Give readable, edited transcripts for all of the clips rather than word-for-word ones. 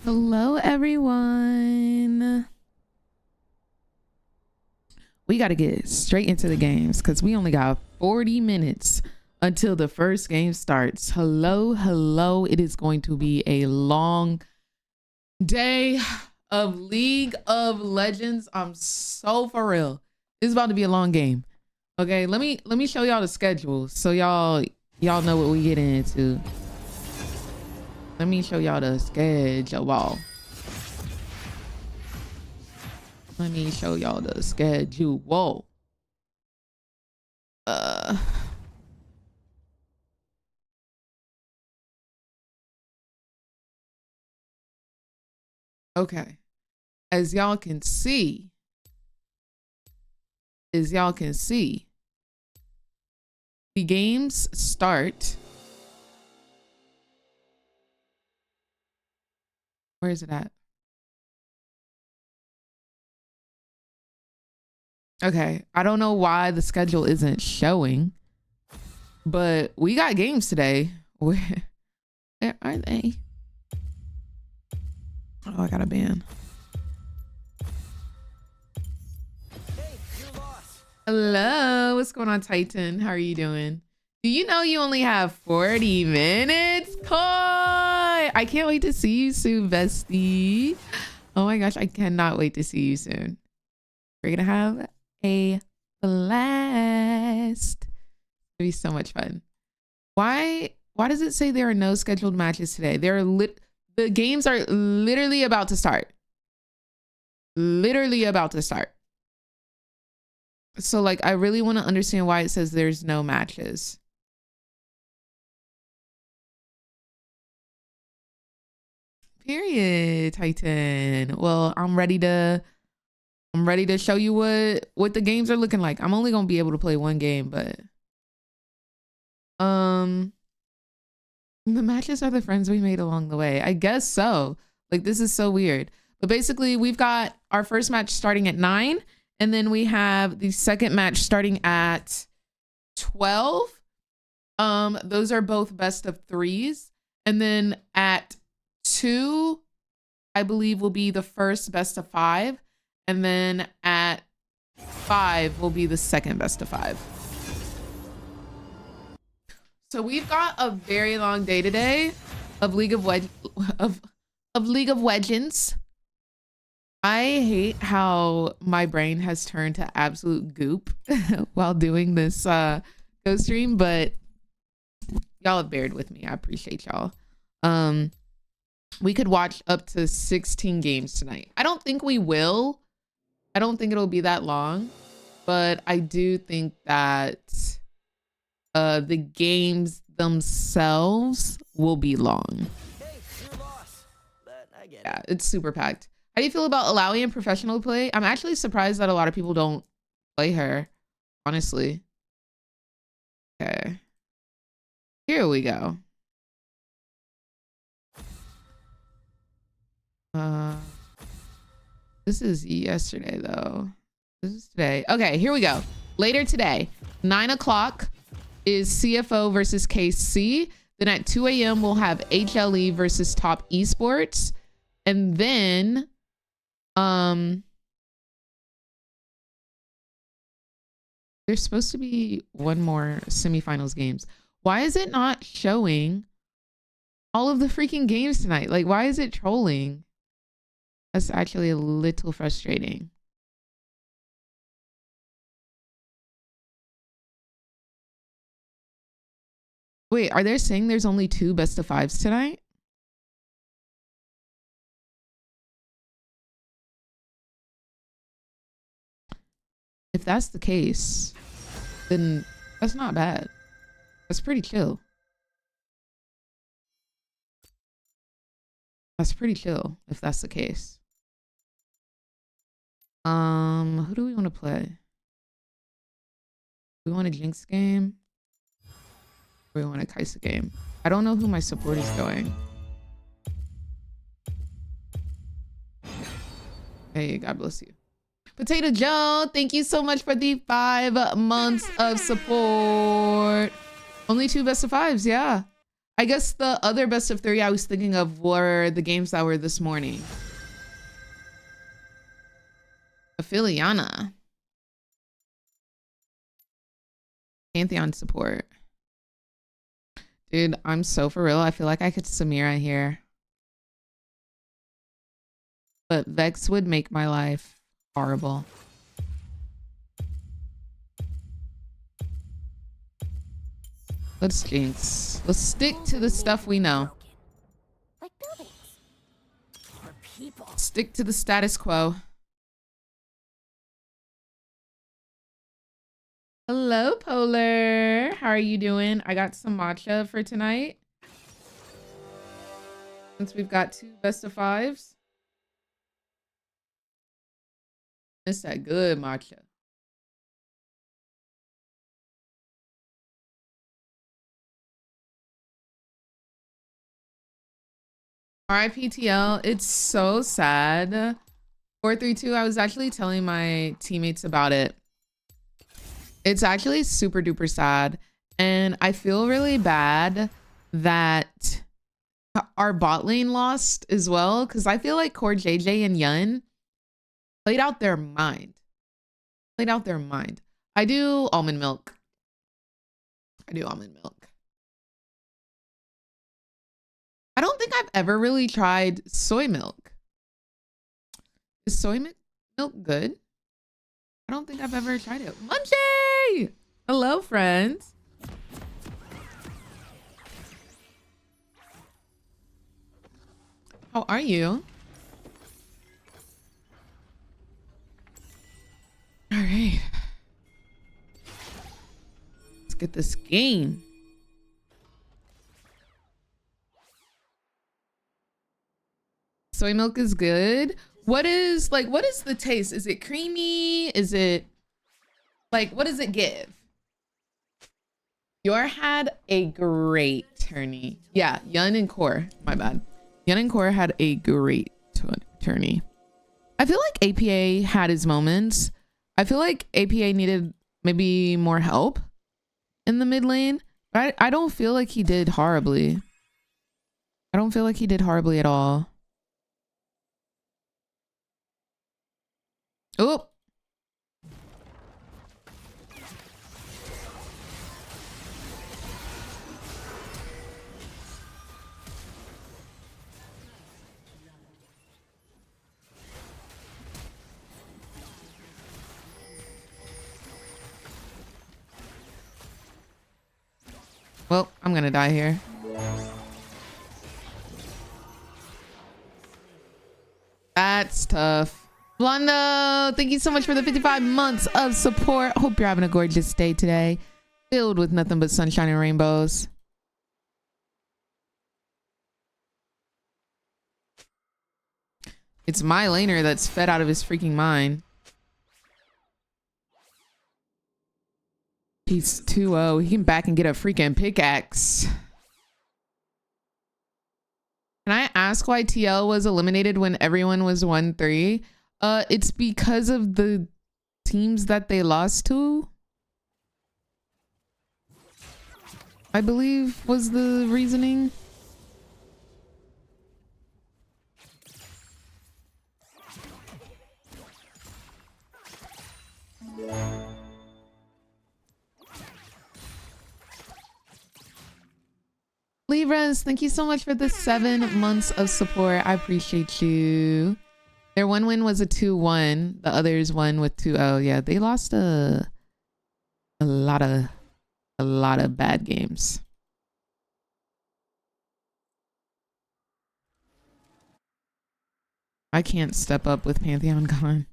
Hello, everyone. We got to get straight into the games because we only got 40 minutes until the first game starts. Hello. It is going to be a long day of League of Legends. I'm so for real. It's about to be a long game. Okay, let me show y'all the schedule so y'all know what we get into. Let me show y'all the schedule. Let me show y'all the schedule. Okay. As y'all can see, the games start. Where is it at? Okay, I don't know why the schedule isn't showing, but we got games today. Where are they? Oh, I got a ban. Hello, what's going on, Titan? How are you doing? Do you know you only have 40 minutes? Koi! I can't wait to see you soon, bestie. Oh my gosh, I cannot wait to see you soon. We're gonna have a blast. It'll be so much fun. Why does it say there are no scheduled matches today? The games are literally about to start. Literally about to start. So like I really want to understand why it says there's no matches. Period, Titan. Well, I'm ready to show you what the games are looking like. I'm only gonna be able to play one game, but the matches are the friends we made along the way. I guess so. Like, this is so weird. But basically, we've got our first match starting at 9, and then we have the second match starting at 12. Those are both best of 3s. And then at 2, I believe, will be the first best of 5. And then at 5 will be the second best of 5. So we've got a very long day today of League of Legends. I hate how my brain has turned to absolute goop while doing this go stream, but y'all have bared with me. I appreciate y'all. We could watch up to 16 games tonight. I don't think we will. I don't think it'll be that long, but I do think that the games themselves will be long. Yeah, it's super packed. How do you feel about allowing professional play? I'm actually surprised that a lot of people don't play her, honestly. Okay. Here we go. This is yesterday though. This is today. Okay, here we go. Later today, 9 o'clock is CFO versus KC. Then at 2 a.m. we'll have HLE versus Top Esports. And then there's supposed to be one more semifinals games. Why is it not showing all of the freaking games tonight? Like, why is it trolling? That's actually a little frustrating. Wait, are they saying there's only 2 best of 5s tonight? If that's the case, then that's not bad. That's pretty chill. That's pretty chill if that's the case. Who do we want to play? We want a Jinx game? Or we want a Kaisa game? I don't know who my support is going. Hey, God bless you. Potato Joe, thank you so much for the 5 months of support. Only 2 best of 5s, yeah. I guess the other best of 3 I was thinking of were the games that were this morning. Apheliana. Pantheon support. Dude, I'm so for real. I feel like I could Samira here. But Vex would make my life horrible. Let's Jinx. Let's stick to the stuff we know. Like buildings. Or people. Stick to the status quo. Hello, Polar. How are you doing? I got some matcha for tonight. Since we've got 2 best of 5s. It's that good matcha. RIPTL, it's so sad. 432, I was actually telling my teammates about it. It's actually super duper sad. And I feel really bad that our bot lane lost as well. Because I feel like Core JJ and Yun played out their mind. Played out their mind. I do almond milk. I do almond milk. I don't think I've ever really tried soy milk. Is soy milk good? I don't think I've ever tried it. Munchie! Hello, friends. How are you? All right. Let's get this game. Soy milk is good. What is the taste? Is it creamy? Is it like, what does it give? Yor had a great tourney. Yeah, Yun and Core, my bad. Yun and Core had a great tourney. I feel like APA had his moments. I feel like APA needed maybe more help in the mid lane. But I don't feel like he did horribly. I don't feel like he did horribly at all. Oh. Well, I'm gonna die here. That's tough. Blondo, thank you so much for the 55 months of support. Hope you're having a gorgeous day today, filled with nothing but sunshine and rainbows. It's my laner that's fed out of his freaking mind. He's 2-0. He can back and get a freaking pickaxe. Can I ask why TL was eliminated when everyone was 1-3? It's because of the teams that they lost to, I believe was the reasoning. Libras, thank you so much for the 7 months of support. I appreciate you. Their one win was a 2-1. The others won with 2-0. Yeah, they lost a lot of bad games. I can't step up with Pantheon gone.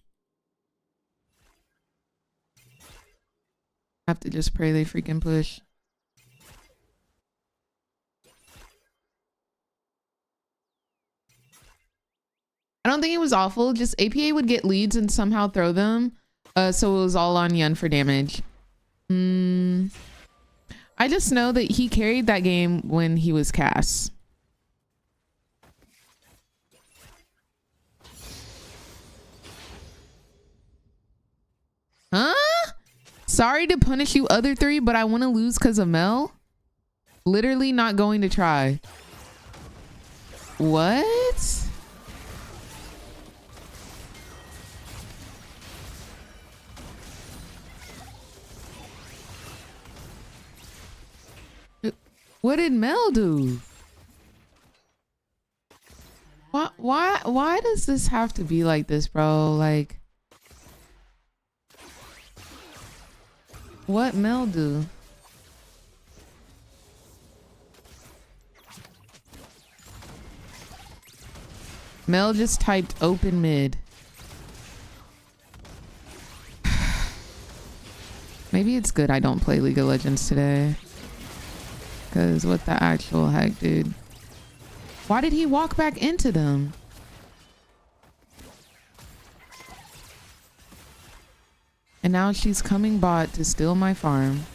I have to just pray they freaking push. I don't think it was awful. Just APA would get leads and somehow throw them. So it was all on Yun for damage. I just know that he carried that game when he was Cass. Huh? Sorry to punish you other 3, but I want to lose because of Mel? Literally not going to try. What? What did Mel do? Why does this have to be like this, bro? Like, what Mel do? Mel just typed open mid. Maybe it's good I don't play League of Legends today. Cause what the actual heck, dude? Why did he walk back into them? And now she's coming bot to steal my farm.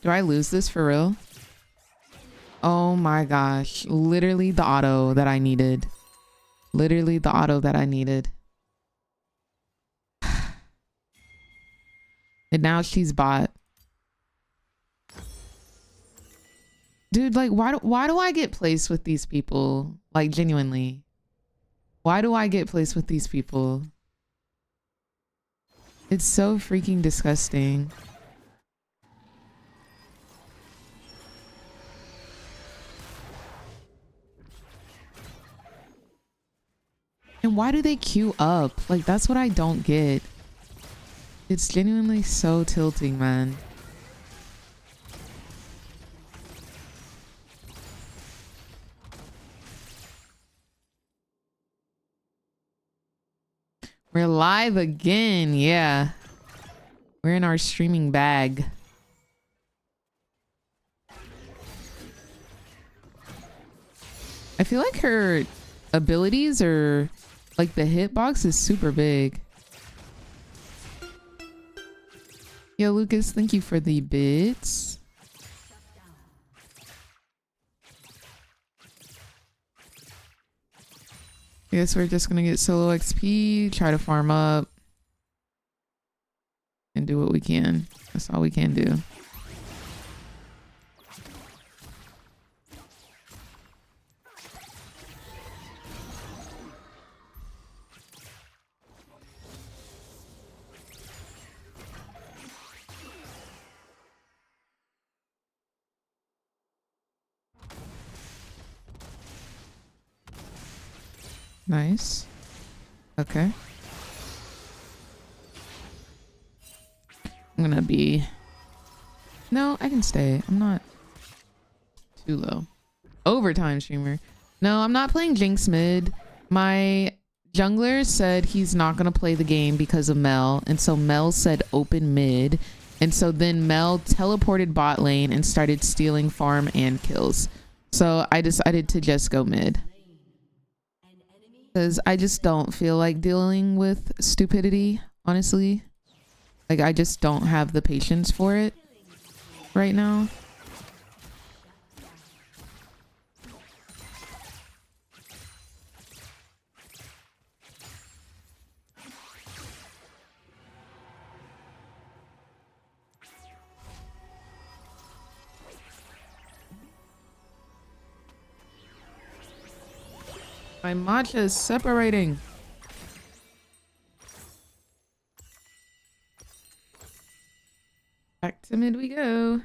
Do I lose this for real? Oh my gosh. Literally the auto that I needed. Literally the auto that I needed. And now she's bot. Dude, like, why do I get placed with these people? Like, genuinely. Why do I get placed with these people? It's so freaking disgusting. And why do they queue up? Like, that's what I don't get. It's genuinely so tilting, man. We're live again. Yeah. We're in our streaming bag. I feel like her abilities are like the hitbox is super big. Yo, Lucas, thank you for the bits. I guess we're just gonna get solo XP, try to farm up, and do what we can. That's all we can do. Nice. Okay. I'm gonna be... No, I can stay. I'm not too low. Overtime streamer. No, I'm not playing Jinx mid. My jungler said he's not gonna play the game because of Mel. And so Mel said open mid. And so then Mel teleported bot lane and started stealing farm and kills. So I decided to just go mid. Because I just don't feel like dealing with stupidity, honestly. Like, I just don't have the patience for it right now. My matcha is separating. Back to mid we go.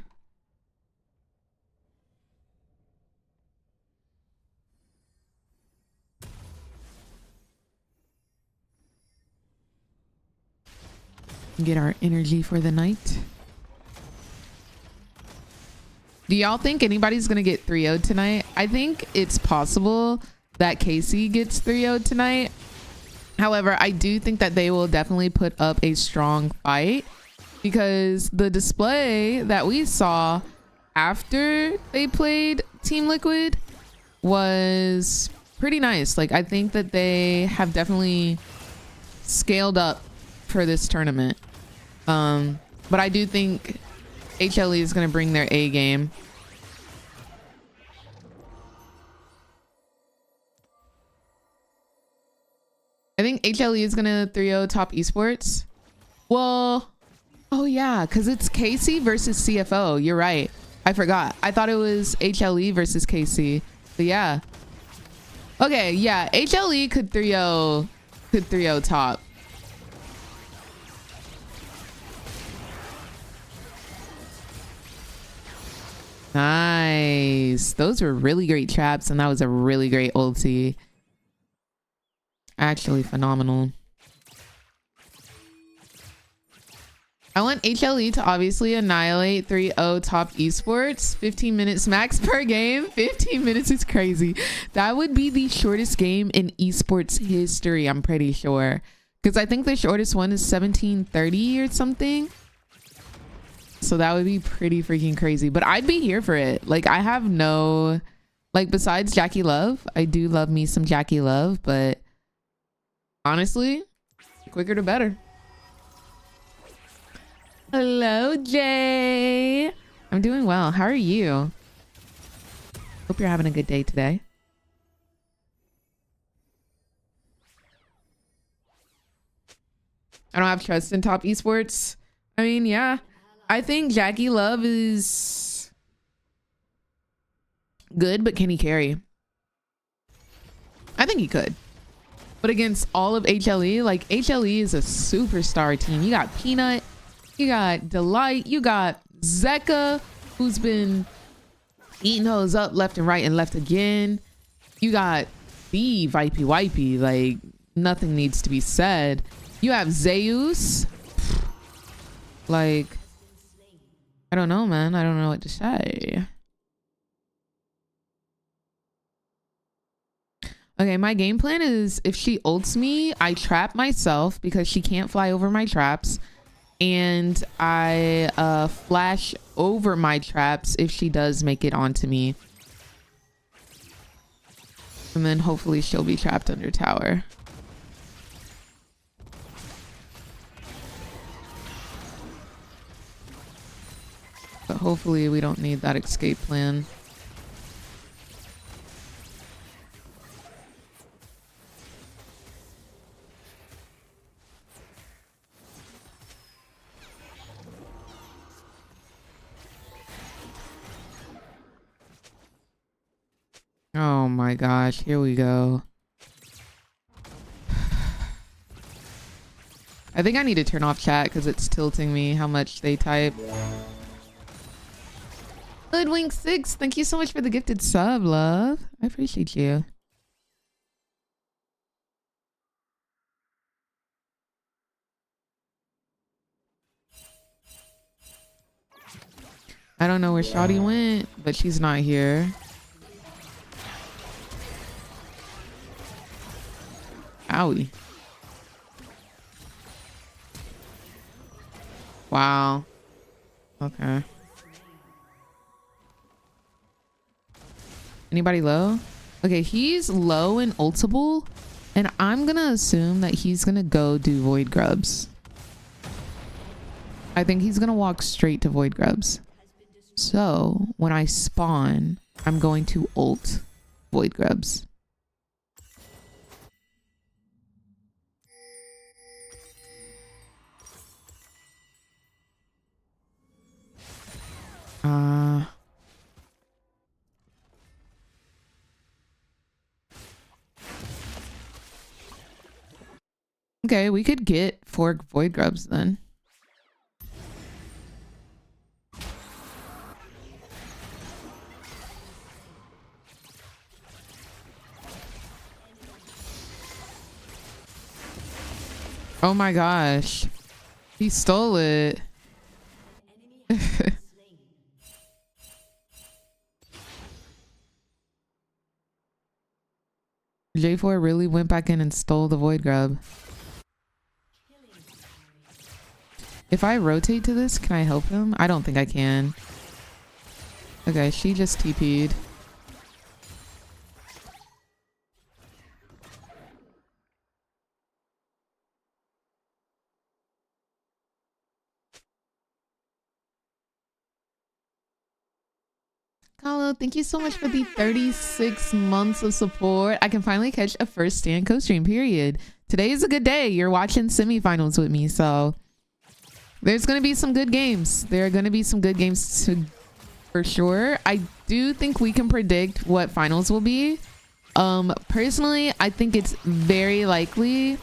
Get our energy for the night. Do y'all think anybody's gonna get 3-0'd tonight? I think it's possible that Casey gets 3-0'd tonight. However, I do think that they will definitely put up a strong fight because the display that we saw after they played Team Liquid was pretty nice. Like, I think that they have definitely scaled up for this tournament. But I do think HLE is going to bring their A game. I think HLE is gonna 3-0 top esports. Well, oh yeah, because it's KC versus CFO. You're right. I forgot. I thought it was HLE versus KC. But yeah. Okay, yeah. HLE could 3-0 top. Nice. Those were really great traps, and that was a really great ulti. Actually phenomenal. I want HLE to obviously annihilate 3-0 top esports. 15 minutes max per game. 15 minutes is crazy. That would be the shortest game in esports history, I'm pretty sure. Because I think the shortest one is 17:30 or something. So that would be pretty freaking crazy. But I'd be here for it. Like, I have no... Like, besides Jackie Love, I do love me some Jackie Love. But honestly, quicker the better. Hello, Jay. I'm doing well. How are you? Hope you're having a good day today. I don't have trust in top esports. I mean, yeah. I think Jackie Love is good, but can he carry? I think he could. But against all of HLE, like HLE is a superstar team. You got Peanut, you got Delight, you got Zeka, who's been eating those up left and right and left again. You got the Vipey, like nothing needs to be said. You have Zeus. Like, I don't know, man. I don't know what to say. Okay, my game plan is if she ults me, I trap myself because she can't fly over my traps. And I flash over my traps if she does make it onto me. And then hopefully she'll be trapped under tower. But hopefully we don't need that escape plan. Oh my gosh, here we go. I think I need to turn off chat because it's tilting me how much they type. Hoodwink6, thank you so much for the gifted sub, love. I appreciate you. I don't know where Shawty went, but she's not here. Owie. Wow. Okay. Anybody low? Okay, he's low and ultable, and I'm gonna assume that he's gonna go do void grubs. I think he's gonna walk straight to void grubs. So when I spawn, I'm going to ult void grubs. Okay, we could get 4 void grubs then. Oh my gosh. He stole it. J4 really went back in and stole the void grub. If I rotate to this, can I help him? I don't think I can. Okay, she just TP'd. Carlo, thank you so much for the 36 months of support. I can finally catch a first stand co-stream, period. today is a good day. You're watching semifinals with me, so there's gonna be some good games. There are gonna be some good games for sure. I do think we can predict what finals will be. Personally, I think it's very likely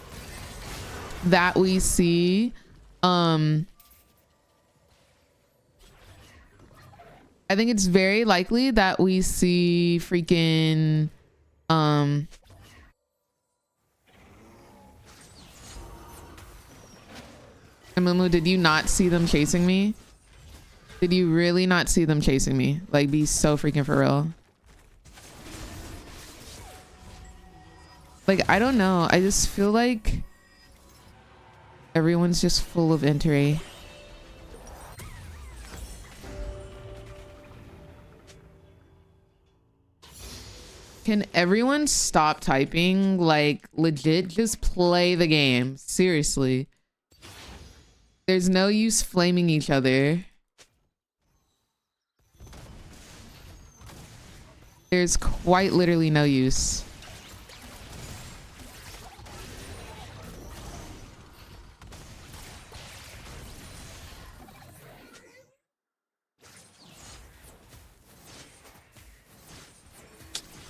that we see I think it's very likely that we see freaking Mumu, did you not see them chasing me? Did you really not see them chasing me? Like, be so freaking for real. Like, I don't know. I just feel like everyone's just full of entry. Can everyone stop typing? Like, legit, just play the game. Seriously. There's no use flaming each other. There's quite literally no use.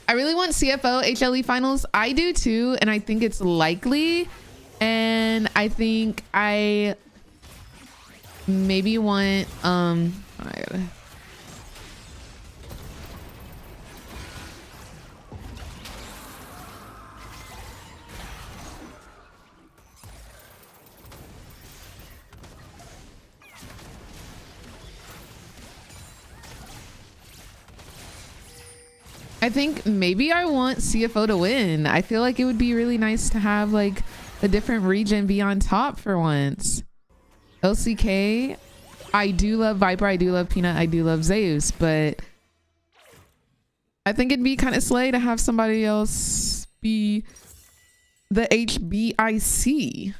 I really want CFO HLE finals. I do too, and I think it's likely. And I think I maybe want I think maybe I want CFO to win. I feel like it would be really nice to have like a different region be on top for once. LCK, I do love Viper, I do love Peanut, I do love Zeus, but I think it'd be kind of slay to have somebody else be the HBIC.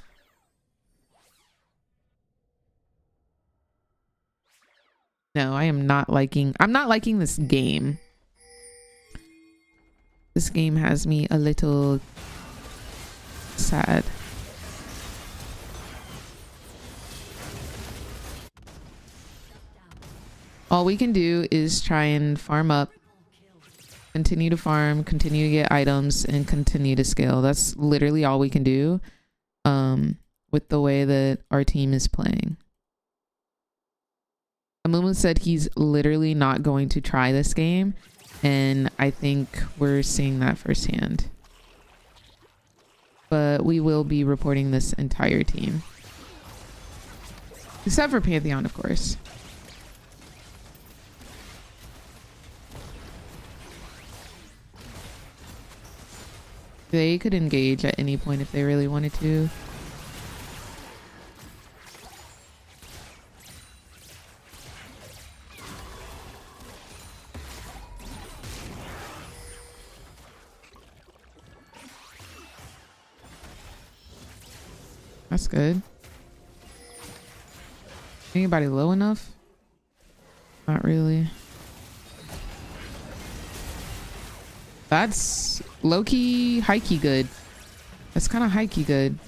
No, I'm not liking this game. This game has me a little sad. All we can do is try and farm up, continue to farm, continue to get items, and continue to scale. That's literally all we can do with the way that our team is playing. Amumu said he's literally not going to try this game, and I think we're seeing that firsthand. But we will be reporting this entire team. Except for Pantheon, of course. They could engage at any point if they really wanted to. That's good. Anybody low enough? Not really. That's low-key, high-key good. That's kind of high-key good.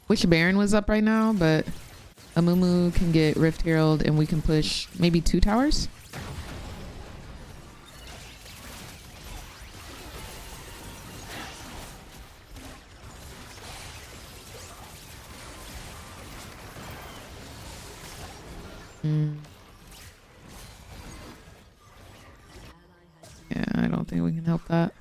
Which Baron was up right now, but Amumu can get Rift Herald and we can push maybe 2 towers. Yeah, I don't think we can help that.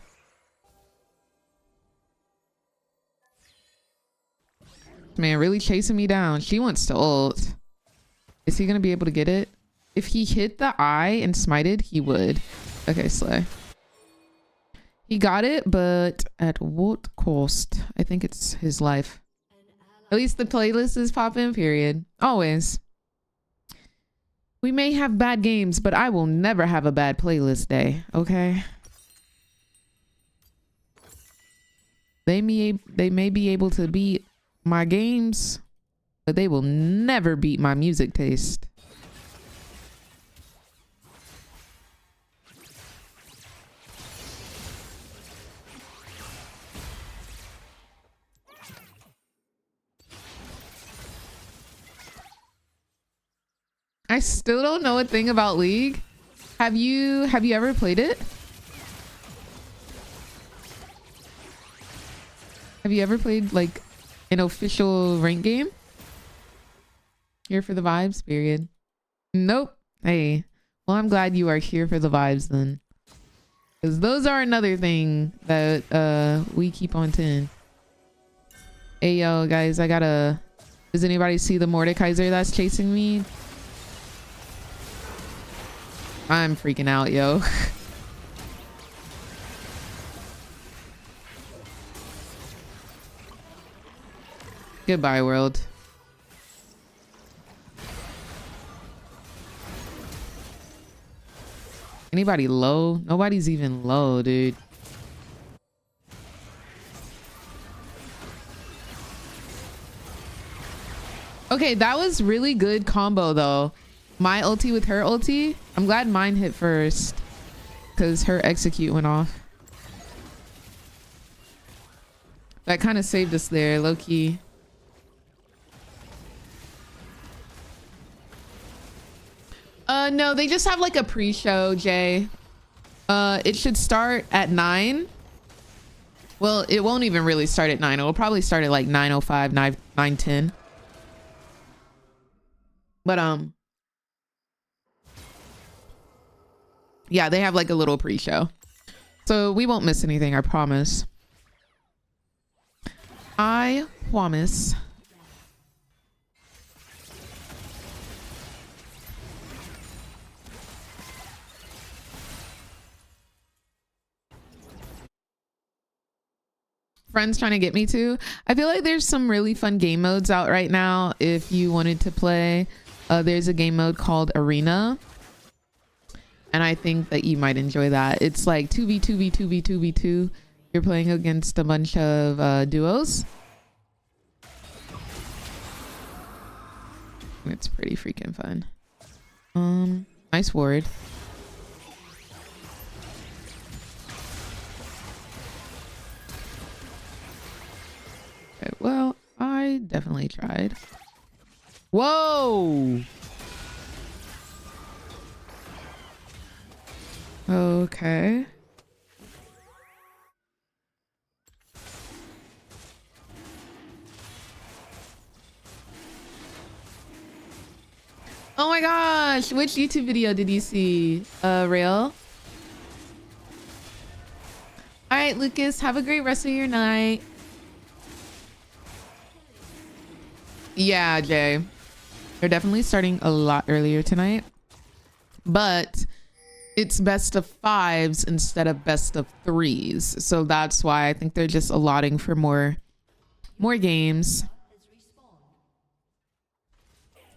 Man, really chasing me down. She wants to ult. Is he gonna be able to get it? If he hit the eye and smited, he would. Okay, slay. He got it, but at what cost? I think it's his life. At least the playlist is popping, period. Always. We may have bad games, but I will never have a bad playlist day, okay? They may be able to beat my games, but they will never beat my music taste. I still don't know a thing about League. Have you ever played it? Have you ever played like an official rank game? Here for the vibes, period. Nope. Hey, well, I'm glad you are here for the vibes then. Because those are another thing that we keep on 10. Hey, yo, guys, I gotta... Does anybody see the Mordekaiser that's chasing me? I'm freaking out, yo. Goodbye, world. Anybody low? Nobody's even low, dude. Okay, that was really good combo though. My ulti with her ulti. I'm glad mine hit first because her execute went off. That kind of saved us there, low key. No, they just have like a pre-show, Jay. It should start at 9. Well, it won't even really start at 9. It'll probably start at like 9:05, 9:10. But yeah, they have like a little pre-show. So we won't miss anything, I promise. I promise. Friends trying to get me to. I feel like there's some really fun game modes out right now if you wanted to play. There's a game mode called Arena. And I think that you might enjoy that. It's like 2v2v2v2v2. You're playing against a bunch of duos. It's pretty freaking fun. Nice ward. Okay, well, I definitely tried. Whoa! Okay. Oh my gosh, which YouTube video did you see? Rail? All right, Lucas, have a great rest of your night. Yeah, Jay. They're definitely starting a lot earlier tonight. But it's best of 5s instead of best of 3s. So that's why I think they're just allotting for more games.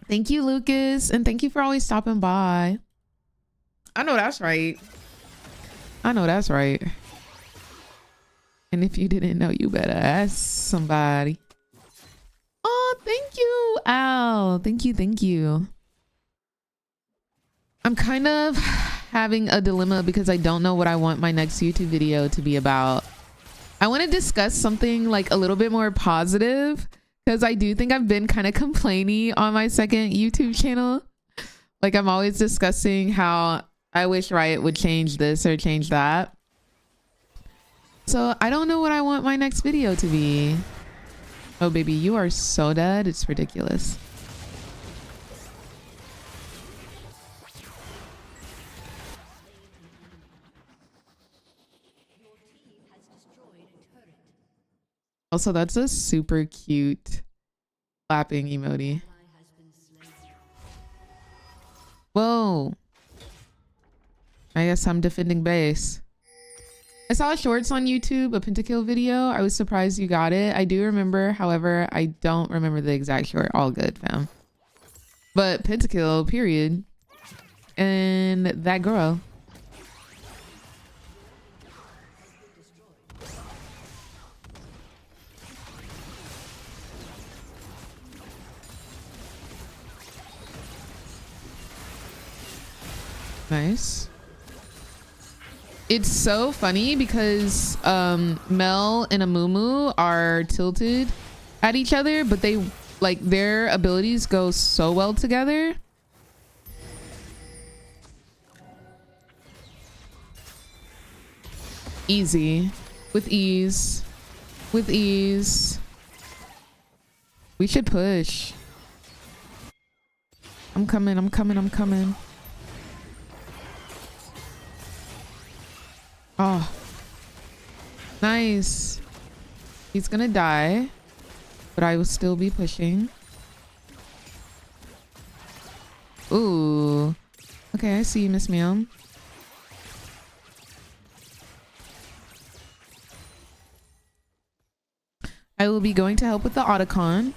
Thank you, Lucas. And thank you for always stopping by. I know that's right. I know that's right. And if you didn't know, you better ask somebody. Oh, thank you, Al. Thank you. Thank you. I'm kind of having a dilemma because I don't know what I want my next YouTube video to be about. I want to discuss something like a little bit more positive because I do think I've been kind of complaining on my second YouTube channel. Like I'm always discussing how I wish Riot would change this or change that. So I don't know what I want my next video to be. Oh, baby, you are so dead. It's ridiculous. Also, that's a super cute clapping emoji. Whoa. I guess I'm defending base. I saw shorts on YouTube, a pentakill video. I was surprised you got it. I do remember, however, I don't remember the exact short. All good, fam. But pentakill, period. And that girl. Nice. It's so funny because Mel and Amumu are tilted at each other, but they like their abilities go so well together. Easy. With ease. With ease. We should push. I'm coming, I'm coming, I'm coming. Oh. Nice. He's gonna die. But I will still be pushing. Ooh. Okay, I see you, Miss Meow. I will be going to help with the Otacon.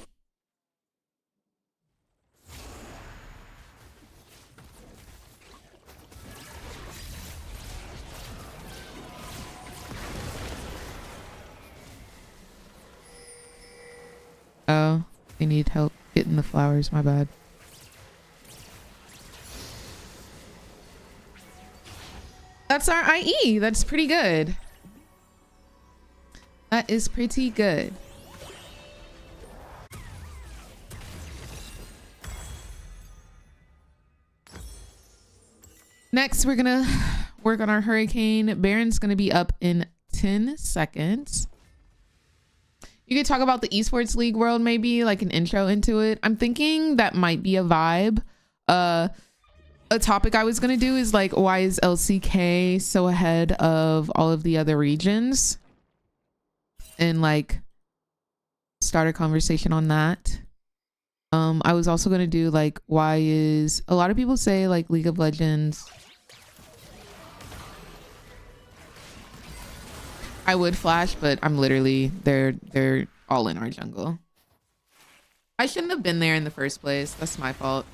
Oh, they need help getting the flowers, my bad. That's our IE. That's pretty good. That is pretty good. Next, we're gonna work on our hurricane. Baron's gonna be up in 10 seconds. You could talk about the esports league world, maybe like an intro into it. I'm thinking that might be a vibe. A topic I was gonna do is like, why is LCK so ahead of all of the other regions? And like start a conversation on that. I was also gonna do like, why is, a lot of people say like League of Legends. I would flash, but I'm literally, they're all in our jungle. I shouldn't have been there in the first place. That's my fault.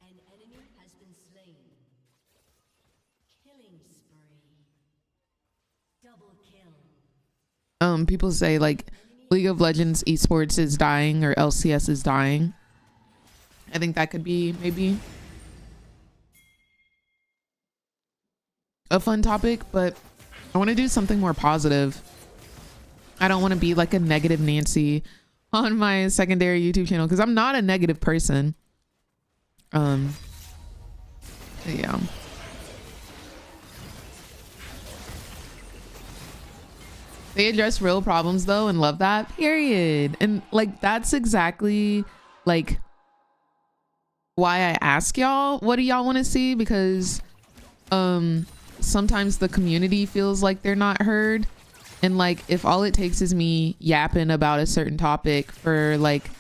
An enemy has been slain. Killing spree. Double kill. People say like League of Legends esports is dying or LCS is dying. I think that could be maybe a fun topic, but I want to do something more positive. I don't want to be like a negative Nancy on my secondary YouTube channel because I'm not a negative person. Yeah. They address real problems though and love that, period. And like that's exactly like why I ask y'all, what do y'all want to see? Because sometimes the community feels like they're not heard, and like if all it takes is me yapping about a certain topic for like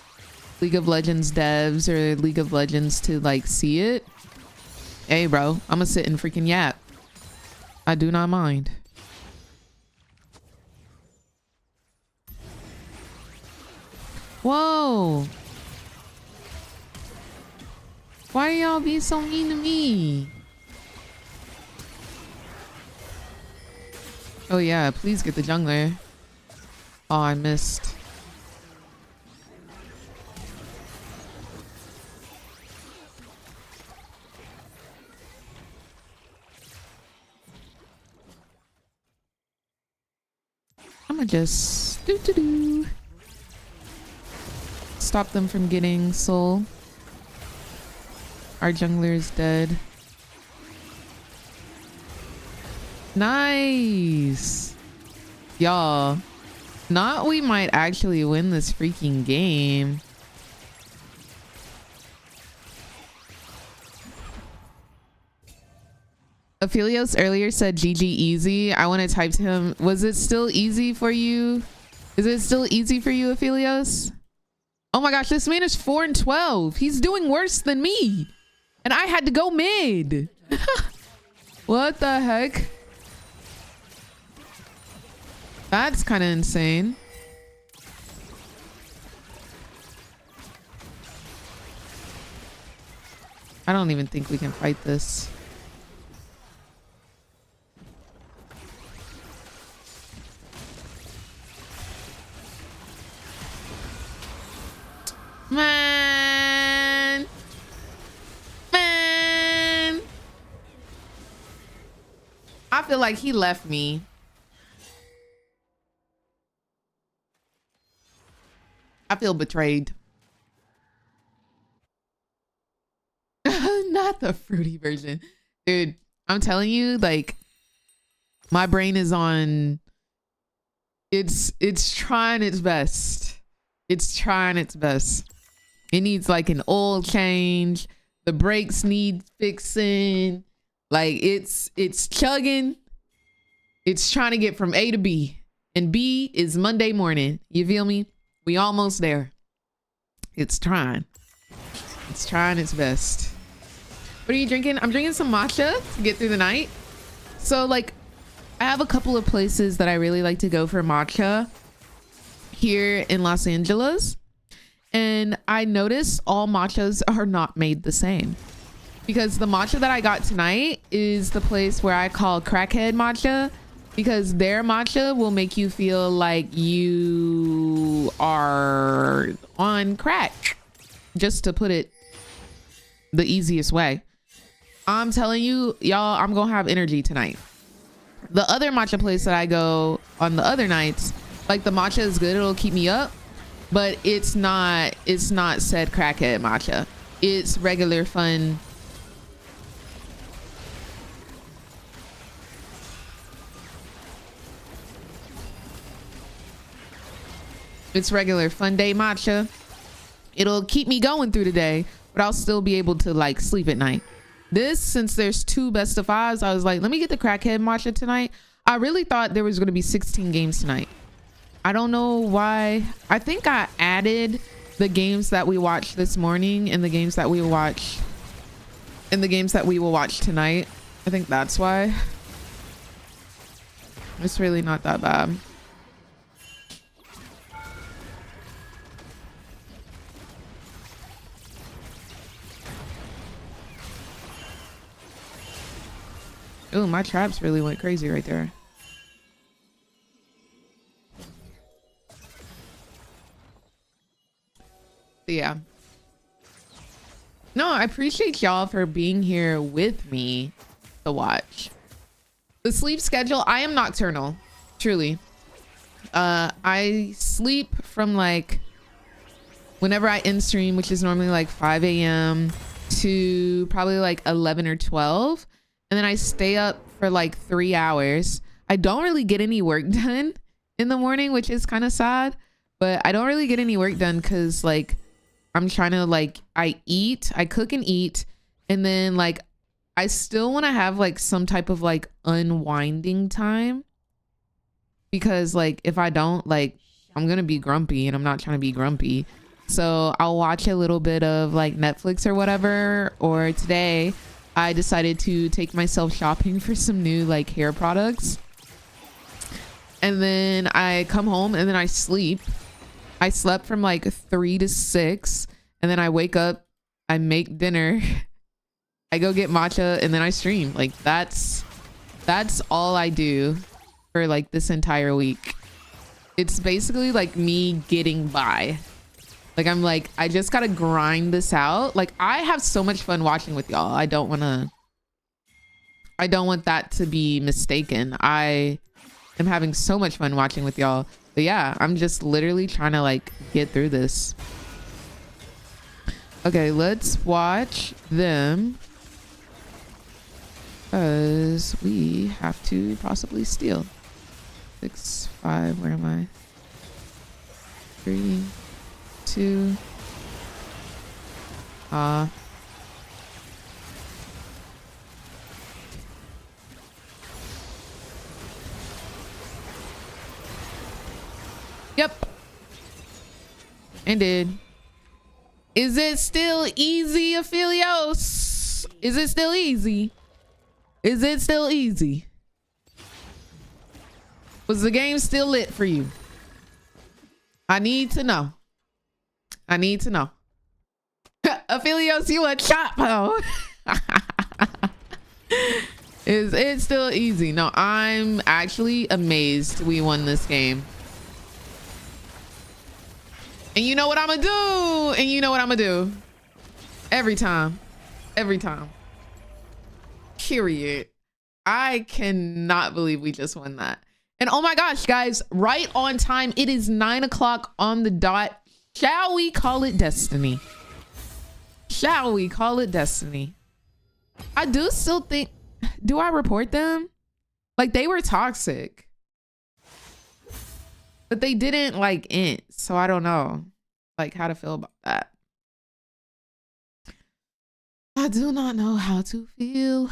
League of Legends devs or League of Legends to like see it, hey bro, I'm gonna sit and freaking yap. I do not mind. Whoa, why do y'all be so mean to me? Oh yeah, please get the jungler. Oh, I missed. I'ma just stop them from getting soul. Our jungler is dead. Nice. Y'all, not we might actually win this freaking game. Aphelios earlier said GG easy. I want to type to him. Was it still easy for you? Is it still easy for you, Aphelios? Oh my gosh, this man is 4-12. He's doing worse than me. And I had to go mid. What the heck? That's kind of insane. I don't even think we can fight this. Man. Man. I feel like he left me. I feel betrayed. Not the fruity version. Dude, I'm telling you, like, my brain is on, it's trying its best. It's trying its best. It needs like an oil change. The brakes need fixing. Like it's chugging. It's trying to get from A to B. And B is Monday morning. You feel me? We almost there. It's trying. It's trying its best. What are you drinking? I'm drinking some matcha to get through the night. So like, I have a couple of places that I really like to go for matcha here in Los Angeles. And I noticed all matchas are not made the same. Because the matcha that I got tonight is the place where I call crackhead matcha. Because their matcha will make you feel like you are on crack. Just to put it the easiest way. I'm telling you, y'all, I'm gonna have energy tonight. The other matcha place that I go on the other nights, like the matcha is good, it'll keep me up, but it's not said crackhead matcha. It's regular fun. It's regular fun day matcha. It'll keep me going through the day, but I'll still be able to like sleep at night. This, since there's 2 best of 5s, I was like, let me get the crackhead matcha tonight. I really thought there was going to be 16 games tonight. I don't know why. I think I added the games that we watched this morning and the games that we watch and the games that we will watch tonight. I think that's why. It's really not that bad. Oh, my traps really went crazy right there. Yeah. No, I appreciate y'all for being here with me to watch. The sleep schedule, I am nocturnal, truly. I sleep from like whenever I end stream, which is normally like 5 a.m. to probably like 11 or 12. And then I stay up for like 3 hours. I don't really get any work done in the morning, which is kind of sad, but I don't really get any work done because like I'm trying to like, I cook and eat. And then like, I still want to have like some type of like unwinding time, because like, if I don't, like, I'm going to be grumpy and I'm not trying to be grumpy. So I'll watch a little bit of like Netflix or whatever. Or today I decided to take myself shopping for some new like hair products. And then I come home and then I sleep. I slept from like 3 to 6. And then I wake up, I make dinner, I go get matcha, and then I stream. Like that's all I do for like this entire week. It's basically like me getting by. Like I'm like, I just gotta grind this out. Like I have so much fun watching with y'all. I don't want that to be mistaken. I am having so much fun watching with y'all. But yeah, I'm just literally trying to like get through this. Okay, let's watch them, because we have to possibly steal. 6, 5, where am I? 3, 2. Yep. And did. Is it still easy, Aphelios? Is it still easy? Is it still easy? Was the game still lit for you? I need to know. I need to know. Aphelios, you a chop ho. Is it still easy? No, I'm actually amazed we won this game. And you know what I'm gonna do? And you know what I'm gonna do? Every time. Every time. Period. I cannot believe we just won that. And oh my gosh, guys, right on time. It is 9 o'clock on the dot. Shall we call it destiny? Shall we call it destiny? I do still think, do I report them? Like they were toxic, but they didn't like end. So I don't know like how to feel about that. I do not know how to feel.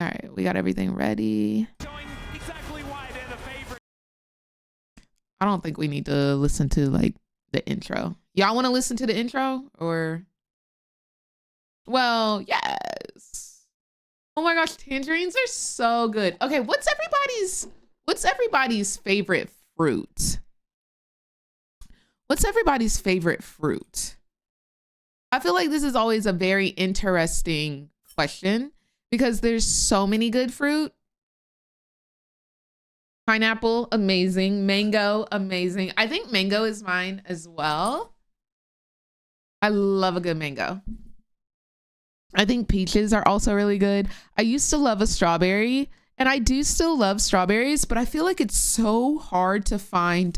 All right, we got everything ready. Exactly why they're the favorite. I don't think we need to listen to like the intro. Y'all want to listen to the intro or? Well, yes. Oh my gosh, tangerines are so good. Okay, what's everybody's favorite fruit? What's everybody's favorite fruit? I feel like this is always a very interesting question because there's so many good fruit. Pineapple, amazing. Mango, amazing. I think mango is mine as well. I love a good mango. I think peaches are also really good. I used to love a strawberry, and I do still love strawberries, but I feel like it's so hard to find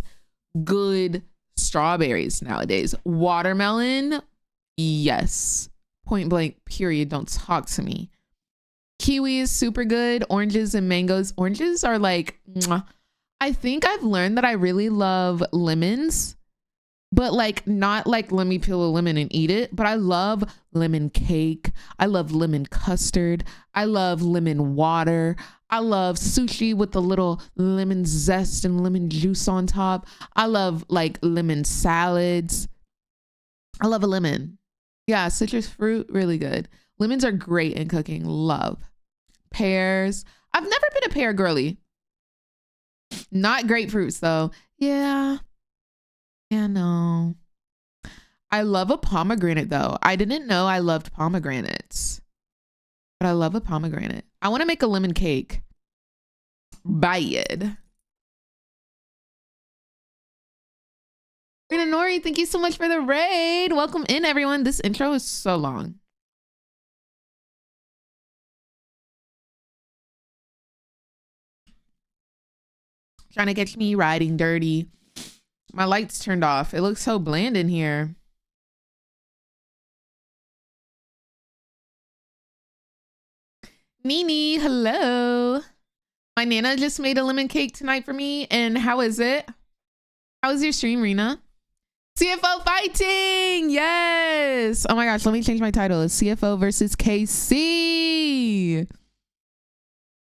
good strawberries nowadays. Watermelon, yes. Point blank, period. Don't talk to me. Kiwi is super good. Oranges and mangoes. Oranges are like, mwah. I think I've learned that I really love lemons, but like not like let me peel a lemon and eat it, but I love lemon cake. I love lemon custard. I love lemon water. I love sushi with a little lemon zest and lemon juice on top. I love like lemon salads. I love a lemon. Yeah, citrus fruit, really good. Lemons are great in cooking. Love. Pears. I've never been a pear girly. Not grapefruits though. Yeah. Yeah, no. I love a pomegranate though. I didn't know I loved pomegranates, but I love a pomegranate. I want to make a lemon cake. Buy it. Rina Nori, thank you so much for the raid. Welcome in, everyone. This intro is so long. Trying to catch me riding dirty. My lights turned off. It looks so bland in here. Nini, hello. My Nana just made a lemon cake tonight for me. And how is it? How was your stream, Rena? CFO fighting! Yes! Oh my gosh, let me change my title. It's CFO versus KC.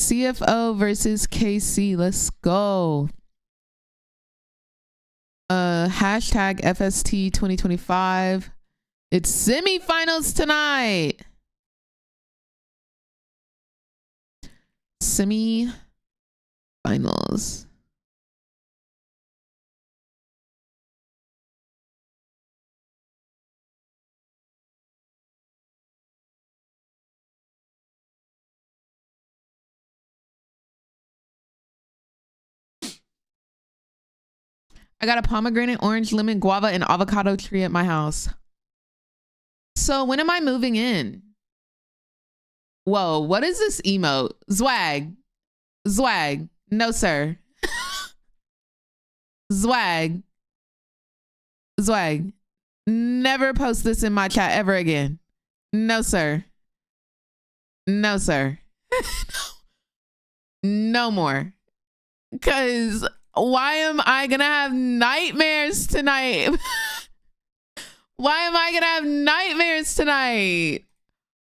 CFO versus KC. Let's go. Hashtag FST 2025. It's semifinals tonight. Semi-finals. I got a pomegranate, orange, lemon, guava, and avocado tree at my house. So when am I moving in? Whoa, what is this emote? Zwag. Zwag. No, sir. Zwag. Zwag. Never post this in my chat ever again. No, sir. No, sir. No more. Because why am I gonna have nightmares tonight? Why am I gonna have nightmares tonight?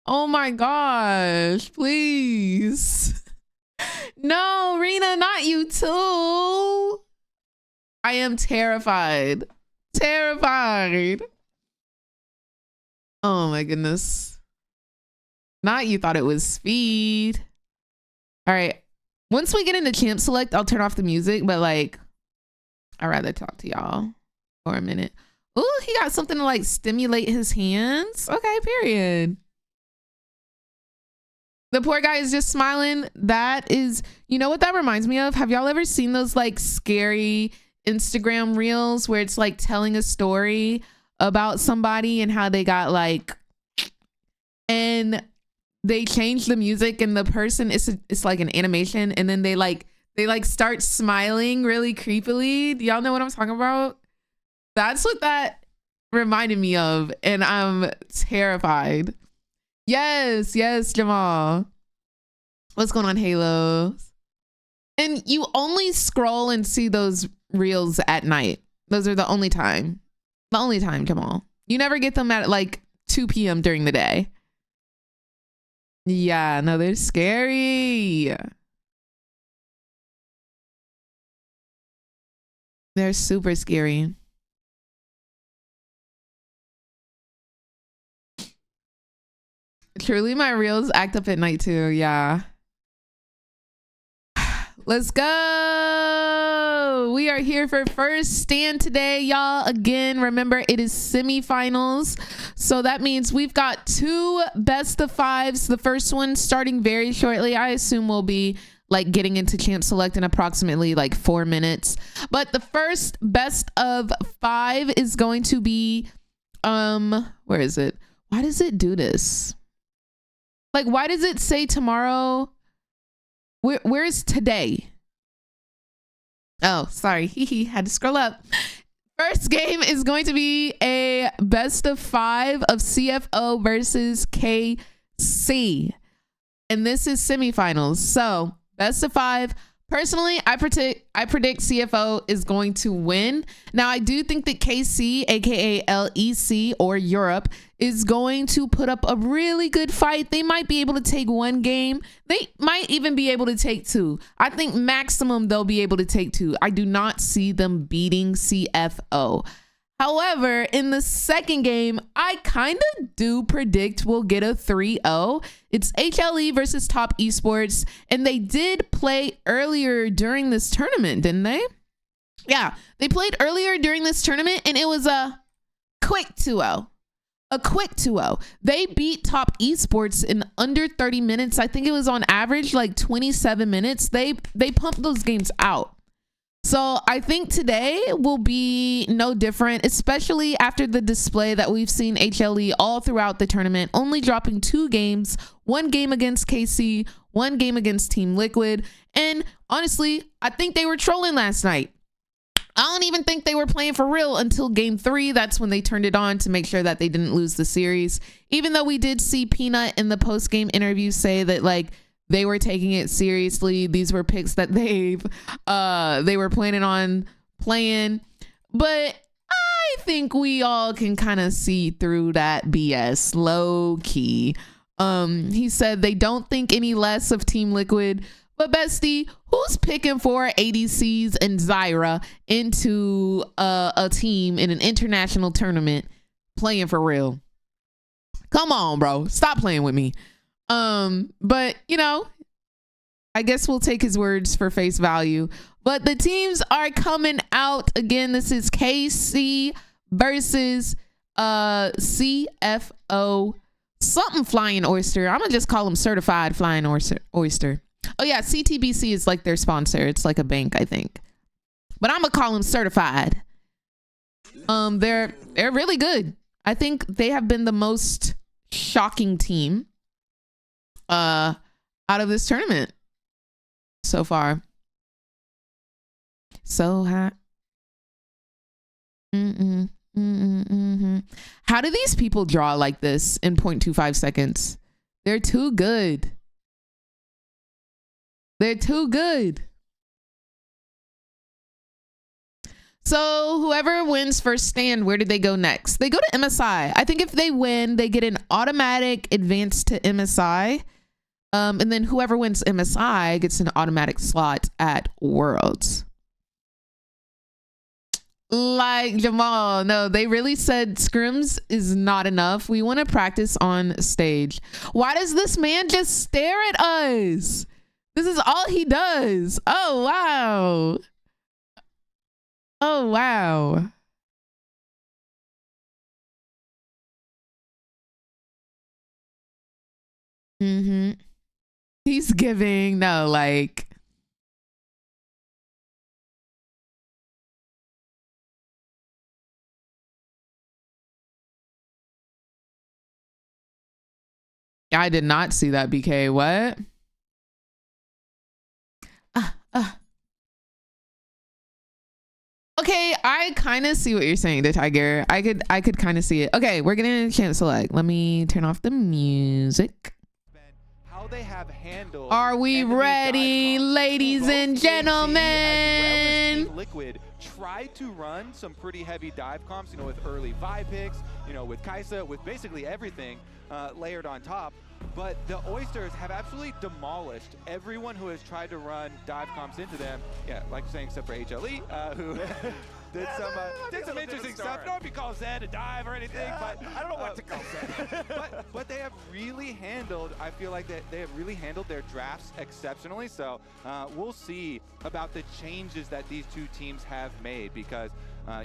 Oh my gosh, please. No, Rena, not you too. I am terrified. Terrified. Oh my goodness. Not you thought it was speed. All right. Once we get into champ select, I'll turn off the music, but like, I'd rather talk to y'all for a minute. Oh, he got something to like stimulate his hands. Okay, period. The poor guy is just smiling. That is, you know what that reminds me of? Have y'all ever seen those like scary Instagram reels where it's like telling a story about somebody and how they got like, and they change the music and the person it's like an animation and then they start smiling really creepily. Do y'all know what I'm talking about? That's what that reminded me of, and I'm terrified. Yes, yes, Jamal. What's going on, Halo? And you only scroll and see those reels at night. Those are the only time. The only time, Jamal. You never get them at like 2 p.m. during the day. Yeah, no, they're scary. They're super scary. Truly, my reels act up at night too. Yeah. Let's go. We are here for first stand today, y'all. Again, remember it is semifinals. So that means we've got 2 best of 5s. The first one starting very shortly. I assume we'll be like getting into champ select in approximately like 4 minutes. But the first best of 5 is going to be, where is it? Why does it do this? Like, why does it say tomorrow? Where's today? Oh, sorry. Had to scroll up. First game is going to be a best of 5 of CFO versus KC. And this is semifinals. So best of 5. Personally, I predict CFO is going to win. Now, I do think that KC, aka LEC or Europe, is going to put up a really good fight. They might be able to take 1 game. They might even be able to take 2. I think maximum they'll be able to take 2. I do not see them beating CFO. However, in the second game, I kind of do predict we'll get a 3-0. It's HLE versus Top Esports, and they did play earlier during this tournament, didn't they? Yeah, they played earlier during this tournament, and it was a quick 2-0. A quick 2-0. They beat Top Esports in under 30 minutes. I think it was on average like 27 minutes. They pumped those games out. So I think today will be no different, especially after the display that we've seen HLE all throughout the tournament, only dropping 2 games, 1 game against KC, 1 game against Team Liquid. And honestly, I think they were trolling last night. I don't even think they were playing for real until game 3. That's when they turned it on to make sure that they didn't lose the series. Even though we did see Peanut in the post-game interview say that like they were taking it seriously. These were picks that they were planning on playing. But I think we all can kind of see through that BS low key. He said they don't think any less of Team Liquid. But bestie, who's picking for ADCs and Zyra into a team in an international tournament playing for real? Come on, bro. Stop playing with me. But you know, I guess we'll take his words for face value. But the teams are coming out again. This is KC versus CFO something flying oyster. I'm gonna just call them certified flying oyster. Oh yeah, CTBC is like their sponsor. It's like a bank, I think. But I'm gonna call them certified. They're really good. I think they have been the most shocking team out of this tournament so far. So hot. How do these people draw like this in 0.25 seconds? They're too good. They're too good. So whoever wins first stand, where do they go next? They go to MSI. I think if they win, they get an automatic advance to MSI. And then whoever wins MSI gets an automatic slot at Worlds. Like Jamal, no, they really said scrims is not enough. We want to practice on stage. Why does this man just stare at us? This is all he does. Oh, wow. Oh, wow. He's giving, no, like. I did not see that, BK. What? Okay, I kind of see what you're saying, the Tiger. I could kind of see it. Okay, we're getting a chance to select. Let me turn off the music. How they have handled Are we ready, ladies and gentlemen? Liquid tried to run some pretty heavy dive comps, you know, with early vibe picks, you know, with Kaisa, with basically everything layered on top. But the Oysters have absolutely demolished everyone who has tried to run dive comps into them. Yeah, like you're saying, except for HLE, who did some interesting stuff. I don't know if you call Zed a dive or anything, but I don't know what to call Zed. but they have really handled, I feel like they have really handled their drafts exceptionally. So we'll see about the changes that these two teams have made, because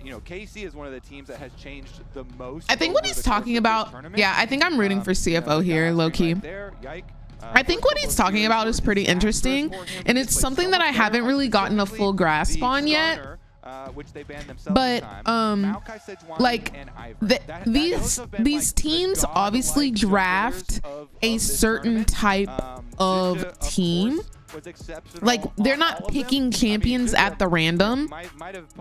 you know, KC is one of the teams that has changed the most. I think what he's talking about, yeah, I think I'm rooting for CFO here, low key. I think what he's talking about is pretty interesting, and it's something that I haven't really gotten a full grasp on yet. But like these teams obviously draft a certain type of team. Like, they're not picking champions at the random.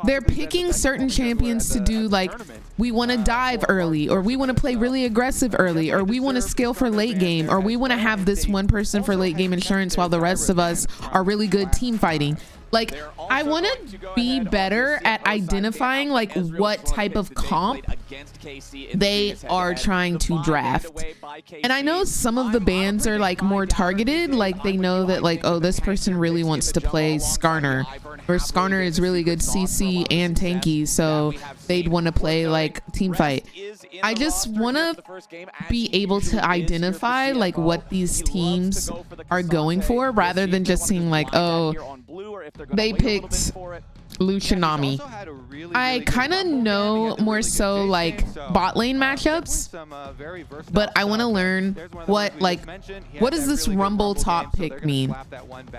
They're picking certain champions to do, like, we want to dive early, or we want to play really aggressive early, or we want to scale for late game, or we want to have this one person for late game insurance while the rest of us are really good team fighting. Like, I want to be better at identifying, like, what type of comp they are trying to draft. And I know some of the bans are, like, more targeted. Like, they know that, like, oh, this person really wants to play Skarner, or Skarner is really good CC and tanky, so they'd want to play, like, team fight. I just want to be able to identify, like, what these teams are going for, rather than just seeing, like, oh, they picked Luchinami. I kind of know more so like bot lane matchups, but I want to learn what, like, what does this Rumble top pick mean?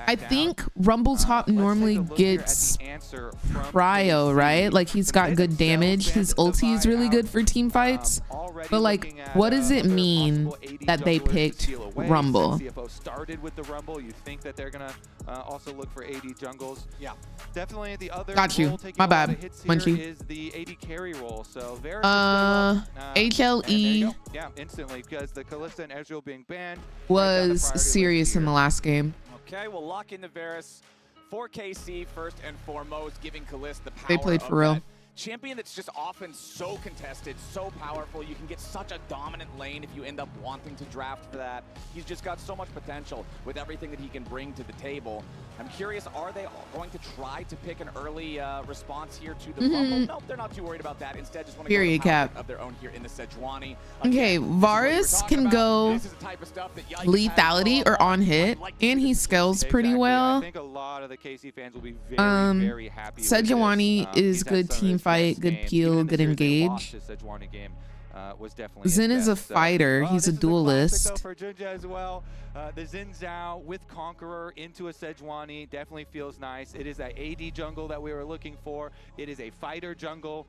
I think Rumble top normally gets Cryo, right? Like, he's got good damage. His ulti is really good for team fights. But, like, what does it mean that they picked Rumble? Started with the Rumble. You think that they're gonna also look for AD jungles. Yeah, definitely the other. Got you. My bad. Munchie. Is the AD carry role. So HLE. Yeah, instantly, because the Kalista and Ezreal being banned was serious in the last game. Okay, we'll lock into Varus for KC first and foremost, giving Kalista the power. They played for real. Champion that's just often so contested, so powerful. You can get such a dominant lane if you end up wanting to draft for that. He's just got so much potential with everything that he can bring to the table. I'm curious, are they going to try to pick an early response here to the Rumble? Nope, they're not too worried about that. Instead, just want to go cap of their own here in the Sejuani. Okay, Varus can go lethality or on hit, and he scales pretty well. I think a lot of the KC fans will be very happy. Sejuani is good team fight, good peel, good engage. Zen is a fighter. He's a duelist. The Xin Zhao with Conqueror into a Sejuani definitely feels nice. It is that AD jungle that we were looking for. It is a fighter jungle.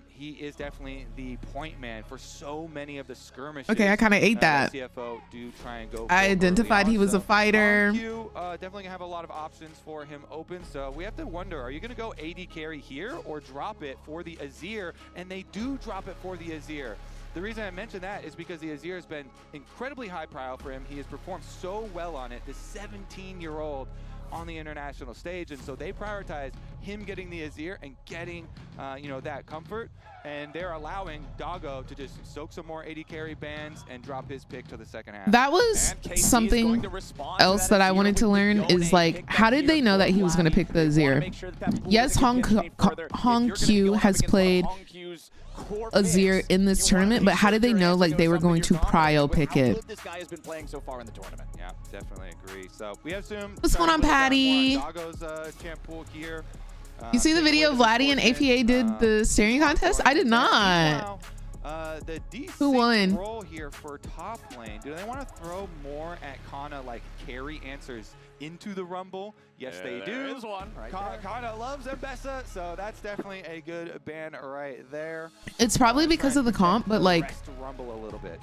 He is definitely the point man for so many of the skirmishes. Okay, I kind of ate that. CFO do try and go. I identified he was a fighter. Definitely gonna have a lot of options for him open. So we have to wonder: are you gonna go AD carry here or drop it for the Azir? And they do drop it for the Azir. The reason I mention that is because the Azir has been incredibly high profile for him. He has performed so well on it, the 17-year-old on the international stage, and so they prioritize him getting the Azir and getting you know, that comfort, and they're allowing Doggo to just soak some more AD carry bans and drop his pick to the second half. That was something else that I wanted to learn, is like, how did they know that he was going to pick the Azir? Yes, Hong Q has played Azir in this tournament, but how did they know, like, they were going to prio pick it? This guy has been playing so far in the tournament. Yeah, definitely agree. So we have some. What's going on, Patty? Doggo's champ pool here. You see the video of Vladdy and APA did the staring contest? I did not. The Who won? Role here for top lane. Do they want to throw more at Kana, like carry answers into the Rumble? Yes, they do. There is one right there. Kana loves Mbessa, so that's definitely a good ban right there. It's probably because of the comp, but like, Rumble a little bit.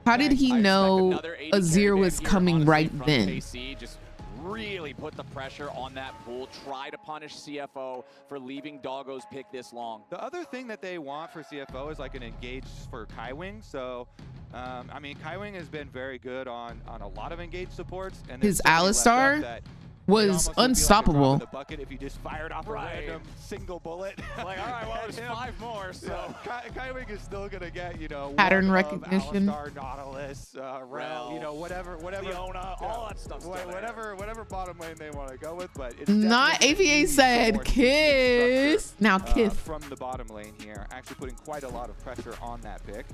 how did he know Azir was coming right then? Just really put the pressure on that pool, try to punish CFO for leaving Doggo's pick this long. The other thing that they want for CFO is like an engage for Kaiwing. So, I mean, Kaiwing has been very good on a lot of engage supports. And his Alistar was unstoppable. Like the bucket if you just fired off a random single bullet. Like, all right, well, there's 5 more, so. Kaiwing is still going to get, you know, pattern recognition. Alistar, Nautilus, Rel, you know, whatever. Leona, all that stuff. Whatever bottom lane they want to go with, but it's not APA said kiss. Now kiss. From the bottom lane here, actually putting quite a lot of pressure on that pick.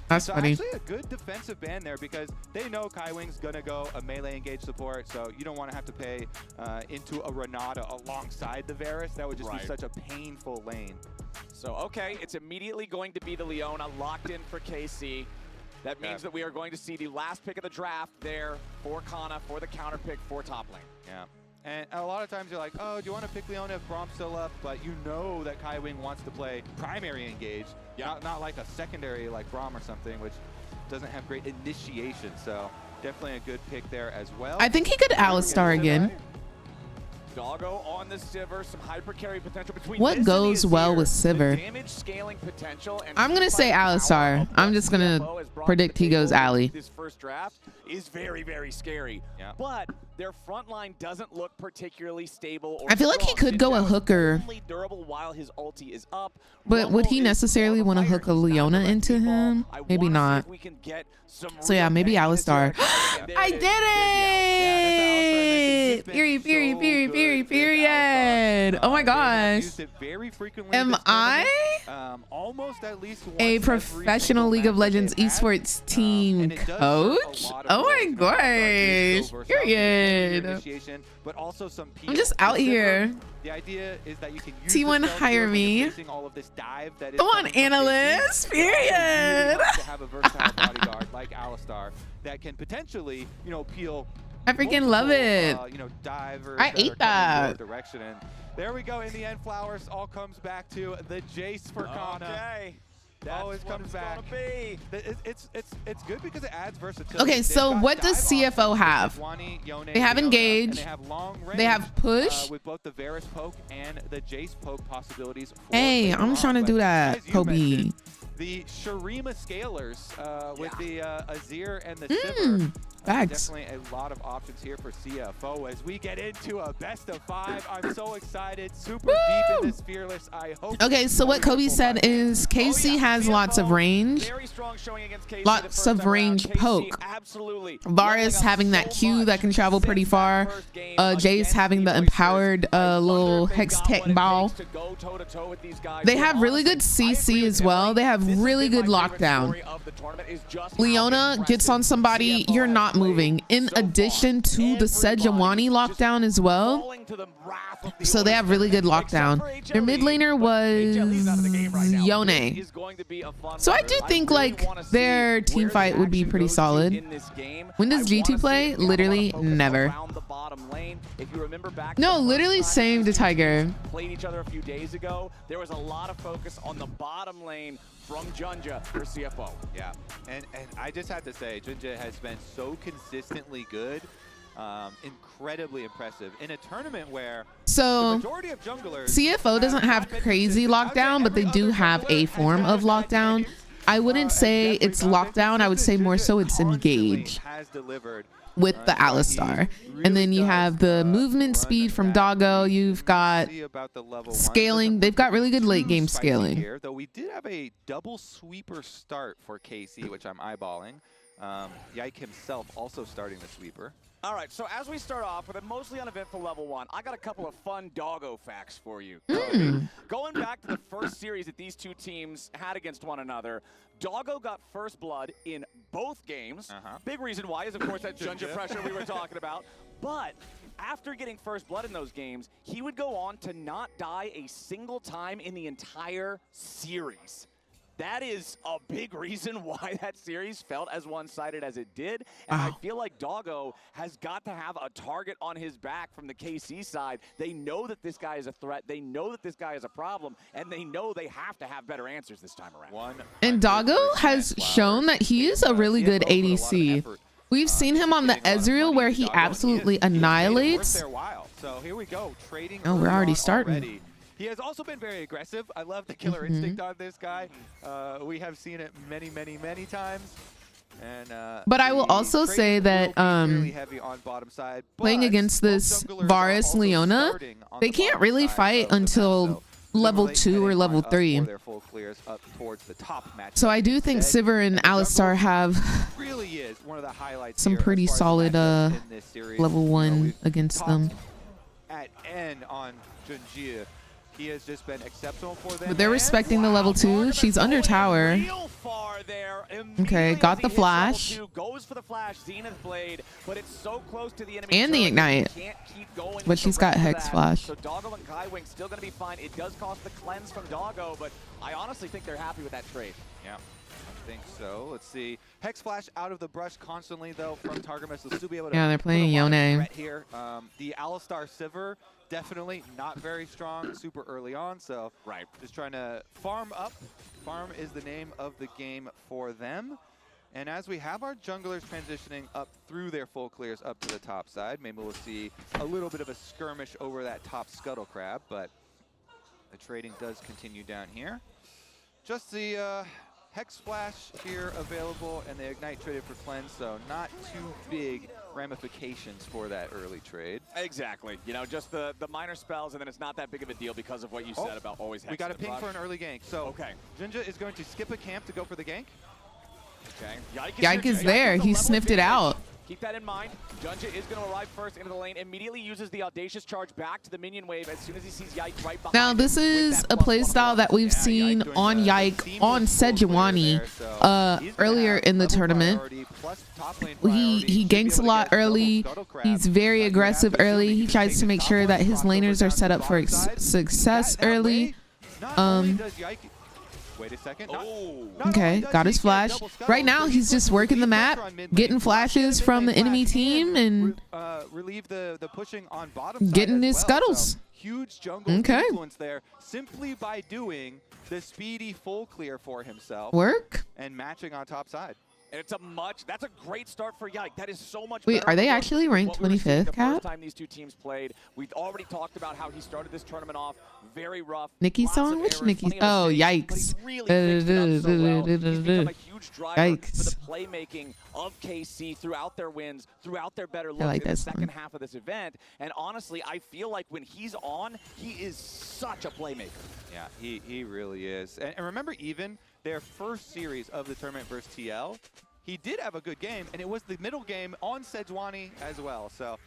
That's so funny. Actually a good defensive ban there because they know Kaiwing's gonna go a melee engage support, so you don't want to have to pay into a Renata alongside the Varus. That would just be such a painful lane. So, okay, it's immediately going to be the Leona locked in for KC. That means that we are going to see the last pick of the draft there for Kana, for the counter pick for top lane. Yeah. And a lot of times you're like, oh, do you want to pick Leona if Brom's still up? But you know that Kaiwing wants to play primary engage, not like a secondary like Brom or something, which doesn't have great initiation. So definitely a good pick there as well. I think he could Alistar again. Doggo on the Sivir, some hyper carry potential between what goes well with Sivir? Damage scaling potential and I'm gonna say Alistar. I'm just gonna predict he goes Ali. This first draft is very, very scary. Yeah. But their front line doesn't look particularly stable. Or I feel like he could go a hooker. Only durable while his ulti is up. But would he necessarily want to hook a Leona into him? Maybe not. So yeah, maybe Alistar. I did it! Period. Oh my gosh. Am I a professional League of Legends esports team coach? Oh my gosh. Period. But also some I'm just out here. The idea is that you can use T1 hire me. all of this dive that is Come on, analyst. Period. To have a versatile bodyguard like Alistar that can potentially, you know, peel. I freaking love it. You know, divers. I ate that. Direction, and there we go. In the end, Flowers all comes back to the Jace for Kana. Okay. Always comes back. It's good because it adds versatility. Okay, so what does CFO have? They have engage. They have long range. They have push. With both the Varus poke and the Jace poke possibilities. Hey, I'm trying to do that, Kobe. The Shurima scalers with the Azir and the Sivir. Facts. Definitely a lot of options here for CFO as we get into a best of 5. I'm so excited. Super deep in this Fearless. I hope. Okay, so what Kobe said is KC has lots of range. Very strong showing against KC Lots of range poke. Absolutely. Varus having that Q that can travel pretty far. Jace having the empowered little hex tech ball. They have really good CC as well. They have really good lockdown. Leona gets on somebody, you're not moving. In addition to the Sejuani lockdown as well. So they have really good lockdown. Their mid laner was Yone. So I do think like their team fight would be pretty solid. When does G2 play? Literally never. No, literally same to Tiger. Played each other a few days ago. There was a lot of focus on the bottom lane from Junja for CFO. Yeah, and I just have to say, Junja has been so consistently good, incredibly impressive in a tournament where so the majority of junglers, CFO doesn't have crazy lockdown, but they do have a form of lockdown. I wouldn't say it's lockdown. I would say more so it's engage with the Alistar. And then you have the movement speed from Doggo. You've got scaling. They've got really good late game scaling. Here, though we did have a double sweeper start for KC, which I'm eyeballing. Yike himself also starting the sweeper. All right, so as we start off with a mostly uneventful level 1, I got a couple of fun Doggo facts for you. Going back to the first series that these two teams had against one another, Doggo got first blood in both games. Big reason why is, of course, that Junja pressure we were talking about. But after getting first blood in those games, he would go on to not die a single time in the entire series. That is a big reason why that series felt as one-sided as it did. And I feel like Doggo has got to have a target on his back from the KC side. They know that this guy is a threat. They know that this guy is a problem. And they know they have to have better answers this time around. And Doggo has shown that he is a really good ADC. We've seen him on the getting a lot of Ezreal money where into he Doggo, and absolutely he has made it worth annihilates. their while. So here we go, trading. Oh, we're early already on starting. already. He has also been very aggressive. I love the killer instinct on this guy. We have seen it many, many, many times. And But I will the also traders say that will be fairly heavy on bottom side, playing but against both this junglers are Varus also Leona, starting on they the can't bottom really side fight of the map, until so level presumably 2 or heading level on up 3. for their full clears up towards the top match. So I do think Instead, Sivir and the jungle Alistar have really is one of the highlights some here as pretty far as the solid matchups in this series. level You know, 1 we've against talked them. at N on Junjie. He has just been exceptional for them. But they're and respecting the level 2. She's under tower. Real far there. Okay, Immediately got as he the hits flash. level 2, goes for the flash, Zenith Blade, but it's so close to the enemy And the turret that he Ignite. can't keep going But with she's the got rest of Hex that. Flash. So Doggo and Kaiwing still going to be fine. It does cost the cleanse from Doggo, but I honestly think they're happy with that trade. Yeah, I think so. Let's see. Hex Flash out of the brush constantly, though, from Targamas. They'll still be able to Yeah, they're playing put a lot of Yone. threat here. The Alistar Sivir, definitely not very strong super early on, so Right. just trying to farm up. Farm is the name of the game for them. And as we have our junglers transitioning up through their full clears up to the top side, maybe we'll see a little bit of a skirmish over that top Scuttle Crab, but the trading does continue down here. Just the Hex Splash here available, and the Ignite traded for Cleanse, so not too big ramifications for that early trade. Exactly. You know, just the minor spells, and then it's not that big of a deal because of what you said about always hexing We got a the ping brush. for an early gank. So Okay. Jinja is going to skip a camp to go for the gank. Okay. Yike is there. He sniffed it out. Keep that in mind. Junja is going to arrive first into the lane, immediately uses the audacious charge back to the minion wave as soon as he sees Yike right behind Now, him this with is that a +1 playstyle that we've Yeah, seen Yike doing on the Yike, seamless on full clear Sejuani there, so he's gonna earlier have in the level tournament. priority plus top lane He priority. Should be ganks a able to lot get double early. Scuttle Crab. He's very You have aggressive to assume early. that He you can tries take to the make top sure one, that his cross over laners down are to set the up for bottom side. success That early. way, not only does Yike, wait a second. Not Okay, only does got he his get flash. double scuttle, Right now, but he's just puts working the relief map, pressure on mid getting lane. flashes Mid from lane the enemy flash team and relieve the pushing on bottom side getting as his well. scuttles. So, huge jungle Okay. influence there simply by doing the speedy full clear for himself Work. and matching on top side. And that's a great start for Yike. That is so much Wait, better are they than actually what ranked we were seeing 25th, the Cap? first time these two teams played. We've already talked about how he started this tournament off very rough. Nikki's Lots song? of Which errors, Nikki's? plenty of Oh, mistakes, but yikes. he's really fixed it up so well. He's become a huge driver for Yikes. the playmaking of KC throughout their wins, throughout their better looks like in the this second one. half of this event. And honestly, I feel like when he's on, he is such a playmaker. Yeah, he really is. And remember, even their first series of the tournament versus TL, he did have a good game, and it was the middle game on Sejuani as well. So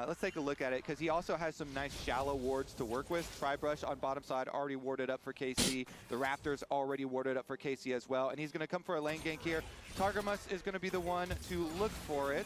let's take a look at it, because he also has some nice shallow wards to work with. Tri-Brush on bottom side already warded up for KC. The Raptors already warded up for KC as well. And he's going to come for a lane gank here. Targamas is going to be the one to look for it,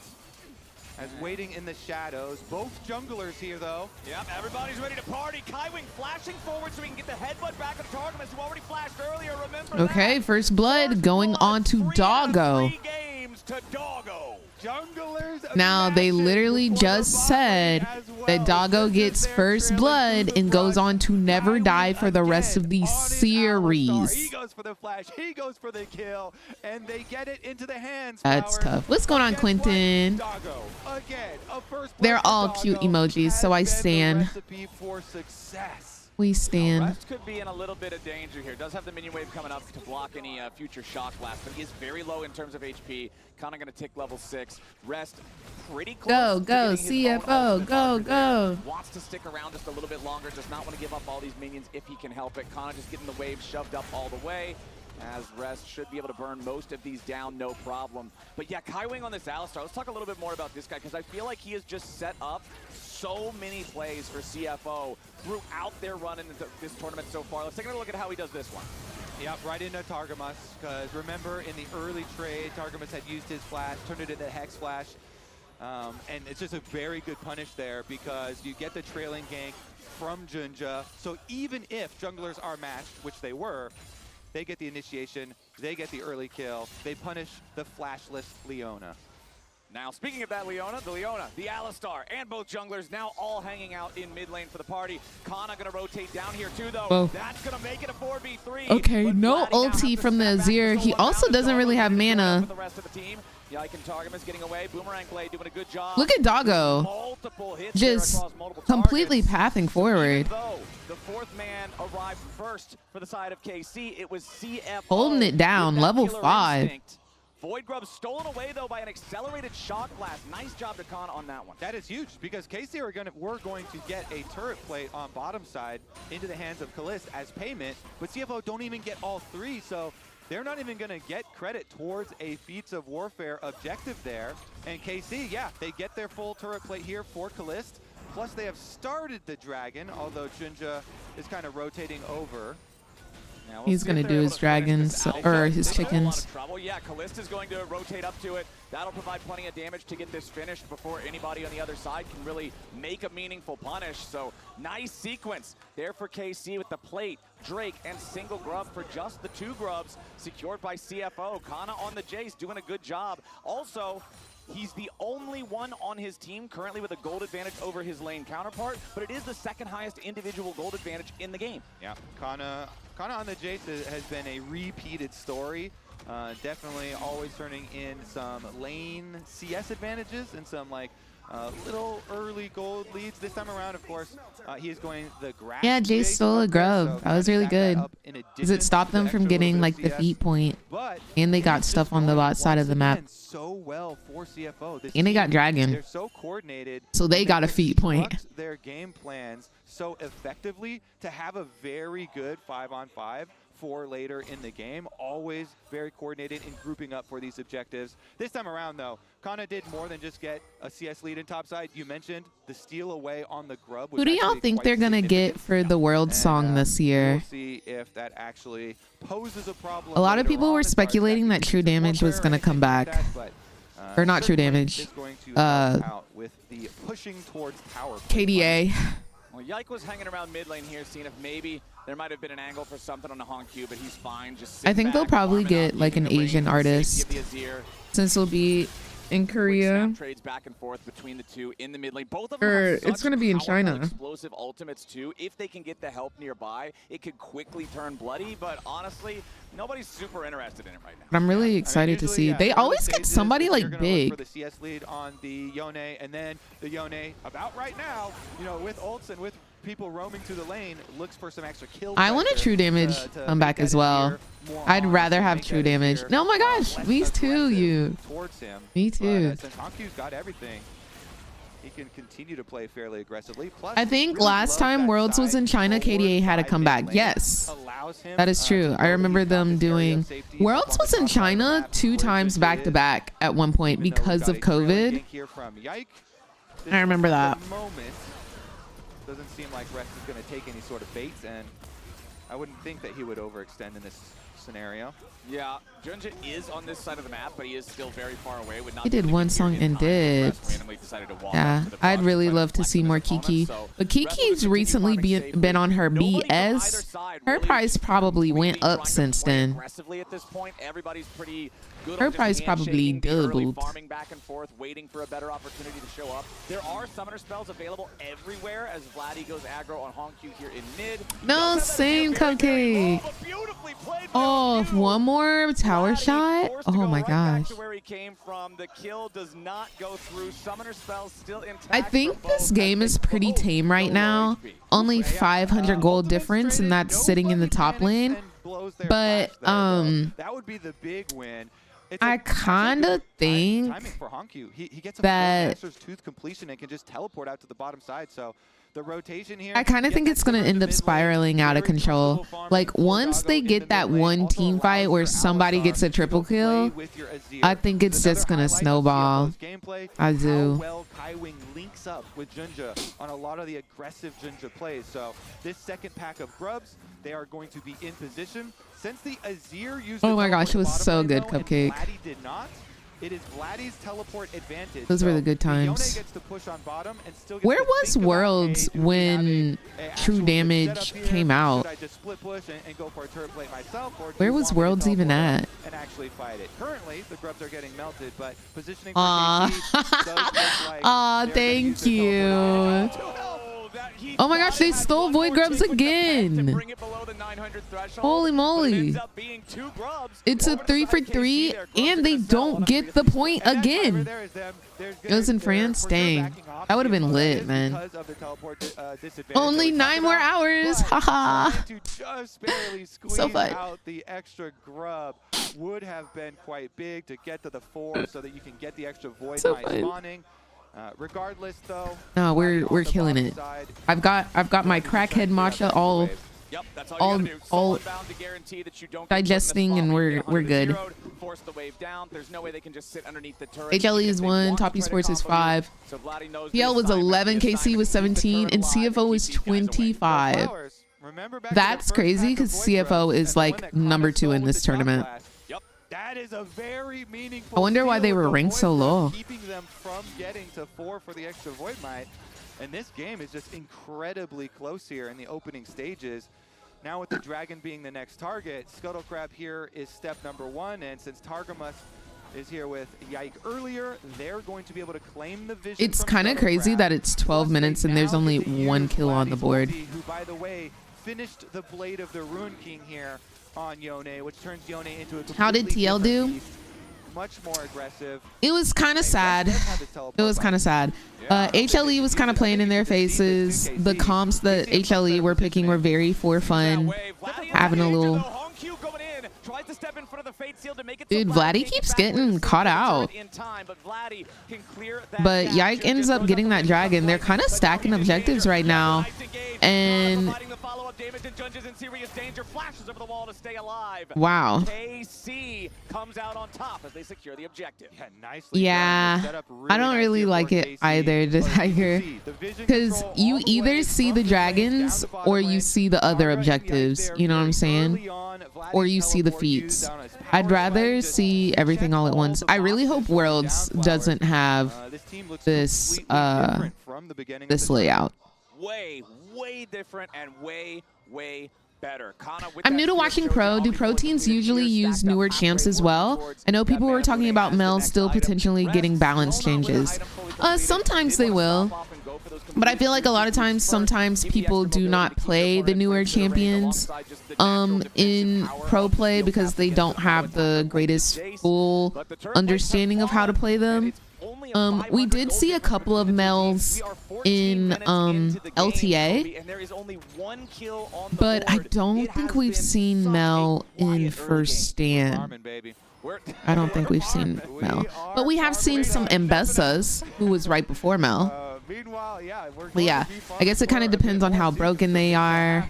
as waiting in the shadows. Both junglers here, though. Yep, everybody's ready to party. Kaiwing flashing forward so he can get the headbutt back on Targamas, who already flashed earlier. Remember Okay, that? first blood going on to 3 Doggo. games to Doggo. Junglers Now, they matching literally before the just bot said lane as well. that Doggo This is gets their first trailing blood through the and goes brush. on to never Kaiwing die for the rest of again the on his Alistar. series. He goes for the flash, he goes for the kill, and they get it into the hands. That's Flowers. tough. What's going on, Guess what? Quentin? Doggo, again, a first blood They're for all Doggo cute emojis, so I has been the stan. recipe for success. We stand. Rest could be in a little bit of danger here. Does have the minion wave coming up to block any future shock blast, but he is very low in terms of HP. Kind of going to tick level 6. Rest pretty close. Go, to go, getting his own CFO, ultimate go, marker there. go. Wants to stick around just a little bit longer. Does not want to give up all these minions if he can help it. Kana just getting the wave shoved up all the way, as Rest should be able to burn most of these down, no problem. But yeah, Kaiwing on this Alistar. Let's talk a little bit more about this guy, because I feel like he has just set up so many plays for CFO throughout their run in this tournament so far. Let's take a look at how he does this one. Yep, right into Targamas, because remember in the early trade, Targamas had used his flash, turned it into Hex Flash, and it's just a very good punish there, because you get the trailing gank from Junja, so even if junglers are matched, which they were, they get the initiation, they get the early kill, they punish the flashless Leona. Now, speaking of that Leona, the Alistar, and both junglers now all hanging out in mid lane for the party. Kana gonna rotate down here too, though. Whoa. That's gonna make it a 4v3. Okay, But no Vladdy now has ulti to from the step back Azir. to He solo also down. doesn't really Doggo have ready to go mana. for the rest of the team. Yike and Targamas getting away. Boomerang Blade doing a good job. Look at Doggo. Multiple hits there Just across multiple completely targets. pathing forward. Even though the fourth man arrived first for the side of KC, it was CFO Holding it down, with that level killer 5. instinct. Void Grub stolen away though by an accelerated shock blast. Nice job to Khan on that one. That is huge because KC were going to get a turret plate on bottom side into the hands of Kalist as payment, but CFO don't even get all 3, so they're not even going to get credit towards a Feats of Warfare objective there. And KC, yeah, they get their full turret plate here for Kalist. Plus they have started the Dragon, although Junja is kind of rotating over. Yeah, He's see if gonna they're do able his to finish dragons, this out. or his They're in a lot chickens. of trouble. Yeah, Kalist is going to rotate up to it. That'll provide plenty of damage to get this finished before anybody on the other side can really make a meaningful punish. So nice sequence there for KC with the plate, Drake, and single grub for just the 2 grubs secured by CFO. Kana on the Jace doing a good job. Also, he's the only one on his team currently with a gold advantage over his lane counterpart, but it is the 2nd highest individual gold advantage in the game. Yeah, Kana on the Jace has been a repeated story. Definitely always turning in some lane CS advantages and some like little early gold leads. This time around, of course, he is going the grass. Yeah, Jace stole a grub. That was really good. Because it stopped them from getting like the feet point. And they got stuff on the bot side of the map. So well for CFO. And they got Dragon. They're so coordinated. So they got a feet point. Their game plans so effectively to have a very good 5-on-5 for later in the game. Always very coordinated in grouping up for these objectives. This time around, though, Kana did more than just get a CS lead in topside. You mentioned the steal away on the grub. Who do y'all think they're gonna get for the World Song this year? We'll see if that actually poses a problem. A lot of later people on were as far as speculating that True Damage was gonna come back. Or not True Damage. Out with the pushing towards tower. KDA. Well, Yike was hanging around mid lane here, seeing if maybe there might have been an angle for something on the Honk Q, but he's fine. Just I think they'll probably get like an Asian artist, since it'll be in Korea. Trades back and forth between the two in the mid lane. Both of them have Or such it's gonna be in powerful, China. explosive ultimates too. If they can get the help nearby, it could quickly turn bloody. But honestly, nobody's super interested in it right now. But I'm really excited to see. They always get somebody like big. For the CS lead on the Yone, and then the Yone about right now, you know, with ults and with people roaming to the lane, looks for some extra kills. I want a True Damage come back as well. I'd rather have True Damage. No, my gosh, me too. You. Towards him. Me too. Since Hankyu's got everything, he can continue to play fairly aggressively. Plus, I think really last love time that Worlds was in side China, forward KDA had to by come mid back. lane. Yes, Allows him, that is true. to I go remember to the them top area doing of safety Worlds on the was in top side of the China map, 2 where times Junja back to is. back at one point Even though we've because got of a trailing COVID. gank here from Yike, this I remember at that. the moment doesn't seem like Rest is going to take any sort of baits, and I wouldn't think that he would overextend in this scenario. Yeah, Junja is on this side of the map, but he is still very far away. Would not He be did able to one get song here in and time. dipped. Rest randomly decided to walk Yeah, up to the I'd box really to try to love to flex see with more his opponent, Kiki. so But Rest will Kiki's continue recently farming been safely. on her Nobody on either BS. side Her really price probably went completely up trying to since play then. aggressively at this point. Everybody's pretty good Her on just price probably handshaking, the early doubled. farming back and forth, waiting for a better opportunity to show up. There are summoner spells available everywhere as Vladdy goes aggro on Honk Q here in mid. No, Does have that same very, very Cupcake. low, but beautifully played by Oh, Honk Q. one more tower Vladdy shot? forced to Oh go my right back gosh. to where he came from. The kill does not go through. Summoner spells still intact. I think for this both game as is they pretty both tame right go now. low HP. Only 500 gold difference, and that's sitting in the top lane. But that would be the big win. It's I a kinda good think timing for Hanku. He gets a that- Master's Tooth completion and can just teleport out to the bottom side. So the rotation here. I kind of get think that it's going to Timber end up mid lane, spiraling out of very control. comfortable farming Like, for once Doggo they in the get mid that lane. one Also team fight allows where your somebody Alistar gets a triple to play kill, with your Azir. I think it's Another just going to highlight of snowball. CFO's gameplay, I do. How well Kaiwing links up with Junja on a lot of the aggressive Junja plays. So this second pack of grubs, they are going to be in position. Since the Azir used Oh the my gosh, teleport it was bottom so lane, good, though, and Cupcake. Vladdy did not. It is Vladdy's teleport advantage. Those were So the good times. Yone gets to push on bottom and still gets Where to was think about, Worlds hey, do we have when a True actual good Damage setup here? came out? Should I just split push and go for a turret plate myself, or do Where you was want me to Worlds even teleport at? and actually fight it? Currently, the grubs are getting melted, but positioning for Aw. KC does look like Aw, they're gonna use thank their you. teleport. Oh, that Oh my gosh, they stole Void Grubs again. Holy moly. It's a 3 for 3 and they don't get the point again. It was in France? Dang. That would have been lit, man. Only 9 more hours. Haha. So fun. The extra grub would have been quite big to get to the 4 so that you can get the extra Void So Knight fun. spawning. Regardless though, No, we're killing it. I've got my crackhead matcha all Yep, that's all- you gotta do. all Soulbound to guarantee that you don't get digesting put in and the spot we're when you get good. zeroed, force the wave down. There's no way they can just sit underneath the turret. HLE Even is if they 1, want Top to try to Esports is combo you. 5. So Vladdy knows PL was the assignment. 11, The KC assignment was is to keep the 17, turret and alive CFO was keep these guys away. 25. Remember back to That's the first crazy pack of because Void CFO Grubs is and the one like that number Connor 2 stole in with this the jump tournament. blast. Yep. That is a very meaningful I wonder why steal they with were the ranked Void so Grubs, low. keeping them from getting to 4 for the extra Void Might. And this game is just incredibly close here in the opening stages. Now with the Dragon being the next target, Scuttle Crab here is step number 1, and since Targamas is here with Yike earlier, they're going to be able to claim the vision. It's from kind of Scuttle crazy Crab. that it's 12 Plus, minutes they and there's now only get to 1 use kill on the Vladdy's board. ulti, who, by the way, finished the Blade of the Ruin King here on Yone, which turns Yone into a How did completely TL different do? beast, much more aggressive. It was kind of sad. It was kind of sad. Yeah. HLE was kind of playing in their faces. The comps that HLE were picking were very for fun. Having a little... Dude, Vladdy keeps getting caught out. But Yike ends up getting that dragon. They're kind of stacking objectives right now. And wow. KC comes out on top as they secure the objective. Yeah, nicely Yeah, done. Set up I don't nice really here like for it KC. either, the But Tiger. you can see the vision Because control you all the either way see from the mid lane down dragons to bottom or you lane. see the other Tara and objectives. Yike You know what I'm there saying? very early on. Vladdy Or you see the teleport used feats. down his power I'd rather play, just see everything check all at once. the I really boxes hope from Worlds down doesn't flowers. have This team looks this completely different from the beginning of this the layout. Way different and way better. Kana with I'm that new to steal watching shows Pro. you Do all pro before teams completed usually tiers, use stacked up newer halfway, champs as working well? towards I know that people were Mana talking Blade about as the Mel next still item. potentially Rest getting balance still not with an changes. item fully completed. Sometimes Did they wanna will. stop off and go for those But I complete feel like a lot of tiers times, first. sometimes Give the people extra do mobility not to keep play your the opponent newer clear to the range champions alongside just the natural defensive in power pro of the play field because path they against don't the have power the attacker greatest like Jace. full But the turret plates understanding have of how to fallen, play and them. it's only a We 500 did gold see a difference couple of between the two Mels teams. We are 14 in minutes into the game, LTA, Kobe, and there is only 1 kill on the but I board. don't It think has we've been seen such a Mel in quiet early first game. stand. Farming, baby. I don't think we've seen Mel, but we have seen some Mbessas, who was right before Mel. Meanwhile, yeah, But yeah, I guess it kind of depends on how broken they are,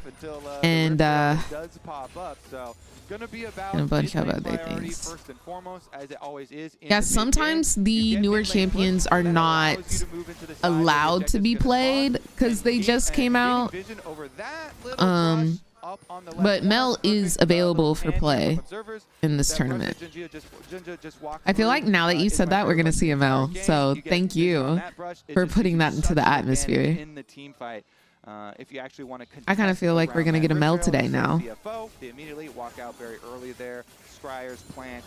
and does pop up, so gonna be about and a bunch of mid-lane other priority things. first and foremost, as it always is in Yeah, the mid-game. sometimes You the get newer mid-lane champions push, are that not allows you to move into the side where the allowed to be objective's gonna played spawn, because and they keep- just and came getting out. vision over that little brush up on the left But Mel side, is perfect, available little for pan play from observers. in this That tournament. brush that Jinja just walked I feel like through, now that you is said my that, we're favorite gonna see a entire Mel. game. So You get thank vision you on that brush. It for just putting gives that you into such the an atmosphere. advantage in the team fight. If you actually want to I kind of feel like we're gonna get a Mel today now. CFO, they immediately walk out very early there. Scryer's plant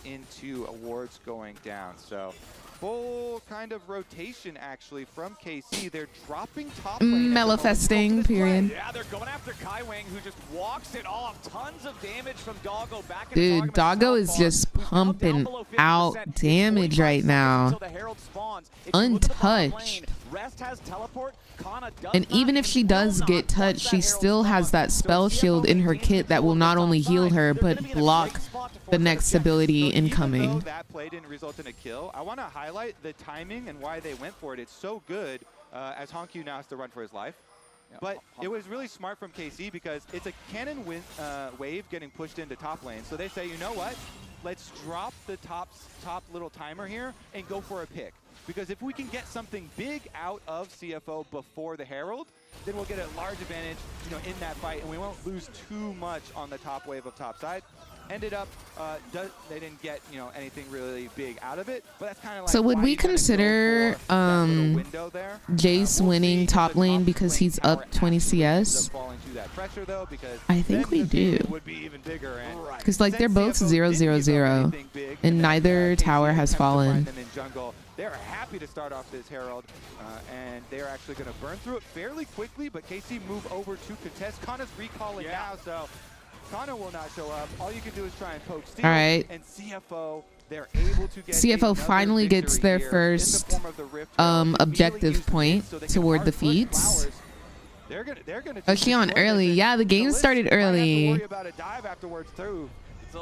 into awards going down. So full kind of rotation actually from KC. They're dropping top lane. Mellifesting, period. Yeah, they're going after Kai Wang, who just walks it off. Tons of damage from Doggo back in Dude, Doggo is just pumping out damage right now. Untouched. And even if she does get touched, she still has that spell shield in her kit that will not only heal her, but block the next ability incoming. Even though that play didn't result in a kill, I want to highlight the timing and why they went for it. It's so good as Honkyu now has to run for his life. But it was really smart from KC because it's a cannon wave getting pushed into top lane. So they say, you know what? Let's drop the top little timer here and go for a pick. Because if we can get something big out of CFO before the Herald, then we'll get a large advantage, in that fight, and we won't lose too much on the top wave of top side. Ended up, they didn't get anything really big out of it, but that's kind of like. So would why we you kinda go consider for that little window there. Jace We'll winning see if top the lane because he's tower up 20 actually ends CS? up falling to that pressure, though, because I think then we the do. field would be even bigger, and Because like they're since both CFO 0-0-0, didn't give up anything big, and then, neither KC tower has attempts to fallen. find them in jungle. They're happy to start off this Herald, and they're actually going to burn through it fairly quickly, but KC move over to contest. Kana's recalling now, so Kana will not show up. All you can do is try and poke steal. All right. And CFO, they're able to get CFO finally gets their first objective point toward defeats. Oh, she on early. Yeah, the game started early. It's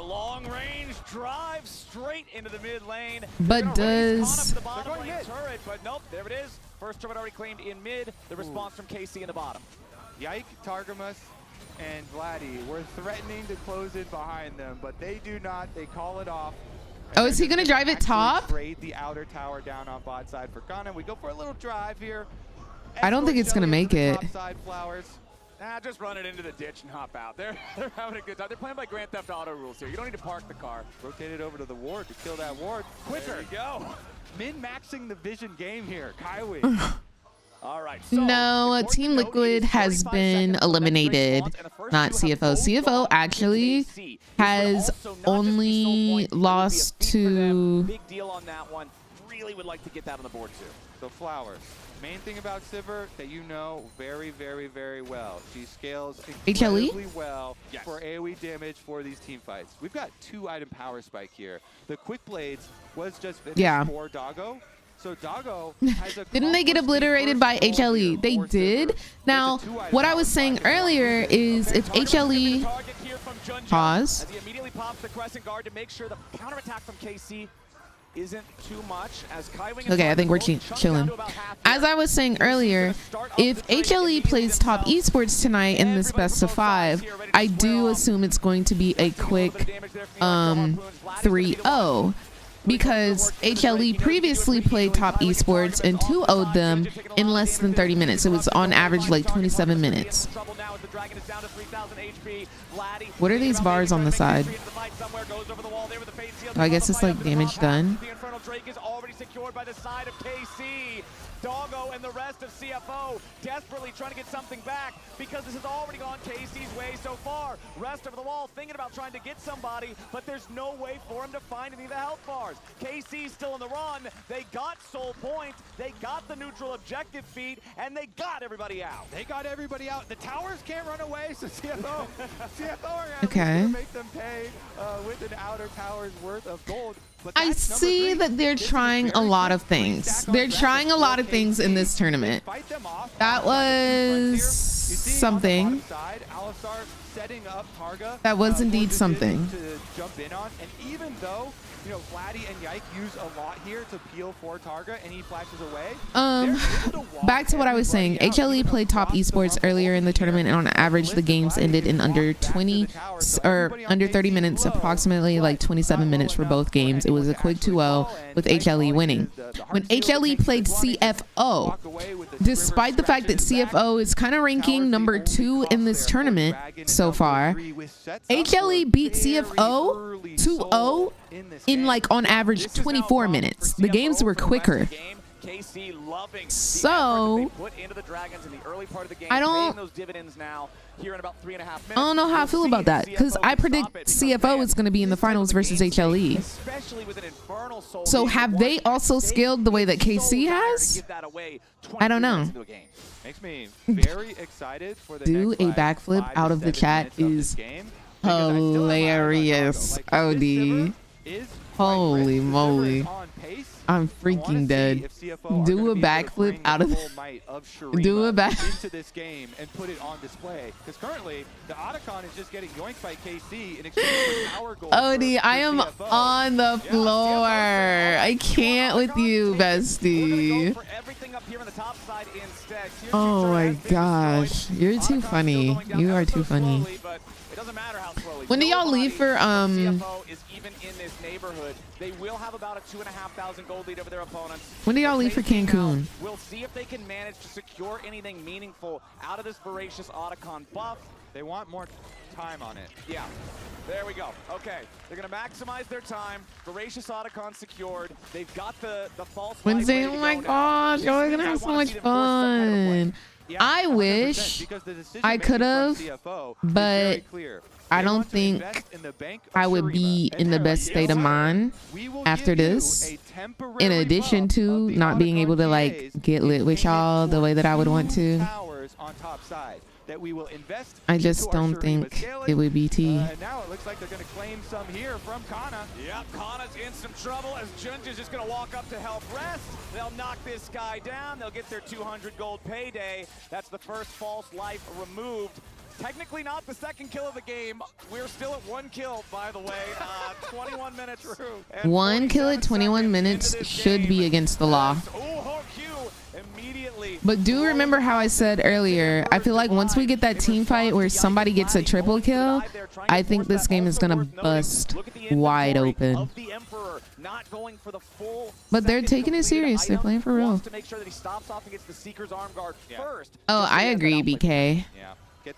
a long-range drive straight into the mid lane. But does... The bottom lane turret, but nope, there it is. First turret already claimed in mid. The response from KC in the bottom. Yike, Targamas, and Vladdy were threatening to close in behind them, but they do not. They call it off. Oh, is he gonna drive it top? Trade the outer tower down on bot side for Kana. We go for a little drive here. I don't think it's gonna make it. Side flowers. Nah, just run it into the ditch and hop out. They're having a good time. They're playing by Grand Theft Auto rules here. You don't need to park the car. Rotate it over to the ward to kill that ward quicker. There you go. Min-maxing the vision game here. Kaiwi. All right. So No, Team Liquid has been eliminated. Not CFO. CFO actually has only lost to... Big deal on that one. Really would like to get that on the board too. So flowers. Main thing about Sivir that you know very, very, very well. She scales incredibly well for AoE damage for these team fights. We've got 2-item power spike here. The quick blades was just finished for Doggo. So Doggo has a Didn't they get obliterated by HLE? They did. Now, what I was saying earlier is if HLE pause. As he immediately pops the crescent guard to make sure the counterattack from KC isn't too much. As Okay, I think we're chilling. As I was saying earlier, if HLE plays top esports tonight in this best of 5, I do assume it's going to be a quick 3-0. Because HLE previously played top esports and 2-0'd them in less than 30 minutes. It was on average like 27 minutes. What are these bars on the side? Oh, I guess it's like damage done. The Infernal Drake is already secured by the side of KC. Doggo and the rest of CFO desperately trying to get something back because this has already gone KC's way so far. Rest of the wall thinking about trying to get somebody, but there's no way for him to find any of the health bars. KC's still on the run. They got soul point. They got the neutral objective feed, and they got everybody out. They got everybody out. The towers can't run away, so CFO are going to make them pay with an outer tower's worth of gold. I see that they're trying a lot of things. They're trying a lot of things in this tournament. That was something. That was indeed something. To jump in on, and even though Vladdy and Yike use a lot here to peel for Targa, and he flashes away. Back to what I was saying. HLE played top esports earlier in the tournament, and on average, the games ended in under 20 or under 30 minutes, approximately like 27 minutes for both games. It was a quick 2-0 with HLE winning. When HLE played CFO, despite the fact that CFO is kind of ranking number 2 in this tournament so far, HLE beat CFO 2-0 in like on average 24 minutes. The games were quicker. So I don't know how I feel about that, because I predict CFO is going to be in the finals versus HLE. So have they also scaled the way that KC has? I don't know. Makes me very excited for the Do a backflip out of the chat is hilarious. OD. Holy moly. I'm freaking dead. Do a backflip out of do a back into this game and put it on display, because currently the Otacon is just getting yoinked by KC in exchange for power gold. OD, I am on the floor. I can't with you, bestie. Oh my gosh, you're too funny. You are too funny. When do y'all leave for They will have about a 2,500 gold lead over their opponents. When do y'all leave for Cancun? We'll see if they can manage to secure anything meaningful out of this voracious Otacon buff. They want more time on it. Yeah, there we go. Okay, they're gonna maximize their time. Voracious Otacon secured. They've got the false Wednesday. Oh my gosh, y'all are gonna have so much fun. I wish I could have, but I They don't want to think invest in the bank of I would Shurima. be And in the they're best like, state of "Yes, sir. mind We will after give you this, a temporary in addition bump to of the not being able to Otacon like PAs get in lit with payment y'all the for way that I would want 2 to. towers on top side that we will invest I just into our don't Shurima think scaling. it would be T. And now it looks like they're going to claim some here from Kana. Yep, Kana's in some trouble as Junja's just gonna walk up to help rest. They'll knock this guy down. They'll get their 200 gold payday. That's the first false life removed. Technically not the second kill of the game. We're still at 1 kill, by the way. 21 minutes. And 1 kill at 47 21 seconds minutes into this should game. be against the law. Ooh, Hokyu immediately. But do remember how I said earlier, I feel like once we get that team fight where somebody gets a triple kill, I think this game is gonna bust wide open. But they're taking it serious. They're playing for real. Oh, I agree, BK. Yeah.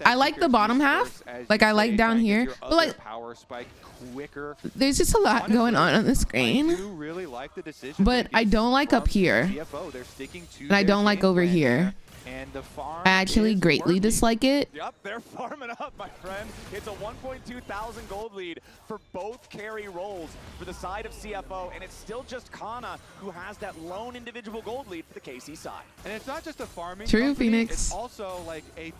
I like the bottom half. Like, I like down here. But like, power spike quicker. there's just a lot going on the I screen. do really like the decision. But I don't like up here. They're sticking to And I their don't like game over plan here. there, and the farm I actually is greatly working. dislike it. Yep, they're farming up, my friend. It's a 1.2 thousand gold lead for both carry roles for the side of CFO, and it's still just Kana who has that lone individual gold lead for the KC side. And it's not just a farming True, company, Phoenix. It's also like a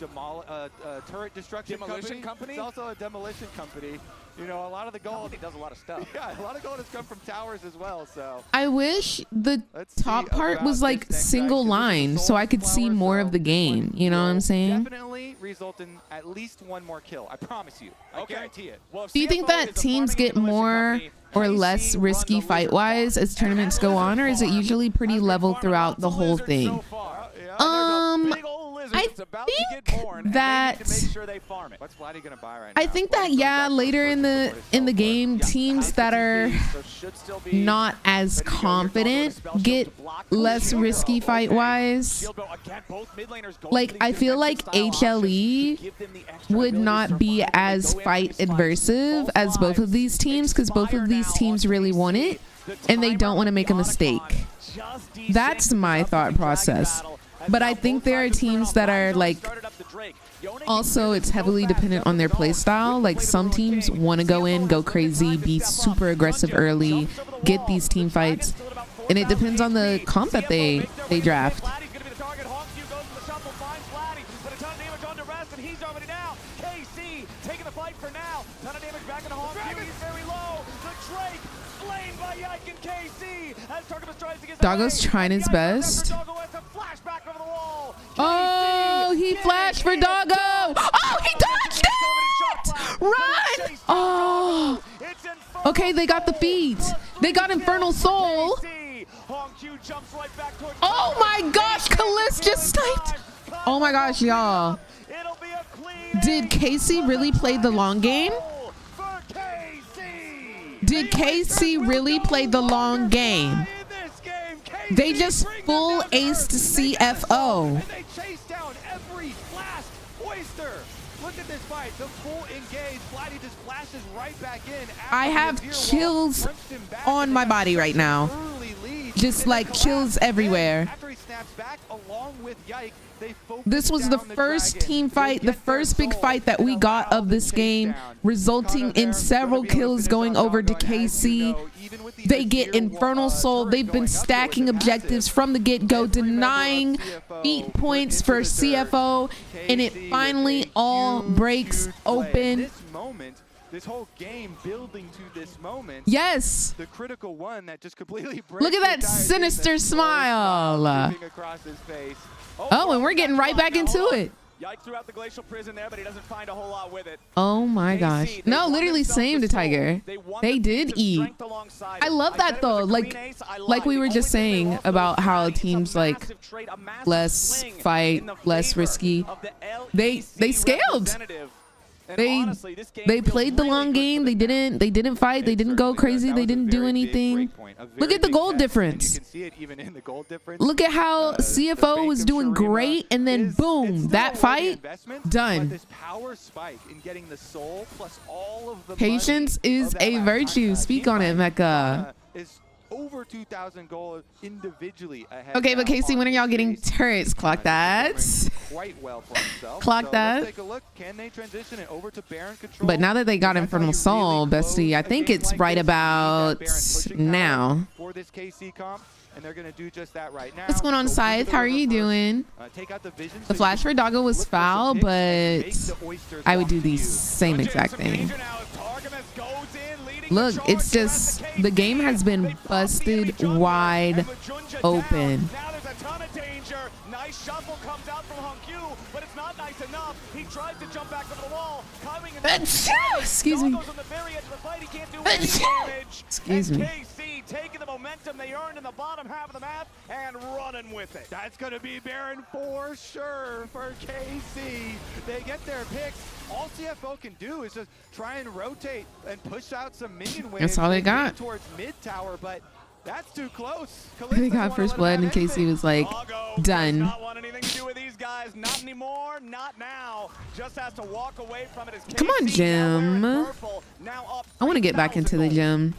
turret destruction Demolition company? It's also a demolition company. You know, a lot of the gold. He does a lot of stuff. Yeah, a lot of gold has come from towers as well. So I wish the let's see top part about was like this next single guy, 'cause this is a line so soul I could see flower, more so of the this game. one You know what I'm will saying? Definitely result in at least 1 more kill. I promise you. I guarantee it. Well, if Do you think CFO that is a teams farming get demolition more company, or KC less runs risky a lizard fight-wise farm. as tournaments And go lizard on, or is it farm usually pretty has been level farming throughout lots the of whole lizards thing? so far. And there's a big old lizard I that's about to get think born, and they that- need to make sure they farm it. What's Vladdy gonna buy right now? I think that Vladdy's going yeah, back for later in the first game, Yeah, teams high that are CCP, so should still be not as ready to go. You're confident talking about a spell get shield to block less Shield risky Bro. fight-wise. Shield Bro, again, both mid laners going Like, for I these feel like defensive style HLE options. Give them the extra would ability to not be survive when they as go in fight for these fights. adversive Both as both of lives these teams because both of expire these now teams on really KC. want it The and they timer don't want to on make a the mistake. Otacon just desynced That's my up for thought the process. Dragon battle, But as I now think both there are sides turn teams off. that Black are Zone like started up the Drake. Yone can also get it's so heavily fast, dependent jumps on their the play zone. style. With Like the play some to the Royal teams King. want to go CFO in, has go limited crazy, time to be step up. super aggressive Junja early, jumps over the get wall. these team The Dragon's fights, still at about and it depends on the 4,000 comp that CFO they makes their way they to draft. Vladdy's gonna be the target. Hawkview goes to the shuffle, finds Vladdy, but a ton of damage onto Rest, and he's already down. KC taking the fight for now. Ton of damage back into Hawkview. He's very low. The Drake slain by Yike and KC as Targamas tries to get Doggo's away. trying his Yike best. goes after Doggo with a flashback over the wall. Oh, KC he getting flashed for hit. Doggo. Oh, he dodged it! Run! Oh. Okay, they got the feet. They got Infernal Soul. Oh my gosh, Kalist just sniped. Oh my gosh, y'all. Did KC really play the long game? Did KC really play the long game? They just full aced CFO. And they chase down every last oyster. Look at this fight. The full engage. Vladdy just flashes right back in. I have chills on my body right now. Just like chills everywhere. After he snaps back along with Yike, they focus This was the down first dragon. team They fight, the get their first big soul fight that and we got allow of the this chase game, down. resulting Kana there, in several gonna be able to kills finish going off over to Doggo, and as you KC. know, even with the They get Azir Infernal Soul. turret They've been going up there with stacking the objectives passive, from the get-go, every member of denying CFO feet put points into for the dirt. CFO, and it KC with finally a all huge, breaks huge play. open. This moment, this whole game building to this moment. Yes. The critical one that just completely breaks Look at the that entire game, sinister that smile. creeping across his face. Oh, and we're getting right back into it. Yike threw out the glacial prison there, but he doesn't find a whole lot with it. Oh my gosh. KC, they No, won literally themselves same the to soul. Tiger. won They the did piece of eat. strength alongside I it. love said that it though. was a Like clean ace. I like lied. we The were only just thing they saying lost about was how Vladdy. It's a teams like massive trade, a massive less swing fight, in the less favor risky. of the They LEC scaled. representative. And They honestly, this game they feels played the really long good for game. them now. They didn't fight. They It didn't go certainly does. crazy. That They was a didn't do very big anything. break point, a Look very at the big gold test, and difference. you can see it even in the gold difference. Look at how The CFO bank was of doing Shurima great, and then is- it's boom, still that a worthy fight investment, done. But this power spike in getting the soul plus all of the Patience money is of that a last virtue. time, Speak team on it, fight, Mecca. Kana is over 2,000 gold individually ahead. Okay, but Casey, when are y'all getting turrets? Clock that. Quite well for himself. Clock that. Let's take a look. Can they transition it over to Baron control? But now that they got Infernal Soul, bestie, I think it's right about now. For this KC comp. And they're going to do just that right now. What's going on, Scythe? How are you doing? Take out the vision. The flash for Doggo was foul, but I would do the same exact thing. Look, it's just the game has been busted wide open. Now there's a ton of danger. Nice shuffle comes out from Hongyu, but it's not nice enough. He tries to jump back over the wall. Coming in Excuse me. on the very edge of the fight. He can't do any damage. Excuse me. KC taking the momentum they earned in the bottom half of the map and running with it. That's going to be Baron for sure for KC. They get their picks. All CFO can do is just try and rotate and push out some minion waves. That's all they got. Towards mid tower, but that's too close. They got first blood, and Casey was like, done. Not want anything to do with these guys. Not anymore. Not now. Just has to walk away from it. Come on, Jim. I want to get back into the gym.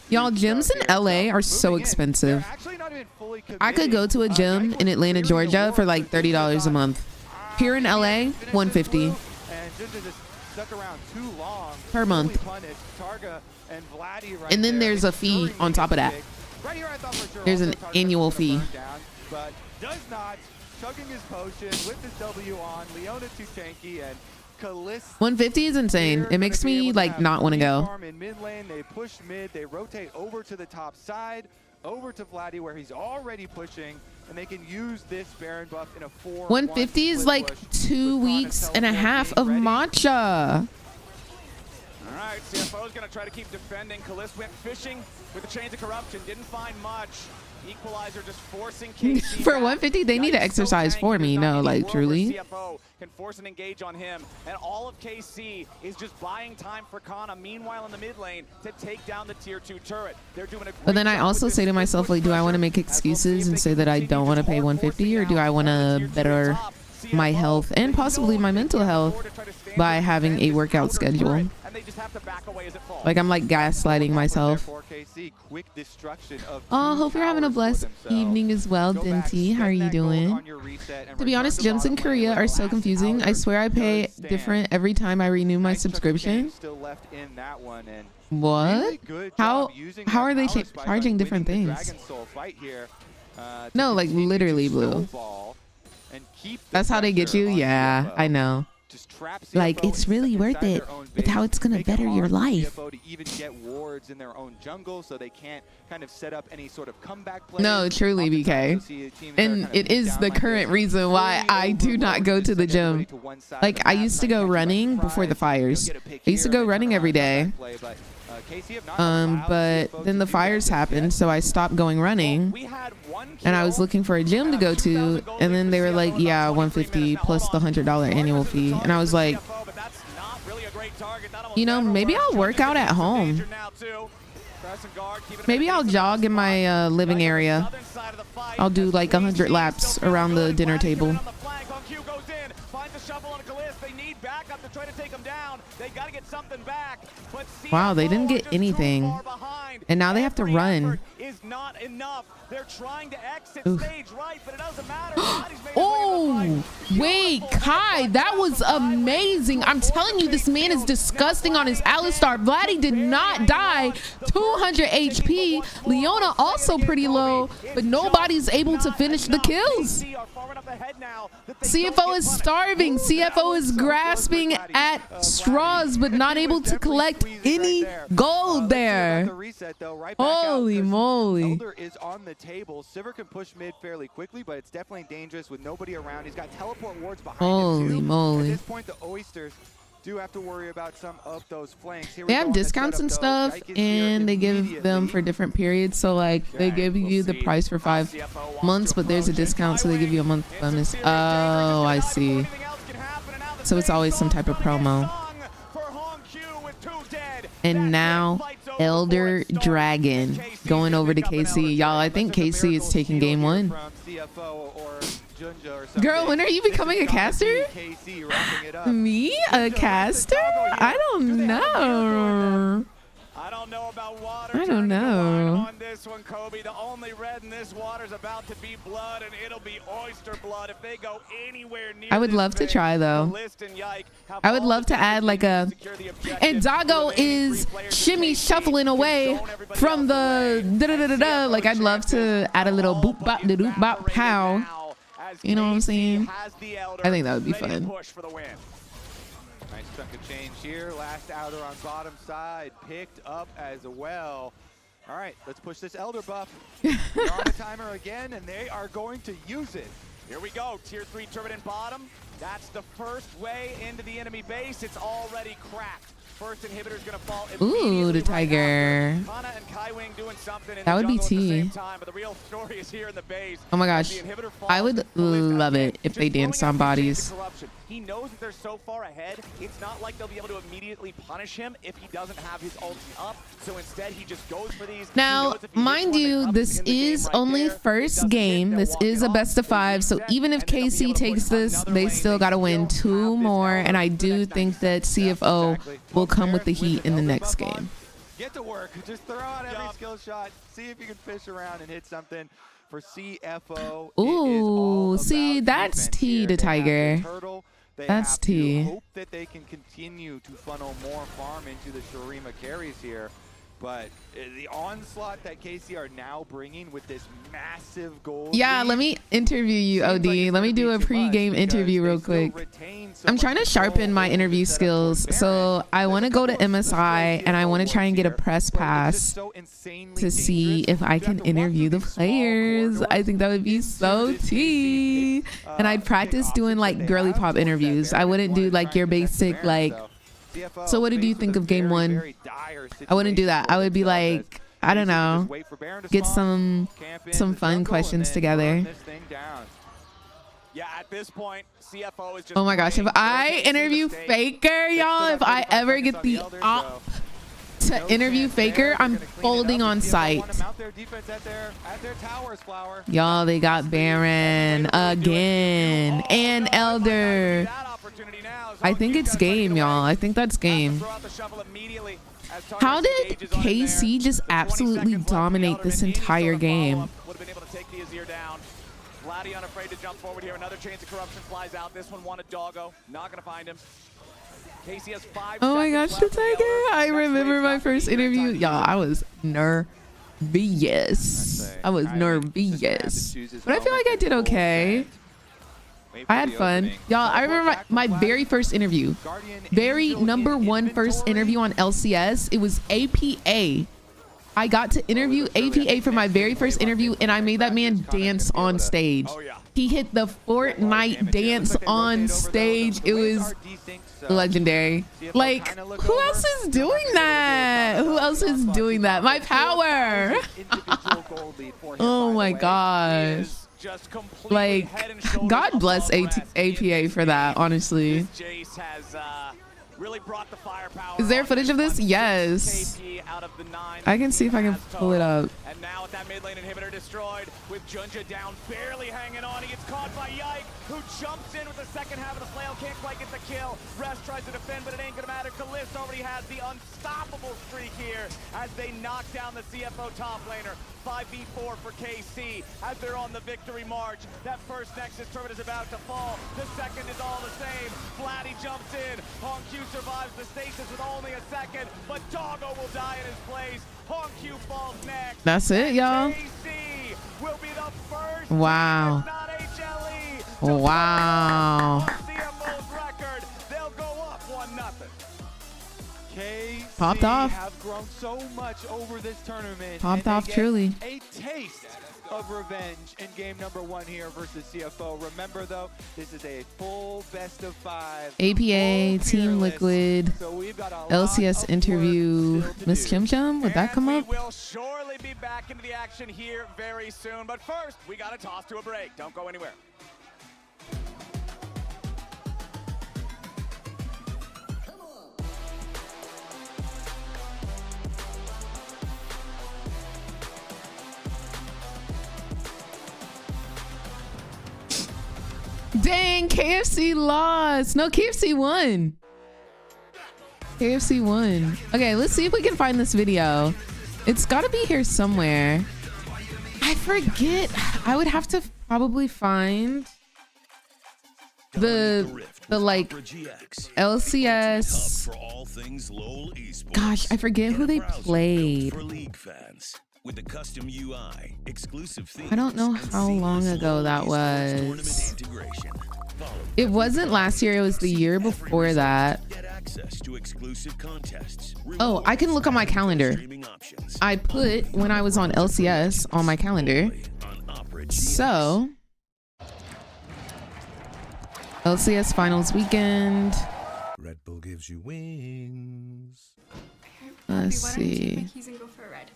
Y'all, gyms in LA are so expensive. I could go to a gym in Atlanta, Georgia for like $30 a month. Here in LA, $150 per month. And then there's a fee on top of that. There's an annual fee. But does not, chugging his potion with his W on, Leona too tanky, and 150 is insane. It makes me like not want to go. In mid lane, they push mid, they rotate over to the top side, over to Vladdy where he's already pushing, and they can use this Baron buff in a 4-1 150 is like 2 weeks and a half of matcha. All right, CFO's going to try to keep defending. Kalist went fishing with the Chains of Corruption, didn't find much. Equalizer just forcing KC for 150, they need to exercise for me. No, like truly. CFO can force an engage on him, and all of KC is just buying time for Kana. Meanwhile, in the mid lane to take down the tier 2 turret. They're doing a but then I also say to myself, like, do I want to make excuses and say that I don't want to pay 150, or do I want to better my health and possibly my mental health by having a workout schedule? Like, I'm like gaslighting myself. Oh, hope you're having a blessed evening as well, Dinty. How are you doing? To be honest, gyms in Korea are so confusing. I swear I pay different every time I renew my subscription. What? How are they charging different things? No, like literally, Blue. That's how they get you? Yeah, I know. Like, it's really worth it with how it's going to better your life. No, truly, BK. And it is the current reason why I do not go to the gym. Like, I used to go running before the fires. I used to go running every day. But then the fires happened, so I stopped going running. And I was looking for a gym to go to, and then they were like, yeah, 150 plus the $100 annual fee. And I was like, you know, maybe I'll work out at home. Maybe I'll jog in my living area. I'll do like 100 laps around the dinner table. Wow, they didn't get anything. And now they have to run. They're trying to exit stage right, but it doesn't matter. Oh, wait, Kai, that was amazing. I'm telling you, this man is disgusting on his Alistar. Vladdy did not die. 200 HP. Leona also pretty low, but nobody's able to finish the kills. CFO is starving. CFO is grasping at straws, but not able to collect any gold there. Holy moly. Table. Sivir can push mid fairly quickly, but it's definitely dangerous with nobody around. He's got teleport wards behind him too. Moly. At this point, the Oysters do have to worry about some of those flanks. They have discounts and stuff, and they give them for different periods. So like they give you the price for 5 months, but there's a discount, so they give you a month bonus. Oh, I see. So it's always some type of promo. And now Elder Dragon going over to KC. Y'all, I think KC is taking game 1. Girl, when are you becoming a caster? Me? A caster? I don't know. I don't know about water I don't turning to wine know. on this one, Kobe. The only red in this water is about to be blood, and it'll be oyster blood if they go anywhere near. I would this love to thing. try though. Kalist and Yike have I would all love the to add like things a, to secure the objective. and Doggo The remaining is three players shimmy in KC shuffling can away zone everybody from else the away. da da da da da. And Like I'd love to CFO add a little champions boop bop are da doop bop evaporated pow. now as You know what I'm KC saying? has the Elder I think that would be ready to fun. push for the win. Nice chunk of change here. Last outer on bottom side picked up as well. All right, let's push this Elder buff. They're on the timer again, and they are going to use it. Here we go, tier 3 Turbident bottom. That's the first way into the enemy base. It's already cracked. First inhibitor's gonna fall immediately. Ooh, the right Tiger. after. Kana and Kaiwing doing something in That the would be jungle at the same tea. time, but the real story is here in the base. Oh my As gosh. the inhibitor falls, I would Kalist love again, it if just they danced throwing on out the chains bodies. of corruption. He knows that they're so far ahead, it's not like they'll be able to immediately punish him if he doesn't have his ulti up. So instead, he just goes for these. He Now, knows if he hits mind one that you, comes this in the game is right only there, it first doesn't hit, game. they'll This walk is it a off, best of they 5. So reset, even if and then they'll be KC able to takes push this, another they lane. still They got to win still have 2 this more. Elder And I for the do next think 90 that seconds. CFO Exactly. will come with the With heat in the Elder next buff on, game. Get to work. Just throw out every Yup. skill shot. See if you can fish around and hit something. For CFO, Ooh, see, that's tea to Tiger. That's tea. Hope that they can continue to funnel more farm into the Shurima carries here. But the onslaught that KC are now bringing with this massive gold Yeah, lead let me interview you, seems like OD. it's Let gonna me do be a too much pre-game because interview they real still quick. retain so I'm much trying to control sharpen my over the interview setup towards skills. Baron. So I want to There's a go to couple of stray MSI and I CFO want to try and get a here, press but it's just pass so insanely to see dangerous. if I You have can to walk interview through the these small players. I corridors think that would be into so this KC tea. pick, And I'd practice pick doing options like that they girly have pop towards that interviews. I Baron. wouldn't They do wanna like try your and protect the basic Baron, like, CFO so what did you faced with think a of game very, 1? very dire I wouldn't do that. situation I would be for themselves like, as I don't KC can know, just wait for Baron to get spawn, camp in some the fun jungle, and questions then together. run this thing down. Yeah, at this point, CFO is just. Oh my gosh, if praying I they'll take interview the stake. Faker, y'all, if I ever get the op to interview Faker, I'm folding on site. Y'all, they got Baron again and Elder. I think it's game, y'all. I think that's game. How did KC just absolutely dominate this entire game? Would have been able to take the Azir down. Vladdy unafraid to jump forward here. Another Chains of Corruption flies out. This one wanted Doggo. Not gonna find him. KC has 5 Oh my seconds gosh, left the in the Tiger. Elder. I Next remember wave's my not gonna first be here in interview. time to Y'all, use it. I was nervous. I was nervous. But I feel like I did okay. I had fun. Y'all, I remember my very first interview. Very #1 first interview on LCS. It was APA. I got to interview APA for my very first interview, and I made that man dance on stage. He hit the Fortnite dance on stage. It was legendary. Like, who else is doing that? Who else is doing that? My power. Oh my gosh. Like, God bless APA for that, honestly. Jace has really brought the firepower. Is there footage of this? Yes. Out of the 9 I can see if I can pull it up. And now with that mid lane inhibitor destroyed, with Junja down, barely hanging on, he gets caught by Yike, who jumps in with the second half of the flail, can't quite get the kill. Rest tries to defend, but it ain't gonna matter. Kalist already has the unstoppable streak here as they knock down the CFO top laner. 5v4 for KC as they're on the victory march. That first Nexus turret is about to fall. The second is all the same. Vladdy jumps in. Hong Q survives the stasis with only a second, but Doggo will die in his place. Hong Q falls next. That's it, y'all. KC will be the first. Wow. Not HLE. Wow. CFO's record. They'll go up 1-0. KC Popped off. have grown so much over this tournament. Popped and they off get truly. A taste of revenge in game #1 here versus CFO. Remember though, this is a full best of 5. APA, full Team fearless. Liquid, So we've got a lot LCS of interview. work still to Miss do. Chim Chim, would that come up? We will surely be back into the action here very soon. But first, we got to toss to a break. Don't go anywhere. Dang, KFC lost. No, KFC won. KFC won. Okay, let's see if we can find this video. It's got to be here somewhere. I forget. I would have to probably find the like LCS. Gosh, I forget who they played. With the custom UI, exclusive themes, I don't know how long ago that was. It wasn't last year, it was the year before that. Get access to exclusive contests. Oh, I can look on my calendar. I put when I was on LCS on my calendar. So, LCS finals weekend. Red Bull gives you wings. Let's see. Keys and go for a red.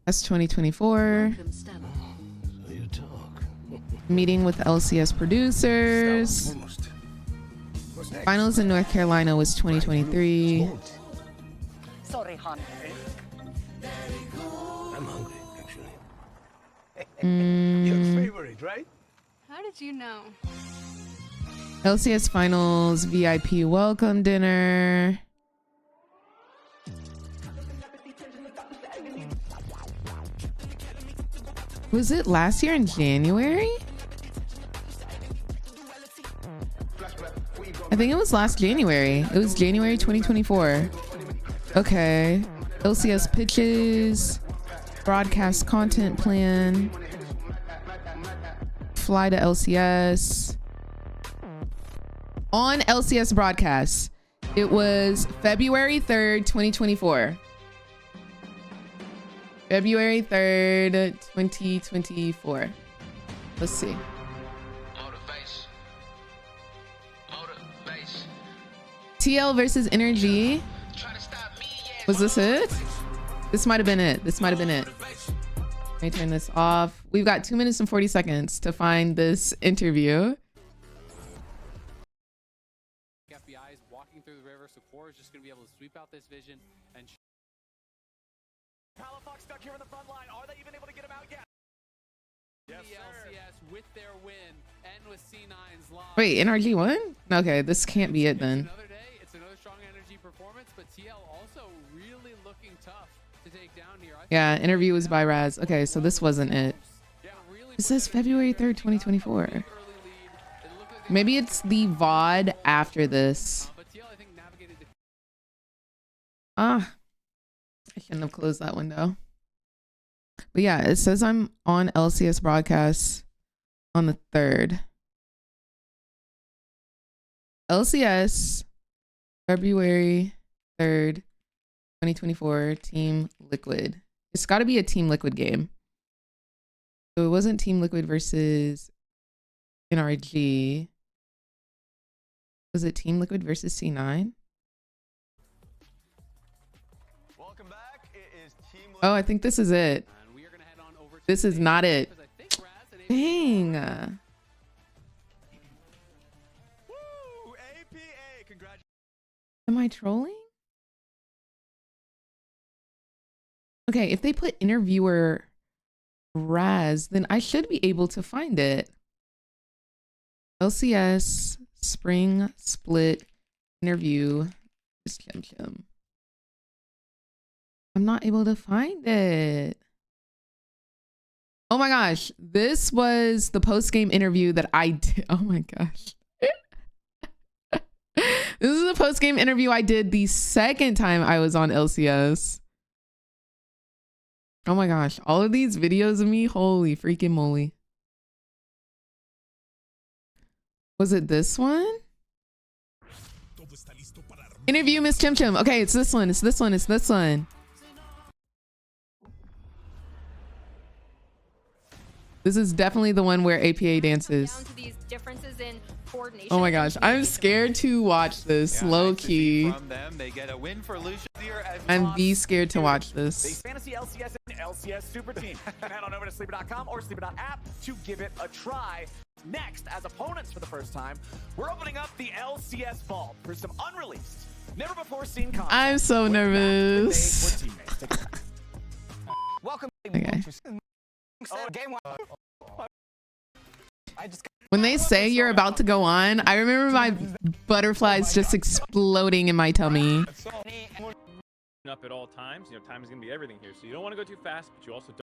That's 2024. Meeting with LCS producers. Finals in North Carolina was 2023. Sorry, hon. I'm hungry, actually. Mm. Your favorite, right? How did you know? LCS finals VIP welcome dinner. Was it last year in January? I think it was last January. It was January 2024. Okay. LCS pitches, broadcast content plan, fly to LCS. On LCS broadcast, it was February 3rd, 2024. February 3rd, 2024. Let's see. TL versus Energy. Was this it? This might have been it. This might have been it. Let me turn this off. We've got 2 minutes and 40 seconds to find this interview. FBI is walking through the river, so Core is just going to be able to sweep out this vision and Palafox stuck here in the front line. Are they even able to get him out yet? Yes, the LCS with their win and with C9's loss. Wait, NRG won? Okay, this can't be it then. Another day, it's another strong energy performance, but TL also really looking tough to take down here. Yeah, interview was by Raz. Okay, so this wasn't it. It says February 3rd, 2024. Maybe it's the VOD after this. Ah, I shouldn't have closed that window. But yeah, it says I'm on LCS broadcast on the 3rd. LCS, February 3rd, 2024, Team Liquid. It's got to be a Team Liquid game. So it wasn't Team Liquid versus NRG. Was it Team Liquid versus C9? Welcome back. It is Team Oh, I think this is it. This is not it. Dang. Woo! APA, congratulations. Am I trolling? Okay, if they put interviewer Raz, then I should be able to find it. LCS spring split interview. Chim Chim. I'm not able to find it. Oh my gosh, this was the post-game interview that I did. Oh my gosh. This is the post-game interview I did the second time I was on LCS. Oh my gosh, all of these videos of me, holy freaking moly. Was it this one? Interview Miss Chim Chim. Okay, it's this one, it's this one, it's this one. This is definitely the one where APA dances. Oh my gosh, I'm scared to watch this, low key. I'm be scared to watch this. Fantasy LCS and LCS Super Team. You can head on over to sleeper.com or sleeper.app to give it a try. Next, as opponents for the first time, we're opening up the LCS Vault for some unreleased, never before seen content. I'm so nervous. Welcome. Okay. Game one. When they say you're about to go on, I remember my butterflies just exploding in my tummy. up at all times. You know, time is going to be everything here. So you don't want to go too fast, but you also don't.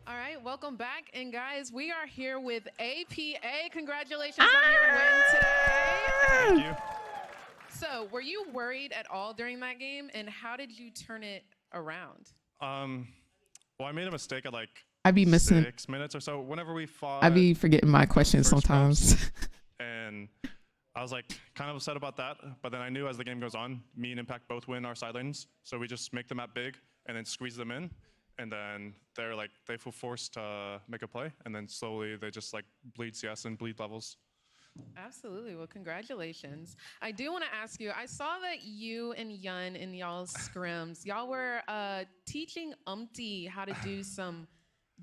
All right, welcome back. And guys, we are here with APA. Congratulations on your win today. Thank you. So, were you worried at all during that game? And how did you turn it around? Well, I made a mistake at like I'd be missing 6 minutes or so. Whenever we fought, I'd be forgetting my questions first sometimes. and I was like kind of upset about that. But then I knew as the game goes on, me and Impact both win our side lanes. So we just make the map big and then squeeze them in. And then they're like, they feel forced to make a play. And then slowly they just like bleed CS and bleed levels. Absolutely. Well, congratulations. I do want to ask you, I saw that you and Yun in y'all's scrims, y'all were teaching Umpty how to do some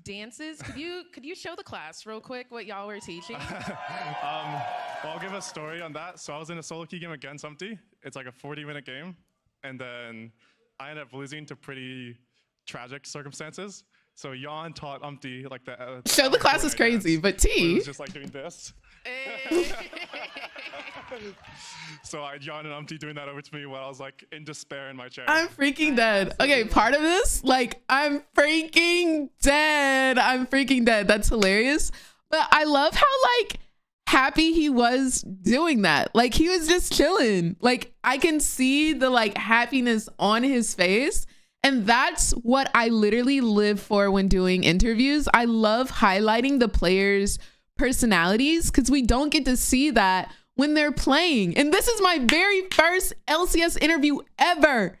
dances. Could you show the class real quick what y'all were teaching? Well, I'll give a story on that. So I was in a solo queue game against Umpty. It's like a 40-minute game. And then I ended up losing to pretty tragic circumstances. So Jan taught Umpty like the show the class is crazy, but T was just like doing this. So I Jan and Umpty doing that over to me while I was like in despair in my chair. I'm freaking dead. Okay, part of this, like I'm freaking dead. I'm freaking dead. That's hilarious. But I love how like happy he was doing that. Like he was just chilling. Like I can see the like happiness on his face. And that's what I literally live for when doing interviews. I love highlighting the players' personalities because we don't get to see that when they're playing. And this is my very first LCS interview ever.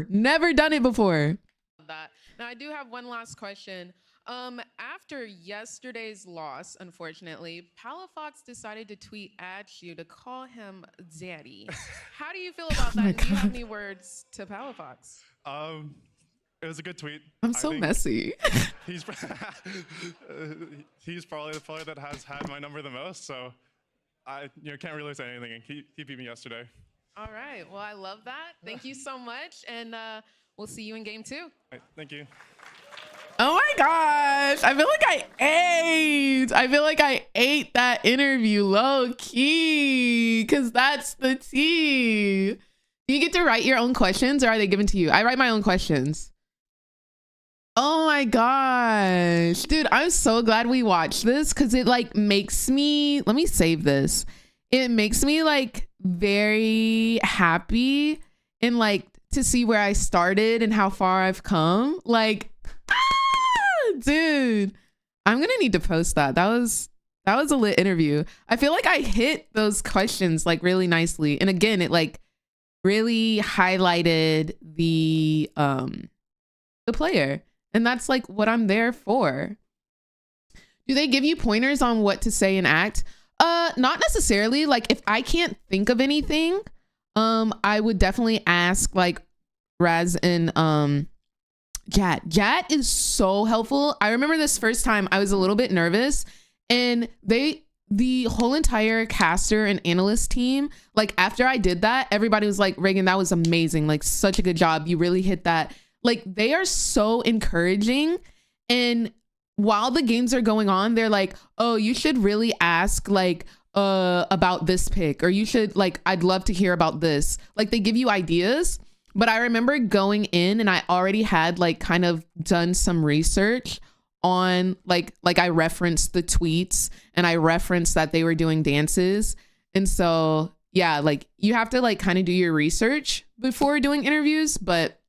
Never done it before. Now, I do have one last question. After yesterday's loss, unfortunately, Palafox decided to tweet at you to call him daddy. How do you feel about that? And do you have any words to Palafox? It was a good tweet. I'm so messy. He's probably the player that has had my number the most, so I can't really say anything. He beat me yesterday. All right. Well, I love that. Thank you so much, and we'll see you in game 2. All right, thank you. Oh my gosh. I feel like I ate that interview low key because that's the tea. Do you get to write your own questions or are they given to you? I write my own questions. Oh my gosh. Dude, I'm so glad we watched this because it like makes me, let me save this. It makes me like very happy and like to see where I started and how far I've come. Like, dude, I'm gonna need to post that. That was a lit interview. I feel like I hit those questions like really nicely. And again, it like really highlighted the player. And that's like what I'm there for. Do they give you pointers on what to say and act? Not necessarily. Like if I can't think of anything, I would definitely ask like Raz and Jat. Jat is so helpful. I remember this first time I was a little bit nervous and the whole entire caster and analyst team, like after I did that, everybody was like, Reagan, that was amazing. Like such a good job. You really hit that. Like they are so encouraging. And while the games are going on, they're like, oh, you should really ask like about this pick, or you should like, I'd love to hear about this. Like they give you ideas. But I remember going in and I already had like kind of done some research on like I referenced the tweets and I referenced that they were doing dances. And so, yeah, like you have to like kind of do your research before doing interviews, but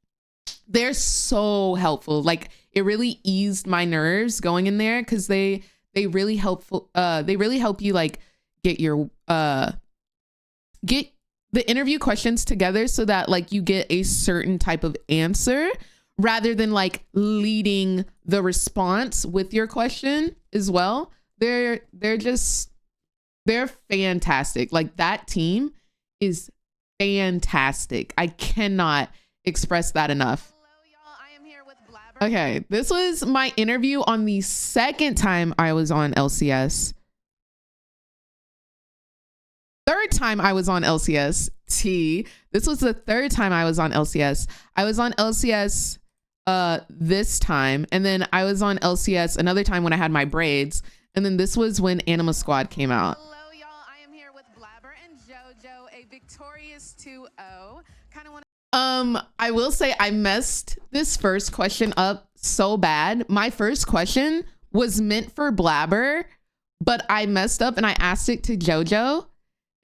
they're so helpful. Like it really eased my nerves going in there because they really help you like get your get the interview questions together so that like you get a certain type of answer rather than like leading the response with your question as well. They're fantastic. Like that team is fantastic. I cannot express that enough. Okay, this was my interview on the second time I was on LCS. Third time I was on LCS. This was the third time I was on LCS. I was on LCS this time, and then I was on LCS another time when I had my braids, and then this was when Anima Squad came out. Hello, y'all. I am here with Blabber and 2-0. Kind of want I will say I messed this first question up so bad. My first question was meant for Blabber, but I messed up and I asked it to JoJo,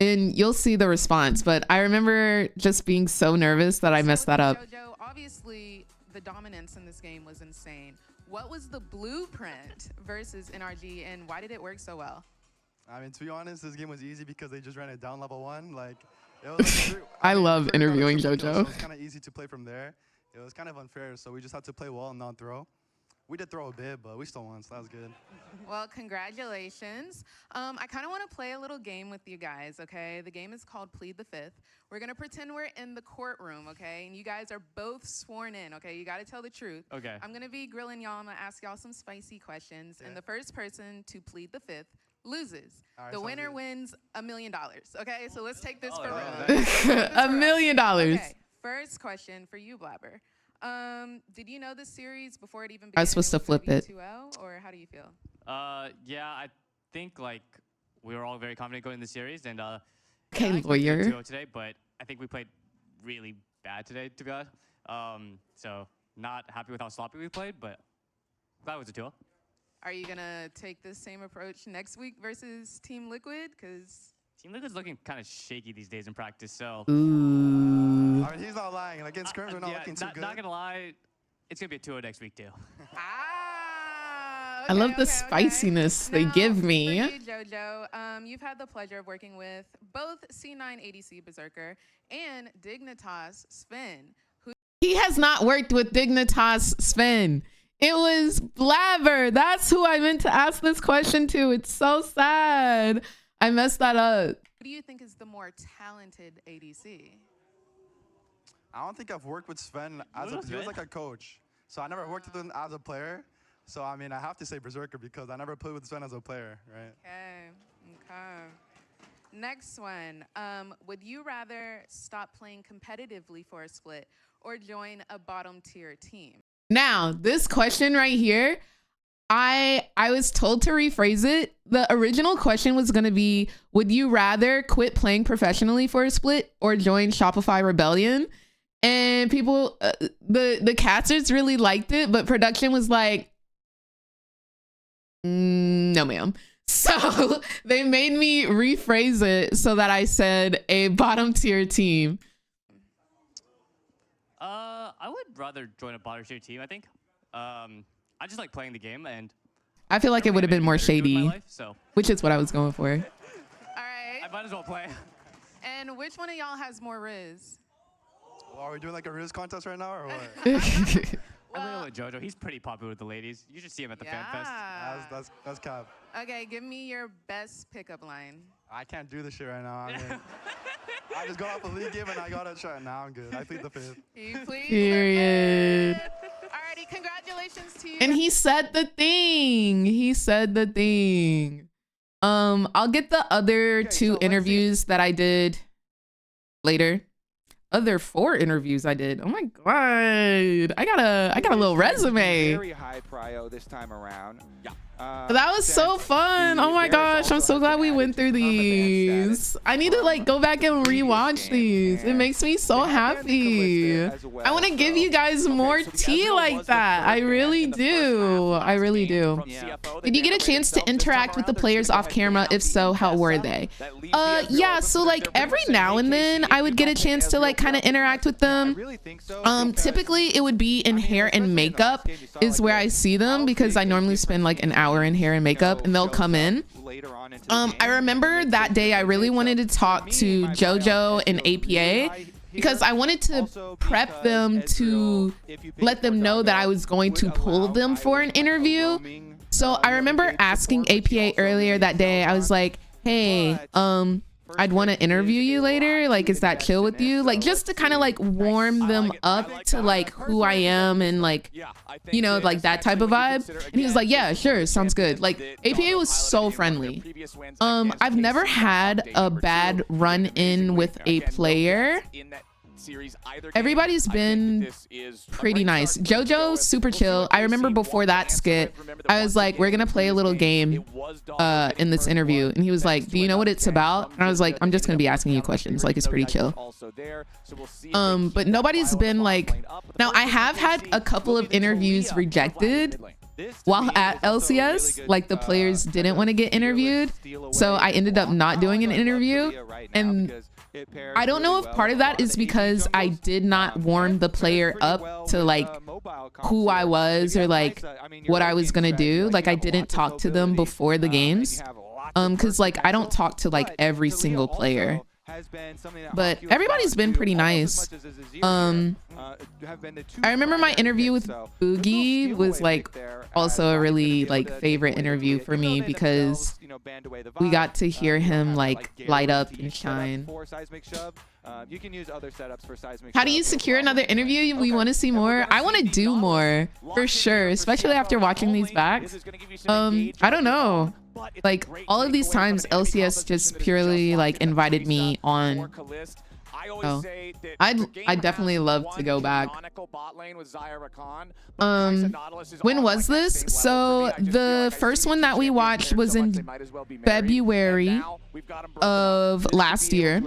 and you'll see the response. But I remember just being so nervous that I messed that up. JoJo, obviously the dominance in this game was insane. What was the blueprint versus NRG, and why did it work so well? I mean, to be honest, this game was easy because they just ran it down level 1. Like, it was like I love interviewing JoJo. So it was kind of easy to play from there. It was kind of unfair, so we just had to play well and not throw. We did throw a bit, but we still won, so that was good. Well, congratulations. I kind of want to play a little game with you guys, okay? The game is called Plead the Fifth. We're going to pretend we're in the courtroom, okay? And you guys are both sworn in, okay? You got to tell the truth. Okay. I'm going to be grilling y'all. I'm going to ask y'all some spicy questions. And the first person to plead the fifth loses. Right, the winner good. wins $1 million, okay? So let's take this for real. $1 million. Okay, first question for you, Blabber. Did you know this series before it even began? I was supposed to flip it. 2-0, or how do you feel? Yeah, I think like we were all very confident going in the series, and Okay, I expected lawyer. 2-0 today, but I think we played really bad today, to be honest. So not happy with how sloppy we played, but glad it was a 2-0. Are you gonna take this same approach next week versus Team Liquid? Because Team Liquid's looking kind of shaky these days in practice, so. Ooh. I mean, he's not lying. Like, against scrims, we're not yeah, looking too good. Not gonna lie, it's gonna be a 2-0 next week too. okay, I love the spiciness they give me. For you, JoJo, you've had the pleasure of working with both C9 ADC Berserker and Dignitas Sven. He has not worked with Dignitas Sven. It was Blabber. That's who I meant to ask this question to. It's so sad. I messed that up. Who do you think is the more talented ADC? I don't think I've worked with Sven as he was like a coach. So I never worked with him as a player. So, I mean, I have to say Berserker because I never played with Sven as a player, right? Okay. Next one. Would you rather stop playing competitively for a split or join a bottom tier team? Now, this question right here, I was told to rephrase it. The original question was going to be, would you rather quit playing professionally for a split or join Shopify Rebellion? And people, the casters really liked it, but production was like, no, ma'am. So they made me rephrase it so that I said a bottom tier team. I would rather join a bottom tier team, I think. I just like playing the game, and I feel like it would have been more shady, life, so. which is what I was going for. All right. I might as well play. And which one of y'all has more Riz? Well, are we doing like a Riz contest right now or what? I'm gonna let JoJo. He's pretty popular with the ladies. You should see him at the fan fest. That's cap. Okay, give me your best pickup line. I can't do this shit right now. I mean, I just got off a league game and I got a shot. Now I'm good. I plead the fifth. You please. Period. Alrighty, congratulations to you. And he said the thing. He said the thing. I'll get the other two interviews that I did later. Other 4 interviews I did. Oh my god. I got a little resume. Very high prio this time around. Yeah. That was so fun. Oh my gosh, I'm so glad we went through these. I need to like go back and rewatch these. It makes me so happy. I want to give you guys more tea like that. I really do. I really do. Did you get a chance to interact with the players off camera? If so, how were they? Yeah, so like every now and then I would get a chance to like kind of interact with them. Typically it would be in hair and makeup is where I see them because I normally spend like an hour in hair and makeup and they'll come in. I remember that day I really wanted to talk to JoJo and APA because I wanted to prep them to let them know that I was going to pull them for an interview. So I remember asking APA earlier that day. I was like, hey, I'd want to interview you later. Like, is that chill with you? Like, just to kind of like warm them up to like who I am and like, you know, like that type of vibe. And he was like, yeah, sure. Sounds good. Like APA was so friendly. I've never had a bad run in with a player. series either. Everybody's been pretty nice. JoJo, super chill. I remember before that skit, I was like, we're gonna play a little game in this interview. And he was like, do you know what it's about? And I was like, I'm just gonna be asking you questions. Like, it's pretty chill. But nobody's been like, now I have had a couple of interviews rejected while at LCS, like the players didn't want to get interviewed, so I ended up not doing an interview. And I don't know if part of that is because I did not warm the player up to like who I was or like what I was gonna do. Like I didn't talk to them before the games, because like I don't talk to like every single player. But everybody's been pretty nice. I remember my interview with Boogie was like also a really like favorite interview for me because we got to hear him like light up and shine. You can use other setups for seismic. How do you secure another interview? We want to see more. I want to do more for sure, especially after watching these backs. I don't know. Like all of these times LCS just purely like invited me on. Oh, I'd definitely love to go back. When was this? So the first one that we watched was in February of last year.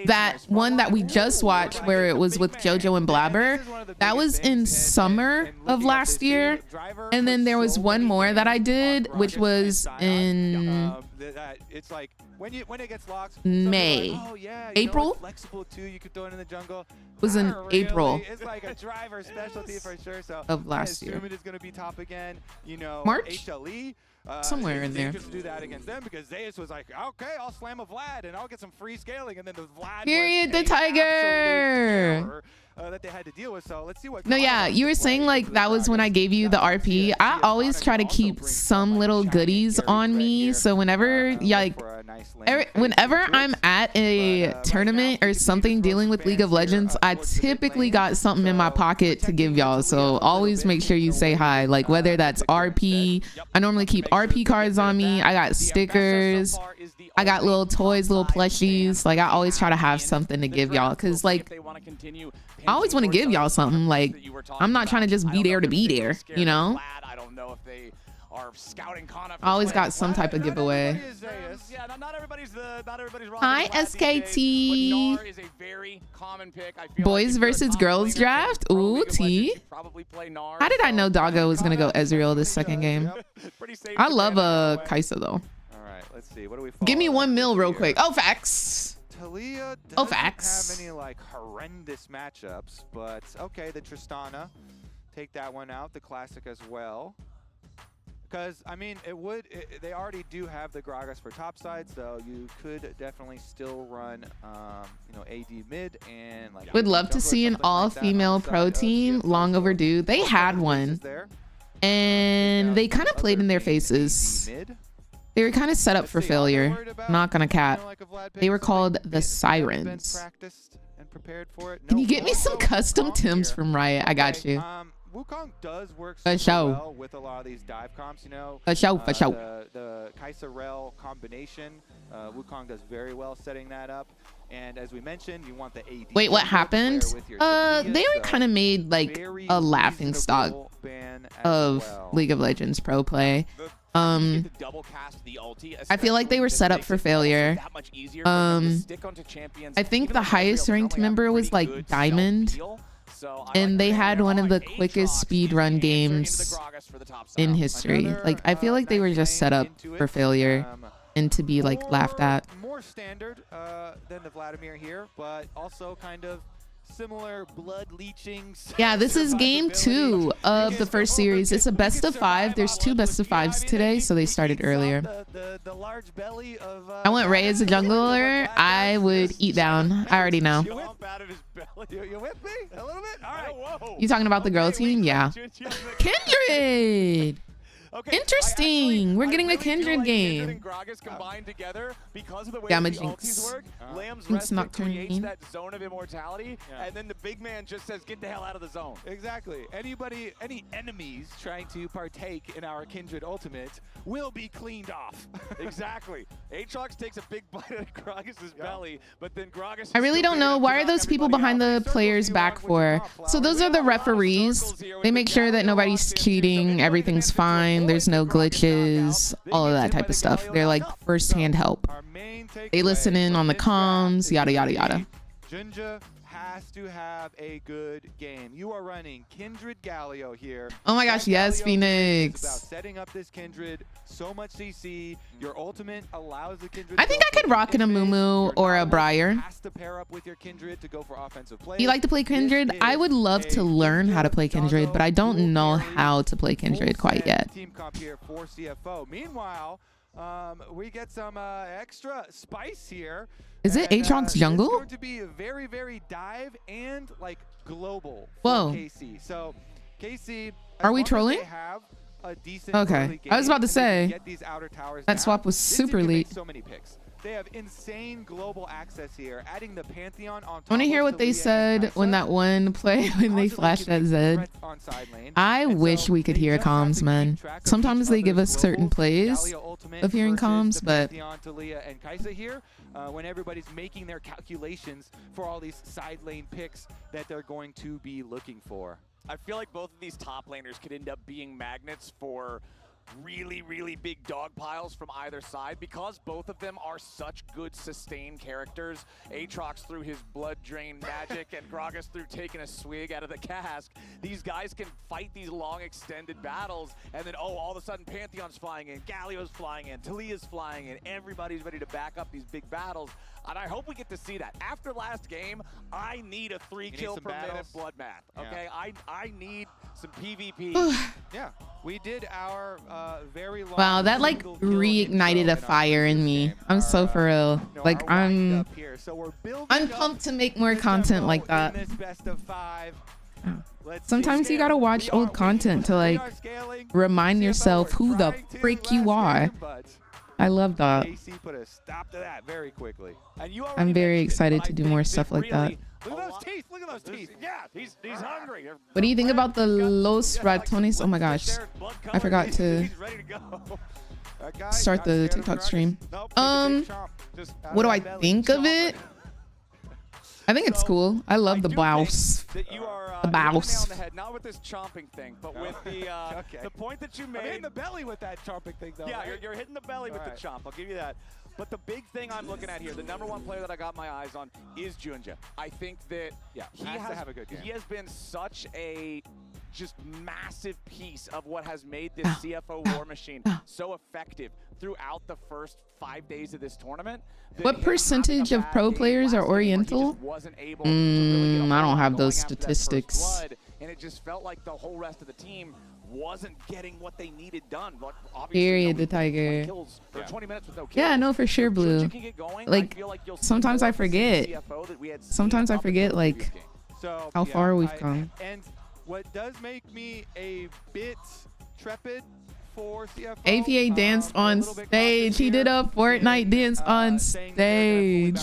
That one that we just watched where it was with JoJo and Blabber, that was in summer of last year. And then there was one more that I did, which was in it's like when it gets locked, May. Like, oh, yeah, April? Flexible too, you could throw it in the jungle. Was in April. It's like a driver specialty for sure. So of last year. It is going to be top again. You know, March? HLE. Somewhere in there. Just do that against them because Zeus was like, okay, I'll slam a Vlad and I'll get some free scaling, and then the Vlad. Period. The Tiger. That they had to deal with. So let's see what. No, yeah, you were saying like that was when I gave you the RP. I always try to keep some little goodies on me, so whenever whenever I'm at a tournament or something dealing with League of Legends, I typically got something in my pocket to give y'all. So always make sure you say hi, like whether that's RP. I normally keep RP cards on me. I got stickers. I got little toys, little plushies. Like I always try to have something to give y'all, because like I always want to give y'all something. Like I'm not trying to just be there to be there, you know. I always got some type of giveaway. Hi SKT. Boys versus girls draft. Ooh, T. How did I know Doggo was gonna go Ezreal this second game? I love Kaisa though. Let's see. What do we give me 1 mil real quick. Oh, facts. Talia doesn't have any like horrendous matchups, but okay, the Tristana, take that one out. The classic as well, because I mean they already do have the Gragas for top side, so you could definitely still run you know, AD mid and like. Would love to see an all-female pro team. Long overdue. They had one, and they kind of played in their faces. They were kind of set up for failure. Not gonna cap. They were called the Sirens. Can you get me some custom Tims from Riot? I got you. Wukong does work for well with a lot of these dive comps, you know. For sure. The Kaisa Rel combination, Wukong does very well setting that up. And as we mentioned, you want the AD. Wait, what happened? They were kind of made like a laughing stock of League of Legends pro play. I feel like they were set up for failure. I think the highest ranked member was like Diamond, and they had one of the quickest speedrun games in history. Like I feel like they were just set up for failure and to be like laughed at. More standard than the Vladimir here, but also kind of similar blood leeching. Yeah, this is game 2 of the first series. It's a best of 5. There's 2 best of 5s today, so they started earlier. The large belly of, I went Ray as a jungler. I would eat down. I already know. You with me a little bit? All right. Whoa. You talking about the girl team? Yeah. Kindred. Okay, interesting. We're getting a Kindred game. Gamma Jinx. Jinx Nocturne. That zone of immortality, and then the big man just says, "Get the hell out of the zone." Exactly. Any enemies trying to partake in our Kindred ultimate will be cleaned off. Exactly. Aatrox takes a big bite out of Gragas' belly, but then Gragas. I really don't know. Why are those people behind the players' back for? So those are the referees. They make sure that nobody's cheating, everything's fine, there's no glitches, all of that type of stuff. They're like first-hand help. They listen in on the comms, yada, yada, yada. Jinja has to have a good game. You are running Kindred Galio here. Oh my gosh, yes, Phoenix. About setting up this Kindred, so much CC. Your ultimate allows the Kindred. I think I could rock in a Mumu or a Briar. Has to pair up with your Kindred to go for offensive play. You like to play Kindred? I would love to learn how to play Kindred, but I don't know how to play Kindred quite yet. Team comp here for CFO. Meanwhile, we get some extra spice here. Is it Aatrox jungle? It's going to be very, very dive and like global Whoa. for KC. So KC, are we trolling? Okay, I was about to say that swap was super late. So many picks. They have insane global access here, adding the Pantheon on top. Want to hear what they said when that one play when they flashed at Zed? I wish we could hear comms, man. Sometimes they give us certain plays of hearing comms, but and Kaisa here, when everybody's making their calculations for all these side lane picks that they're going to be looking for. I feel like both of these top laners could end up being magnets for really, really big dog piles from either side because both of them are such good sustained characters. Aatrox through his blood drain magic and Gragas through taking a swig out of the cask. These guys can fight these long extended battles and then, oh, all of a sudden Pantheon's flying in, Galio's flying in, Talia's flying in, everybody's ready to back up these big battles. And I hope we get to see that. After last game, I need a 3 kill per minute blood math, okay? Yeah. I need some PvP. Yeah, we did our very long... Wow, that like reignited a fire in me. I'm so for real. Like I'm pumped to make more content like that. Sometimes you gotta watch old content to like remind yourself who the frick you are. I love that. Put a stop to that very quickly. I'm very excited to do more stuff like that. Look at those teeth. Look at those teeth. Yeah, he's hungry. What do you think about the Los Ratones? Oh my gosh, I forgot to start the TikTok stream. What do I think of it? I think it's cool. I love the blouse. The blouse. Not with this chomping thing, but with the point that you made. I'm in the belly with that chomping thing, though. Yeah, right? you're hitting the belly with the chomp. I'll give you that. But the big thing I'm looking at here, the #1 player that I got my eyes on is Junja. I think that he has to have a good game. He has been such a just massive piece of what has made this CFO war machine so effective throughout the first 5 days of this tournament. What percentage of pro players are Oriental? I don't have those statistics. And it just felt like the whole rest of the team wasn't getting what they needed done. Period, the Tiger. Yeah, no, for sure, Blue. Like, sometimes I forget. Sometimes I forget, like, how far we've come. And what does make me a bit trepid for CFO, APA danced on stage. He did a Fortnite dance on stage.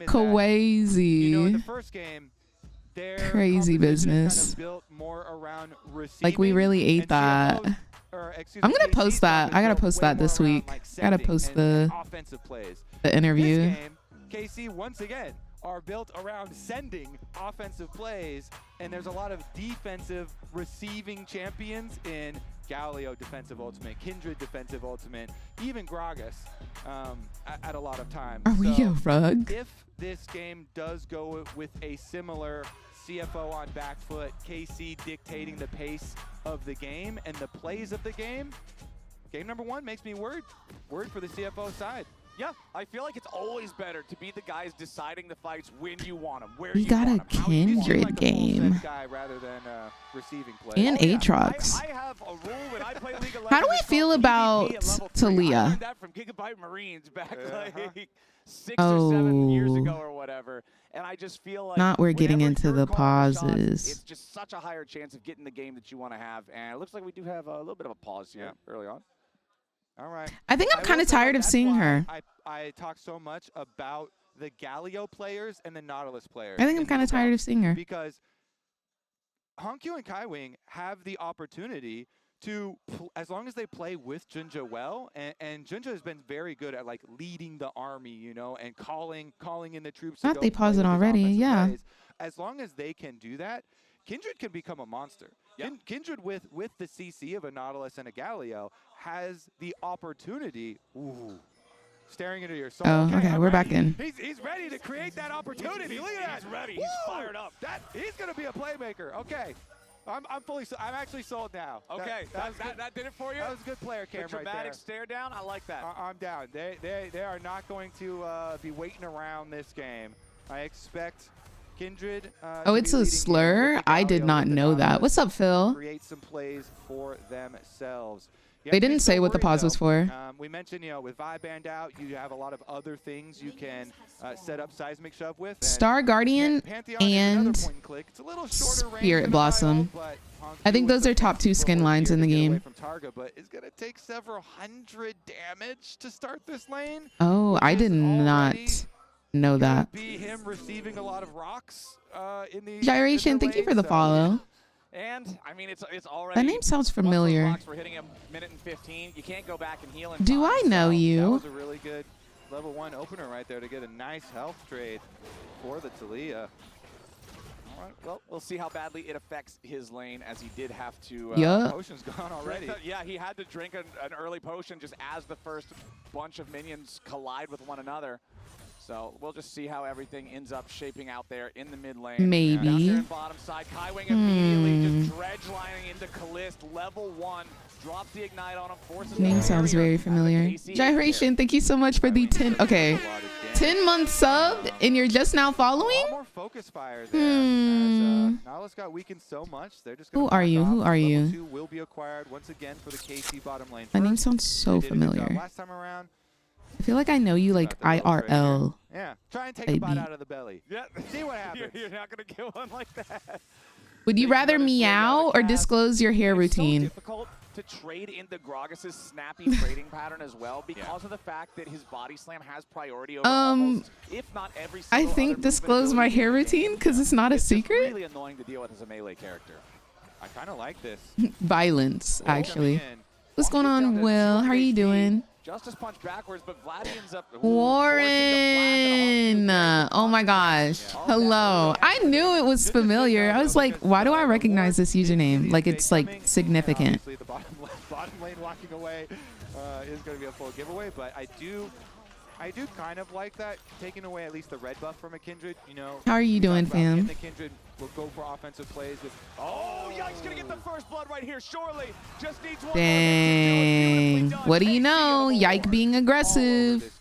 Crazy. You know, in the first game, crazy business. Kind of built more around like we really ate that. I'm gonna post that. I gotta post that this week. Gotta post the interview. This game, KC once again are built around sending offensive plays, and there's a lot of defensive receiving champions in Galio defensive ultimate, Kindred defensive ultimate, even Gragas at a lot of times. Are we a rug? If this game does go with a similar CFO on back foot, KC dictating the pace of the game and the plays of the game, game #1 makes me worried for the CFO side. Yeah, I feel like it's always better to be the guys deciding the fights when you want them, where we got a Kindred game. Rather than receiving play. And Aatrox. I have a rule when I play League of Legends. How do we feel about Talia? I learned that from Gigabyte Marines back like 6 or 7 years ago or whatever. And I just feel like not we're getting into the pauses. It's just such a higher chance of getting the game that you want to have. And it looks like we do have a little bit of a pause here early on. All right. I think I'm kind of tired of seeing her. I talk so much about the Galio players and the Nautilus players. I think I'm kind of tired of seeing her. Because Hongq and Kaiwing have the opportunity as long as they play with Junja well, and Junja has been very good at like leading the army, you know, and calling in the troops. Thought they paused it already. Yeah. As long as they can do that, Kindred can become a monster. Yeah. Kindred with the CC of a Nautilus and a Galio has the opportunity. Ooh. Staring into your soul. Oh, okay, we're back in. He's ready to create that opportunity. Look at that. He's ready. He's fired up. He's gonna be a playmaker. Okay. I'm actually sold now. Okay, that did it for you? That was a good player cam right there. Dramatic stare down, I like that. I'm down. They are not going to be waiting around this game. I expect Kindred. Oh, it's a slur? I did not know that. What's up, Phil? Create some plays for themselves. They didn't say what the pause was for. We mentioned, you know, with Vibe Band out, you have a lot of other things you can set up Seismic Shove with. Star Guardian and Spirit Blossom. I think those are top 2 skin lines in the game. From Targa, but it's going to take several hundred damage to start this lane. Oh, I did not know that. Be him receiving a lot of rocks in the Gyration, thank you for the follow. And I mean, it's already. That name sounds familiar. We're hitting him minute and 15. You can't go back and heal in Do time, I know you? That was a really good level 1 opener right there to get a nice health trade for the Taliyah. All right, well, we'll see how badly it affects his lane, as he did have to. Potion's gone already. Yeah, he had to drink an early potion just as the first bunch of minions collide with one another. So we'll just see how everything ends up shaping out there in the mid lane. Maybe. Down there in bottom side, Kaiwing immediately just dredge lining into Kalist, level 1, drops the ignite on him, forces Name sounds very familiar. Gyration, thank you so much for the 10. Okay, 10-month sub, and you're just now following? More focus fire there. As Nautilus got weakened so much, they're just Who are you? Who are you? Level 2 will be acquired once again for the KC bottom lane. My name sounds so familiar. Last time around. I feel like I know you like IRL. Yeah, try and take a bite out of the belly. Yeah, see what happens. You're not gonna get one like that. Would you rather meow or disclose your hair routine? It's so difficult to trade into Gragas' snappy trading pattern as well because of the fact that his body slam has priority over almost, if not every single I think disclose my hair routine because it's not a secret. It's really annoying to deal with as a melee character. I kind of like this. Violence, actually. What's going on, Will? How are you doing? Justice punch backwards, but Vlad ends up Warren. Oh my gosh. Hello. I knew it was familiar. I was like, why do I recognize this username? Like it's like significant. Obviously, the bottom lane walking away is going to be a full giveaway, but I do kind of like that, taking away at least the red buff from a Kindred. You know. How are you doing, fam? The Kindred will go for offensive plays. Oh, Yike's gonna get the first blood right here. Surely, just needs one. Dang. What do you know? Yike being aggressive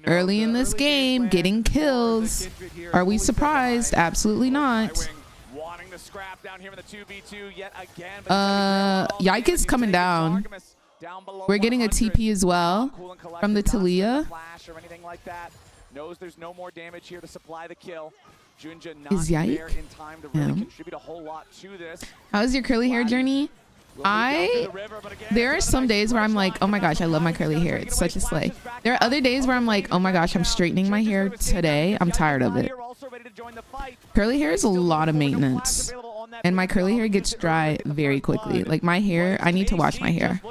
early in this game, getting kills. Are we surprised? Absolutely not. Wanting to scrap down here in the 2v2 yet again. Yike is coming down. We're getting a TP as well from the Taliyah. Or anything like that. Knows there's no more damage here to supply the kill. Junja not Is Yike? there in time to really contribute a whole lot to this. How's your curly hair journey? There are some days where I'm like, oh my gosh, I love my curly hair. It's such a slay. There are other days where I'm like, oh my gosh, I'm straightening my hair today. I'm tired of it. Curly hair is a lot of maintenance. And my curly hair gets dry very quickly. Like my hair, I need to wash my hair.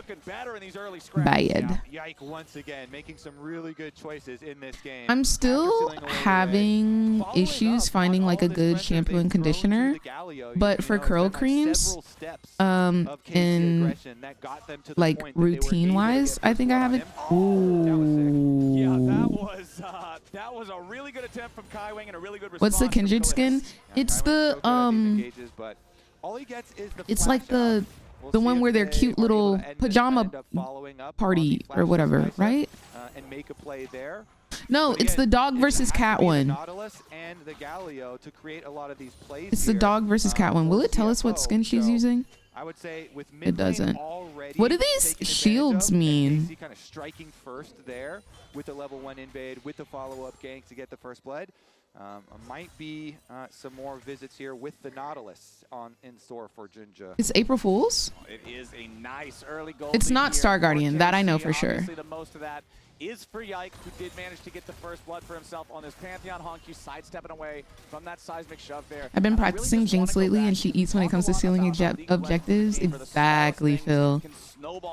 Bad. Yike once again making some really good choices in this game. I'm still having issues finding like a good shampoo and conditioner. But for curl creams, in like routine wise, I think I have it. Ooh. Yeah, that was a really good attempt from Kaiwing and a really good response. What's the Kindred skin? It's the it's like the one where they're cute little pajama party or whatever, right? And make a play there. No, it's the dog versus cat one. And the Galio to create a lot of these plays. It's the dog versus cat one. Will it tell us what skin she's using? I would say with it doesn't. What do these shields mean? Kind of striking first there with the level 1 invade, with the follow-up gank to get the first blood. Might be some more visits here with the Nautilus in store for Junja. It's April Fool's? It is a nice early goal. It's not Star Guardian, that I know for sure. The most of that is for Yike, who did manage to get the first blood for himself on this Pantheon. Honky sidestepping away from that seismic shove there. I've been practicing Jinx lately, and she eats when it comes to stealing objectives. Exactly, Phil.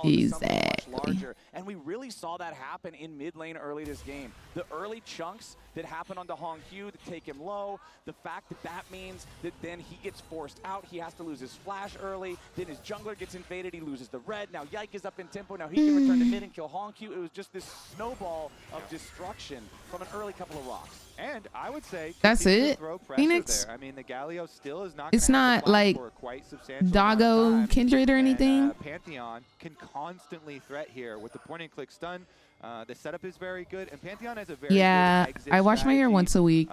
Exactly. And we really saw that happen in mid lane early this game. The early chunks that happen onto Hong Q to take him low, the fact that that means that then he gets forced out, he has to lose his flash early, then his jungler gets invaded, he loses the red, now Yike is up in tempo, now he can return to mid and kill Hong Q. It was just this snowball of destruction from an early couple of rocks. And I would say that's it. Phoenix. There. I mean, the Galio still is not. It's not like Doggo Kindred or anything. Pantheon can constantly threat here with the point and click stun. The setup is very good, and Pantheon has a very good exit I wash my hair once a week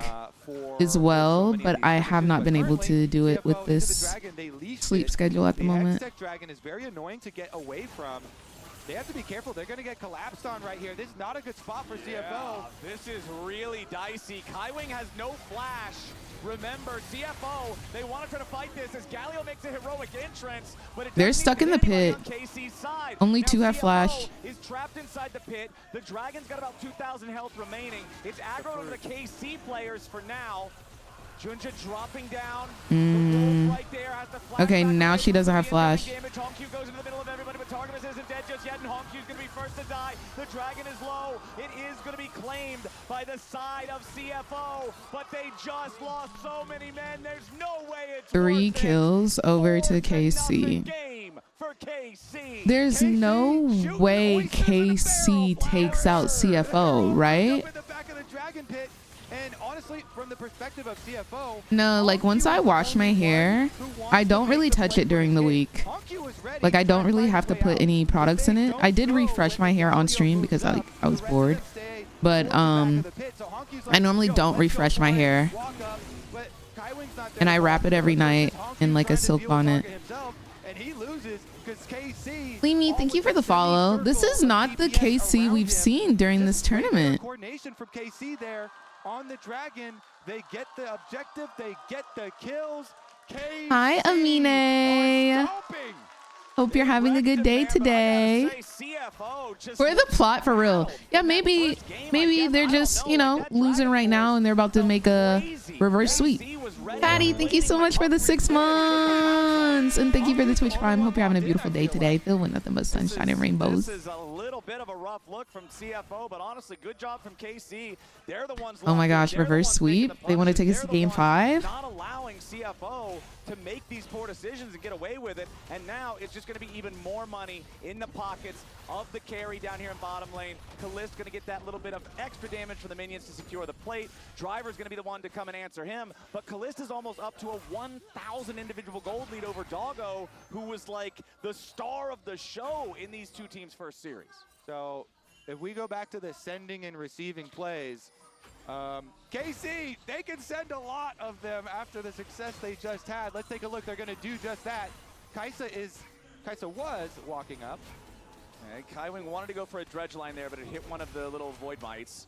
as well, but I have not been able to do it with this sleep schedule at the moment. The Dragon is very annoying to get away from. They have to be careful. They're going to get collapsed on right here. This is not a good spot for CFO. This is really dicey. Kaiwing has no flash. Remember, CFO, they want to try to fight this as Galio makes a heroic entrance, but they're stuck in the pit. Only two have flash. Is trapped inside the pit. The Dragon's got about 2,000 health remaining. It's aggro to the KC players for now. Junja dropping down. Right there has to flash okay, now she doesn't have flash. Honkyuu goes into the middle of everybody, but Targamas isn't dead just yet, and Honkyuu's going to be first to die. The Dragon is low. It is going to be claimed by the side of CFO, but they just lost so many men. There's no way it's 3 kills over to KC. There's no way KC takes out CFO, right? And honestly, from the perspective of CFO, no, like once I wash my hair, I don't really touch it during the week. Like I don't really have to put any products in it. I did refresh my hair on stream because I was bored. But I normally don't refresh my hair. And I wrap it every night in like a silk bonnet. Leamy, thank you for the follow. This is not the KC we've seen during this tournament. Coordination from KC there. On the Dragon, they get the objective, they get the kills. KC hi, Amine. Hope you're having a good day today. For the plot, for real. Yeah, maybe they're just, you know, losing right now and they're about to make a reverse sweep. Patty, thank you so much for the 6 months. And thank you for the Twitch Prime. Hope you're having a beautiful day today. Filled with nothing but sunshine and rainbows. This is a little bit of a rough look from CFO, but honestly, good job from KC. They're the ones. Oh my gosh, reverse sweep. They want to take us to game 5. Not allowing CFO to make these poor decisions and get away with it. And now it's just going to be even more money in the pockets of the carry down here in bottom lane. Kalist going to get that little bit of extra damage from the minions to secure the plate. Driver's going to be the one to come and answer him. But Kalist is almost up to a 1,000 individual gold lead over Doggo, who was like the star of the show in these two teams' first series. So if we go back to the sending and receiving plays, KC, they can send a lot of them after the success they just had. Let's take a look. They're going to do just that. Kaisa was walking up. And Kaiwing wanted to go for a dredge line there, but it hit one of the little void mites.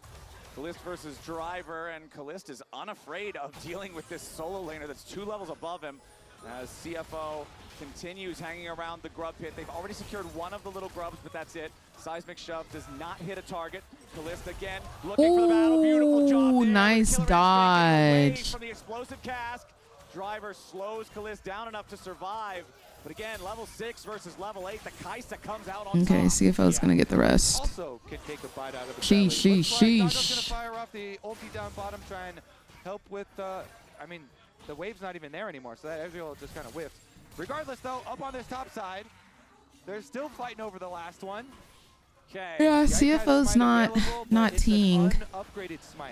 Kalist versus Driver, and Kalist is unafraid of dealing with this solo laner that's 2 levels above him. As CFO continues hanging around the grub pit. They've already secured one of the little grubs, but that's it. Seismic shove does not hit a target. Kalist again looking for the battle. Beautiful job there. Nice dodge. From the explosive cask. Driver slows Kalist down enough to survive. But again, level 6 versus level 8. The Kaisa comes out on top. CFO's gonna get the rest. Also can take a bite out of the Sheesh. Doggo's gonna fire off the ulti down bottom, try and help with I mean, the wave's not even there anymore, so that Ezreal just kind of whiffed. Regardless, though, up on this top side, they're still fighting over the last one. Okay. Yeah, CFO's not teeing.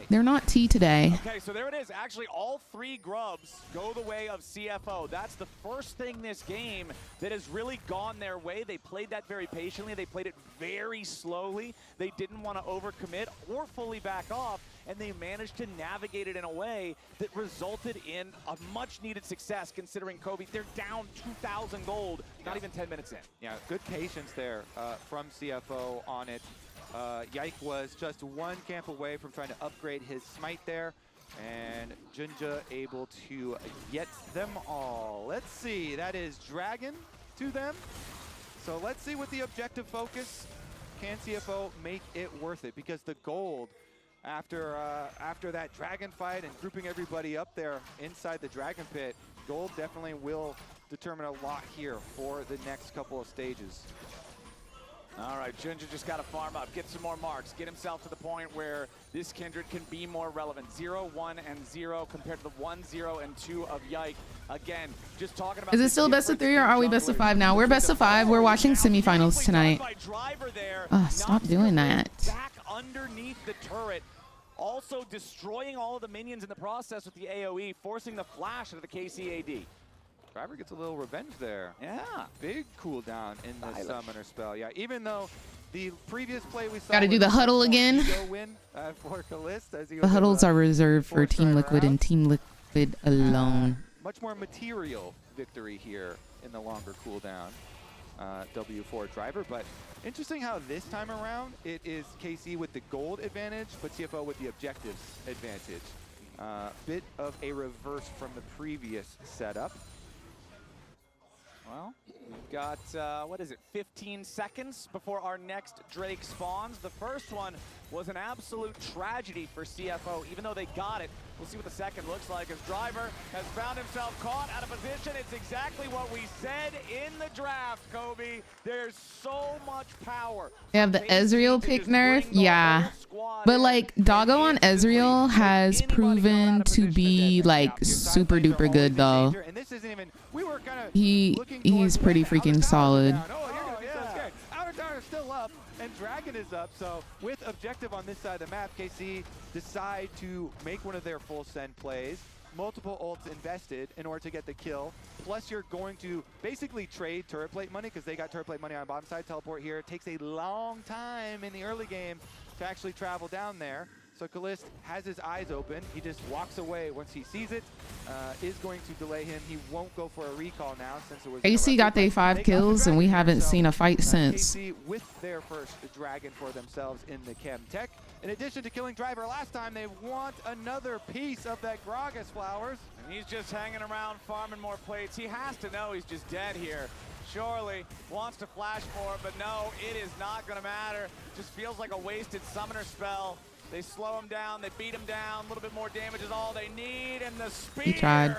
They're not T today. Okay, so there it is. Actually, all 3 grubs go the way of CFO. That's the first thing this game that has really gone their way. They played that very patiently. They played it very slowly. They didn't want to overcommit or fully back off, and they managed to navigate it in a way that resulted in a much-needed success, considering Kobe, they're down 2,000 gold, not even 10 minutes in. Yeah, good patience there from CFO on it. Yike was just 1 camp away from trying to upgrade his smite there, and Junja able to get them all. Let's see, that is Dragon to them. So let's see what the objective focus can CFO make it worth it? Because the gold, after that dragon fight and grouping everybody up there inside the dragon pit, gold definitely will determine a lot here for the next couple of stages. All right, Ginger just got to farm up, get some more marks, get himself to the point where this Kindred can be more relevant. 0, 1, and 0 compared to the 1, 0, and 2 of Yike. Again, just talking about. Is it still best of 3 or are we best of 5 now? We're best of 5. We're watching semifinals tonight. Stop doing that. Back underneath the turret, also destroying all of the minions in the process with the AoE, forcing the flash of the KCAD. Driver gets a little revenge there. Yeah. Big cooldown in the summoner spell. Yeah, even though the previous play we saw. Gotta do the huddle again. Win, for Kalist, as he The huddles are reserved for Team Liquid and Team Liquid alone. Much more material victory here in the longer cooldown. W4 Driver, but interesting how this time around it is KC with the gold advantage, but CFO with the objectives advantage. Bit of a reverse from the previous setup. Well, we've got, what is it, 15 seconds before our next Drake spawns. The first one was an absolute tragedy for CFO, even though they got it. We'll see what the second looks like as Driver has found himself caught out of position. It's exactly what we said in the draft, Kobe. There's so much power. They have the Ezreal pick nerf, yeah. But like Doggo on Ezreal has proven to be like super duper good though. He's pretty freaking solid. Still up and Dragon is up, so with objective on this side of the map, KC decide to make one of their full send plays. Multiple ults invested in order to get the kill. Plus you're going to basically trade turret plate money because they got turret plate money on the bottom side. Teleport here. It takes a long time in the early game to actually travel down there. So Kalist has his eyes open. He just walks away once he sees it. Is going to delay him. He won't go for a recall now since it was. AC got their 5 kills and we haven't seen a fight since. KC with their first dragon for themselves in the Chem Tech. In addition to killing Driver last time, they want another piece of that Gragas flowers. And he's just hanging around farming more plates. He has to know he's just dead here. Surely wants to flash for it, but no, it is not going to matter. Just feels like a wasted summoner spell. They slow him down, they beat him down, a little bit more damage is all they need, and the spear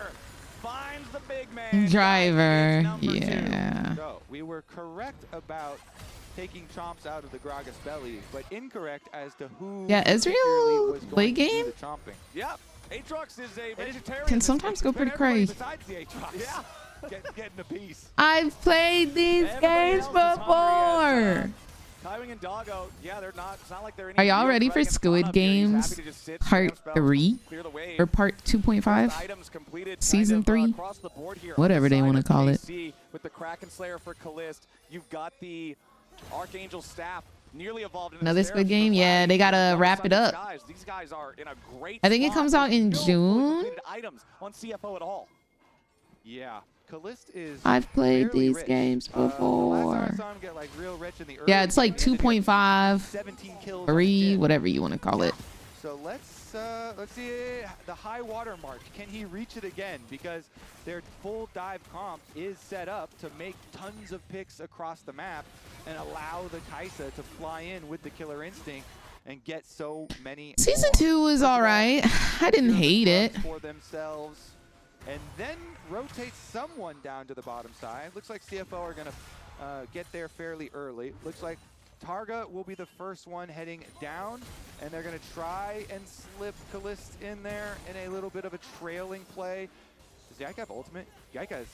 finds the big man. Driver, yeah. So we were correct about taking Chomps out of the Gragas belly, but incorrect as to who. Yeah, Ezreal late game. Yep, Aatrox is a vegetarian. Can sometimes go pretty crazy. Yeah. Getting a piece. I've played these games before. Kaiwing and Doggo, yeah, they're not. It's not like they're. Are y'all ready for Squid Games Part 3 or Part 2.5? Season 3, whatever they want to call it. With the Kraken Slayer for Kalist, you've got the Archangel Staff nearly evolved. Another Squid Game, yeah, they gotta wrap it up. These guys are in a great. I think it comes out in June. Items on CFO at all. Yeah. Kalist is I've played these games before. Yeah, it's like 2.5, 3, whatever you want to call it. So let's see the high water mark. Can he reach it again? Because their full dive comp is set up to make tons of picks across the map and allow the Kai'Sa to fly in with the Killer Instinct and get so many. Season 2 was all right. I didn't hate it. For themselves. And then rotate someone down to the bottom side. Looks like CFO are going to get there fairly early. Looks like Targa will be the first one heading down, and they're going to try and slip Kalist in there in a little bit of a trailing play. Does Yike have ultimate? Yike has.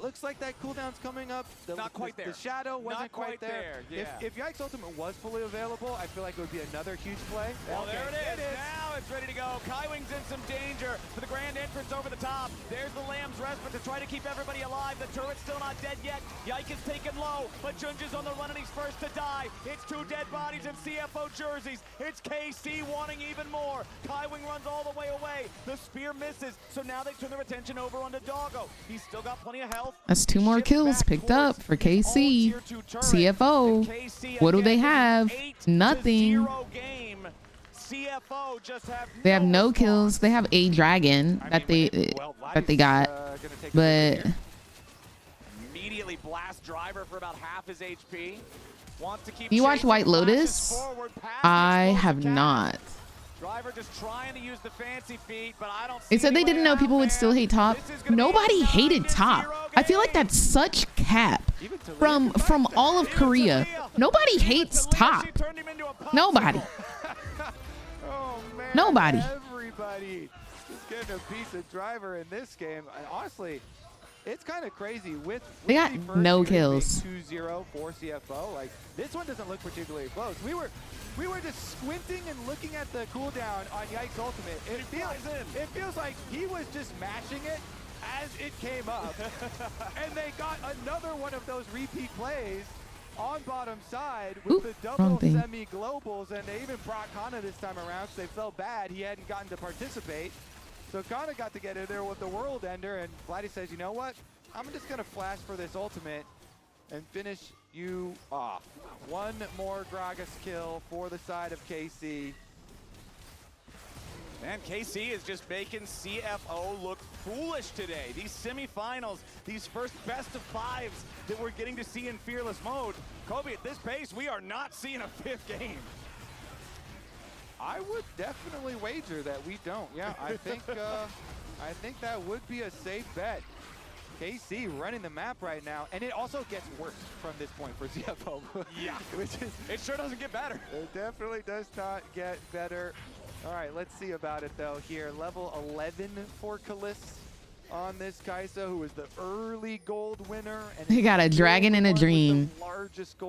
Looks like that cooldown's coming up. Not quite there. The shadow wasn't quite there. Yeah. If Yike's ultimate was fully available, I feel like it would be another huge play. Well, there it is. Now it's ready to go. Kaiwing's in some danger for the grand entrance over the top. There's the Lamb's Respite to try to keep everybody alive. The turret's still not dead yet. Yike is taken low, but Junja's on the run and he's first to die. It's 2 dead bodies in CFO jerseys. It's KC wanting even more. Kaiwing runs all the way away. The spear misses, so now they turn their attention over onto Doggo. He's still got plenty of health. That's 2 more kills picked up for KC. CFO, what do they have? Nothing. They have no kills. They have a dragon that they got, but immediately blast Driver for about half his HP. Wants to keep You watch chasing, White flashes Lotus? forward past I the have explosive not. cast. Driver just trying to use the fancy feet, but I don't see They said they any way didn't know out, people would man. still hate top. This is gonna be Nobody a hated 9-0 top. I feel like game. that's such cap Even Talia from could from fight all of Even Korea. Talia. Nobody Even hates Talia, top. she turned him into a popsicle. Nobody. Oh man. Nobody. Everybody is getting a piece of driver in this game. And honestly, it's kind of crazy with They got the first no unit being kills. 2-0 for CFO. Like this one doesn't look particularly close. We were just squinting and looking at the cooldown on Yike's ultimate. It feels like he was just mashing it as it came up. And they got another one of those repeat plays on bottom side with Oop, the wrong double thing. semi-globals, and they even brought Kana this time around because they felt bad he hadn't gotten to participate. So Kana got to get in there with the World Ender, and Vladdy says, you know what? I'm just going to flash for this ultimate and finish you off. One more Gragas kill for the side of KC. Man, KC is just making CFO look foolish today. These semifinals, these first best of fives that we're getting to see in Fearless mode. Kobe, at this pace, we are not seeing a fifth game. I would definitely wager that we don't. Yeah, I think that would be a safe bet. KC running the map right now, and it also gets worse from this point for CFO. Yeah, which is it sure doesn't get better. It definitely does not get better. All right, let's see about it though here. Level 11 for Kalis on this Kaisa, who is the early gold winner. And They got a dragon and a dream.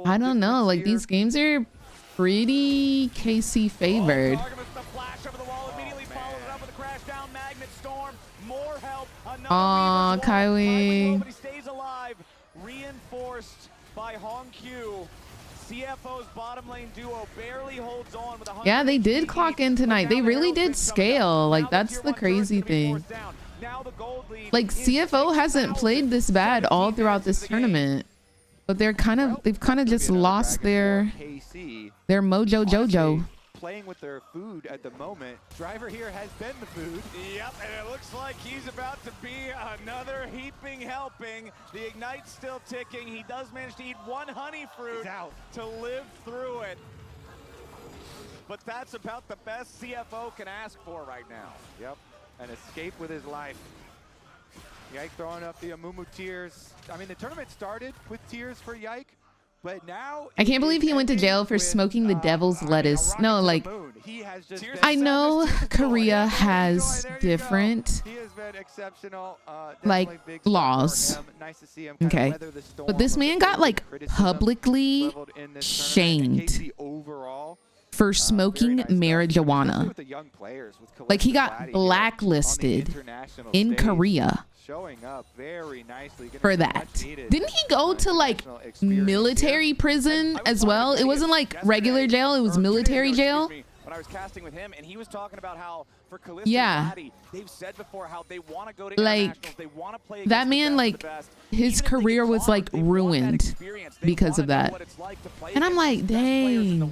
I don't know. Like these games are pretty KC favored. Aw, Kaiwi. Stays alive, reinforced by Hong Q. CFO's bottom lane duo barely holds on with Yeah, they did clock in tonight. They really did scale. Like that's the crazy thing. Like CFO hasn't played this bad all throughout this tournament, but they've kind of just lost their mojo jojo. Playing with their food at the moment. Driver here has been the food. Yep, and it looks like he's about to be another heaping helping. The Ignite's still ticking. He does manage to eat one honey fruit to live through it. But that's about the best CFO can ask for right now. Yep, an escape with his life. Yike throwing up the Amumu tears. I mean, the tournament started with tears for Yike. But now I can't believe he went to jail for smoking the devil's lettuce. No, like, I know Korea has different, like, laws. Okay. But this man got, like, publicly shamed for smoking marijuana. Like, he got blacklisted in Korea for that. Didn't he go to like military prison as well? It wasn't like regular jail, it was military jail. When I was casting with him, and he was talking about how for Kalista they've said before how they want to go to internationals, they want to play that man, like his career was like ruined because of that. And I'm like, dang,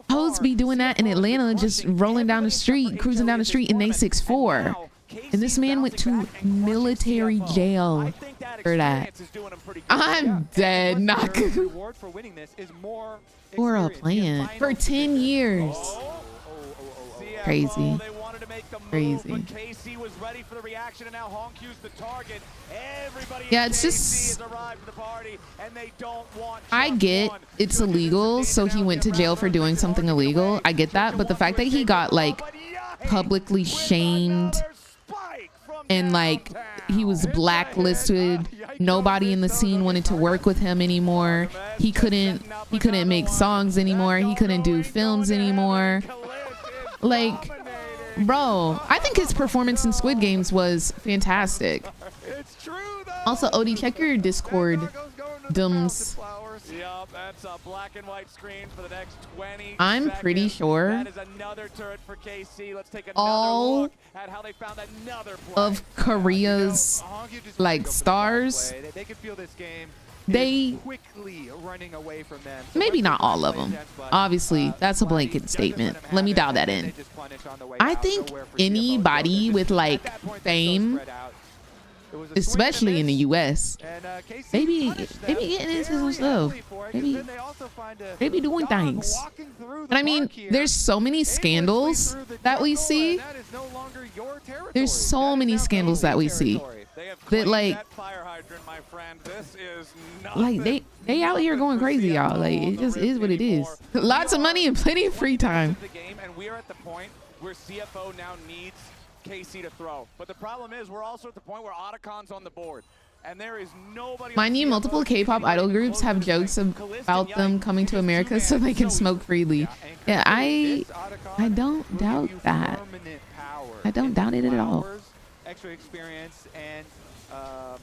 hoes be doing that in Atlanta, just rolling down the street, cruising down the street in A64. And this man went to military jail for that. I'm dead. Not good. Reward for winning this is more For a plant for 10 years. Crazy. Crazy. Yeah, it's just, I get it's illegal, so he went to jail for doing something illegal. I get that, but the fact that he got like publicly shamed and like he was blacklisted, nobody in the scene wanted to work with him anymore. He couldn't make songs anymore. He couldn't do films anymore. Like, bro, I think his performance in Squid Games was fantastic. Also, OD, check your Discord dumbs. Yep, that's a black and white screen for the next 20 I'm pretty sure that is another turret for KC. Let's take another all look at how they found another play. of Korea's like stars, they could feel this game. They Quickly running away from them. maybe not all of them. Obviously, that's a blanket statement. Let me dial that in. I think anybody with like fame It was a swing and a especially in the miss, U.S. and KC They be punished them getting into some very stuff. heavily for it, They 'cause be then they also find a they be doing dog things. walking through the And I mean, park here, there's so many aimlessly scandals through the that we jungle, see. and that is no longer your territory. There's so That is many now scandals that KC we see territory. They have that claimed like that fire hydrant, my friend. This is like they out here going crazy, y'all. Like it just is what it is. Lots of money and plenty of free time. The game, and we are at the point where CFO now needs KC to throw. But the problem is we're also at the point where Otacon's on the board. And there is nobody. Mind you, multiple K-pop idol groups have jokes about them coming to America so they can smoke freely. Yeah, I don't doubt that. I don't doubt it at all. Extra experience and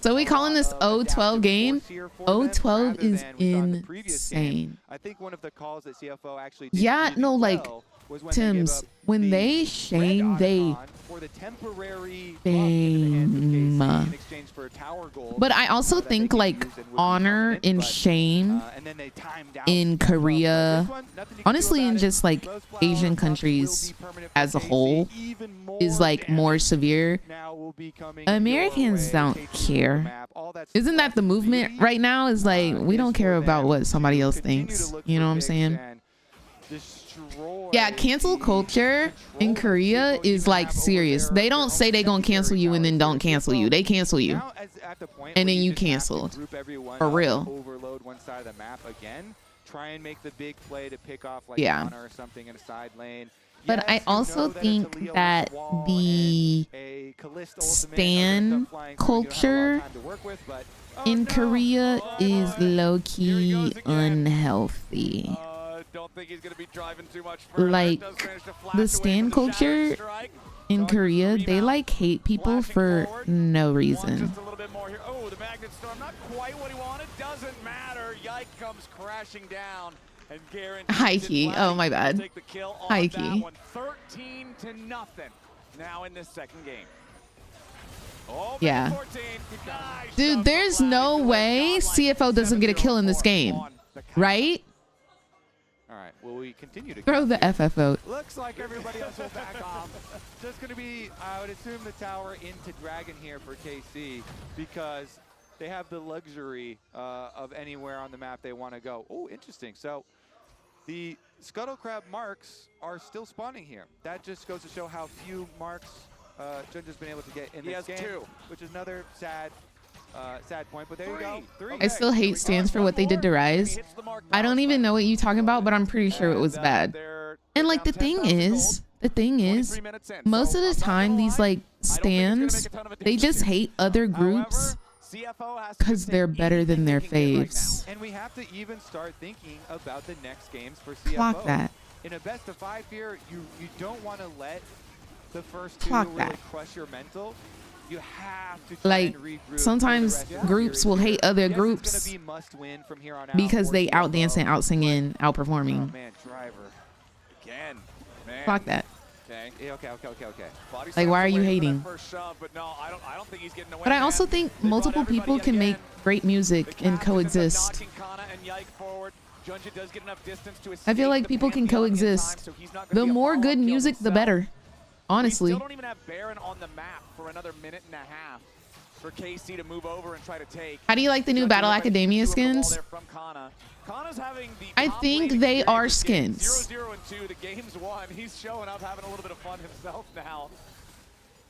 So we calling this O12 game? O12 is insane. I think one of the calls that CFO actually did Yeah, really no, like well was when Tim's, when they shame, they for the temporary fame. in exchange for a tower goal. But I also think like honor and shame in Korea, honestly in just like Asian countries as a whole, is like more severe. Americans don't care. Isn't that the movement right now? Is like, we don't care about what somebody else thinks. You know what I'm saying? Yeah, cancel culture in Korea is like serious. They don't say they gonna cancel you and then don't cancel you. They cancel you and then you cancel for real. Overload one side of the map again. Try and make the big play to pick off like Yeah. or something in a side lane. But I also think that the stan culture in Korea is low-key unhealthy. Don't think he's gonna be driving too much Like the stan culture in Korea, they like hate people for no reason. Oh, the magnet storm, not quite what he wanted. Doesn't matter. Yike comes crashing down and guarantees. High key. Oh my bad. Take the kill on High that key. one. 13-0 now in this second game. Oh, Yeah. 14. Nice. Dude, there's no way CFO doesn't get a kill in this game, right? All right. Will we continue to Throw the FFO. Looks like everybody else will back off. Just going to be, I would assume, the tower into Dragon here for KC because they have the luxury of anywhere on the map they want to go. Oh, interesting. So the Scuttle Crab marks are still spawning here. That just goes to show how few marks Junja's been able to get in this game. Which is another sad point, but there you go. I still hate stands for what they did to Rise. I don't even know what you're talking about, but I'm pretty sure it was bad. And like the thing is, most of the time these like stands, they just hate other groups because they're better than their faves. And we have to even start thinking about the next games for CFO. Clock that. In a best of 5 here, you don't want to let the first two Clock really that. crush your mental. You have to try Like and regroup. sometimes groups will hate other groups Be must win from here on out because for they CFO. outdance and outsinging, outperforming. Oh man, driver. Again, man. Clock that. Okay. Yeah, okay. Body Like, why are slams you away from that hating? first shove, but no, I don't think he's getting away, But I man. also think They brought multiple everybody people yet can make again. great music and Captains end up coexist. knocking Kana and Yike forward. Junja does get enough distance to I escape feel like the people can Pantheon in time, coexist. so he's not gonna The be a more follow-up good kill music, the himself. better. Honestly. We still don't even have Baron on the map for another minute and a half for KC to move over and try to take. How do you like the new Battle Academia skins? Kana's having the I top think lane they are experience. skins. 0-0 and 2. The game's won. He's showing up, having a little bit of fun himself now.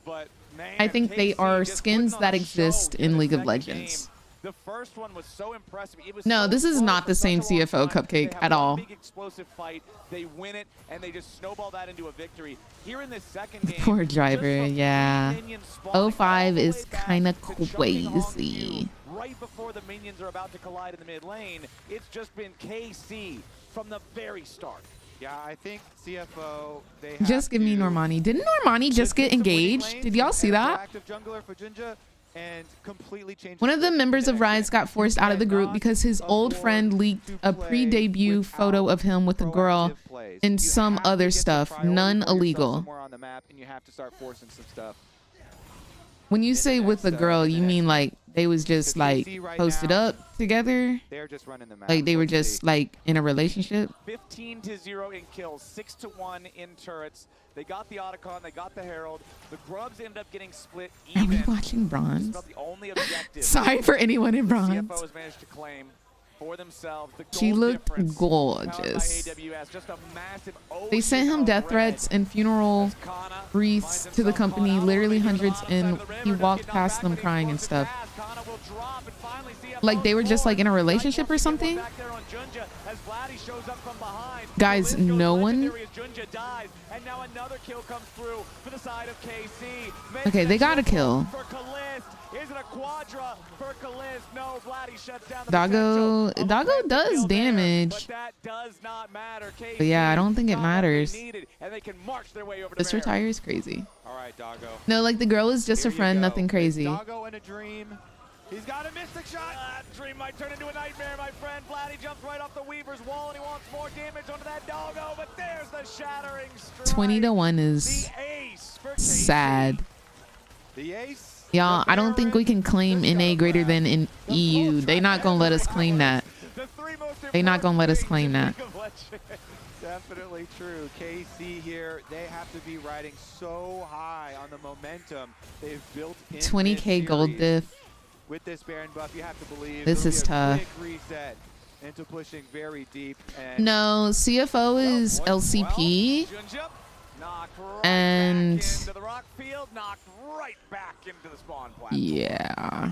But man, I think they KC are just skins putting on that a exist show in the League of second Legends. game. The first one was so impressive. It was No, so this is close not for the such same a long CFO time. cupcake They have at one all. Big explosive fight. They win it, and they just snowball that into a victory. Here in this second game, Poor driver, just from yeah. minions spawning all 05 the is way back kind of to jumping on crazy. you right before the minions are about to collide in the mid lane. It's just been KC from the very start. Yeah, I think CFO, they have Just give me to Normani. Didn't Normani just get engaged? Did y'all see that? proactive jungler for Jinja and completely change One of the members of Rise got forced out of the group because his old friend leaked a pre-debut photo of him with a girl and some other stuff, none illegal. somewhere on the map and you have to start forcing some stuff. When you say with a girl, you mean like they was just like posted up together? They're just running the map. Like they were Let's just see. like in a relationship? 15-0 in kills, 6-1 in turrets. They got the Otacon, they got the Herald. The Grubs ended up getting split Are even. we watching It's bronze? about the only objective Sorry for anyone in bronze. CFO has managed to claim for themselves. The She gold looked difference powered by gorgeous. AWS, just a massive They sent ocean him of death red. threats and funeral As Kana wreaths finds to the himself caught company, out literally over here to the hundreds, bottom side and of the river. he Does walked get knocked past back, them but he crying and forces stuff. past. Kana will drop, and finally CFO Like they were just like in a forward. relationship or something? Back there on Junja as Vladdy shows up from behind. Guys, The list goes no one- legendary as Junja dies, and now another kill comes through for the side of KC. Okay, they got a kill. For Kalist. Is it a quadra for Kalist? No, Vladdy shuts down the Doggo, potential of a Doggo pentakill does there, damage. but that does not matter. But yeah, I don't think it got what they matters. needed, and they can march their way over to This Bear. retire is crazy. All right, Doggo. No, like the girl is just Here a you friend, go. nothing crazy. Doggo in a dream. He's got a mystic shot. Dream might turn into a nightmare, my friend. Vladdy jumps right off the Weaver's wall, and he wants more damage onto that Doggo, but there's the shattering strike. 20-1 is The ace for KC. sad. The ace. Y'all, I don't think we can claim NA greater than in EU. They not gonna let us claim that. The three most They not gonna let us important claim that. things in League of Legends. Definitely true. KC here, they have to be riding so high on the momentum they've built in 20K this gold series. diff. With this Baron buff, you have to believe This it'll is be a tough. quick reset into pushing very deep. And No, CFO is LCP. Junja knocked right And- back into the rock field, knocked right back into the spawn platform. Yeah.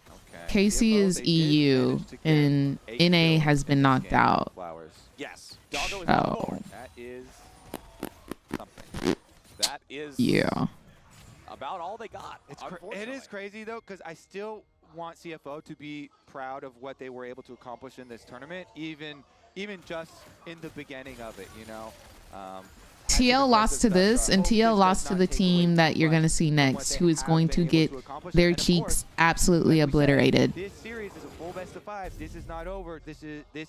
okay. KC CFO, is they did EU, manage to get and 8 NA kills has been in this knocked game. out. Flowers. Yes, Doggo is Oh. on board. That is something. That is Yeah. about all they got. It is unfortunately. crazy though, because I still want CFO to be proud of what they were able to accomplish in this tournament, even just in the beginning of it. You know. TL lost to this, and TL lost to the team that you're going to see next, who is going to get their cheeks absolutely obliterated. This series is a full best of 5. This is not over. This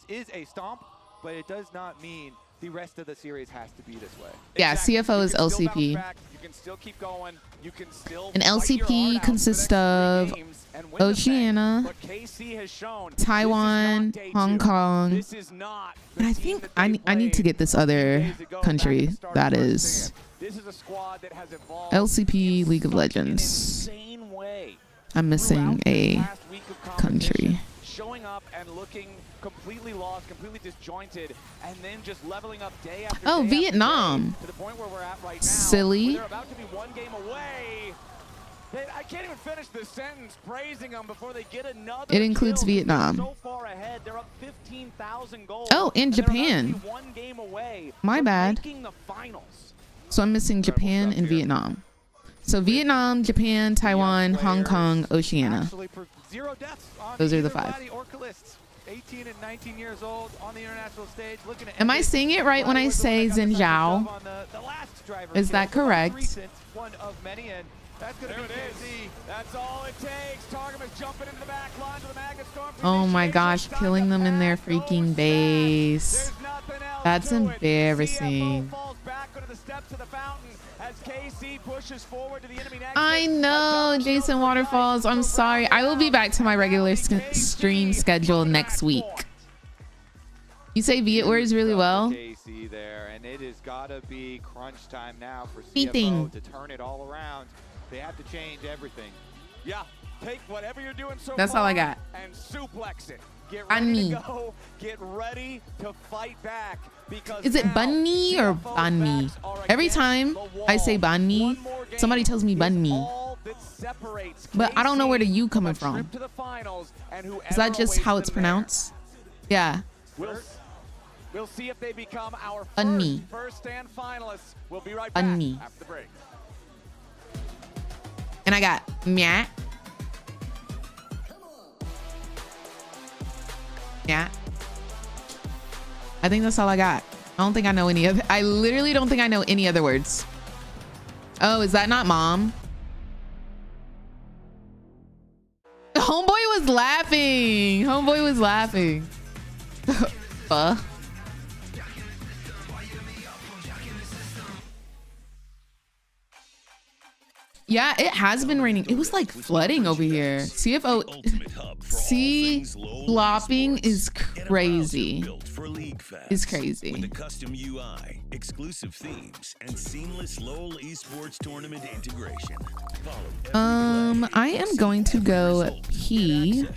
is a stomp, but it does not mean the rest of the series has to be this way. Yeah, Exactly. CFO You is can still bounce LCP. back, you can still keep going. You can still And fight your LCP heart out consists for the next 3 of games and win the thing. Oceania, But KC has shown Taiwan, this is not day Hong 2. Kong, This is not the and I team think that I they need to played get this 2 other days ago back at country. the start That of First is Stand. This is a squad that has evolved LCP in League of such an Legends. insane way I'm missing throughout this a past week of country. competition, showing up and looking completely lost, completely disjointed, and then just leveling up day after Oh, day after Vietnam. day to the point where we're at right now. Silly. Where they're about to be 1 game away. I can't even finish this sentence praising them before they get another. It includes kill. Vietnam. They're so far ahead. They're up 15,000 gold. Oh, and they're about to Japan. be 1 game away My from bad. making the finals. So I'm missing Japan and Vietnam. So Vietnam, Japan, Taiwan, Hong Kong, Oceania. Actually, 0 deaths on Those are the either 5. Vladdy or Kalist. 18 and 19 years old on the international stage. Looking to Am end I it. saying it right when I Vladdy was the one say that got the Xin second Zhao? dub on the last driver Is kill. that The most correct? recent one of many, and that's going to There be it KC. is. That's all it takes. Targamas jumping into the back line to the Magnet Storm. Oh my gosh, killing them in their freaking base. There's nothing else That's to it. embarrassing. CFO falls back onto the steps of the fountain as KC pushes forward to the enemy next. I know, Jason Waterfalls. I'm sorry. I will be back to my regular stream schedule next week. You say Viet words really well. KC there, and it has got to be crunch time now for Beating. CFO to turn it all around. They have to change everything. Yeah, take whatever you're doing so That's far all I got. and suplex it. Get Banh ready mi. to go. Get ready to fight back because Is it now banh mi or CFO's banh mi? backs are Every against time the I say wall. banh mi, One more game somebody tells me is banh mi. all that separates But I don't know where the KC U coming a from. trip to the finals, and Is that just whoever how awaits it's them there. pronounced? Yeah. We'll see if they become our Banh mi. first stand finalists. We'll be right Banh back mi. after the break. And I got meh. Yeah. I think that's all I got. I don't think I know any other. I literally don't think I know any other words. Oh, is that not mom? Homeboy was laughing. Homeboy was laughing. Fuh. Yeah, it has been raining. It was like flooding over here. CFO sea flopping is crazy. It's crazy. With a custom UI, exclusive themes, and seamless LoL esports tournament integration. I am going to go pee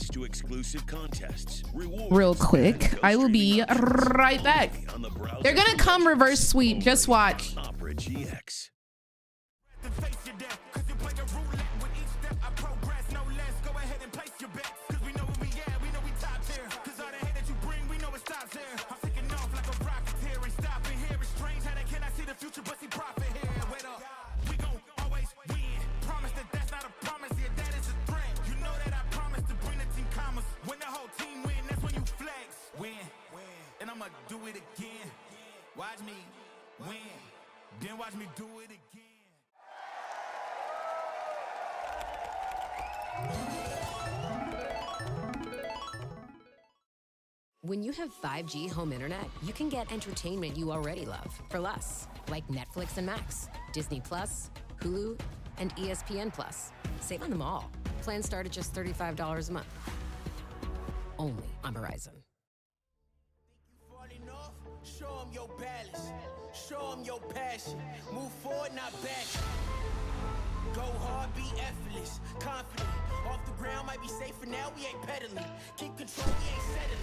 real quick. I will be right back. They're gonna come reverse sweep. Just watch. Opera GX. Do it again. Watch me win. Then watch me do it again. When you have 5G home internet, you can get entertainment you already love for less, like Netflix and Max, Disney Plus, Hulu, and ESPN Plus. Save on them all. Plans start at just $35 a month. Only on Verizon. Show them your balance, show them your passion. Move forward, not back. Go hard, be effortless, confident. Off the ground might be safe for now, we ain't pedaling. Keep control, we ain't settling.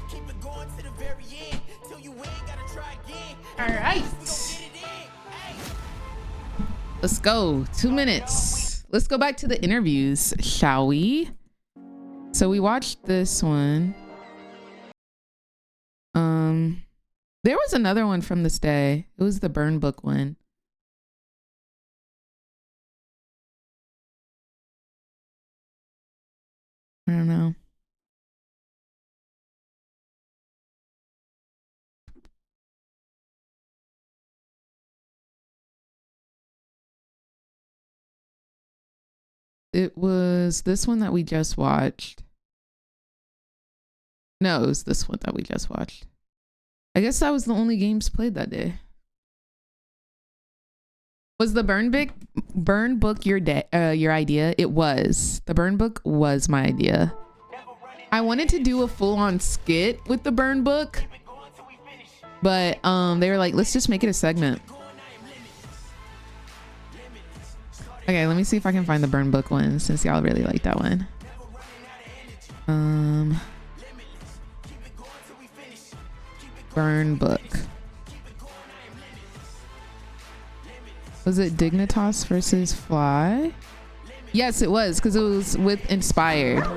Keep it going to the very end. Till you win, gotta try again. All right. Let's go. 2 minutes. Let's go back to the interviews, shall we? So we watched this one. There was another one from this day. It was the burn book one. I don't know. It was this one that we just watched. No, it was this one that we just watched. I guess that was the only games played that day. Was the burn book your idea? It was. The burn book was my idea. I wanted to do a full-on skit with the burn book, but they were like, let's just make it a segment. Okay, let me see if I can find the burn book one since y'all really like that one. Burn book. Was it Dignitas versus Fly? Yes, it was, because it was with Inspired.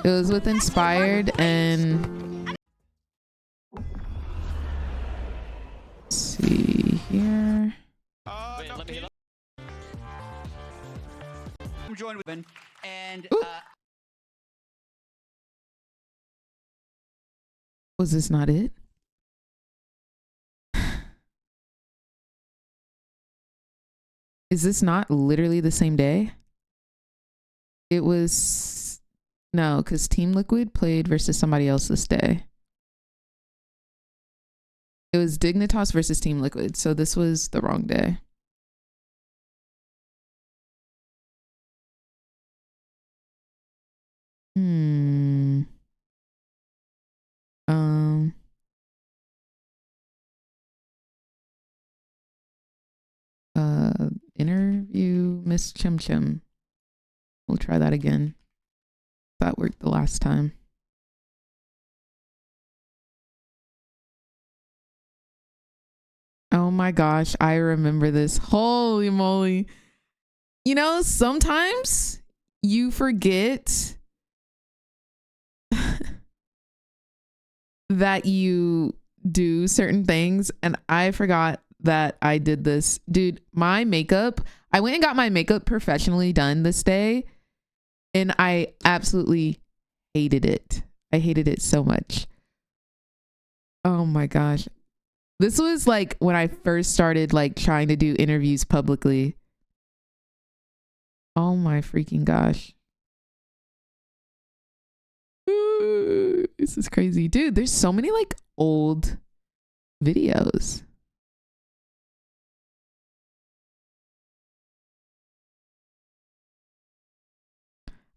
It was with Inspired and... Let's see here. I'm joined with Ben and was this not it? Is this not literally the same day? It was no, because Team Liquid played versus somebody else this day. It was Dignitas versus Team Liquid, so this was the wrong day. Interview Miss Chim Chim. We'll try that again. That worked the last time. Oh my gosh, I remember this. Holy moly. You know, sometimes you forget that you do certain things, and I forgot that I did this. Dude, my makeup, I went and got my makeup professionally done this day, and I absolutely hated it. I hated it so much. Oh my gosh. This was like when I first started like trying to do interviews publicly. Oh my freaking gosh. This is crazy. Dude, there's so many like old videos.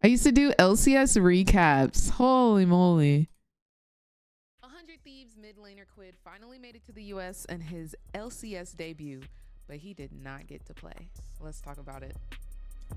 I used to do LCS recaps. Holy moly. 100 Thieves mid laner Quid finally made it to the US and his LCS debut, but he did not get to play. Let's talk about it.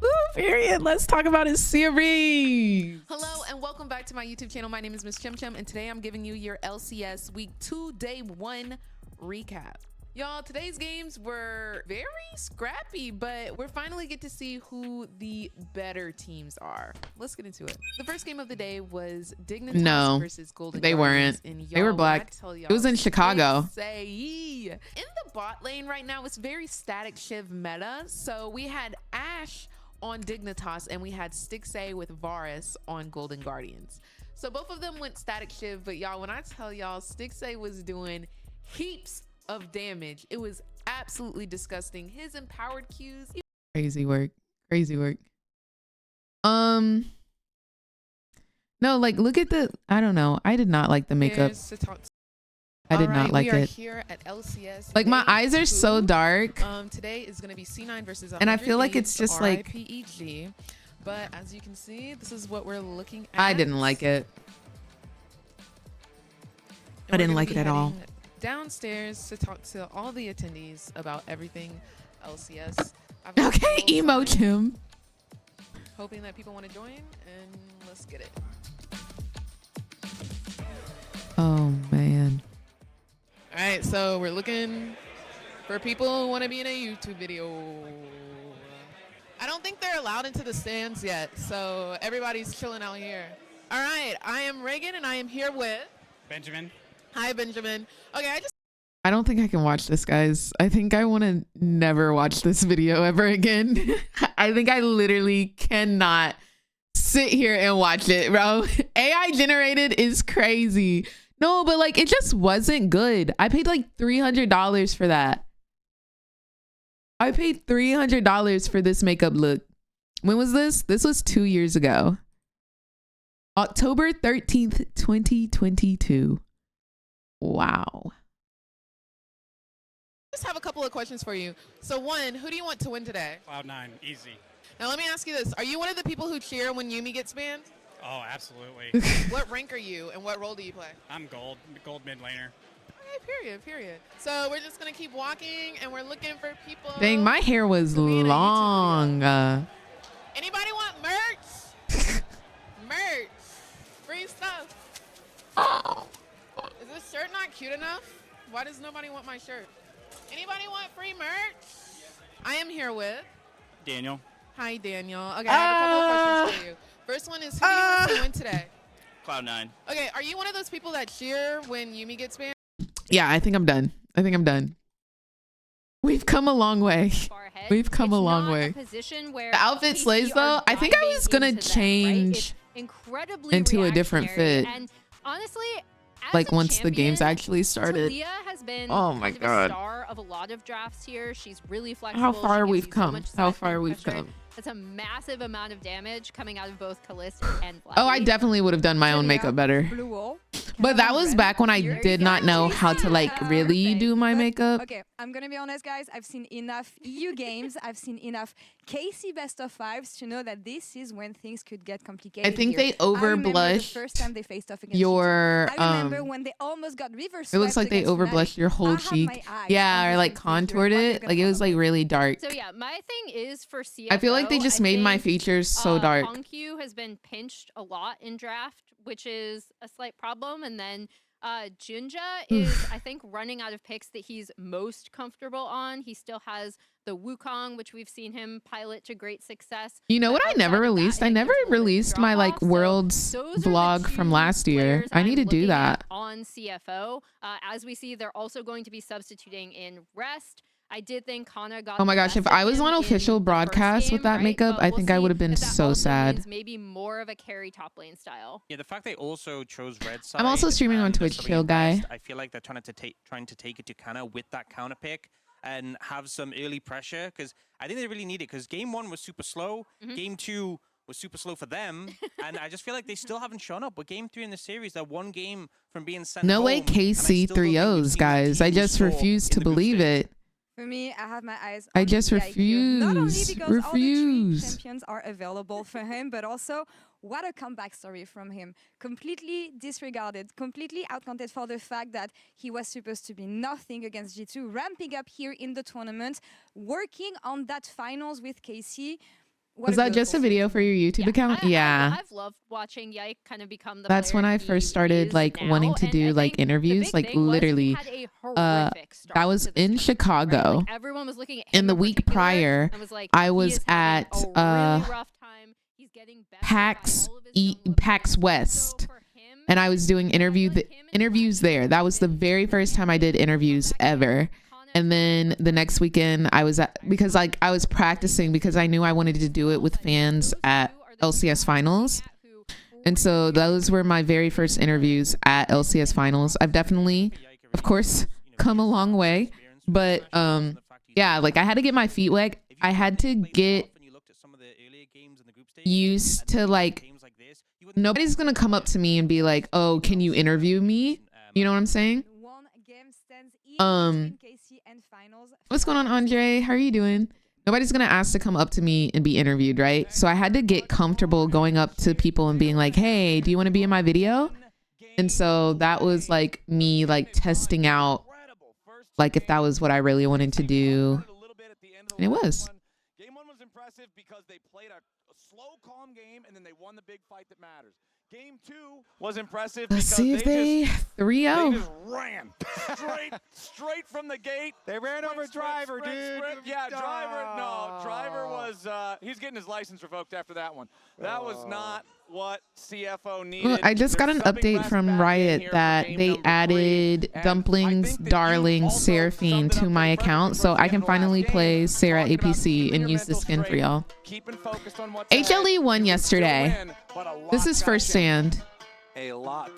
Ooh, period. Let's talk about his series. Hello and welcome back to my YouTube channel. My name is Miss Chim Chim and today I'm giving you your LCS Week 2 Day 1 recap. Y'all, today's games were very scrappy, but we're finally get to see who the better teams are. Let's get into it. The first game of the day was Dignitas versus Golden Guardians. Weren't. They were black. It was in Chicago. In the bot lane right now, it's very static Shiv meta. So we had Ashe on Dignitas and we had Stixxay with Varus on Golden Guardians. So both of them went static Shiv, but y'all, when I tell y'all Stixxay was doing heaps of damage, it was absolutely disgusting. His empowered Qs, crazy work. No, like look at the, I don't know, I did not like the makeup. I did not like it. Here at LCS, like my eyes are so dark. Today is going to be C9 versus 100 and I feel like it's just like RIPEG. But as you can see, this is what we're looking at. I didn't like it. I didn't like it at all. Downstairs to talk to all the attendees about everything LCS. Okay, emo Chim. Hoping that people want to join, and let's get it. Oh man. All right, so we're looking for people who want to be in a YouTube video. I don't think they're allowed into the stands yet, so everybody's chilling out here. All right, I am Reagan, and I am here with Benjamin. Hi, Benjamin. Okay, I don't think I can watch this, guys. I think I want to never watch this video ever again. I think I literally cannot sit here and watch it, bro. AI generated is crazy. No, but like it just wasn't good. I paid like $300 for that. I paid $300 for this makeup look. When was this? This was 2 years ago. October 13th, 2022. Wow. Just have a couple of questions for you. So one, who do you want to win today? Cloud9, easy. Now let me ask you this. Are you one of the people who cheer when Yuumi gets banned? Oh, absolutely. What rank are you and what role do you play? I'm gold mid laner. Okay, period. So we're just going to keep walking and we're looking for people. Dang, my hair was long. Anybody want merch? Merch. Free stuff. Is this shirt not cute enough? Why does nobody want my shirt? Anybody want free merch? I am here with Daniel. Hi, Daniel. Okay, I have a couple of questions for you. First one is, who do you want to win today? Cloud9. Okay, are you one of those people that cheer when Yuumi gets banned? Yeah, I think I'm done. We've come a long way. We've come a long way. The outfit slays though. I think I was gonna change into a different fit. And honestly, like once the games actually started. Talia has been oh my god, a star of a lot of drafts here. She's really flexible. How far we've come. How far we've come. That's a massive amount of damage coming out of both Kalista and Black. Oh, I definitely would have done my own makeup better. But that was back when I did not know how to like really do my makeup. Okay, I'm gonna be honest, guys. I've seen enough EU games. I've seen enough KC best of fives to know that this is when things could get complicated. I think they overblushed the first time they faced off against your. I remember when they almost got reverse. It looks like they overblushed your whole cheek. Yeah, or like contoured it. Like it was like really dark. So yeah, my thing is for CFO. I feel like they just made my features so dark. Hongq has been pinched a lot in draft, which is a slight problem. And then Jinja is, I think, running out of picks that he's most comfortable on. He still has the Wukong, which we've seen him pilot to great success. You know what I never released? I never released my like world's vlog from last year. I need to do that. On CFO. As we see, they're also going to be substituting in Rest. I did think Connor got. Oh my gosh, if I was on official broadcast with that makeup, I think I would have been so sad. Maybe more of a carry top lane style. Yeah, the fact they also chose red side. I'm also streaming on Twitch, Kill Guy. I feel like they're trying to take it to Canna with that counter pick and have some early pressure, because I think they really need it, because game 1 was super slow, game 2 was super slow for them, and I just feel like they still haven't shown up. But game 3 in the series, they're one game from being sent No home, way KC 3-0s, guys. I just refuse to believe it. For me, I have my eyes I on just the IQ. Not only refuse. because all the 3 Refuse. champions are available for him, but also what a comeback story from him. Completely disregarded, completely outcounted for the fact that he was supposed to be nothing against G2, ramping up here in the tournament, working on that finals with KC. What Was a that just a beautiful video for your YouTube account? Yeah. I've loved watching Yike kind of become the That's player when I he first started is like now. wanting to And do I like think the interviews, big like thing was he literally. had a horrific start That was to this in tournament, Chicago. Like everyone was looking at In him the in week particular prior, and was like, I he was is having at a really rough time. He's getting PAX West, and I was doing interviews there. That was the very first time I did interviews ever. And then the next weekend I was at, because like I was practicing because I knew I wanted to do it with fans at LCS finals. And so those were my very first interviews at LCS finals. I've definitely, of course, come a long way, but yeah, like I had to get my feet wet. I had to get used to like, nobody's gonna come up to me and be like, oh, can you interview me? You know what I'm saying? What's going on, Andre? How are you doing? Nobody's gonna ask to come up to me and be interviewed, right? So I had to get comfortable going up to people and being like, hey, do you want to be in my video? And so that was like me like testing out like if that was what I really wanted to do. And it was. Game 1 was impressive because they played a slow, calm game, and then they won the big fight that matters. Game 2 was impressive Let's because see if they 3-0. they just ran straight from the gate. They ran over Driver, dude. Yeah, Driver was he's getting his license revoked after that one. That was not what CFO needed. Well, I just got an update from Riot that they added Dumplings, Darling, Seraphine to my account, so I can finally play Sarah APC and use the skin for y'all. HLE won yesterday. This is first stand. A lot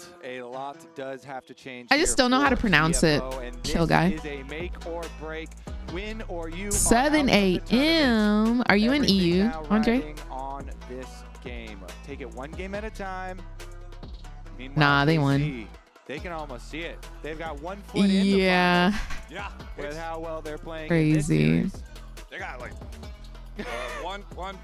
does have to change. I just don't know how to pronounce it. Chill, guy. Is a make or break, win or you 7 a.m. Are you in EU, Andre? On this game, take it one game at a time. Meanwhile, Nah, they KC, won. They can almost see it. They've got 1 foot in the Yeah. finals. Yeah, with how well they're playing. Crazy. In this series. They got like one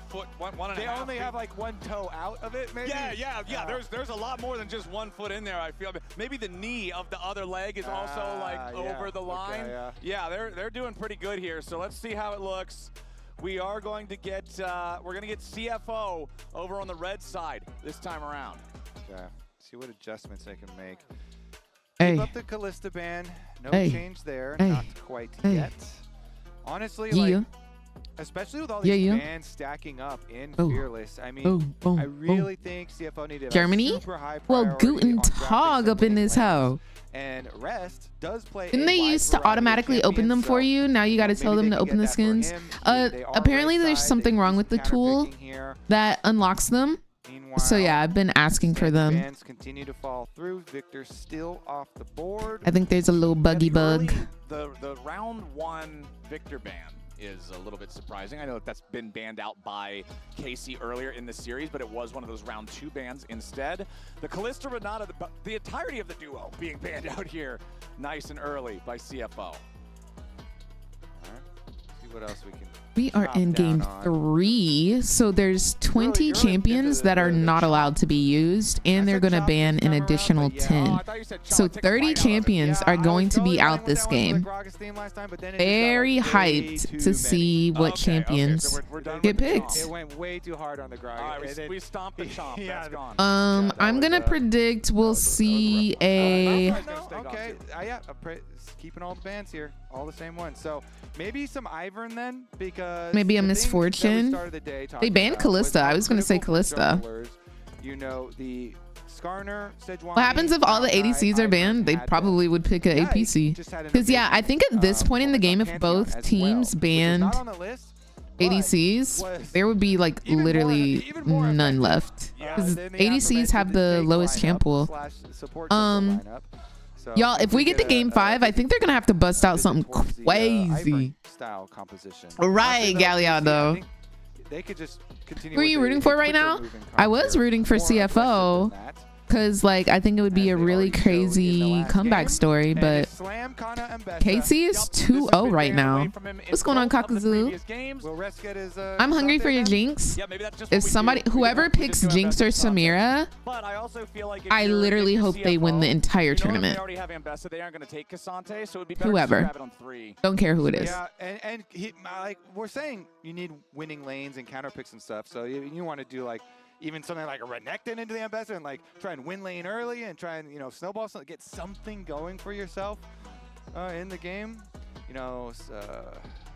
foot, one and a half. They only have like 1 toe out of it, maybe? Yeah. There's a lot more than just 1 foot in there, I feel. Maybe the knee of the other leg is also like over the line. Okay, yeah, they're doing pretty good here. So let's see how it looks. We are going to get CFO over on the red side this time around. Okay. See what adjustments they can make. Hey. Keep up the Callista ban. No Hey. change there. Hey. Not quite Hey. yet. Honestly, Yeah. like, especially with all these Yeah. bans stacking up in Oh. Fearless, I mean, Oh. I really think CFO needed Germany? a super high Well, priority Guten on drafting Tag some up in winning this lanes. hoe. And Rest does play. Didn't a they wide used to variety of automatically open champions, them for so you? Now you got to tell maybe them they to can open get the that for skins. him. They are Apparently red there's side. something They wrong can with the do some tool counterpicking here. that unlocks them. So yeah, I've been asking for them. Bans continue to fall through. Victor still off the board. I think there's a little buggy bug. The round 1 Victor ban is a little bit surprising. I know that's been banned out by KC earlier in the series, but it was one of those round 2 bans instead. The Callista Renata, the entirety of the duo being banned out here nice and early by CFO. All right. See what else we can. We are chop in down game on. 3, so there's 20 champions that are not allowed to be used, and they're going to ban an additional 10. So 30 champions are going to be out this game. Very hyped to see what champions get picked. It went way too hard on the Gragas. All right, we stomped the chomp. That's gone. I'm going to predict we'll see a... Okay, keeping all the bands here, all the same ones. So maybe some Ivern then, because Maybe a the things that we misfortune. started the day They talking banned about Callista. was I was going to say critical Callista. junglers, you know, the Skarner, Sejuani, What happens if all the ADCs are banned? They probably would pick a APC. Because yeah, I think at this point in the game, if both teams banned ADCs, there would be like literally none left. Because ADCs have the lowest champ pool. Y'all, if we get to game 5, I think they're gonna have to bust out something crazy. Style composition. Right, Galliardo. They could just continue. Who are you rooting for right now? I was rooting for CFO because like I think it would be a really crazy comeback story, but KC is 2-0 right now. What's going on, Kakazoo? I'm hungry for your Jinx. If somebody, whoever picks Jinx or Samira, I literally hope they win the entire tournament. Whoever, don't care who it is. Yeah, and like we're saying, you need winning lanes and counter picks and stuff. So you want to do like even something like a Renekton into the Ambassador and like try and win lane early and try and snowball something, get something going for yourself in the game.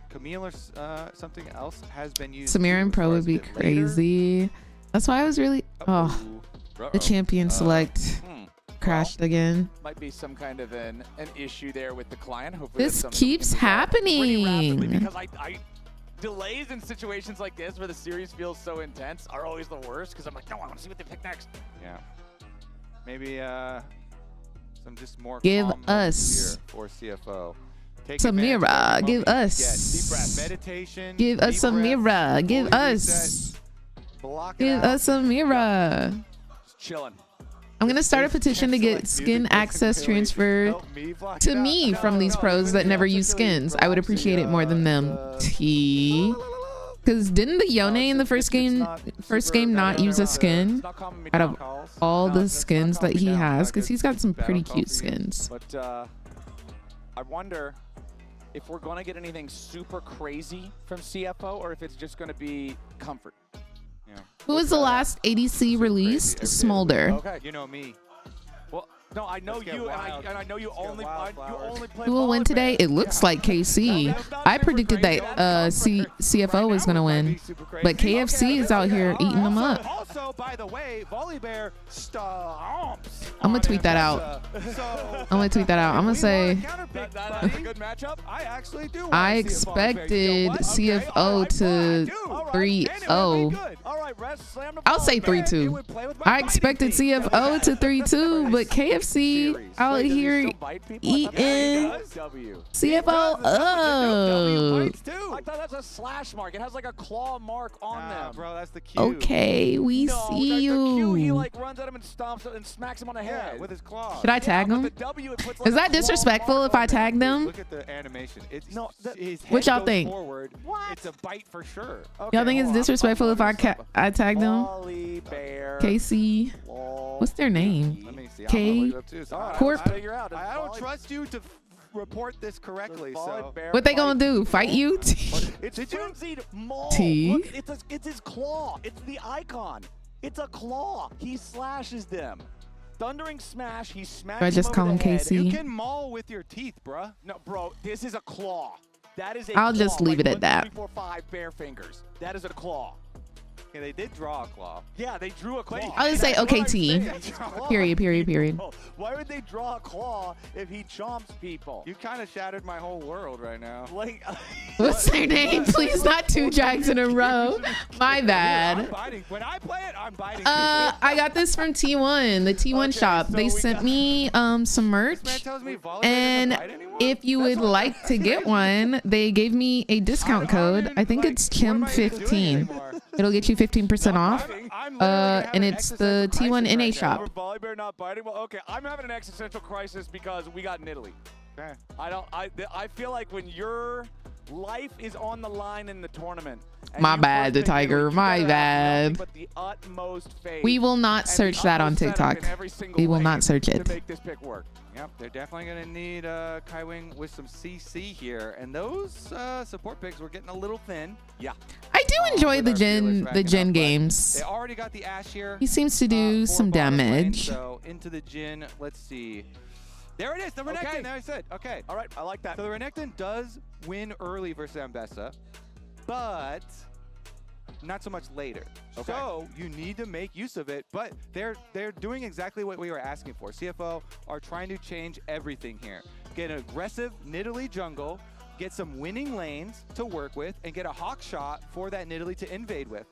Camille or something else has been used. Samira and Pro would be crazy. That's why I was really the champion select crashed again. Might be some kind of an issue there with the client. Hopefully this keeps happening. Because I delays in situations like this where the series feels so intense are always the worst because I'm like, no, I want to see what they pick next. Yeah. Maybe some just more give calm us here for CFO. Samira, give us. Meditation. Give us Samira. Give us. Give us Samira. Just chilling. I'm gonna start a petition to get skin access transferred to me from these pros that never use skins. I would appreciate it more than them. T. Because didn't the Yone in the first game not use a skin out of all the skins that he has? Because he's got some pretty cute skins. But I wonder if we're gonna get anything super crazy from CFO or if it's just gonna be comfort. Who was the last ADC released? Smolder. Okay, you know me. Well, no, I know you, and I know you only play. Who will win today? It looks like KC. I predicted that CFO was gonna win, but KFC is out here eating them up. Also, by the way, Volibear stomps. I'm gonna tweet that out. I'm gonna tweet that out. I'm gonna say. That's a good matchup. I actually do. I expected CFO to 3-0. I'll say 3-2. I expected CFO to 3-2, but KFC out here eating CFO up. I thought that's a slash mark. It has like a claw mark on them. Bro, that's the Q. Okay, we see you. He like runs at him and stomps and smacks him on the head with his claw. Should I tag him? Is that disrespectful if I tag them? Look at the animation. It's what y'all think? Forward. It's a bite for sure. Y'all think it's disrespectful if I tag them? KC. What's their name? Let me see. K. Corp. I don't trust you to report this correctly. So what they gonna do? Fight you? It's frenzied maul. T. Look, it's his claw. It's the icon. It's a claw. He slashes them. Thundering smash. He smacks. Do I just call him KC? You can maul with your teeth, bruh. No, bro. This is a claw. That is a I'll claw. just leave it at that. 3, 4, 5 bare fingers. That is a claw. Okay, they did draw a claw. Yeah, they drew a claw. I'll just say OKT. Period. Why would they draw a claw if he chomps people? You kind of shattered my whole world right now. Like, what's their name? Please, not 2 Jags in a row. My bad. I'm biting. When I play it, I'm biting. I got this from T1, the T1 shop. They sent me some merch, and if you would like to get one, they gave me a discount code. I think it's Chim15. It'll get you 15% off. And it's the T1 NA shop. Volibear not biting. Well, okay, I'm having an existential crisis because we got in Italy. Okay. I feel like when your life is on the line in the tournament. My bad, the Tiger. My bad. But the utmost faith We will not search that on TikTok. We will not search it. To make this pick work. Yep, they're definitely going to need Kaiwing with some CC here. And those support picks were getting a little thin. Yeah. I do enjoy the Jhin games. They already got the Ashe here. He seems to do some damage. So into the Jhin, let's see. There it is, the Renekton. Okay. There I said. Okay. All right, I like that. So the Renekton does win early versus Ambessa, but not so much later. Okay. So you need to make use of it, but they're doing exactly what we were asking for. CFO are trying to change everything here. Get an aggressive Nidalee jungle, get some winning lanes to work with, and get a hawk shot for that Nidalee to invade with.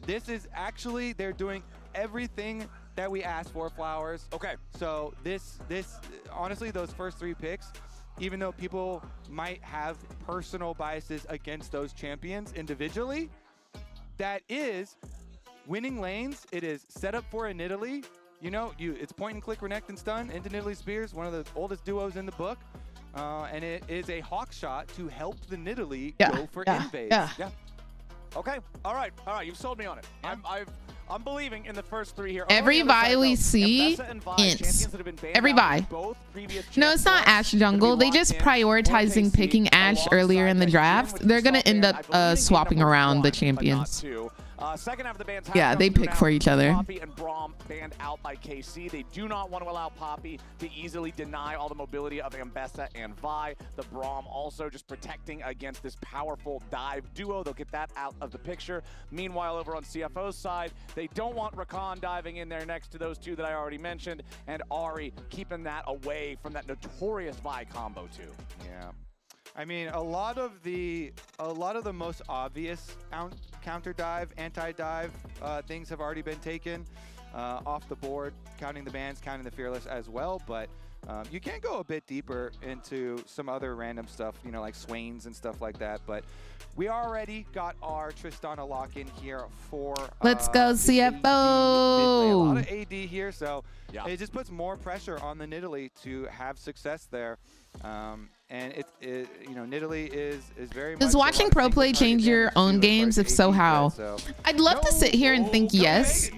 This is actually, they're doing everything that we asked for, Flowers. Okay. So this honestly, those first 3 picks, even though people might have personal biases against those champions individually, that is winning lanes. It is set up for a Nidalee you know, it's point and click Renekton and stun into Nidalee Spears, one of the oldest duos in the book. And it is a hawk shot to help the Nidalee go for invades. Yeah. Okay. All right. You've sold me on it. I'm believing in the first 3 here. Every Vi we see, ints. Every Vi. No, it's not Ashe jungle. They just prioritizing picking Ashe earlier in the draft. They're going to end up swapping around the champions. Second half of the ban's Yeah, they pick for each other. Poppy and Braum banned out by KC. They do not want to allow Poppy to easily deny all the mobility of Ambessa and Vi. The Braum also just protecting against this powerful dive duo. They'll get that out of the picture. Meanwhile, over on CFO's side, they don't want Rakan diving in there next to those two that I already mentioned, and Ahri keeping that away from that notorious Vi combo too. Yeah. I mean, a lot of the most obvious counter dive, anti-dive things have already been taken off the board, counting the bans, counting the Fearless as well. But you can go a bit deeper into some other random stuff, you know, like Swains and stuff like that. But we already got our Tristana lock in here for. Let's go, CFO. A lot of AD here, so it just puts more pressure on the Nidalee to have success there. And you know, Nidalee is very much. Does watching pro play change your own games? If so, how? I'd love to sit here and think yes.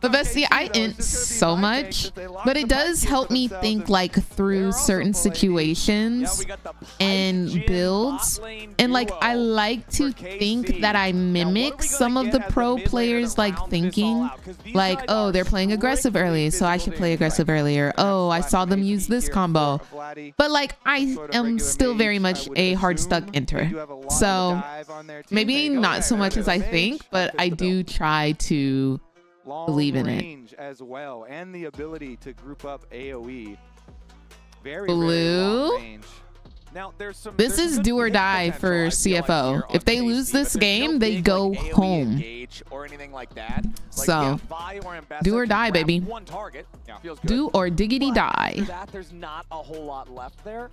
But Bestie, I int so much, but it does help me think like through certain situations and builds. And like I like to think that I mimic some of the pro players like thinking like, oh, they're playing aggressive early, so I should play aggressive earlier. Oh, I saw them use this combo. But like I am still very much a hard stuck enter, so maybe not so much as I think, but I do try to believe in it. As well, and the ability to group up AoE. Very Blue. Now, this is do or die for CFO. If they lose this game, they go home. Or anything like that. So, do or die, baby. One target. Do or diggity die. After that, there's not a whole lot left there.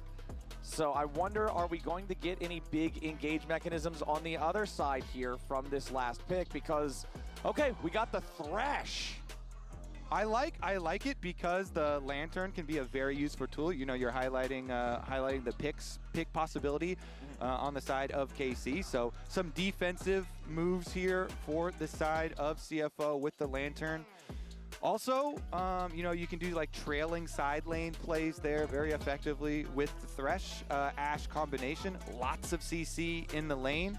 So I wonder, are we going to get any big engage mechanisms on the other side here from this last pick? Because, okay, we got the Thresh. I like it because the Lantern can be a very useful tool. You know, you're highlighting the pick possibility on the side of KC. So some defensive moves here for the side of CFO with the Lantern. Also, you know, you can do like trailing side lane plays there very effectively with the Thresh Ashe combination. Lots of CC in the lane.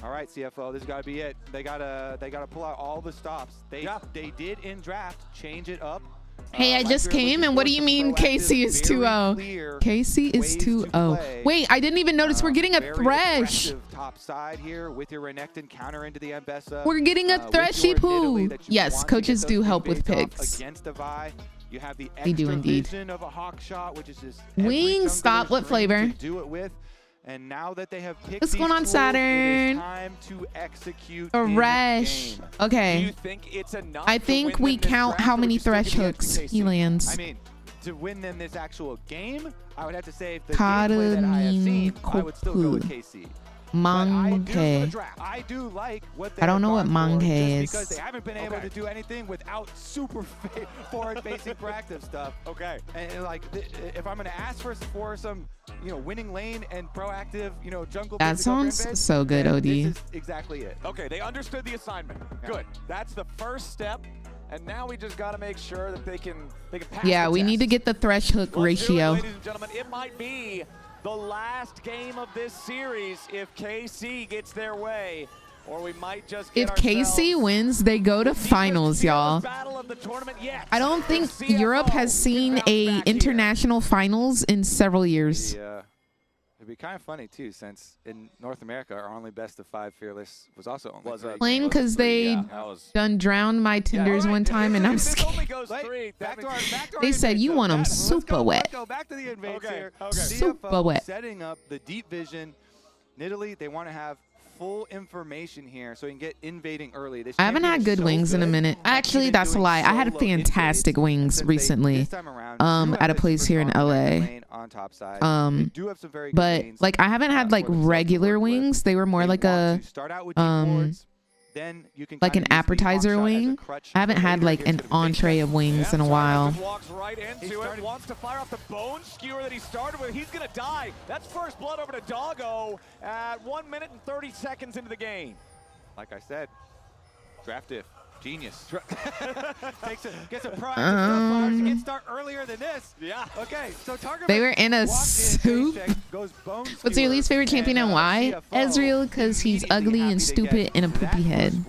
All right, CFO, this has got to be it. They gotta pull out all the stops. They did in draft change it up. Hey, I just came, and what do you mean KC is 2-0? KC is 2-0. Wait, I didn't even notice we're getting a Thresh. Top side here with your Renekton counter into the Ambessa. We're getting a Threshy poo. Yes, coaches do help with picks. Against a Vi, you have the they do indeed. vision of a hawk shot, which is just Wingstop. What flavor? Do it with. And now that they have picked what's going on, tools, Saturn? it is time to execute Thresh. Okay. Do you think it's enough I think we count how many Thresh hooks he lands. I mean, to win them this actual game, I would have to say if the gameplay that I have seen, I would still go with KC. Manghe. I do like what I don't know what Manghe is. Because they haven't been able to do anything without super forward-facing proactive stuff. Okay. And like, if I'm going to ask for some, you know, winning lane and proactive, you know, jungle. That sounds so good, OD. This is exactly it. Okay, they understood the assignment. Good. That's the first step. And now we just got to make sure that they can pass yeah, the we test. need to get the Thresh hook ratio. Ladies and gentlemen, it might be the last game of this series if KC gets their way, or we might just get if KC wins, they go to finals, y'all. I don't think Europe has seen a international finals in several years. It'd be kind of funny too, since in North America, our only best of 5 Fearless was also only Plain because they done drowned my Tinders one time, and I'm scared. They said you want them super wet. Back to the invades here. Super wet. Setting up the deep vision. Nidalee, they want to have full information here so you can get invading early. I haven't had good wings in a minute. Actually, that's a lie. I had fantastic wings recently at a place here in LA. But like I haven't had like regular wings. They were more like a then you can like an kinda use the appetizer long shot as a wing. crutch I haven't for had later like games an for the big entree of wings in a while. Walks right into it, wants to fire off the bone skewer that he started with. He's gonna die. That's first blood over to Doggo at 1 minute and 30 seconds into the game. Like I said, draft diff. Genius. Gets a proactive to get start earlier than this. Yeah. Okay, so Target They were in a soup. What's your least favorite champion and why? Ezreal, because he's ugly and stupid and a poopy head.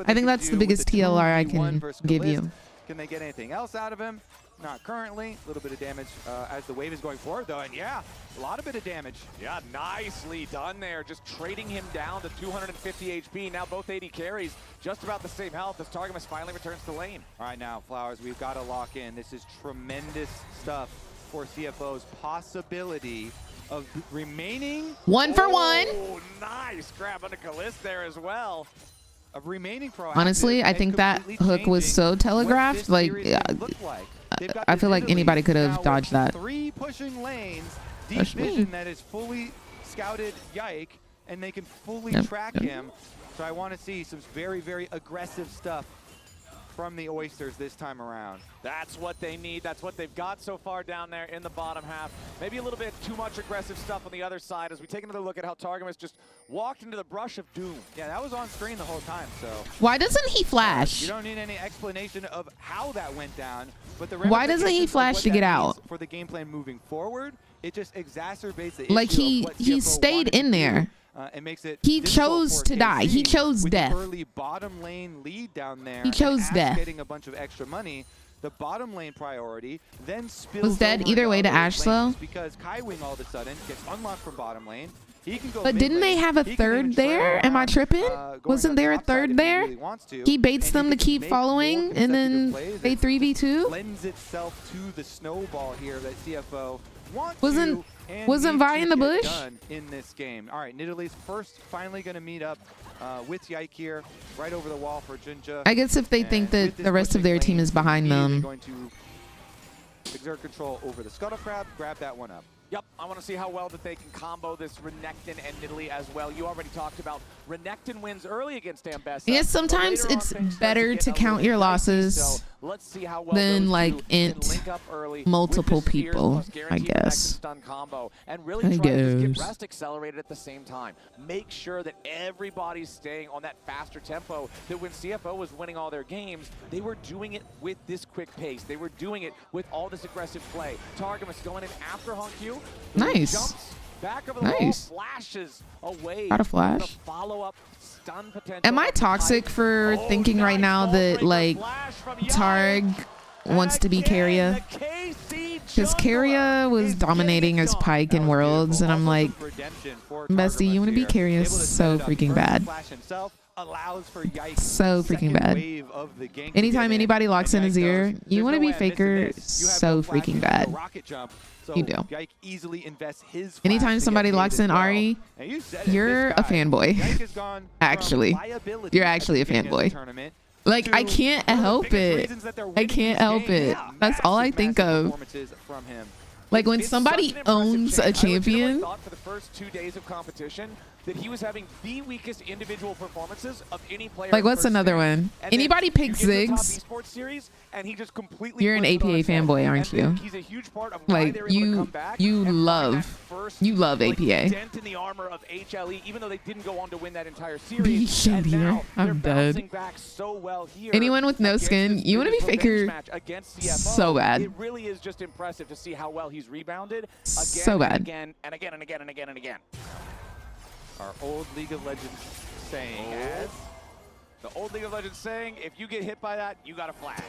I think that's the biggest TLR I can give you. Can they get anything else out of him? Not currently. A little bit of damage as the wave is going forward, though. And yeah, a lot of bit of damage. Yeah, nicely done there. Just trading him down to 250 HP. Now both AD carries just about the same health as Targamas finally returns to lane. All right, now, Flowers, we've got to lock in. This is tremendous stuff for CFO's possibility of remaining. 1 for 1. Oh, nice grab under Kalist there as well. Of remaining proactive. Honestly, I think that hook was so telegraphed. Like, I feel like anybody could have dodged that. 3 pushing lanes, deep vision that is fully scouted Yike, and they can fully track him. So I want to see some very, very aggressive stuff from the Oysters this time around. That's what they need. That's what they've got so far down there in the bottom half. Maybe a little bit too much aggressive stuff on the other side as we take another look at how Targamas just walked into the brush of doom. Yeah, that was on screen the whole time, so. Why doesn't he flash? You don't need any explanation of how that went down, but the Why doesn't he flash to get out? For the game plan moving forward, it just exacerbates the like issue he stayed in there. It makes it he chose to die. He chose death. Early bottom lane lead down there. He chose death. Getting a bunch of extra money. The bottom lane priority then spills was dead over either way to other Ashe though. lanes because Kaiwing all of a sudden gets unlocked from bottom lane. He can go but didn't they have a third there? Am I tripping? Wasn't there a third there? He baits them to keep following, and then they 3v2. Lends itself to the snowball here that CFO wants Wasn't Vi in the bush? Done in this game. All right, Nidalee's first finally going to meet up with Yike here, right over the wall for Jinja. I guess if they think that the rest of their team is behind them. Going to exert control over the Scuttle Crab, grab that one up. Yep, I want to see how well that they can combo this Renekton and Nidalee as well. You already talked about Renekton wins early against Ambessa. Yes, sometimes it's better to count your losses than like int multiple people, I guess. And really try to just get rest accelerated at the same time. Make sure that everybody's staying on that faster tempo, that when CFO was winning all their games, they were doing it with this quick pace. They were doing it with all this aggressive play. Targamas going in after Honq. Nice. Jumps back over the wall, flashes away. Got a flash. Follow-up stun potential. Am I toxic for thinking right now that like Targ wants to be Keria? Because Keria was dominating as Pyke in Worlds, and I'm like, bestie, you want to be Keria so freaking bad. So freaking bad. Anytime anybody locks in his ear, you want to be Faker so freaking bad. You do. Anytime somebody locks in Ahri, you're a fanboy. Actually, you're actually a fanboy. Like, I can't help it. I can't help it. That's all I think of. Like, when somebody owns a champion. For the first 2 days of competition, that he was having the weakest individual performances of any player. Like, what's another one? Anybody pick Ziggs? You're an APA fanboy, aren't you? He's a huge part of like, you love APA. Dent in the armor of HLE, even though they didn't go on to win that entire series. And now I'm dead. Back so well here. Anyone with no skin, you want to be Faker so bad. It really is just impressive to see how well he's rebounded so bad. Again and again and again and again and again. Our old League of Legends saying the old League of Legends saying, if you get hit by that, you got a flash.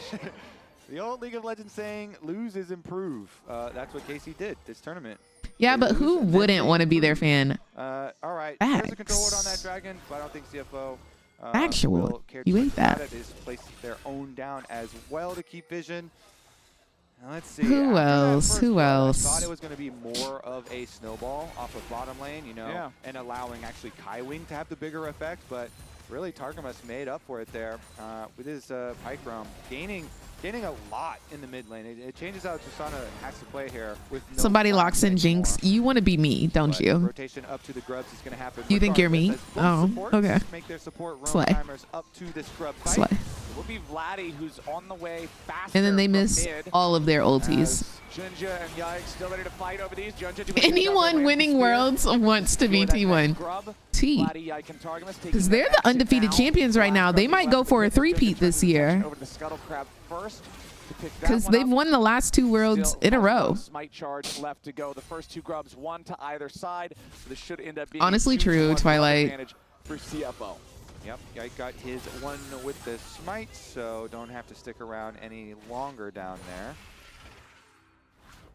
The old League of Legends saying, lose is improve. That's what Casey did this tournament. Yeah, but who wouldn't want to be their fan? All right, there's a control word on that dragon, but I don't think CFO Actual, you ate that. Is place their own down as well to keep vision. Now let's see. Who else? Who else? I thought it was going to be more of a snowball off of bottom lane, you know, and allowing actually Kaiwing to have the bigger effect, but really Targamas made up for it there with his Pyke Realm, gaining gaining a lot in the mid lane. It changes how Tristana has to play here. With no Somebody time locks in Jinx. You want to be me, don't but you? rotation up to the grubs is going to happen. You think you're me? Regardless, as both Oh, supports okay. Make their support roam Slay. timers up to this grub fight. Slay. It will be Vladdy who's on the way faster. And then they from miss mid, all of their ultis. as Junja and Yikes still ready to fight over these. Junja doing a good job there, Anyone landing winning spear. worlds wants to be That next T1. grub, T. Vladdy, Yike, and Targamas taking Because the they're the exit undefeated now. champions right now. They might go for a three-peat this year. Over to the Scuttle Crab first. to pick that Because one they've up. won the last 2 worlds Still in a lots row. of Smite charge left to go. The first 2 grubs, 1 to either side. So this should end up being Honestly a 2-1 true, grub Twilight. advantage for CFO. Yep, Yike got his one with the smite, so don't have to stick around any longer down there.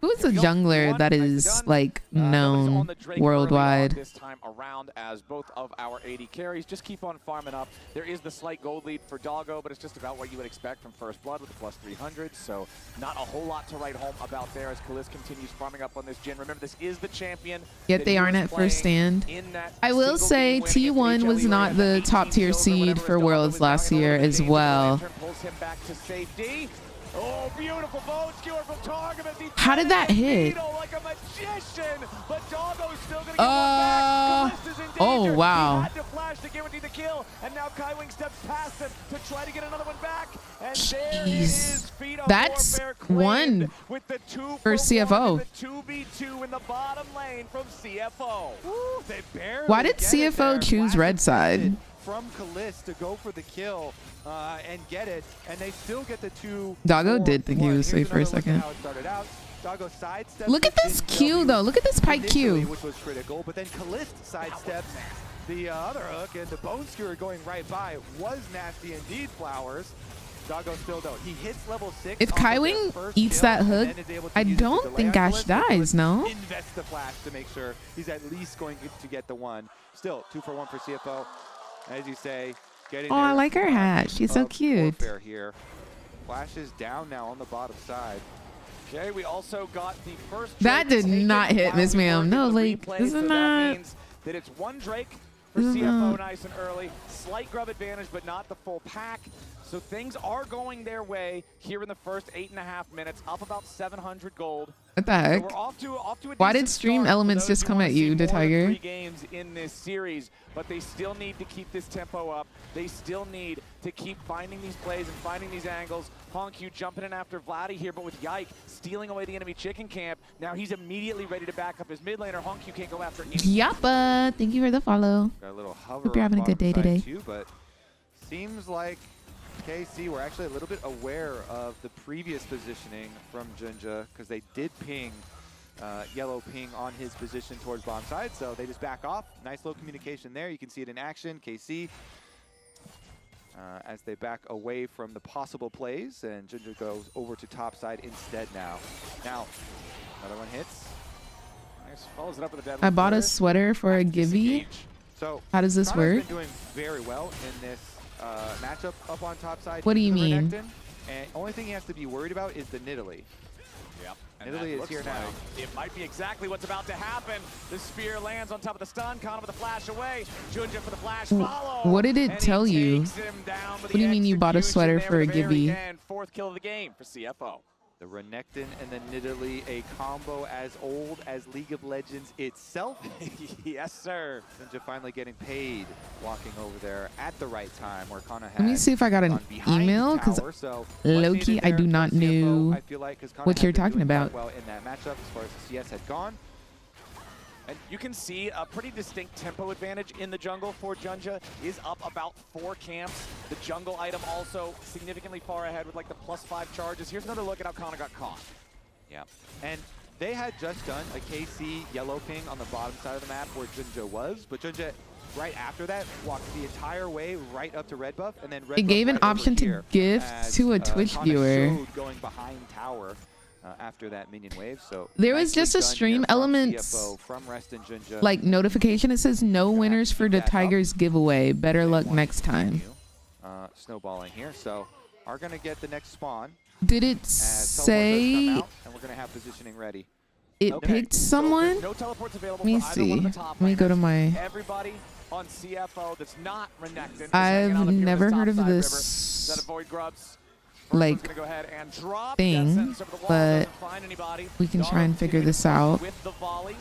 Who's a jungler that is like known worldwide? This time around, as both of our AD carries just keep on farming up. There is the slight gold lead for Doggo, but it's just about what you would expect from First Blood with the plus 300. So not a whole lot to write home about there as Kaliz continues farming up on this gen. Remember, this is the champion. Yet that they he aren't was at first playing stand. in that I will single say game win T1 against was HLE, not where the he top tier kills or whatever seed as for Doggo Worlds was last dying year over the as game, but the well. lantern pulls him back to safety. Oh, beautiful bone skewer from Targamas. He How did that hit? Vito like a magician, but Doggo's still gonna get one back. Kalist is in danger. Oh, wow. He had to flash to guarantee the kill, and now Kaiwing steps past him to try to get another one back. And there it is. Vito That's Warfare claimed one with the 2 for CFO. The 2v2 in the bottom lane from CFO. Ooh, they barely Why did get it there. CFO choose red side? From Kaliz to go for the kill and get it, and they still get the 2. Doggo did think he 4-1. was safe for a Here's another look at second. how it started out. Doggo sidesteps Look at the this Jin Q W though. Look at this pike initially, Q. which was critical, but then Kaliz sidesteps the other hook, and the bone skewer going right by was nasty indeed. Flowers. Doggo still though. He hits level 6. If off of their Kaiwing first eats kill, that and hook, then is able to I use it to don't delay think on Ash Kaliz, but dies, Kaliz no? Invests the flash to make sure he's at least going to get the 1. Still 2 for 1 for CFO. As you say, getting Oh, I their like her hat. She's so of cute. warfare here. Flash is down now on the bottom side. Okay, we also got the first That Drake did taken not hit, while Miss we Ma'am. were in No, the like, replay, this so is that not. means that it's 1 Drake for This is CFO not. nice and early. Slight grub advantage, but not the full pack. So things are going their way here in the first 8.5 minutes, up about 700 gold. What the So heck? we're off to a Why did decent Stream start for Elements those just who come wanna at see you, the more than Tiger? 3 games in this series, but they still need to keep this tempo up. They still need to keep finding these plays and finding these angles. Honkyu jumping in after Vladdy here, but with Yike stealing away the enemy chicken camp. Now he's immediately ready to back up his mid laner. Honkyu can't go after any. Yappa. Thank you for the follow. Got a little hover. Hope you're having a good day today. Too, but seems like KC were actually a little bit aware of the previous positioning from Junja because they did ping, yellow ping on his position towards bottom side, so they just back off. Nice low communication there. You can see it in action. KC as they back away from the possible plays, and Junja goes over to top side instead now. Now, another one hits. Nice, follows it up with a deadly I bought a flare. sweater for a Gibby. So How does this Connor's work? been doing very well in this matchup up on top side. What do you into the mean? Renekton, and only thing he has to be worried about is the Nidalee. Yep. And Nidalee that is looks here now. like it might be exactly what's about to happen. The spear lands on top of the stun. Connor with the flash away. Junja for the flash follow. What did it and he tell you? takes him down with What the do you mean you bought a execution sweater there for a at the very Gibby? end. 4th kill of the game for CFO. The Renekton and the Nidalee, a combo as old as League of Legends itself. Yes, sir. Junja finally getting paid, walking over there at the right time where Connor had Let me see if I got an gone behind email the because tower, so low-key needed I there do from not CFO, know I feel like, 'cause Connor what had you're been talking doing quite about. well in that matchup as far as the CS had gone. And you can see a pretty distinct tempo advantage in the jungle for Junja. Is up about 4 camps. The jungle item also significantly far ahead with like the +5 charges. Here's another look at how Connor got caught. Yeah, and they had just done a KC yellow ping on the bottom side of the map where Junja was, but Junja right after that walked the entire way right up to red buff, and then red It buff gave an right over option to here gift as, to a Twitch Connor viewer. showed going behind tower after that minion wave. So There was nicely just a done here Stream from Elements CFO, from Rest and Junja. like notification. It says no winners for the that up. Tigers giveaway. Better luck next time. Snowballing here, so are going to get the next spawn. Did it as teleport does come say out, and we're going to have positioning ready. it Okay, picked so someone? there's no teleports available Let me for either one see. of the top Let me go to laners. my. Everybody on CFO that's not Renekton is hanging I've out up here in never this heard of topside this. river. Set of Void Grubs. like thing, but we can try and figure this out. With the volleys,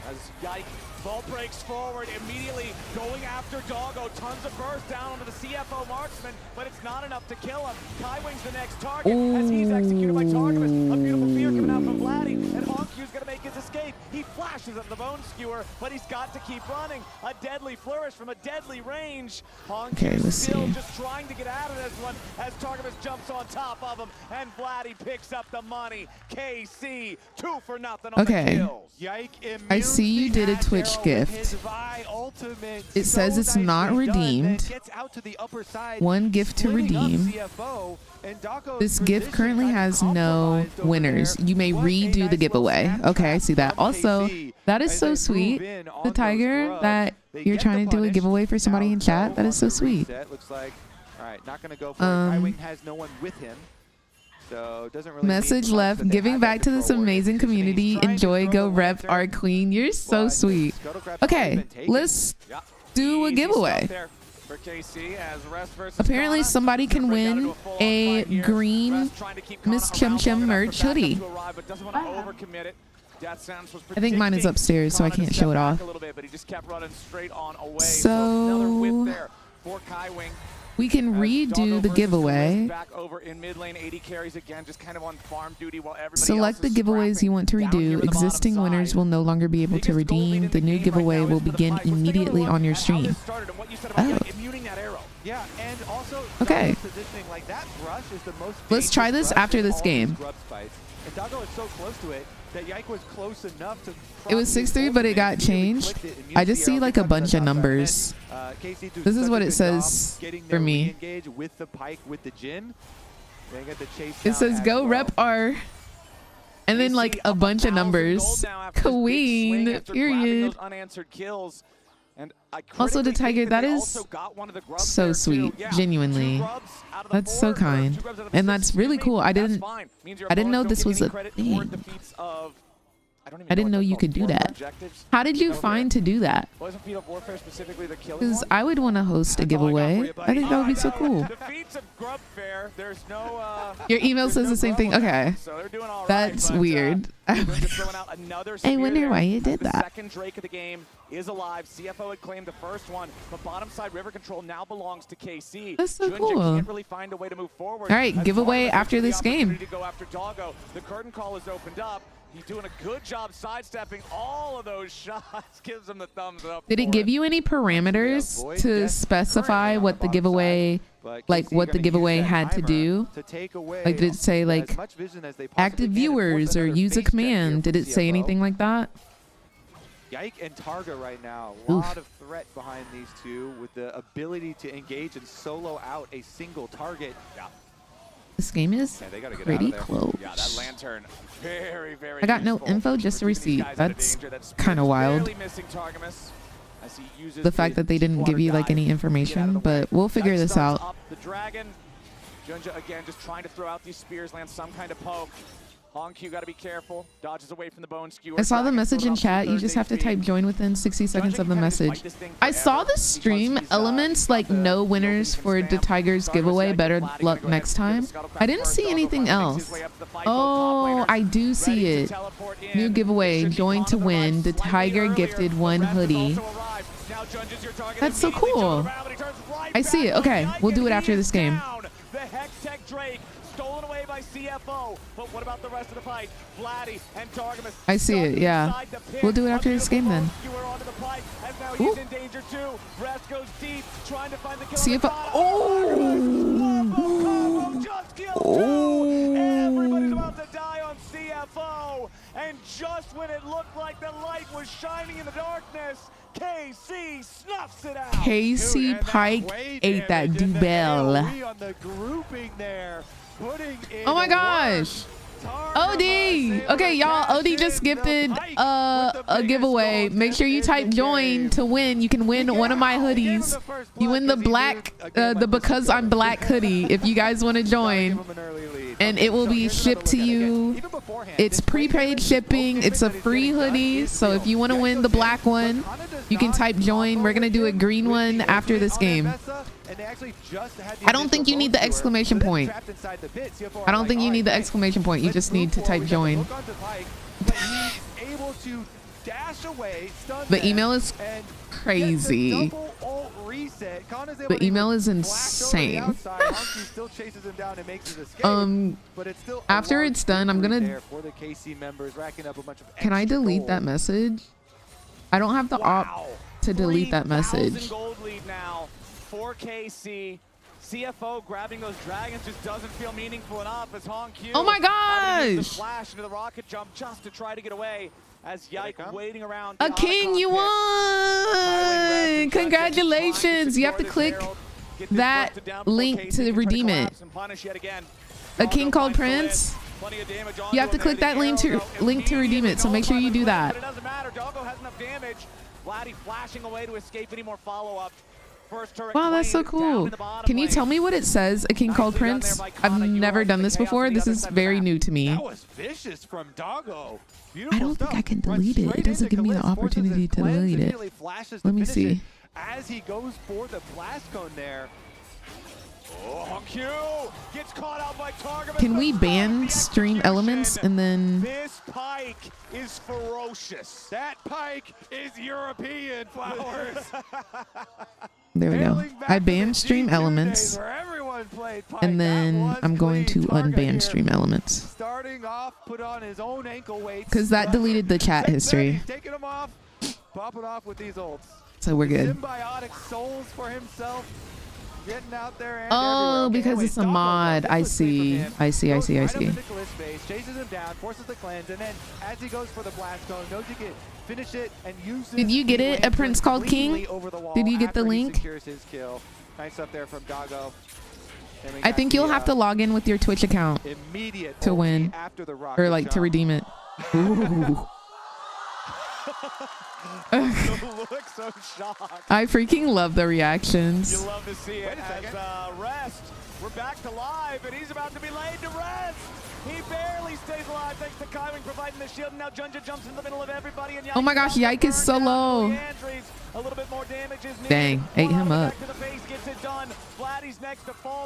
as Yike ball breaks forward, immediately going after Doggo. Tons of burst down onto the CFO marksman, but it's not enough to kill him. Kaiwing's the next target as he's executed by Targamas. A beautiful fear coming out from Vladdy, and Honkyu's gonna make his escape. He flashes at the bone skewer, but he's got to keep running. A deadly flourish from a deadly range. Honkyu's still just trying to get out of this one as Targamas jumps on top of him, and Vladdy picks up the money. KC 2 for nothing on the kills. I see you did a Twitch gift. It says it's not redeemed. 1 gift to redeem. This gift currently has no winners. You may redo the giveaway. Okay, I see that. Also, that is so sweet. The Tiger, that you're trying to do a giveaway for somebody in chat. That is so sweet. Looks like, all right, not going to go for it. Kaiwing has no one with him. So doesn't really message left, giving back to this amazing community. Enjoy, go rep our queen. You're so sweet. Okay, let's do a giveaway. Apparently somebody can win a green Miss Chim Chim merch hoodie. I think mine is upstairs, so I can't show it off. So we can redo the giveaway. Select the giveaways you want to redo. Existing winners will no longer be able to redeem. The new giveaway will begin immediately on your stream. Oh. Okay. Let's try this after this game. It was 6-3, but it got changed. I just see like a bunch of numbers. This is what it says for me. It says go rep R, and then like a bunch of numbers. Queen, period. Also, the Tiger, that is so sweet, genuinely. That's so kind, and that's really cool. I didn't know this was a thing. I didn't know you could do that. How did you find to do that? Because I would want to host a giveaway. I think that would be so cool. Your email says the same thing. Okay. That's weird. I wonder why you did that. Second Drake of the game is alive. CFO had claimed the first one, but bottom side river control now belongs to KC. That's so cool. Can't really find a way to move forward. All right, giveaway after this game. To go after Doggo. The curtain call is opened up. He's doing a good job sidestepping all of those shots. Gives him the thumbs up. Did it give you any parameters to specify what the giveaway, like what the giveaway had to do? Like did it say like active viewers or use a command? Did it say anything like that? Yike and Targa right now. A lot of threat behind these two with the ability to engage and solo out a single target. This game is pretty close. Yeah, that lantern, very, very I got no info, just a receipt. That's kind of wild. The fact that they didn't give you like any information, but we'll figure this out. The dragon, Junja again just trying to throw out these spears, land some kind of poke. Honkyu's got to be careful. Dodges away from the bone skewer. I saw the message in chat. You just have to type join within 60 seconds of the message. I saw the stream elements like no winners for the Tigers giveaway. Better luck next time. I didn't see anything else. Oh, I do see it. New giveaway. Join to win. The Tiger gifted 1 hoodie. That's so cool. I see it. Okay, we'll do it after this game. The Hextech Drake stolen away by CFO, but what about the rest of the fight? Vladdy and Targamas. I see it, yeah. We'll do it after this game then. Ooh. CFO. Oh! Everybody's about to die on CFO, and just when it looked like the light was shining in the darkness, KC snuffs it out. KC Pike ate that Dubel. Oh my gosh. OD. Okay, y'all, OD just gifted a giveaway. Make sure you type join to win. You can win one of my hoodies. You win the black, the Because I'm Black hoodie if you guys want to join. And it will be shipped to you. It's prepaid shipping. It's a free hoodie. So if you want to win the black one, you can type join. We're going to do a green one after this game. and they actually just had I don't think you need the exclamation point. I don't think you need the exclamation point. You just need to type join. Able to dash away, the email is crazy. The email is insane. After it's done, I'm gonna. Can I delete that message? I don't have the op to delete that message. Gold lead now for KC. CFO grabbing those dragons just doesn't feel meaningful enough as Hong Q. Oh my gosh! Flash into the rocket jump just to try to get away as Yike waiting around. A king, you won! Congratulations! You have to click that link to redeem it. A king called Prince. You have to click that link to redeem it. So make sure you do that. It doesn't matter. Doggo has enough damage. Vladdy flashing away to escape any more follow-up. Wow, that's so cool. Can you tell me what it says, a king called Prince? I've never done this before. This is very new to me. That was vicious from Doggo. I don't think I can delete it. It doesn't give me the opportunity to delete it. Let me see. As he goes for the blast cone there. Oh, Hong Q gets caught out by Target. Can we ban stream elements and then... This Pike is ferocious. That Pike is European, Flowers. There we go. I banned stream elements. And then I'm going to unban stream elements. Starting off, put on his own ankle weights. Because that deleted the chat history. Taking him off, popping off with these ults. So we're good. Symbiotic souls for himself. Getting out there and oh, because it's a mod. I see. I see. I see. I see. Chases him down, forces the cleanse, and then as he goes for the blast cone, knows he can finish it and use. Did you get it? A prince called King? Did you get the link? Secures his kill. Nice up there from Doggo. I think you'll have to log in with your Twitch account to win, or like to redeem it. Ooh. Look so shocked. I freaking love the reactions. You love to see it as Rest. We're back to live, and he's about to be laid to rest. He barely stays alive thanks to Kaiwing providing the shield. Now Junja jumps in the middle of everybody. And oh my gosh, Yike is so low. A little bit more damage is needed. Dang, ate him up.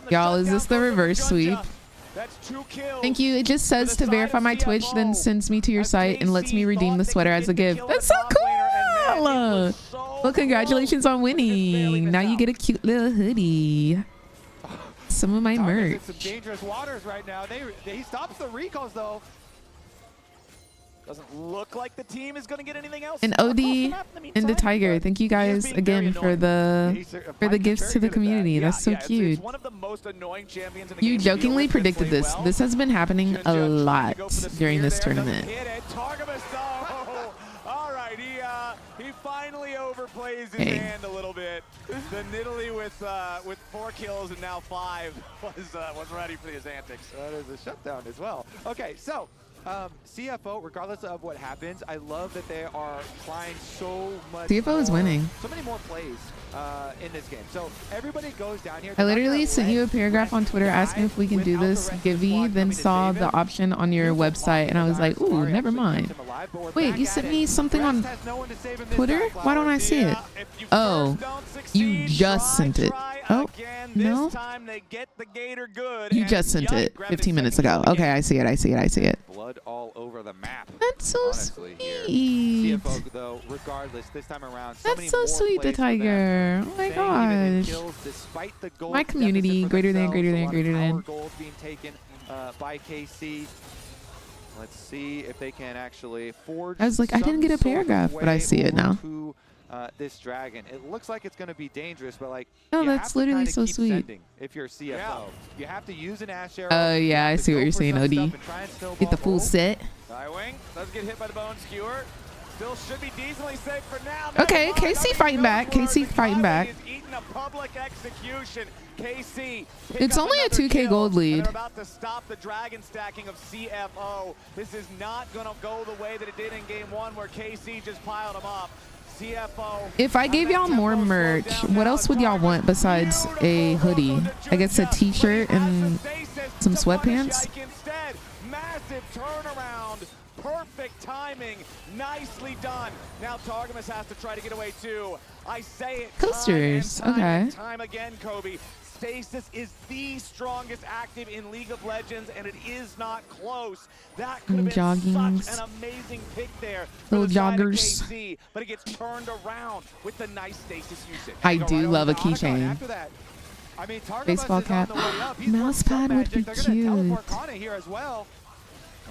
Y'all, is this the reverse sweep? That's 2 kills. Thank you. It just says to verify my Twitch, then sends me to your site and lets me redeem the sweater as a gift. That's so cool. Well, congratulations on winning. Now you get a cute little hoodie. Some of my merch. Some dangerous waters right now. He stops the recalls though. Doesn't look like the team is going to get anything else. And OD and the Tiger. Thank you guys again for the gifts to the community. That's so cute. One of the most annoying champions in the you game. jokingly predicted this. This has been happening a lot during this tournament. All right, he finally overplays his hand a little bit. The Nidalee with 4 kills and now 5 was ready for his antics. That is a shutdown as well. Okay, so. CFO, regardless of what happens, I love that they are trying so much. CFO is winning. So many more plays in this game. So everybody goes down here. I literally sent you a paragraph on Twitter asking if we can do this Givey, then saw the option on your website, and I was like, ooh, never mind. Wait, you sent me something on Twitter? Why don't I see it? Oh, you just sent it. Oh, no? You just sent it 15 minutes ago. Okay, I see it. I see it. I see it. Blood all over the map. That's so sweet. CFO, though, regardless, this time around, that's so sweet, the Tiger. Oh my gosh. My community, greater than. Gold being taken by KC. Let's see if they can actually forge. I was like, I didn't get a paragraph, but I see it now. This dragon, it looks like it's going to be dangerous, but like, oh, that's literally so sweet. If you're CFO, you have to use an Ash Arrow. Oh yeah, I see what you're saying, OD. Get the full set. Skywing does get hit by the bone skewer. Still should be decently safe for now. Okay, KC fighting back. KC fighting back. It's only a 2K gold lead. They're about to stop the dragon stacking of CFO. This is not going to go the way that it did in game 1 where KC just piled them up. CFO. If I gave y'all more merch, what else would y'all want besides a hoodie? I guess a t-shirt and some sweatpants. Massive turnaround. Perfect timing. Nicely done. Now Targamas has to try to get away too. I say it Coasters, time and time okay. and time again, Kobe. Stasis is the strongest active in League of Legends, and it is not close. That could have been Joggings. such an amazing pick there for Little the side of joggers. KC, but it gets turned around with the nice Stasis usage. I do love a keychain. After that, I mean, Targamas Baseball is cap. on the way up. He's Mouse working some pad would magic. be They're gonna teleport cute. Kana here as well.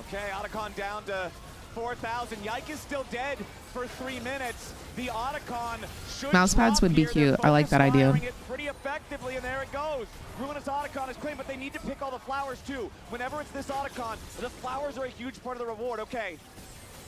Okay, Otacon down to 4,000. Yike is still dead for 3 minutes. The Otacon should Mouse pads drop would be here. They're cute. I like that bonus idea. firing it pretty effectively, and there it goes. Ruinous Otacon is clean, but they need to pick all the flowers too. Whenever it's this Otacon, the flowers are a huge part of the reward. Okay,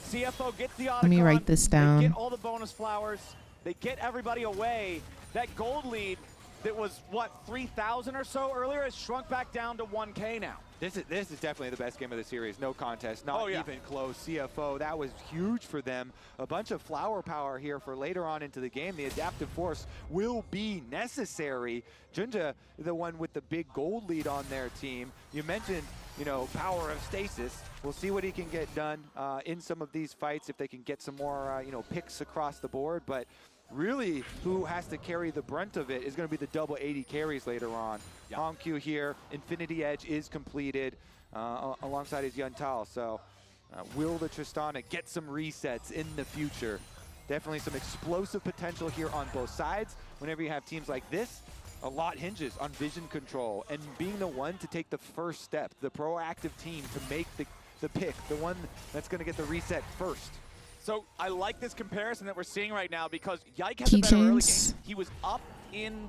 CFO gets the Otacon. Let me write this They down. get all the bonus flowers. They get everybody away. That gold lead that was, what, 3,000 or so earlier has shrunk back down to 1K now. This is definitely the best game of the series. No contest, not Oh, yeah. even close. CFO, that was huge for them. A bunch of flower power here for later on into the game. The adaptive force will be necessary. Junja, the one with the big gold lead on their team. You mentioned, you know, power of stasis. We'll see what he can get done in some of these fights, if they can get some more, you know, picks across the board. But really, who has to carry the brunt of it is going to be the double 80 carries later on. Honkyu here, Infinity Edge is completed alongside his Yuntal. So will the Tristana get some resets in the future? Definitely some explosive potential here on both sides. Whenever you have teams like this, a lot hinges on vision control and being the one to take the first step, the proactive team to make the pick, the one that's going to get the reset first. So I like this comparison that we're seeing right now because Yike had the better early game. Keychains. He was up in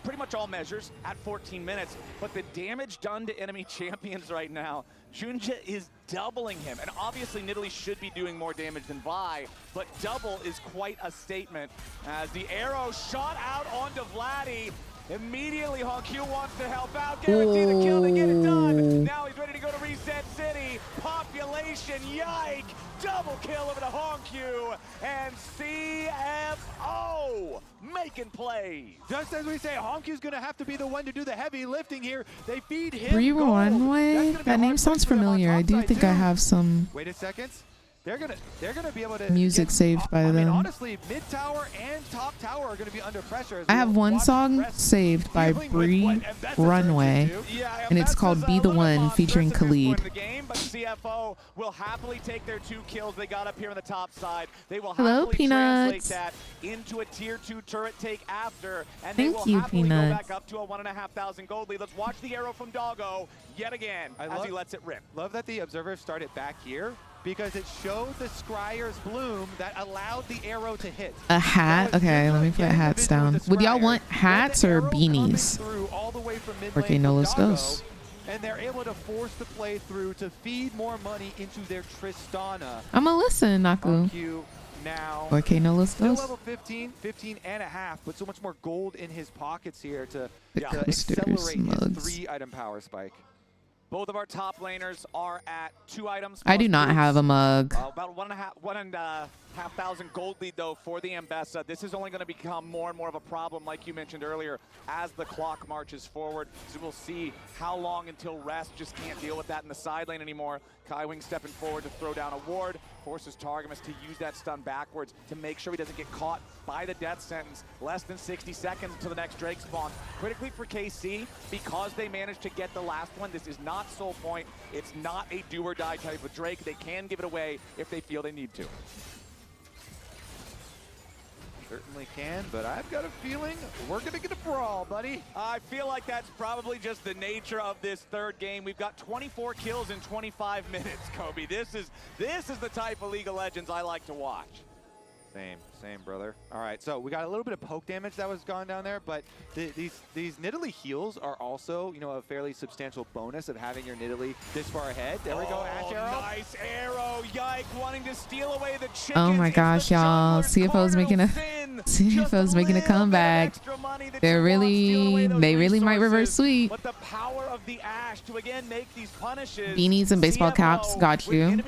pretty much all measures at 14 minutes, but the damage done to enemy champions right now, Junja is doubling him. And obviously Nidalee should be doing more damage than Vi, but double is quite a statement. As the arrow shot out onto Vladdy, immediately Honkyu wants to help out, guarantee the kill to get it done. Now he's ready to go to Reset City. Population, yike! Double kill over to Honkyu, and CFO making plays. Just as we say, Honkyu's going to have to be the one to do the heavy lifting here. They feed him Bree gold. Runway? That's gonna be a That name hard sounds push for them on familiar. I top do side, think too. I have some Wait a second. They're gonna be able to music get, saved by I mean, them. honestly, mid tower and top tower are going to be under pressure. As I we have one watch song Rest saved by dealing with Bree what Ambassador Runway, can do. and it's called Be the One, featuring Khalid. The game, but CFO will happily take their 2 kills they got up here on the top side. They will Hello, happily Peanuts. translate that into a tier 2 turret take after, and Thank they will you, happily go Peanuts. back up to a 1,500 gold lead. Let's watch the arrow from Doggo yet again as he lets it rip. Love that the observer started back here, because it showed the Scryer's bloom that allowed the arrow to hit. A hat? Okay, let me put hats down. Would y'all want hats or beanies? All the way from mid Okay, lane no from los Doggo, dos. and they're able to force the play through to feed more money into their Tristana. I'ma listen, Naku. Honkyu now. Okay, no los Still dos. level 15 and a half, but so much more gold in his pockets here to The coasters, accelerate mugs. his 3-item power spike. Both of our top laners are at 2 items. I do plus not boots. have a mug. About 1,500 gold lead though for the Ambessa. This is only going to become more and more of a problem, like you mentioned earlier, as the clock marches forward. So we'll see how long until Rest just can't deal with that in the side lane anymore. Kaiwing stepping forward to throw down a ward, forces Targamas to use that stun backwards to make sure he doesn't get caught by the death sentence. Less than 60 seconds until the next Drake spawn. Critically for KC, because they managed to get the last one, this is not Soul Point. It's not a do or die type of Drake. They can give it away if they feel they need to. Certainly can, but I've got a feeling we're going to get a brawl, buddy. I feel like that's probably just the nature of this third game. We've got 24 kills in 25 minutes, Kobe. This is the type of League of Legends I like to watch. Same, brother. All right, so we got a little bit of poke damage that was gone down there, but these Nidalee heals are also, you know, a fairly substantial bonus of having your Nidalee this far ahead. There we go, Ash arrow. Nice arrow, Yike, wanting to steal away the chickens. Oh my gosh, y'all! CFO's making a comeback. They really might reverse sweep. But the power of the Ash to again make these punishes. Beanies and baseball caps, got you.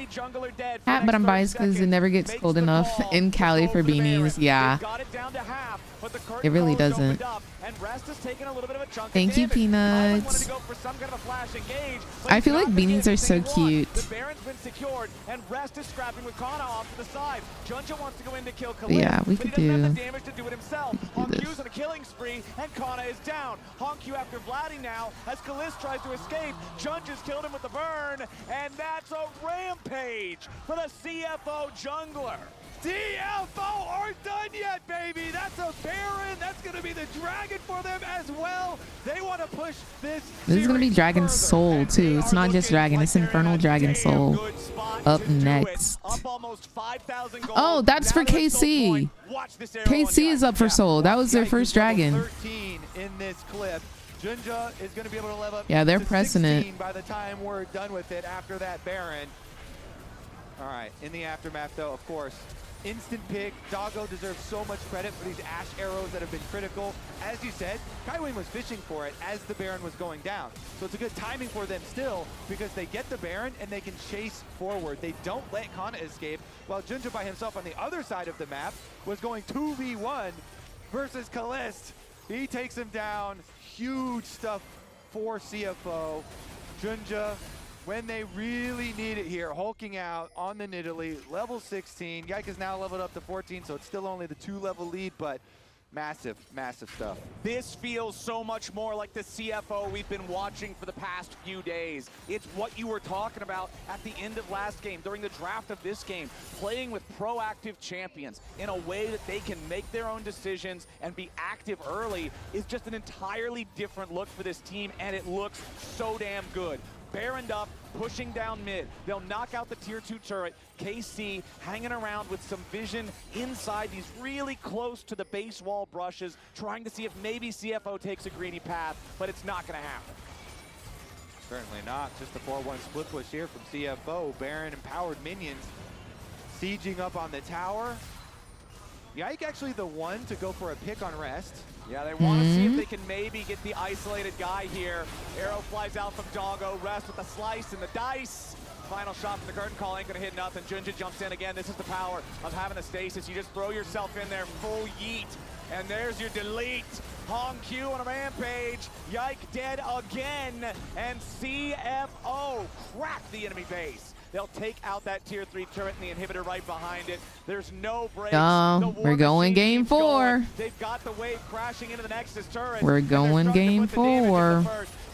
Hat, but I'm biased because it never gets cold enough in Cali for beanies. Yeah. Got it down to half. but the It curtain really call is doesn't. opened up, and Rest is taking a little bit of a chunk of Thank you, damage. Kylan wanted Peanuts. to go for some kind of a flash engage, but I he's feel not like gonna get beanies are so anything he wants. cute. The Baron's been secured, and Rest is scrapping with Kana off to the side. Junja wants to go in to kill Khalid, Yeah, we but he could doesn't have do. the damage to do it himself. Honkyu's on a killing spree, and Kana is down. Honkyu after Vladdy now, as Khalid tries to escape. Junja's killed him with the burn, and that's a rampage for the CFO jungler. CFO aren't done yet, baby. That's a Baron. That's going to be the dragon for them as well. They want to push this. This is gonna be Dragon Soul too. It's not just Dragon, it's Infernal Dragon Soul. Up next. Oh, that's for KC. KC is up for Soul. That was their first dragon. 13 in this clip. Junja is going to be able to level up. Yeah, they're to pressing it. 16 by the time we're done with it after that Baron. All right, in the aftermath though, of course, instant pick. Doggo deserves so much credit for these Ash arrows that have been critical. As you said, Kaiwing was fishing for it as the Baron was going down. So it's a good timing for them still because they get the Baron and they can chase forward. They don't let Kana escape while Junja by himself on the other side of the map was going 2v1 versus Kalist. He takes him down. Huge stuff for CFO. Junja, when they really need it here, hulking out on the Nidalee, level 16. Yike is now leveled up to 14, so it's still only the 2-level lead, but massive, massive stuff. This feels so much more like the CFO we've been watching for the past few days. It's what you were talking about at the end of last game, during the draft of this game, playing with proactive champions in a way that they can make their own decisions and be active early is just an entirely different look for this team, and it looks so damn good. Baroned up, pushing down mid. They'll knock out the tier 2 turret. KC hanging around with some vision inside these really close to the base wall brushes, trying to see if maybe CFO takes a greedy path, but it's not going to happen. Certainly not. Just a 4-1 split push here from CFO. Baron empowered minions sieging up on the tower. Yike actually the one to go for a pick on Rest. Yeah, they want to see if they can maybe get the isolated guy here. Arrow flies out from Doggo. Rest with the slice and the dice. Final shot from the curtain call ain't gonna hit nothing. Junja jumps in again. This is the power of having a stasis. You just throw yourself in there, full yeet, and there's your delete. Honkyu on a rampage. Yike dead again, and CFO crack the enemy base. They'll take out that tier 3 turret and the inhibitor right behind it. There's no breaks. We're going game 4. They've got the wave crashing into the Nexus turret. We're going game 4.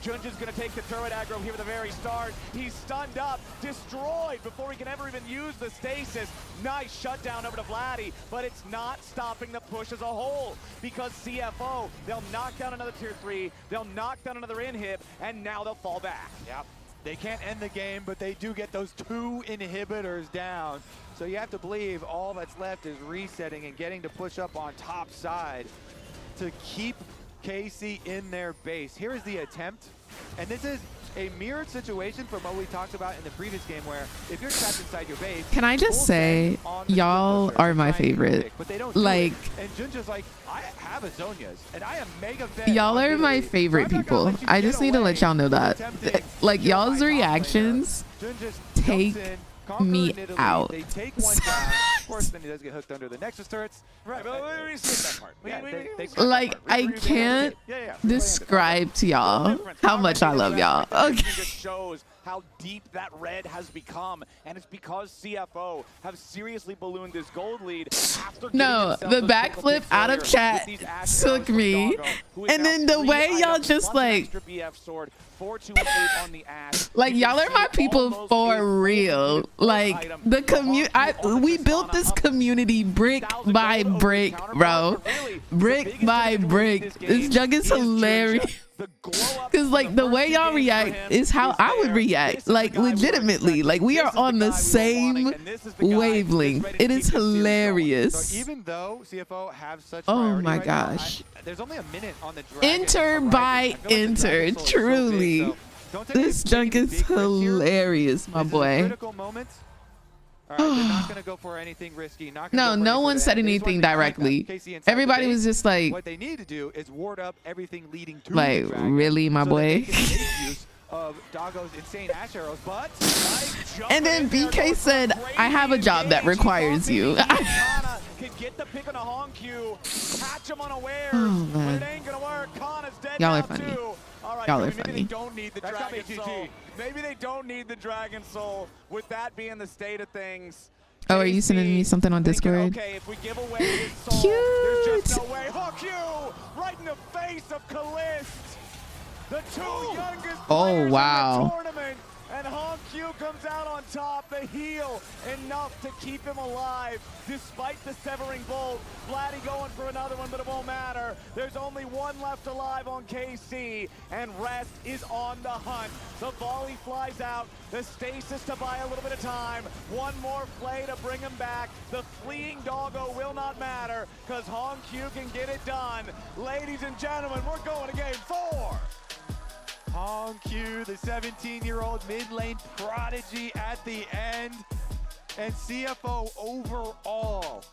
Junja's gonna take the turret aggro here at the very start. He's stunned up, destroyed before he can ever even use the stasis. Nice shutdown over to Vladdy, but it's not stopping the push as a whole because CFO, they'll knock down another tier 3, they'll knock down another inhib, and now they'll fall back. Yep. They can't end the game, but they do get those 2 inhibitors down. So you have to believe all that's left is resetting and getting to push up on top side to keep KC in their base. Here is the attempt, and this is a mirrored situation from what we talked about in the previous game where if you're trapped inside your base, Can I just say, y'all are my favorite. Like, and Junja's like, I have Azonias, and I am mega fed. y'all are my favorite people. I just need to let y'all know that. Like, y'all's reactions take me out. They take one down. Of course, then he does get hooked under the Nexus turrets. Right, but we skip that part. Like, I can't describe to y'all how much I love y'all. Okay. Just shows how deep that red has become, and it's because CFO have seriously ballooned this gold lead after No, the backflip out of chat took me, and then the way y'all just like, like y'all are my people for real. Like the we built this community brick by brick, bro. Brick by brick. This jug is hilarious. Cause like the way y'all react is how I would react, like legitimately. Like we are on the same wavelength. It is hilarious. So even though CFO have such oh my gosh. There's only a minute on the enter by enter, truly. This junk is hilarious, my boy. Critical moments. All right, they're not gonna go for anything risky. No one said anything directly. Everybody was just like, what they need to do is ward up everything leading to like, really, my boy? of Doggo's insane Ash arrows, but And then BK said, I have a job that requires you. Can get the pick on a Hongq, catch him unaware, Oh, but man. it ain't gonna work. Kana's dead Y'all now are funny. too. All right, Y'all are maybe they funny. don't need the Dragon Soul. Maybe they don't need the Dragon Soul. With that being the state of things. Oh, are you sending me something on Discord? Okay, if we give away his soul, there's just no way. Hongq right in the face of Kalist. The two youngest players wow. in the tournament. And Hongq comes out on top, the heal, enough to keep him alive, despite the severing bolt. Vladdy going for another one, but it won't matter. There's only one left alive on KC, and Rest is on the hunt. The volley flies out, the stasis to buy a little bit of time. One more play to bring him back. The fleeing doggo will not matter, because Hongq can get it done. Ladies and gentlemen, we're going to game 4. Hongq, the 17-year-old mid lane prodigy at the end, and CFO overall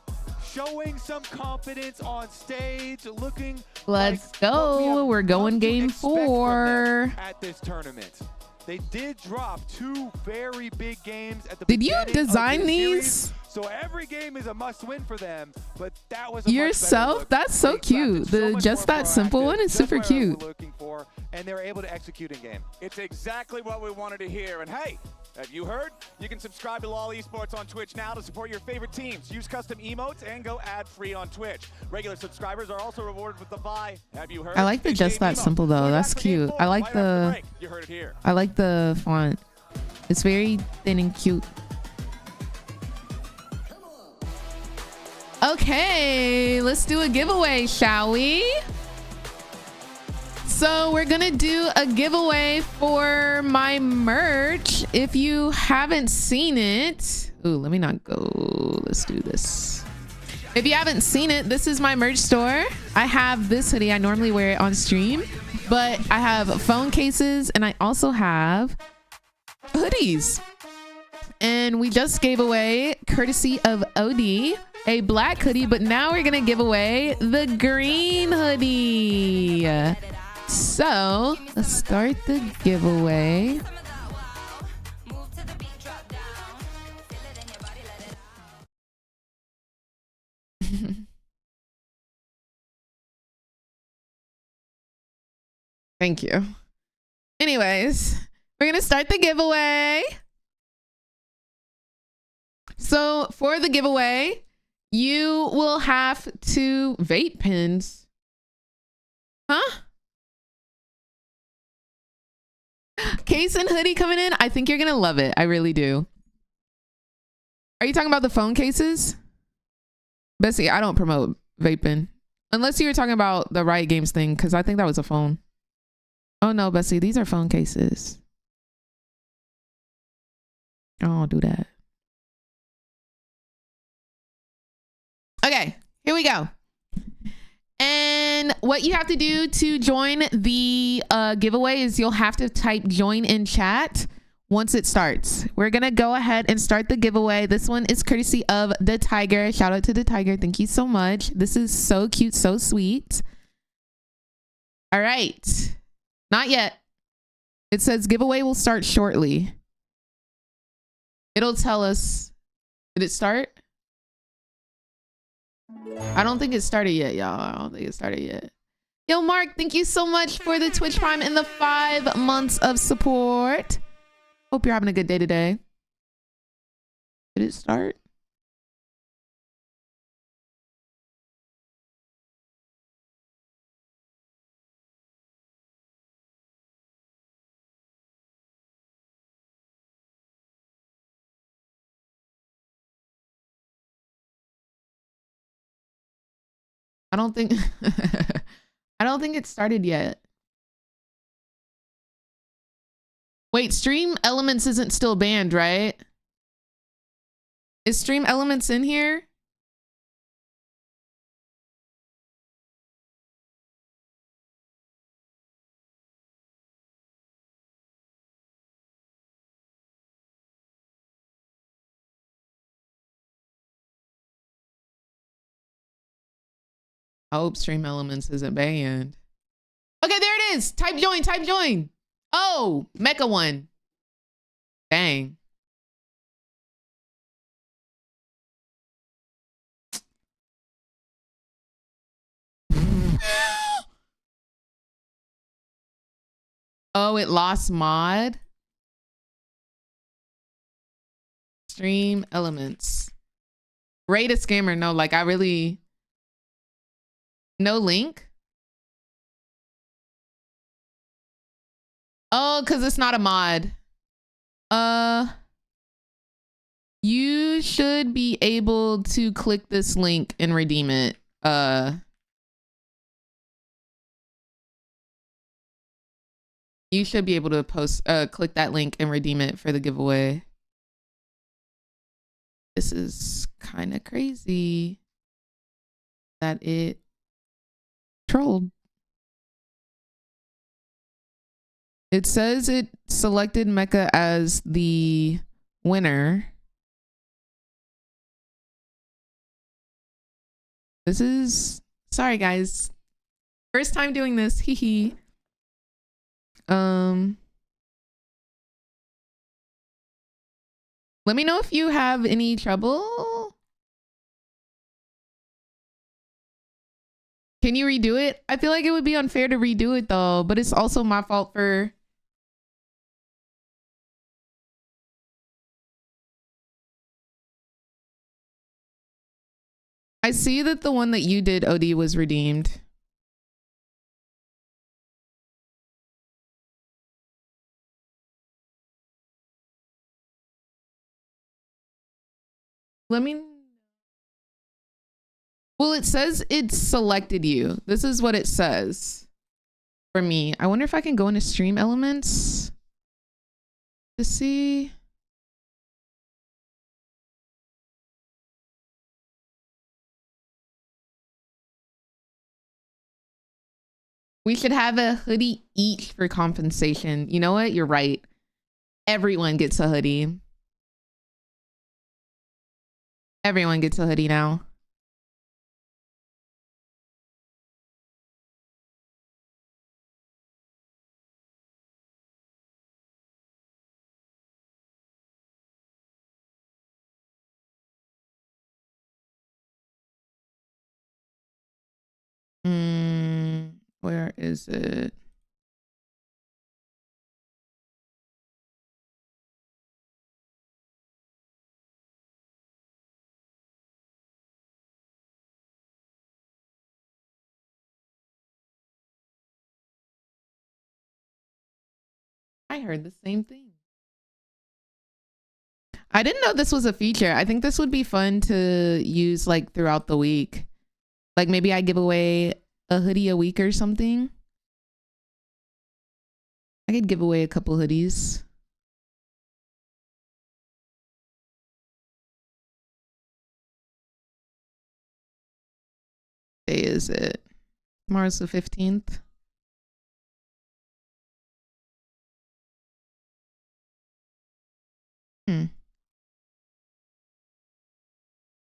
showing some confidence on stage, looking Let's like go. We're going game 4 at this tournament. They did drop 2 very big games at the Did you beginning of design this these? series, so every game is a must-win for them, but that was a Yourself? That's so cute. The just that simple one is super cute. looking for, and they were able to execute in game. It's exactly what we wanted to hear. And hey, have you heard? You can subscribe to LOL Esports on Twitch now to support your favorite teams. Use custom emotes and go ad-free on Twitch. Regular subscribers are also rewarded with the buy. Have you heard? I like the just that simple though. That's cute. I like the You heard it here. I like the font. It's very thin and cute. Okay, let's do a giveaway, shall we? So we're gonna do a giveaway for my merch. If you haven't seen it, ooh, let me not go. Let's do this. If you haven't seen it, this is my merch store. I have this hoodie. I normally wear it on stream, but I have phone cases and I also have hoodies. And we just gave away, courtesy of OD, a black hoodie, but now we're gonna give away the green hoodie. So let's start the giveaway. Thank you. Anyways, we're gonna start the giveaway. So for the giveaway, you will have to vape pens. Huh? Case and hoodie coming in. I think you're gonna love it. I really do. Are you talking about the phone cases? Bessie, I don't promote vaping. Unless you were talking about the Riot Games thing, because I think that was a phone. Oh no, Bessie, these are phone cases. I don't do that. Okay, here we go. And what you have to do to join the giveaway is you'll have to type join in chat once it starts. We're gonna go ahead and start the giveaway. This one is courtesy of the Tiger. Shout out to the Tiger. Thank you so much. This is so cute, so sweet. All right. Not yet. It says giveaway will start shortly. It'll tell us. Did it start? I don't think it started yet, y'all. I don't think it started yet. Yo, Mark, thank you so much for the Twitch Prime and the 5 months of support. Hope you're having a good day today. Did it start? I don't think I don't think it started yet. Wait, Stream Elements isn't still banned, right? Is Stream Elements in here? I hope Stream Elements isn't banned. Okay, there it is. Type join, type join. Oh, Mecha one. Dang. Oh, it lost mod. Stream elements. Rate a scammer. No, like I really. No link. Oh, because it's not a mod. You should be able to click this link and redeem it. You should be able to click that link and redeem it for the giveaway. This is kind of crazy that it trolled. It says it selected Mecha as the winner. This is, sorry guys. First time doing this, hee hee. Let me know if you have any trouble. Can you redo it? I feel like it would be unfair to redo it though, but it's also my fault for... I see that the one that you did, OD, was redeemed. Let me... Well, it says it selected you. This is what it says for me. I wonder if I can go into stream elements to see. We should have a hoodie each for compensation. You know what? You're right. Everyone gets a hoodie. Everyone gets a hoodie now. Where is it? I heard the same thing. I didn't know this was a feature. I think this would be fun to use like throughout the week. Like maybe I give away a hoodie a week or something. I could give away a couple hoodies. Day is it? Tomorrow's the 15th.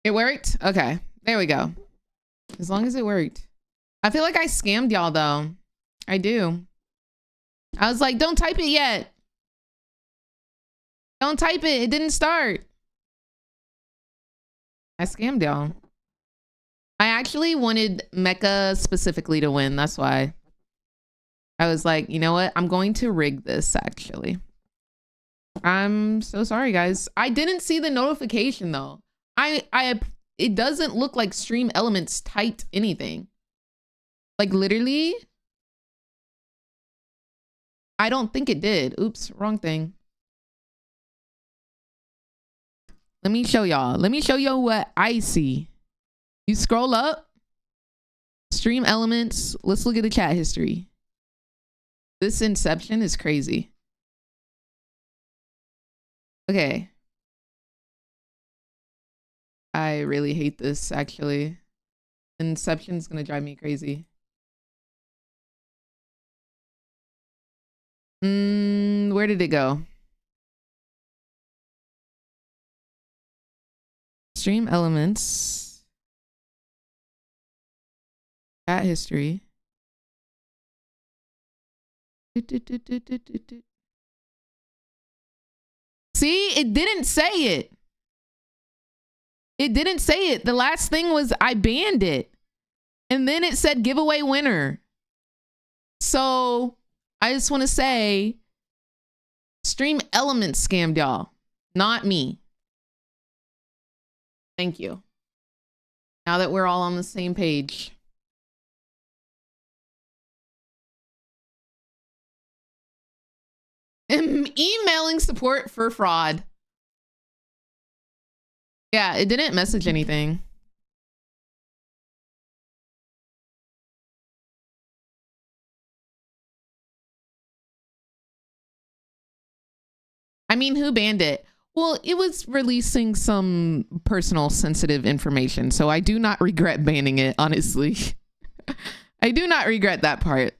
It worked? Okay. There we go. As long as it worked. I feel like I scammed y'all though. I do. I was like, don't type it yet. Don't type it. It didn't start. I scammed y'all. I actually wanted Mecha specifically to win. That's why. I was like, you know what? I'm going to rig this actually. I'm so sorry, guys. I didn't see the notification though. It doesn't look like stream elements typed anything. Like literally, I don't think it did. Oops, wrong thing. Let me show y'all. Let me show you what I see. You scroll up, stream elements. Let's look at the chat history. This inception is crazy. Okay. I really hate this actually. Inception's gonna drive me crazy. Where did it go? Stream elements. Chat history. See, it didn't say it. It didn't say it. The last thing was I banned it. And then it said giveaway winner. So I just want to say Stream Elements scammed y'all, not me. Thank you. Now that we're all on the same page. Emailing support for fraud. Yeah, it didn't message anything. I mean, who banned it? Well, it was releasing some personal sensitive information, so I do not regret banning it, honestly. I do not regret that part.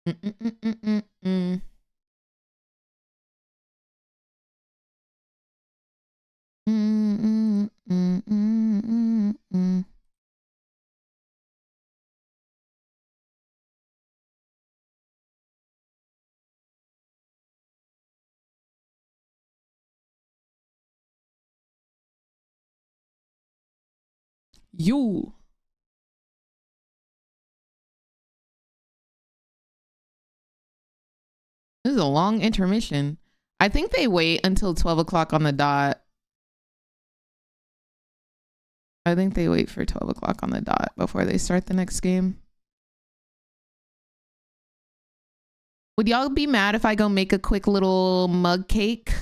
Mm-mm-mm-mm-mm. Mm-mm-mm-mm-mm. You. This is a long intermission. I think they wait until 12 o'clock on the dot. I think they wait for 12 o'clock on the dot before they start the next game. Would y'all be mad if I go make a quick little mug cake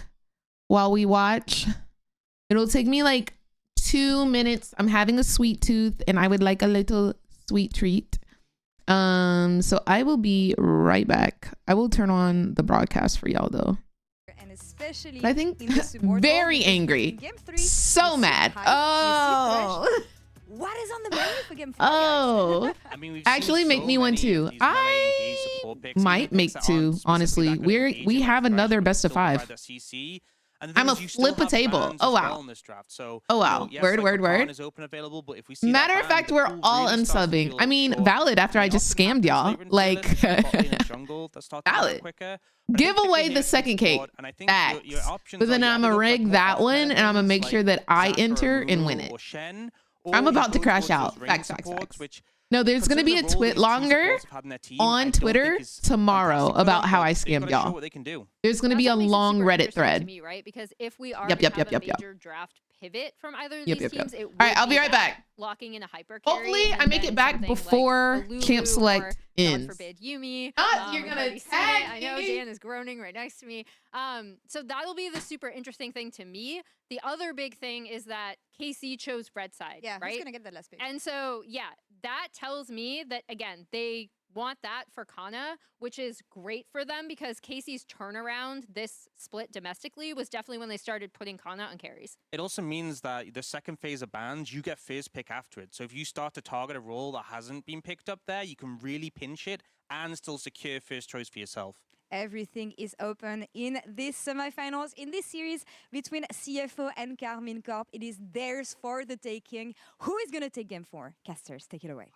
while we watch? It'll take me like 2 minutes. I'm having a sweet tooth and I would like a little sweet treat. So I will be right back. I will turn on the broadcast for y'all though. And especially I think in the support very role, angry. in game 3, So mad. Oh. What is on the menu for game 3? Oh. I mean, we've actually seen make so me one many too. of these melee engaged support picks, Might even make picks that two, aren't specifically honestly. that good We engaging, have like another Thresh, best of still provide 5. that CC. And the I'm thing a is, you still flip a have table. bans Oh as wow. well in this draft. So, Oh wow. you know, yes, Word, like word, Rakan word. is open available, but if we see Matter that of ban, fact, the we're pool all really starts to unsubbing. feel I mean, short. valid after I just scammed y'all. Like, valid. Give away the second cake. Facts. But then I'm gonna rig that one and I'm gonna make sure that I enter and win it. I'm about to crash out. Facts. No, there's gonna be a twit longer on Twitter tomorrow about how I scammed y'all. There's gonna be a long Reddit thread. To me, right? Because if we are Yep. a major draft pivot from either of these teams, it All right, would I'll be right that back. locking in a hyper carry. Hopefully, I and make then it back something before like a Lulu Camp Select or, ends. God forbid, Yumi. You're we've gonna already seen tag it. I know me. Dan is groaning right next to me. So that'll be the super interesting thing to me. The other big thing is that KC chose red side. Yeah, right? who's gonna get the last pick? And so, yeah, that tells me that, again, they want that for Kana, which is great for them because Casey's turnaround this split domestically was definitely when they started putting Kana on carries. It also means that the second phase of bans, you get first pick after it. So if you start to target a role that hasn't been picked up there, you can really pinch it and still secure first choice for yourself. Everything is open in this semifinals, in this series between CFO and Carmine Corp. It is theirs for the taking. Who is going to take game 4? Casters, take it away.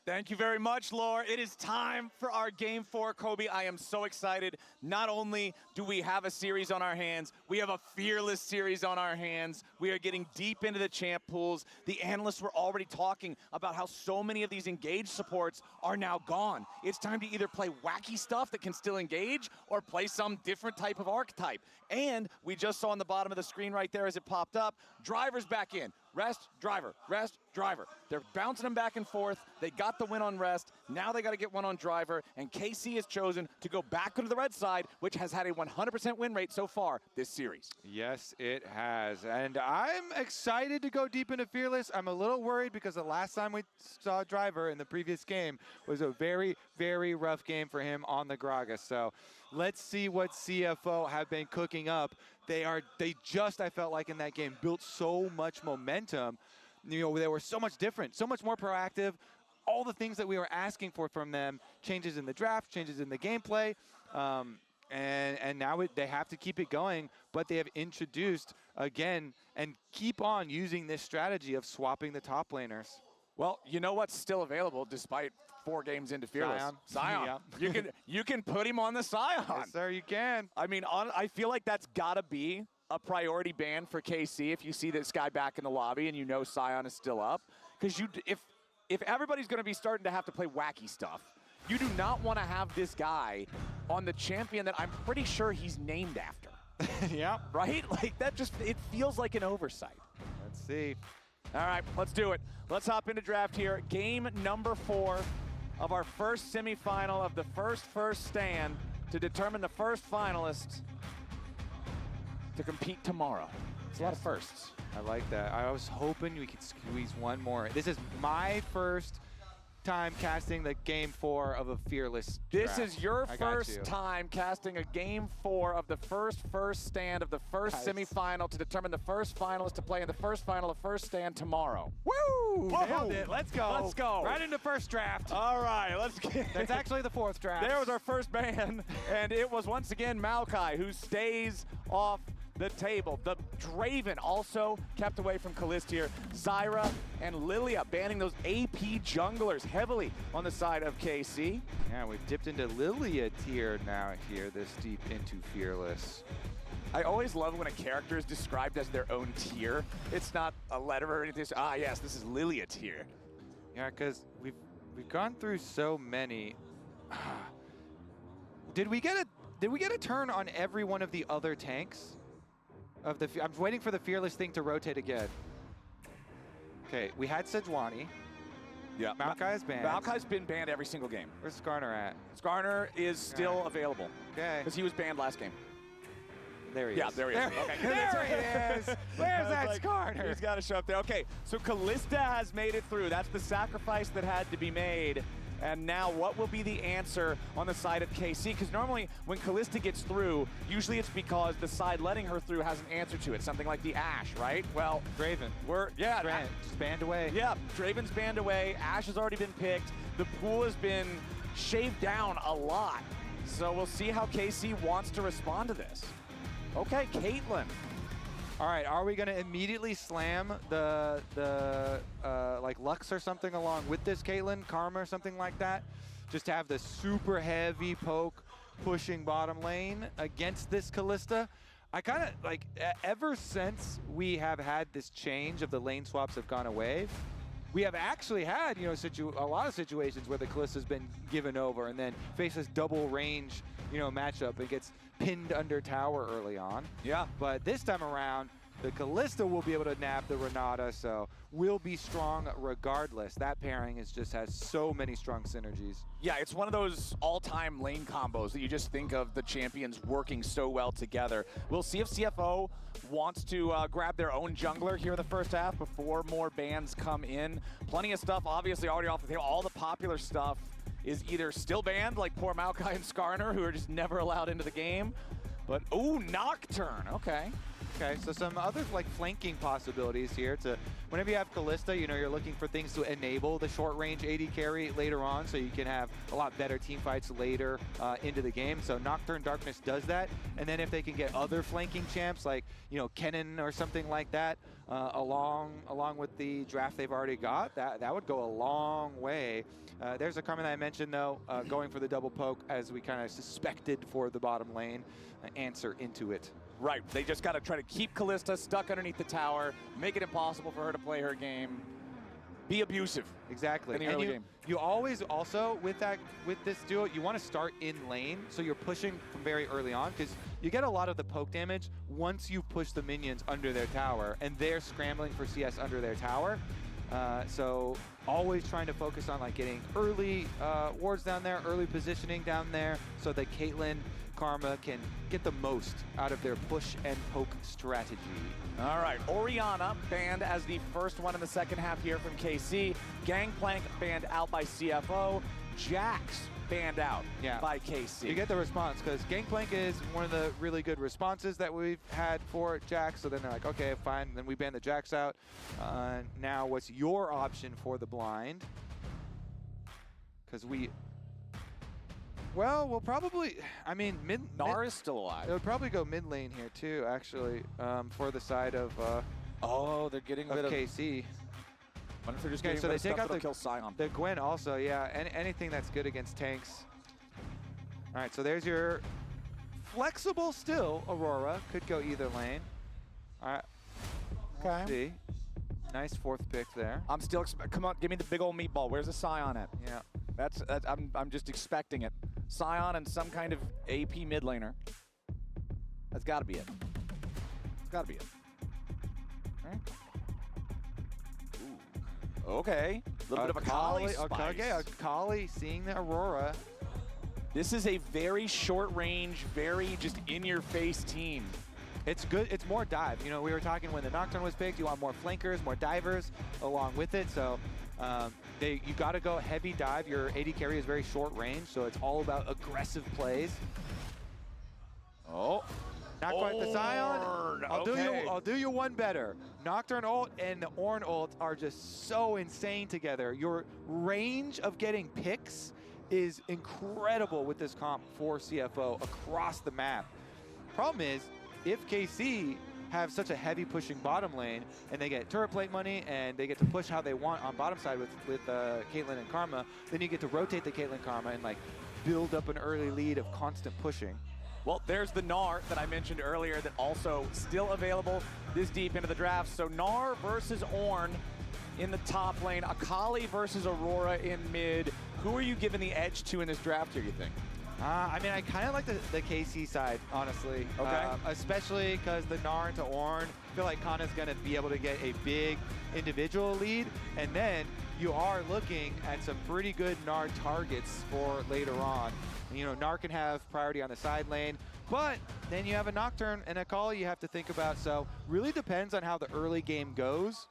Thank you very much, Laura. It is time for our Game 4, Kobe. I am so excited. Not only do we have a series on our hands, we have a fearless series on our hands. We are getting deep into the champ pools. The analysts were already talking about how so many of these engaged supports are now gone. It's time to either play wacky stuff that can still engage or play some different type of archetype. And we just saw on the bottom of the screen right there as it popped up, Driver's back in. Rest, driver, rest, driver. They're bouncing them back and forth. They got the win on rest. Now they got to get one on driver. And KC has chosen to go back onto the red side, which has had a 100% win rate so far this series. Yes, it has. And I'm excited to go deep into Fearless. I'm a little worried because the last time we saw Driver in the previous game was a very, very rough game for him on the Gragas. So let's see what CFO have been cooking up. They just, I felt like in that game, built so much momentum. You know, they were so much different, so much more proactive. All the things that we were asking for from them, changes in the draft, changes in the gameplay. And now they have to keep it going, but they have introduced, again, and keep on using this strategy of swapping the top laners. Well, you know what's still available despite 4 games into Fearless? Sion. Yeah. You can put him on the Sion. Yes, sir, you can. I mean, I feel like that's got to be a priority ban for KC if you see this guy back in the lobby and you know Sion is still up. Because if everybody's going to be starting to have to play wacky stuff, you do not want to have this guy on the champion that I'm pretty sure he's named after. Yeah. Right? Like, that just, it feels like an oversight. Let's see. All right, let's do it. Let's hop into draft here. Game number 4 of our first semifinal of the first stand to determine the first finalist to compete tomorrow. It's a lot of firsts. I like that. I was hoping we could squeeze one more. This is my first time casting the game 4 of a Fearless This draft. is your I got first you. time casting a game 4 of the first stand of the first Nice. semifinal to determine the first finalist to play in the first final of first stand tomorrow. Woo! Whoa. Nailed it. Let's go. Let's go. Right into first draft. All right, let's get That's actually the 4th draft. There was our first ban, and it was once again Maokai who stays off the table. The Draven also kept away from Kalist here. Zyra and Lilia banning those AP junglers heavily on the side of KC. Yeah, we've dipped into Lilia tier now here, this deep into Fearless. I always love when a character is described as their own tier. It's not a letter or anything. It's, yes, this is Lilia tier. Yeah, because we've gone through so many. Did we get a turn on every one of the other tanks? I'm waiting for the Fearless thing to rotate again. Okay, we had Sejuani. Yeah. Maokai is banned. Maokai's been banned every single game. Where's Skarner at? Skarner is still available. Okay. Because he was banned last game. There he is. Yeah, there he is. Okay. There he is. Where's that Like, Skarner? He's got to show up there. Okay, so Kalista has made it through. That's the sacrifice that had to be made. And now what will be the answer on the side of KC? Because normally when Kalista gets through, usually it's because the side letting her through has an answer to it. Something like the Ashe, right? Well, Draven. Just banned away. Yeah, Draven's banned away. Ashe has already been picked. The pool has been shaved down a lot. So we'll see how KC wants to respond to this. Okay, Caitlyn. All right, are we gonna immediately slam the like Lux or something along with this Caitlyn, Karma or something like that? Just to have the super heavy poke pushing bottom lane against this Kalista? I kind of like, ever since we have had this change of the lane swaps have gone away, we have actually had, you know, a lot of situations where the Kalista's been given over and then faces double range, you know, matchup and gets pinned under tower early on. Yeah. But this time around, the Kalista will be able to nab the Renata, so will be strong regardless. That pairing just has so many strong synergies. Yeah, it's one of those all-time lane combos that you just think of the champions working so well together. We'll see if CFO wants to grab their own jungler here in the first half before more bans come in. Plenty of stuff obviously already off the table. All the popular stuff is either still banned, like poor Maokai and Skarner, who are just never allowed into the game. But, ooh, Nocturne, okay. Okay, so some other like flanking possibilities here. Whenever you have Kalista, you know, you're looking for things to enable the short range AD carry later on, so you can have a lot better team fights later into the game. So Nocturne Darkness does that, and then if they can get other flanking champs like, you know, Kennen or something like that along with the draft they've already got, that would go a long way. There's a Karma that I mentioned though, going for the double poke as we kind of suspected for the bottom lane, answer into it. Right, they just got to try to keep Kalista stuck underneath the tower, make it impossible for her to play her game, be abusive. Exactly. In the and early game. You always also, with this duo, you want to start in lane, so you're pushing from very early on, because you get a lot of the poke damage once you push the minions under their tower, and they're scrambling for CS under their tower. So always trying to focus on like getting early wards down there, early positioning down there, so that Caitlyn, Karma can get the most out of their push and poke strategy. All right, Orianna banned as the first one in the second half here from KC. Gangplank banned out by CFO. Jax banned out by KC. You get the response, because Gangplank is one of the really good responses that we've had for Jax, so then they're like, okay, fine, then we ban the Jax out. Now what's your option for the blind? Because Well, we'll probably, I mean, Gnar is still alive. It would probably go mid lane here too, actually, for the side of oh, they're getting rid of KC. What if they're just Okay, getting so rid they of take stuff out that'll kill Sion? the Gwen also, yeah. Anything that's good against tanks. All right, so there's your flexible still Aurora. Could go either lane. All right. Okay. See. Nice fourth pick there. I'm still come on, give me the big old meatball. Where's the Sion at? Yeah. That's I'm just expecting it. Sion and some kind of AP mid laner. That's got to be it. It's got to be it. Right. Ooh. Okay. A little bit of a Kali spice. Okay, a Kali seeing the Aurora. This is a very short range, very just in your face team. It's good. It's more dive. You know, we were talking when the Nocturne was picked, you want more flankers, more divers along with it. So you got to go heavy dive. Your AD carry is very short range, so it's all about aggressive plays. Oh. Not quite the Sion. I'll do you one better. Nocturne ult and the Ornn ult are just so insane together. Your range of getting picks is incredible with this comp for CFO across the map. Problem is, if KC have such a heavy pushing bottom lane and they get turret plate money and they get to push how they want on bottom side with Caitlyn and Karma, then you get to rotate the Caitlyn Karma and like build up an early lead of constant pushing. Well, there's the Gnar that I mentioned earlier that also still available this deep into the draft. So Gnar versus Ornn in the top lane, Akali versus Aurora in mid. Who are you giving the edge to in this draft here, you think? I mean, I kind of like the KC side, honestly. Okay. Especially because the Gnar into Ornn, I feel like Kana's going to be able to get a big individual lead. And then you are looking at some pretty good Gnar targets for later on. And, you know, Gnar can have priority on the side lane, but then you have a Nocturne and a Akali you have to think about. So really depends on how the early game goes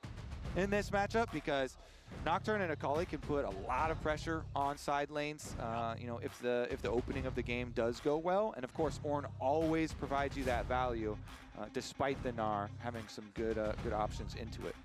in this matchup, because Nocturne and Akali can put a lot of pressure on side lanes, you know, if the opening of the game does go well. And of course, Ornn always provides you that value, despite the Gnar having some good options into it.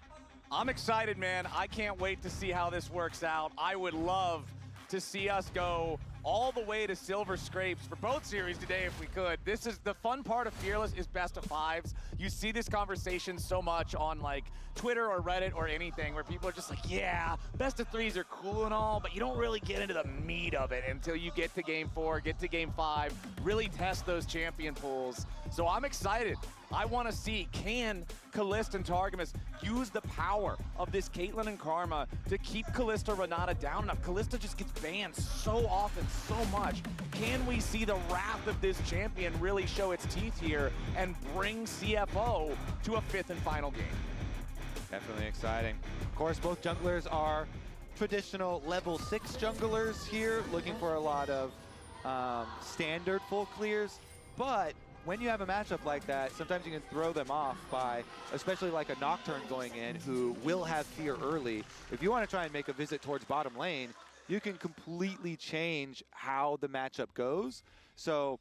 I'm excited, man. I can't wait to see how this works out. I would love to see us go all the way to silver scrapes for both series today if we could. This is the fun part of Fearless, is best of fives. You see this conversation so much on like Twitter or Reddit or anything where people are just like, yeah, best of threes are cool and all, but you don't really get into the meat of it until you get to game 4, get to game 5, really test those champion pools. So I'm excited. I want to see, can Kalista and Targamas use the power of this Caitlyn and Karma to keep Kalista Renata down enough? Kalista just gets banned so often, so much. Can we see the wrath of this champion really show its teeth here and bring CFO to a 5th and final game? Definitely exciting. Of course, both junglers are traditional level 6 junglers here, looking for a lot of standard full clears, but when you have a matchup like that, sometimes you can throw them off by, especially like a Nocturne going in who will have fear early. If you want to try and make a visit towards bottom lane, you can completely change how the matchup goes. So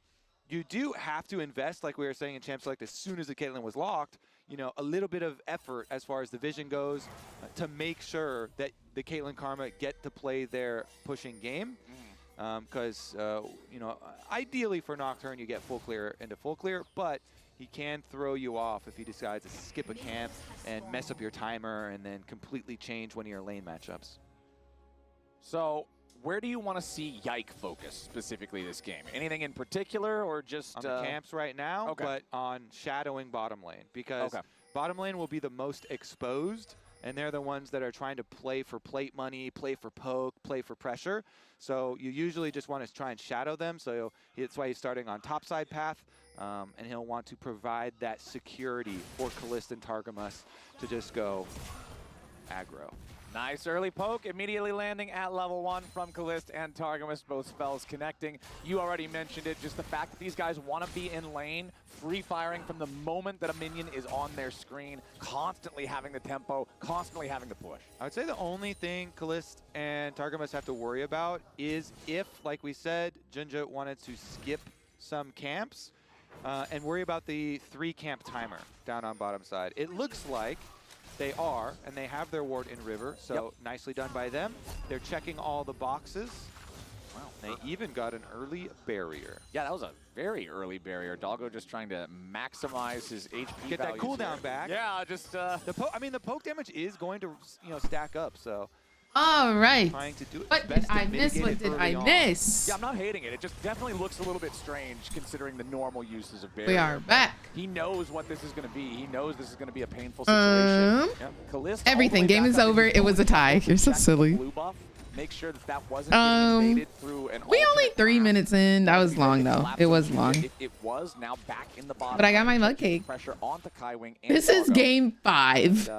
you do have to invest, like we were saying in Champ Select, as soon as the Caitlyn was locked, you know, a little bit of effort as far as the vision goes to make sure that the Caitlyn Karma get to play their pushing game. Because, you know, ideally for Nocturne, you get full clear into full clear, but he can throw you off if he decides to skip a camp and mess up your timer and then completely change one of your lane matchups. So where do you want to see Yike focus specifically this game? Anything in particular or just... On the camps right now, okay, but on shadowing bottom lane, because bottom lane will be the most exposed, and they're the ones that are trying to play for plate money, play for poke, play for pressure. So you usually just want to try and shadow them. So that's why he's starting on top side path, and he'll want to provide that security for Kalista and Targamas to just go aggro. Nice early poke, immediately landing at level 1 from Kalista and Targamas, both spells connecting. You already mentioned it, just the fact that these guys want to be in lane, free firing from the moment that a minion is on their screen, constantly having the tempo, constantly having to push. I would say the only thing Kalista and Targamas have to worry about is if, like we said, Junja wanted to skip some camps and worry about the 3 camp timer down on bottom side. It looks like they are, and they have their ward in river, so nicely done by them. They're checking all the boxes. They even got an early barrier. Yeah, that was a very early barrier. Doggo just trying to maximize his HP. Get that cooldown here. back. Yeah, just the poke damage is going to stack up. So. All right. Trying to do it What did I miss? What did I miss? Yeah, I'm not hating it. It just definitely looks a little bit strange considering the normal uses of barrier. We are back. He knows what this is going to be. He knows this is going to be a painful situation. Everything. Game is over. It was a tie. You're so silly. Blue buff. Make sure that wasn't getting invaded through an we only 3 minutes in. That was long though. It was long. It was now back in the bottom. But I got my mug cake. Pressure onto Kaiwing and This is Doggo. game 5.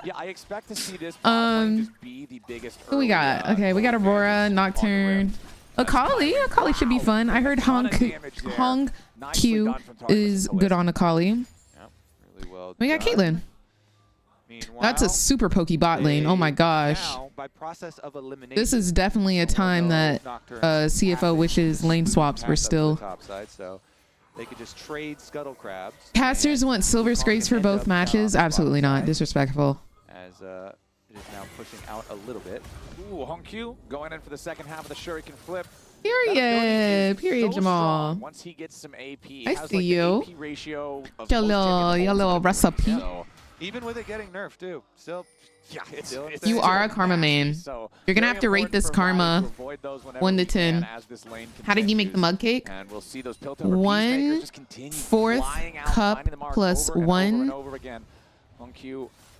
Yeah, I expect to see this just be the biggest. Who we got? Okay, we got Aurora, Nocturne, Akali. Akali should be fun. I heard Hong Q is good on Akali. Really well We got done. Caitlyn. That's a super pokey bot lane. Oh my gosh. Now, by process of elimination, This is definitely a time that CFO wishes lane swaps were still. Top side, so they could just trade scuttle crabs. Casters want silver scrapes for both matches? Absolutely not. Disrespectful. As it is now pushing out a little bit. Ooh, Hongkyu going in for the second half of the Shuriken flip. Period. Period, Jamal. Once he gets some AP, I has see like you. the AP ratio of Your little recipe. Even with it getting nerfed too, still. Yeah, it's You are a karma main. You're gonna have to rate this karma 1 to 10. How did you make the mug cake? 1/4 cup plus 1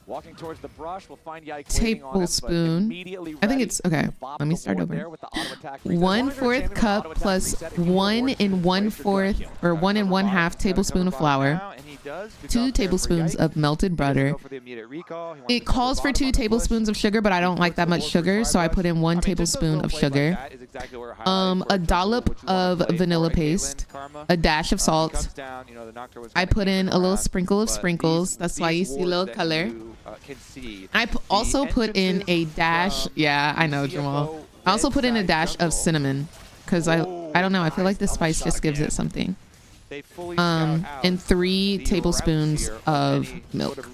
walking towards the brush, we'll find Yike waiting on him, but tablespoon. immediately I think ready it's okay. to bob Let me the start board over. there with the auto attack. 1/4 cup plus 1 1/4 or 1 1/2 tablespoon of flour. 2 tablespoons of melted butter. It calls for 2 tablespoons of sugar, but I don't like that much sugar, so I put in 1 tablespoon of sugar. A dollop of vanilla paste, a dash of salt. I put in a little sprinkle of sprinkles. That's why you see a little color. I also put in a dash. Yeah, I know, Jamal. I also put in a dash of cinnamon because I don't know. I feel like the spice just gives it something. And 3 tablespoons of milk.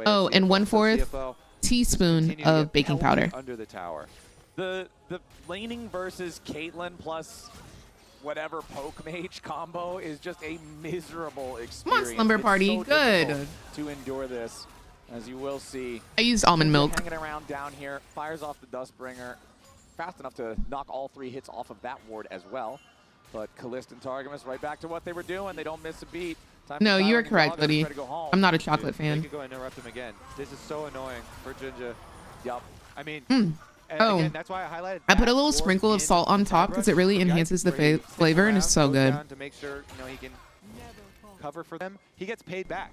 Oh, and 1/4 teaspoon of baking powder. Under the tower. The laning versus Caitlyn plus whatever poke mage combo is just a miserable experience. Come on, Slumber Party. So Good. difficult to endure this, as you will see. I used almond milk. Hanging around down here, fires off the Dustbringer, fast enough to knock all 3 hits off of that ward as well. But Kalista and Targamas right back to what they were doing. They don't miss a beat. No, you are correct, buddy. I'm not a chocolate They fan. could go and interrupt him again. This is so annoying for Jinja. Yup. I mean, Oh, again, that's why I highlighted. I put a little sprinkle of salt on top because it really enhances the flavor and it's so good. To make sure he can cover for them. He gets paid back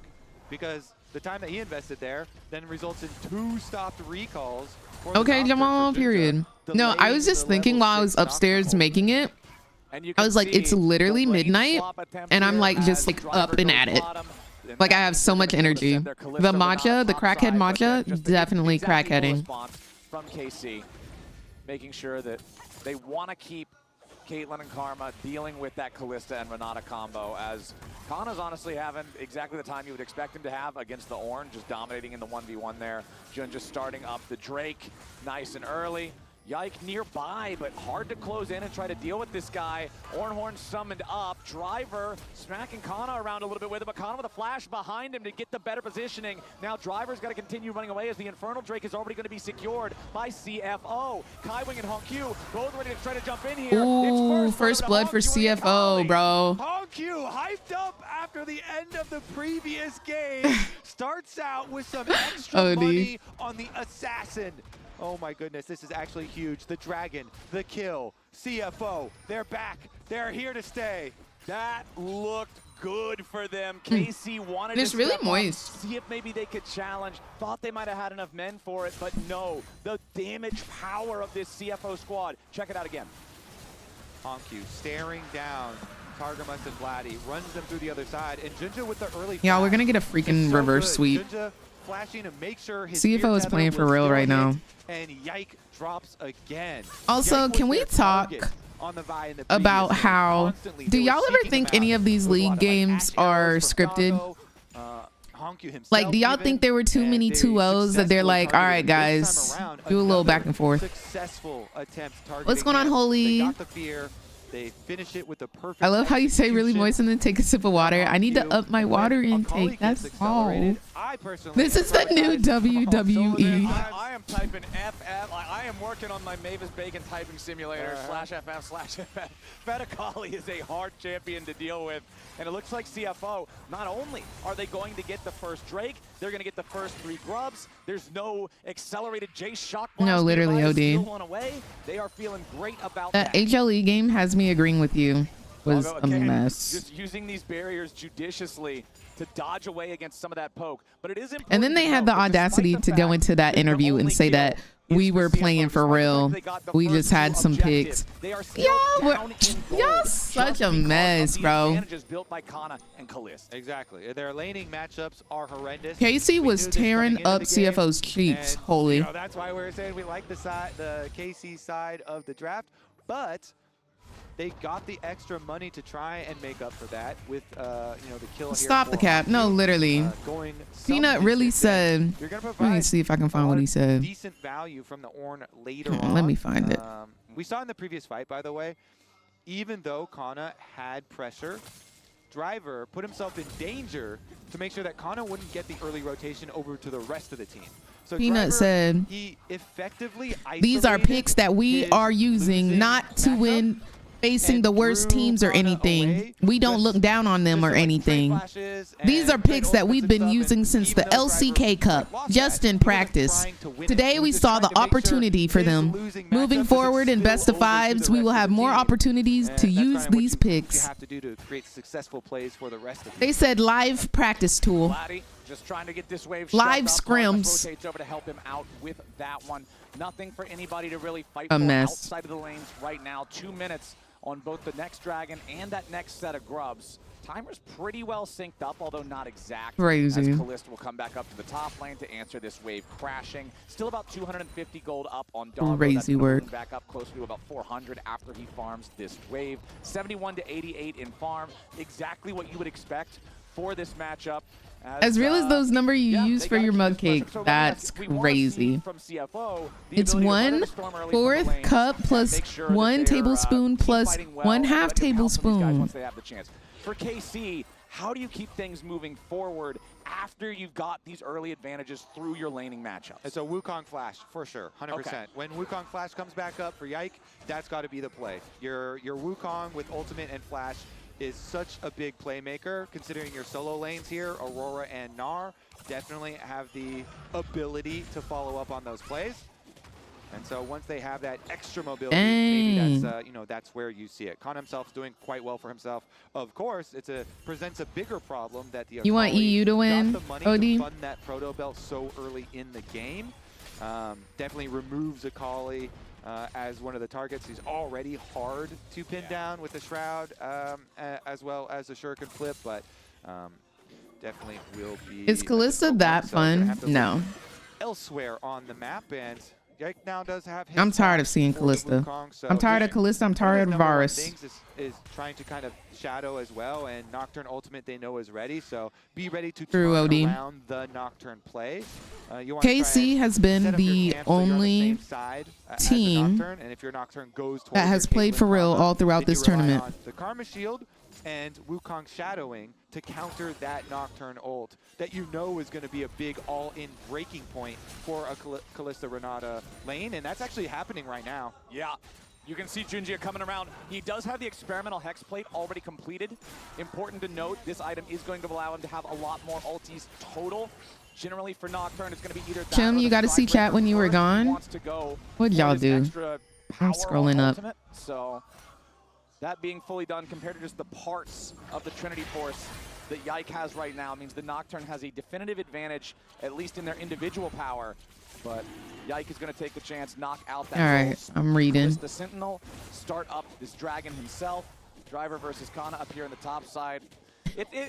because the time that he invested there then results in 2 stopped recalls. Okay, Jamal, period. No, I was just thinking while I was upstairs making it. I was like, it's literally midnight and I'm like just like up and at it. Like I have so much energy. The matcha, the crackhead matcha, definitely crackheading. From KC, making sure that they want to keep Caitlyn and Karma dealing with that Kalista and Renata combo, as Kana's honestly having exactly the time you would expect him to have against the Ornn, just dominating in the 1v1 there. Jun just starting up the Drake nice and early. Yike nearby, but hard to close in and try to deal with this guy. Ornhorn summoned up. Driver smacking Kana around a little bit with him, but Kana with a flash behind him to get the better positioning. Now Driver's got to continue running away as the Infernal Drake is already going to be secured by CFO. Kaiwing and Hongkyu both ready to try to jump in here. Ooh, first blood for CFO, bro. Hongkyu hyped up after the end of the previous game. Starts out with some extra money on the Assassin. Oh my goodness, this is actually huge. The Dragon, the kill, CFO, they're back. They're here to stay. That looked good for them. KC wanted It's to really step moist. up, see if maybe they could challenge. Thought they might have had enough men for it, but no. The damage power of this CFO squad. Check it out again. Hongkyu staring down Targamas and Vladdy, runs them through the other side, and Jinja with the early Yeah, we're gonna get a freaking reverse sweep. Jinja flashing to make sure his CFO is playing for real right now. And Yike drops again. Also, can we talk about how, do y'all ever think any of these league games are scripted? Like, do y'all think there were too many 2-0s that they're like, all right, guys, Do a little back and forth. Successful attempt targeting. What's going on, him. Holy? They got the fear. They finish it with the perfect. I love how you say really execution. moist and then take a sip of water. I need to up my water intake. That's all. This is the new WWE. I am typing FF. I am working on my Mavis Bacon typing simulator /FF/FF. Fedakali is a hard champion to deal with. And it looks like CFO, not only are they going to get the first Drake, they're going to get the first 3 grubs. There's no accelerated Jace shock blast. No, literally, nearby to OD. steal one away. They are feeling great about That that. HLE game has me agreeing with you. Was a mess. Just using these barriers judiciously to dodge away against some of that poke. But it is important. And then they had the audacity to go into that interview and say that we were playing for real. We just had some picks. Y'all such a mess, bro. Built by Kana and Kalist. Exactly. Their laning matchups are horrendous. Casey was tearing up CFO's cheeks. Holy. You know, that's why we're saying we like the KC side of the draft, but they got the extra money to try and make up for that with you know, the kill. Stop the cap. No, literally. Peanut really said. Let me see if I can find what he said. Decent value from the Ornn later on. on. Let me find it. We saw in the previous fight, by the way, even though Kana had pressure, Driver put himself in danger to make sure that Kana wouldn't get the early rotation over to the rest of the team. So Peanut Driver, said, he effectively these are picks that we are using not to win facing the worst teams or anything. We don't look down on them or anything. These are picks that we've been using since the LCK Cup, just in practice. Today we saw the opportunity for them. Moving forward in best of fives, we will have more opportunities to use these picks. You have to do to create successful plays for the rest of the They said live practice tool. Just trying to get this wave live shoved up. scrims. Rotates over to help him out with that one. Nothing for anybody to really fight A for mess. outside of the lanes right now. 2 minutes on both the next dragon and that next set of grubs. Timer's pretty well synced up, although not exact. Crazy. As Kalist will come back up to the top lane to answer this wave crashing. Still about 250 gold up on Doggo. Crazy That's gonna work. move back up close to about 400 after he farms this wave. 71 to 88 in farm. Exactly what you would expect for this matchup. As real as those numbers you use for your mug cake, that's crazy. It's 1/4 cup plus 1 tablespoon plus 1/2 tablespoon. Once they have the chance. For KC, how do you keep things moving forward after you've got these early advantages through your laning matchups? It's a Wukong flash for sure, 100%. Okay. When Wukong flash comes back up for Yike, that's got to be the play. Your Wukong with ultimate and flash is such a big playmaker, considering your solo lanes here, Aurora and Gnar, definitely have the ability to follow up on those plays. And so once they have that extra mobility, maybe that's you know, that's where you see it. Khan himself's doing quite well for himself. Of course, presents a bigger problem that the You want EU to win, got the money OD? to fund that proto belt so early in the game. Definitely removes Akali as one of the targets. He's already hard to pin down with the Shroud as well as the Shuriken flip, but definitely will be. Is Kalista that fun? No. Elsewhere on the map, and Yike now does have his I'm tired of seeing for the Kalista. Wukong, so I'm tired of Kalista. I'm tired of number one Varus. things is trying to kind of shadow as well, and Nocturne ultimate they know is ready, so be ready to True, turn OD. around the Nocturne play. You wanna try KC and has been set up your the camp so you're on the only same side as the team Nocturne, and if your Nocturne goes that towards has your played Caitlyn for real combo, all throughout then this you rely tournament. on the Karma Shield and Wukong shadowing to counter that Nocturne ult that you know is going to be a big all-in breaking point for a Kalista Renata lane, and that's actually happening right now. Yeah. You can see Junjia coming around. He does have the experimental Hex Plate already completed. Important to note, this item is going to allow him to have a lot more ultis total. Generally for Nocturne, it's going to be either that Chim, or you the got to see Strike chat when you were Breaker gone. wants to go What'd for y'all this do? extra I'm power scrolling on up. ultimate. So that being fully done compared to just the parts of the Trinity Force that Yike has right now means the Nocturne has a definitive advantage, at least in their individual power. But Yike is going to take the chance, knock out that. All right, I'm reading. The Sentinel, start up this dragon himself. Driver versus Kana up here on the top side.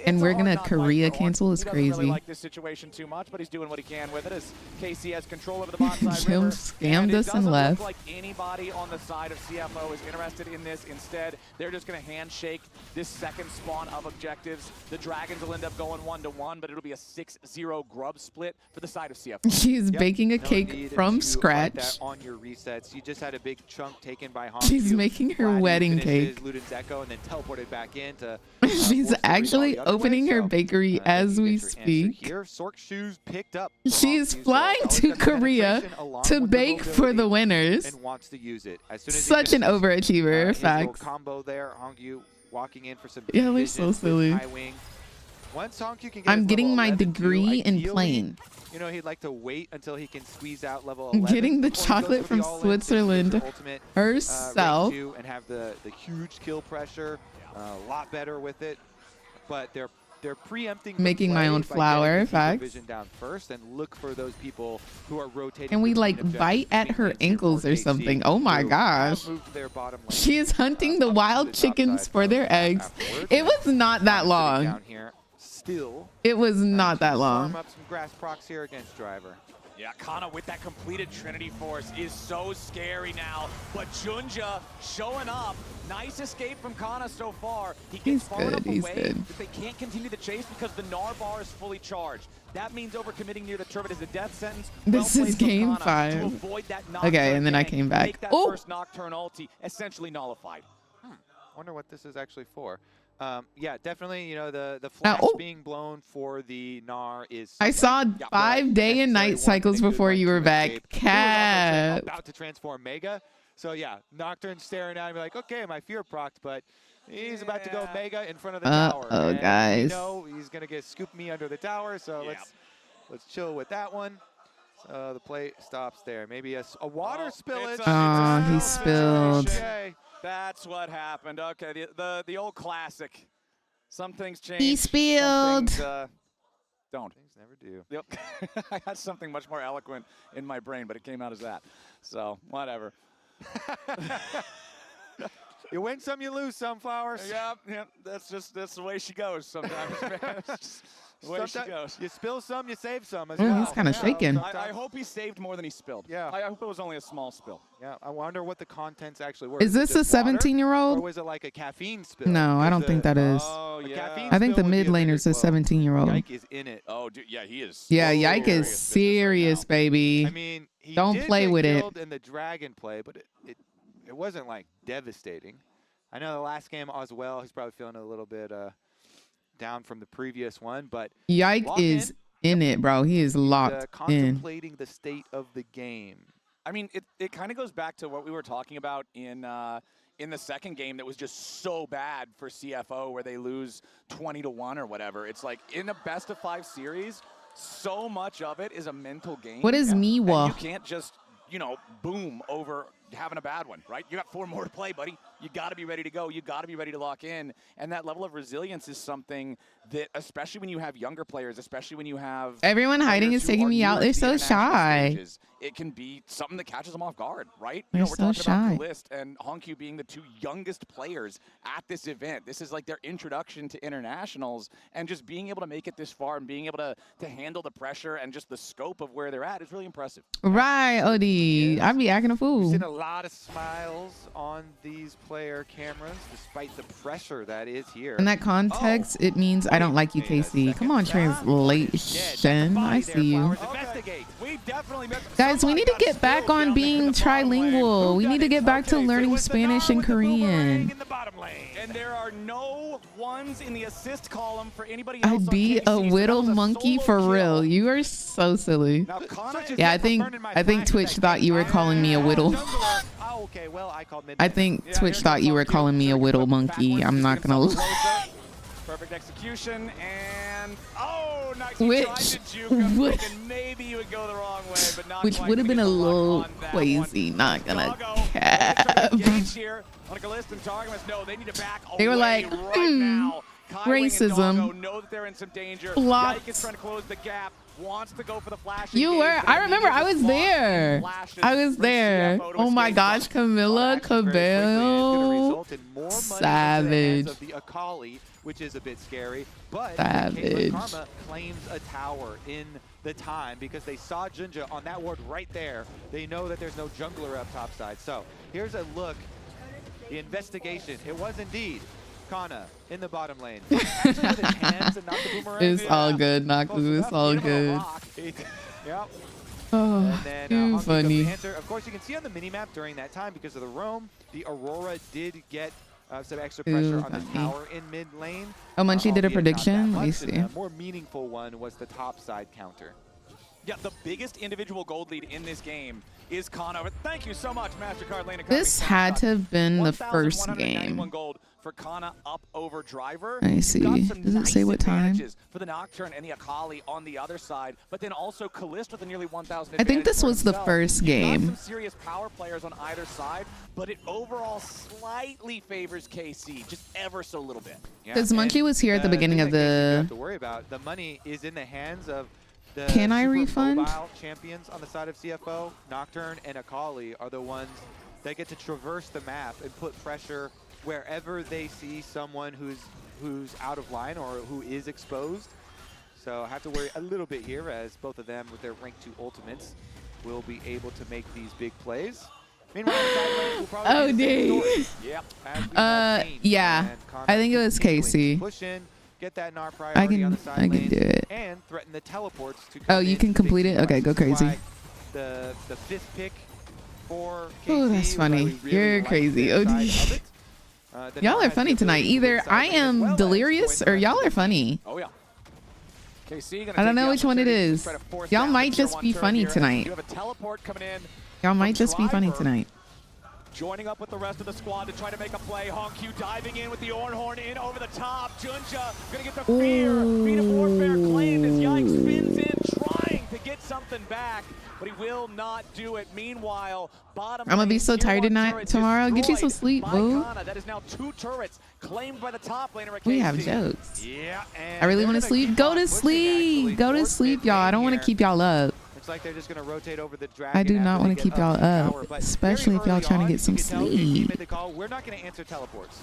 And we're a hard gonna knock life Korea for Ornn. cancel is He doesn't really crazy. like this situation too much, but he's doing what he can with it as KC has control over the bot side Chim river. scammed it us and doesn't left. look like anybody on the side of CFO is interested in this. Instead, they're just going to handshake this second spawn of objectives. The Dragons will end up going 1-1, but it'll be a 6-0 grub split for the side of CFO. She's baking a No cake need from to fight scratch. that on your resets. You just had a big chunk taken by Hong. She's making her wedding cake. Luden's Echo and then teleported back in to. She's actually opening her bakery as we speak. Here, Sork shoes picked up. She's flying to Korea to bake for the winners. And wants to use it as soon as Such an overachiever. his little Facts. combo there. Hongyu walking in for some. Yeah, we're so silly. High wing. Once Hongyu can get I'm his getting level my 11 degree in ideally, plane. You know, he'd like to wait until he can squeeze out level I'm 11. getting the before he goes chocolate for from the all-in, Switzerland signature ultimate, herself. rank 2 and have the huge kill pressure. A lot better with it. But they're preempting the Making my play own by flour, getting the facts. vision down first and look for those people who are rotating. And we between like objectives. bite at her ankles or something. Oh my gosh. She is hunting the wild chickens for their eggs. It was not that long. Down here, still. It was not that Farm long. up some grass procs here against Driver. Yeah, Kana with that completed Trinity Force is so scary now. But Junja showing up. Nice escape from Kana so far. He gets He's far good, enough he's away good. that they can't continue the chase because the Gnar bar is fully charged. That means overcommitting near the turret is a death sentence. This Well is played from game Kana 5. to avoid that Okay, Nocturne and then I gank, came back. Make that Oh! first Nocturne ulti essentially nullified. Wonder what this is actually for. Yeah, definitely, you know, the flash oh. being blown for the Gnar is. I saw something. 5 day and night cycles before you were back. Cap. About to transform Mega. So yeah, Nocturne staring at me like, okay, my fear procced, but he's about to go Mega in front of the tower. Oh, And guys. you know, he's gonna get scoop me under the tower. So let's chill with that one. So the play stops there. Maybe a water spillage. Oh, he spilled. Okay. That's what happened. Okay, the old classic. Some things change. He spilled. Some things, don't. Things never do. Yep. I had something much more eloquent in my brain, but it came out as that. So whatever. You win some, you lose some, Flowers. Yep. That's the way she goes sometimes, man. It's just the way she goes. You spill some, you save some as Ooh, well. he's kinda shaking. I hope he saved more than he spilled. Yeah. I hope it was only a small spill. Yeah, I wonder what the contents actually were. Is this a it just water, 17-year-old? Or was it like a caffeine spill? No, I don't think that is. Oh, A yeah. caffeine I think the spill would mid be a bigger laner's a blow. 17-year-old. Yike is in it. Oh, dude, yeah, he is. Yeah, so Yike is serious serious, baby. I mean, he Don't did play get with it. killed in the dragon play, but it wasn't like devastating. I know the last game as well, he's probably feeling a little bit down from the previous one, but Yike lock is in it, bro. He is locked in. contemplating the state of the game. I mean, it kind of goes back to what we were talking about in the second game that was just so bad for CFO where they lose 20-1 or whatever. It's like in a best of 5 series, so much of it is a mental game. What is And Miwa? you can't just, boom over having a bad one, right? You got 4 more to play, buddy. You got to be ready to go. You got to be ready to lock in. And that level of resilience is something that, especially when you have younger players, especially when you have Everyone hiding players is who taking are me out. newer They're to the so international shy. stages, it can be something that catches them off guard, right? They're We're talking so about shy. Kalist and Hongyu being the 2 youngest players at this event. This is like their introduction to internationals, and just being able to make it this far and being able to handle the pressure and just the scope of where they're at is really impressive. Right, OD. I'd be acting a We've fool. seen a lot of smiles on these player cameras, despite the pressure that is here. In that context, it means I don't like you, KC. Come on, translation. I see you. Guys, we need to get back on being trilingual. We need to get back to learning Spanish and Korean. And there are no ones in the assist column for anybody else. I'd be a whittle monkey for real. You are so silly. Yeah, I think Twitch thought you were calling me a whittle. Oh, okay, well, I called I think Twitch thought you were calling me a whittle monkey. I'm not gonna lie. Perfect execution, and oh, nice. Which Maybe you would go the wrong way, but not which quite. would have been a little crazy, not gonna cap. Engage here on a Kalist and Targamas. No, they need to back They were away like, right now Racism. Know that they're in some danger. Blocked. Yike is trying to close the gap. Wants to go for the flash. You were. I remember. I was there. I was there. Oh my gosh, Camilla Cabello. Savage. Of the Akali, which is a bit scary, but Savage. Karma claims a tower in the time because they saw Junja on that ward right there. They know that there's no jungler up top side. So here's a look. The investigation. It was indeed Kana in the bottom lane. Actually with his hands and not the boomerang. It's all good, Naku. It's all good. Yep. Oh, and then, too funny. Answer. Of course, you can see on the minimap during that time because of the roam, the Aurora did get some extra pressure on the tower in mid lane. Oh, Munchie did a prediction. Let me see. The more meaningful one was the top side counter. Yeah, the biggest individual gold lead in this game is Kana. Thank you so much, MasterCard Lane. This had to have been the first game. Gold for Kana up over Driver. I see. Does it say what time? For the Nocturne and the Akali on the other side, but then also Kalist with a nearly 1,000. I think this was the first game. Some serious power players on either side, but it overall slightly favors KC, just ever so little bit. Because Munchie was here at the beginning of the. Have to worry about the money is in the hands of. The Can I super refund? Mobile champions on the side of CFO, Nocturne and Akali are the ones that get to traverse the map and put pressure wherever they see someone who's out of line or who is exposed. So I have to worry a little bit here as both of them with their rank 2 ultimates will be able to make these big plays. Meanwhile, the side lane will probably be the same story. Yep, as we have seen. Yeah. I think it was Casey. Push in. Get that Gnar priority on the side I can do it. and threaten the teleports to come Oh, you can complete it? Okay, go crazy. The 5th pick for KC. Oh, that's funny. You're crazy. OD. Y'all are funny tonight. Either I am delirious or y'all are funny. Oh yeah. KC I don't know which one it is. Y'all might just be funny tonight. You have a teleport coming in. Y'all might just be funny tonight. Joining up with the rest of the squad to try to make a play. Hongq diving in with the Ornhorn in over the top. Junja gonna get the fear. Feat of warfare claimed as Yike spins in, trying to get something back, but he will not do it. Meanwhile, bottom I'm gonna be so tired tonight. Tomorrow, get you some sleep, boo. That is now 2 turrets claimed by the top laner at KC. We have jokes. Yeah, I really want to sleep. Go to sleep. Go to sleep, y'all. I don't want to keep y'all up. Looks like they're just going to rotate over the dragon. I do not want to keep y'all up, especially if y'all trying to get some sleep. We're not going to answer teleports.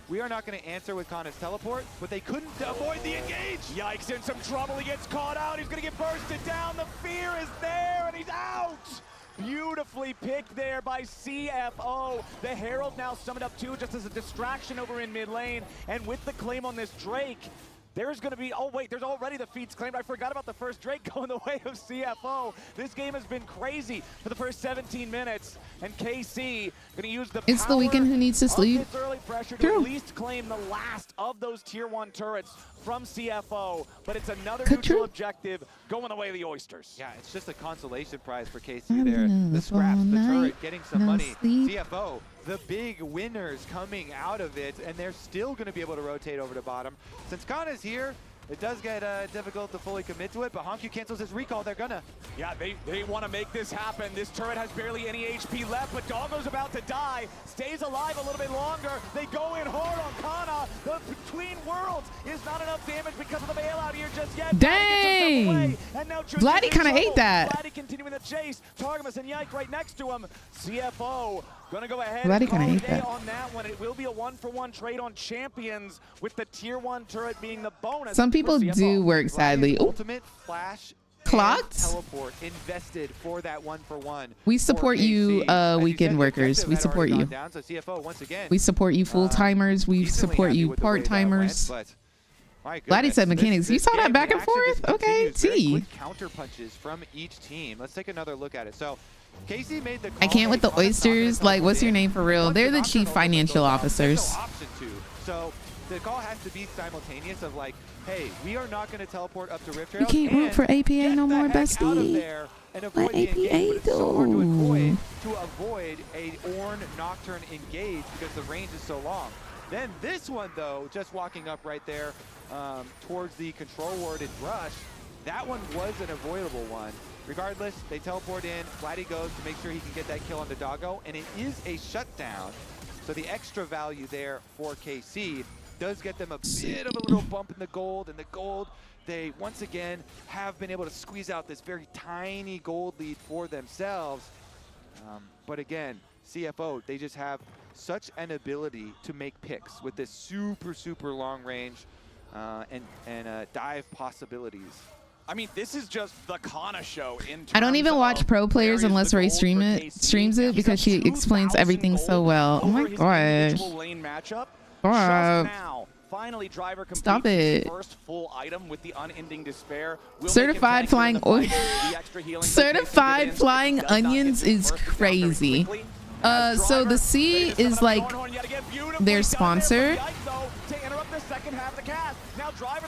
We are not going to answer with Kana's teleport, but they couldn't avoid the engage. Yike's in some trouble. He gets caught out. He's going to get bursted down. The fear is there, and he's out. Beautifully picked there by CFO. The Herald now summoned up too, just as a distraction over in mid lane. And with the claim on this Drake, there's going to be, oh wait, there's already the feats claimed. I forgot about the first Drake going the way of CFO. This game has been crazy for the first 17 minutes. And KC going to use the It's the weekend who needs to sleep. This early pressure to at least claim the last of those tier 1 turrets from CFO. But it's another neutral objective going the way of the Oysters. Yeah, it's just a consolation prize for KC there. The scraps, the turret, getting some money. CFO, the big winners coming out of it, and they're still going to be able to rotate over to bottom. Since Kana's here, it does get difficult to fully commit to it, but Hongq cancels his recall. They're gonna. Yeah, they want to make this happen. This turret has barely any HP left, but Doggo's about to die. Stays alive a little bit longer. They go in hard on Kana. The Between Worlds is not enough damage because of the bailout here just yet. Dang! Vladdy kind of ate that. Vladdy continuing the chase. Targamas and Yike right next to him. CFO gonna go ahead Vladdy and call kinda it ate a day that. on that one. It will be a 1-for-1 trade on champions with the tier 1 turret being the bonus. Some people do work sadly. Ooh. Ultimate flash Clocked? Teleport invested for that 1-for-1. We support you, weekend workers. We support you. So CFO, once again, We support you, full-timers. We support you, part-timers. Vladdy said mechanics. You saw that back and forth? Okay, T. Counter punches from each team. Let's take another look at it. So Casey made the I can't with the Oysters. Like, what's your name for real? They're the chief financial officers. So the call has to be simultaneous of like, hey, we are not going to teleport up to Rift We Trails. can't root for APA no more, bestie. Let APA do. To avoid a Ornn Nocturne engage because the range is so long. Then this one, though, just walking up right there towards the control ward in Rush, that one was an avoidable one. Regardless, they teleport in. Vladdy goes to make sure he can get that kill on the Doggo, and it is a shutdown. So the extra value there for KC. does get them a bit of a little bump in the gold, and the gold, they once again have been able to squeeze out this very tiny gold lead for themselves. But again, CFO, they just have such an ability to make picks with this super long range and dive possibilities. I mean, this is just the Kana show in I don't terms even watch of pro players where is unless the Ray gold for streams it because she explains everything so well. Oh my over his gosh. individual lane matchup. Bruh. Just now, finally driver completes Stop his it. first full item with the unending despair. Will Certified flying Certified flying onions is crazy. So the C is like their sponsor.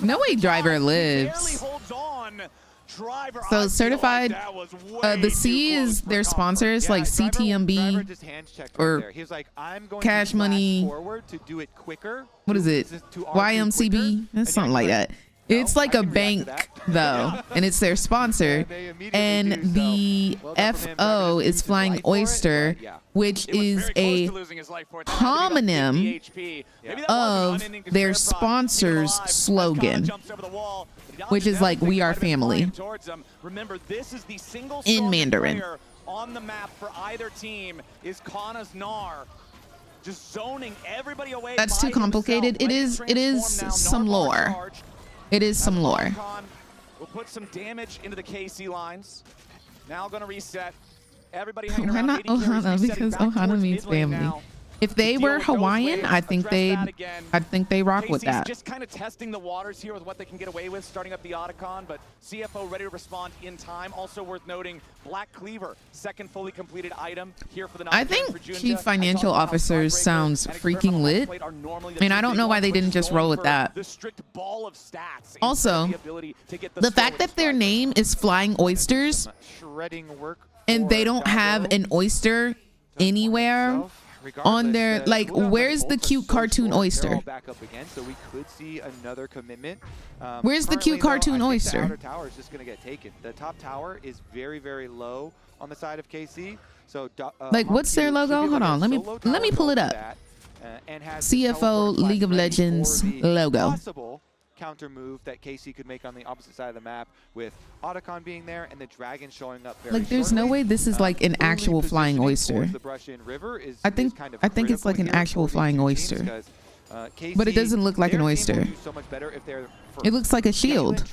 No way driver lives. So certified, the C is their sponsors like CTMB or He was like, I'm going Cash to Money. forward to do it quicker. What is it? YMCB? That's something like that. It's like a bank though, and it's their sponsor. And the FO is Flying Oyster, which is a homonym of their sponsor's slogan, which is like "We are family" Remember, this is the single in Mandarin. on the map for either team is Kana's Gnar. Just zoning everybody away. That's too complicated. It is some lore. It is some lore. We'll put some damage into the KC lines. Now going to reset. Everybody hanging Why around. not 80 carries Ohana? resetting Because back Ohana towards means mid lane family. now. If they Deal were with those Hawaiian, waves, I think address they rock with KC's that. just kind of testing the waters here with what they can get away with, starting up the Otacon, but CFO ready to respond in time. Also worth noting, Black Cleaver, second fully completed item here for the I think Chief Financial Officer sounds freaking lit, and I don't know why they didn't just roll with that. Also, the fact that their name is Flying Oysters, and they don't have an oyster anywhere on their, like, where's the cute cartoon oyster? Back up again, so we could see another commitment. Where's the cute cartoon oyster? The outer tower is just going to get taken. The top tower is very low on the side of KC. So Like, what's their logo? Hold on, let me pull it up. CFO League of Legends logo. Possible counter move that KC could make on the opposite side of the map with Otacon being there and the dragon showing up very Like, there's no way this is like an actual flying oyster. I think it's like an actual flying oyster, but it doesn't look like an oyster. It looks like a shield.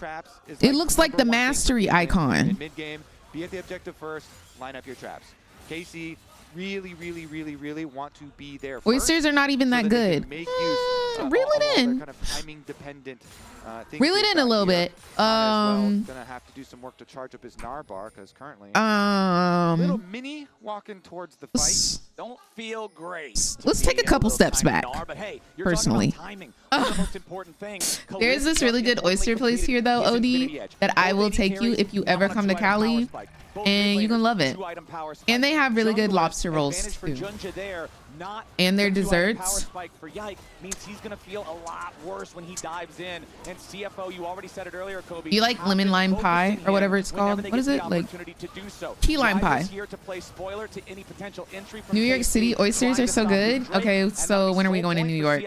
It looks like the mastery icon. Mid game, be at the objective first, line up your traps. KC really want to be there first. Oysters are not even that good. Make use Reel it in. kind of timing dependent Reel it in a little bit. Gonna have to do some work to charge up his Gnar bar because currently little mini walking towards the fight. Don't feel great. Let's take a couple steps back. But hey, you're Personally, talking about timing. One of the most important things. there's this really good oyster place here though, OD, that I will take you if you ever come to Cali, and you can love it. And they have really good lobster rolls too. And their desserts. For Yike means he's gonna feel a lot worse when he dives in. And CFO, you already said it earlier, Kobe. You like lemon lime pie or whatever it's called? What is it like? Key lime pie. New York City oysters are so good. Okay, so when are we going to New York?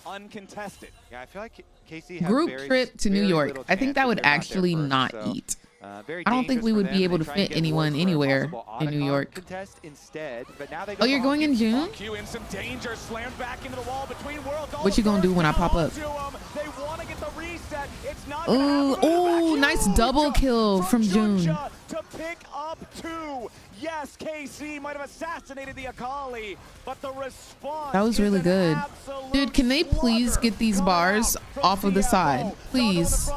Uncontested. Yeah, I feel like Casey has Group trip to New York. I think that would actually not eat. I don't think we would be able to fit anyone anywhere in New York. Oh, you're going in June? What you gonna do when I pop up? Ooh, nice double kill from June. To pick up two. Yes, KC might have assassinated the Akali, but the response. That was really good. Dude, can they please get these bars off of the side? Please.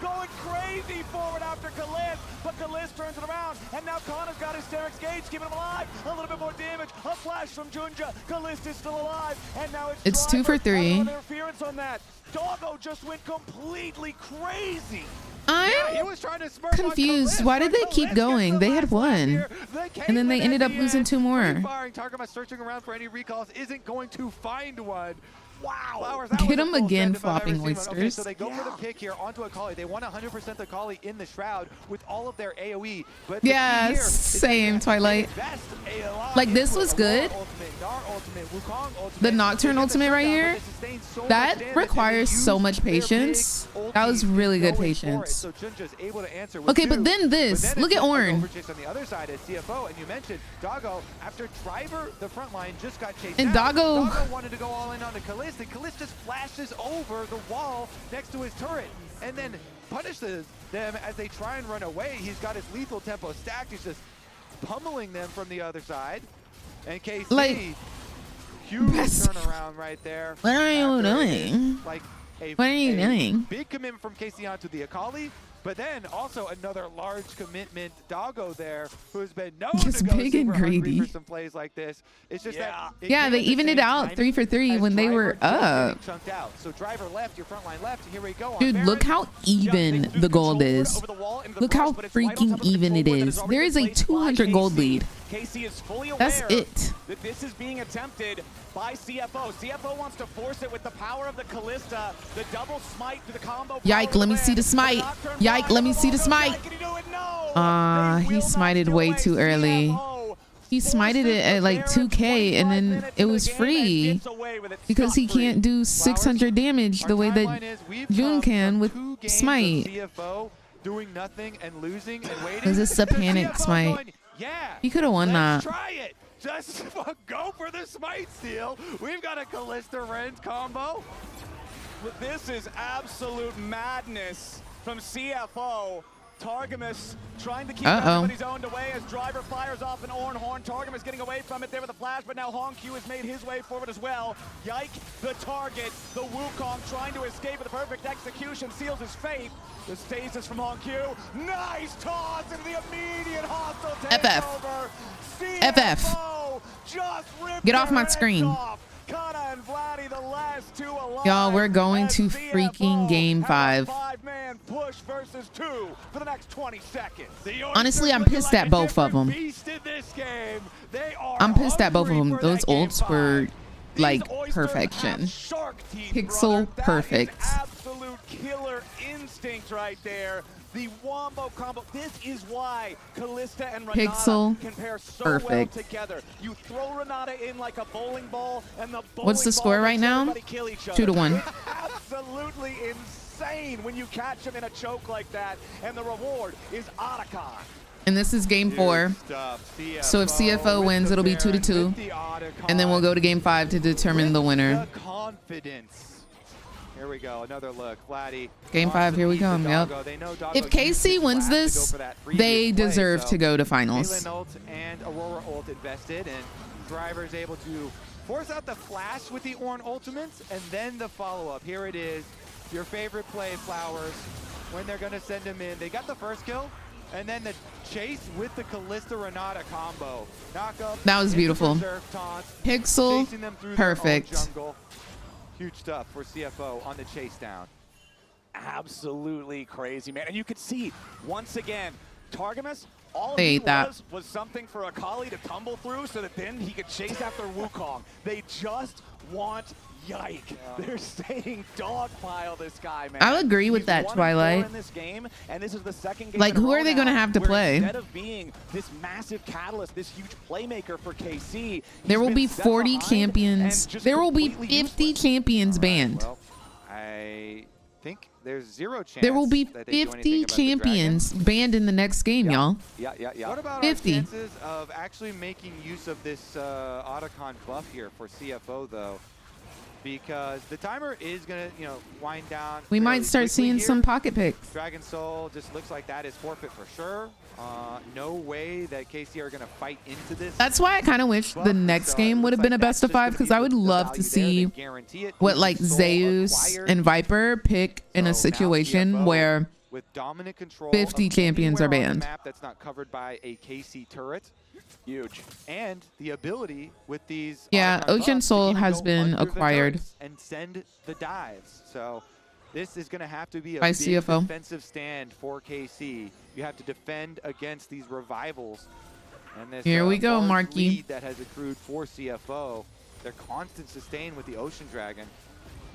Going crazy forward after Kalist, but Kalist turns it around, and now Kana's got Hysteric's Gauge, keeping him alive. A little bit more damage. A flash from Junja. Kalist is still alive, and now it's 2 for 3. Interference on that. Doggo just went completely crazy. I'm confused. Why did they keep going? They had won, and then they ended up losing 2 more. Targamas searching around for any recalls, isn't going to find one. Wow. Flowers, Get him again, flopping oysters. Okay, so they go for the pick here onto Akali. They want 100% Akali in the Shroud with all of their AoE. But the Yeah, key here same, Twilight. Like, this was good. The Nocturne ultimate right here, that requires so much patience. That was really good patience. Okay, but then this. Look at Ornn. On the other side is CFO, and you mentioned Doggo. After Driver, the front line just got chased And out. Doggo wanted to go all in on the Kalist, and Kalist just flashes over the wall next to his turret, and then punishes them as they try and run away. He's got his lethal tempo stacked. He's just pummeling them from the other side. And KC, like, huge turnaround right there. What are you doing? Like what are you doing? Big commitment from KC onto the Akali. But then also another large commitment, Doggo there, who's been known to go big and super hungry greedy. for some plays like this. It's just that Yeah, they evened it out 3 for 3 when they were up. chunked out. So Driver left, your front line left. Here we go. Dude, look how even the gold is. Look how freaking even it is. There is a 200 gold lead. KC is fully aware That's it. that this is being attempted by CFO. CFO wants to force it with the power of the Kalista, the double smite to the combo. Yike, let me see the smite. Yike, let me see the smite. He smited way too early. He smited it at like 2K and then it was free because he can't do 600 damage the way that June can with smite. CFO doing nothing and losing and waiting. Is this a panic smite? Yeah. He could have won that. Try it. Just go for the smite steal. We've got a Kalista Rend combo. This is absolute madness from CFO. Targamas trying to keep everybody's owned away as Driver fires off an Ornn horn. Targamas getting away from it there with a flash, but now Hongq has made his way forward as well. Yike, the target, the Wukong trying to escape with a perfect execution, seals his fate. The stasis from Hongq. Nice toss into the immediate hostile takeover. FF. Just Get off my screen. And Vladdy, the last two alive. Y'all, we're going to freaking game 5. Five-man push versus 2 for the next 20 seconds. Honestly, I'm pissed at both of them. I'm pissed at both of them. Those ults were like perfection. Pixel perfect. Absolute killer instinct right there. The wombo combo. This is why Kalista and Renata Pixel compare so perfect. well together. You throw Renata in like a bowling ball, and the bowling What's the score right now? 2-1. Absolutely insane when you catch him in a choke like that, and the reward is Otacon. And this is game 4. So if CFO wins, it'll be 2-2. And then we'll go to game 5 to determine the winner. Confidence. Here we go, another look. Vladdy. Game 5, here we go. Yep. If KC wins this, they deserve to go to finals. Ult and Aurora ult invested, and Driver's able to force out the flash with the Ornn ultimates, and then the follow-up. Here it is, your favorite play, Flowers, when they're gonna send him in. They got the first kill, and then the chase with the Kalista Renata combo. Knock up. That was beautiful. Pixel perfect. Huge stuff for CFO on the chase down. Absolutely crazy, man. And you could see, once again, Targamas, all They he ate that. was something for Akali to tumble through so that then he could chase after Wukong. They just want Yike. They're saying dogpile this guy, man. I'll agree with that, Twilight. In this game, and this is the second game Like, in a who row are they now going to have to where play? Instead of being this massive catalyst, this huge playmaker for KC, There will he's be been set 40 behind champions. and just There will be completely 50 champions banned. Well, I think there's 0 chance There will be that they do 50 anything about the Dragon. champions banned in the next game, y'all. Yeah. What about 50. our chances of actually making use of this Otacon buff here for CFO, though? Because the timer is going to, wind down. We might start seeing some pocket picks. Dragon Soul just looks like that is forfeit for sure. No way that KC are going to fight into this. That's why I kind of wish the next game would have been a best of 5, because I would love to see what like Zeus and Viper pick in a situation where with dominant control 50 champions are anywhere on the banned. map that's not covered by a KC turret. Huge. And the ability with these Yeah, Otacon Ocean buffs to Soul even has go been under the acquired. turrets and send the dives. So this is going to have to be a By big CFO. defensive stand for KC. You have to defend against these revivals. And this, Here we go, large Marky. lead that has accrued for CFO. Their constant sustain with the Ocean Dragon.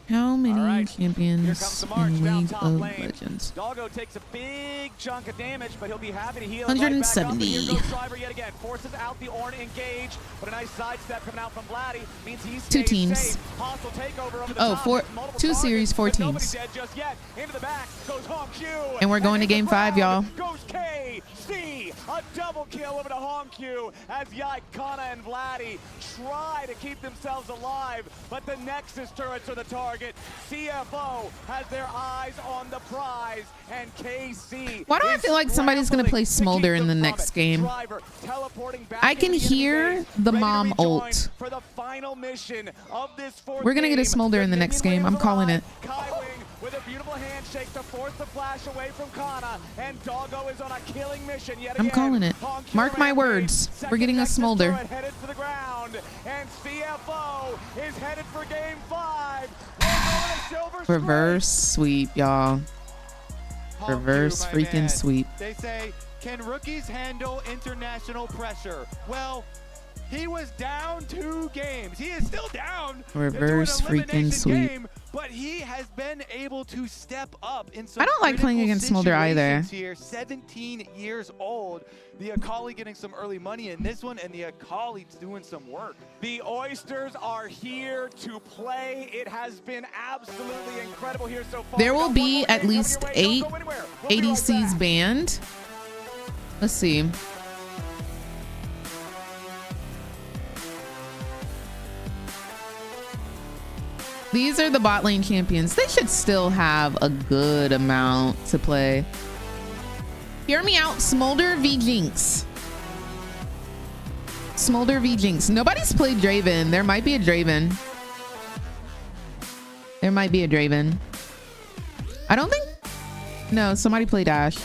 How many Here champions comes the march in down League top of lane. Legends? Doggo takes a big chunk of damage, but he'll be happy to heal. 170. Here goes Driver yet again. Forces out the Ornn engage, but a nice sidestep coming out from Vladdy means he's Two teams. safe. Hostile takeover over the Oh, top. four, It's multiple two targets, series, four but nobody's teams. dead just yet. Into the back goes Hong Q. And we're going to game 5, y'all. Goes KC. A double kill over to Hong Q as Yike, Kana, and Vladdy try to keep themselves alive, but the Nexus turrets are the target. CFO has their eyes on the prize, and KC. Why do I feel like somebody's going to play Smolder in the next game? I can hear the mom ult. For the final mission of this We're going to get a Smolder in the next game. I'm calling it. With a beautiful handshake to force the flash away from Kana, and Doggo is on a killing mission yet again. I'm calling it. Mark my words. We're getting a Smolder. Headed for the ground, and CFO is headed for game 5. Reverse sweep, y'all. Reverse freaking sweep. They say, can rookies handle international pressure? Well, he was down 2 games. He is still down. Reverse freaking sweep. Game, but he has been able to step up in some I don't like playing against Smolder either. Here, 17 years old. The Akali getting some early money in this one, and the Akali's doing some work. The Oysters are here to play. It has been absolutely incredible here so far. There will be at least 8 ADCs banned. Let's see. These are the bot lane champions. They should still have a good amount to play. Hear me out. Smolder v Jinx. Smolder v Jinx. Nobody's played Draven. There might be a Draven. There might be a Draven. I don't think. No, somebody played Ashe.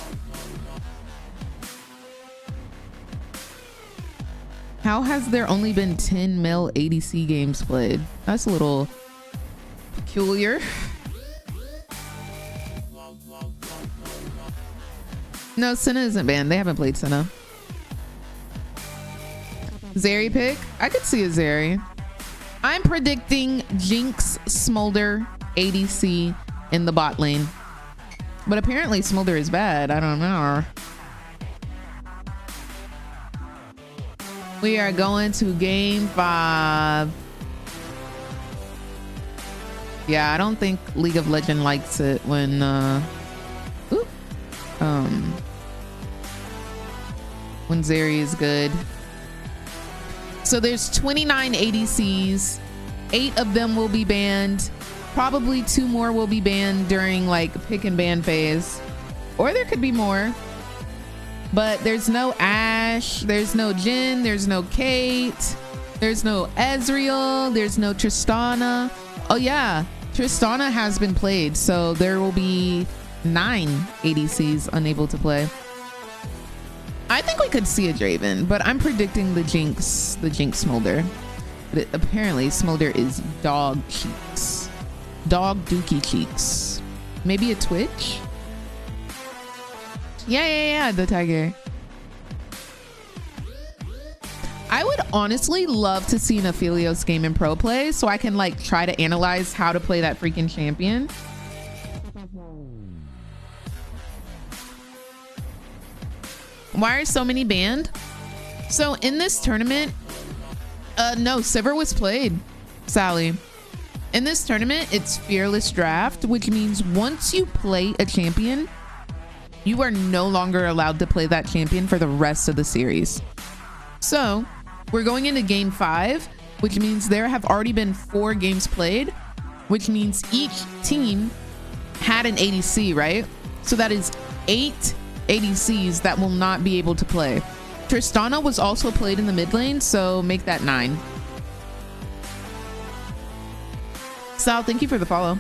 How has there only been 10 male ADC games played? That's a little peculiar. No, Senna isn't banned. They haven't played Senna. Zeri pick? I could see a Zeri. I'm predicting Jinx, Smolder, ADC in the bot lane. But apparently Smolder is bad. I don't know. We are going to game 5. Yeah, I don't think League of Legends likes it when when Zeri is good. So there's 29 ADCs. 8 of them will be banned. Probably 2 more will be banned during like pick and ban phase. Or there could be more. But there's no Ashe, there's no Jhin, there's no Kate, there's no Ezreal, there's no Tristana. Oh yeah, Tristana has been played, so there will be 9 ADCs unable to play. I think we could see a Draven, but I'm predicting the Jinx Smolder. But apparently Smolder is dog cheeks. Dog dookie cheeks. Maybe a Twitch? Yeah, the Tiger. I would honestly love to see an Aphelios game in pro play so I can like try to analyze how to play that freaking champion. Why are so many banned? So in this tournament, no, Sivir was played, Sally. In this tournament, it's Fearless Draft, which means once you play a champion, you are no longer allowed to play that champion for the rest of the series. So we're going into game 5, which means there have already been 4 games played, which means each team had an ADC, right? So that is 8 ADCs that will not be able to play. Tristana was also played in the mid lane, so make that 9. Sal, thank you for the follow.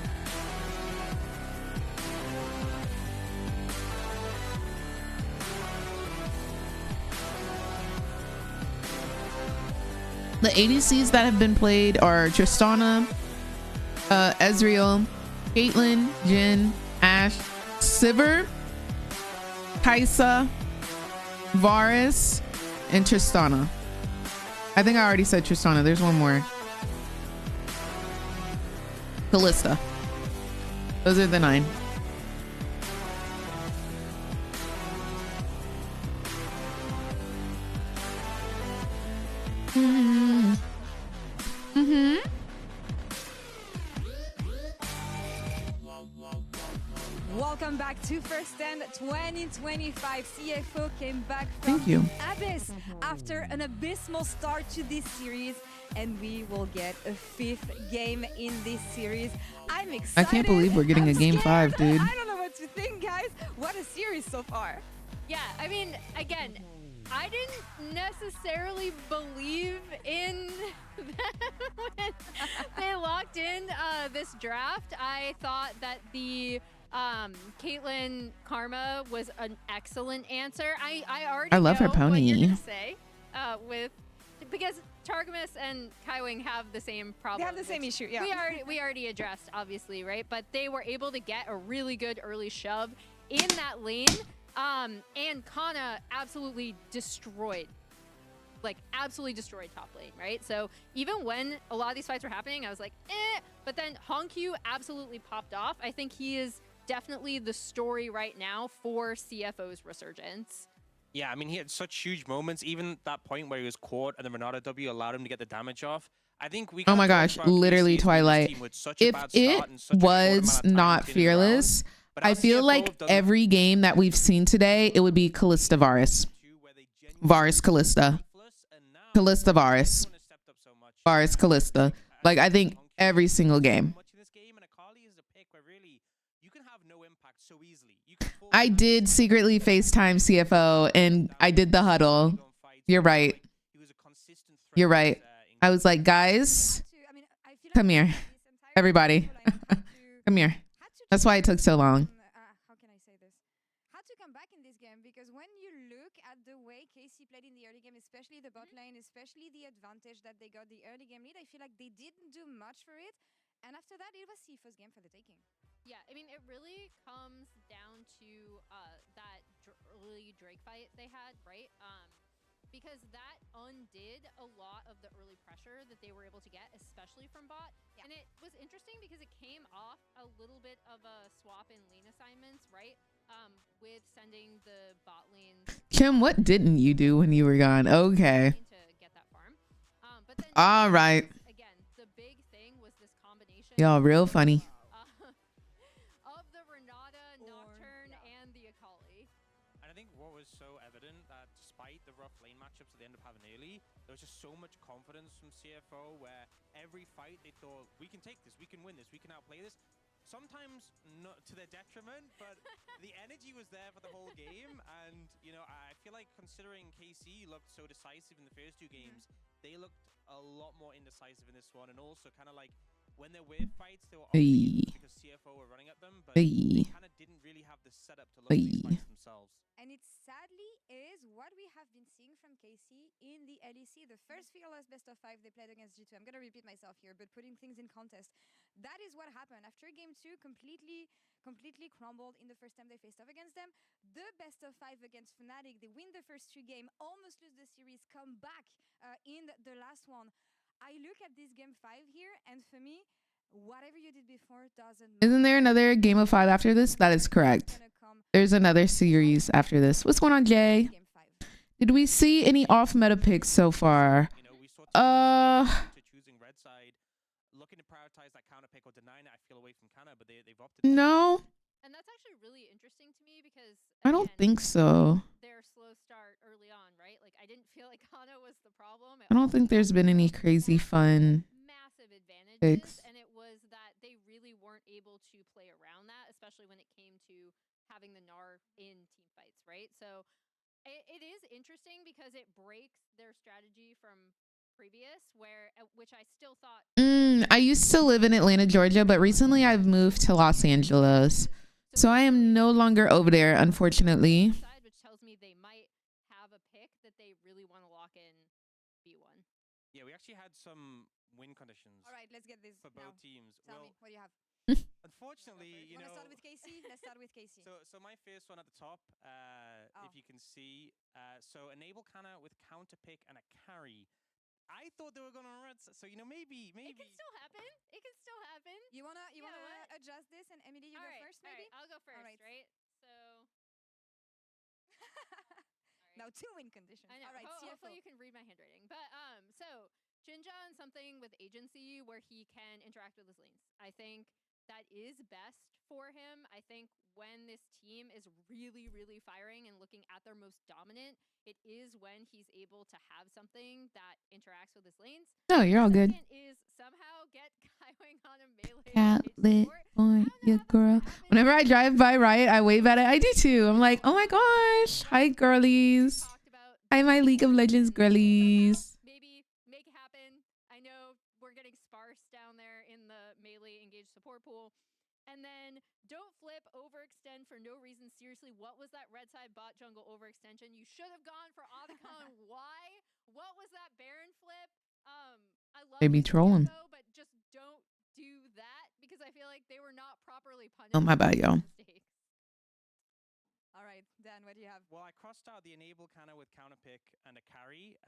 The ADCs that have been played are Tristana, Ezreal, Caitlyn, Jhin, Ashe, Sivir, Kai'Sa, Varus, and Tristana. I think I already said Tristana. There's one more. Kalista. Those are the 9. Mm-hmm. Welcome back to First Stand 2025. CFO came back from Thank you. Abyss after an abysmal start to this series, and we will get a 5th game in this series. I'm excited. I can't believe we're getting I'm a game scared. 5, dude. I don't know what to think, guys. What a series so far. Yeah, I mean, again, I didn't necessarily believe in them when they locked in this draft. I thought that the Caitlyn Karma was an excellent answer. I already love her know what pony. you're gonna say because Targamas and Kaiwing have the same problem. They have the same which issue, yeah. We already addressed, obviously, right? But they were able to get a really good early shove in that lane. And Kana absolutely destroyed, absolutely destroyed top lane, right? So even when a lot of these fights were happening, I was like, eh. But then Honkyu absolutely popped off. I think he is definitely the story right now for CFO's resurgence. Yeah, I mean, he had such huge moments. Even that point where he was caught and the Renata W allowed him to get the damage off. I think we. Oh my gosh, literally Twilight. If it was not Fearless, I feel like every game that we've seen today, it would be Callista Varus. Varus Callista. Callista Varus. Varus Callista. Like, I think every single game. I did secretly FaceTime CFO and I did the huddle. You're right. You're right. I was like, guys, come here. Everybody. Come here. That's why it took so long. How can I say this? Had to come back in this game because when you look at the way KC played in the early game, especially the bot lane, especially the advantage that they got the early game lead, I feel like they didn't do much for it. And after that, it was CFO's game for the taking. Yeah, I mean, it really comes down to that early Drake fight they had, right? Because that undid a lot of the early pressure that they were able to get, especially from bot. Yeah. And it was interesting because it came off a little bit of a swap in lane assignments, right? With sending the bot lanes. Kim, what didn't you do when you were gone? Okay. To get that farm. But then All right. Again, the big thing was this combination. Y'all real funny. Of the Renata, Nocturne, and the Akali. And I think what was so evident that despite the rough lane matchups that they ended up having early, there was just so much confidence from CFO where every fight they thought, we can take this, we can win this, we can outplay this. Sometimes not to their detriment, but the energy was there for the whole game. And, you know, I feel like considering KC looked so decisive in the first 2 games, they looked a lot more indecisive in this one. And also kind of like when there were fights, they were because CFO were running at them, but they kind of didn't really have the setup to look at these fights themselves. And it sadly is what we have been seeing from KC in the LEC. The first Fearless best of 5 they played against G2. I'm going to repeat myself here, but putting things in context. That is what happened. After game 2, completely crumbled in the first time they faced off against them. The best of 5 against Fnatic. They win the first 2 games, almost lose the series, come back in the last one. I look at this game 5 here, and for me, whatever you did before doesn't matter. Isn't there another game of 5 after this? That is correct. There's another series after this. What's going on, Jay? Did we see any off-meta picks so far? Choosing red side, looking to prioritize that counter pick or denying it, I feel away from Kana, but they've opted. No. And that's actually really interesting to me because I don't think so. Their slow start early on, right? Like I didn't feel like Kana was the problem. I don't think there's been any crazy fun massive advantages, picks. and it was that they really weren't able to play around that, especially when it came to having the Gnar in team fights, right? So it is interesting because it breaks their strategy from previous, which I still thought. I used to live in Atlanta, Georgia, but recently I've moved to Los Angeles. So I am no longer over there, unfortunately. Which tells me they might have a pick that they really want to lock in B1. Yeah, we actually had some win conditions. All right, let's get this for both teams. Tell me, what do you have? Unfortunately, you know. Want to start with KC? Let's start with KC. So my first one at the top, if you can see, so enable Kana with counter pick and a carry. I thought they were going to red side. So, you know, maybe. It can still happen. It can still happen. You wanna adjust this, and Emily, you All go right, first, all maybe. right, I'll go first, right. So. Now 2 win conditions. I know. All right, CFO. Hopefully you can read my handwriting. But so Jinja on something with agency where he can interact with his lanes. I think that is best for him. I think when this team is really, really firing and looking at their most dominant, it is when he's able to have something that interacts with his lanes. No, you're all good. Second is somehow get Kaiwing on a melee. Cat lit on your girl. Whenever I drive by Riot, I wave at it. I do too. I'm like, oh my gosh. Hi, girlies. Hi, my League of Legends girlies. Maybe make it happen. I know we're getting sparse down there in the melee engaged support pool. And then don't flip, overextend for no reason. Seriously, what was that red side bot jungle overextension? You should have gone for Avicon. Why? What was that Baron flip? I love Maybe trolling. but just don't do that because I feel like they were not properly punished. Oh, my bad, y'all. All right, Dan, what do you have? Well, I crossed out the enable kind of with counter pick and a carry,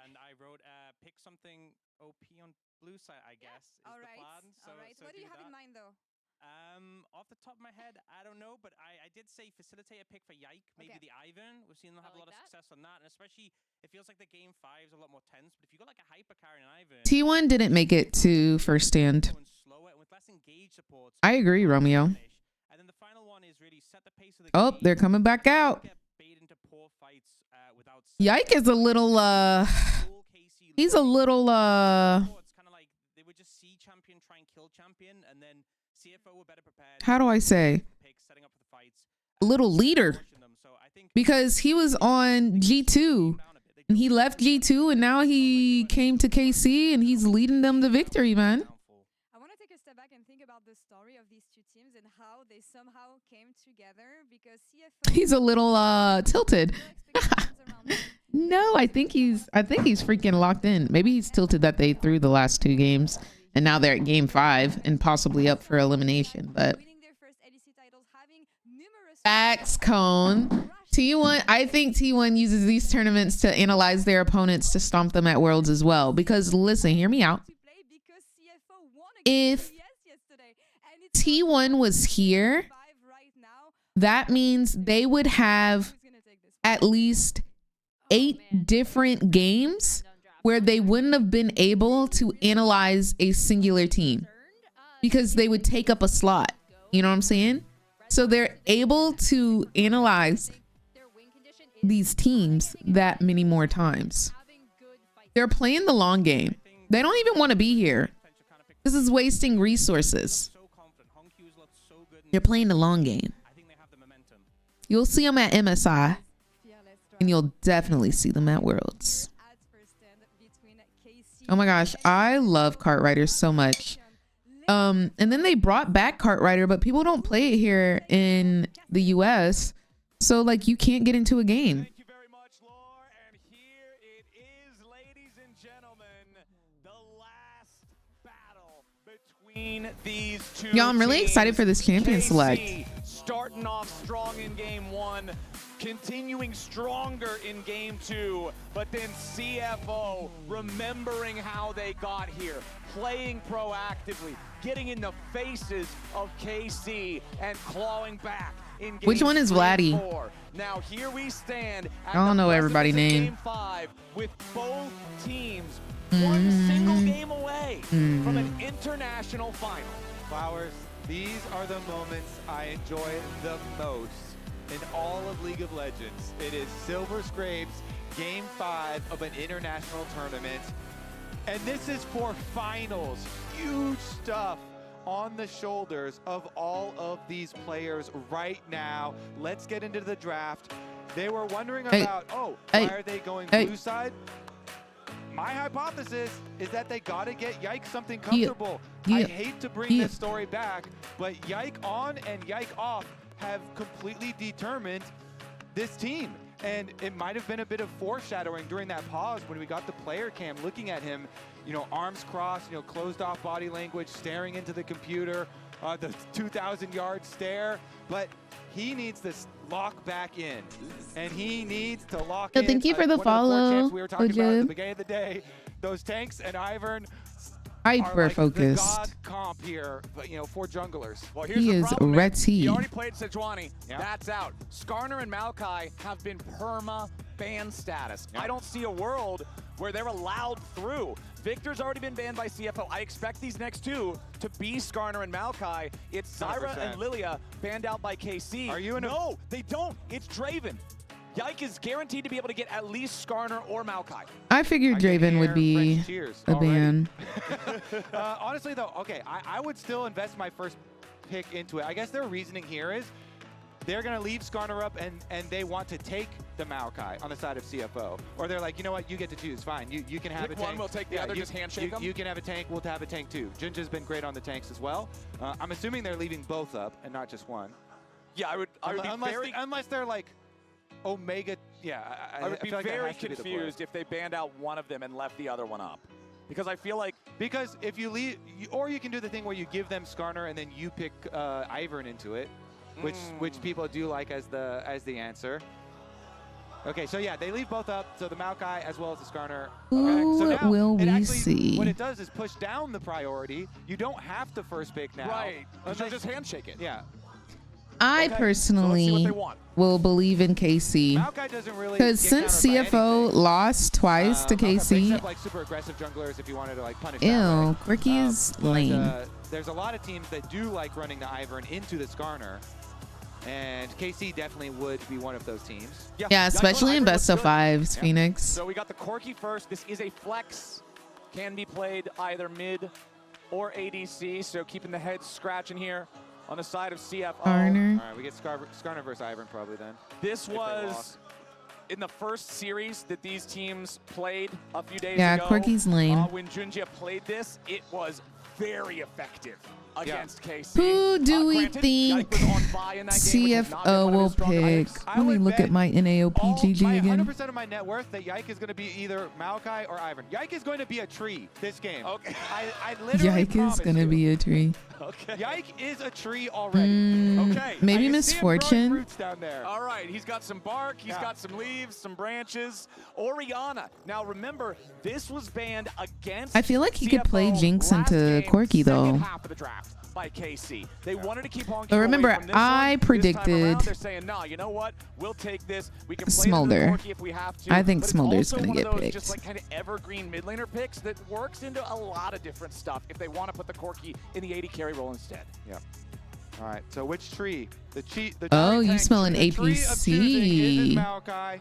and I wrote pick something OP on blue side, I guess. All is right. the plan. So, All right. so What do you have in that. mind, though? Off the top of my head, I don't know, but I did say facilitate a pick for Yike, maybe the Ivan. We've seen them have a lot of success on that, and especially it feels like the game 5 is a lot more tense. But if you got like a hyper carry and Ivan, T1 didn't make it to first stand. I agree, Romeo. And then the final one is really set the pace of the Oh, they're coming back out. Yike is a little he's a little It's kind of like they would just see champion try and kill champion, and then CFO were better prepared. how do I say? Setting up for the fights. A little leader. Because he was on G2 and he left G2 and now he came to KC and he's leading them to victory, man. I want to take a step back and think about the story of these two teams and how they somehow came together because CFO He's a little tilted. No, I think he's freaking locked in. Maybe he's tilted that they threw the last 2 games and now they're at game 5 and possibly up for elimination. But Facts, Cone. T1, I think T1 uses these tournaments to analyze their opponents to stomp them at Worlds as well. Because listen, hear me out. If T1 was here, that means they would have at least 8 different games where they wouldn't have been able to analyze a singular team because they would take up a slot. You know what I'm saying? So they're able to analyze these teams that many more times. They're playing the long game. They don't even want to be here. This is wasting resources. They're playing the long game. You'll see them at MSI, and you'll definitely see them at Worlds. Oh my gosh, I love Cartwriter so much. And then they brought back Cartwriter, but people don't play it here in the US. So like you can't get into a game. Thank you very much, Lore. And here it is, ladies and gentlemen, the last battle between these two Y'all, I'm really excited for this champion select. Starting off strong in game 1, continuing stronger in game 2, but then CFO remembering how they got here, playing proactively, getting in the faces of KC and clawing back in game Which one is 3 and Vladdy? 4. Now here we stand at I don't know the everybody's precipice of name. game 5 with both teams one single game away from an international final. Flowers, these are the moments I enjoy the most in all of League of Legends. It is Silver Scrapes, Game 5 of an international tournament. And this is for finals. Huge stuff on the shoulders of all of these players right now. Let's get into the draft. They were wondering about, why are they going blue side? My hypothesis is that they got to get Yike something comfortable. I hate to bring this story back, but Yike on and Yike off have completely determined this team. And it might have been a bit of foreshadowing during that pause when we got the player cam looking at him, you know, arms crossed, you know, closed off body language, staring into the computer, the 2,000-yard stare. But he needs to lock back in, and he needs to lock in. Thank you for the one of the 4 follow, champs we were talking about at the Ojib. beginning of the day. Those tanks and Ivern Hyper are like the focused. god comp here, but, you know, for junglers. Well, here's He the is problem, man. Retty. He already played Sejuani. Yeah. That's out. Skarner and Maokai have been perma-ban status. I don't see a world where they're allowed through. Victor's already been banned by CFO. I expect these next two to be Skarner and Maokai. It's Zyra 100%. and Lilia banned out by KC. Are you in a- No, they don't. It's Draven. Yike is guaranteed to be able to get at least Skarner or Maokai. I figured Draven would be French cheers a already. ban. Honestly, though, okay, I would still invest my first pick into it. I guess their reasoning here is they're going to leave Skarner up and they want to take the Maokai on the side of CFO. Or they're like, you know what, you get to choose. Fine, you can have Pick a tank. one, we'll take the other, just handshake them? You can have a tank, we'll have a tank too. Junja's been great on the tanks as well. I'm assuming they're leaving both up and not just one. Yeah, I would be unless they're like Omega. Yeah, I would be feel like that very has to be the play. confused if they banned out one of them and left the other one up. Because I feel like... Because if you leave... Or you can do the thing where you give them Skarner and then you pick Ivern into it, which people do like as the answer. Okay, so yeah, they leave both up, so the Maokai as well as the Skarner. Who So now will it we actually, see? What it does is push down the priority. You don't have to first pick now. Right, Unless- you'll just handshake it. Yeah. I personally they want. will believe in KC. Maokai doesn't really Because get since countered by CFO anything. lost twice to Okay, KC, except like super aggressive junglers if you wanted to like punish that, ew, right? Quirky is But, lame. there's a lot of teams that do like running the Ivern into the Skarner, and KC definitely would be one of those teams. Yeah, especially in best of fives, Yeah. Phoenix. So we got the Corki first. This is a flex. Can be played either mid or ADC, so keeping the head scratching here on the side of CFO. Skarner. All right, we get Skarner versus Ivern probably then. This if they was lost. in the first series that these teams played a few days Yeah, ago. Quirky's lame. When Junja played this, it was very effective against KC. Who do we Granted, think Yike was on bye in that game, which has not been CFO one of will his strong pick? items. I Let me would look bet at my NAOPGG my again. 100% of my net worth that Yike is going to be either Maokai or Ivern. Yike is going to be a tree this game. Okay. I literally Yike is promise gonna you. be a tree. Okay. Yike is a tree already. Okay. Maybe I can see him growing Misfortune. fruits down there. All right, he's got some bark, he's got some leaves, some branches. Oriana. Now remember, this was banned against I feel like he could play CFO Jinx last into game, Corki, though. second half of the draft by KC. They wanted to keep on. But remember, I predicted they're saying, "No, you know what? We'll take this. We can play Smolder. it into Corki if we have to." I think but it's Smolder's also gonna one of get those picked. Just like kind of evergreen mid laner picks that works into a lot of different stuff if they want to put the Corki in the AD carry role instead. Yeah. All right. So which tree? The Oh, giant you tank smell an tree. The tree of choosing is APC. Maokai.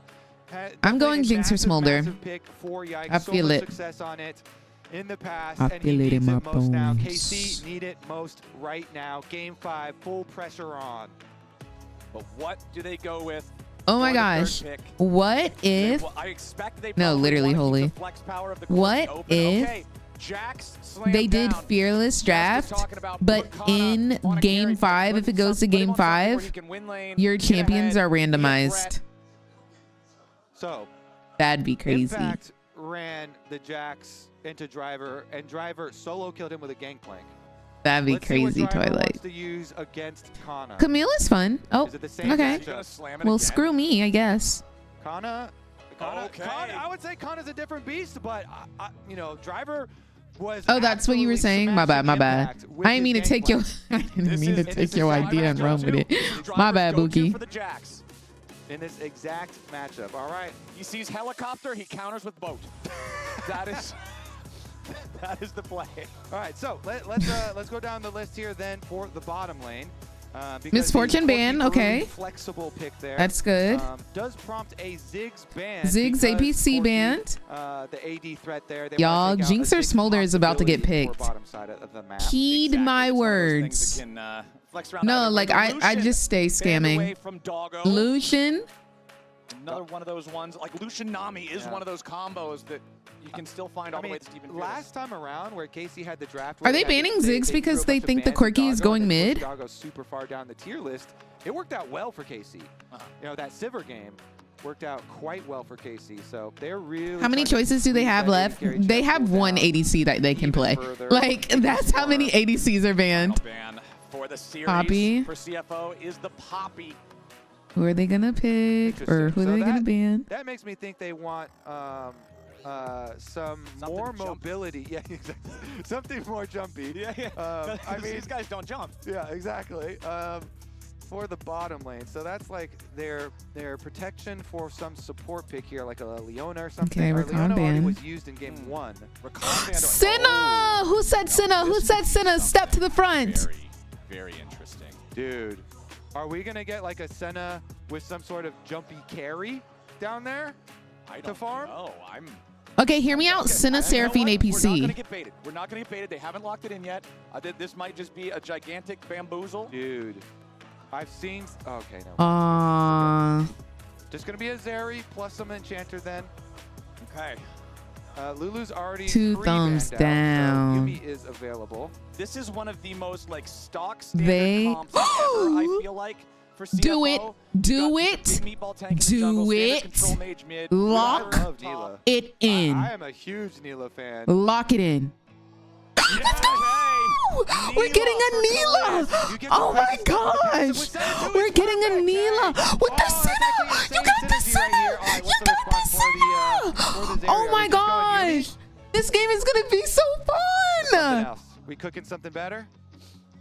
I'm going Jinx or Smolder. Massive pick for Yike. I So feel much it. success on it in the past, I and he feel it in needs my it most now. bones. KC need it most right now. Game 5, full pressure on. But what do they go with? Oh my for the third gosh. pick? What if? Well, I expect they No, probably literally, wanna keep holy. the flex power of the What Corki open. if Okay, Jax slammed they did down. fearless Just draft, talking about but put Kana in on a game carry, 5, if it goes to put him game on something where 5, he can win lane, your get champions ahead, are be a randomized. threat. So That'd be crazy. Impact ran the Jax into Driver, and Driver solo killed him with a gangplank. That'd be Let's see what crazy, Driver Twilight. wants to use against Kana. Camille is fun. Oh, Is it the same okay. matchup? Well, screw me, I guess. Kana, I would say Kana's a different beast, but you know, Driver was. Oh, that's what you were saying? My bad, my bad. Impact with I didn't mean to his take your gangplank. I didn't mean to take your idea and run with it. My bad, Go-to Bookie. for the Jax. In this exact matchup. All right. He sees helicopter, he counters with boat. That is the play. All right, so let's go down the list here then for the bottom lane. Because Misfortune the ban, Corki okay. Flexible pick there. That's good. Does prompt a Ziggs ban. Ziggs because APC Corki, banned. The AD threat there. They Y'all, wanna take out Jinx a or Ziggs Smolder is about to get possibility for picked. bottom side of the map. Heed my words. Flex around No, either way. like I Lucian just stay banned away scamming. from Doggo. Lucian, Another one of those ones. Like Lucian Nami is one of those combos that you can still find all the way to Steven last time around where Casey had the draft. Are they banning Ziggs because they think the Corki is going mid? Doggo super far down the tier list. It worked out well for Casey. You know, that Sivir game worked out quite well for Casey. So they're really. how many choices do they have left? They have one ADC that they can play. Like, that's how many ADCs are banned. ban for the series Poppy. for CFO is the Poppy. Who are they gonna pick? Or who are So they gonna ban? That makes me think they want some Something more jumpy. mobility. Yeah, exactly. Something more jumpy. Yeah. I mean, these guys don't jump. yeah, exactly. For the bottom lane. So that's like their protection for some support pick here, like a Leona or something. Okay, Or Leona already Rakan was used in game 1. Senna! Who said Senna? Who said Senna? Step to the front. Very, very interesting. Dude, are we gonna get like a Senna with some sort of jumpy carry down there to farm? Oh, I'm. Okay, hear me out. Senna, You know Seraphine, what? We're not APC. gonna get baited. We're not gonna get baited. They haven't locked it in yet. This might just be a gigantic bamboozle. Dude, I've seen. Okay, no. Just gonna be a Zeri plus some Enchanter then. Okay. Lulu's already 2 thumbs pre-banned out, down. so Yumi is available. This is one of the most like stock standard They comps ever, I feel like. For CFO. do it. Do it. Do it. Lock it in. I am a huge Neela fan. Lock it in. Let's go! We're getting a Neela! Oh my gosh! We're getting a Neela with the Senna! You got the Senna! You got the Senna! Oh my gosh! This game is gonna be so fun! We cooking something better?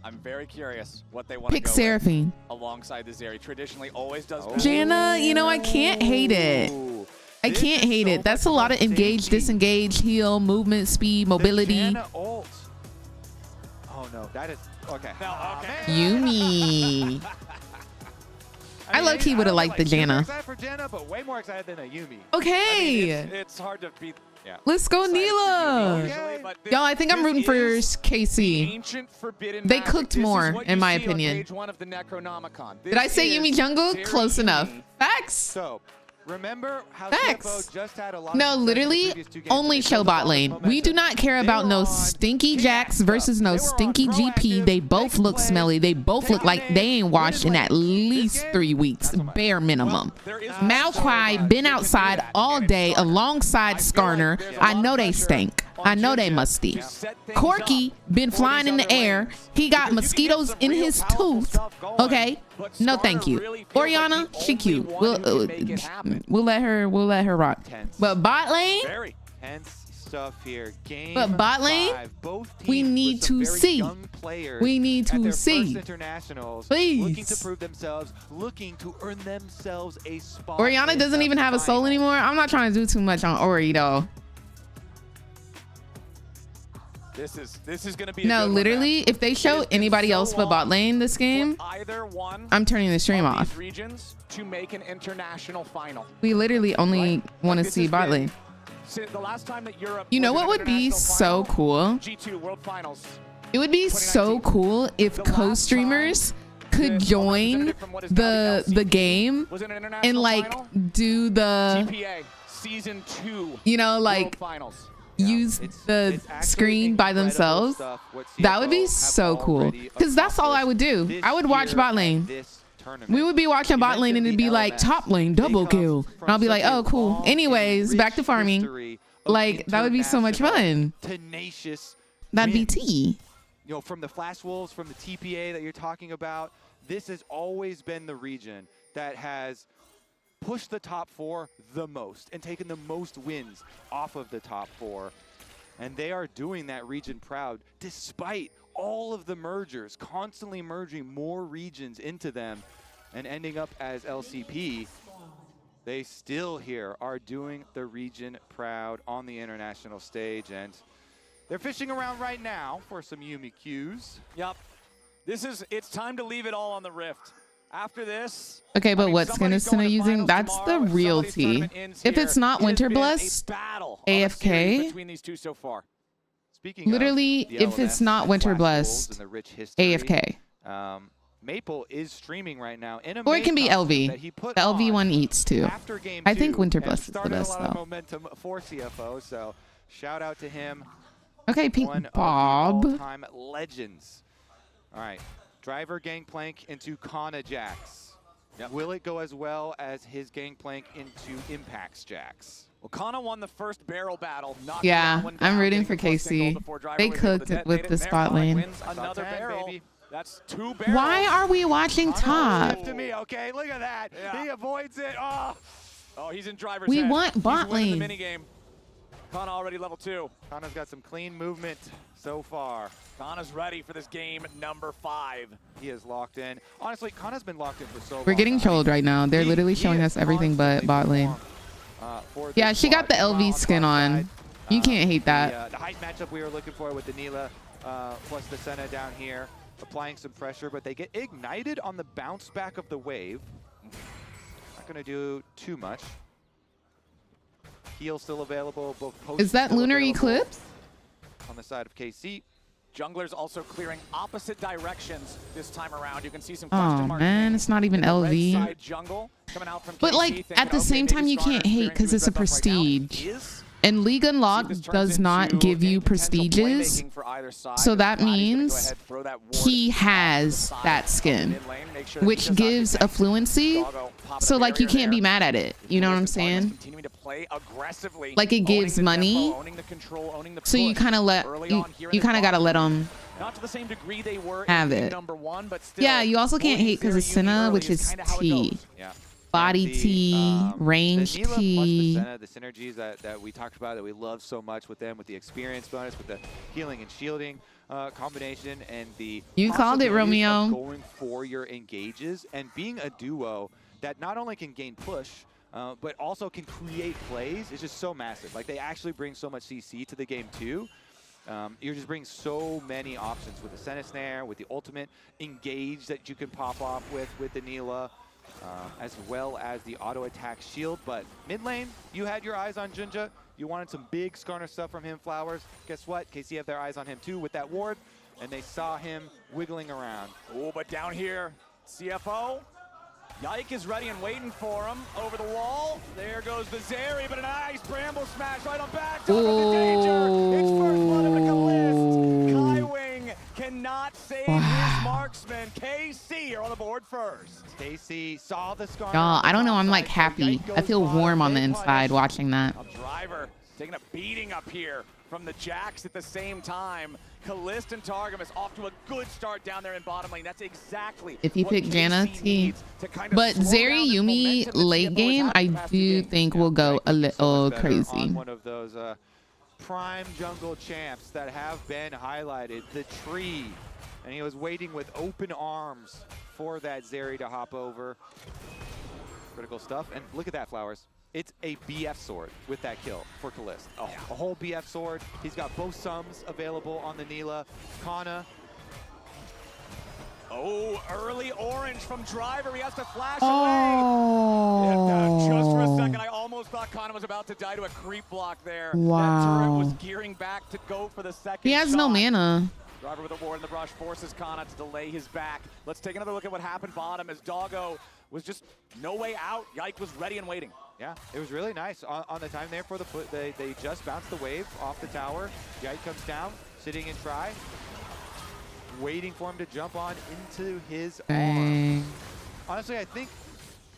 I'm very curious what they want to Pick go Seraphine. with alongside the Zeri. Traditionally, always does. Janna, you know, I can't hate it. I can't hate it. That's a lot of engage, disengage, heal, movement, speed, mobility. Janna ult. Oh no, that is okay. Yumi. I low-key would have liked the Janna. Janna. Excited for Janna, but way more excited than a Yumi. Okay. It's hard to beat. Yeah. Let's go, Neela. Y'all, I think I'm rooting for KC. Ancient forbidden They magic. cooked This is more, what in you my see on opinion. page 1 of the Necronomicon. Did I say Yumi jungle? Close enough. Facts. So, remember how Facts. CFO just had a lot No, of literally, only show bot lane. We do not care about no stinky Jax versus no stinky GP. They both look smelly. They both look like they ain't washed in at least 3 weeks, bare minimum. Malquai been outside all day alongside Skarner. I know they stink. I know they musty. Corky been flying in the air. He got mosquitoes in his tooth. Okay, no thank you. Oriana, she cute. We'll let her rock. But bot lane, Very tense stuff here. Game but bot lane, 5, both teams we need with some to very see. young players We need at to their see. First internationals, Please. looking to prove themselves, looking to earn themselves a spot. Oriana in doesn't the even have a soul final. anymore. I'm not trying to do too much on Ori though. This is gonna be a No, good one, literally, if they show anybody else but bot lane this game, either one I'm turning the stream of these off. regions to make an international final. We literally only want to This see has bot been- lane. The last time that Europe You know was what in would an be international so final, cool? G2 World Finals. It would be so cool if co-streamers could join the game Was it an and international like final? do the, TPA Season 2 you know, World like Finals. use the screen by themselves. That would be so cool. Because that's all I would do. I would watch bot lane. We would be watching bot lane and it'd be like top lane double kill. And I'll be like, oh, cool. Anyways, back to farming. Like, that would be so much fun. Tenacious. That'd be wins. tea. You know, from the Flash Wolves, from the TPA that you're talking about, this has always been the region that has pushed the top 4 the most and taken the most wins off of the top 4. And they are doing that region proud despite all of the mergers, constantly merging more regions into them and ending up as LCP. They still here are doing the region proud on the international stage, and they're fishing around right now for some Yumi Qs. Yep. It's time to leave it all on the Rift. After this. Okay, but what's somebody's Senna going to using? finals That's the tomorrow. If real somebody's tea. tournament ends If here, it's not it has Winter been a Blessed, battle of a series AFK. between these two so far. Speaking Literally, of the if it's LMS not and Winter Flash Wolves Blessed, and the rich history, AFK. Maple is streaming right now in a Or it can be main costume that LV. he put The LV on one eats too. after game I think 2 Winter and Blessed is the started best a lot of though. momentum for CFO, so shout out to him. Okay, Pink One Bob. of the all-time legends. All right, driver gangplank into Kana Jax. Will it go as well as his gangplank into Impact's Jax? Well, Kana won the first barrel battle. Yeah, I'm rooting for KC. They cooked it with the spot lane. Wins another barrel. Baby. That's 2 barrels. Why are we watching top? To me, okay, look at that. He avoids it. Oh, he's in driver's We head. want bot He's winning lane. the minigame. Kana already level 2. Kana's got some clean movement so far. Kana's ready for this game number 5. He is locked in. Honestly, Kana's been locked in for so long. We're getting trolled right now. They're literally showing us everything but bot lane. Yeah, she got the LV skin on. You can't hate that. The height matchup we were looking for with the Nilah plus the Senna down here, applying some pressure, but they get ignited on the bounce back of the wave. Not going to do too much. Heal still available. Both posts Is that still Lunar available Eclipse? on the side of KC. Junglers also clearing opposite directions this time around. You can see some Oh question mark man, it's not even red LV. side jungle coming out from But KC, like thinking, at the okay, same maybe time, you Skarner can't hate fearing because to it's a step up right now. prestige. Is And League Unlock this turns does not into give you any potential prestiges. playmaking for either side. So that Vladdy's gonna go means ahead, throw that ward he off the has side that of skin, mid lane, make sure that he which does not gives detect affluency. Doggo popping So a like you barrier can't there. be mad at it. You know what I'm saying? Continuing to play aggressively, Like it gives owning the money. tempo, owning the control, owning the So you push kind of let early you, on here in you this kind of gotta box. let them Not to the same degree they were have in game it. number 1, but still. Yeah, you also can't hate because it's Senna, which is T. Yeah. Body T, range the Nilah plus the T. Senna, the synergies that we talked about that we love so much with them, with the experience bonus, with the healing and shielding combination, and the You called it, possibilities of Romeo. going for your engages and being a duo that not only can gain push, but also can create plays is just so massive. Like they actually bring so much CC to the game too. You're just bringing so many options with the Senna Snare, with the ultimate engage that you can pop off with the Nilah. As well as the auto attack shield. But mid lane, you had your eyes on Junja. You wanted some big Skarner stuff from him, Flowers. Guess what? KC have their eyes on him too with that ward, and they saw him wiggling around. Oh, but down here, CFO. Yike is ready and waiting for him. Over the wall. There goes the Zeri, but a nice bramble smash right on back. Talk about the danger. It's first blood of the Kalist. Kaiwing cannot save his marksman. KC are on the board first. KC saw the Skarner. Y'all, I don't know. I'm like happy. I feel warm on the inside watching that. A driver taking a beating up here from the Jacks at the same time. Kalist and Targamas off to a good start down there in bottom lane. That's exactly If you what pick Janna, KC T. needs to kind of But slow Zeri down this Yumi momentum that late CFO game, has had I the past few do games. think will go a little better crazy. on one of those prime jungle champs that have been highlighted, the Tree. And he was waiting with open arms for that Zeri to hop over. Critical stuff. And look at that, Flowers. It's a BF sword with that kill for Kalist. Oh, a whole BF sword. He's got both sums available on the Nilah. Kana. Oh, early orange from Driver. He has to flash Oh. away. Just for a second, I almost thought Kana was about to die to a creep block there. That turret Wow. was gearing back to go for the second He has shot. no mana. Driver with a ward in the brush forces Kana to delay his back. Let's take another look at what happened bottom as Doggo was just no way out. Yike was ready and waiting. Yeah, it was really nice on the time there for the foot. They just bounced the wave off the tower. Yike comes down, sitting in try, waiting for him to jump on into his arm. Honestly, I think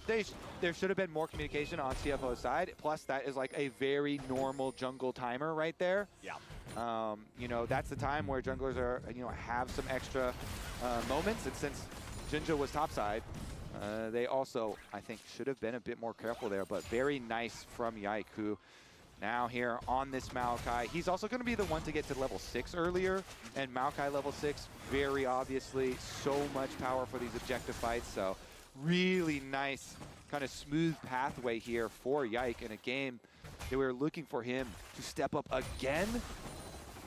there should have been more communication on CFO's side. Plus, that is like a very normal jungle timer right there. Yeah. You know, that's the time where junglers are, have some extra moments. And since Jinja was topside, they also, I think, should have been a bit more careful there. But very nice from Yike, who now here on this Maokai. He's also going to be the one to get to level 6 earlier. And Maokai level 6, very obviously, so much power for these objective fights. So really nice, kind of smooth pathway here for Yike in a game that we were looking for him to step up again.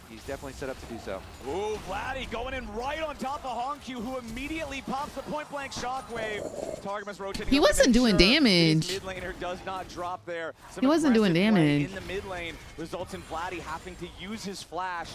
He's definitely set up to do so. Ooh, Vladdy going in right on top of Honkyu, who immediately pops the point-blank shockwave. Targamas rotating. He wasn't doing damage. His mid laner does not drop there. Some He wasn't doing aggressive play damage. in the mid lane results in Vladdy having to use his flash.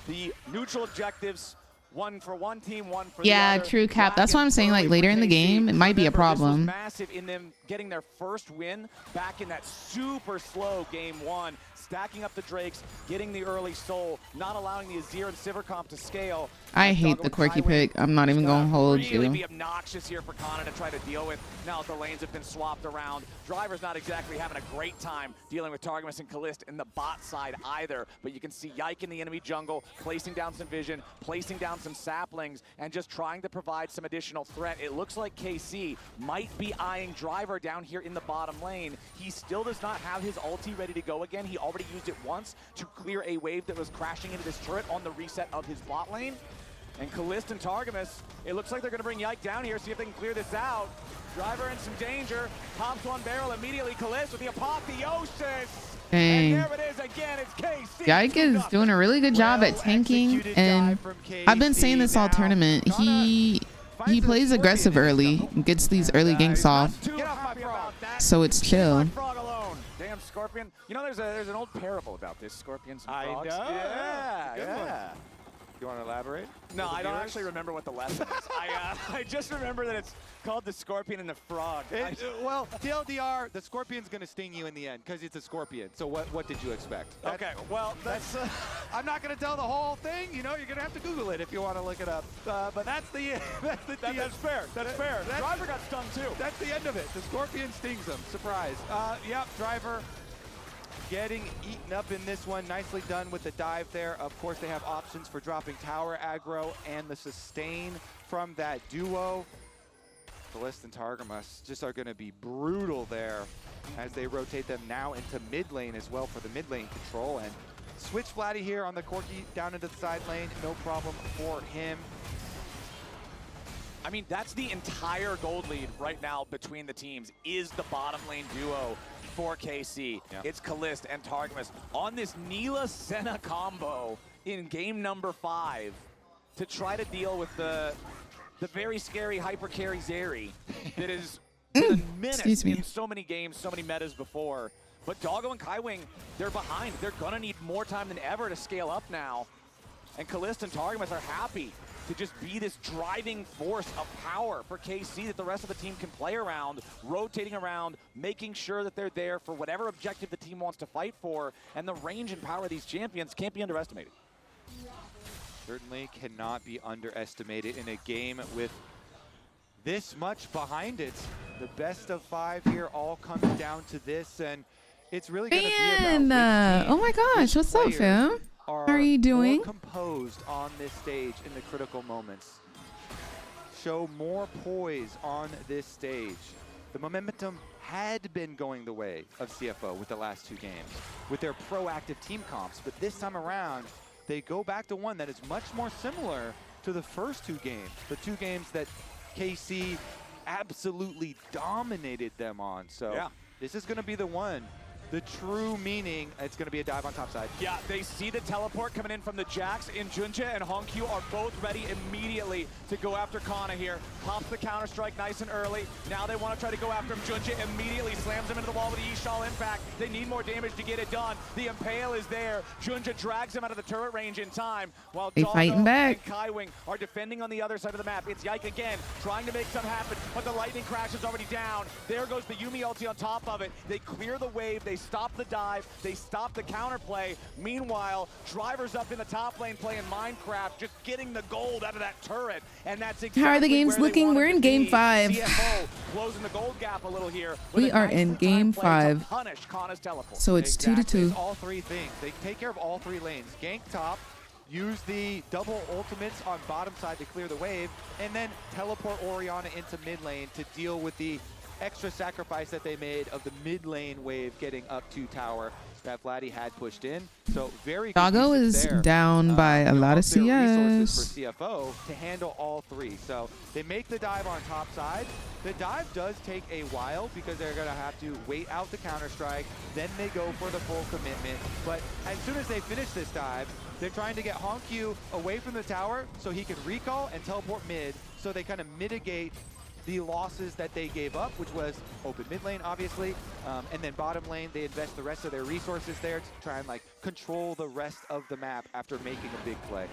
The neutral objectives, one for one team, one for the Yeah, other. true cap. That's why I'm saying like Early later for in the KC. game, it might be a Remember, this was problem. massive in them getting their first win back in that super slow game 1. Stacking up the Drakes, getting the early soul, not allowing the Azir and Sivercomp to scale. I hate the quirky pick. I'm not even gonna hold Really you. be obnoxious here for Kana to try to deal with. Now that the lanes have been swapped around, Driver's not exactly having a great time dealing with Targamas and Kalist in the bot side either. But you can see Yike in the enemy jungle, placing down some vision, placing down some saplings and just trying to provide some additional threat. It looks like KC might be eyeing Driver down here in the bottom lane. He still does not have his ulti ready to go again. He already used it once to clear a wave that was crashing into this turret on the reset of his bot lane. And Kalist and Targamas, it looks like they're going to bring Yike down here, see if they can clear this out. Driver in some danger, pops one barrel immediately. Kalist with the apotheosis. Dang. And there it is again, it's KC. Yike is doing a really good job at tanking, and I've been saying this all tournament. He plays aggressive early, and gets these early ganks off, so it's chill. Damn Scorpion. You know, there's an old parable about this, scorpions and I frogs. know. Yeah, Good yeah. one. You want to elaborate? No, I don't actually remember what the lesson is. I just remember that it's called the scorpion and the frog. Well, TLDR, the scorpion's going to sting you in the end because it's a scorpion. So what did you expect? Okay, well, that's I'm not going to tell the whole thing. You know, you're going to have to Google it if you want to look it up. But that's the that's fair. That's fair. Driver got stung too. That's the end of it. The scorpion stings him. Surprise. Yep, Driver getting eaten up in this one. Nicely done with the dive there. Of course, they have options for dropping tower aggro and the sustain from that duo. Kalist and Targamas just are going to be brutal there as they rotate them now into mid lane as well for the mid lane control. And switch Vladdy here on the Corki down into the side lane. No problem for him. I mean, that's the entire gold lead right now between the teams, is the bottom lane duo for KC. Yeah. It's Kalist and Targamas on this Neela-Senna combo in game number 5 to try to deal with the very scary hyper carry Zeri that is a menace in so many games, so many metas before. But Doggo and Kaiwing, they're behind. They're gonna need more time than ever to scale up now. And Kalist and Targamas are happy to just be this driving force of power for KC that the rest of the team can play around, rotating around, making sure that they're there for whatever objective the team wants to fight for. And the range and power of these champions can't be underestimated. Certainly cannot be underestimated in a game with this much behind it. The best of 5 here all comes down to this, and it's really going to be about Oh my gosh, what's up, fam? How are you doing? More composed on this stage in the critical moments. Show more poise on this stage. The momentum had been going the way of CFO with the last 2 games, with their proactive team comps, but this time around, they go back to one that is much more similar to the first 2 games, the 2 games that KC absolutely dominated them on. So this is going to be the one. The true meaning, it's going to be a dive on top side. Yeah, they see the teleport coming in from the Jax, and Junja and Hongkyu are both ready immediately to go after Kana here. Pops the counter-strike nice and early. Now they want to try to go after him. Junja immediately slams him into the wall with the Yishal impact. They need more damage to get it done. The Impale is there. Junja drags him out of the turret range in time, while Doggo and Kaiwing are defending on the other side of the map. It's Yike again, trying to make something happen, but the lightning crash is already down. There goes the Yuumi ulti on top of it. They clear the wave. They stop the dive, they stop the counterplay. Meanwhile, Driver's up in the top lane playing Minecraft, just getting the gold out of that turret, and that's exactly How are the games looking? We're in game 5. CFO closing the gold gap a little here. We are in game 5. Punish Kana's teleport. So it's 2-2. It's all 3 things. They take care of all 3 lanes. Gank top, use the double ultimates on bottom side to clear the wave, and then teleport Orianna into mid lane to deal with the extra sacrifice that they made of the mid lane wave getting up to tower that Vladdy had pushed in. So very good Doggo is there. down by a lot of Resources CS. for CFO to handle all 3. So they make the dive on top side. The dive does take a while because they're going to have to wait out the counter-strike. Then they go for the full commitment. But as soon as they finish this dive, they're trying to get Hongkyu away from the tower so he can recall and teleport mid. So they kind of mitigate the losses that they gave up, which was open mid lane, obviously, and then bottom lane, they invest the rest of their resources there to try and control the rest of the map after making a big play.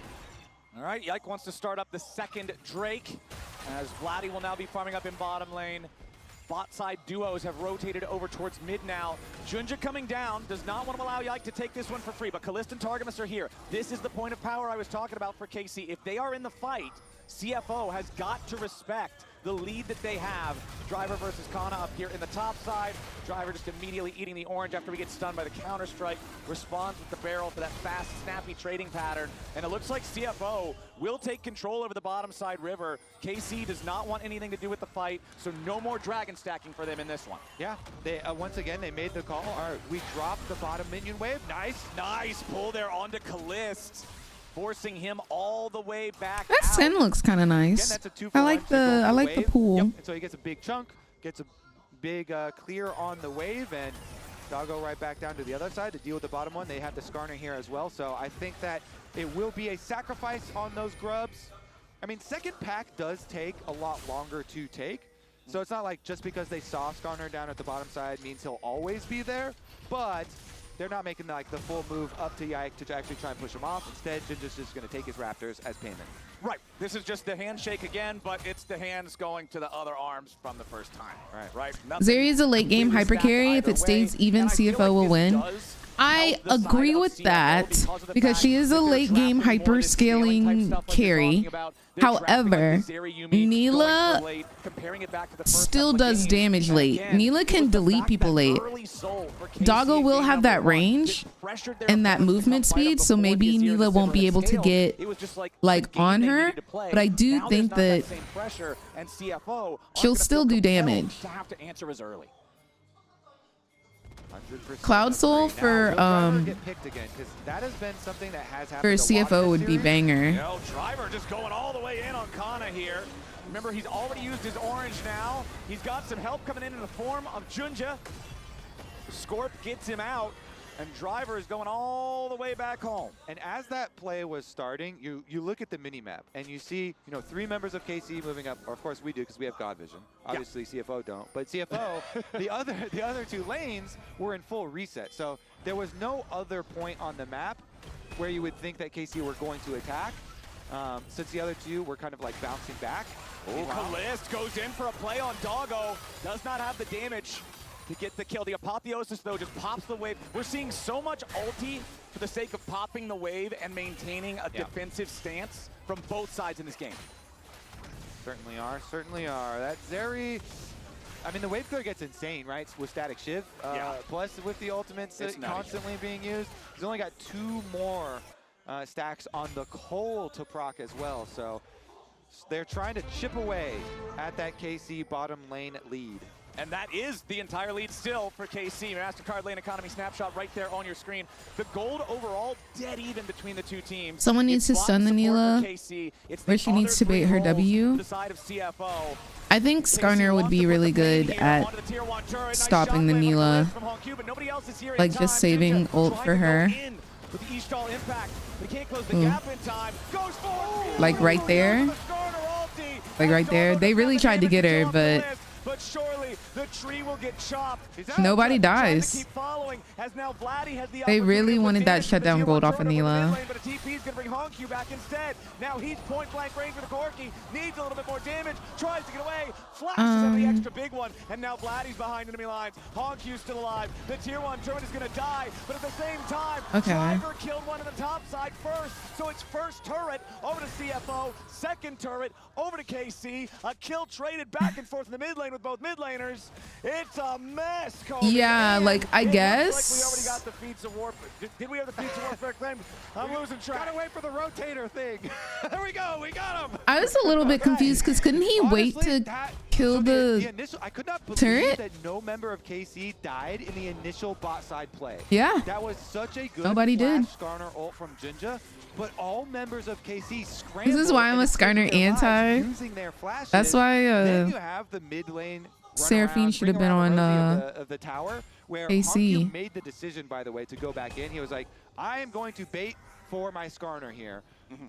All right, Yike wants to start up the second Drake, as Vladdy will now be farming up in bottom lane. Bot side duos have rotated over towards mid now. Junja coming down, does not want to allow Yike to take this one for free, but Kalist and Targamas are here. This is the point of power I was talking about for KC. If they are in the fight, CFO has got to respect the lead that they have. Driver versus Kana up here in the top side. Driver just immediately eating the orange after we get stunned by the counter strike. Responds with the barrel for that fast, snappy trading pattern. And it looks like CFO will take control over the bottom side river. KC does not want anything to do with the fight, so no more dragon stacking for them in this one. Yeah, they once again, they made the call. All right, we dropped the bottom minion wave. Nice pull there onto Kalist, forcing him all the way back That out. skin looks kind of nice. Again, that's a 2 for I 1 like to go the for the wave. pool. Yep. And so he gets a big chunk, gets a big clear on the wave, and Doggo right back down to the other side to deal with the bottom one. They have the Skarner here as well, so I think that it will be a sacrifice on those grubs. I mean, second pack does take a lot longer to take, so it's not like just because they saw Skarner down at the bottom side means he'll always be there, but they're not making like the full move up to Yike to actually try and push him off. Instead, Jinja's just going to take his Raptors as payment. Right, this is just the handshake again, but it's the hands going to the other arms from the first time. Right. Zeri is a late game hyper carry. If it stays even, CFO will win. I agree with that because she is a late game hyper scaling carry. However, Neela still does damage late. Neela can delete people late. Doggo will have that range and that movement speed, so maybe Neela won't be able to get like on her, but I do think that she'll still do damage. Cloud Soul for CFO would be banger. Driver just going all the way in on Kana here. Remember, he's already used his orange now. He's got some help coming in the form of Junja. Scorp gets him out, and Driver is going all the way back home. And as that play was starting, you look at the mini-map, and you see, 3 members of KC moving up. Or of course we do, because we have God Vision. Obviously CFO don't. But CFO, the other 2 lanes were in full reset. So there was no other point on the map where you would think that KC were going to attack. Since the other 2 were kind of like bouncing back. Oh, Kalist goes in for a play on Doggo. Does not have the damage to get the kill. The Apotheosis, though, just pops the wave. We're seeing so much ulti for the sake of popping the wave and maintaining a defensive stance from both sides in this game. Certainly are. That Zeri, I mean, the wave clear gets insane, right? With Static Shiv. Plus, with the ultimates constantly being used, he's only got 2 more stacks on the Cole to proc as well. So they're trying to chip away at that KC bottom lane lead. And that is the entire lead still for KC. MasterCard lane economy snapshot right there on your screen. The gold overall dead even between the 2 teams. Someone needs to stun the Neela, or she needs to bait her W. I think Skarner would be really good at stopping the Neela, like just saving ult for her. Like right there. Like right there. They really tried to get her, but surely the tree will get chopped. Nobody dies. They really wanted that shutdown gold off of Neela. But a TP is going to bring Honku back instead. Now he's point blank range for the Corki. Needs a little bit more damage. Tries to get away. Flashes on the extra big one. And now Vladdy's behind enemy lines. Honku's still alive. The tier 1 turret is going to die. But at the same time, Driver killed one on the top side first. So it's first turret over to CFO. Second turret over to KC. A kill traded back and forth in the mid lane with both mid laners. It's a mess, Kobe. Yeah, like I guess. Like we already got the feats of warfare. Did we have the feats of warfare claim? I'm losing track. Gotta wait for the rotator thing. There we go. We got him. I was a little bit confused because couldn't he wait to kill the initial? I could not believe turret? that no member of KC died in the initial bot side play. Yeah. That was such a good Nobody did. Skarner ult from Jinja. But all members of KC scrambled. This is why I'm a Skarner anti. Using their flashes. That's why then you have the mid lane Seraphine should have been on of the tower, where AC. Honku made the decision, by the way, to go back in. He was like, I am going to bait for my Skarner here.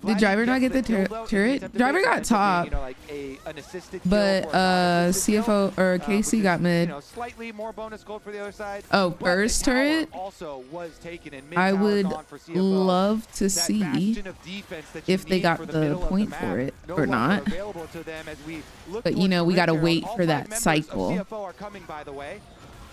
Did Driver not get the turret? Driver got top, but CFO or KC got mid. Slightly more bonus gold for the other side. Oh, first turret. Also was taken in mid I would love to see if they got the point for it or not. But you know, we gotta wait for that cycle. CFO are coming, by the way.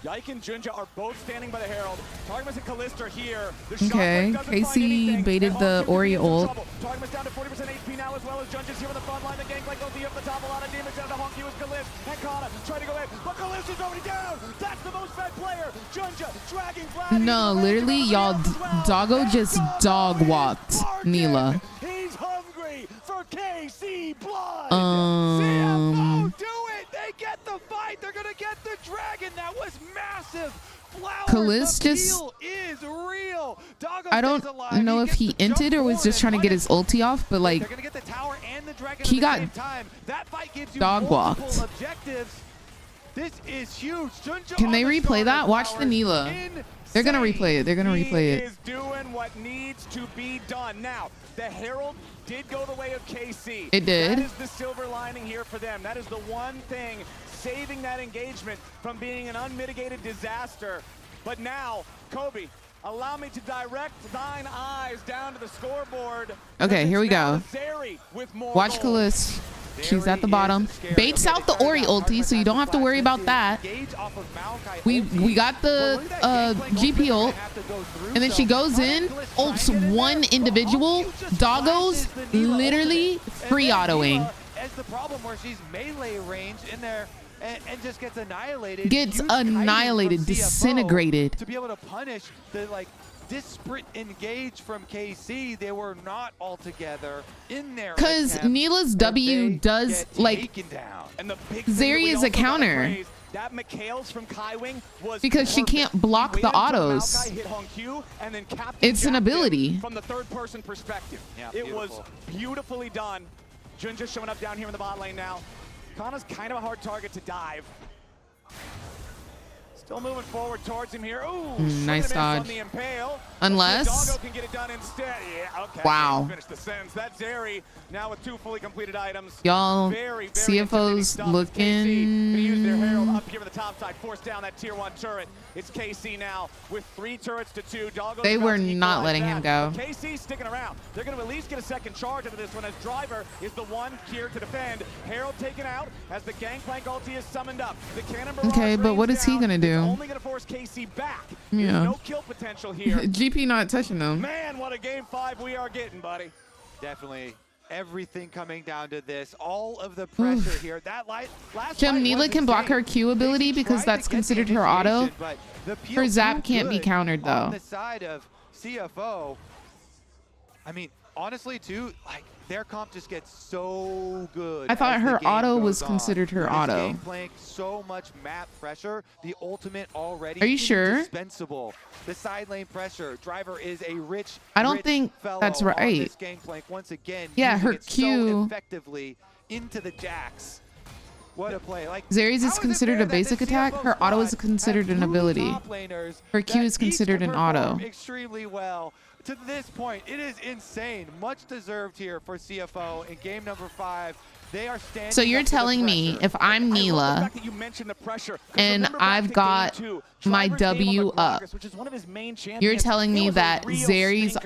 Yike and Junja are both standing by the Herald. Targamas and Kalista are here. The Okay, Casey baited the Ori ult. Targamas down to 40% HP now, as well as Junja's here on the front line. The gangplank ulti up the top. A lot of damage down to Honky with Kalist. And Kana trying to go in, but Kalista's already down. That's the most fed player. Junja dragging Vlad. No, literally, y'all, Doggo just dog walked Neela. He's hungry for KC blood. CFO do it. They get the fight. They're gonna get the dragon. That was massive. Kalist just, is real. I don't know if he inted or was just trying to get his ulti off, but like, he got dog walked. This is huge. Can they replay that? Watch the Neela. They're gonna replay it. They're gonna replay it. He is doing what needs to be done. Now, the Herald did go the way of KC. It did. That is the silver lining here for them. That is the one thing saving that engagement from being an unmitigated disaster. But now, Kobe, allow me to direct thine eyes down to the scoreboard. Okay, here we go. Watch goals. Kalist. She's at the bottom. Baits out the Ori ulti, so you don't have to worry about that. We got the GP ult, and then she goes in, ults one individual. Doggos literally free autoing. As the problem where she's melee range in there and just gets annihilated. Gets annihilated, disintegrated. To be able to punish the disparate engage from KC, they were not all together in there. Because Neela's W does like Zeri is a counter. That McHale's from Kaiwing was because she can't block the autos. It's an ability. From the third person perspective. Yeah, it was beautifully done. Junja showing up down here in the bot lane now. Kana's kind of a hard target to dive. Still moving forward towards him here. Ooh, nice dodge. Unless. Doggo can get it done instead. Yeah, okay. Wow. Finish the sentence. That's Zeri now with 2 fully completed items. Y'all, very CFO's looking. Gonna use their Herald up here on the top side, force down that tier 1 turret. It's KC now with 3 turrets to 2. Doggo's They were about to not equalize letting that. him go. But KC's sticking around. They're going to at least get a second charge into this one as Driver is the one here to defend. Herald taken out as the Gangplank ulti is summoned up. The Cannon Barrage Okay, but what is he down. gonna do? It's only going to force KC back. Yeah. There's no kill potential here. GP not touching them. Man, what a game 5 we are getting, buddy. Definitely everything coming down to this. All of the pressure here. That last Chim, Neela can block her Q ability because that's considered her auto. Her zap can't be countered though. On the side of CFO, I mean, honestly too, like their comp just gets so good. I thought her auto was considered her auto. Playing so much map pressure, the ultimate already. Are you sure? Indispensable. The side lane pressure. Driver is a rich. I don't think that's right. On this Gangplank once again. Yeah, her it Q so effectively into the Jax. What a play! Like Zeri's is considered a basic attack. Her auto is considered an ability. Her Q is considered an auto. Extremely well. To this point, it is insane. Much deserved here for CFO in game number 5. They are standing. So you're telling me if I'm Neela and I've got my W up, you're telling me that Zeri's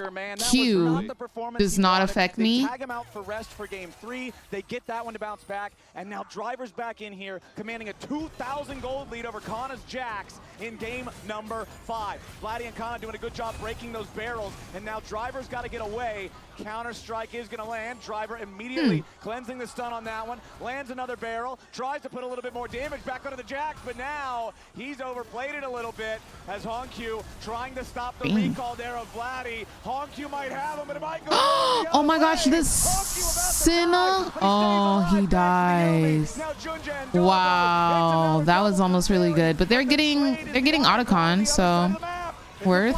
Q does not affect me? Tag him out for rest for game 3. They get that one to bounce back, and now Driver's back in here, commanding a 2,000 gold lead over Kana's Jax in game number 5. Vladdy and Kana doing a good job breaking those barrels, and now Driver's got to get away. Counter-strike is going to land. Driver immediately cleansing the stun on that one. Lands another barrel. Tries to put a little bit more damage back onto the Jax, but now he's overplayed it a little bit as Honkyu trying to stop the recall there of Vladdy. Honkyu might have him, but it might go. Oh my gosh, this Senna. Oh, he dies. Wow, that was almost really good. But they're getting Otacon, so worth.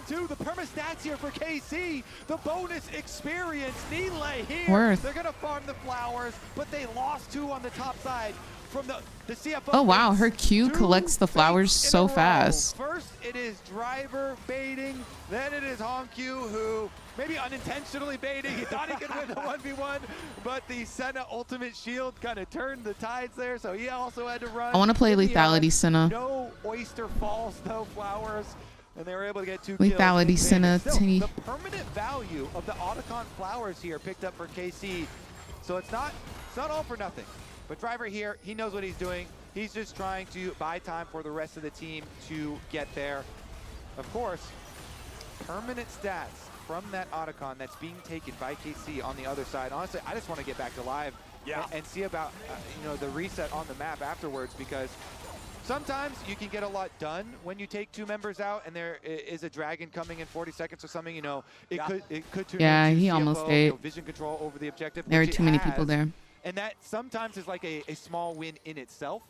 Too. The permastats here for KC, the bonus experience, Neela here. Worth. They're gonna farm the flowers, but they lost 2 on the top side from the CFO. Oh wow, her Q collects the flowers so fast. First it is Driver baiting, then it is Honkyu who maybe unintentionally baiting. He thought he could win the 1v1, but the Senna ultimate shield kind of turned the tides there, so he also had to run. I want to play lethality Senna. No oyster falls, no flowers. And they were able to get 2 lethality kills. Senna. The permanent value of the Otacon flowers here picked up for KC. So it's not all for nothing. But Driver here, he knows what he's doing. He's just trying to buy time for the rest of the team to get there. Of course, permanent stats from that Otacon that's being taken by KC on the other side. Honestly, I just want to get back to live and see about you know, the reset on the map afterwards, because sometimes you can get a lot done when you take 2 members out and there is a dragon coming in 40 seconds or something, you know, it could turn into he CFO, almost you know, ate. vision control over the objective. There were which too it many people has. there. And that sometimes is like a small win in itself.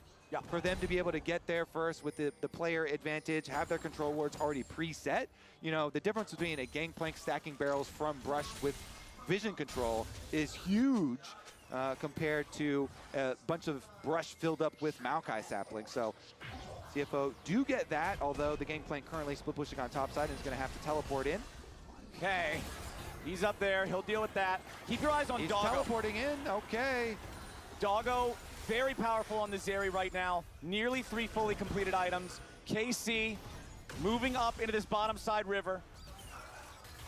For them to be able to get there first with the player advantage, have their control wards already preset. You know, the difference between a Gangplank stacking barrels from Brush with vision control is huge compared to a bunch of Brush filled up with Maokai saplings. So CFO do get that, although the Gangplank currently split pushing on top side and is going to have to teleport in. Okay. He's up there. He'll deal with that. Keep your eyes on He's Doggo. teleporting in. Okay. Doggo, very powerful on the Zeri right now. Nearly 3 fully completed items. KC moving up into this bottom side river.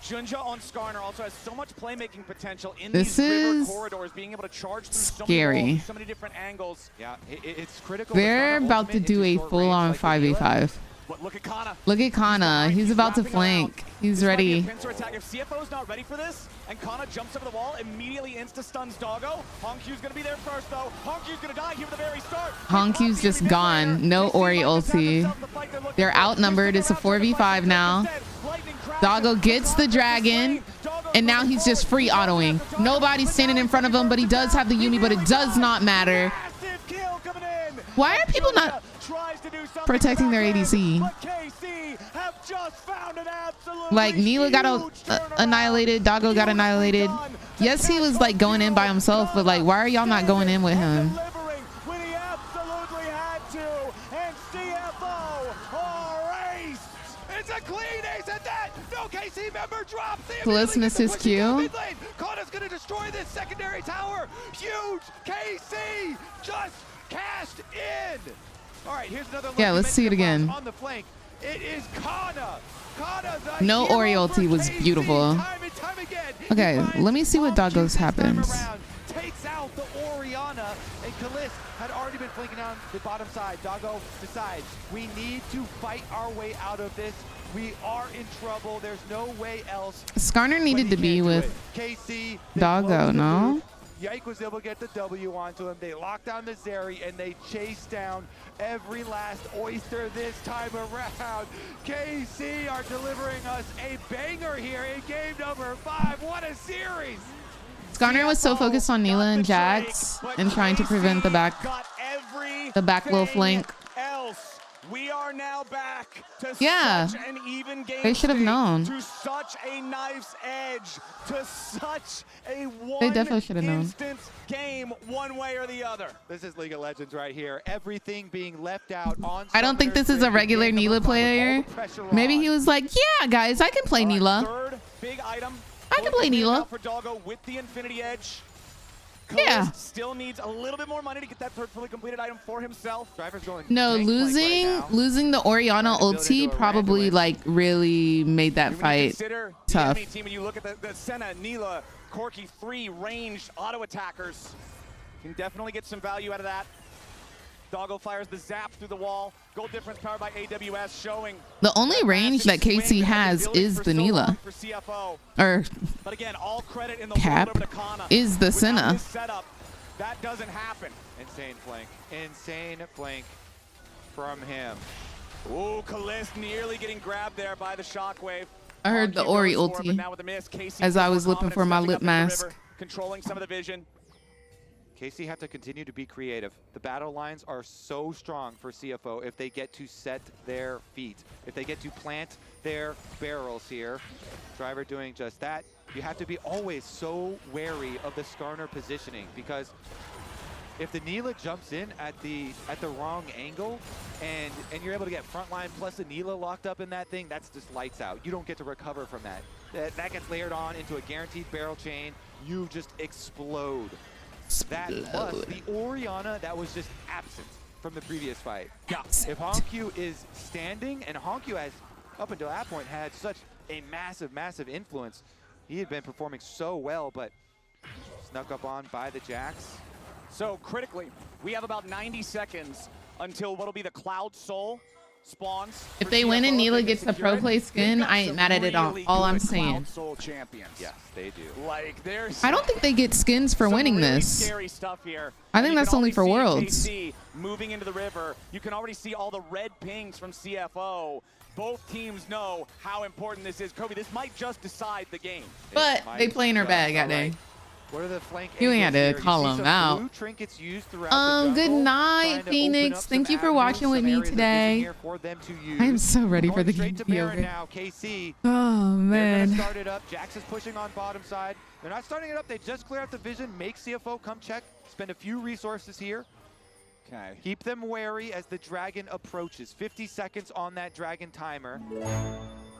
Junja on Skarner also has so much playmaking potential in these river corridors, being able to charge through scary. so many walls, so many different angles. Yeah, it's critical. They're about to do a full-on 5v5. But look at Kana. Look at Kana. He's about to flank. He's ready. Pincer attack. If CFO's not ready for this, and Kana jumps over the wall, immediately insta-stuns Doggo. Honkyu's gonna be there first, though. Honkyu's gonna die here at the very start. Honkyu's just gone. No Ori ulti. They're outnumbered. It's a 4v5 now. Doggo gets the dragon, and now he's just free autoing. Nobody's standing in front of him, but he does have the Yumi, but it does not matter. Why are people not protecting their ADC? Like, Neela got annihilated, Doggo got annihilated. Yes, he was like going in by himself, but like, why are y'all not going in with him? It's a clean ace at that. No KC member drops. Bliss missed his Q. Kana's gonna destroy this secondary tower. Huge. KC just cashed in. All right, here's another look. Yeah, let's see it again. On the flank, it is Kana. No Ori ulti was beautiful. Okay, let me see what Doggo's happens. Takes out the Orianna, and Kalist had already been flanking down the bottom side. Doggo decides we need to fight our way out of this. We are in trouble. There's no way else. Skarner needed to be with KC, Doggo, no? Yike was able to get the W onto him. They locked down the Zeri, and they chased down every last oyster this time around. KC are delivering us a banger here in game number 5. What a series! Skarner was so focused on Neela and Jax and trying to prevent the back low flank. We are now back to Yeah, such an even game. they should have known. To such a knife's edge. To such a They definitely should have known. instant game, one way or the other. This is League of Legends right here. Everything being left out on. I don't think this is a regular Neela player. Maybe he was like, yeah, guys, I can play Neela. Third big item. I can play Neela. For Doggo with the Infinity Edge. Yeah. Still needs a little bit more money to get that third fully completed item for himself. Driver's going. No, losing the Orianna ulti probably like really made that fight tough. The team, when you look at the Senna, Neela, Corki, 3 ranged auto attackers, can definitely get some value out of that. Doggo fires the zap through the wall. Goal difference powered by AWS showing. The only range that KC has is the Neela. Or but again, all credit in the Cap world over to Kana. is the Senna. Setup, that doesn't happen. Insane flank. Insane flank from him. Ooh, Kalist nearly getting grabbed there by the shockwave. I heard the Ori ulti as I was looking for my lip mask. Controlling some of the vision. KC have to continue to be creative. The battle lines are so strong for CFO if they get to set their feet. If they get to plant their barrels here. Driver doing just that. You have to be always so wary of the Skarner positioning, because if the Neela jumps in at the wrong angle and you're able to get frontline plus the Neela locked up in that thing, that's just lights out. You don't get to recover from that. That gets layered on into a guaranteed barrel chain. You just explode. That plus the Orianna that was just absent from the previous fight. Yeah. If Honku is standing, and Honku has, up until that point, had such a massive influence. He had been performing so well, but snuck up on by the Jax. So critically, we have about 90 seconds until what'll be the Cloud Soul spawns. If for they win and CFO, Neela they gets the secure pro it. play They've skin, got I ain't some mad at it all. really All I'm good saying. Cloud Soul champions. Yes, they do. Like there's I don't think they get skins for some winning really this. scary stuff here. I And think you that's can only already for see Worlds. KC moving into the river. You can already see all the red pings from CFO. Both teams know how important this is. Kobe, this might just decide the game. But they playing her bad, goddamn. What are the flank You ain't angles had here? to You call see him some out. blue trinkets used throughout the Good jungle, night, trying to open Phoenix. up Thank some you for avenues, watching with some me areas of vision today. here for them to use. I am so ready for Going the straight game to to be Baron over. now, KC. Oh, They're man. gonna start it up. Jax is pushing on bottom side. They're not starting it up. They just clear out the vision. Make CFO come check. Spend a few resources here. Okay. Keep them wary as the dragon approaches. 50 seconds on that dragon timer.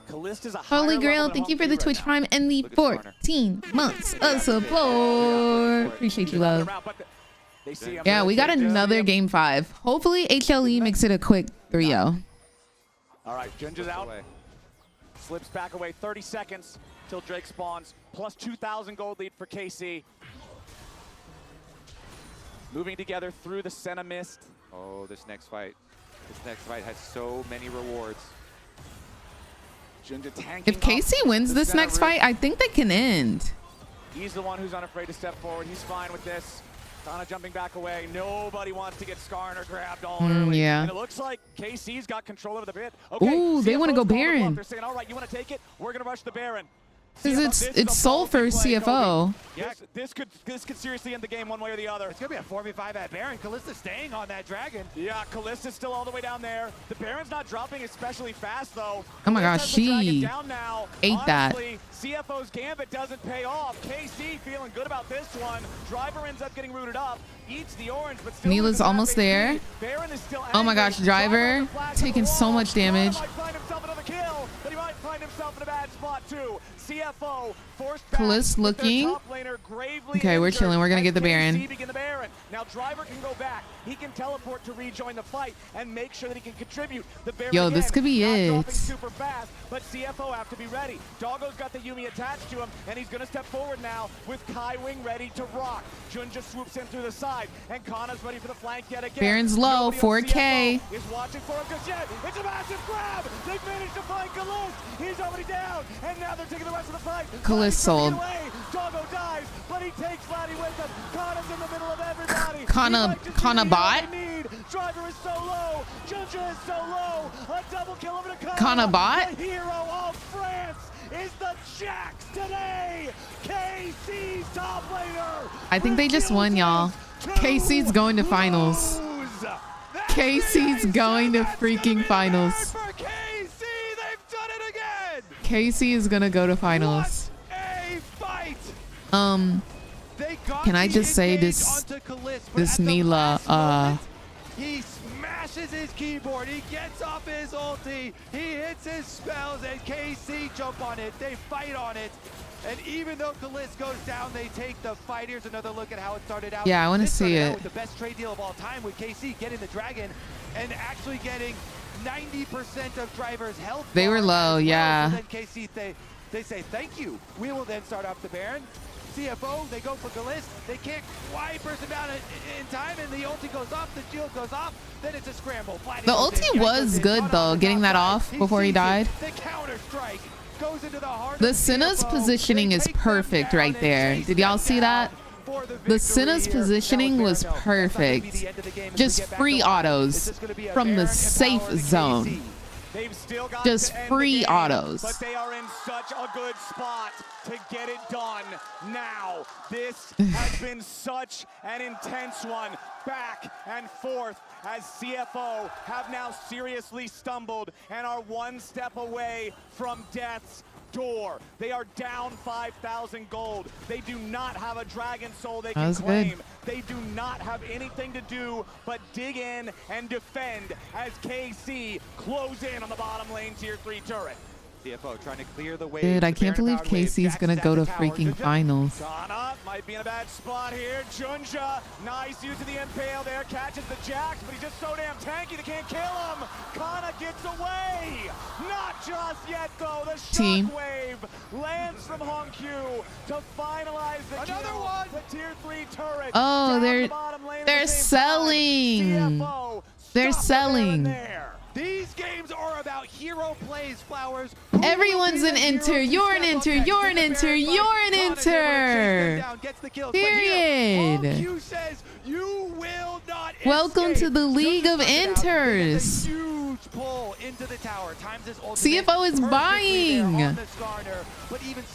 Callista's a Holy Grail, thank you for the Twitch Prime and the 14 months of support. Appreciate you, love. Yeah, we got another game 5. Hopefully HLE makes it a quick 3-0. All right, Junja's out. Slips back away 30 seconds till Drake spawns. Plus 2,000 gold lead for KC. Moving together through the Senna Mist. Oh, this next fight. This next fight has so many rewards. Junja tanking If Casey up wins the this center next roof. fight, I think they can end. He's the one who's unafraid to step forward. He's fine with this. Kana jumping back away. Nobody wants to get Skarner grabbed all early. yeah. And it looks like KC's got control over the pit. Okay, Ooh, they wanna CFO's go calling the bluff. Baron. They're saying, all right, you want to take it? We're going to rush the Baron. Because CFO, this it's is a Soul ballsy for play, CFO. Kobe. Yeah, this could seriously end the game one way or the other. It's going to be a 4v5 at Baron. Kalista staying on that dragon. Yeah, Callista's still all the way down there. The Baron's not dropping especially fast, though. Oh my gosh, Calista has the dragon she down now. ate that. Honestly, CFO's gambit doesn't pay off. KC feeling good about this one. Driver ends up getting rooted up. Eats the orange, but still Neela's loses half almost HP. there. Baron is still Oh my angry. gosh, Driver taking so much damage. Might find himself another kill, but he might find himself in a bad spot too. CFO forced back Kalist with their looking. top laner gravely Okay, we're injured chilling. We're gonna as get the KC Baron. begin the Baron. Now Driver can go back. He can teleport to rejoin the fight and make sure that he can contribute. The Baron Yo, again, this could be not it. dropping super fast, but CFO have to be ready. Doggo's got the Yumi attached to him, and he's gonna step forward now with Kai Wing ready to rock. Junja swoops in through the side, and Kana's ready for the flank yet again. Baron's low, Nobody on 4K. CFO is watching for him just yet. It's a massive grab. They've managed to find Kalist. He's already down, and now they're taking the rest of the fight. Kalist sold. Doggo dies, but he takes Vladdy with him. Kana's in the middle of everybody. Kana bot? Driver is so low. Junja is so low. A double kill over to Kana. Kana bot? The hero of France is the Jax today. KC's top laner. I think they just won, y'all. KC's going to finals. KC's going to freaking finals. For KC, they've done it again. KC is gonna go to finals. A fight. They got Can I the just say engage this onto Kalist, but this at the Neela he smashes his keyboard. He gets off his ulti. He hits his spells, and KC jump on it. They fight on it. And even though Kalist goes down, they take the fight. Here's another look at how it started out. Yeah, I wanna This see started out it. with the best trade deal of all time with KC getting the dragon and actually getting 90% of Driver's health. They were bar low, as well. yeah. So then KC, they say thank you. We will then start off the Baron. CFO, they go for Kalist. They can't quite burst him down in time, and the ulti goes off, the shield goes off, then it's a scramble. The ulti was good though, getting that off before he died. The counter strike goes into the heart The of Senna's CFO. positioning is perfect right there. Did y'all see that? The Senna's positioning was perfect. Just free autos from the safe zone. They've still got Just to end free the game, autos. But they are in such a good spot to get it done now. This has been such an intense one, back and forth, as CFO have now seriously stumbled and are one step away from death's door. They are down 5,000 gold. They do not have a dragon soul they can claim. They do not have anything to do but dig in and defend as KC close in on the bottom lane tier 3 turret. CFO trying to clear the way. Dude, I can't believe KC's gonna go to freaking finals. Kana might be in a bad spot here. Junja, nice use of the impale there, catches the Jax, but he's just so damn tanky they can't kill him. Kana gets away. Not just yet though. The shockwave lands from Hongq to finalize the kill. The tier 3 turret. Oh, down they're the bottom lane at they're the same time. selling. CFO They're selling. These games are about hero plays, Flowers. Everyone's an enter. You're an enter. You're an enter. You're an enter. Period. Welcome to the League of Enters. CFO is buying.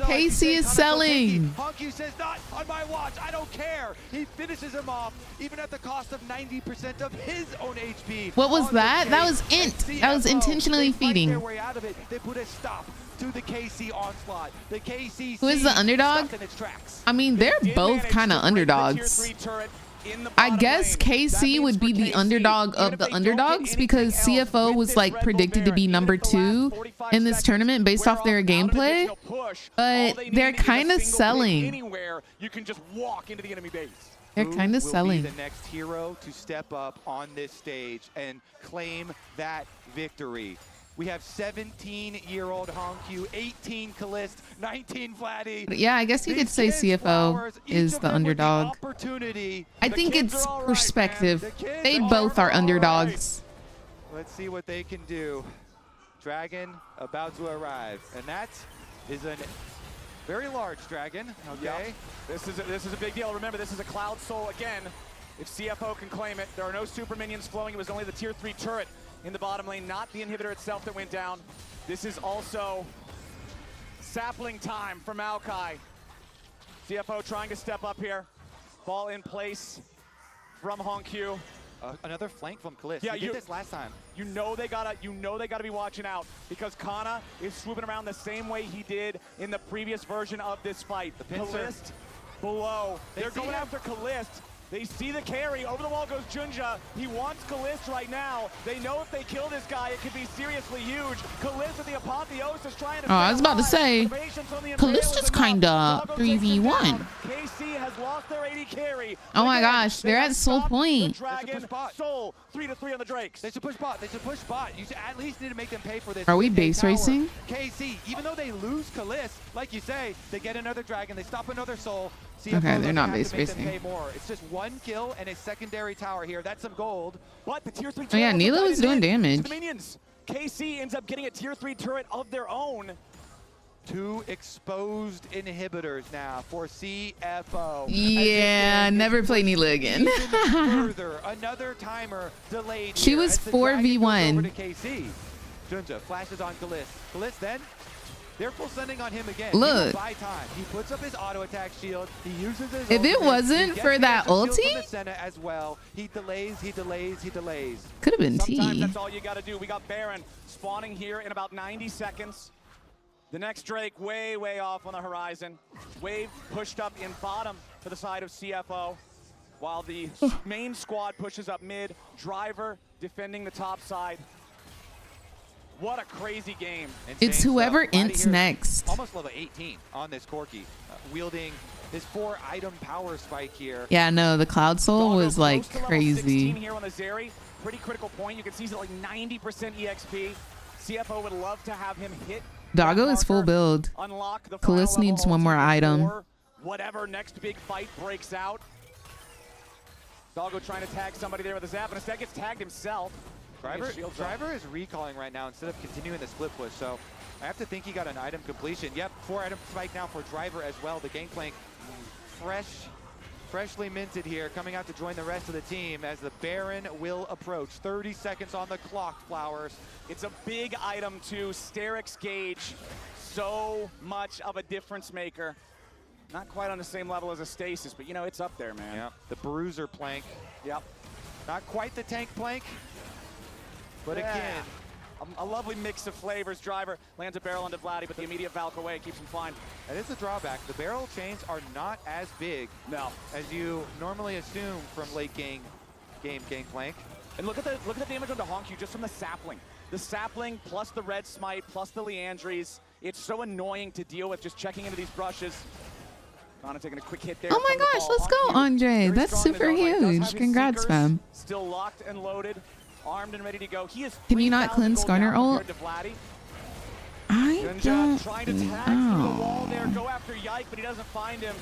Casey is selling. Honku says, not on my watch. I don't care. He finishes him off, even at the cost of 90% of his own HP. What was that? That was int. That was intentionally feeding. They put a stop to the KC onslaught. The KC Who is the underdog? I mean, they're both kind of underdogs. I guess KC would be the underdog of the underdogs because CFO was like predicted to be #2 in this tournament based off their gameplay, but they're kind of selling. You can just walk into the enemy base. They're kind of selling. The next hero to step up on this stage and claim that victory. We have 17-year-old Honku, 18 Kalist, 19 Vladdy. Yeah, I guess you could say CFO is the underdog. I think it's perspective. They both are underdogs. Let's see what they can do. Dragon about to arrive, and that is a very large dragon. Okay, yep. This is a big deal. Remember, this is a Cloud Soul again. If CFO can claim it, there are no super minions flowing. It was only the tier 3 turret in the bottom lane, not the inhibitor itself that went down. This is also sapling time for Maokai. CFO trying to step up here. Ball in place from Honku. Another flank from Kalist. Yeah, he did this last time. You know they gotta be watching out because Kana is swooping around the same way he did in the previous version of this fight. Kalist below. They're going after Kalist. They see the carry. Over the wall goes Junja. He wants Kalist right now. They know if they kill this guy, it could be seriously huge. Kalist at the apotheosis trying to... Oh, I was about to say, Kalist is kind of 3v1. KC has lost their AD carry. Oh my gosh, they're at Soul Point. Dragon, Soul, 3-3 on the Drakes. They should push bot. They should push bot. You should at least need to make them pay for this. Are we base racing? KC, even though they lose Kalist, like you say, they get another dragon. They stop another Soul. Okay, they're not base racing. It's just one kill and a secondary tower here. That's some gold. But the tier 3 oh yeah, Nila was doing damage. The minions. KC ends up getting a tier 3 turret of their own. 2 exposed inhibitors now for CFO. Yeah, never play Nila again. Further, another timer delayed. She was 4v1. Junja flashes on Kalist. Kalist then. They're full sending on him again. Look. Buy time. He puts up his auto attack shield. He uses his if it wasn't for that ulti, as well. He delays. Could have been T. Sometimes that's all you got to do. We got Baron spawning here in about 90 seconds. The next Drake way off on the horizon. Wave pushed up in bottom for the side of CFO, while the main squad pushes up mid. Driver defending the top side. What a crazy game. It's whoever ints next. Almost level 18 on this Corki, wielding his 4-item power spike here. Yeah, no, the Cloud Soul was like crazy. Here on the Zeri, pretty critical point. You can see he's at like 90% EXP. CFO would love to have him hit. Doggo is full build. Kalist needs one more item. Whatever next big fight breaks out. Doggo trying to tag somebody there with a zap, and instead gets tagged himself. Driver is recalling right now instead of continuing the split push, so I have to think he got an item completion. Yep, 4-item spike now for Driver as well. The Gangplank freshly minted here, coming out to join the rest of the team as the Baron will approach. 30 seconds on the clock, Flowers. It's a big item too. Sterix Gauge, so much of a difference maker. Not quite on the same level as a Stasis, but you know, it's up there, man. Yeah, the Bruiser Plank. Yep. Not quite the Tank Plank. But again, a lovely mix of flavors. Driver lands a barrel onto Vladdy, but the immediate Valk away keeps him fine. That is the drawback. The barrel chains are not as big as you normally assume from late game Gangplank. And look at the damage onto Honku just from the sapling. The sapling plus the red smite plus the Leandries. It's so annoying to deal with just checking into these brushes. Kana taking a quick hit there. Oh my gosh, let's go, Andre. That's super huge. Congrats, fam. Still locked and loaded. Armed and ready to go. He is. Can you not cleanse Skarner ult? I don't know. Go after Yike, but he doesn't find him.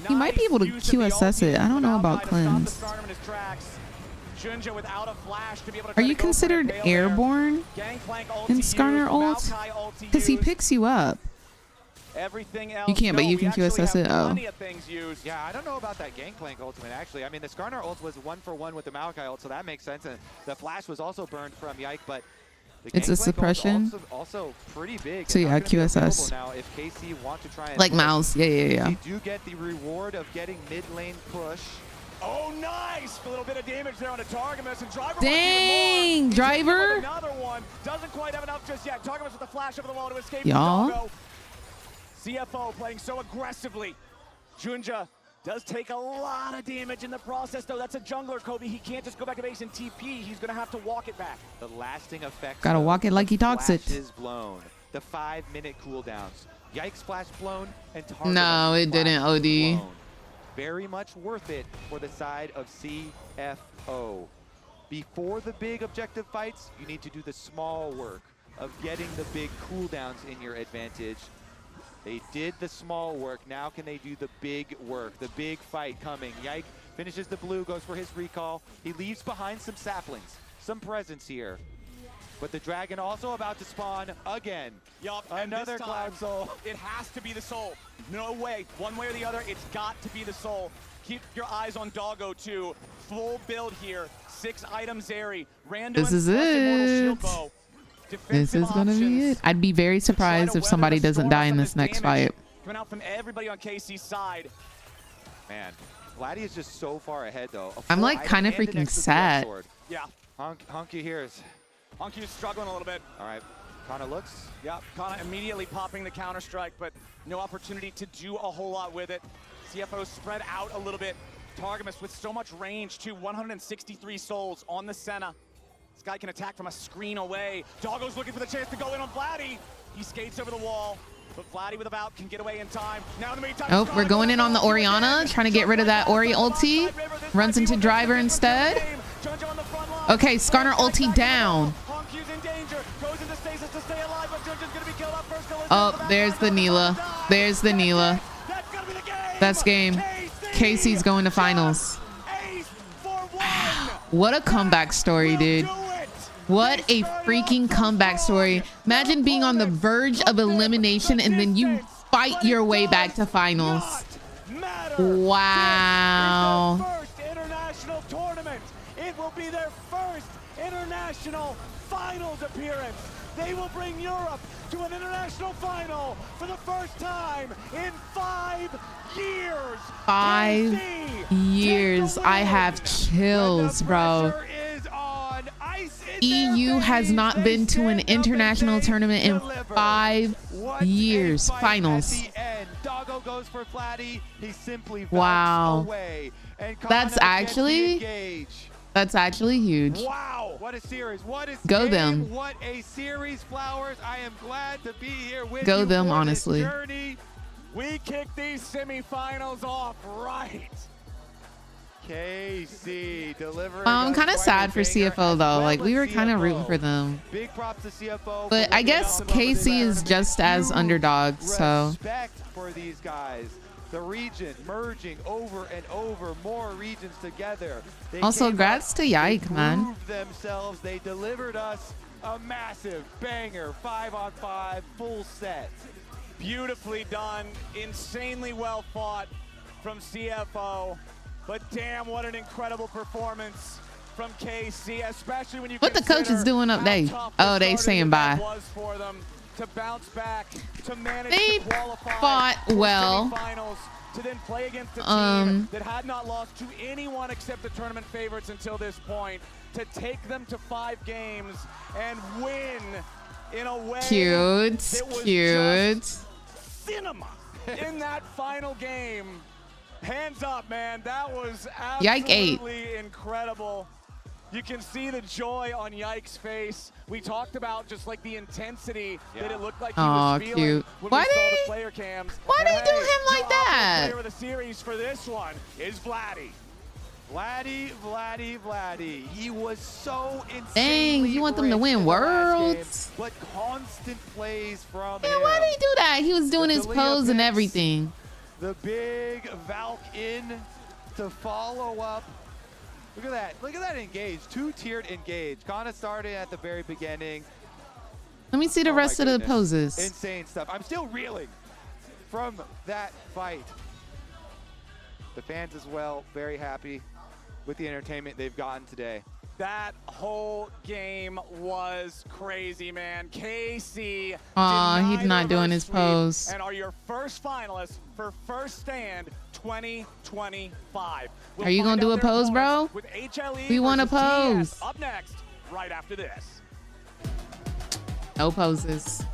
He might be able to QSS it. I don't know about cleanse. Junja without a flash to be able to Are try you to go for an considered impale there. airborne Gangplank ult in to Skarner use, ult? Maokai ult to Because he use. picks you up. Everything else. You can't, but no, you we can actually QSS have it. Oh. plenty of things used. Yeah, I don't know about that Gangplank ultimate, actually. I mean, the Skarner ult was 1-for-1 with the Maokai ult, so that makes sense. And the flash was also burned from Yike, but the It's a Gangplank ult's suppression. also pretty big. So and yeah, not gonna be available QSS. now if KC want to try and Like push. Mouse. Yeah. They do get the reward of getting mid lane push. Oh, nice! A little bit of damage there on the Targamas, and Driver Dang, wants even more. He's Driver. hit with another one. Doesn't quite have enough just yet. Targamas with the flash over the wall to escape Y'all. from Doggo. CFO playing so aggressively. Junja does take a lot of damage in the process, though. That's a jungler, Kobe. He can't just go back to base and TP. He's going to have to walk it back. The lasting effects. Gotta walk it like he talks it. Is blown. The 5-minute cooldowns. Yike splash blown and Targamas No, it didn't, splash OD. blown. Very much worth it for the side of CFO. Before the big objective fights, you need to do the small work of getting the big cooldowns in your advantage. They did the small work. Now can they do the big work? The big fight coming. Yike finishes the blue, goes for his recall. He leaves behind some saplings, some presence here. But the dragon also about to spawn again. Yup, another Cloud Soul. It has to be the soul. No way. One way or the other, it's got to be the soul. Keep your eyes on Doggo too. Full build here. 6 items Zeri. Random This is plus Immortal it. Shield Bow. This Defensive is gonna be options it. I'd be very to try to surprised if weather somebody the doesn't storm die in from this next damage fight. Coming out from everybody on KC's side. Man, Vladdy is just so far ahead though. I'm like kind of freaking sad. Yeah. Honky here is. Honky's struggling a little bit. All right. Kana looks. Yep, Kana immediately popping the counter-strike, but no opportunity to do a whole lot with it. CFO spread out a little bit. Targamas with so much range too, 163 souls on the Senna. This guy can attack from a screen away. Doggo's looking for the chance to go in on Vladdy. He skates over the wall, but Vladdy with a bout can get away in time. Now in the meantime, Oh, we're going in on the Orianna, trying to get rid of that Ori ulti. Runs into Driver instead. Okay, Skarner ulti down. Oh, there's the Neela. There's the Neela. That's game. Casey's going to finals. What a comeback story, dude. What a freaking comeback story. Imagine being on the verge of elimination and then you fight your way back to finals. Wow. First international tournament. It will be their first international finals appearance. They will bring Europe to an international final for the first time in 5 years. 5 years. I have chills, bro. EU has not been to an international tournament in 5 years. Finals. Doggo goes for Vladdy. He simply Wow. away. And That's actually huge. Wow, what a series. What a Go game. them. What a series, Flowers. I am glad to be here with Go you them, for honestly. this journey. We kick these semifinals off right. KC delivering. I'm kind of sad for CFO though. Like we were kind of rooting for them. Big props to CFO. But I guess KC is just as underdog, so. Respect for these guys. The region merging over and over, more regions together. They Also, came grats up, to they Yike, man. proved themselves. They delivered us a massive banger, 5-on-5, full set. Beautifully done, insanely well fought from CFO. But damn, what an incredible performance from KC, especially when you What the coach is doing up there? Oh, they saying bye. was for them to bounce back, to manage They to qualify fought for well. semifinals, to then play against a team that had not lost to anyone except the tournament favorites until this point, to take them to 5 games and win in a way Cute, that was cute. just cinema in that final game. Hands up, man. That was Yike ate. absolutely incredible. You can see the joy on Yike's face. We talked about just like the intensity that it looked like he was feeling Cute. when Why we saw they- the player cams. why And they do hey, him like your that? Player of the series for this one is Vladdy. Vladdy. He was so insane. Dang, you want them to win worlds? But constant plays from Yeah, him. why they do that? He was doing his Dalia pose and picks, everything. The big Valk in to follow up. Look at that. Look at that engage. Two-tiered engage. Kana started at the very beginning. Let me see the rest of the poses. Insane stuff. I'm still reeling from that fight. The fans as well, very happy with the entertainment they've gotten today. That whole game was crazy, man. KC. Aw, he's not doing his pose. And are your first finalists for First Stand 2025. Are you gonna do a pose, bro? With HLE We want a versus TS pose. up next, right after this. No poses.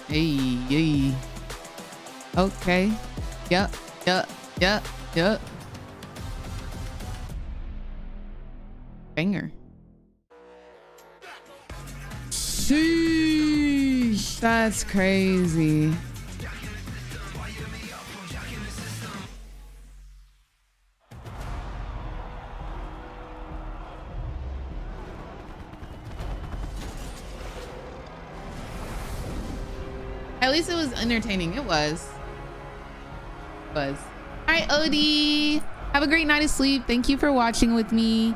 Hey, hey. Okay. Yep. Banger. Sheesh. That's crazy. At least it was entertaining. It was. All right, OD. Have a great night of sleep. Thank you for watching with me.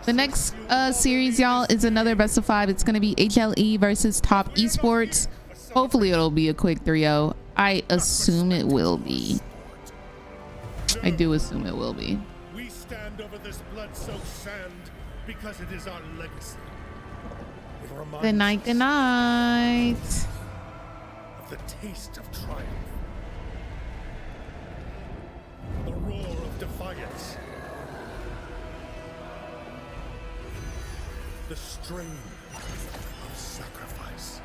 The next series, y'all, is another best of 5. It's going to be HLE versus Top Esports. Hopefully, it'll be a quick 3-0. I assume it will be. I do assume it will be. We stand over this blood-soaked sand because it is our legacy. It reminds Good night. Good night. of the taste of triumph. The roar of defiance. The strain of sacrifice.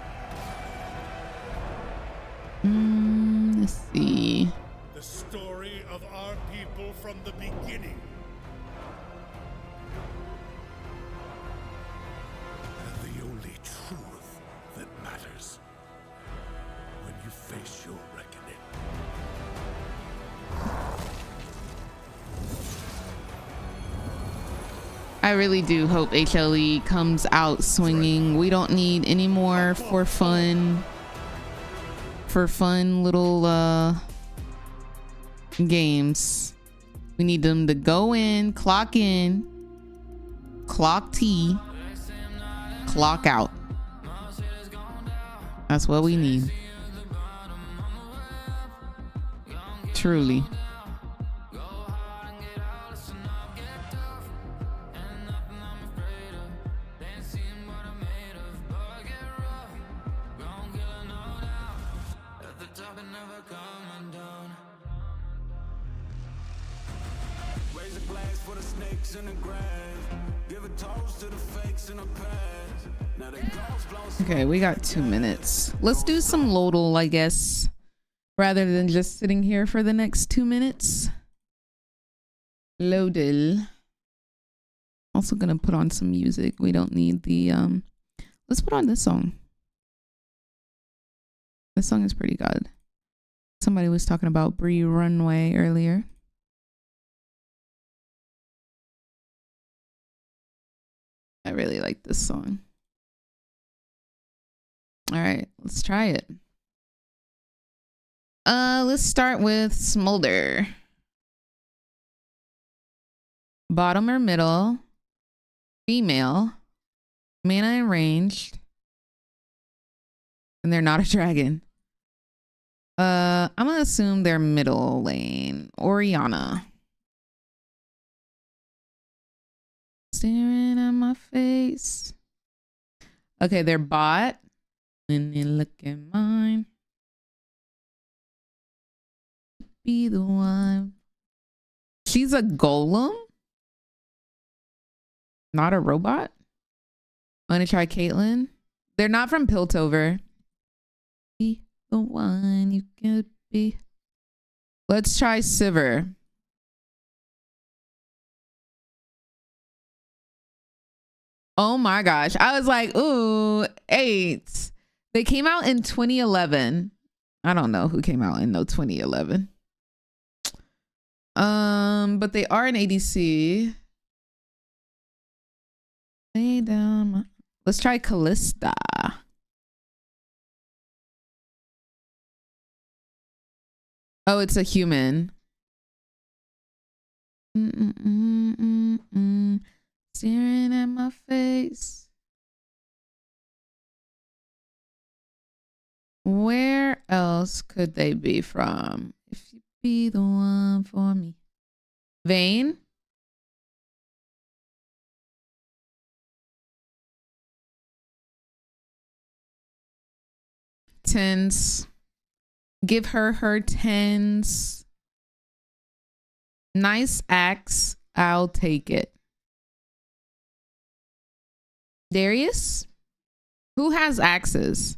Let's see. The story of our people from the beginning. And the only truth that matters when you face your reckoning. I really do hope HLE comes out swinging. We don't need any more for fun little games. We need them to go in, clock T, clock out. That's what we need. Truly. Okay, we got 2 minutes. Let's do some Lodal, I guess, rather than just sitting here for the next 2 minutes. Lodal. Also gonna put on some music. We don't need the let's put on this song. This song is pretty good. Somebody was talking about Bree Runway earlier. I really like this song. All right, let's try it. Let's start with Smolder. Bottom or middle? Female. Mana and ranged. And they're not a dragon. I'm gonna assume they're middle lane. Oriana. Staring at my face. Okay, they're bot. When you look at mine. Be the one. She's a golem? Not a robot? I'm gonna try Caitlyn. They're not from Piltover. Be the one you could be. Let's try Sivir. Oh my gosh. I was like, ooh, 8. They came out in 2011. I don't know who came out in 2011. But they are an ADC. Lay down. Let's try Callista. I Oh, it's a human. Staring at my face. Where else could they be from? If you be the one for me. Vayne? Tens. Give her her tens. Nice axe. I'll take it. Darius? Who has axes?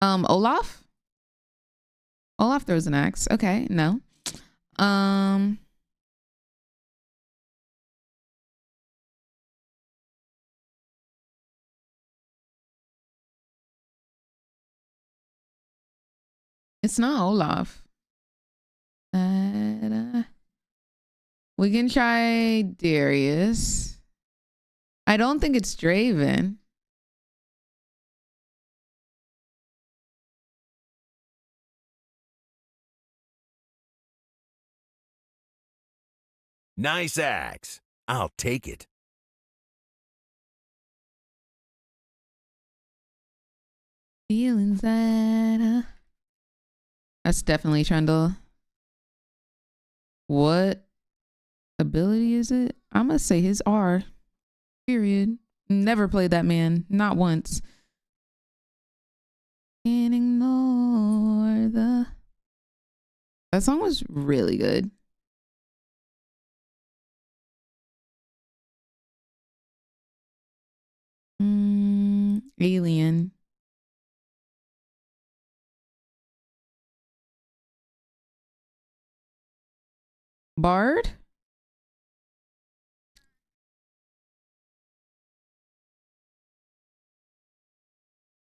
Olaf? Olaf throws an axe. Okay, no. It's not Olaf. We can try Darius. I don't think it's Draven. Nice axe. I'll take it. Feelings that that's definitely Trundle. What ability is it? I'm gonna say his R. Period. Never played that man. Not once. Can't ignore the... That song was really good. Alien. Bard?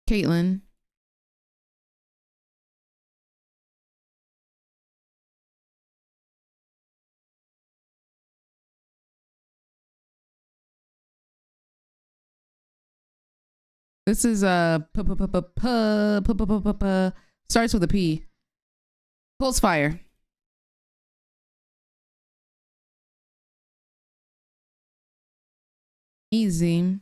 Caitlyn. This is starts with a P. Pulse fire. Easy.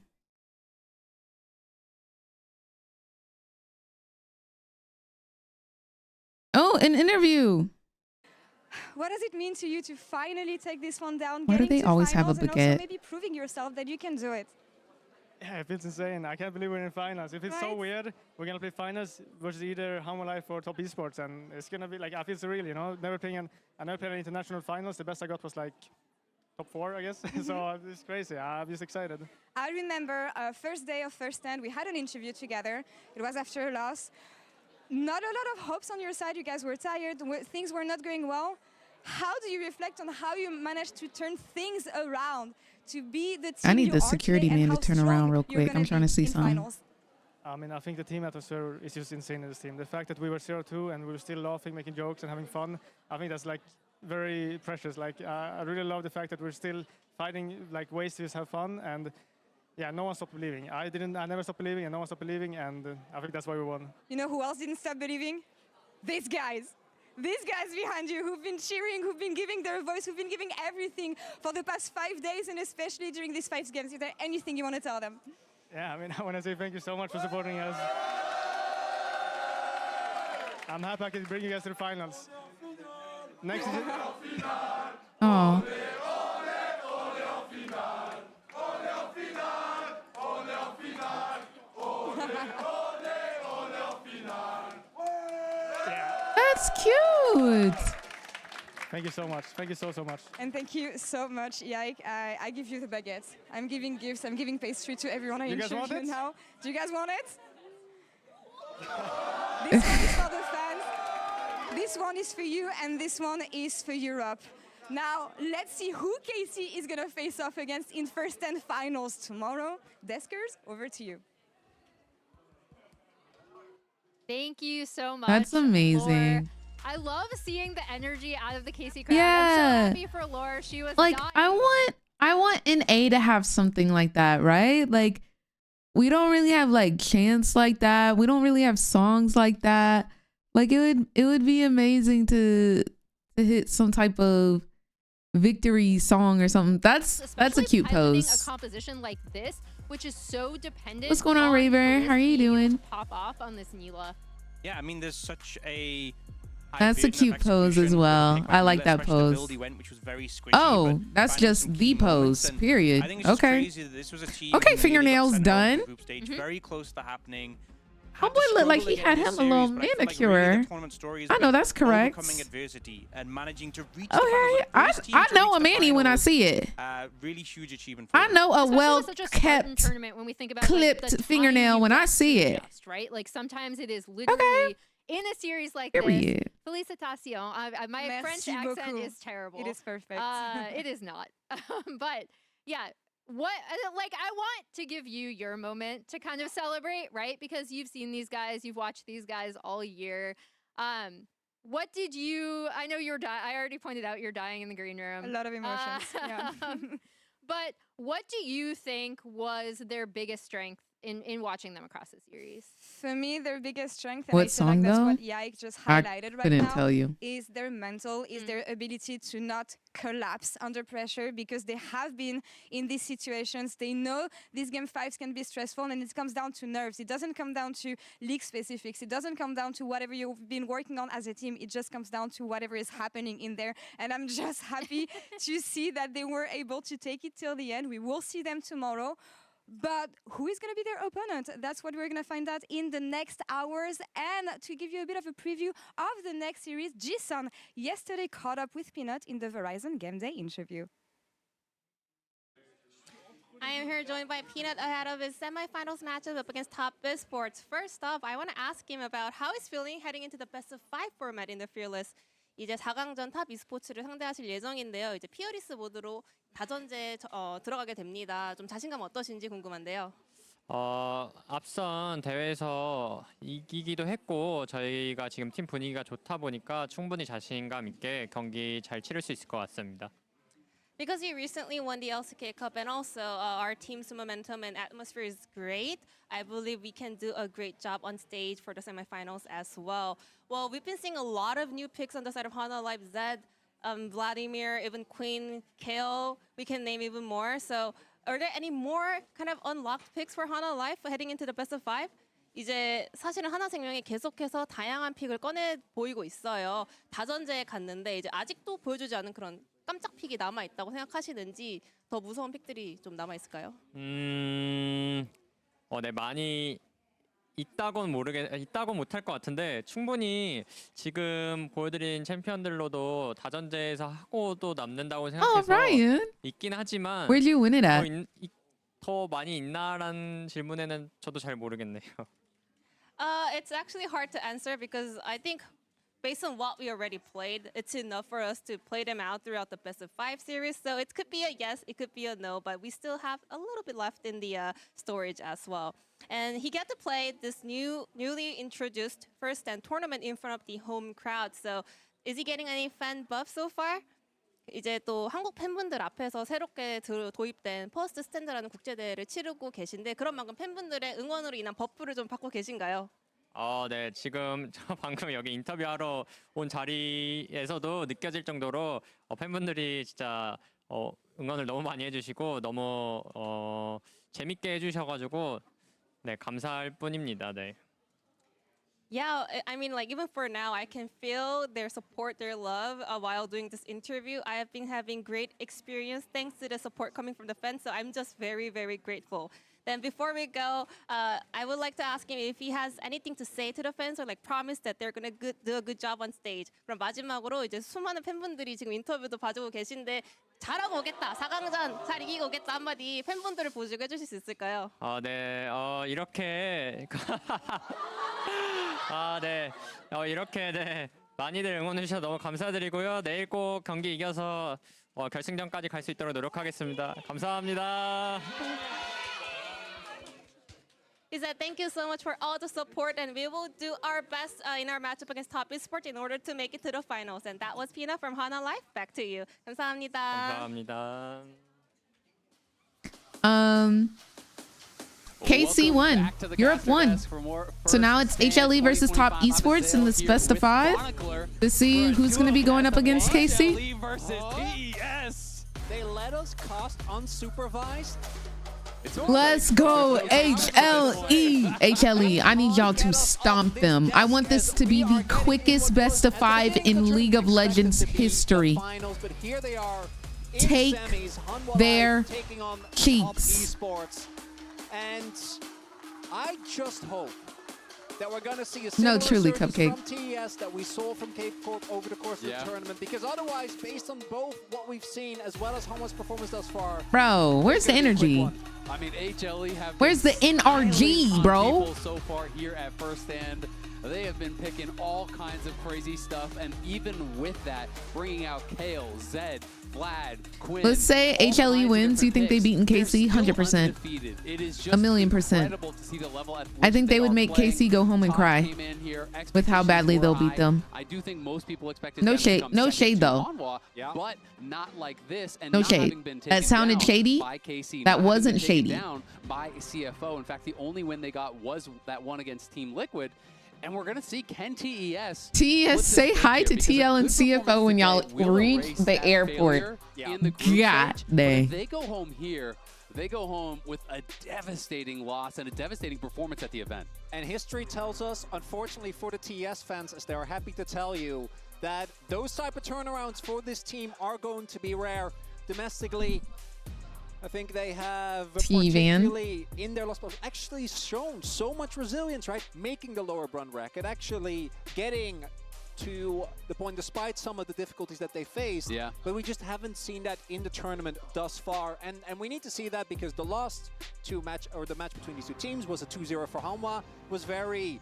Oh, an interview. What does it mean to you to finally take this one down? Why do they always have a and also baguette? maybe proving yourself that you can do it. Yeah, it feels insane. I can't believe we're in finals. It feels so weird. We're gonna play finals versus either Humble Life or Top Esports, and it's gonna be like I feel surreal, you know. Never playing I never played an international finals. The best I got was like top 4, I guess. So it's crazy. I'm just excited. I remember first day of first stand, we had an interview together. It was after a loss. Not a lot of hopes on your side. You guys were tired. Things were not going well. How do you reflect on how you managed to turn things around to be the team I need you the are security today, and man how to turn strong around real you're quick. gonna I'm trying be to see in something. finals? I mean, I think the team atmosphere is just insane in this team. The fact that we were 0-2 and we were still laughing, making jokes, and having fun, I think that's like very precious. Like I really love the fact that we're still finding like ways to just have fun, and yeah, no one stopped believing. I never stopped believing, and no one stopped believing, and I think that's why we won. You know who else didn't stop believing? These guys. These guys behind you who've been cheering, who've been giving their voice, who've been giving everything for the past 5 days, and especially during these 5 games. Is there anything you want to tell them? Yeah, I mean, I want to say thank you so much for supporting us. I'm happy I can bring you guys to the finals. Next is Oh. That's cute. Thank you so much. Thank you so much. And thank you so much, Yaik. I give you the baguette. I'm giving gifts. I'm giving pastry to everyone I You guys want interview it? now. Do you guys want it? This one is for the fans. This one is for you, and this one is for Europe. Now, let's see who Casey is going to face off against in first 10 finals tomorrow. Deskers, over to you. Thank you so much. That's amazing. Lore. I love seeing the energy out of the Casey crowd. Yeah. I'm so happy for Laura. She was Like not I want an A to have something like that, right? Like we don't really have like chants like that. We don't really have songs like that. Like it would be amazing to hit some type of victory song or something. That's a cute piloting pose. a composition like this, which is so dependent. What's going on, Raver? How are you doing? Pop off on this Nila. Yeah, I mean, there's such a That's a cute pose as well. I like that pose. Oh, that's just the pose. Period. Okay. Okay, fingernails done. Very close to happening. Homeboy looked like he had him a little manicure. I know that's correct. Adversity and managing to reach Okay, I know a Manny when I see it. Really huge achievement. I know a Spartan tournament when we think about clipped like, the fingernail when I see it. Right? Like sometimes it is literally in a series like this. Felicitations. My Merci French accent beaucoup. is terrible. It is perfect. It is not. But yeah, what like I want to give you your moment to kind of celebrate, right? Because you've seen these guys, you've watched these guys all year. What did you? I know you're. I already pointed out you're dying in the green room. A lot of emotions. Yeah. But what do you think was their biggest strength in watching them across the series? For me, their biggest strength, and What I feel song, like that's though? what Yaik just I highlighted right couldn't now, tell you. is their mental, is their ability to not collapse under pressure, because they have been in these situations. They know these game 5s can be stressful, and it comes down to nerves. It doesn't come down to league specifics. It doesn't come down to whatever you've been working on as a team. It just comes down to whatever is happening in there. And I'm just happy to see that they were able to take it till the end. We will see them tomorrow. But who is going to be their opponent? That's what we're going to find out in the next hours. And to give you a bit of a preview of the next series, Jisun yesterday caught up with Peanut in the Verizon Game Day interview. I am here joined by Peanut ahead of his semifinals matchup up against Top Esports. First off, I want to ask him about how he's feeling heading into the best of 5 format in the Fearless. 이제 4강전 탑 e스포츠를 상대하실 예정인데요. 이제 피어리스 모드로 다전제에 들어가게 됩니다. 좀 자신감 어떠신지 궁금한데요. 앞선 대회에서 이기기도 했고 저희가 지금 팀 분위기가 좋다 보니까 충분히 자신감 있게 경기 잘 치를 수 있을 것 같습니다. Because you recently won the LCK Cup and also our team's momentum and atmosphere is great, I believe we can do a great job on stage for the semifinals as well. Well, we've been seeing a lot of new picks on the side of Hana Live, Zed, Vladimir, even Queen, Kale, we can name even more. So are there any more kind of unlocked picks for Hana Live heading into the best of 5? 이제 사실은 하나생명이 계속해서 다양한 픽을 꺼내 보이고 있어요. 다전제에 갔는데 이제 아직도 보여주지 않은 그런 깜짝 픽이 남아 있다고 생각하시는지 더 무서운 픽들이 좀 남아 있을까요? 네, 많이 있다곤 못할 것 같은데 충분히 지금 보여드린 챔피언들로도 다전제에서 하고도 남는다고 생각해서 있긴 하지만 Where'd you win it at? 더 많이 있나라는 질문에는 저도 잘 모르겠네요. It's actually hard to answer because I think based on what we already played, it's enough for us to play them out throughout the best of 5 series. So it could be a yes, it could be a no, but we still have a little bit left in the storage as well. And he got to play this newly introduced first stand tournament in front of the home crowd. So is he getting any fan buff so far? 이제 또 한국 팬분들 앞에서 새롭게 도입된 퍼스트 스탠드라는 국제대회를 치르고 계신데 그런 만큼 팬분들의 응원으로 인한 버프를 좀 받고 계신가요? 네, 지금 저 방금 여기 인터뷰하러 온 자리에서도 느껴질 정도로 팬분들이 진짜 응원을 너무 많이 해주시고 너무 재밌게 해주셔가지고 네, 감사할 뿐입니다. 네. Yeah, I mean, like even for now, I can feel their support, their love while doing this interview. I have been having great experience thanks to the support coming from the fans. So I'm just very, very grateful. Then before we go, I would like to ask him if he has anything to say to the fans or like promise that they're gonna do a good job on stage. 그럼 마지막으로 이제 수많은 팬분들이 지금 인터뷰도 봐주고 계신데 잘하고 오겠다, 4강전 잘 이기고 오겠다 한마디 팬분들을 보시고 해주실 수 있을까요? 네, 이렇게 네, 이렇게 네, 많이들 응원해 주셔서 너무 감사드리고요. 내일 꼭 경기 이겨서 결승전까지 갈 수 있도록 노력하겠습니다. 감사합니다. He said, thank you so much for all the support, and we will do our best in our matchup against Top Esports in order to make it to the finals. And that was Pina from Hana Life. Back to you. 감사합니다. 감사합니다. KC won. Europe won. So now it's HLE versus Top Esports in this best of 5 to see who's going to be going up against KC. They let us cast unsupervised. Let's go, HLE. HLE, I need y'all to stomp them. I want this to be the quickest best of 5 in League of Legends history. Take their cheeks. And I just hope that we're going to see a No, similar truly, surge Cupcake. from TES that we saw from Cape Corp over the course of the tournament. Because otherwise, based on both what we've seen as well as Honma's performance thus far, Bro, where's the energy? I mean, HLE have Where's the NRG, bro? So far here at First Stand, they have been picking all kinds of crazy stuff, and even with that, bringing out Kale, Zed, Vlad, Quinn. Let's say HLE wins. You think they beaten KC? 100%. A million %. I think they would make KC go home and cry with how badly they'll beat them. I do think most people expected No them to shade. come No second shade to though. Hanwha, but not like this. And No not having shade. been That taken sounded down shady. by KC, That not having wasn't been taken shady. down by CFO. In fact, the only win they got was that one against Team Liquid. And we're going to see, can TES... TES, say hi to TL and CFO when y'all reach the airport. In the group God stage, but dang. if they go home here, they go home with a devastating loss and a devastating performance at the event. and history tells us, unfortunately for the TES fans, as they are happy to tell you, that those type of turnarounds for this team are going to be rare. Domestically, I think they have, particularly in their loss, actually shown so much resilience, right? Making the lower run record, actually getting to the point despite some of the difficulties that they faced. Yeah. But we just haven't seen that in the tournament thus far. And we need to see that because the last the match between these two teams was a 2-0 for Hanwha. Was very,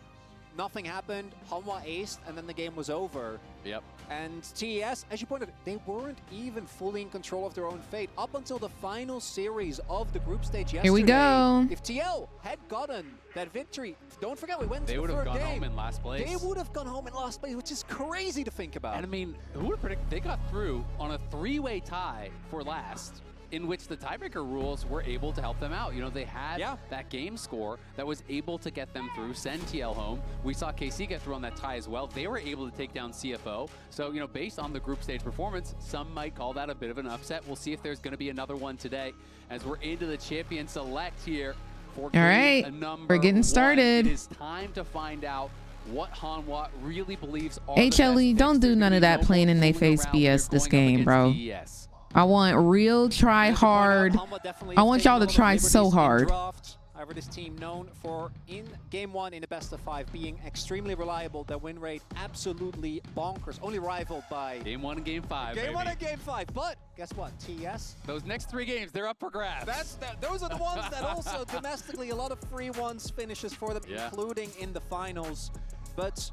nothing happened, Hanwha aced, and then the game was over. Yep. And TES, as you pointed out, they weren't even fully in control of their own fate up until the final series of the group stage yesterday. Here we go. If TL had gotten that victory, don't forget we went They to would the have third gone game. home in last place. They would have gone home in last place, which is crazy to think about. And I mean, who would have predicted they got through on a three-way tie for last, in which the tiebreaker rules were able to help them out. You know, they had that game score that was able to get them through, send TL home. We saw KC get through on that tie as well. They were able to take down CFO. So, you know, based on the group stage performance, some might call that a bit of an upset. We'll see if there's going to be another one today as we're into the champion select here for All right, we're getting started. It is time to find out what Hanwha really believes are HLE, don't do none of that playing in they face BS this game, bro. I want real try hard. I want y'all to try so hard. However, this team known for in game one in the best of 5 being extremely reliable. Their win rate absolutely bonkers, only rivaled by game 1 and game 5. Game 1 and game 5. But guess what? TS. Those next 3 games, they're up for grabs. Those are the ones that also domestically a lot of free ones finishes for them, including in the finals. But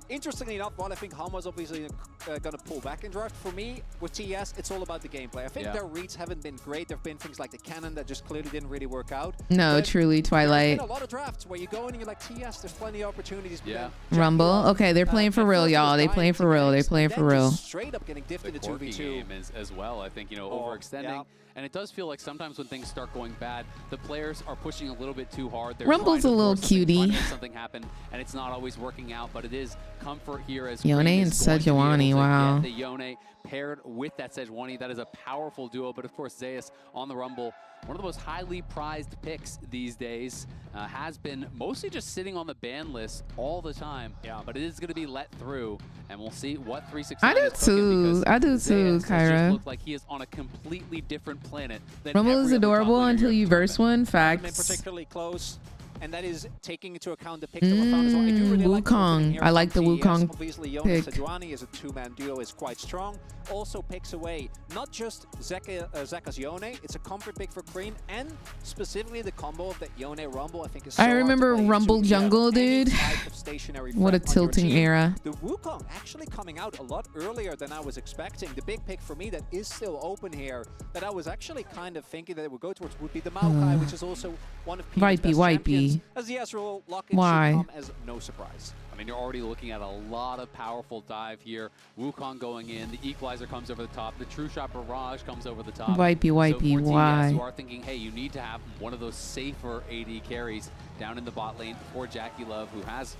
interestingly enough, while I think Hanwha's obviously going to pull back in draft, for me, with TES, it's all about the gameplay. I think their reads haven't been great. There have been things like the cannon that just clearly didn't really work out. No, but truly, Twilight. there's been a lot of drafts where you go in and you're like, TES, there's plenty of opportunities. Yeah. Rumble. Okay, they're playing for real, y'all. They playing for real. They playing for real. Straight up getting diffed in the 2v2 game as well. I think, you know, overextending. And it does feel like sometimes when things start going bad, the players are pushing a little bit too hard. They're Rumble's a little cutie. Something happened, and it's not always working out, but it is comfort here as Yone Cream and is going to be able Sejuani, to wow. get the Yone paired with that Sejuani. That is a powerful duo, but of course Zeus on the Rumble, one of the most highly prized picks these days, has been mostly just sitting on the ban list all the time. Yeah. But it is going to be let through, and we'll see what 369 I do is cooking, too. because I do too, Zeus has just Kyra. looked like he is on a completely different planet than Rumble is every other top adorable laner until here. you verse one. been Facts. particularly close, and that is taking into account the picks that were found as well. I do really like the opening Wukong. here I like the from TES. Wukong Obviously, Yone pick. Sejuani as a two-man duo is quite strong. Also picks away not just Zeka's Yone, it's a comfort pick for Cream, and specifically the combo of that Yone Rumble I think is so I hard to remember play Rumble into Jungle, any dude. type of stationary What a threat on your tilting team. era. The Wukong actually coming out a lot earlier than I was expecting. The big pick for me that is still open here, that I was actually kind of thinking that it would go towards, would be the Maokai, which is also one of Wipey, best champions, wipey. as the Ezreal lock-in Why? should come as no surprise. I mean, you're already looking at a lot of powerful dive here. Wukong going in, the equalizer comes over the top, the true shot barrage comes over the top. Wipey, wipey, so for why? TES, you are thinking, hey, you need to have one of those safer AD carries down in the bot lane for Jackie Love, who has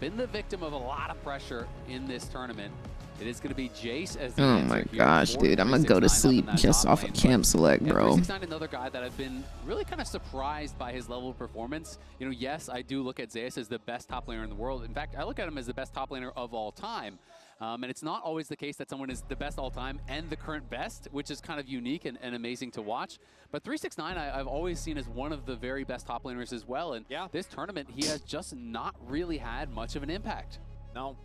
been the victim of a lot of pressure in this tournament. It is going to be Jace as the Oh answer my here gosh, for dude. I'm going to go to 369 sleep up in that just top off lane. of camp select, Yeah, bro. 369, another guy that I've been really kind of surprised by his level of performance. You know, yes, I do look at Zeus as the best top laner in the world. In fact, I look at him as the best top laner of all time. And it's not always the case that someone is the best all time and the current best, which is kind of unique and amazing to watch. But 369, I've always seen as one of the very best top laners as well. And this tournament, he has just not really had much of an impact. No.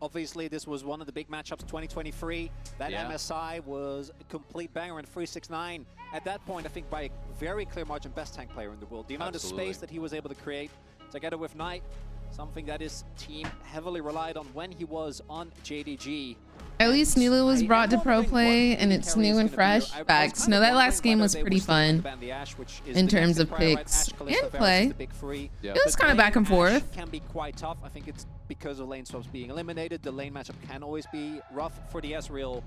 Obviously, this was one of the big matchups 2023. That MSI was a complete banger, and 369 at that point, I think, by a very clear margin, best tank player in the world. The amount of space that he was able to create together with Knight, something that his team heavily relied on when he was on JDG. At least Nila was brought to pro play, and it's new and fresh. Facts. No, that last game was pretty fun in terms of picks and play. It was kind of back and forth. Can be quite tough. I think it's because of lane swaps being eliminated. The lane matchup can always be rough for the Ezreal.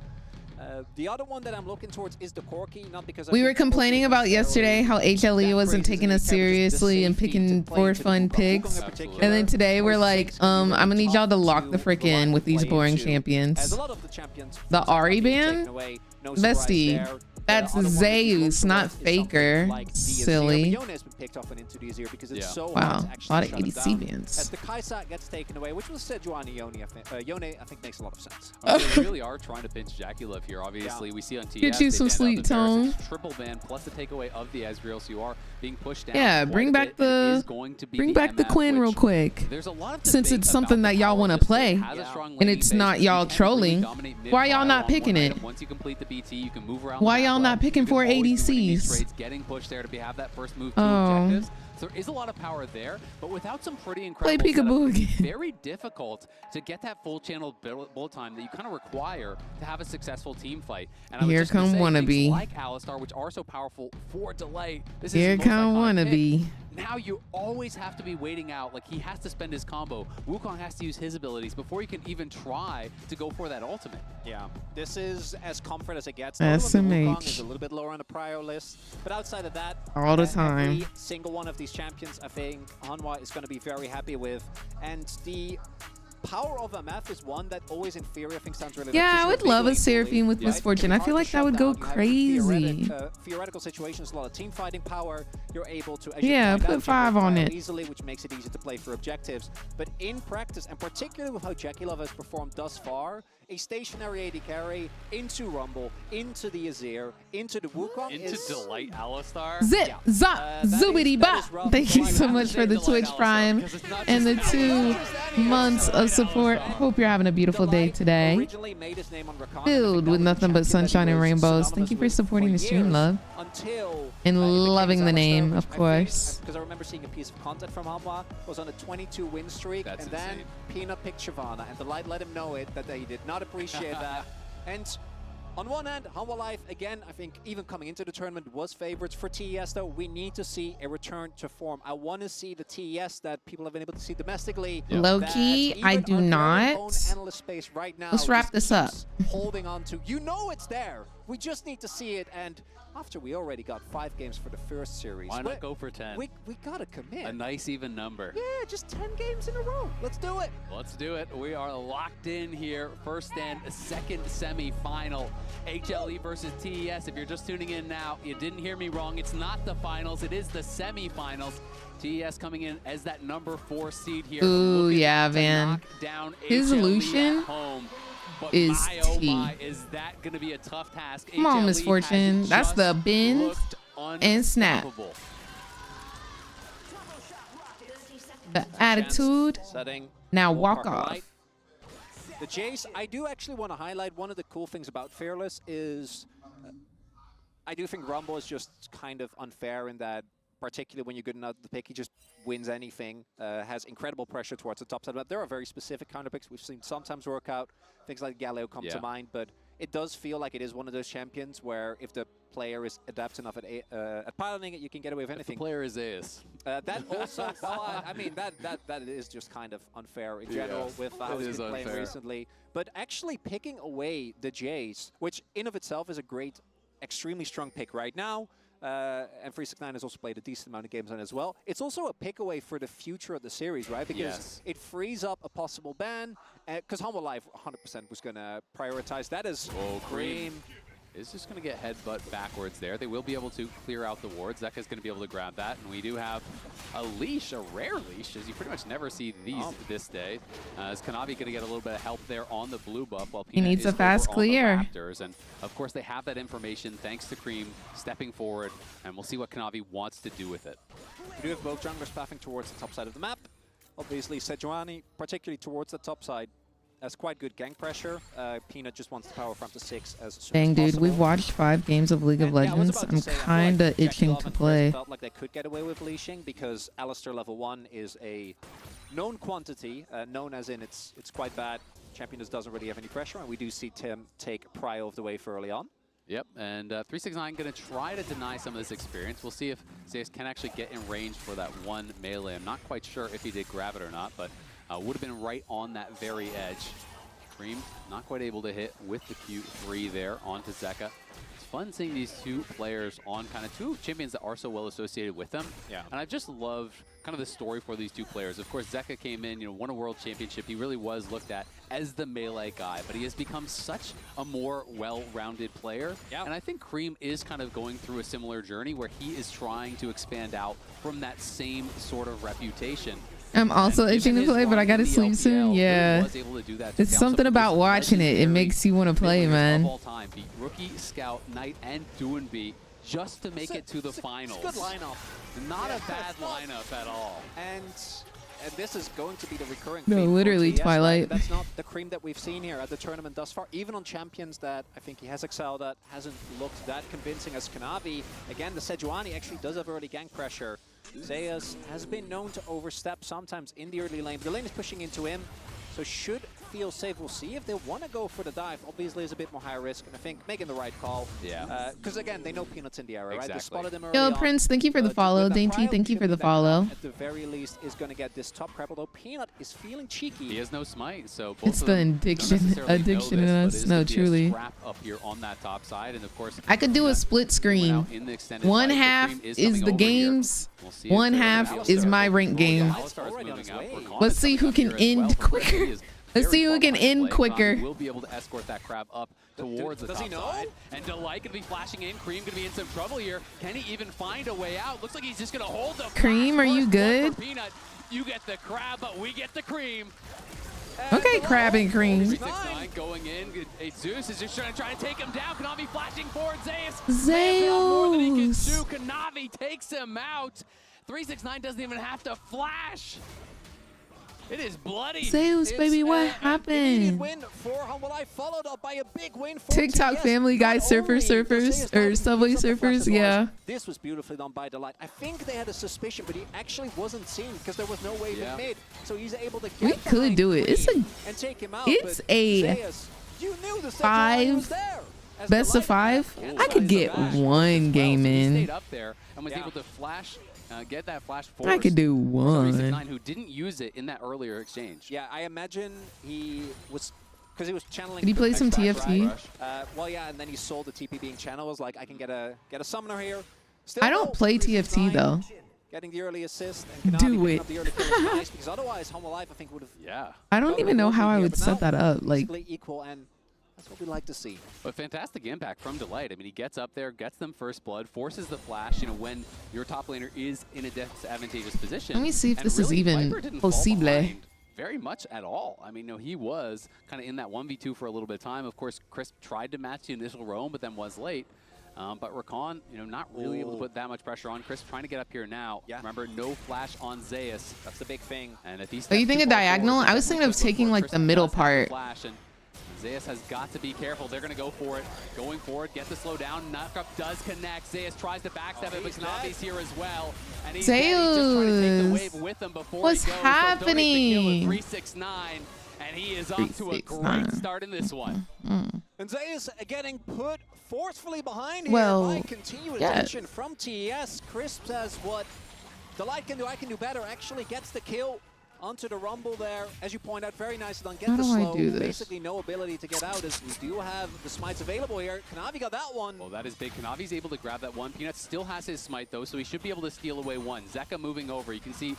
The other one that I'm looking towards is the Corki, not because We were complaining about yesterday how HLE wasn't taking us seriously and picking for fun picks. And then today we're like, I'm gonna need y'all to lock the frick in with these boring champions. The Ari ban? Bestie. That's Zeus, not Faker. Silly. Wow, a lot of ADC bans. As the Kaisa gets taken away, which was Sejuani Yone, I think makes a lot of sense. They really are trying to pinch Jackie Love here. Obviously, we see on TS, Get you some sleep tone. triple ban plus the takeaway of the Ezreal, so you are being pushed down. Yeah, bring back the Quinn real quick. Since it's something that y'all want to play, and it's not y'all trolling, why y'all not picking it? Once you complete the BT, you can move around. Why y'all not picking for ADCs? Getting pushed there to have that first move to objectives. So there is a lot of power there, but without some pretty incredible peekaboo setup, it's very difficult to get that full channel build time that you kind of require to have a successful team fight. And I Here was just come gonna say, things wannabe. like Alistar, which are so powerful for delay. This Here is the most come iconic wannabe. pick. Now you always have to be waiting out. Like, he has to spend his combo. Wukong has to use his abilities before he can even try to go for that ultimate. Yeah, this is as comfort as it gets. SMH. Wukong is a little bit lower on the prior list, but outside of that, All the time. every single one of these champions, I think Hanwha is going to be very happy with. And the power of MF is one that always in theory I think sounds really Yeah, I would love a Seraphine with Misfortune. I feel like that would go crazy. Theoretical situations, a lot of team fighting power. You're able to Yeah, put 5 on it. easily, which makes it easy to play for objectives. But in practice, and particularly with how Jackie Love has performed thus far, a stationary AD carry into Rumble, into the Azir, into the Wukong Into Delight Alistar. Zip, zop, zoobity bop. Thank you so much for the Twitch Prime and the 2 months of support. Hope you're having a beautiful day today. Filled with nothing but sunshine and rainbows. Thank you for supporting the stream, love. And loving the name, of course. Because I remember seeing a piece of content from Hanwha, was on a 22 win streak, and then Peanut picked Shyvana, and the light let him know it, that he did not appreciate that. And on one hand, Hanwha Life, again, I think even coming into the tournament was favorites. For TES, though, we need to see a return to form. I want to see the TES that people have been able to see domestically. Low-key, I do not. Right now, Let's wrap this up. Holding on to, you know it's there. We just need to see it, and after we already got 5 games for the first series. Why not go for 10? We gotta commit. A nice even number. Yeah, just 10 games in a row. Let's do it. Let's do it. We are locked in here. First and second semi-final. HLE versus TES. If you're just tuning in now, you didn't hear me wrong. It's not the finals. It is the semi-finals. TES coming in as that number 4 seed here. Ooh, yeah, Van. His Lucian is T. Is that going to be a tough task? Come on, Misfortune. That's the bend and snap. The attitude. Now walk off. The Jace, I do actually want to highlight one of the cool things about Fearless is I do think Rumble is just kind of unfair in that, particularly when you're good enough to pick, he just wins anything, has incredible pressure towards the top side. But there are very specific counter picks we've seen sometimes work out. Things like Galileo come to mind, but it does feel like it is one of those champions where if the player is adept enough at piloting it, you can get away with anything. The player is Zeus. That also, well, I mean, that is just kind of unfair in general with how he's been playing recently. But actually picking away the Jays, which in of itself is a great, extremely strong pick right now. And 369 has also played a decent amount of games on it as well. It's also a pick away for the future of the series, right? Because it frees up a possible ban. Because Humble Life 100% was going to prioritize that as Cream. Is just going to get headbutt backwards there. They will be able to clear out the wards. Zeka's going to be able to grab that. And we do have a leash, a rare leash, as you pretty much never see these this day. As Kanavi going to get a little bit of help there on the blue buff while Peanut needs is a fast over clear. on the Raptors. And of course, they have that information thanks to Cream stepping forward. And we'll see what Kanavi wants to do with it. We do have both junglers pathing towards the top side of the map. Obviously, Sejuani, particularly towards the top side, has quite good gank pressure. Peanut just wants to power from to 6 as soon Dang, as dude, possible. we've watched 5 games of League of Legends. I'm kind of itching to play. Felt like they could get away with leashing because Alistair level 1 is a known quantity, known as in it's quite bad. Champion just doesn't really have any pressure, and we do see Tim take Prio of the wave early on. Yep, and 369 going to try to deny some of this experience. We'll see if Zeus can actually get in range for that one melee. I'm not quite sure if he did grab it or not, but would have been right on that very edge. Cream not quite able to hit with the Q3 there onto Zeka. It's fun seeing these two players on kind of two champions that are so well associated with them. Yeah. And I've just loved kind of the story for these two players. Of course, Zeka came in, won a world championship. He really was looked at as the melee guy, but he has become such a more well-rounded player. Yeah. And I think Cream is kind of going through a similar journey where he is trying to expand out from that same sort of reputation. I'm also itching to play, but I gotta sleep soon. Yeah. It's something about watching it. It makes you want to play, man. All time, beat Rookie, Scout, Knight, and Doinbeat just to make it to the finals. It's a good lineup. Not a bad lineup at all. And this is going to be the recurring No, theme for literally, TS, right? Twilight. That's not the Cream that we've seen here at the tournament thus far. Even on champions that I think he has excelled at, hasn't looked that convincing as Kanavi. Again, the Sejuani actually does have early gank pressure. Zeus has been known to overstep sometimes in the early lane. The lane is pushing into him, so should feel safe. We'll see if they want to go for the dive. Obviously, it's a bit more high risk, and I think making the right call. Yeah. Because again, they know Peanut's in the area, right? They spotted him early Yo, on. Prince, thank you for the follow. Dainty, thank you for the follow. At the very least, is going to get this top crap. Although Peanut is feeling cheeky. He has no smite, so both It's of the them addiction in us. No, truly. Up here on that top side, and of course, I could do a split screen. One half is the games. One half is my rank game. Let's see who can end quicker. Let's see who can end quicker. Will be able to escort that crab up towards the top side. And Delight going to be flashing in. Cream going to be in some trouble here. Can he even find a way out? Looks like he's just going to hold the Cream, are you good? Peanut, you get the crab, but we get the Cream. Okay, Crab and Cream. 369 going in. Zeus is just trying to take him down. Kanavi flashing forward. Zeus. Zeus. Kanavi takes him out. 369 doesn't even have to flash. It is bloody. Zeus, baby, what happened? Win for Humble Life, followed up by a big win for TikTok TS. Family Guy Not Surfers only or Subway Surfers, yeah. This was beautifully done by Delight. I think they had a suspicion, but he actually wasn't seen because there was no wave in mid. So he's able to get We could do it. It's a and take him out. it's but a Zeus, you knew the Sejuani was 5 there. As best of Delight 5. I could get one game He in. stayed up there and was able to flash. Get that flash forward. I could do one. 369 who didn't use it in that earlier exchange. Yeah, I imagine he was, because he was channeling. Did he play some TFT? Well, yeah, and then he saw the TP being channeled. Was like, I can get a summoner here. Still I don't play TFT though. Getting the early assist and Do picking it. up the early kill is nice, because otherwise Humble Life I think would have. Yeah. I don't even know how I would set that up. Like, equal, and that's what we like to see. But fantastic impact from Delight. I mean, he gets up there, gets them first blood, forces the flash, when your top laner is in a disadvantageous position. let me see if And this is really, even Viper didn't fall possible. behind very much at all. I mean, he was kind of in that 1v2 for a little bit of time. Of course, Chris tried to match the initial roam, but then was late. But Rakan, not really able to put that much pressure on. Chris trying to get up here now. Yeah. Remember, no flash on Zeus. That's the big thing. And if he oh, you think a diagonal? I was thinking of taking like the middle part. Flash, and Zeus has got to be careful. They're going to go for it. Going forward, get the slow down. Knockup does connect. Zeus tries to backstep it, but Kanavi's here as well. And he's just trying to take the wave with him before What's he goes. happening? 369, and he is off to a great start in this one. And Zeus getting put forcefully behind here by continued attention from TES. Crisp says what Delight can do, I can do better. Actually gets the kill onto the Rumble there. As you point out, very nicely done. Get the slow. Basically no ability to get out as we do have the smites available here. Kanavi got that one. Well, that is big. Kanavi's able to grab that one. Peanut still has his smite though, so he should be able to steal away one. Zeka moving over. You can see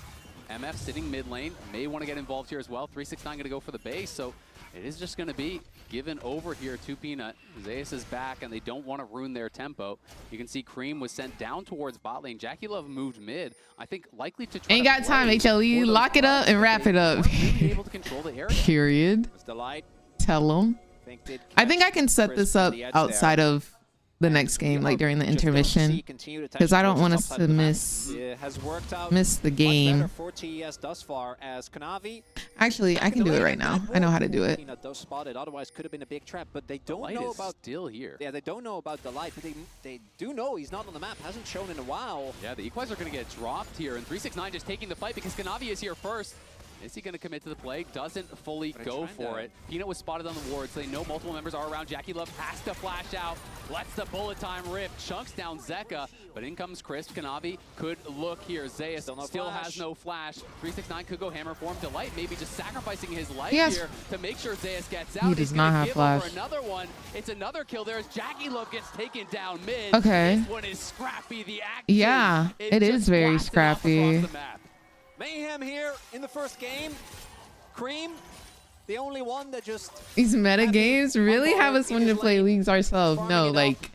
MF sitting mid lane. May want to get involved here as well. 369 going to go for the base, so it is just going to be given over here to Peanut. Zeus is back, and they don't want to ruin their tempo. You can see Cream was sent down towards bot lane. Jackie Love moved mid. I think likely to try Ain't got time, HLE. Lock it up and wrap it up. Really able to control the area. Period. Tell them. I think I can set this up outside of the next game, like during the intermission, because I don't want us to miss the game. For TES thus far as Kanavi. Actually, I can do it right now. I know how to do it. Does spot it. Otherwise, could have been a big trap. But they don't know about still here. Yeah, they don't know about Delight, but they do know he's not on the map. Hasn't shown in a while. Yeah, the equalizer are going to get dropped here, and 369 just taking the fight because Kanavi is here first. Is he going to commit to the play? Doesn't fully go for it. Peanut was spotted on the ward, so they know multiple members are around. Jackie Love has to flash out. Lets the bullet time rip. Chunks down Zeka, but in comes Crisp. Kanavi could look here. Zeus still has no flash. 369 could go hammer for him. Delight maybe just sacrificing his life here to make sure Zeus gets out. He does not have flash. For another one. It's another kill there as Jackie Love gets taken down mid. Okay. This one is scrappy. The action. Yeah, it is very scrappy. Mayhem here in the first game. Cream, the only one that just... These meta games really have us wanting to play leagues ourselves. No, like,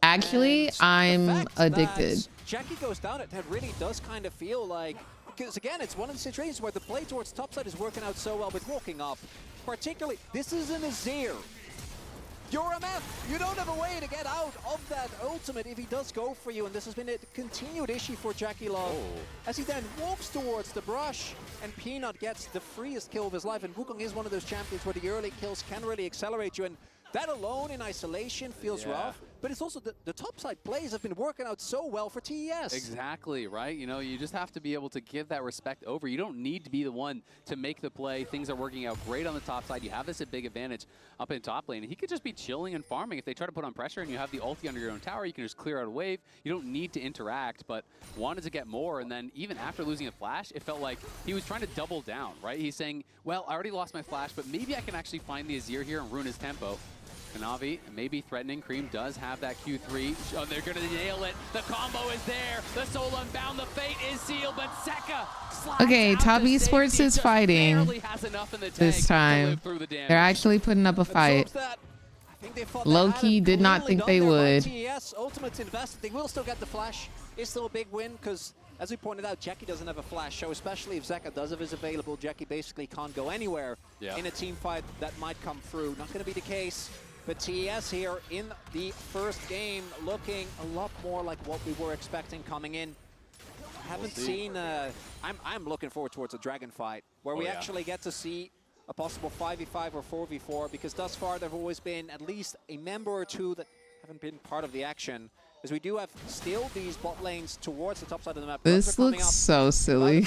actually, I'm addicted. Jackie goes down, it really does kind of feel like... Because again, it's one of the situations where the play towards topside is working out so well with walking up. Particularly, this is an Azir. You're MF. You don't have a way to get out of that ultimate if he does go for you, and this has been a continued issue for Jackie Love. As he then walks towards the brush, and Peanut gets the freest kill of his life, and Wukong is one of those champions where the early kills can really accelerate you, and that alone in isolation feels rough, but it's also the topside plays have been working out so well for TES. Exactly, right? You know, you just have to be able to give that respect over. You don't need to be the one to make the play. Things are working out great on the top side. You have this a big advantage up in top lane. He could just be chilling and farming. If they try to put on pressure and you have the ulti under your own tower, you can just clear out a wave. You don't need to interact, but wanted to get more. And then even after losing a flash, it felt like he was trying to double down, right? He's saying, well, I already lost my flash, but maybe I can actually find the Azir here and ruin his tempo. Kanavi maybe threatening. Cream does have that Q3. Oh, they're going to nail it. The combo is there. The soul unbound. The fate is sealed, but Zeka slides Okay, top esports is fighting this time. They're actually putting up a fight. Low-key did not think they would. TES Ultimate's invested. They will still get the flash. It's still a big win because, as we pointed out, Jackie doesn't have a flash. So especially if Zeka does have his available, Jackie basically can't go anywhere in a team fight that might come through. Not going to be the case. But TES here in the first game looking a lot more like what we were expecting coming in. Haven't seen... I'm looking forward towards a dragon fight where we actually get to see a possible 5v5 or 4v4 because thus far there have always been at least a member or two that haven't been part of the action. As we do have still these bot lanes towards the top side of the map. This looks so silly.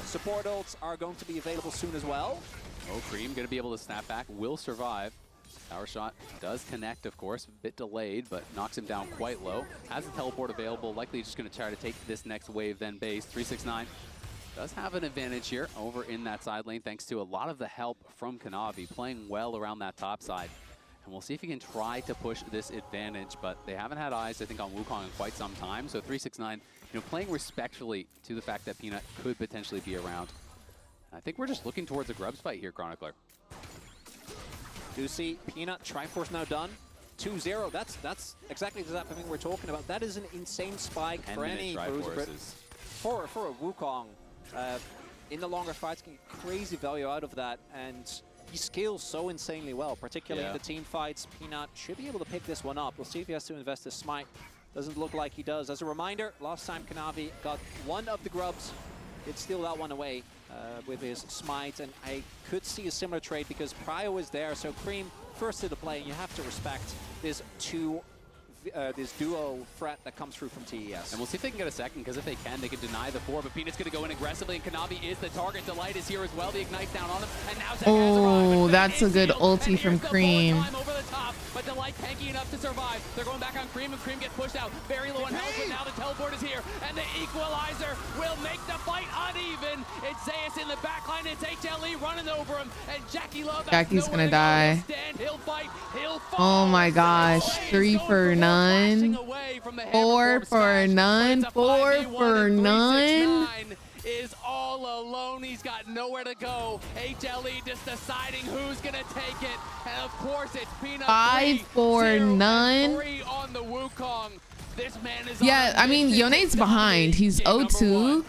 Support ults are going to be available soon as well. Oh, Cream going to be able to snap back, will survive. Power shot does connect, of course, a bit delayed, but knocks him down quite low. Has a teleport available, likely just going to try to take this next wave, then base. 369 does have an advantage here over in that side lane, thanks to a lot of the help from Kanavi, playing well around that top side. And we'll see if he can try to push this advantage, but they haven't had eyes, I think, on Wukong in quite some time. So 369, playing respectfully to the fact that Peanut could potentially be around. I think we're just looking towards a Grubs fight here, Chronicler. Do see Peanut, Triforce now done. 2-0, that's exactly the type of thing we're talking about. That is an insane spike for any bruiser. For a Wukong, in the longer fights, can get crazy value out of that, and he scales so insanely well, particularly in the team fights. Peanut should be able to pick this one up. We'll see if he has to invest his smite. Doesn't look like he does. As a reminder, last time Kanavi got one of the Grubs, did steal that one away with his smite, and I could see a similar trade because Prio is there, so Cream first to the play, and you have to respect this 2 this duo threat that comes through from TES. And we'll see if they can get a second, because if they can deny the 4. But Peanut's going to go in aggressively, and Kanavi is the target. Delight is here as well. The Ignite's down on him, and now Zeka has arrived. Oh, that's a good ulti from Cream. Over the top, but Delight tanky enough to survive. They're going back on Cream, and Cream gets pushed out. Very low on health, but now the teleport is here, and the equalizer will make the fight uneven. It's Zeus in the backline. It's HLE running over him, and Jackie Love. Jackie's gonna die. He'll fight. He'll Oh my gosh, 3 for none. 4 for none. 4 for none. Is all alone. He's got nowhere to go. HLE just deciding who's gonna take it, and of course it's Peanut. 5 for none. 3 on the Wukong. This man is Yeah, I mean, Yone's behind. He's 0-2.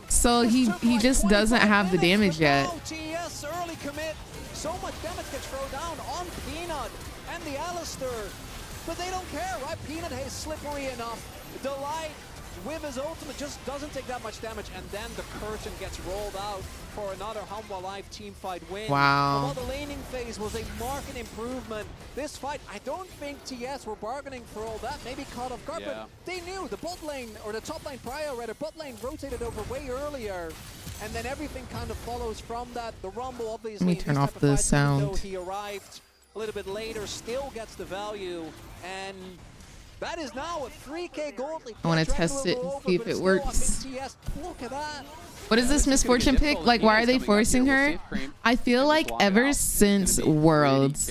So he just doesn't have the damage yet. TES early commit. So much damage gets thrown down on Peanut and the Alistair. But they don't care, right? Peanut is slippery enough. Delight with his ultimate just doesn't take that much damage, and then the curtain gets rolled out for another Hanwha Live teamfight win. Wow. While the laning phase was a marked improvement, this fight, I don't think TS were bargaining for all that. Maybe caught off guard, but they knew the bot lane, or the top lane prior, rather, bot lane rotated over way earlier. And then everything kind of follows from that. The Rumble, obviously, Let me turn off the sound. Though he arrived a little bit later, still gets the value, and that is now a 3K gold. I want to test it and see if it works. Look at that. What is this Misfortune pick? Like, why are they forcing her? I feel like ever since Worlds,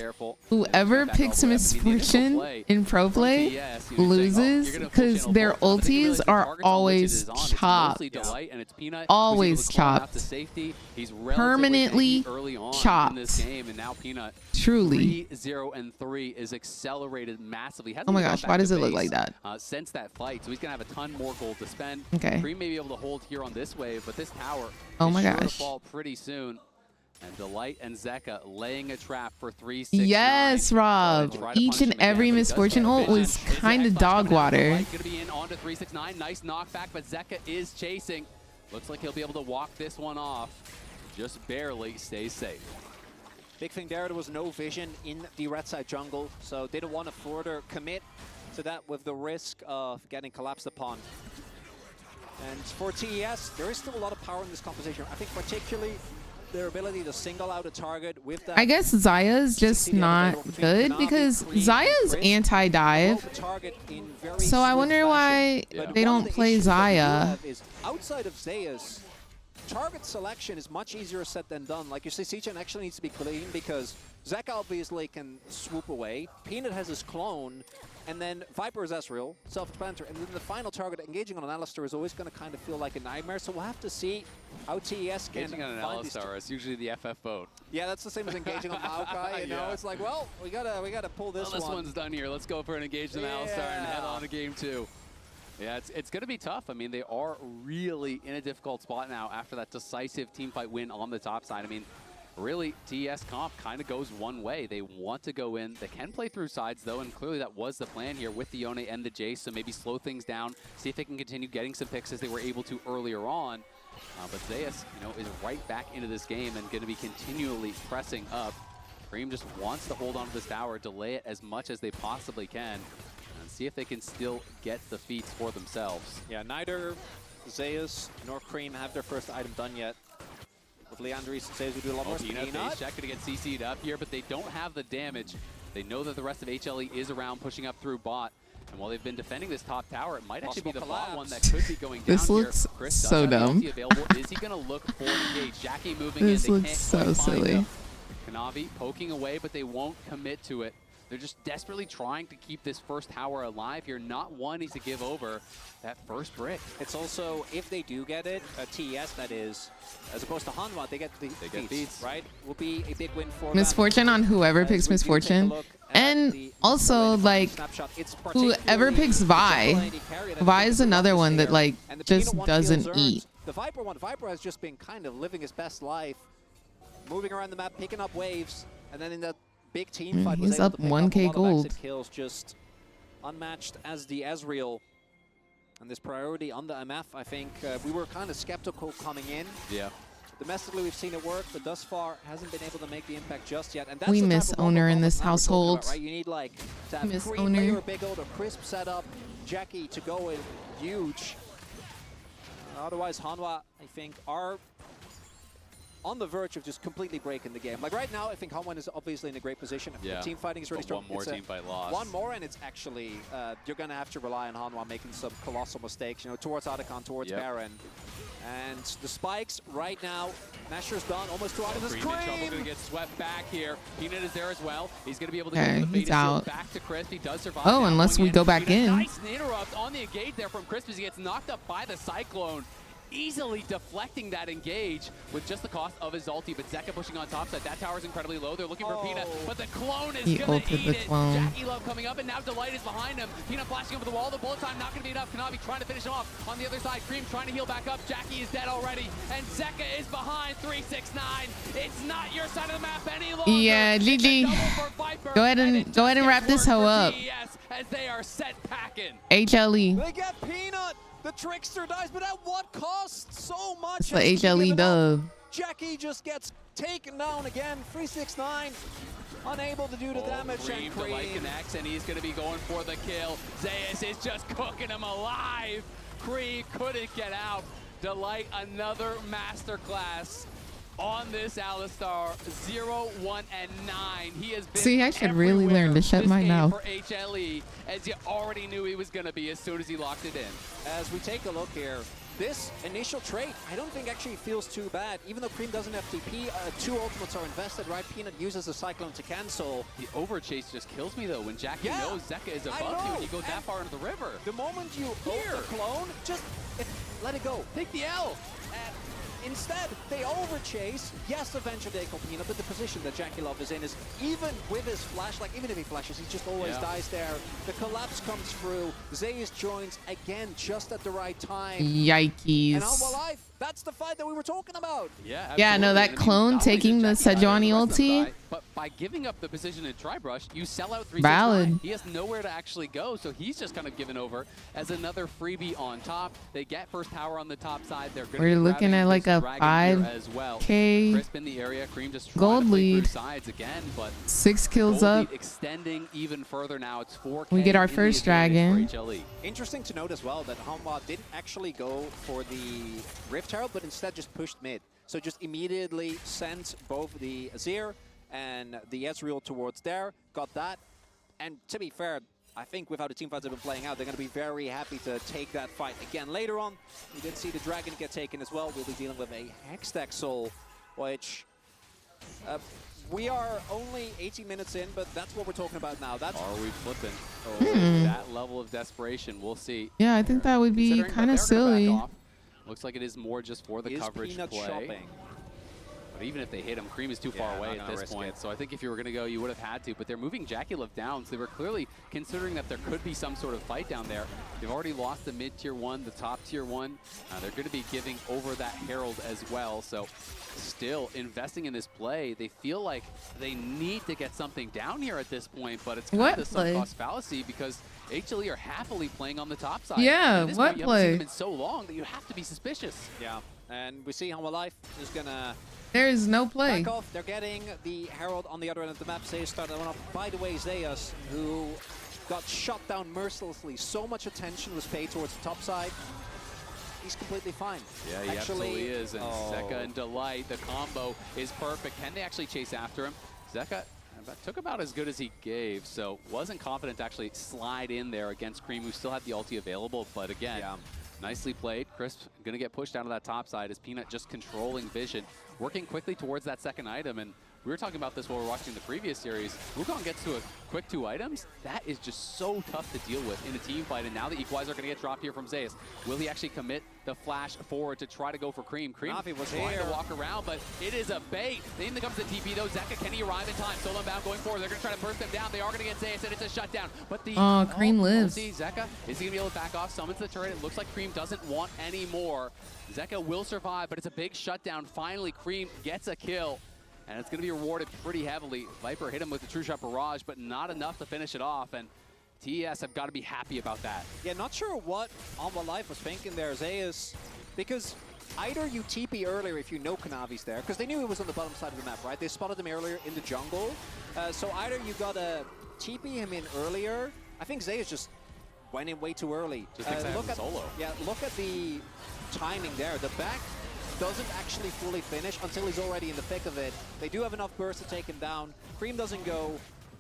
whoever picks Misfortune in pro play loses, because their ultis are always chopped. Always chopped. Permanently chopped. Truly. 3-0-3 is accelerated massively. Oh my gosh, why does it look like that? Since that fight, so he's gonna have a ton more gold to spend. Okay. Cream may be able to hold here on this wave, but this tower Oh my is sure to gosh. fall pretty soon. And Delight and Zeka laying a trap for 3-6. Yes, Rob. Each and every Misfortune ult was kind of dog water. Gonna be in onto 369. Nice knockback, but Zeka is chasing. Looks like he'll be able to walk this one off. Just barely. Stays safe. Big thing there was no vision in the red side jungle, so didn't want to further commit to that with the risk of getting collapsed upon. And for TES, there is still a lot of power in this composition. I think particularly their ability to single out a target with that. I guess Zaya's just not good because Zaya's anti-dive. So I wonder why they don't play Zaya. Outside of Zeus, target selection is much easier said than done. Like you say, Sichen actually needs to be clean because Zeka obviously can swoop away. Peanut has his clone. And then Viper is Ezreal, self-explanatory. And then the final target, engaging on an Alistair, is always going to kind of feel like a nightmare. So we'll have to see how TES can Engaging on an find these Alistar is usually the FF vote. Yeah, that's the same as engaging on Maokai. You know, it's like, well, we gotta pull this one. This one's done here. Let's go for an engaged on Alistar and head on to game 2. Yeah, it's going to be tough. I mean, they are really in a difficult spot now after that decisive teamfight win on the top side. I mean, really, TES comp kind of goes one way. They want to go in. They can play through sides, though, and clearly that was the plan here with the Yone and the Jace, so maybe slow things down, see if they can continue getting some picks as they were able to earlier on. But Zeus, is right back into this game and going to be continually pressing up. Cream just wants to hold on to this tower, delay it as much as they possibly can, and see if they can still get the feats for themselves. Yeah, neither Zeus nor Cream have their first item done yet. With Leandri, Zeus will do a lot more. Peanut check to get CC'd up here, but they don't have the damage. They know that the rest of HLE is around, pushing up through bot. And while they've been defending this top tower, it might actually be the bot one that could be going down. This looks here. Chris so dumb. Is he going to look for engage? Jackie moving in. This looks so silly. Kanavi poking away, but they won't commit to it. They're just desperately trying to keep this first tower alive here, not wanting to give over that first brick. It's also, if they do get it, TES that is, as opposed to Hanwha, they get the feats, right? Will be a big win for Misfortune on whoever picks Misfortune. And also, like, whoever picks Vi. Vi is another one that, like, just doesn't eat. The Viper one, Viper has just been kind of living his best life, moving around the map, picking up waves, and then in that big team fight was he's able up to pick 1K up a lot of gold. exit kills, just unmatched as the Ezreal. And this priority on the MF, I think we were kind of skeptical coming in. Yeah. Domestically, we've seen it work, but thus far hasn't been able to make the impact just yet. And that's We the miss type of owner in level this that we're talking household. about, right? You need like to have Miss Cream owner. layer, big old, or crisp setup, Jackie to go in huge. Otherwise, Hanwha, I think, are on the verge of just completely breaking the game. Like right now, I think Hanwha is obviously in a great position. Yeah. Team fighting is really strong. One more It's team fight loss. One more, and it's actually, you're going to have to rely on Hanwha making some colossal mistakes, you know, towards Otacon, towards Baron. And the spikes right now, Masher's done, almost 2 items. Cream in trouble, gonna get swept back here. Peanut is there as well. He's gonna be able to Okay, go to the he's Phoenix out. back to Crisp. He does survive. Oh, now unless going we go back Peanut, in. Nice interrupt on the engage there from Crisp as he gets knocked up by the Cyclone. Easily deflecting that engage with just the cost of his ulti, but Zeka pushing on top side. That tower's incredibly low. They're looking for Peanut, but the clone is He gonna ulted eat the it. clone. Jackie Love coming up, and now Delight is behind him. Peanut flashing over the wall. The bullet time not gonna be enough. Kanavi trying to finish him off. On the other side, Cream trying to heal back up. Jackie is dead already, and Zeka is behind 369. It's not your side of the map any longer. Yeah, GG. Go ahead and wrap this hoe up. As they are set packing. HLE. They get Peanut. The trickster dies, but at what cost? So much. It's the has to be HLE given up. dub. Jackie just gets taken down again. 369, unable to do the damage. Cream, Delight connects, and he's going to be going for the kill. Zeus is just cooking him alive. Cream couldn't get out. Delight, another masterclass on this Alistar. 0, 1, and 9. He has been See, I should really learn to shut this my game mouth. for HLE, as you already knew he was going to be as soon as he locked it in. As we take a look here, this initial trade, I don't think actually feels too bad. Even though Cream doesn't have TP, 2 ultimates are invested, right? Peanut uses a Cyclone to cancel. The overchase just kills me, though, when Jackie knows Zeka is above you and you go that far into the river. The moment you ult the clone, just let it go. Take the L. Instead, they overchase. Yes, eventually they kill Peanut, but the position that Jackie Love is in is, even with his flash, like even if he flashes, he just always dies there. The collapse comes through. Zeus joins again just at the right time. Yikes. And Hanwha Life, that's the fight that we were talking about. Yeah, Yeah, no, that clone taking the Sejuani ulti. But by giving up the position in Tribrush, you sell out 369. Valid. He has nowhere to actually go, so he's just kind of given over as another freebie on top. They get first power on the top side. They're going We're looking at like a 5K Crisp in the area. Cream just gold to play lead. through sides again, but 6 kills gold up. lead extending even further now. It's 4K. We get our in the first advantage dragon. for HLE. Interesting to note as well that Hanwha didn't actually go for the Rift Herald, but instead just pushed mid. So just immediately sent both the Azir and the Ezreal towards there, got that. And to be fair, I think with how the team fights have been playing out, they're going to be very happy to take that fight again later on. We did see the dragon get taken as well. We'll be dealing with a Hextech Soul, which we are only 18 minutes in, but that's what we're talking about now. That's Are we flipping? That level of desperation, we'll see. Yeah, I think that would be Considering kind of that they're gonna back silly. off. Looks like it is more just for the Is coverage Peanut play. shopping? But even if they hit him, Cream is too far Yeah, away not at gonna this risk point. it. So I think if you were going to go, you would have had to. But they're moving Jackie Love down, so they were clearly considering that there could be some sort of fight down there. They've already lost the mid-tier 1, the top-tier 1. They're going to be giving over that Herald as well. So still investing in this play. They feel like they need to get something down here at this point, but it's kind What of the play? sunk cost fallacy because HLE are happily playing on the top side. Yeah, At this what point, you haven't seen play? them in so long that you have to be suspicious. Yeah, and we see Hanwha Life is going to There is no play. back off. They're getting the Herald on the other end of the map. Zeus started one off. By the way, Zeus, who got shot down mercilessly. So much attention was paid towards the top side. He's completely fine. Yeah, he absolutely is. And Zeka and Delight, the combo is perfect. Can they actually chase after him? Zeka took about as good as he gave, so wasn't confident to actually slide in there against Cream, who still had the ulti available. But again, nicely played. Crisp going to get pushed down to that top side as Peanut just controlling vision, working quickly towards that second item. And we were talking about this while we were watching the previous series. Wukong gets to a quick 2 items. That is just so tough to deal with in a team fight. And now the Equalizer going to get dropped here from Zeus. Will he actually commit the flash forward to try to go for Cream? Cream was trying to walk around, but it is a bait. Then comes the TP though. Zeka, can he arrive in time? Solo bound going forward. They're going to try to burst them down. They are going to get Zeus, and it's a shutdown. But the Cream lives. See, Zeka, is he going to be able to back off? Summons the turret. It looks like Cream doesn't want any more. Zeka will survive, but it's a big shutdown. Finally, Cream gets a kill. And it's going to be rewarded pretty heavily. Viper hit him with the True Shot Barrage, but not enough to finish it off. And TES have got to be happy about that. Yeah, not sure what Hanwha Life was thinking there, Zeus, because either you TP earlier if you know Kanavi's there, because they knew he was on the bottom side of the map, right? They spotted him earlier in the jungle. So either you gotta TP him in earlier. I think Zeus just went in way too early. Just thinks I have him solo. Yeah, look at the timing there. The back doesn't actually fully finish until he's already in the thick of it. They do have enough burst to take him down. Cream doesn't go,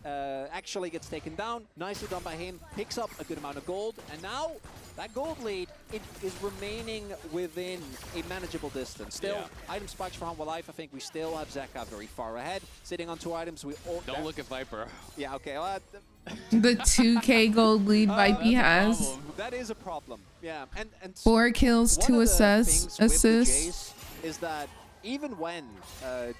actually gets taken down. Nicely done by him, picks up a good amount of gold, and now that gold lead, it is remaining within a manageable distance. Still, item spikes for Hanwha Life. I think we still have Zeka very far ahead, sitting on 2 items. We all Don't look at Viper. Yeah, okay. Well, The 2K gold lead Vipey has. that is a problem. Yeah, and 4 kills, 2 assists. Is that even when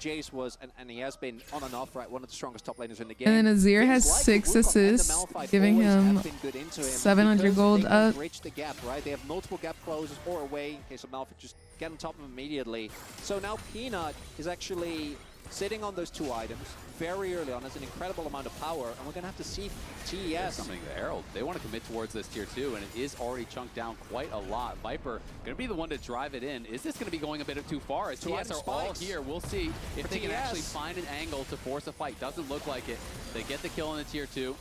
Jace was, and he has been on and off, right, one of the strongest top laners in the game. And then Azir has 6 assists, giving him 700 gold up. Bridge the gap, right? They have multiple gap closes or away in case of Malphite, just get on top of him immediately. So now Peanut is actually sitting on those 2 items very early on, has an incredible amount of power, and we're going to have to see TES. Something to Herald. They want to commit towards this tier 2, and it is already chunked down quite a lot. Viper going to be the one to drive it in. Is this going to be going a bit too far? As TES are all here, we'll see if they can actually find an angle to force a fight. Doesn't look like it. They get the kill in the tier 2,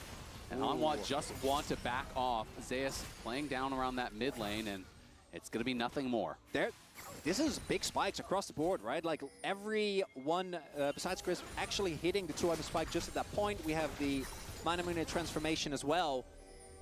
and Hanwha just want to back off. Zeus playing down around that mid lane, and it's going to be nothing more. This is big spikes across the board, right? Like every one, besides Chris, actually hitting the 2-item spike just at that point. We have the Mana transformation as well.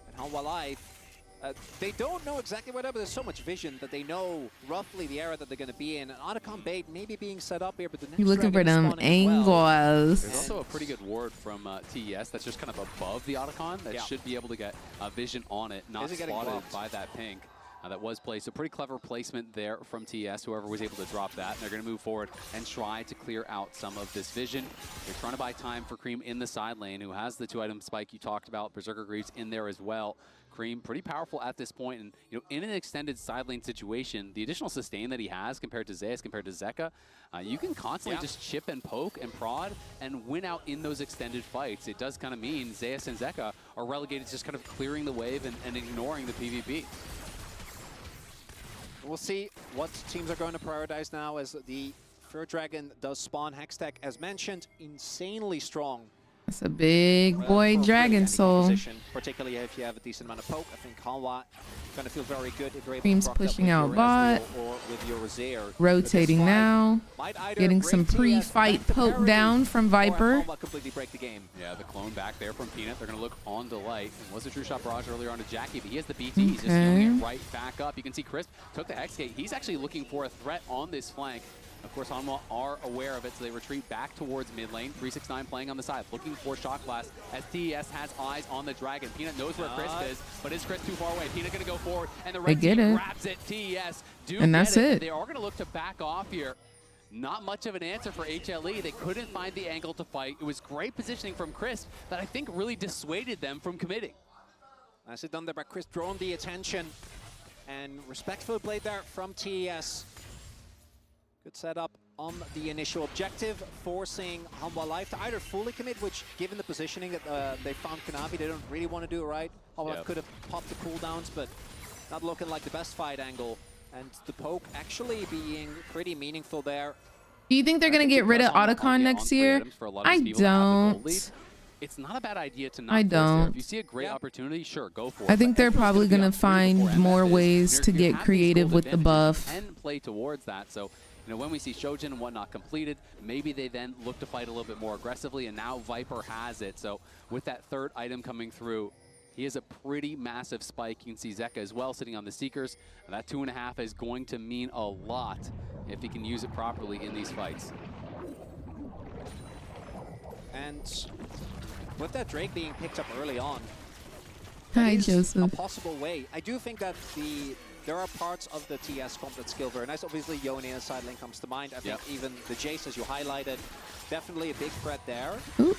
And Hanwha Life, they don't know exactly where they're, but there's so much vision that they know roughly the area that they're going to be in. And Otacon bait maybe being set up here, but the next You're looking for dragon them is spawning as well. angles. There's also a pretty good ward from TES that's just kind of above the Otacon that should be able to get vision on it, not spotted by that pink. That was placed. So pretty clever placement there from TS, whoever was able to drop that. And they're going to move forward and try to clear out some of this vision. They're trying to buy time for Cream in the side lane, who has the 2-item spike you talked about. Berserker Greaves in there as well. Cream pretty powerful at this point, and in an extended side lane situation, the additional sustain that he has compared to Zeus, compared to Zeka, you can constantly just chip and poke and prod and win out in those extended fights. It does kind of mean Zeus and Zeka are relegated to just kind of clearing the wave and ignoring the PvP. We'll see what teams are going to prioritize now as the Fur Dragon does spawn. Hextech, as mentioned, insanely strong. That's a big boy dragon soul. Position, particularly if you have a decent amount of poke. I think Hanwha going to feel very good if you're able Cream's to proc pushing up out with bot. your Ezreal or with your Azir. Rotating now. Getting some pre-fight poke down from Viper. Completely break the game. Yeah, the clone back there from Peanut. They're going to look on Delight. It was a true shot barrage earlier on to Jackie, but he has the BT. He's just healing it right back up. You can see Crisp took the X-Gate. He's actually looking for a threat on this flank. Of course, Hanwha are aware of it, so they retreat back towards mid lane. 369 playing on the side, looking for Shock Blast as TES has eyes on the Dragon. Peanut knows where Crisp is, but is Crisp too far away? Peanut going to go forward, and the red team grabs it. TES do and that's it. They are going to look to back off here. Not much of an answer for HLE. They couldn't find the angle to fight. It was great positioning from Crisp that I think really dissuaded them from committing. Nicely done there by Crisp, drawing the attention. And respectful play there from TES. Good setup on the initial objective, forcing Hanwha Life to either fully commit, which, given the positioning that they found Kanavi, they don't really want to do it, right? Hanwha Life could have popped the cooldowns, but not looking like the best fight angle. And the poke actually being pretty meaningful there. Do you think they're going to get rid of Otacon next year? I don't. It's not a bad idea to not I force there. don't. If you see a great opportunity, sure, go for it. I think they're probably going to find more ways to get creative with the buff. And play towards that. So, when we see Shojin and whatnot completed, maybe they then look to fight a little bit more aggressively, and now Viper has it. So with that third item coming through, he has a pretty massive spike. You can see Zeka as well sitting on the Seekers. And that 2.5 is going to mean a lot if he can use it properly in these fights. And with that Drake being picked up early on, Hi, Joseph. a possible way. I do think that there are parts of the TS comp that skill very nice. Obviously, Yone and side lane comes to mind. I think even the Jace, as you highlighted, definitely a big threat there.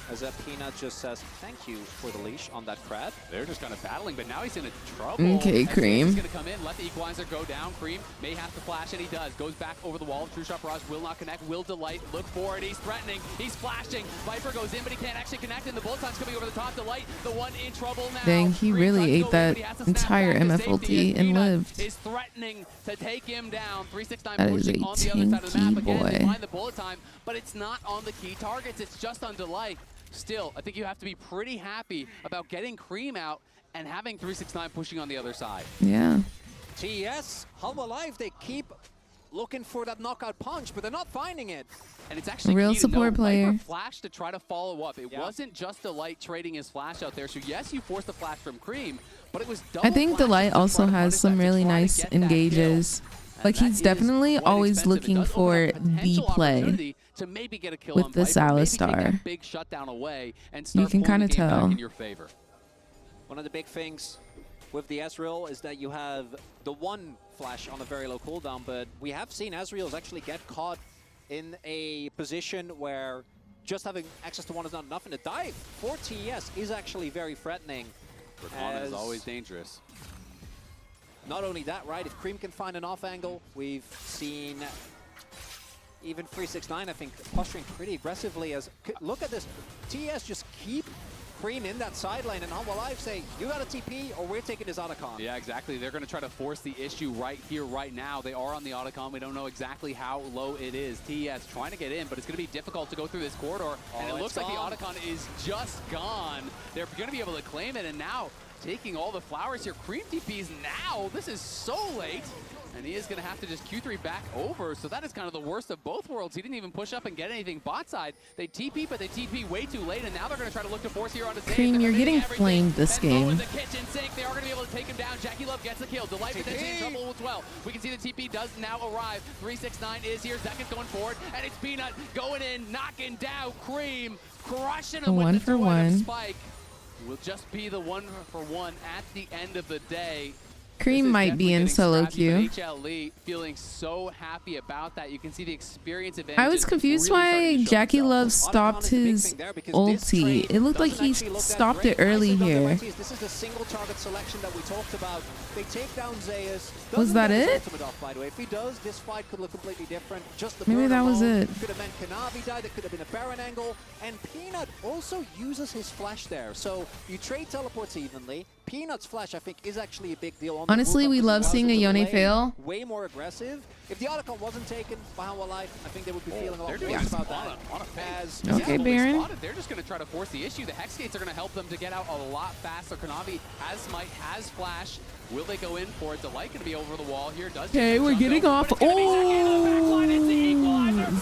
As a Peanut just says, thank you for the leash on that Crad. They're just kind of battling, but now he's in trouble. Okay, Cream. He's going to come in, let the Equalizer go down. Cream may have to flash, and he does. Goes back over the wall. True Shot Barrage will not connect. Will Delight look for it. He's threatening. He's flashing. Viper goes in, but he can't actually connect, and the Bolt Time's coming over the top. Delight, the one in trouble now. Dang, he really ate that entire MF ulti and lived. His threatening to take him down. 369 That is pushing a on the other side of the map. tinky Again, they boy. find the bullet time, but it's not on the key targets. It's just on Delight. Still, I think you have to be pretty happy about getting Cream out and having 369 pushing on the other side. Yeah. TES, Halva Life, they keep looking for that knockout punch, but they're not finding it. And it's actually Real key to support note, player. Viper flashed to try to follow up. It wasn't just Delight trading his flash out there. So yes, you forced the flash from Cream, but it was double I think flashes Delight to also try to has punish some that, to really try to nice get that kill. engages. And Like that he's is definitely quite always expensive. It looking does open for up a the potential play opportunity to maybe get a kill with on the Viper, maybe take Alistar. that big shutdown away and You start can pulling kind the of game back tell. in your favor. One of the big things with the Ezreal is that you have the one flash on a very low cooldown, but we have seen Ezreals actually get caught in a position where just having access to one is not enough, and a dive for TES is actually very threatening. Rakan is always dangerous. Not only that, right, if Cream can find an off angle, we've seen even 369, I think, posturing pretty aggressively as, look at this, TES just keep Cream in that side lane, and Halva Life say, you got a TP or we're taking this Otacon. Yeah, exactly. They're going to try to force the issue right here, right now. They are on the Otacon. We don't know exactly how low it is. TES trying to get in, but it's going to be difficult to go through this corridor. And it looks like the Otacon is just gone. They're going to be able to claim it, and now taking all the flowers here. Cream TPs now. This is so late. And he is going to have to just Q3 back over. So that is kind of the worst of both worlds. He didn't even push up and get anything bot side. They TP, but they TP way too late. And now they're going to try to look to force here on the Cream, you're getting flamed this game. In the kitchen sink, they are going to be able to take him down. Jackie Love gets the kill. Delight potentially in trouble as well. We can see the TP does now arrive. 369 is here. Zeka's going forward. And it's Peanut going in, knocking down Cream, crushing him with One the for two-item one. spike. Will just be the 1-for-1 at the end of the day. Cream might be in solo queue. HLE feeling so happy about that. You can see the experience advantage. I was confused why Jackie Love stopped his ulti. It looked like he stopped it early here. This is the single target selection that we talked about. They take down Zeus. Was that it? By the way, if he does, this fight could look completely different. Just the Maybe burn that was alone it. could have meant Kanavi died. It could have been a Baron angle. And Peanut also uses his flash there. So you trade teleports evenly. Peanut's flash, I think, is actually a big deal. On Honestly, we love seeing a Yone fail. Way more aggressive. If the Otacon wasn't taken by Halva Life, I think they would be feeling a lot worse about that. As Okay, Baron. They're just going to try to force the issue. The Hex Gates are going to help them to get out a lot faster. Kanavi has Smite, has Flash. Will they go in for it? Delight going to be over the wall here. Does Okay, we're getting off. Oh,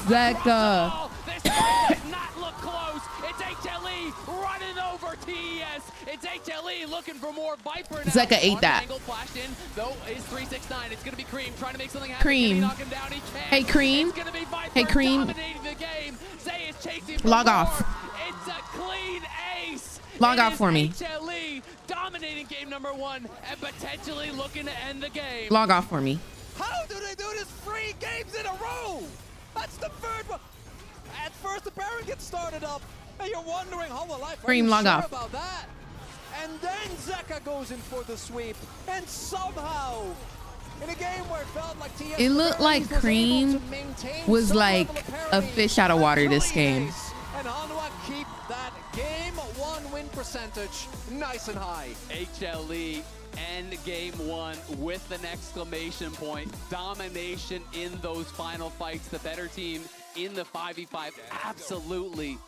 Zeka. This does not look close. It's HLE running over TES. It's HLE looking for more Viper now. Zeka ate that. Angle flashed in, though, is 369. It's going to be Cream trying to make something happen. Cream. Can he knock him down? He can. Hey, Cream. It's gonna be Viper Hey, Cream. dominating the game. Zay is chasing for Log more. off. It's a clean ace. Log It off is for me. HLE dominating game number 1 and potentially looking to end the game. Log off for me. How do they do this 3 games in a row? That's the third one. At first, the Baron gets started up, and you're wondering how will life Cream, log off. about that. And then Zeka goes in for the sweep, and somehow, in a game where it felt like TS It looked like Cream was like a fish out of water this game. and Hanwha keep that game 1 win percentage nice and high. HLE end game 1 with an exclamation point. Domination in those final fights. The better team in the 5v5. Absolutely.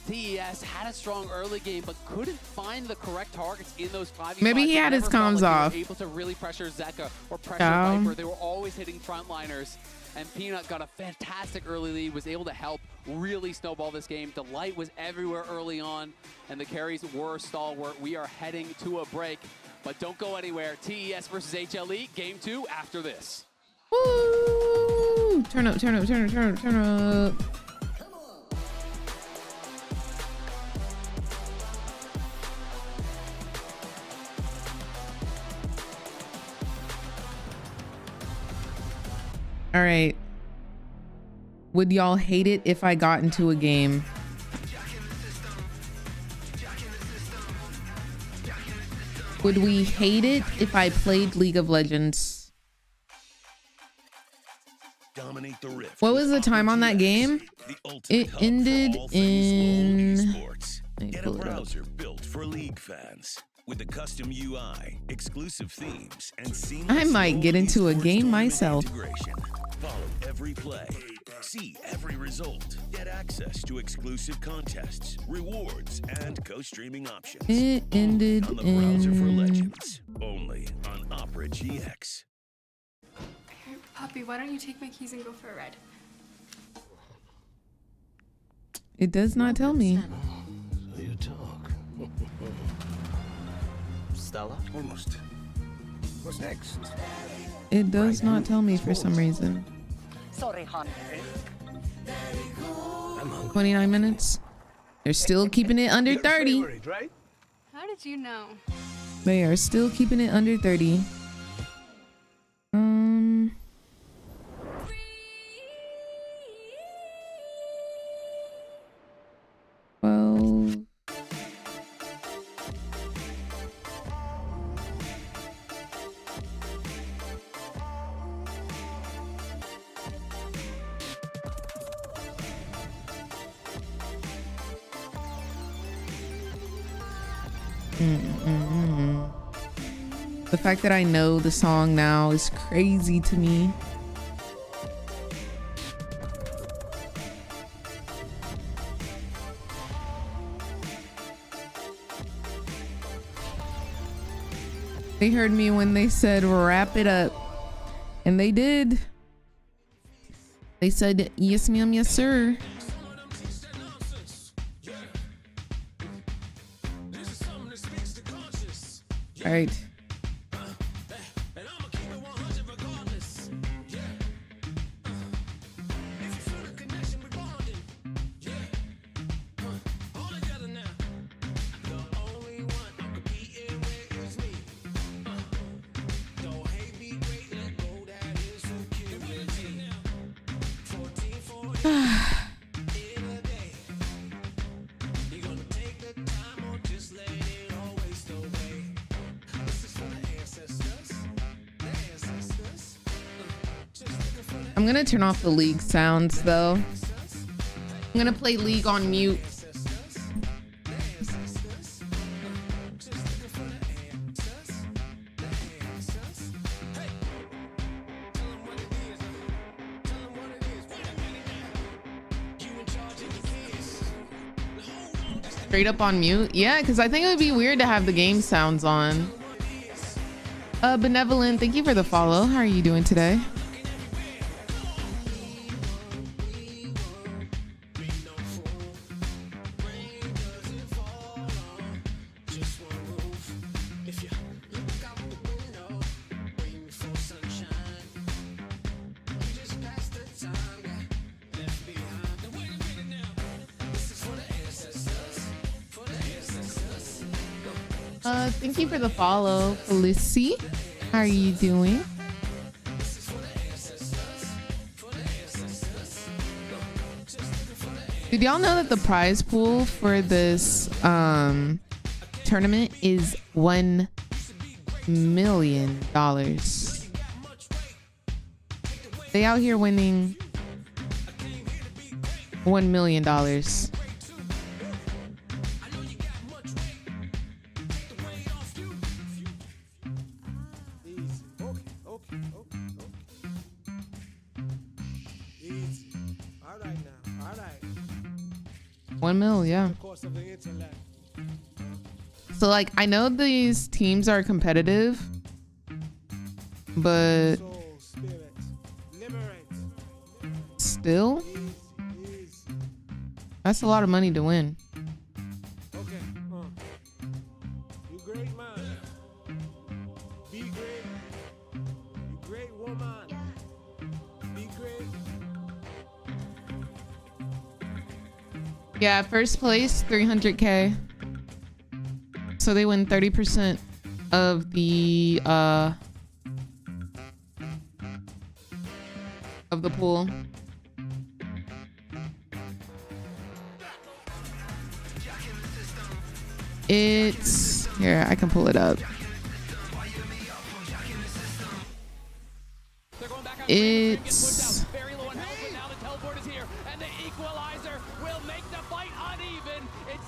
TES had a strong early game, but couldn't find the correct targets in those 5v5. Maybe he had his comms off. They were able to really pressure Zeka or pressure Yeah. Viper. They were always hitting frontliners. And Peanut got a fantastic early lead, was able to help really snowball this game. Delight was everywhere early on, and the carries were stalwart. We are heading to a break, but don't go anywhere. TES versus HLE, game 2 after this. Woo! Turn up, turn up, turn up, turn up, turn up. All right. Would y'all hate it if I got into a game? Would we hate it if I played League of Legends? Dominate the rift. What was the time on that game? It ended in... Get a browser built for League fans. With a custom UI, exclusive themes, and seamless I might get into a esports game tournament myself. integration. Follow every play, see every result, get access to exclusive contests, rewards, and co-streaming options. It ended On the browser for in... Legends, only on Opera GX. Hey, puppy, why don't you take my keys and go for a ride? It does not tell me. So you talk. Stella? Almost. What's next? It does not tell me for some reason. Sorry, hon. 29 minutes. They're still keeping it under 30. Right? How did you know? They are still keeping it under 30. Well, the fact that I know the song now is crazy to me. They heard me when they said wrap it up, and they did. They said yes ma'am, yes sir. All right. I'm gonna turn off the League sounds though. I'm gonna play League on mute. Straight up on mute? Yeah, because I think it would be weird to have the game sounds on. Benevolent, thank you for the follow. How are you doing today? Thank you for the follow, Felicity. How are you doing? Did y'all know that the prize pool for this tournament is $1 million? They out here winning $1 million. $1 million, yeah. So like, I know these teams are competitive, but still, that's a lot of money to win. You great man. Be great. You great woman. Be great. Yeah, first place, 300K. So they win 30% of the pool. It's here, I can pull it up. It's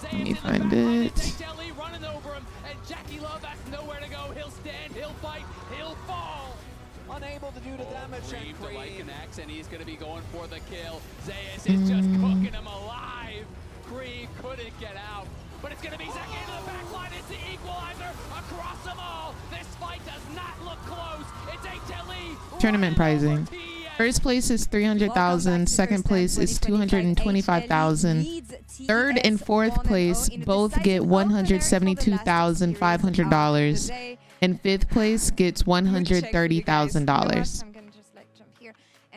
let me find it. him, and Jackie Love has nowhere to go. He'll stand, he'll fight, he'll fall. Unable to do the damage. Cream to light connects, and he's going to be going for the kill. Zayas is just cooking him alive. Cream couldn't get out. But it's going to be Zeki into the back line. It's the equalizer across them all. This fight does not look close. It's HLE. Tournament pricing. First place is 300,000. Second place is 225,000. Third and fourth place both get $172,500, and fifth place gets $130,000.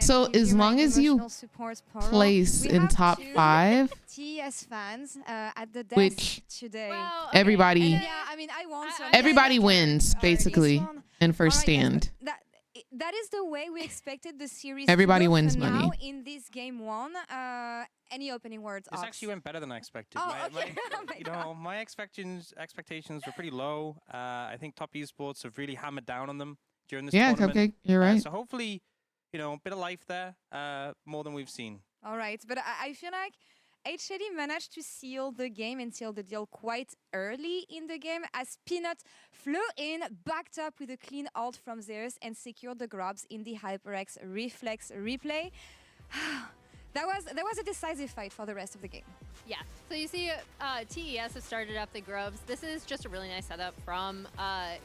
So as long as you place in top 5, TES fans at the desk which today. everybody, everybody I wins basically in first stand. That is the way we expected the series. Everybody to go wins for money. now in this game 1. Any opening words? This Ops? actually went better than I expected. Oh, okay. My expectations were pretty low. I think Top Esports have really hammered down on them during this tournament. Okay, you're right. So hopefully, a bit of life there, more than we've seen. All right, but I feel like HLE managed to seal the game and seal the deal quite early in the game as Peanut flew in, backed up with a clean ult from Zeus and secured the grabs in the HyperX Reflex replay. That was a decisive fight for the rest of the game. Yeah, so you see TES has started up the grubs. This is just a really nice setup from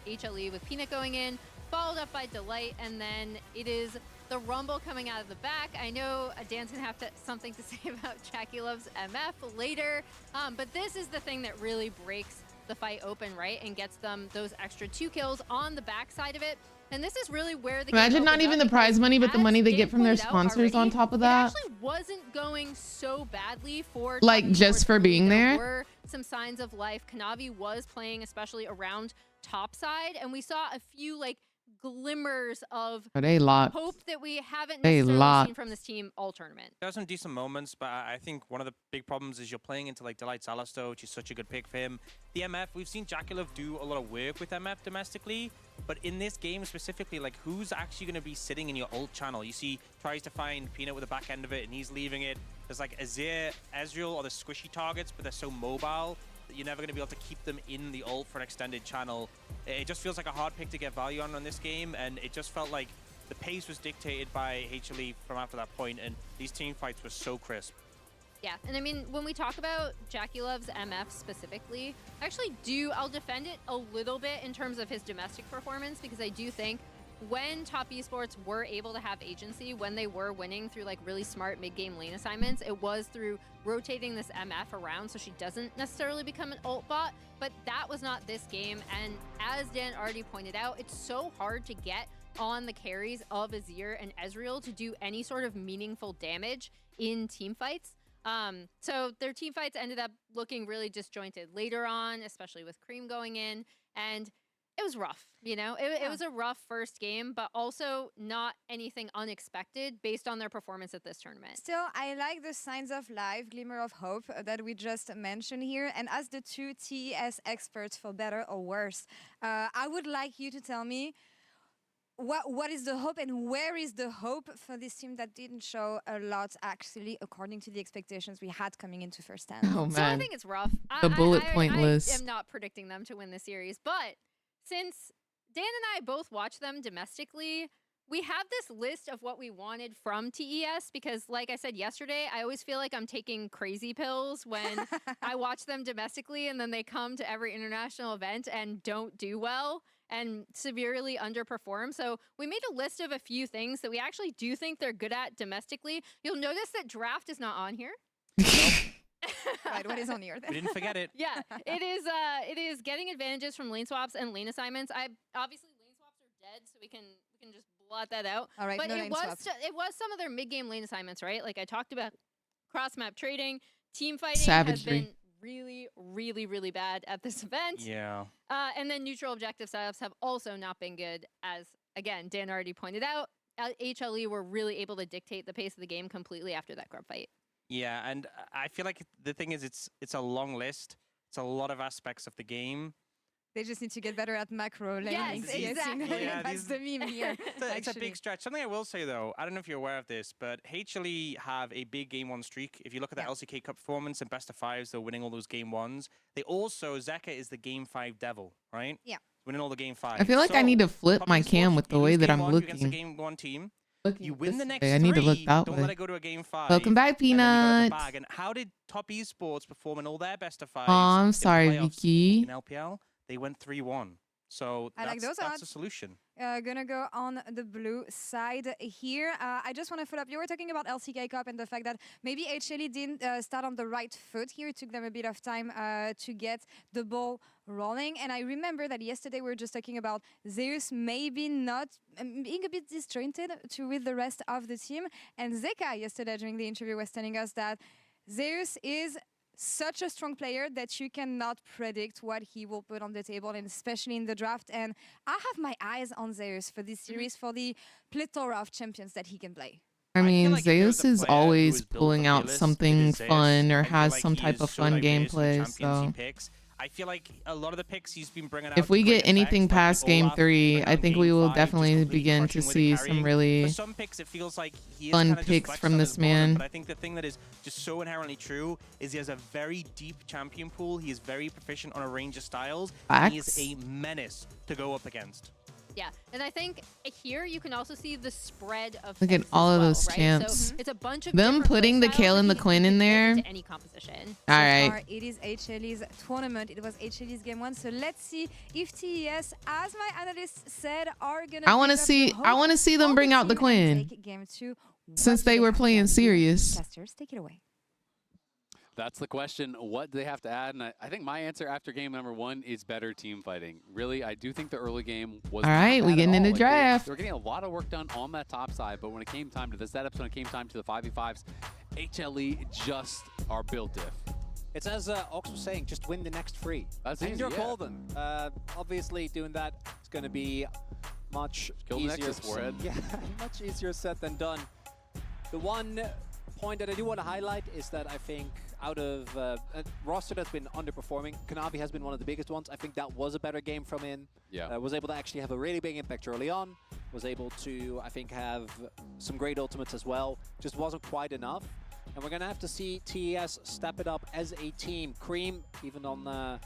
HLE with Peanut going in, followed up by Delight, and then it is the Rumble coming out of the back. I know Dan's gonna have something to say about Jackie Love's MF later, but this is the thing that really breaks the fight open, right? And gets them those extra 2 kills on the backside of it. And this is really where the Imagine not even the prize money, but the money they get from their sponsors on top of that. It actually wasn't going so badly for Like just for being there. There were some signs of life. Kanavi was playing, especially around topside, and we saw a few like glimmers of hope that we haven't necessarily seen from this team all tournament. There are some decent moments, but I think one of the big problems is you're playing into like Delight Salasto, which is such a good pick for him. The MF, we've seen Jackulov do a lot of work with MF domestically, but in this game specifically, like who's actually going to be sitting in your ult channel? You see, tries to find Peanut with the back end of it, and he's leaving it. There's like Azir, Ezreal, or the squishy targets, but they're so mobile that you're never going to be able to keep them in the ult for an extended channel. It just feels like a hard pick to get value on this game, and it just felt like the pace was dictated by HLE from after that point, and these team fights were so crisp. Yeah, and I mean, when we talk about Jackie Love's MF specifically, I'll defend it a little bit in terms of his domestic performance, because I do think when Top Esports were able to have agency, when they were winning through like really smart mid-game lane assignments, it was through rotating this MF around so she doesn't necessarily become an ult bot, but that was not this game. And as Dan already pointed out, it's so hard to get on the carries of Azir and Ezreal to do any sort of meaningful damage in team fights. So their team fights ended up looking really disjointed later on, especially with Cream going in, and it was rough, you know? It was a rough first game, but also not anything unexpected based on their performance at this tournament. Still, I like the signs of life, glimmer of hope that we just mentioned here. And as the 2 TES experts, for better or worse, I would like you to tell me what is the hope and where is the hope for this team that didn't show a lot, actually, according to the expectations we had coming into first stand. Oh, man. So I think it's rough. The bullet point list. I am not predicting them to win the series, but since Dan and I both watch them domestically, we have this list of what we wanted from TES because, like I said yesterday, I always feel like I'm taking crazy pills when I watch them domestically and then they come to every international event and don't do well and severely underperform. So we made a list of a few things that we actually do think they're good at domestically. You'll notice that draft is not on here. Right, what is on here then? We didn't forget it. Yeah, it is getting advantages from lane swaps and lane assignments. Obviously lane swaps are dead, so we can just blot that out. All right, but no it lane was swaps. it was some of their mid game lane assignments, right? Like I talked about cross map trading, team fighting Savagery. has been really bad at this event. Yeah. And then neutral objective setups have also not been good, as again Dan already pointed out. HLE were really able to dictate the pace of the game completely after that grub fight. Yeah, and I feel like the thing is it's a long list. It's a lot of aspects of the game. They just need to get better at macro laning. Yes, exactly. Yeah, That's these- the meme here. It's a actually. big stretch. Something I will say though, I don't know if you're aware of this, but HLE have a big game one streak. If you look at the LCK Cup performance and best of fives, they're winning all those game ones. They also, Zeka is the game 5 devil, right? Yeah. Winning all the game 5. I feel like I need to flip my cam with the way that I'm Against the looking. game 1 team. Looking You win the this next way. I need to look 3, that don't way. let it go to a game 5. Welcome back, and then you got it in the Peanuts. bag. And how did Top Esports perform in all their best of 5s? Aw, I'm in sorry, playoffs Vicky. In LPL, they went 3-1. So I like those that's odds. a solution. Gonna go on the blue side here. I just want to follow up. You were talking about LCK Cup and the fact that maybe HLE didn't start on the right foot here. It took them a bit of time to get the ball rolling. And I remember that yesterday we were just talking about Zeus maybe not being a bit disjointed with the rest of the team. And Zeka yesterday during the interview was telling us that Zeus is such a strong player that you cannot predict what he will put on the table, and especially in the draft. And I have my eyes on Zeus for this series, for the plethora of champions that he can play. I mean, like if there was Zeus a is player who always was built pulling for out Fearless, it something is Zeus. fun or I feel has like some he type is of so fun diverse in the gameplay. champions he So picks. I feel like a lot of the picks he's been bringing out. if we to get great anything effect, like past the game Olaf 3, playing I on think game we will 5, just definitely completely begin to crushing with see the some carrying. really For some picks, it feels like he is fun kinda just picks flexed from on this his opponent, man. But I think the thing that is just so inherently true is he has a very deep champion pool. He is very proficient on a range of styles. And he is Facts. a menace to go up against. Yeah, and I think here you can also see the spread of Look at picks all as of well, those right? champs. So it's a bunch of Them different putting the playstyles Kale that and the he Quinn in can get there. into any composition. All So right. far, it is HLE's tournament. It was HLE's game 1. So let's see if TES, as my analyst said, are gonna. I want to see them bring out the Quinn take game 2. since What do they were have to playing add? serious. Casters, take it away. That's the question. What do they have to add? And I think my answer after game number 1 is better team fighting. Really, I do think the early game was All not right, bad we at getting all. into Like, draft. They were getting a lot of work done on that top side, but when it came time to the setups, when it came time to the 5v5s, HLE just are built diff. It's as Ox was saying, just win the next 3. That's and easy, you're yeah. golden. Obviously, doing that is going to be much Kill the easier. Nexus for it. Yeah, much easier said than done. The one point that I do want to highlight is that I think out of a roster that's been underperforming, Kanavi has been one of the biggest ones. I think that was a better game from him. Yeah. Was able to actually have a really big impact early on. Was able to, I think, have some great ultimates as well. Just wasn't quite enough. And we're going to have to see TES step it up as a team. Cream, even on the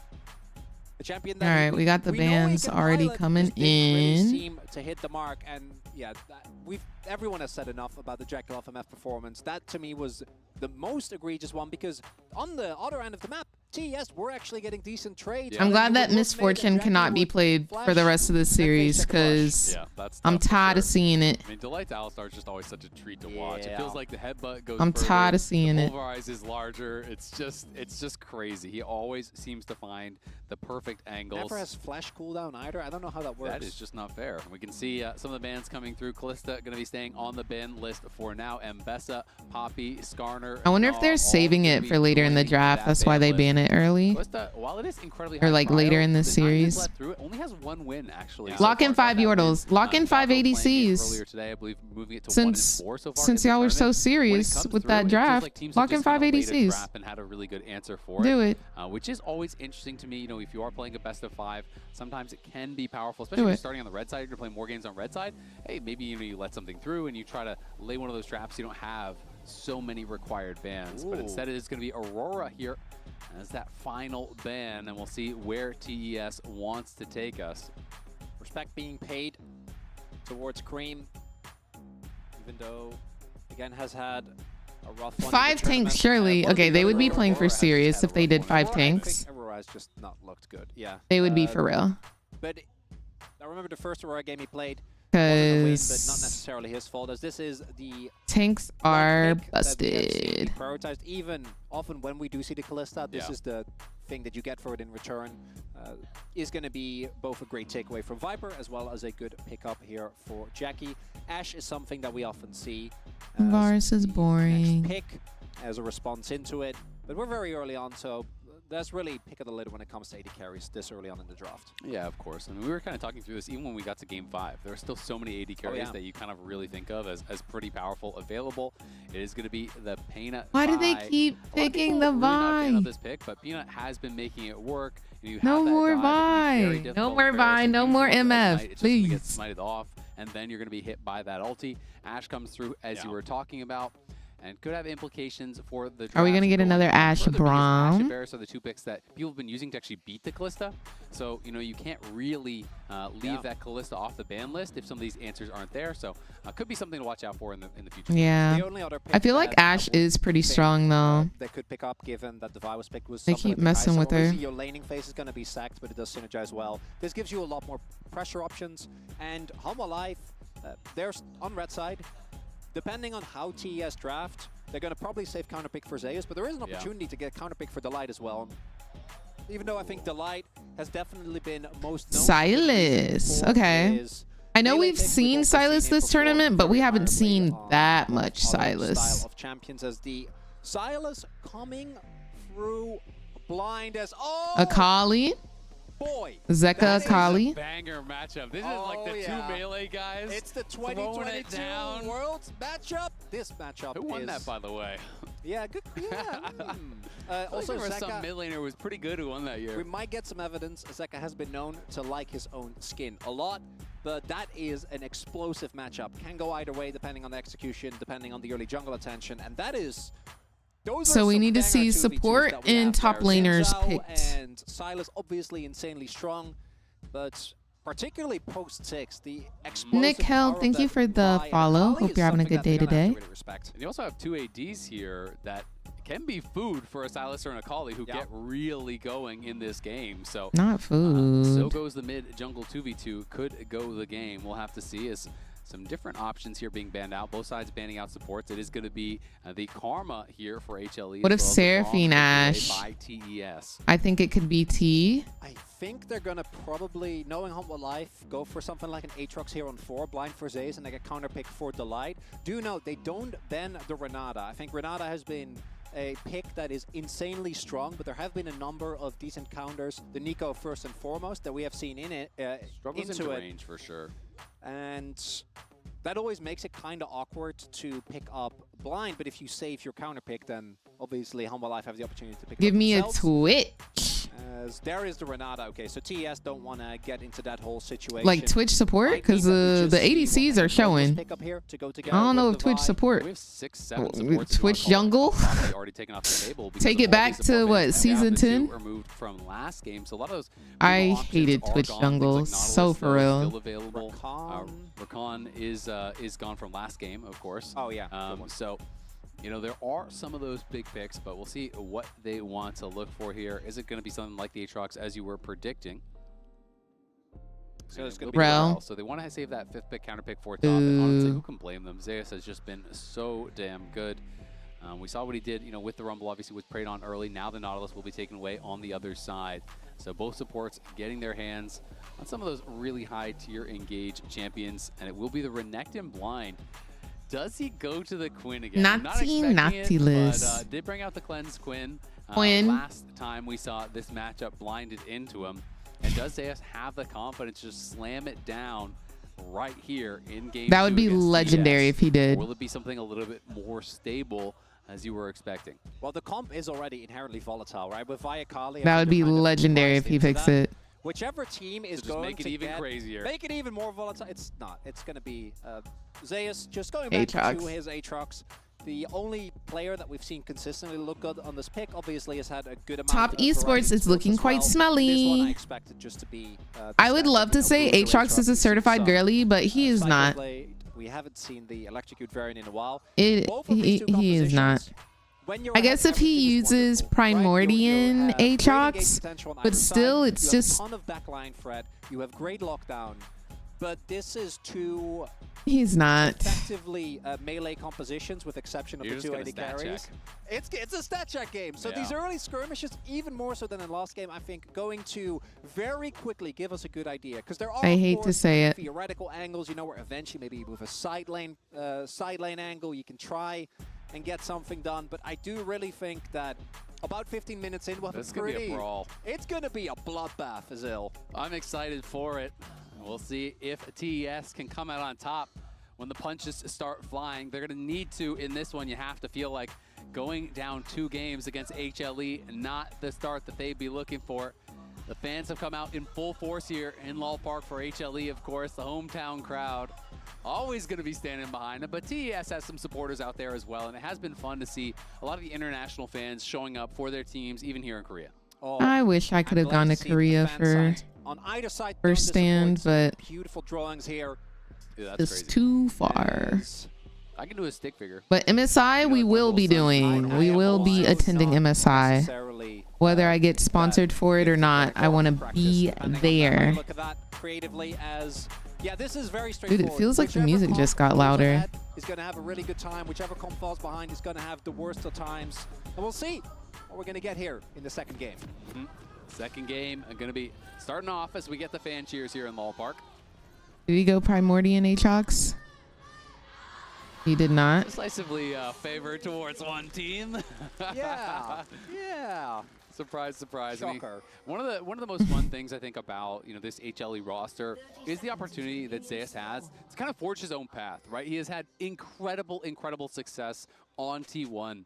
champion. All right, we got the know he bands can already pilot, coming just didn't really in. seem to hit the mark. And yeah, everyone has said enough about the Jekyll FMF performance. That to me was the most egregious one, because on the other end of the map, TES were actually getting decent trades. I'm glad that Misfortune cannot be played for the rest of the series because I'm tired of seeing it. I mean, Delight's Alistar is just always such a treat to watch. It Yeah. feels like the headbutt goes I'm further, tired of seeing the it. pulverize is larger. It's just crazy. He always seems to find the perfect angles. Never has flash cooldown either. I don't know how that works. That is just not fair. We can see some of the bans coming through. Callista going to be staying on the ban list for now. Mbessa, Poppy, Skarner. I wonder if they're saving it for later in the draft. That's why they ban it early. Callista, while it is incredibly Or high like later prio, in the time they've series. let through it only has 1 win actually. Lock so in far. 5 Got that win. Yordles. Lock in 5 Falco playing it ADCs. Earlier today, I believe, moving it to 1 Since and 4 so far. since in the y'all were so tournament. When it serious comes with through, that it feels draft, like teams have lock in just 5 kinda laid a ADCs. trap and had a really good answer for Do it. it. Which is always interesting to me. You know, if you are playing a best of 5, sometimes it can be powerful, especially if you're starting on the red side. You're playing more games on red side. Hey, maybe you let something through and you try to lay one of those traps. You don't have so many required bans, but instead it's going to be Aurora here as that final ban, and we'll see where TES wants to take us. Respect being paid towards Cream, even though, again, has had a rough one. 5 tanks, surely. Okay, they would be playing for serious if they did 5 tanks. Aurora has just not looked good. Yeah. They would be for real. But I remember the first Aurora game he played. Wasn't a win, but not Because necessarily his fault, as this is the tanks are pick that we have seen busted. prioritized. Even often when we do see the Callista, this Yeah. is the thing that you get for it in return. Is going to be both a great takeaway from Viper as well as a good pickup here for Jackie. Ashe is something that we often see as Varus is the boring. next pick as a response into it, but we're very early on, so That's really pick of the lid when it comes to AD carries this early on in the draft. Yeah, of course. I mean, we were kind of talking through this even when we got to Game 5. There are still so many AD carries that you kind of really think of as pretty powerful available. It is going to be the Peanut. Why do they keep picking the Vi? Of this pick, but Peanut has been making it work. You No more Vi. No more Vi. No more MF. Please. Get smited off, and then you're going to be hit by that ulti. Ashe comes through, as you were talking about, and could have implications for the draft. Are we going to get another Ashe Ashe and Braum? Varus are the two picks that people have been using to actually beat the Kalista. So, you know, you can't really leave that Kalista off the ban list if some of these answers aren't there. So, could be something to watch out for in the future. Yeah. The only other pick I feel like Ashe is pretty strong, though. They could pick up, given that the Vi was picked, was They something keep like messing Kai'Sa. with her. Obviously, your laning phase is going to be sacked, but it does synergize well. This gives you a lot more pressure options. And Humble Life, there's on red side, depending on how TES draft, they're going to probably save counterpick for Zeus, but there is an opportunity to get counterpick for Delight as well. Even though I think Delight has definitely been most known. Silas. Okay. I know we've seen Silas this tournament, but we haven't seen that much Silas. Style of champions as the Silas coming through blind as Akali. Boy, Zeka Akali. Banger matchup. This is like the two melee guys. It's the 2022 Worlds matchup. This matchup Who won that, by the way? Yeah, good. Yeah. Also, there was Zeka, some mid laner who was pretty good who won that year. we might get some evidence. Zeka has been known to like his own skin a lot, but that is an explosive matchup. Can go either way depending on the execution, depending on the early jungle attention, and that is. So we need to see support and top laners picked. And Silas obviously insanely strong, but particularly post 6, the explosive Nick Hell, power thank you that for the Vi and follow. Akali Hope is you're having a something good day that they're gonna have today. to really respect. And you also have two ADs here that can be food for a Silas or an Akali who get really going in this game. So Not food. So goes the mid jungle 2v2. Could go the game. We'll have to see as some different options here being banned out. Both sides banning out supports. It is going to be the Karma here for HLE. What if as well as the Seraphine Braum Ashe? by TES. I think it could be T. I think they're going to probably, knowing Humble Life, go for something like an Aatrox here on 4, blind for Zeus, and they get counterpick for Delight. Do note, they don't ban the Renata. I think Renata has been a pick that is insanely strong, but there have been a number of decent counters. The Nico first and foremost that we have seen in it. Struggles into into it. range for sure. And that always makes it kind of awkward to pick up blind, but if you save your counter pick, then obviously Humble Life have the opportunity to pick it Give up me a themselves. Twitch. As there is the Renata. Okay, so TES don't want to get into that whole situation. Like Twitch support? Because the ADCs are showing. Pick up here to go I together don't know with if the Twitch Vi. support. We have 6, 7 supports. Twitch jungle? Already taken off the table because Take of it all back these to support what, bans. And season now the 10? two are moved from last game, so a lot of those I options hated are Twitch gone. jungle Things like so Nautilus, for though, real. Still available. Rakan is gone from last game, of course. Oh yeah. So, you know, there are some of those big picks, but we'll see what they want to look for here. Is it going to be something like the Aatrox as you were predicting? So it's going gonna to be be Rel. So they want to save that 5th pick counter pick for top. And honestly, who can blame them? Zeus has just been so damn good. We saw what he did, you know, with the Rumble. Obviously, was preyed on early. Now the Nautilus will be taken away on the other side. So both supports getting their hands on some of those really high tier engage champions, and it will be the Renekton blind. Does he go to the Quinn again? I'm not expecting Nautilus. but did bring out the cleanse Quinn. Quinn. Last time we saw this matchup blinded into him. And does Zeus have the confidence to just slam it down right here in game That would 2 be against legendary TS? if he did. Or will it be something a little bit more stable as you were expecting? Well, the comp is already inherently volatile, right? With Vi Akali, That would be legendary if he picks it. Whichever team is just going make it to even crazier. Make it even more volatile. It's not. It's going to be Zeus just going back Aatrox. to his Aatrox. The only player that we've seen consistently look good on this pick, obviously, has had a good amount Top of esports variety is to looking as quite well. This one smelly. I expected just to be I would love to say Aatrox is a certified girly, but he is not. We haven't seen the electrocute variant in a while. He is not. I guess if he uses Primordian Aatrox, but still, it's just. You have a ton of backline threat. You have great lockdown, but this is two. He's not. Effectively melee compositions, with exception of You're the just 2 AD gonna stat carries. It's a stat check game. So these early skirmishes, even more so than in last game, I think, going to very quickly give us a good idea. Because there are, I of hate to course, say it. theoretical angles, you know, where eventually maybe with a side lane angle, you can try and get something done. But I do really think that About 15 minutes in, well, It's gonna be a brawl. It's gonna be a bloodbath, Azil. I'm excited for it. We'll see if TES can come out on top when the punches start flying. They're gonna need to in this one. You have to feel like going down 2 games against HLE, not the start that they'd be looking for. The fans have come out in full force here in Lal Park for HLE, of course, the hometown crowd. Always going to be standing behind them, but TES has some supporters out there as well, and it has been fun to see a lot of the international fans showing up for their teams, even here in Korea. I wish I could have gone to Korea for On either side, first stand, but beautiful drawings here. Yeah, that's it's crazy. too far. I can do a stick figure. But MSI, we will be doing. We will be attending MSI. Whether I get sponsored for it or not, I want to be there. Look at that creatively as, yeah, this is very Dude, straightforward. it feels like the Whichever music comp just got goes louder. ahead is going to have a really good time. Whichever comp falls behind is going to have the worst of times. And we'll see what we're going to get here in the second game. Second game going to be starting off as we get the fan cheers here in Lal Park. Did he go Primordian Aatrox? He did not. Decisively favored towards one team. Yeah, yeah. Surprise, surprise. Shocker. I mean, one of the most fun things I think about this HLE roster is the opportunity that Zeus has to kind of forge his own path, right? He has had incredible success on T1.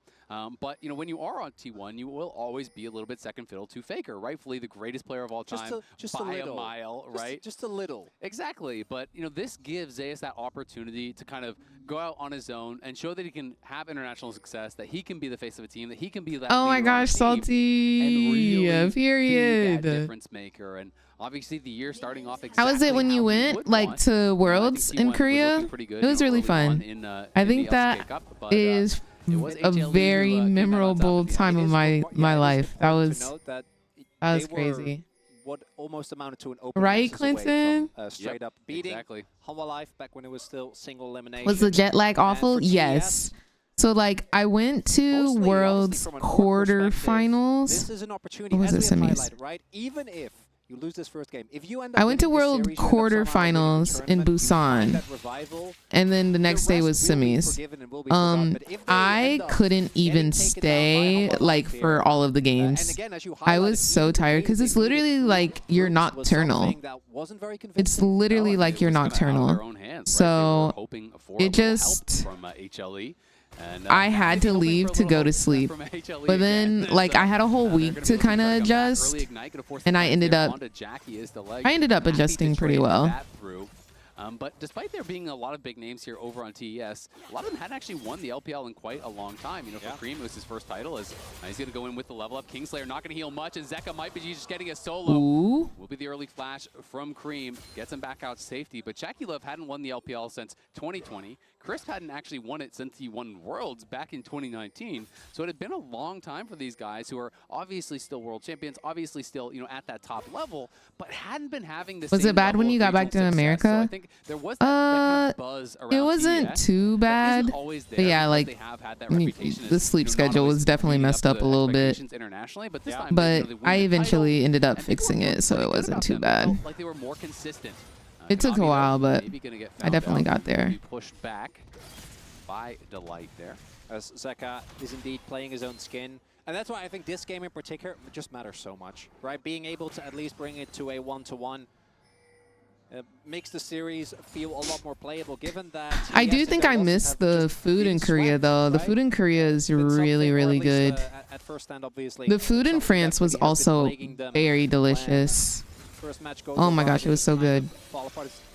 But when you are on T1, you will always be a little bit second fiddle to Faker, rightfully the greatest player of all time just by a little. mile, right? Just a little. Exactly, but this gives Zeus that opportunity to kind of go out on his own and show that he can have international success, that he can be the face of a team, that he can be that Oh my leader on a gosh, team, Salty. and really Period. be that difference maker. And obviously the year starting off exactly How was it when you went to Worlds in Korea? It was really fun. I think that is a very memorable time of my life. That was crazy. What almost amounted to an open Right, access away Clinton? from, straight up beating exactly. Humble Life back when it was still single elimination. Was the jet lag awful? And for Yes. TES, So like I went to mostly, Worlds obviously, from an org perspective, quarterfinals. This is an opportunity, Or was as it we have semis? highlighted, right? Even if you lose this first game, if you end up I went to winning this World series, you end up somehow winning the quarterfinals in tournament, you find Busan, that revival, and then the next day was rest will be semis. forgiven and will be forgotten. But if they I end up couldn't even getting taken down by stay Humble like Life for here, all of the and games. again, as you I highlighted, was so even tired the because way it's they made it literally through like you're groups was nocturnal. something that wasn't very It's convincing. literally No, like it you're was kinda out of their nocturnal. own hands, right? They So were hoping for a it little just help from HLE. And, I had to hoping leave for a to little go to help sleep. from HLE But then again. like So, I had a whole they're week gonna to be looking kind of try to come back adjust, early Ignite, gonna force and the I fans ended there. up Onto Jackie is the leg. I ended up Happy to adjusting pretty trade well. that through. But despite there being a lot of big names here over on TES, a lot of them hadn't actually won the LPL in quite a long time. For Cream, it was his first title. He's going to go in with the level up. Kingslayer not going to heal much, and Zeka might be just getting a solo. Ooh. Will be the early flash from Cream. Gets him back out to safety. But Jackie Love hadn't won the LPL since 2020. Crisp hadn't actually won it since he won Worlds back in 2019. So it had been a long time for these guys who are obviously still world champions, obviously still at that top level, but hadn't been having the Was same it bad when level you of got back to regional success. America? So I think there was that kind of buzz around It wasn't TES too that isn't bad. always there But yeah, because like they have had that I mean, reputation the as, sleep not schedule always was definitely meeting messed to up the a little bit. expectations internationally, but this time they, But they win I the eventually title, ended up and people fixing were it, so feeling it good wasn't about too them. bad. Felt like they were more consistent. It took a Kami, though, while, but maybe gonna get I found definitely out. got there. Be pushed back by Delight there. As Zeka is indeed playing his own skin. And that's why I think this game in particular just matters so much, right? Being able to at least bring it to a 1-to-1 makes the series feel a lot more playable, given that... I do think I missed the food in Korea, though. The food in Korea is really, really good. At first stand, obviously, The food in France was also very delicious. Oh my gosh, it was so good.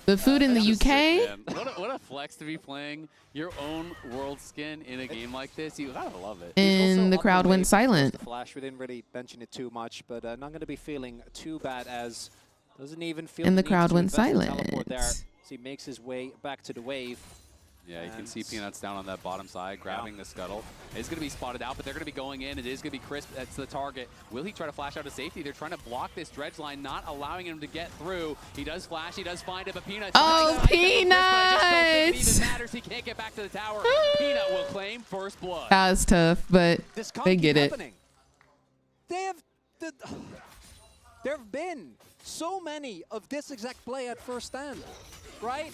The food in the UK? What a flex to be playing your own world skin in a game like this. You gotta love it. And the crowd went silent. Flash, we didn't really mention it too much, but not going to be feeling too bad as doesn't even feel And the need crowd to went invest in silent. teleport there. So he makes his way back to the wave. Yeah, you can see Peanuts down on that bottom side, grabbing the scuttle. It's going to be spotted out, but they're going to be going in. It is going to be Crisp. That's the target. Will he try to flash out of safety? They're trying to block this dredge line, not allowing him to get through. He does flash. He does find it, but Peanuts. Oh, Peanuts! It matters. He can't get back to the tower. Peanut will claim first blood. That was tough, but they get it. There have been so many of this exact play at first stand, right?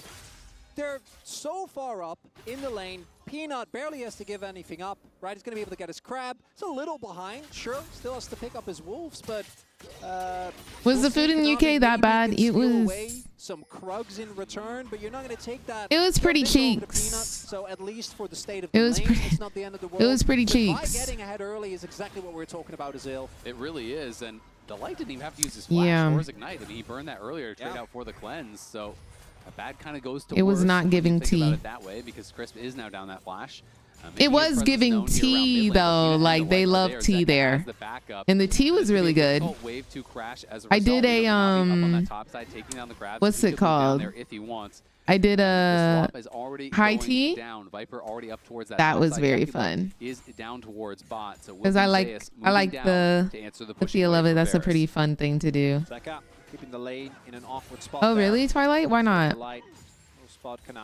They're so far up in the lane, Peanut barely has to give anything up, right? He's going to be able to get his crab. It's a little behind, sure. Still has to pick up his wolves, but... was the food in the UK that bad? It was... some Krugs in return, but you're not going to take that. It was pretty cheeks. So at least for the state of It the was lane, pretty, it's not the end of the world. it was pretty But cheeks. getting ahead early is exactly what we're talking about, Azil. It really is, and Delight didn't even have to use his flash Yeah. or his ignite. I mean, he burned that earlier to trade out for the cleanse, so a bad kind of goes to It was worse not when you giving think about tea. it that way, because Crisp is now down that flash. It was giving tea though, like they love tea there, and the tea was really good. I did a what's it called? I did a high tea. That was very fun. Because I like the feel of it. That's a pretty fun thing to do. Keeping the lane in an awkward spot. Oh really, Twilight? Why not?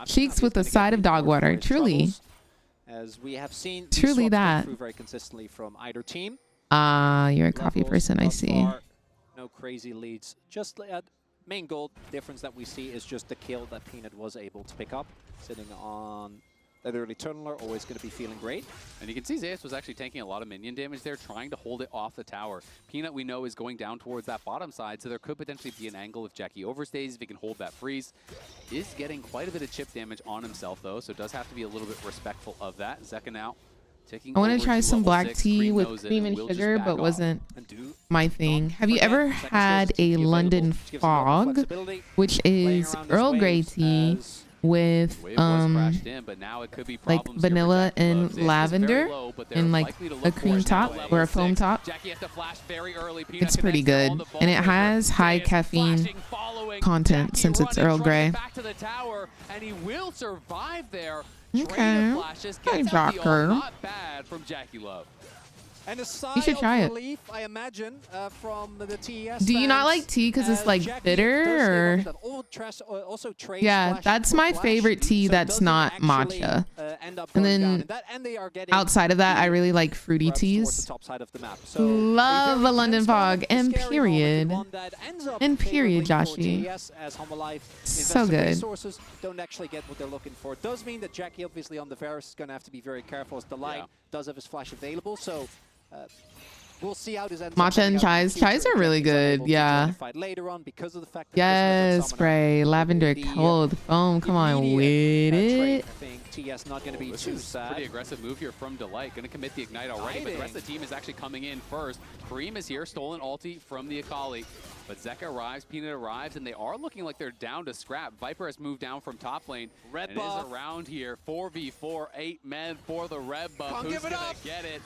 Cheeks with a side of dog water. Truly. As we have seen, truly that. Very consistently from either team. You're a coffee person, I see. No crazy leads. Just main goal difference that we see is just the kill that Peanut was able to pick up. Sitting on that early tunneler, always going to be feeling great. And you can see Zeus was actually taking a lot of minion damage there, trying to hold it off the tower. Peanut, we know, is going down towards that bottom side, so there could potentially be an angle if Jackie overstays, if he can hold that freeze. Is getting quite a bit of chip damage on himself, though, so does have to be a little bit respectful of that. Zeka now taking I want over to try to some level black 6. tea Cream with knows it cream and and will just sugar, back but off. wasn't my thing. Have you ever had a London fog, which is Earl Grey tea with but now it could be like vanilla and lavender and like a cream top or a foam top? It's pretty good, and it has high caffeine content since it's Earl Grey. Back to the tower, and he will survive there. Okay. Hi, Jocker. Not bad from Jackie Love. And a sigh You should try of it. relief, I imagine, from the TES Do you not fans, like tea because it's like Jackie bitter? does Or give us that also trades yeah, flash that's for my flash, favorite tea so it that's doesn't not actually, matcha. end up And going down. then And they are getting outside of that, I really like fruity towards the teas. top side of the map. So Love a London fog and period. And period, Joshi. as Humble Life So invests in good. resources, don't actually get what they're looking for. It does mean that Jackie, obviously, on the Varus is going to have to be very careful as the light does have his flash available. So we'll see how this ends up Matcha playing and out in the chais. future. Chais are really Jackie's unable good. to Yeah. join the fight later on because of the fact that Yes, spray lavender cold foam. Come on with it. I think TS not going to be This too is a sad. pretty aggressive move here from Delight. Going to commit the Ignite already, but the rest of the team is actually coming in first. Kareem is here, stolen ulti from the Akali. But Zeka arrives, Peanut arrives, and they are looking like they're down to scrap. Viper has moved down from top lane and buff. is around here. 4v4, 8 men for the red buff. Can't Who's give it gonna up. get it?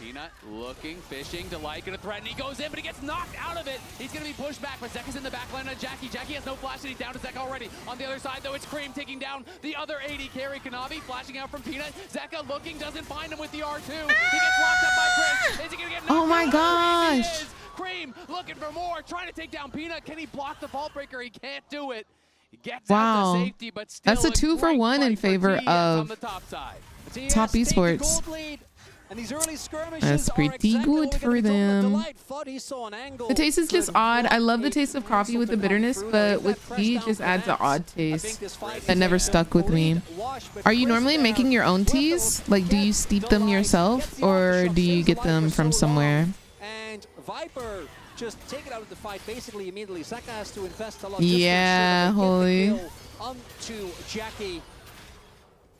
Peanut looking, fishing, Delight gonna threaten. He goes in, but he gets knocked out of it. He's gonna be pushed back, but Zeka's in the back line on Jackie. Jackie has no flash, and he's down to Zeka already. On the other side, though, it's Cream taking down the other AD carry. Kanavi flashing out from Peanut. Zeka looking, doesn't find him with the R2. He gets locked up by Chris. Is he gonna get knocked Oh my out? Cream gosh. is. Cream looking for more, trying to take down Peanut. Can he block the Vault Breaker? He can't do it. He gets out Wow. to safety, but still That's a 2-for-1 in favor TS on the of top side. top esports. And these early skirmishes That's are pretty exactly what good we're for gonna be talking about. them. Delight thought he saw an angle. The taste is just odd. I love the taste of coffee with the bitterness, but with tea, it just adds an odd taste that never stuck with me. Are you normally making your own teas? Like, do you steep them yourself, or do you get them from somewhere? And Viper just take it out of the fight basically immediately. Zeka has to invest a lot. Yeah, holy. Just to get the kill onto Jackie.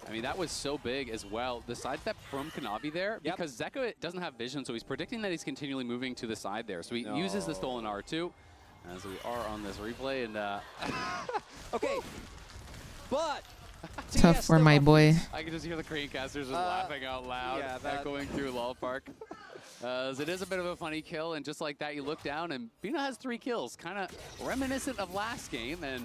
I mean, that was so big as well. The sidestep from Kanavi there, because Zeka doesn't have vision, so he's predicting that he's continually moving to the side there. So he uses the stolen R2, as we are on this replay. And okay, but Tough for my boy. I can just hear the Creamcasters just laughing out loud, echoing through Lol Park. As it is a bit of a funny kill, and just like that, you look down, and Peanut has 3 kills, kind of reminiscent of last game, and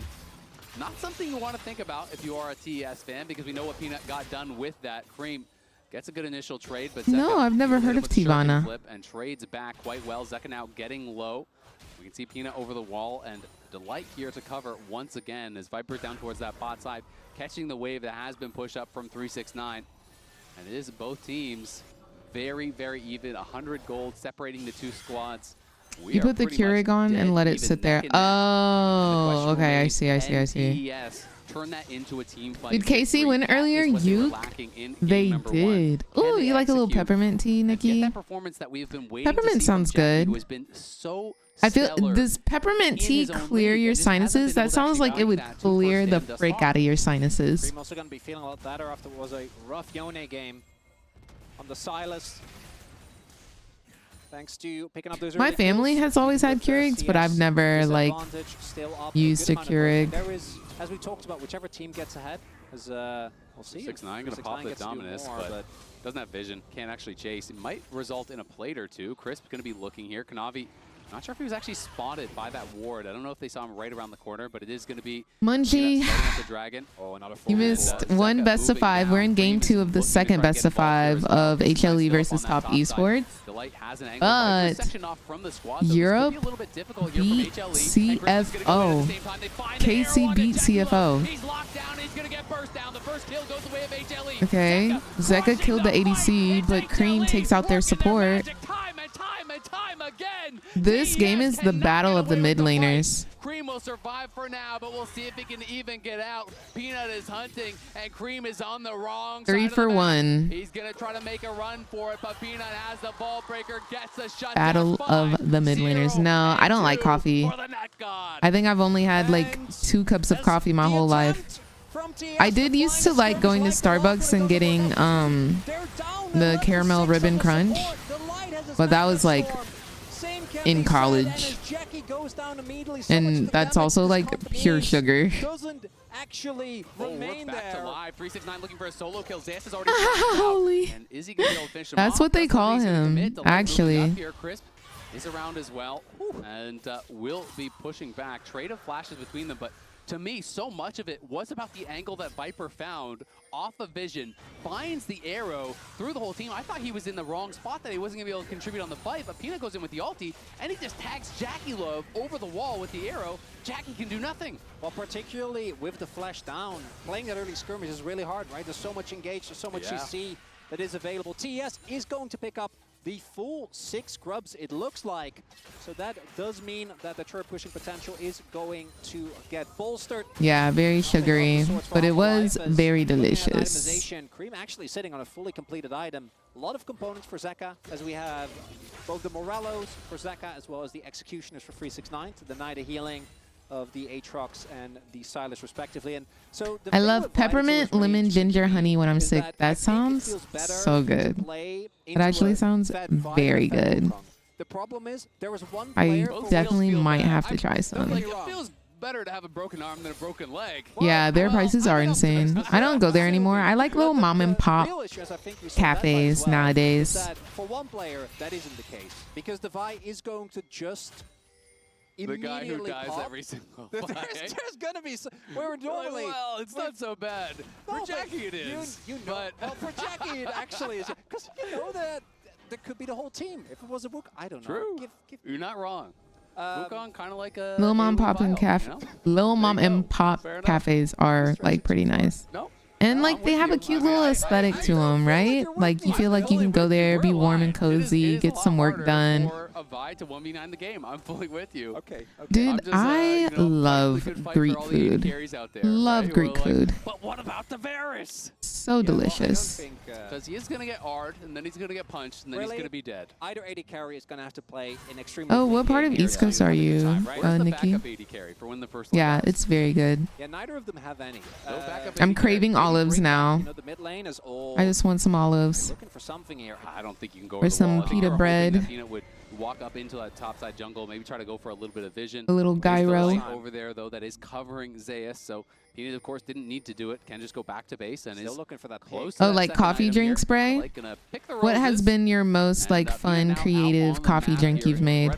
not something you want to think about if you are a TES fan, because we know what Peanut got done with that. Cream gets a good initial trade, but No, Zeka I've never hit heard him of with the shuriken Tivana. flip and trades back quite well. Zeka now getting low. We can see Peanut over the wall, and Delight here to cover once again as Viper's down towards that bot side, catching the wave that has been pushed up from 369. And it is both teams very, very even. 100 gold separating the two squads. You put the Keurig on and let it sit there. Oh, okay. I see. TES turn that into a team fight. Did KC win earlier? They did. Ooh, you like a little peppermint tea, Nikki? Peppermint sounds good. I feel, does peppermint tea clear your sinuses? That sounds like it would clear the frick out of your sinuses. Cream also going to be feeling a lot better after what was a rough Yone game on the Silas. Thanks to picking up those. My family has always had Keurigs, but I've never like used a Keurig. There is, as we talked about, whichever team gets ahead, as we'll see. 6ix9ine going to pop the Dominus, but doesn't have vision. Can't actually chase. It might result in a plate or two. Crisp going to be looking here. Kanavi, not sure if he was actually spotted by that ward. I don't know if they saw him right around the corner, but it is going to be Munchie. the dragon. Oh, another You missed one best of 5. We're in game 2 of the second best of 5 of HLE versus Top Esports. But Europe beat CFO. KC beat CFO. Okay, Zeka killed the ADC, but Cream takes out their support. This game is the battle of the mid laners. Cream will survive for now, but we'll see if he can even get out. Peanut is hunting, and Cream is on the wrong 3 side for of the 1. map. He's going to try to make a run for it, but Peanut has the ball breaker, gets a shot. Battle of the mid laners. No, I don't like coffee. I think I've only had like 2 cups of coffee my whole life. I did used to like going to Starbucks and getting the caramel ribbon crunch, but that was like in college, and that's also like pure sugar. Actually remain back there. to live. 369 looking for a solo kill. Zayas is already Holy. and is he gonna be able to finish him That's off? what they call him, actually. Here, Crisp is around as well, and will be pushing back. Trade of flashes between them, but to me, so much of it was about the angle that Viper found off of vision, finds the arrow through the whole team. I thought he was in the wrong spot, that he wasn't gonna be able to contribute on the fight, but Peanut goes in with the ulti, and he just tags Jackie Love over the wall with the arrow. Jackie can do nothing. Well, particularly with the flash down, playing that early skirmish is really hard, right? There's so much engaged, there's so much CC that is available. TES is going to pick up the full 6 grubs, it looks like. So that does mean that the turret pushing potential is going to get bolstered. Yeah, very sugary, but it was very delicious. Cream actually sitting on a fully completed item. A lot of components for Zeka, as we have both the Morellos for Zeka as well as the Executioners for 369 to deny the healing of the Aatrox and the Silas respectively. And so I love peppermint, lemon, ginger, honey when I'm sick. That sounds so good. It actually sounds very good. The problem is there was one I definitely might have to try some. It feels better to have a broken arm than a broken leg. Yeah, their prices are insane. I don't go there anymore. I like little mom and pop cafes nowadays. For one player, that isn't the case, because the Vi is going to just the guy who dies pop. every single There's going to be where normally. Well, it's not so bad. For Jackie it is. You know, well, for Jackie it actually is, because you know that could be the whole team. If it was a book, I don't know. True. You're not wrong. Wukong kind of like a Little mom pop and cafe, little mom and pop cafes are like pretty nice. And like they have a cute little aesthetic to them, right? Like you feel like you can go there, be warm and cozy, get some work done. A Vi to 1v9 the game. I'm fully with you. Okay. Dude, I love Greek food. Love Greek food. But what about the Varus? So delicious. Because he is going to get Ard, and then he's going to get punched, and then he's going to be dead. Either AD carry is going to have to play an extremely. Oh, what part of East Coast are you, Nikki? Yeah, it's very good. Yeah, neither of them have any. I'm craving olives now. You know, the mid lane is all I just want some olives. looking for something here. I don't think you can go Or some pita bread. Peanut would walk up into that topside jungle, maybe try to go for a little bit of vision. A little gyro. Over there, though, that is covering Zayas, so Peanut, of course, didn't need to do it. Can just go back to base and Still is looking for that close. Oh, like coffee drink spray? What has been your most like fun, creative coffee drink you've made?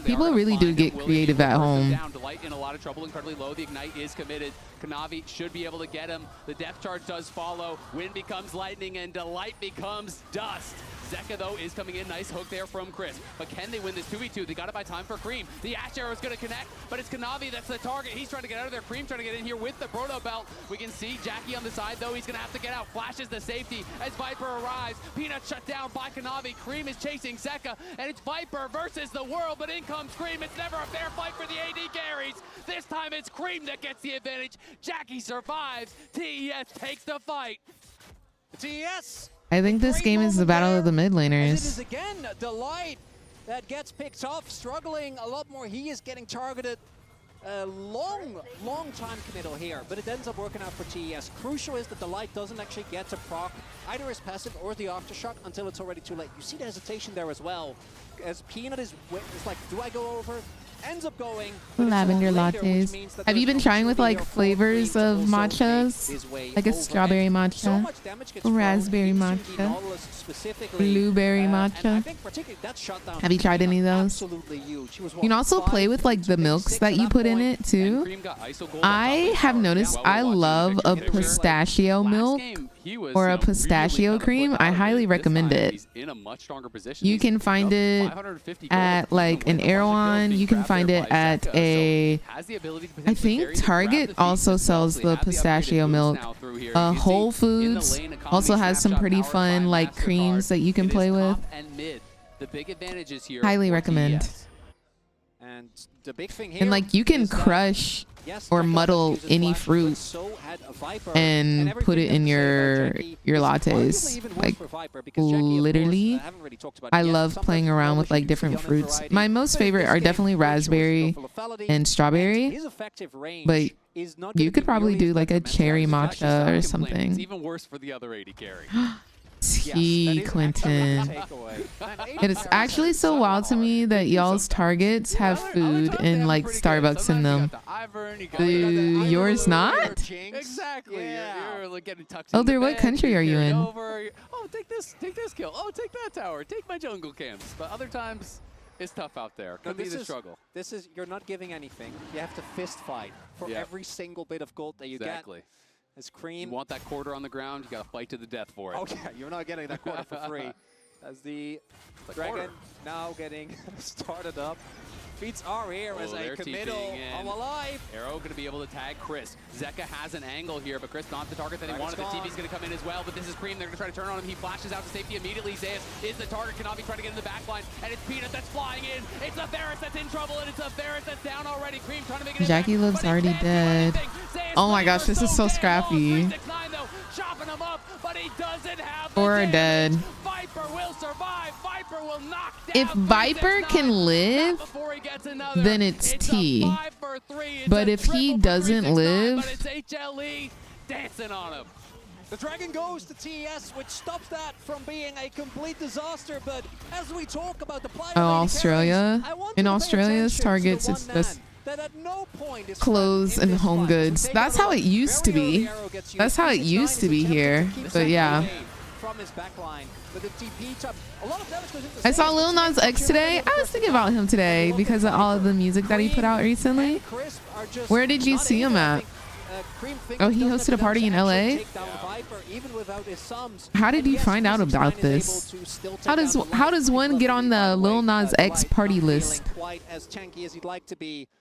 People really do get creative at home. Down, Delight in a lot of trouble, incredibly low. The Ignite is committed. Kanavi should be able to get him. The depth charge does follow. Wind becomes lightning and Delight becomes dust. Zeka, though, is coming in. Nice hook there from Chris. But can they win this 2v2? They got it by time for Cream. The Ash Arrow is going to connect, but it's Kanavi that's the target. He's trying to get out of there. Cream trying to get in here with the Proto Belt. We can see Jackie on the side, though. He's going to have to get out. Flashes the safety as Viper arrives. Peanut shut down by Kanavi. Cream is chasing Zeka, and it's Viper versus the world, but in comes Cream. It's never a fair fight for the AD carries. This time it's Cream that gets the advantage. Jackie survives. TES takes the fight. TES. I think this game is the battle of the mid It is laners. again Delight that gets picked off, struggling a lot more. He is getting targeted. A long time committal here, but it ends up working out for TES. Crucial is that Delight doesn't actually get to proc either his passive or the aftershock until it's already too late. You see the hesitation there as well, as Peanut is like, do I go over? Ends up going. Lavender lattes. Have you been trying with like flavors of matchas? Like a strawberry matcha, raspberry matcha, blueberry matcha. Have you tried any of those? You can also play with like the milks that you put in it too. I have noticed I love a pistachio milk or a pistachio cream. I highly recommend it. You can find it at like an Erewhon. You can find it at a, I think Target also sells the pistachio milk. Whole Foods also has some pretty fun like creams that you can play with. Highly recommend. And the big thing here, and like you can crush or muddle any fruit and put it in your lattes. Like literally, I love playing around with like different fruits. My most favorite are definitely raspberry and strawberry, but you could probably do like a cherry matcha or something. It's even worse for the other AD carry. T Quentin. It is actually so wild to me that y'all's targets have food and like Starbucks in them. Yours not? Exactly. You're getting tucked Elder, in the what bed, country are you in? Over. Oh, take this kill. Oh, take that tower. Take my jungle camps. But other times, it's tough out there. Could be the struggle. This is, you're not giving anything. You have to fist fight for every single bit of gold that you get. As Cream. You want that quarter on the ground, you gotta fight to the death for it. Okay, you're not getting that quarter for free. As the Dragon now getting started up. Feats are here as a committal of alive. Arrow going to be able to tag Chris. Zeka has an angle here, but Chris not the target that he wanted. The TV's going to come in as well, but this is Cream. They're going to try to turn on him. He flashes out to safety immediately. Zeus is the target. Kanavi trying to get in the back line, and it's Peanut that's flying in. It's a Varus that's in trouble, and it's a Varus that's down already. Cream trying to make it Jackie Love's already dead. Oh my gosh, this is so scrappy. Chopping him up, but he doesn't have Or dead. Viper will survive. Viper will knock down. If Viper can live, then it's T. But if he doesn't live, but it's HLE dancing on him. The Dragon goes to TS, which stops that from being a complete disaster. But as we talk about the Australia. In Australia's targets, it's just clothes and home goods. That's how it used to be. That's how it used to be here. But yeah. I saw Lil Nas X today. I was thinking about him today because of all of the music that he put out recently. Where did you see him at? Oh, he hosted a party in LA? How did you find out about this? How does one get on the Lil Nas X party list?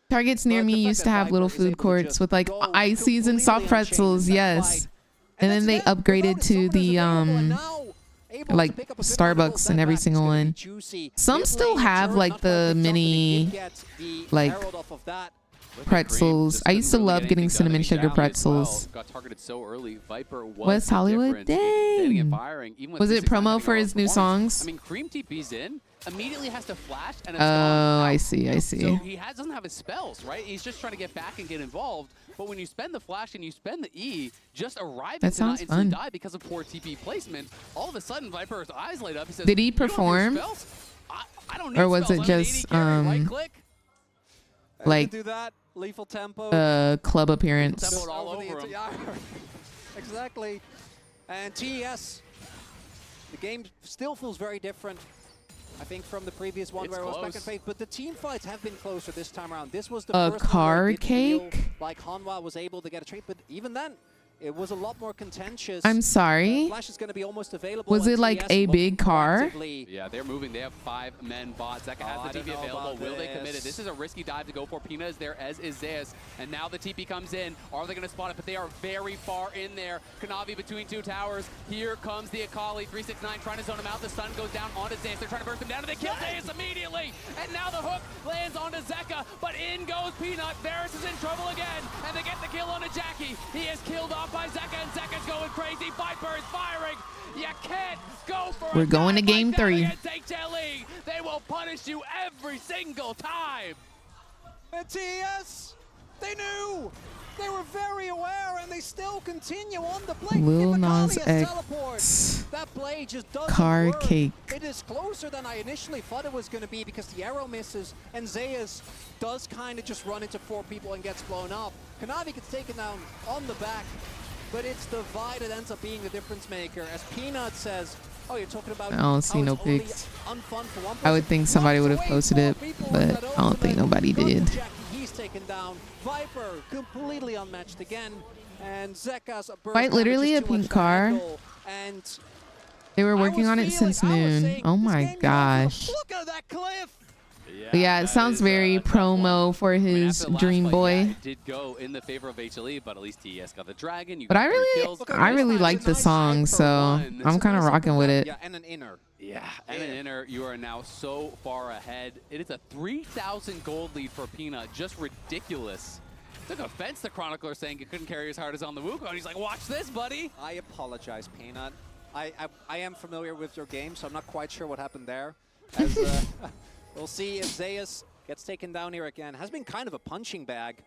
Targets near me used to have little food courts with like ices and soft pretzels, yes. And then they upgraded to the like Starbucks in every single one. Some still have like the mini like pretzels. I used to love getting cinnamon sugar pretzels. Got targeted so early. Viper was West Hollywood? Dang. Was it promo for his new songs? I mean, Cream TP's in, immediately has to flash, and it's Oh, I see. So he doesn't have his spells, right? He's just trying to get back and get involved. But when you spend the flash and you spend the E, just arriving that to sounds not instantly fun. die because of poor TP placement, all of a sudden Viper's eyes light up. He says, Did he perform? I don't need Or was it spells. just right click. Like do that. Lethal tempo. Club appearance? All over him. Exactly. And TES, the game still feels very different, I think, from the previous one where it was back and forth. But the team fights have been closer this time around. This was the first card cake? Like Hanwha was able to get a trade, but even then, it was a lot more contentious. I'm sorry. Flash is going to be almost available. Was it like a big car? Yeah, they're moving. They have 5 men bot. Zeka has the TP available. Will they commit it? This is a risky dive to go for. Pina is there, as is Zeus. And now the TP comes in. Are they going to spot it? But they are very far in there. Kanavi between 2 towers. Here comes the Akali. 369 trying to zone him out. The stun goes down onto Zeus. They're trying to burst him down, and they kill Zeus immediately. And now the hook lands onto Zeka. But in goes Peanut. Varus is in trouble again. And they get the kill onto Jackie. He is killed off by Zeka, and Zeka's going crazy. Viper is firing. You can't go for We're going to game 3. HLE. They will punish you every single time. And TS, they knew. They were very aware, and they still continue on the play. Lil If Nas Akali has X. teleport, that play just doesn't Car work. cake. It is closer than I initially thought it was going to be because the arrow misses, and Zeus does kind of just run into 4 people and gets blown up. Kanavi gets taken down on the back, but it's the Vi that ends up being the difference maker. As Peanut says, oh, you're talking about I don't see how no it's only pics. unfun for one I would person. think somebody would have Lots posted away it, for people but that I don't think nobody Gun did. Jackie, he's taken down. Viper completely unmatched again, and Zeka's Quite literally a pink car. And They were working on it since noon. Oh my gosh. look at that cliff. But yeah, it sounds very promo for his Dream Boy. It did go in the favor of HLE, but at least TES got the dragon. You But got I 3 kills. really like the song, so I'm kind of rocking with it. Yeah, and an inner. Yeah, and an inner, you are now so far ahead. It is a 3,000 gold lead for Peanut. Just ridiculous. Took offense to Chronicler saying he couldn't carry as hard as on the Wukong. He's like, watch this, buddy. I apologize, Peanut. I am familiar with your game, so I'm not quite sure what happened there. As, we'll see if Zeus gets taken down here again. Has been kind of a punching bag.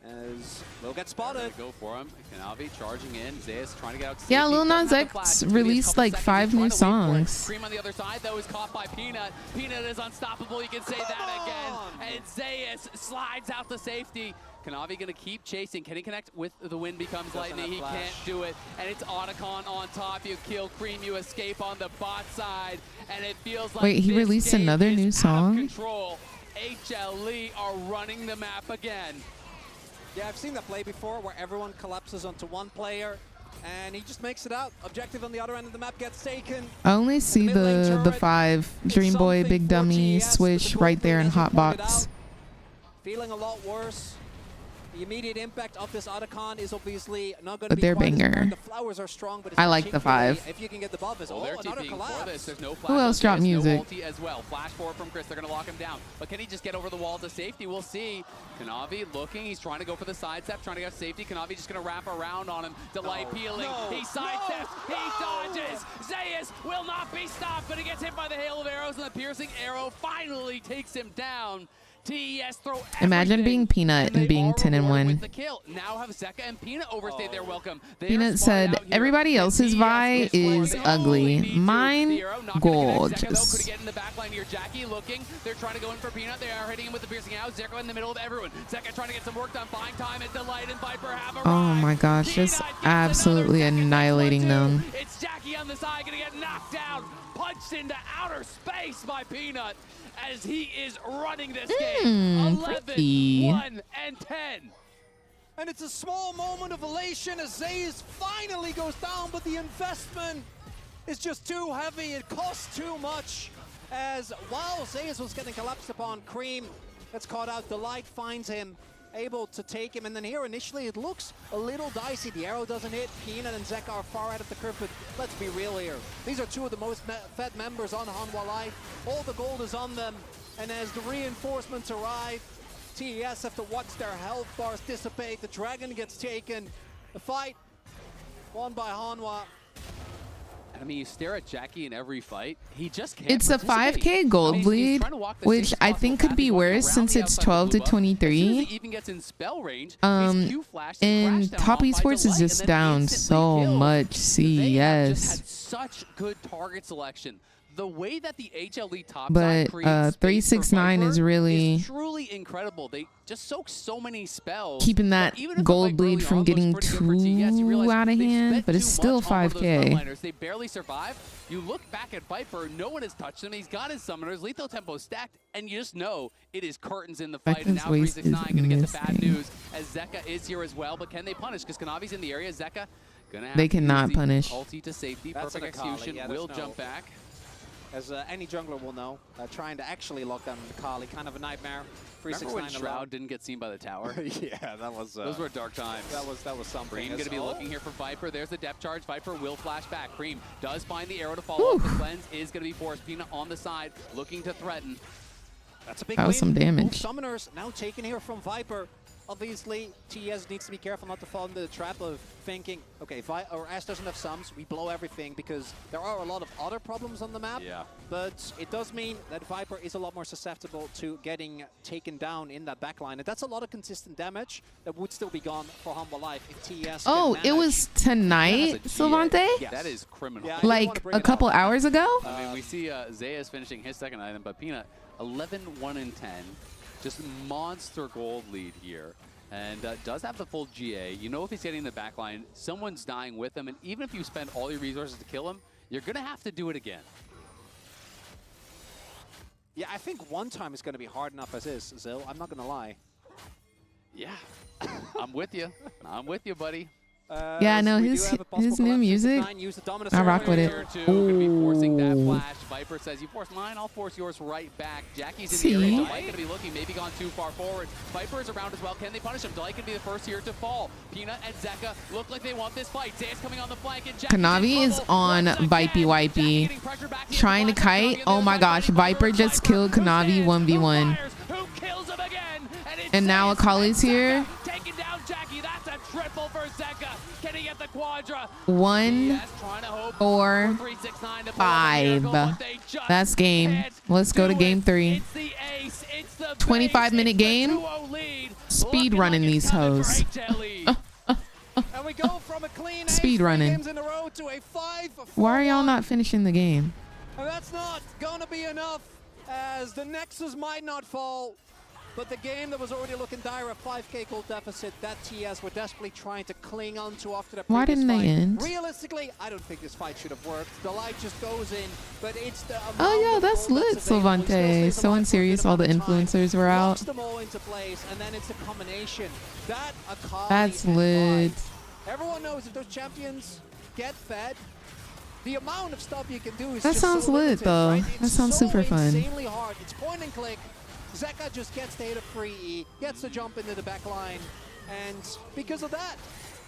As will get spotted. Go for him. Kanavi charging in. Zeus trying to get out. Yeah, Lil Nas X released like 5 new songs. Cream on the other side, though, is caught by Peanut. Peanut is unstoppable. You can say that again. And Zeus slides out to safety. Kanavi gonna keep chasing. Can he connect with the wind becomes lightning? He can't do it. And it's Otacon on top. You kill Cream, you escape on the bot side. And it feels like Wait, he this released game another is new out of song? Control. HLE are running the map again. Yeah, I've seen that play before where everyone collapses onto one player and he just makes it out. Objective on the other end of the map gets taken. I only see the 5 Dream Boy, Big Dummy, Swish right there in Hotbox. Feeling a lot worse. The immediate impact of this Otacon is obviously not going to But be they're quite as banger. important. The flowers are strong, but it's I like the 5. if you can get the buff as They're another TPing collapse. for this. There's no flash Who else on dropped Zeus, music? No ulti as well. Flash forward from Chris. They're going to lock him down. But can he just get over the wall to safety? We'll see. Kanavi looking. He's trying to go for the sidestep, trying to get safety. Kanavi just going to wrap around on him. Delight peeling. He sidesteps. He dodges. Zeus will not be stopped, but he gets hit by the hail of arrows, and the piercing arrow finally takes him down. TES throw Imagine being Peanut and being 10 and 1. with the kill. Now have Zeka and Peanut overstayed their welcome. They are Peanut spotted said, out here. everybody else's Vi is ugly. Mine, gorgeous. Could get in the back line here. Jackie looking. They're trying to go in for Peanut. They are hitting him with the piercing out. Zeka in the middle of everyone. Zeka trying to get some work done. Buying time at Delight and Viper have arrived. Oh my gosh, just absolutely annihilating them. It's Jackie on the side, gonna get knocked down, punched into outer space by Peanut as he is running this game. 11, pretty. 1, and 10. And it's a small moment of elation as Zeus finally goes down, but the investment is just too heavy. It costs too much. As while Zeus was getting collapsed upon, Cream gets caught out. Delight finds him, able to take him. And then here initially it looks a little dicey. The arrow doesn't hit. Peanut and Zeka are far out of the curve, but let's be real here. These are 2 of the most fed members on Hanwha Life. All the gold is on them. And as the reinforcements arrive, TES have to watch their health bars dissipate. The dragon gets taken. The fight won by Hanwha. I mean, you stare at Jackie in every fight. He just can't. It's a participate. 5K gold He's lead, trying to walk the which safest I possible think could path. be He's walking worse around since the it's outside 12 to of the blue buff. As soon as 23. he even gets in spell range, he's Q-flashed, And crashed Top down by Esports is Delight, just and then down instantly so killed. much. They have just CES. had such good target selection. the way that the HLE top But side creates 369 is really truly incredible. They just soak so many spells. keeping that gold lead from getting too out of hand, but it's still 5K. They barely survive. You look back at Viper, no one has touched him. He's got his summoners, lethal tempo stacked, and you just know it is curtains in the fight. And now 369 going to get the bad news as Zeka is here as well. But can they punish? Because Kanavi's in the area. Zeka gonna have They to cannot use the punish. ulti to safety. That's Perfect an Akali, execution. yeah, Will there's no- jump back. As any jungler will know, trying to actually lock down Akali, kind of a nightmare. Remember when 369 Shroud alone. didn't get seen by the tower? Yeah, that was. Those were dark times. That was something. Cream going to be looking here for Viper. There's the depth charge. Viper will flash back. Cream does find the arrow to follow up. The cleanse is going to be forced. Peanut on the side, looking to threaten. That's a big That was some damage. Both summoners now taken here from Viper. Obviously, TS needs to be careful not to fall into the trap of thinking, okay, Ash doesn't have sums, we blow everything, because there are a lot of other problems on the map. Yeah. But it does mean that Viper is a lot more susceptible to getting taken down in that backline. And that's a lot of consistent damage that would still be gone for Humble Life if TS Oh, can it manage. was tonight, Silvante? Yes. That is criminal. Yeah, Like a couple hours ago? I mean, we see Zayas finishing his second item, but Peanut 11, 1, and 10. Just monster gold lead here. And does have the full GA. You know if he's getting the backline, someone's dying with him. And even if you spend all your resources to kill him, you're going to have to do it again. Yeah, I think one time is going to be hard enough as is, Zil. I'm not going to lie. Yeah, I'm with you. I'm with you, buddy. Yeah, no, his new music, I rock with it. Gonna be forcing that flash. Viper says, you force mine, I'll force yours right back. Jackie's in the area. Delight gonna be looking, maybe gone too far forward. Viper is around as well. Can they punish him? Delight can be the first here to fall. Peanut and Zeka look like they want this fight. Zayas coming on the flank, and Kanavi is on Vipey Wipey, trying to kite. Oh my gosh, Viper just killed Kanavi 1v1. And now Akali's here. Taking down Jackie. That's a triple for Zeka. Can he get the quadra? 1, 4, 5. That's game. Let's go to game 3. 25-minute game. Speed running these hoes. And we go from a clean Speed running. games in a row to a 5-4. Why are y'all not finishing the game? And that's not going to be enough, as the Nexus might not fall. But the game that was already looking dire, a 5K gold deficit, that TS were desperately trying to cling on to after the previous Why didn't fight. they end? Realistically, I don't think this fight should have worked. The light just goes in, but it's the Oh yeah, that's lit, Silvante. So unserious, all the influencers were out. locks them all into place, and then it's a combination. That Akali That's and lit. Vi. Everyone knows if those champions get fed, the amount of stuff you can do is That just sounds so lit, limited, though. right? That It's sounds so super fun. insanely hard. It's point and click. Zeka just gets the hit of free E, gets the jump into the back line, and because of that,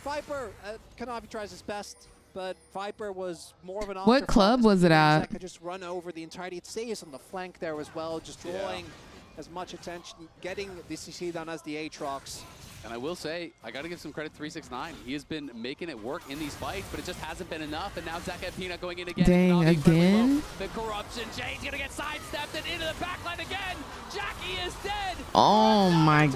Viper, Kanavi tries his best, but Viper was more of an What club was it at? Zeka just run over the entirety. It stays on the flank there as well, just drawing as much attention, getting the CC down as the Aatrox. And I will say, I got to give some credit to 369. He has been making it work in these fights, but it just hasn't been enough. And now Zeka and Peanut going in again. Dang, Kanavi incredibly again? low. The corruption. Jay's going to get sidestepped and into the backline again. Jackie is dead. Oh my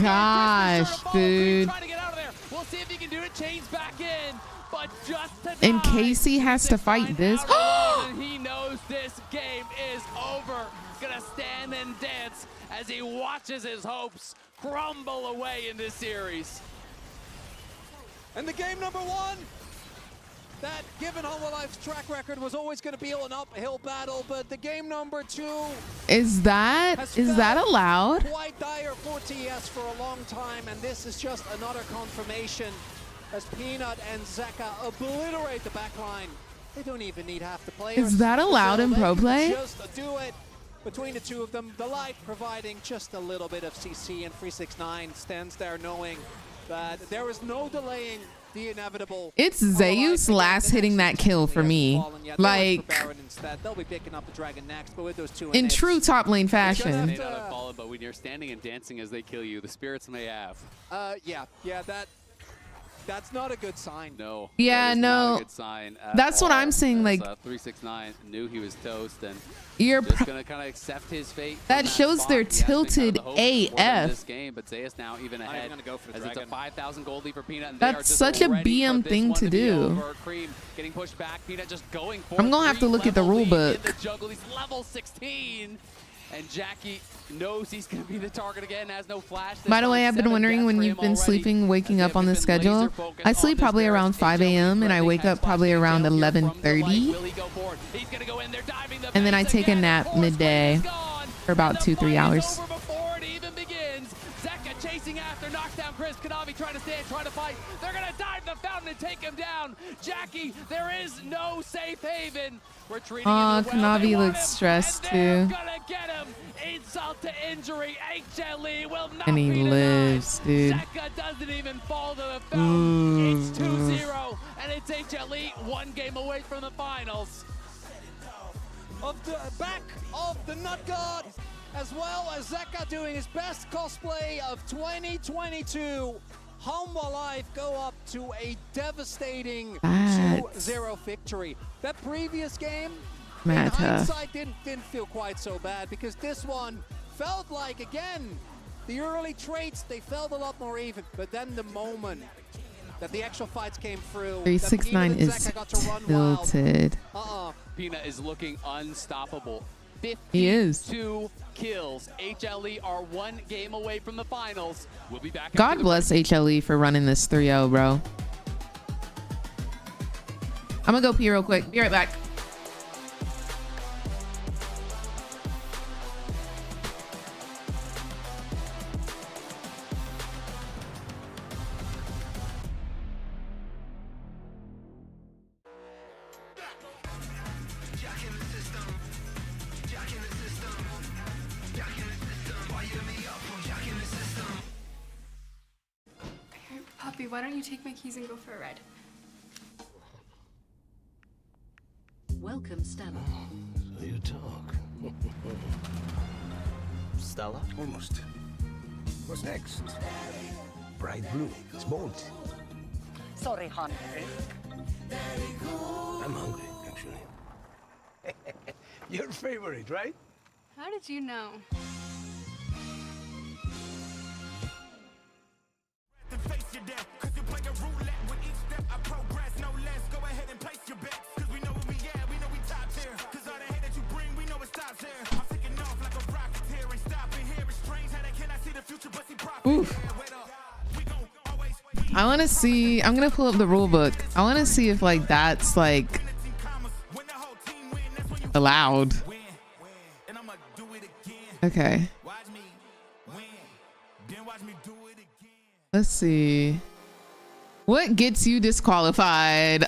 gosh, dude. Trying to get out of there. We'll see if he can do it. Chains back in. But just to And Casey has to fight this. and he knows this game is over. He's gonna stand and dance as he watches his hopes crumble away in this series. And the game number 1, that given Humble Life's track record was always going to be an uphill battle, but the game number 2 Is that allowed? quite dire for TS for a long time, and this is just another confirmation as Peanut and Zeka obliterate the backline. They don't even need half the players. Is that allowed in They pro can play? Just do it between the two of them. The light providing just a little bit of CC, and 369 stands there knowing that there is no delaying the inevitable. It's Zeus last hitting that kill for me. Like, they'll be picking up the dragon next, but with those two in true top lane May fashion. not have fallen, but when you're standing and dancing as they kill you, the spirits may have. yeah, that That's not a good sign. No. Yeah, that is no. Not a good sign at That's what all, I'm saying, as, like 369 knew he was toast, and you're just gonna kind of accept his fate. that shows they're tilted AF. This game, but Zayas now even ahead gonna go for the as it's a dragon. 5,000 gold lead for Peanut. And they are That's just such a ready for BM this thing one to be do. over. Cream getting pushed back. Peanut just going for I'm gonna have to look at the rule book. In the jungle, he's level 16. And Jackie knows he's going to be the target again, has no flash. By the way, I've been wondering when you've been sleeping, waking up on the schedule. I sleep probably around 5 a.m. and I wake up probably around 11:30. And then I take a nap midday for about 2-3 hours. Chasing after, knocks down Chris. Kanavi trying to stand, trying to fight. They're going to dive the fountain and take him down. Jackie, there is no safe haven. Retreating into the well. Kanavi looks stressed too. Gonna get him. Insult to injury. HLE will not And he beat lives, dude. Zeka doesn't even fall to the fountain. It's 2-0, and it's HLE 1 game away from the finals. Of the back of the Nut God, as well as Zeka doing his best cosplay of 2022. Humble Life go up to a devastating 2-0 victory. That previous game, in hindsight, didn't feel quite so bad, because this one felt like, again, the early traits, they felt a lot more even. But then the moment that the actual fights came through, 369 is tilted. Peanut is looking unstoppable. He is. 52 kills. HLE are 1 game away from the finals. We'll be back. God bless HLE for running this 3-0, bro. I'm gonna go pee real quick. Be right back. Hey, puppy, why don't you take my keys and go for a ride? Welcome, Stella. So you talk. Stella? Almost. What's next? Bright blue. It's bold. Sorry, hon. I'm hungry, actually. Your favorite, right? How did you know? Oof. I want to see, I'm gonna pull up the rule book. I want to see if like that's like allowed. Okay, let's see what gets you disqualified.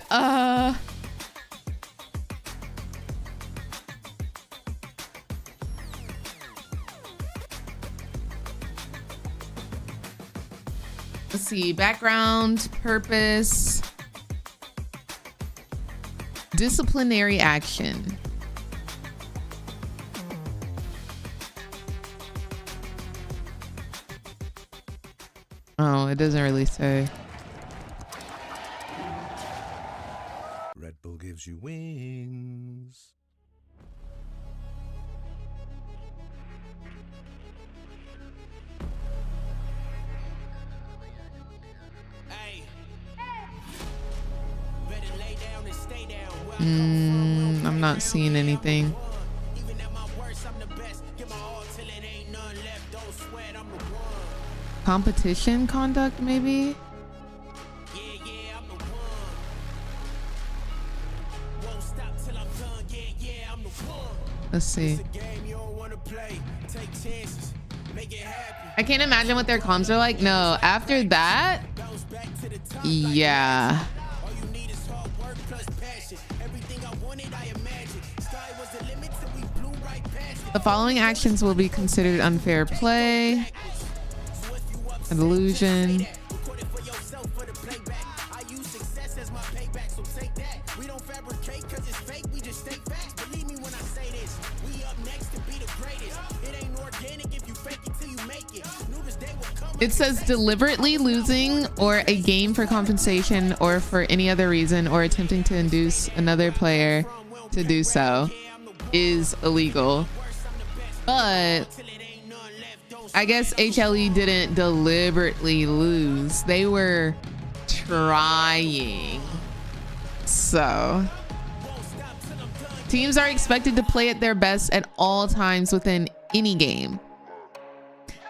Let's see, background, purpose, disciplinary action. Oh, it doesn't really say. Red Bull gives you wings. I'm not seeing anything. Competition conduct, maybe? Let's see. I can't imagine what their comms are like. No, after that, yeah. The following actions will be considered unfair play, an illusion. It says deliberately losing or a game for compensation or for any other reason or attempting to induce another player to do so is illegal. But I guess HLE didn't deliberately lose. They were trying. So teams are expected to play at their best at all times within any game,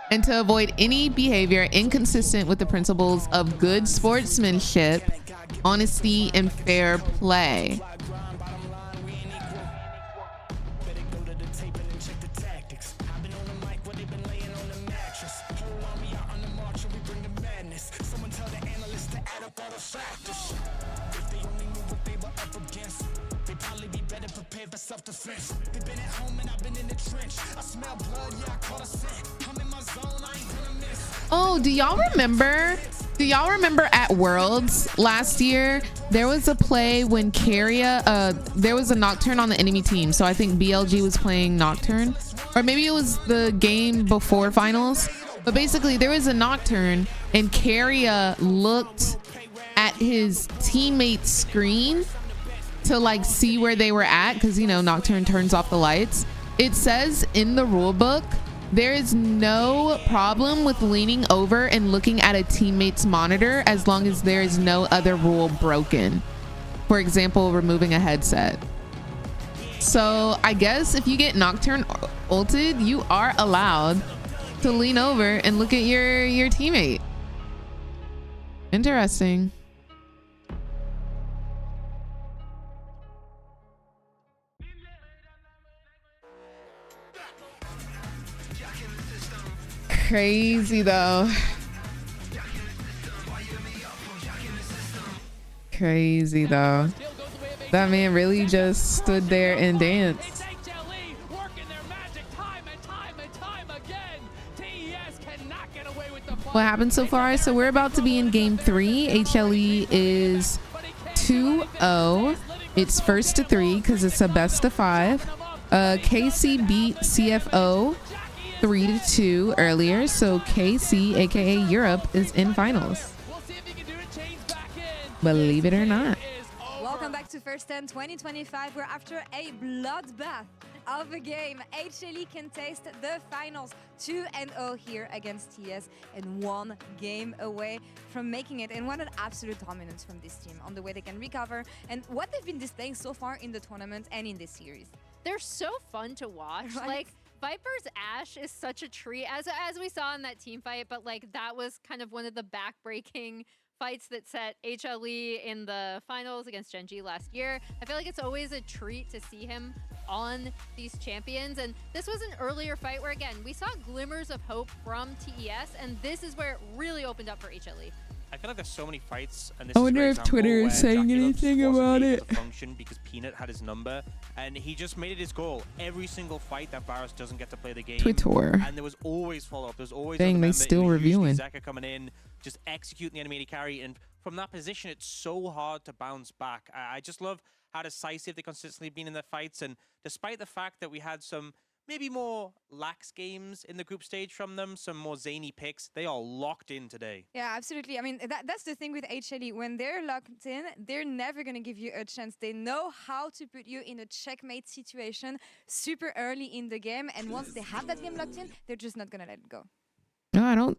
and to avoid any behavior inconsistent with the principles of good sportsmanship, honesty, and fair play. Oh, do y'all remember? Do y'all remember at Worlds last year? There was a play when Carrier, there was a Nocturne on the enemy team. So I think BLG was playing Nocturne, or maybe it was the game before finals. But basically, there was a Nocturne, and Carrier looked at his teammate's screen to like see where they were at, because you know Nocturne turns off the lights. It says in the rule book there is no problem with leaning over and looking at a teammate's monitor as long as there is no other rule broken. For example, removing a headset. So I guess if you get Nocturne ulted, you are allowed to lean over and look at your teammate. Interesting. Crazy though. Crazy though. That man really just stood there and danced. What happened so far? So we're about to be in game 3. HLE is 2-0. It's first to 3 because it's a best of 5. KC beat CFO 3-2 earlier, so KC, aka Europe, is in finals. Believe it or not. Welcome back to First 10 2025, where after a bloodbath of a game, HLE can taste the finals. 2-0 here against TS and 1 game away from making it. And what an absolute dominance from this team on the way they can recover and what they've been displaying so far in the tournament and in this series. They're so fun to watch. Right? Like, Viper's Ashe is such a treat, as we saw in that team fight, but like that was kind of one of the back-breaking fights that set HLE in the finals against Gen G last year. I feel like it's always a treat to see him on these champions, and this was an earlier fight where, again, we saw glimmers of hope from TES, and this is where it really opened up for HLE. I feel like there's so many fights, and this I is a wonder great if example Twitter is where saying Jackie anything Lux wasn't about able it. to function because Peanut had his number, and he just made it his goal. Every single fight that Varus doesn't get to play the game. Twitter. And there was always follow-up. There's always Dang, they still reviewing. Zeka coming in, just executing the enemy carry, and from that position, it's so hard to bounce back. I just love how decisive they consistently been in their fights, and despite the fact that we had some maybe more lax games in the group stage from them, some more zany picks, they are locked in today. Yeah, absolutely. I mean, that's the thing with HLE. When they're locked in, they're never going to give you a chance. They know how to put you in a checkmate situation super early in the game, and once they have that game locked in, they're just not going to let it go. No, I don't.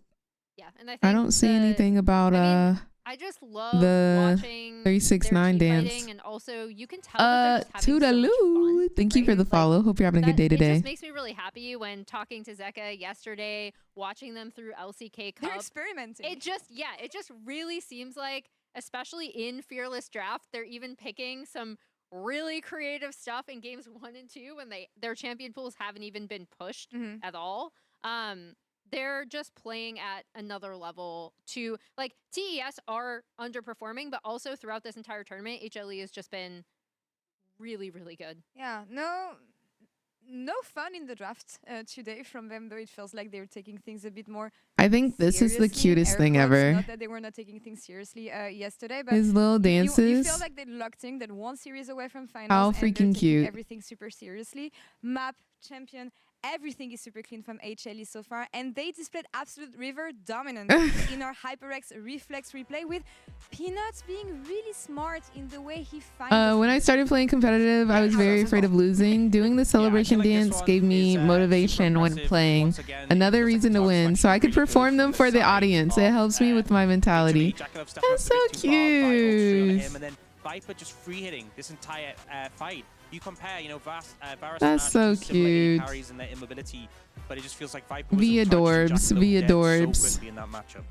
Yeah, and I don't see anything about I just love the watching 369 their team dance. fighting, and also you can tell that they're just having so much Toodaloo. Thank you for the follow. Hope you're having a good day It today. just makes me really happy when talking to Zeka yesterday, watching them through LCK Cup. They're experimenting. It just really seems like, especially in Fearless Draft, they're even picking some really creative stuff in games 1 and 2 when their champion pools haven't even been pushed at all. They're just playing at another level to, like, TES are underperforming, but also throughout this entire tournament, HLE has just been really, really good. Yeah, no fun in the draft today from them, though it feels like they're taking things a bit more I think this is the seriously, cutest thing quotes, ever. Not that they were not taking things seriously yesterday, but His little you dances. feel like they locked in, that 1 series away from finals. How and they're freaking taking cute. everything super seriously. Map, champion, Everything is super clean from HLE so far, and they displayed absolute river dominance in our HyperX reflex replay, with Peanuts being really smart in the way he finds. When I started playing competitive, I was very afraid of losing. Doing the celebration dance gave me motivation when playing. Another reason to win, so I could perform them for the audience. It helps me with my mentality. That's so cute. And then Viper just free hitting this entire fight. You compare, you know, Varus That's so cute. carries in their immobility, but it just feels like Viper was Via Dorbs, Via Dorbs. so quickly in that matchup.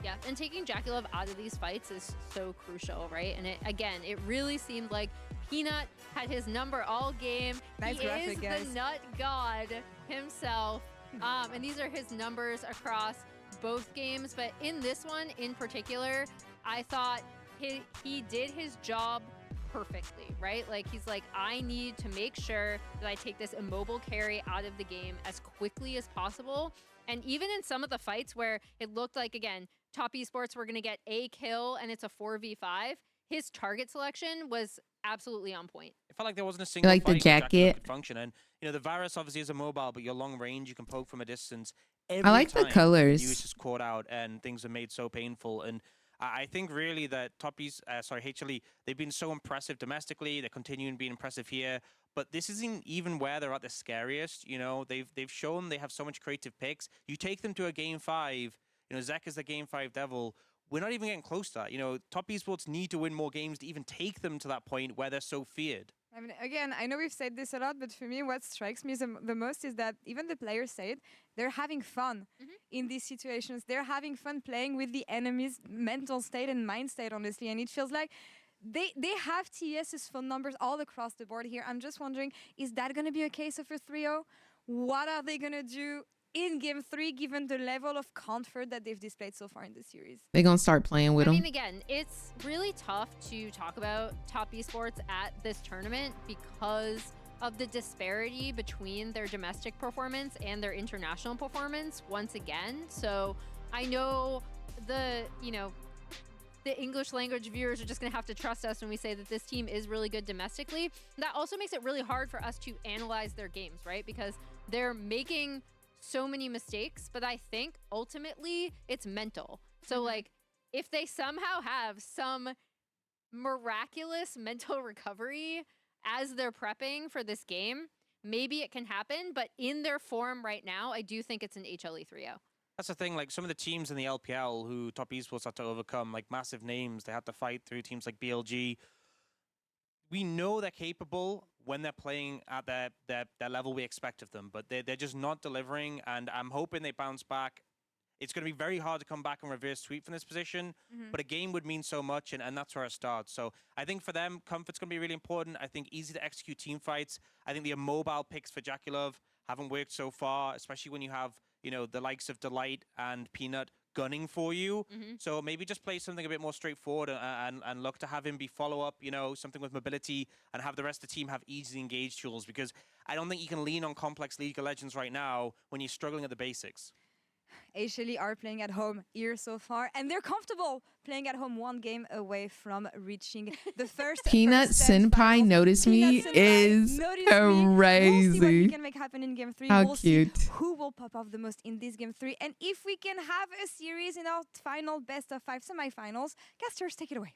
Yeah, and taking JackeyLove out of these fights is so crucial, right? And it really seemed like Peanut had his number all game. Nice he graphic, is guys. the nut god himself. And these are his numbers across both games. But in this one in particular, I thought he did his job perfectly, right? Like, he's like, I need to make sure that I take this immobile carry out of the game as quickly as possible. And even in some of the fights where it looked like, again, top esports were going to get a kill and it's a 4v5, his target selection was absolutely on point. It felt like there wasn't a single like the fight where jacket. could function. And, you know, the Varus obviously is a mobile, but you're long range, you can poke from a distance. I like the colors. He was just caught out and things are made so painful. And I think really that HLE, they've been so impressive domestically. They're continuing being impressive here. But this isn't even where they're at the scariest. You know, they've shown they have so much creative picks. You take them to a game 5, you know, Zek is the game 5 devil. We're not even getting close to that. You know, top esports need to win more games to even take them to that point where they're so feared. I mean, again, I know we've said this a lot, but for me, what strikes me the most is that even the players say it, they're having fun in these situations. They're having fun playing with the enemy's mental state and mind state, honestly. And it feels like they have TS's phone numbers all across the board here. I'm just wondering, is that going to be a case of a 3-0? What are they going to do in game 3, given the level of comfort that they've displayed so far in the series? They're going to start playing with them. I mean, again, it's really tough to talk about top esports at this tournament because of the disparity between their domestic performance and their international performance once again. So I know the English language viewers are just going to have to trust us when we say that this team is really good domestically. That also makes it really hard for us to analyze their games, right? Because they're making so many mistakes, but I think ultimately it's mental. So like, if they somehow have some miraculous mental recovery as they're prepping for this game, maybe it can happen. But in their form right now, I do think it's an HLE 3-0. That's the thing, like some of the teams in the LPL who top esports had to overcome, like massive names, they had to fight through teams like BLG. We know they're capable when they're playing at their level we expect of them, but they're just not delivering, and I'm hoping they bounce back. It's going to be very hard to come back and reverse sweep from this position, but a game would mean so much, and that's where it starts. So I think for them, comfort's going to be really important. I think easy to execute team fights. I think the immobile picks for JackeyLove haven't worked so far, especially when you have, you know, the likes of Delight and Peanut gunning for you. So maybe just play something a bit more straightforward and look to have him be follow-up, you know, something with mobility, and have the rest of the team have easy engage tools, because I don't think you can lean on complex League of Legends right now when you're struggling at the basics. HLE are playing at home here so far, and they're comfortable playing at home, one game away from reaching the first. Peanut Senpai Notice Me is crazy. We'll see what we can make happen in game 3. How we'll cute. see who will pop off the most in this game 3, and if we can have a series in our final best of 5 semifinals. Casters, take it away.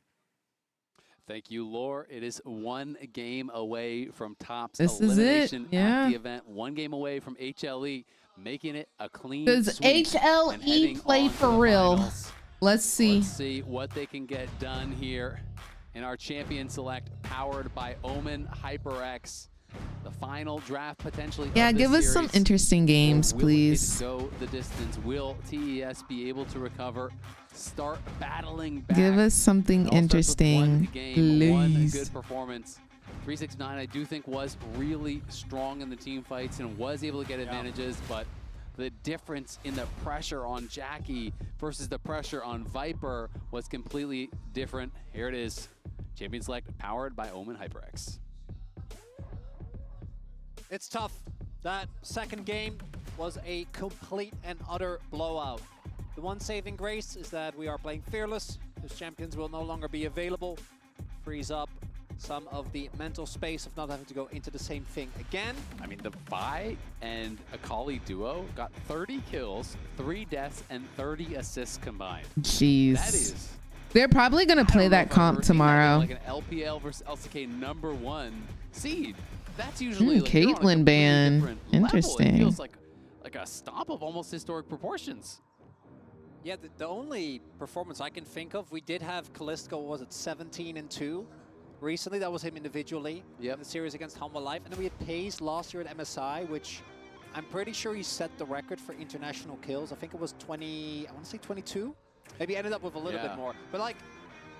Thank you, Lore. It is one game away from Top's This is it, elimination yeah. at the event. One game away from HLE, making it a clean Does sweep and HLE heading play on to for the real? finals. Let's see. Let's see what they can get done here in our champion select, powered by Omen HyperX. The final draft potentially. Yeah, of this give us some series. interesting games, Will please. it go the distance? Will TES be able to recover? Start battling back. Give us something It all starts with one interesting, game, one please. good performance. 369, I do think, was really strong in the team fights and was able to get advantages, but the difference in the pressure on Jackie versus the pressure on Viper was completely different. Here it is. Champion Select, powered by Omen HyperX. It's tough. That second game was a complete and utter blowout. The one saving grace is that we are playing Fearless. Those champions will no longer be available. Frees up some of the mental space of not having to go into the same thing again. I mean, the Vi and Akali duo got 30 kills, 3 deaths, and 30 assists combined. Jeez. That is... They're probably going to play that comp tomorrow. Like an LPL versus LCK #1 seed. That's usually like Caitlyn ban. Interesting. It feels like a stomp of almost historic proportions. Yeah, the only performance I can think of, we did have Callisto, was it 17-2 recently? That was him individually in the series against Humble Life. And then we had Pace last year at MSI, which I'm pretty sure he set the record for international kills. I think it was 20, I want to say 22. Maybe ended up with a little bit more. But like,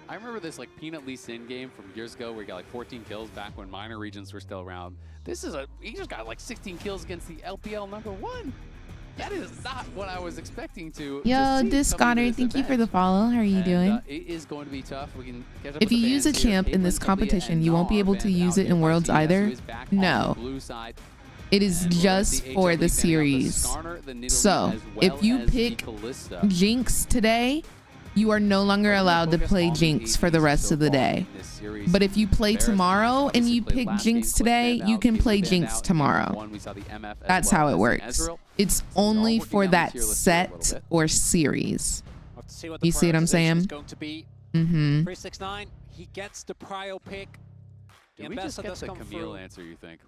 I remember this like Peanut Lee Sin game from years ago where he got like 14 kills back when minor regions were still around. This is he just got like 16 kills against the LPL #1. That is not what I was expecting to. Yo, Discotter, thank you for the follow. How are you doing? It is going to be tough. We can catch up If with you the use a fans here. champ in this Caitlyn, competition, Kalia, you and won't be able to Nar use banned it in out here Worlds by TS, who either. is back on No. the blue side. It is just for the series. So, if you pick Jinx today, you are no longer allowed to play Jinx for the rest of the day. But if you play tomorrow and you pick Jinx today, you can play Jinx tomorrow. That's how it works. It's only for that set or series. You see what I'm saying? Mm-hmm. 369, he gets the prio pick. Did we just get the Camille answer, you think?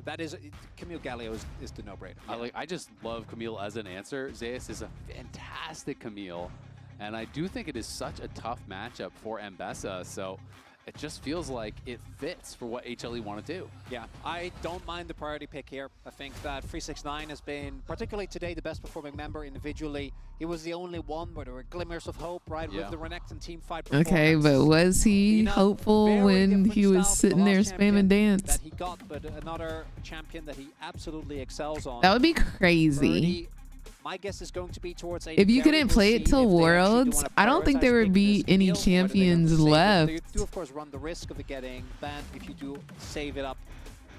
That is, Camille Galio is the no-brainer. Yeah. I just love Camille as an answer. Zeus is a fantastic Camille. And I do think it is such a tough matchup for Mbessa, so it just feels like it fits for what HLE want to do. Yeah, I don't mind the priority pick here. I think that 369 has been, particularly today, the best performing member individually. He was the only one where there were glimmers of hope, right, with the Renekton team fight performance. Okay, but was he hopeful when he was sitting there spamming dance? That he got, but another champion that he absolutely excels on. That would be crazy. My guess is going to be towards if you couldn't play it till Worlds, I don't think there would be any champions left. You do, of course, run the risk of it getting banned if you do save it up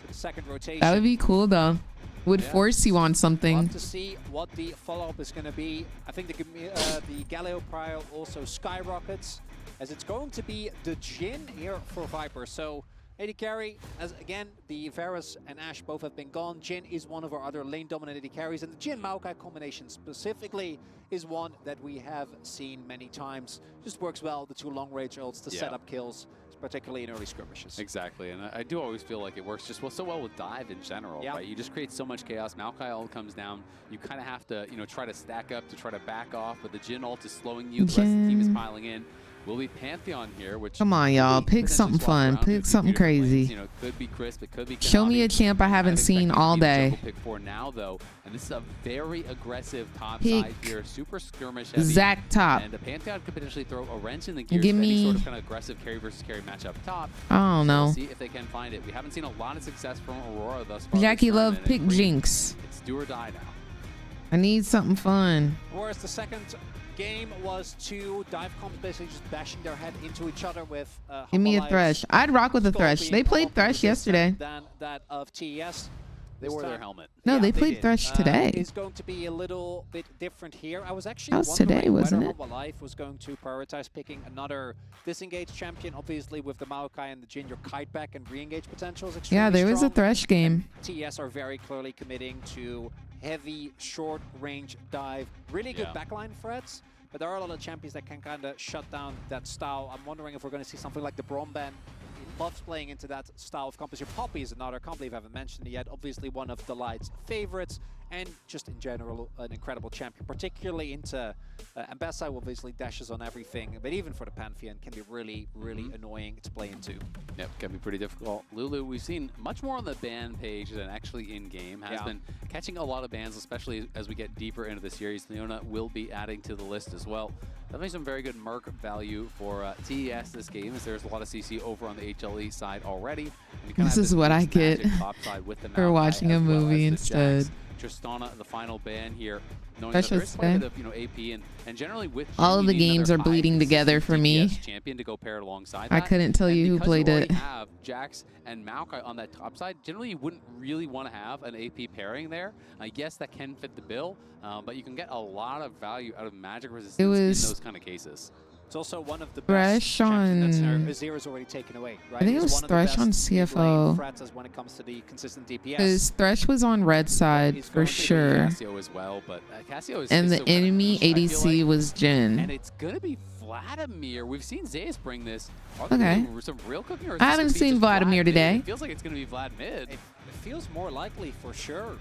to the second rotation. That would be cool, though. Would force you on something. We'll have to see what the follow-up is going to be. I think the Galio Prio also skyrockets, as it's going to be the Jhin here for Viper. So AD carry, as again, the Varus and Ashe both have been gone. Jhin is one of our other lane-dominant AD carries, and the Jhin Maokai combination specifically is one that we have seen many times. Just works well, the two long-range ults to set up kills, particularly in early skirmishes. Exactly, and I do always feel like it works just so well with dive in general, right? You just create so much chaos. Maokai ult comes down, you kind of have to, try to stack up to try to back off, but the Jhin ult is slowing you, the rest of the team is piling in. Will be Pantheon here, which come on, y'all, pick something fun, pick something crazy. Could be Crisp, it could be Konami. Show me a champ I haven't seen all day. Pick for now though, and this is a very aggressive top side here, super skirmish heavy. Zac top. And the Pantheon could potentially throw a wrench in the gears. Give for any me sort of kind of aggressive carry versus carry match up top. I don't know. We'll see if they can find it. We haven't seen a lot of success from Aurora thus far. Jackie Love pick Jinx. It's do or die now. I need something fun. Whereas the second game was two dive comps basically just bashing their head into each other with give me a Thresh. I'd rock with a Thresh. They played Thresh yesterday. Than that of TES. They wore their helmet. No, they played Thresh today. It's going to be a little bit different here. I was actually that was today, wasn't it? Life was going to prioritize picking another disengaged champion. Obviously, with the Maokai and the Jhin, your kite back and re-engage potential is extremely strong. Yeah, there was a Thresh game. And TES are very clearly committing to heavy, short-range dive. Really good backline threats. But there are a lot of champions that can kind of shut down that style. I'm wondering if we're going to see something like the Bromban. He loves playing into that style of composition. Poppy is another, I can't believe I haven't mentioned it yet. Obviously one of Delight's favorites, and just in general an incredible champion, particularly into Mbessa obviously dashes on everything, but even for the Pantheon can be really, really annoying to play into. Yep, can be pretty difficult. Lulu, we've seen much more on the ban page than actually in-game. Has been catching a lot of bans, especially as we get deeper into the series. Leona will be adding to the list as well. Definitely some very good Merc value for TES this game, as there's a lot of CC over on the HLE side already. This is what I get for watching a movie instead. Tristana, the final ban here, knowing That's that there's just quite a bit of AP and generally with all of the games are bleeding together for me. Champion to go paired alongside I that. couldn't tell you who played it. You have Jax and Maokai on that top side. Generally, you wouldn't really want to have an AP pairing there. Yes, that can fit the bill, but you can get a lot of value out of magic resistance in those kind of cases. It's also one of the Thresh best champions on- that Azir's already taken away, right? I think it He's was one of the Thresh on best mid-lane CFO. threats as when it comes to the consistent DPS. Because Thresh was on red side for sure. Cassio as well, but Cassio is And is the so kinda enemy niche, I feel ADC like. was Jhin. And it's gonna be Vladimir. We've seen Zeus bring this. Are Okay. they doing some real cooking, or is I this haven't gonna be seen just Vladimir Vlad mid? today. It feels like it's gonna be Vlad mid. It feels more likely for sure.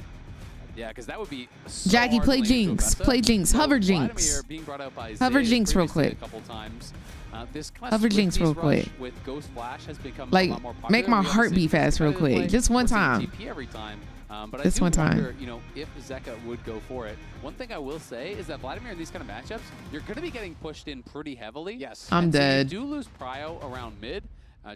Yeah, because that would be so Jackie, hard play to lane into Jinx. Augusta. Play Jinx. So Hover Vladimir Jinx. being brought out by Hover Zeus Jinx real previously quick. a couple times. This kind Hover of Jinx real quick. with Ghost Flash has become Like, a lot more popular. make my We haven't heart seen beat fast real competitive quick. play. Just one We're seeing time. TP every time. But Just I do one time. wonder, you know, if Zeka would go for it. One thing I will say is that Vladimir in these kind of matchups, you're going to be getting pushed in pretty heavily. Yes. I'm And so dead. you do lose prio around mid.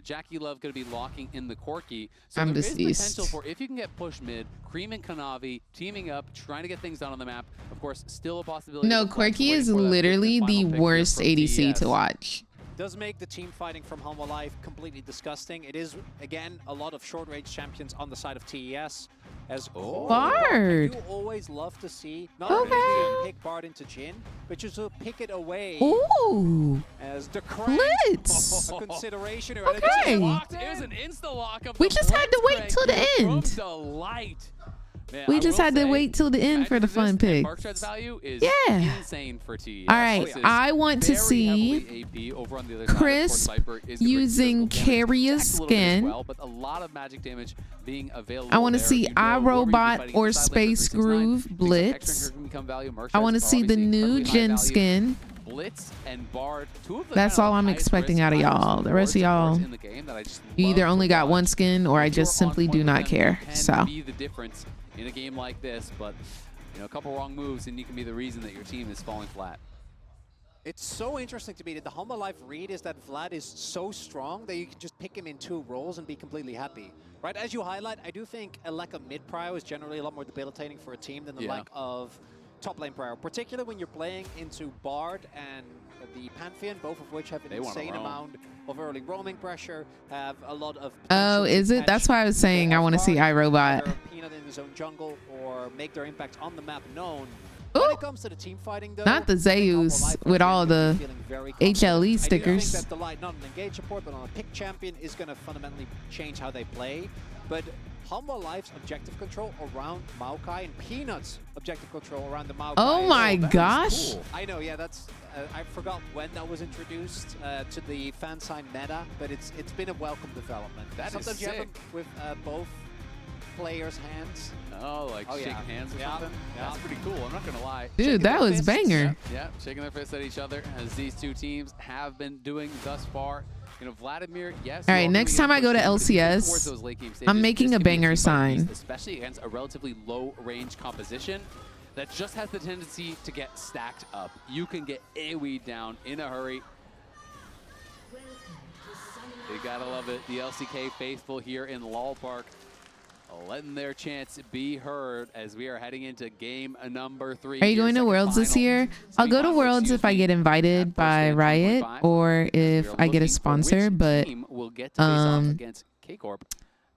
Jackie Love going to be locking in the Corki. So I'm there is deceased. potential for, if you can get pushed mid, Cream and Kanavi teaming up, trying to get things done on the map. Of course, still a possibility. No, of Flash Quirky waiting is for that literally final the pick here worst from ADC TES. to watch. Does make the team fighting from Home Alive completely disgusting. It is, again, a lot of short-range champions on the side of TES. As Bard. I do always love to see not only do you pick Bard into Jhin, but you also pick it away Ooh. as the crank. Blitz. A consideration. Or Okay. It was an insta-lock of We the just had to wait Blitzcrank till the here from end. Delight. Man, We I just will had to say, wait till the end for the fun Exodus and pick. Mark Tread's value is Yeah. insane for TES. All right, This is I want to very see heavily AP over on the other side. Of Chris course, Viper is gonna bring using physical damage, Carrier Jack's a little bit as skin. well, but a lot of magic damage being available. I want to there. see You know whoever you'd be iRobot fighting or in the side lane for Space 369, Groove things like Blitz. Hexdrinker can become value. Mark I want to Treads see are the obviously new incredibly high Jhin value. skin. Blitz and Bard, two of the That's kind of all I'm highest expecting risk, out of highest y'all. The rest of rewards y'all, in the game that I just you love either to only got watch. one skin or I If you're just on simply point do with not them, care. you can So. be the difference in a game like this, but you know, a couple wrong moves and you can be the reason that your team is falling flat. It's so interesting to me that the Home Alive read is that Vlad is so strong that you can just pick him in 2 roles and be completely happy. Right, as you highlight, I do think a lack of mid prio is generally a lot more debilitating for a team than the lack of top lane prio, particularly when you're playing into Bard and the Pantheon, both of which have an insane amount of early roaming pressure, have a lot of Oh, is it? That's why I was saying I want to see iRobot. either peanut in his own jungle or make their impact on the map known. When it comes to the team fighting, though, Not the Zeus with all the HLE stickers. I do think that Delight, not an engage support, but on a pick champion, is going to fundamentally change how they play. But Humble Life's objective control around Maokai and Peanut's objective control around the Maokai. Oh my that is gosh. cool. I know, yeah, that's. I forgot when that was introduced to the fan sign meta, but it's been a welcome development. That is Sometimes you have sick. them with both players' hands. Oh, like shaking hands or something? Yeah. That's pretty cool, I'm not gonna lie. Dude, Shaking that their was fists. banger. Yeah, shaking their fists at each other, as these two teams have been doing thus far. You know, Vladimir, yes. All you right, are next gonna time I go to get pushed in towards LCS, those late game I'm stages. making This a can be banger two-fight sign. beast, especially against a relatively low-range composition that just has the tendency to get stacked up. You can get AoE down in a hurry. You gotta love it. The LCK faithful here in Lol Park, letting their chance be heard as we are heading into game number 3. Are you going to Worlds this year? I'll go to Worlds if I get invited by Riot or if I get a sponsor, but We'll get to face off against K-Corp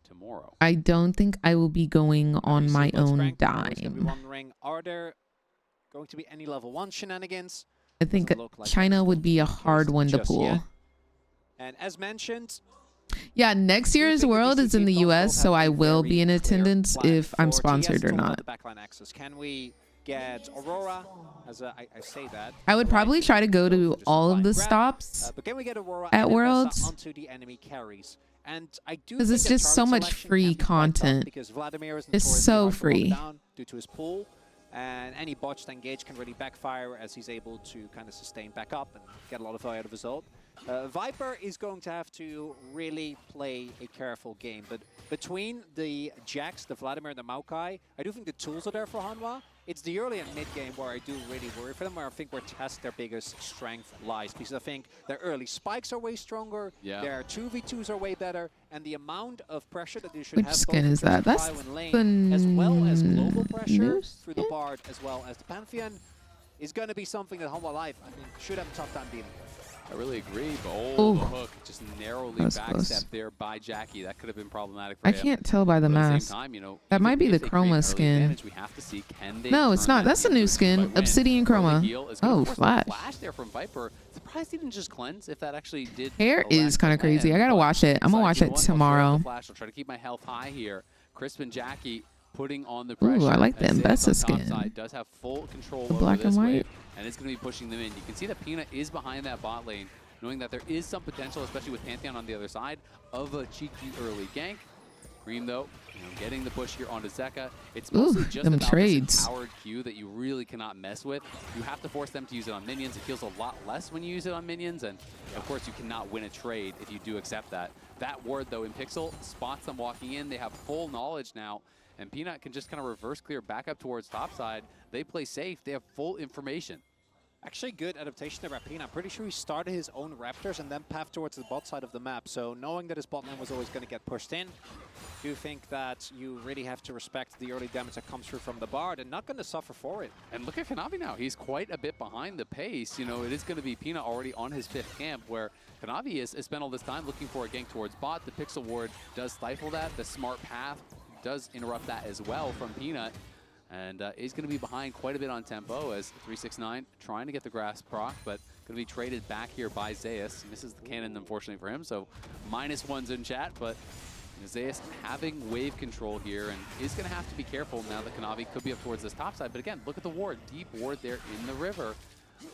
tomorrow. I don't think I will be going on my own I was gonna be dime. wondering, are there going to be any level 1 shenanigans? I think Doesn't look like China would be a hard one to just pull. yet. And as mentioned, Yeah, next year's World is in the US, so I will be in attendance if I'm sponsored or not. the backline access. Can we get Aurora? As I say that. I would probably try to go to all of the stops But can we get Aurora at and Nessa Worlds. onto the enemy carries? And I do because think it's that just so target much selection free can be quite tough content. because Vladimir is It's notoriously so hard to hold free. down due to his pull, and any botched engage can really backfire as he's able to kind of sustain back up and get a lot of value out of his ult. Viper is going to have to really play a careful game, but between the Jax, the Vladimir, and the Maokai, I do think the tools are there for Hanwha. It's the early and mid game where I do really worry for them, where I think where their biggest strength lies, because I think their early spikes are way stronger, their 2v2s are way better, and the amount of pressure that they should Which have skin both is in terms that? of That's prio and lane, the as well as global pressure new through the Bard as well as the Pantheon, is going to be something that Hanwha Life, I think, should have a tough time dealing with. I really agree, but Ooh. the hook just narrowly That was close. backstepped there by Jackie. That could have been problematic for I him. can't tell by the But at the mask. same time, you know, That even might be if the they create an chroma early skin. advantage, we have to see, can they No, it's turn not. that That's a new into skin. by win? Obsidian Early chroma. heal is gonna Oh, force the flash. flash there from Viper. Surprised he didn't just cleanse if that actually did. Hair elect is kind to of crazy. I land, gotta but watch it. I'm gonna watch decides, you know it what, I'll throw out tomorrow. the flash. I'll try to keep my health high here. Crisp and Jackie putting on the Ooh, pressure. I like the as Zeus Mbessa on top skin. side does have full control The over black this and white. wave, and it's going to be pushing them in. You can see that Peanut is behind that bot lane, knowing that there is some potential, especially with Pantheon on the other side, of a cheeky early gank. Cream, though, you know, getting the push here onto Zeka. It's mostly just them about trades. this empowered Q that you really cannot mess with. You have to force them to use it on minions. It feels a lot less when you use it on minions, and of course you cannot win a trade if you do accept that. That ward, though, in Pixel spots them walking in. They have full knowledge now, and Peanut can just kind of reverse clear back up towards topside. They play safe. They have full information. Actually, good adaptation of Rapina. I'm pretty sure he started his own Raptors and then pathed towards the bot side of the map. So knowing that his bot lane was always going to get pushed in, I do think that you really have to respect the early damage that comes through from the Bard and not going to suffer for it. And look at Kanavi now. He's quite a bit behind the pace. You know, it is going to be Peanut already on his 5th camp, where Kanavi has spent all this time looking for a gank towards bot. The Pixel Ward does stifle that. The smart path does interrupt that as well from Peanut. And is going to be behind quite a bit on tempo as 369 trying to get the grass proc, but going to be traded back here by Zeus. Misses the cannon, unfortunately for him, so -1s in chat, but Zeus having wave control here and is going to have to be careful now that Kanavi could be up towards this top side. But again, look at the ward, deep ward there in the river.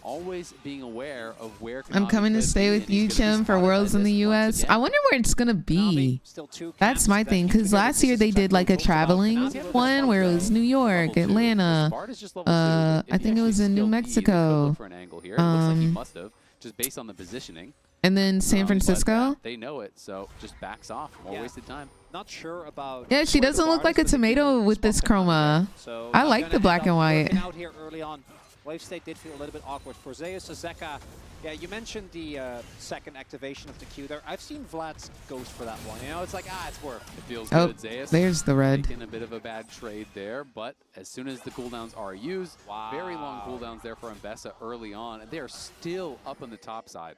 Always being aware of where I'm Kanavi coming to could stay be, with and he's you, gonna be Chim, for spotted by Worlds in this the once US. again. I wonder where it's gonna be. Still 2 That's camps my that thing, need because to go last to year they did like a Central traveling Coast. one where it was New York, Atlanta. I think it was in New Mexico. For an angle here. It looks like he must have, just based on the positioning. And then San But, Francisco. they know it, so just backs off. More wasted time. Not sure about. Yeah, she where the doesn't look Bard like a is, but they tomato do with this spot them out chroma. there. So I not like gonna the end black up and white. working out here early on. Wave state did feel a little bit awkward for Zeus. Zeka, yeah, you mentioned the second activation of the Q there. I've seen Vlad's ghost for that one. You know, it's like, it's worth. It feels Oh, good. Zeus there's the red. taking a bit of a bad trade there, but as soon as the cooldowns are used, very long cooldowns there for Mbessa early on, and they are still up on the top side.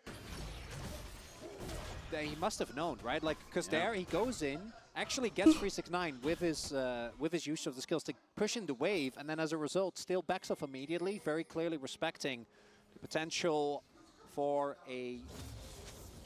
He must have known, right? Like, because there he goes in, actually gets 369 with his use of the skills to push in the wave, and then as a result, still backs off immediately, very clearly respecting the potential for a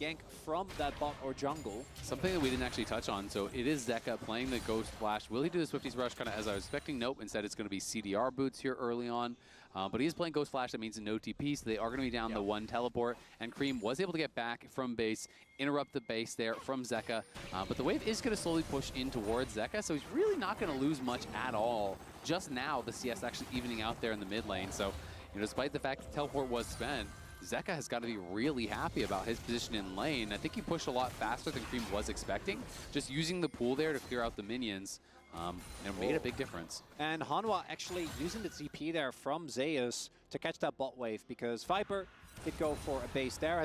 gank from that bot or jungle. Something that we didn't actually touch on, so it is Zeka playing the Ghost Flash. Will he do the Swifties Rush kind of as I was expecting? Nope, instead it's going to be CDR boots here early on. But he is playing Ghost Flash, that means no TP, so they are going to be down the 1 teleport. And Cream was able to get back from base, interrupt the base there from Zeka. But the wave is going to slowly push in towards Zeka, so he's really not going to lose much at all. Just now, the CS actually evening out there in the mid lane. So, you know, despite the fact that teleport was spent, Zeka has got to be really happy about his position in lane. I think he pushed a lot faster than Cream was expecting. Just using the pool there to clear out the minions. And made a big difference. And Hanwha actually using the TP there from Zeus to catch that bot wave, because Viper did go for a base there,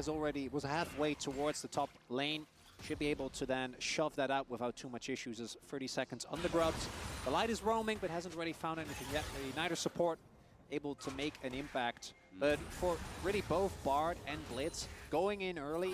was halfway towards the top lane. Should be able to then shove that out without too much issues as 30 seconds on the grubs. The light is roaming, but hasn't really found anything yet. The Niter support able to make an impact. But for really both Bard and Blitz, going in early,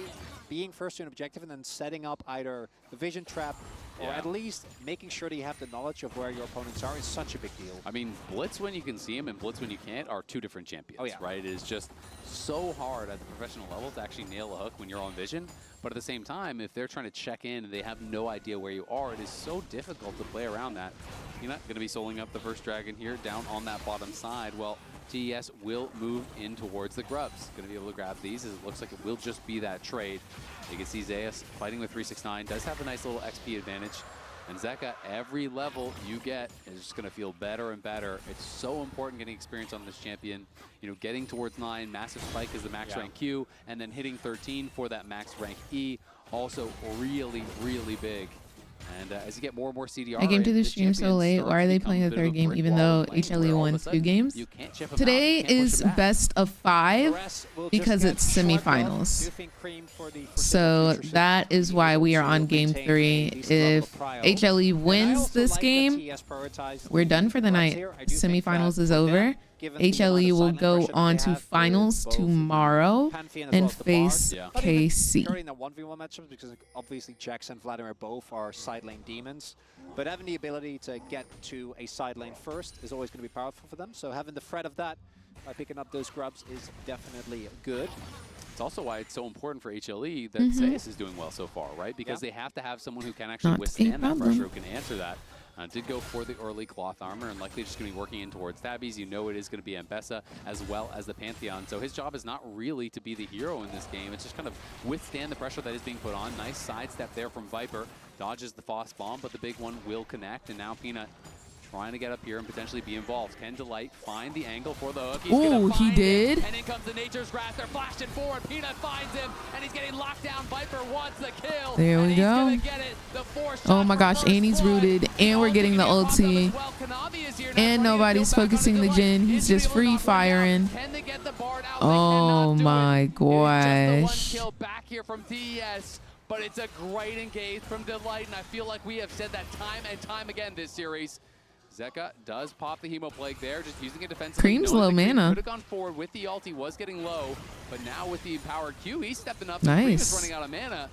being first to an objective, and then setting up either the vision trap or at least making sure that you have the knowledge of where your opponents are is such a big deal. I mean, Blitz when you can see him and Blitz when you can't are two different champions, right? It is just so hard at the professional level to actually nail a hook when you're on vision. But at the same time, if they're trying to check in and they have no idea where you are, it is so difficult to play around that. You're not going to be soloing up the first dragon here down on that bottom side. Well, TES will move in towards the grubs. Going to be able to grab these as it looks like it will just be that trade. You can see Zeus fighting with 369, does have a nice little XP advantage. And Zeka, every level you get is just going to feel better and better. It's so important getting experience on this champion. You know, getting towards 9, massive spike is the max rank Q, and then hitting 13 for that max rank E, also really, really big. And as you get more and more CDR, I came to the stream so late. Why are they playing the third game even though HLE won 2 games? Today is best of 5 because it's semifinals. So that is why we are on game 3. If HLE wins this game, we're done for the night. Semifinals is over. given the amount HLE of will silent go pressure that on they to have finals with both tomorrow Pantheon as and well as the face Bard. Not even KC. Curry in the 1v1 matchups because obviously Jax and Vladimir both are side lane demons. But having the ability to get to a side lane first is always going to be powerful for them. So having the threat of that by picking up those grubs is definitely good. It's also why it's so important for HLE that Zeus is doing well so far, right? Because they have to have someone who can actually Not a withstand that problem. pressure, who can answer that. Did go for the early cloth armor and likely just going to be working in towards Tabbies. You know it is going to be Ambessa as well as the Pantheon. So his job is not really to be the hero in this game. It's just kind of withstand the pressure that is being put on. Nice sidestep there from Viper. Dodges the Foss bomb, but the big one will connect. And now Peanut trying to get up here and potentially be involved. Can Delight find the angle for the hook? Ooh, he did. And in comes the Nature's Grasp. They're flashing forward. Peanut finds him, and he's getting locked down. Viper wants the kill. There we go. Oh my gosh, Annie's rooted, and we're getting the ulti. And nobody's focusing the Jhin. He's just free firing. Oh my gosh. Kill back here from TES. But it's a great engage from Delight, and I feel like we have said that time and time again this series. Zeka does pop the Hemo Plague there, just using it defensively. Cream's low mana. Could have gone forward with the ult. He was getting low, but now with the empowered Q, he's stepping up. Nice. Cream is running out of mana.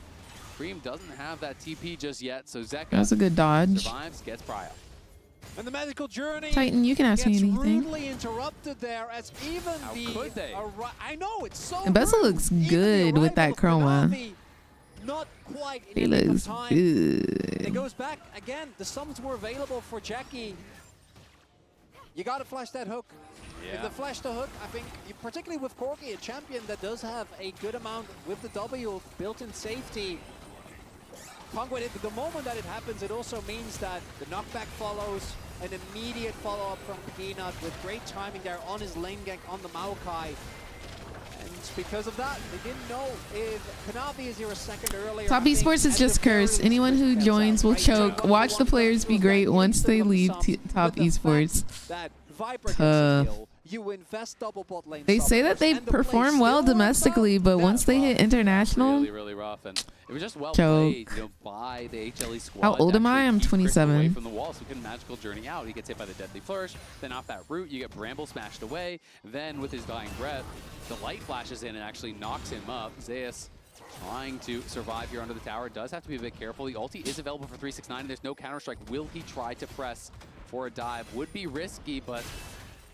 Cream doesn't have that TP just yet, so Zeka That's a good dodge. survives, gets Prio. And the magical journey Titan, you can ask me gets anything. rudely interrupted there as even could they? I know it's so Ambessa rude. looks Even the good with that arrival of chroma. Kanavi, not quite He in the nick of looks time. good. It goes back again. The sums were available for Jackie. You got to flash that hook. If the flash the hook, I think, particularly with Corki, a champion that does have a good amount with the W of built-in safety. Kongwei, the moment that it happens, it also means that the knockback follows, an immediate follow-up from Peanut with great timing there on his lane gank on the Maokai. And because of that, they didn't know if Kanavi is here a second earlier. Top Esports is just cursed. Anyone who joins will choke. Watch the players be great once they leave Top Esports. That Viper gets a kill. You invest double bot lane They say that they perform well domestically, but once they hit international, Really, really rough. And it was just well Choke. played, by the HLE squad. How old to am I? actually I'm keep Chris 27. away from the wall, so he can magical journey out. He gets hit by the Deadly Flourish. Then off that route, you get Bramble smashed away. Then with his dying breath, the light flashes in and actually knocks him up. Zeus trying to survive here under the tower. Does have to be a bit careful. The ulti is available for 369. There's no counter-strike. Will he try to press for a dive? Would be risky, but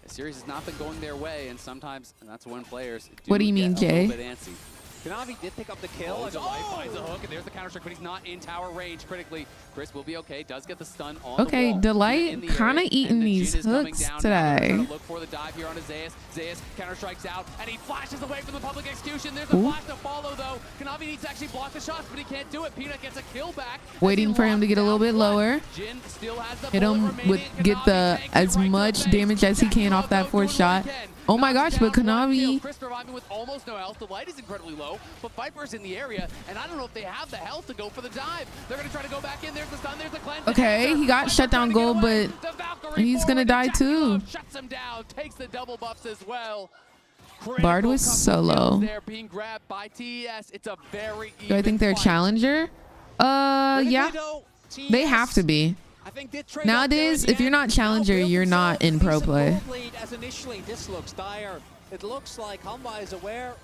the series has not been going their way, and sometimes that's when players What do you mean, get Jay? a little bit antsy. Kanavi did pick up the kill. Oh, Delight finds the hook, and there's the counter-strike, but he's not in tower range critically. Chris will be okay, does get the stun on okay, the wall. Delight kind of eating these hooks today. Trying to look for the dive here on Zeus. Zeus counter-strikes out, and he flashes away from the public execution. There's a flash to follow, though. Kanavi needs to actually block the shots, but he can't do it. Peanut gets a kill back. Waiting for him to get a little bit lower. Jhin still has the Hit him with get the as much damage as he can off that fourth shot. Oh my gosh, but Kanavi. Chris surviving with almost no health. The light is incredibly low, but Viper's in the area, and I don't know if they have the health to go for the dive. They're going to try to go back in. There's the stun. There's the cleanse. Okay, he got shut down gold, but he's gonna die too. Shuts him down. Takes the double buffs as well. Bard was solo. They're being grabbed by TES. It's a very Do I think they're a challenger? Yeah. They have to be. Nowadays, if you're not challenger, you're not in pro play. As initially, this looks dire. It looks like Humba is aware,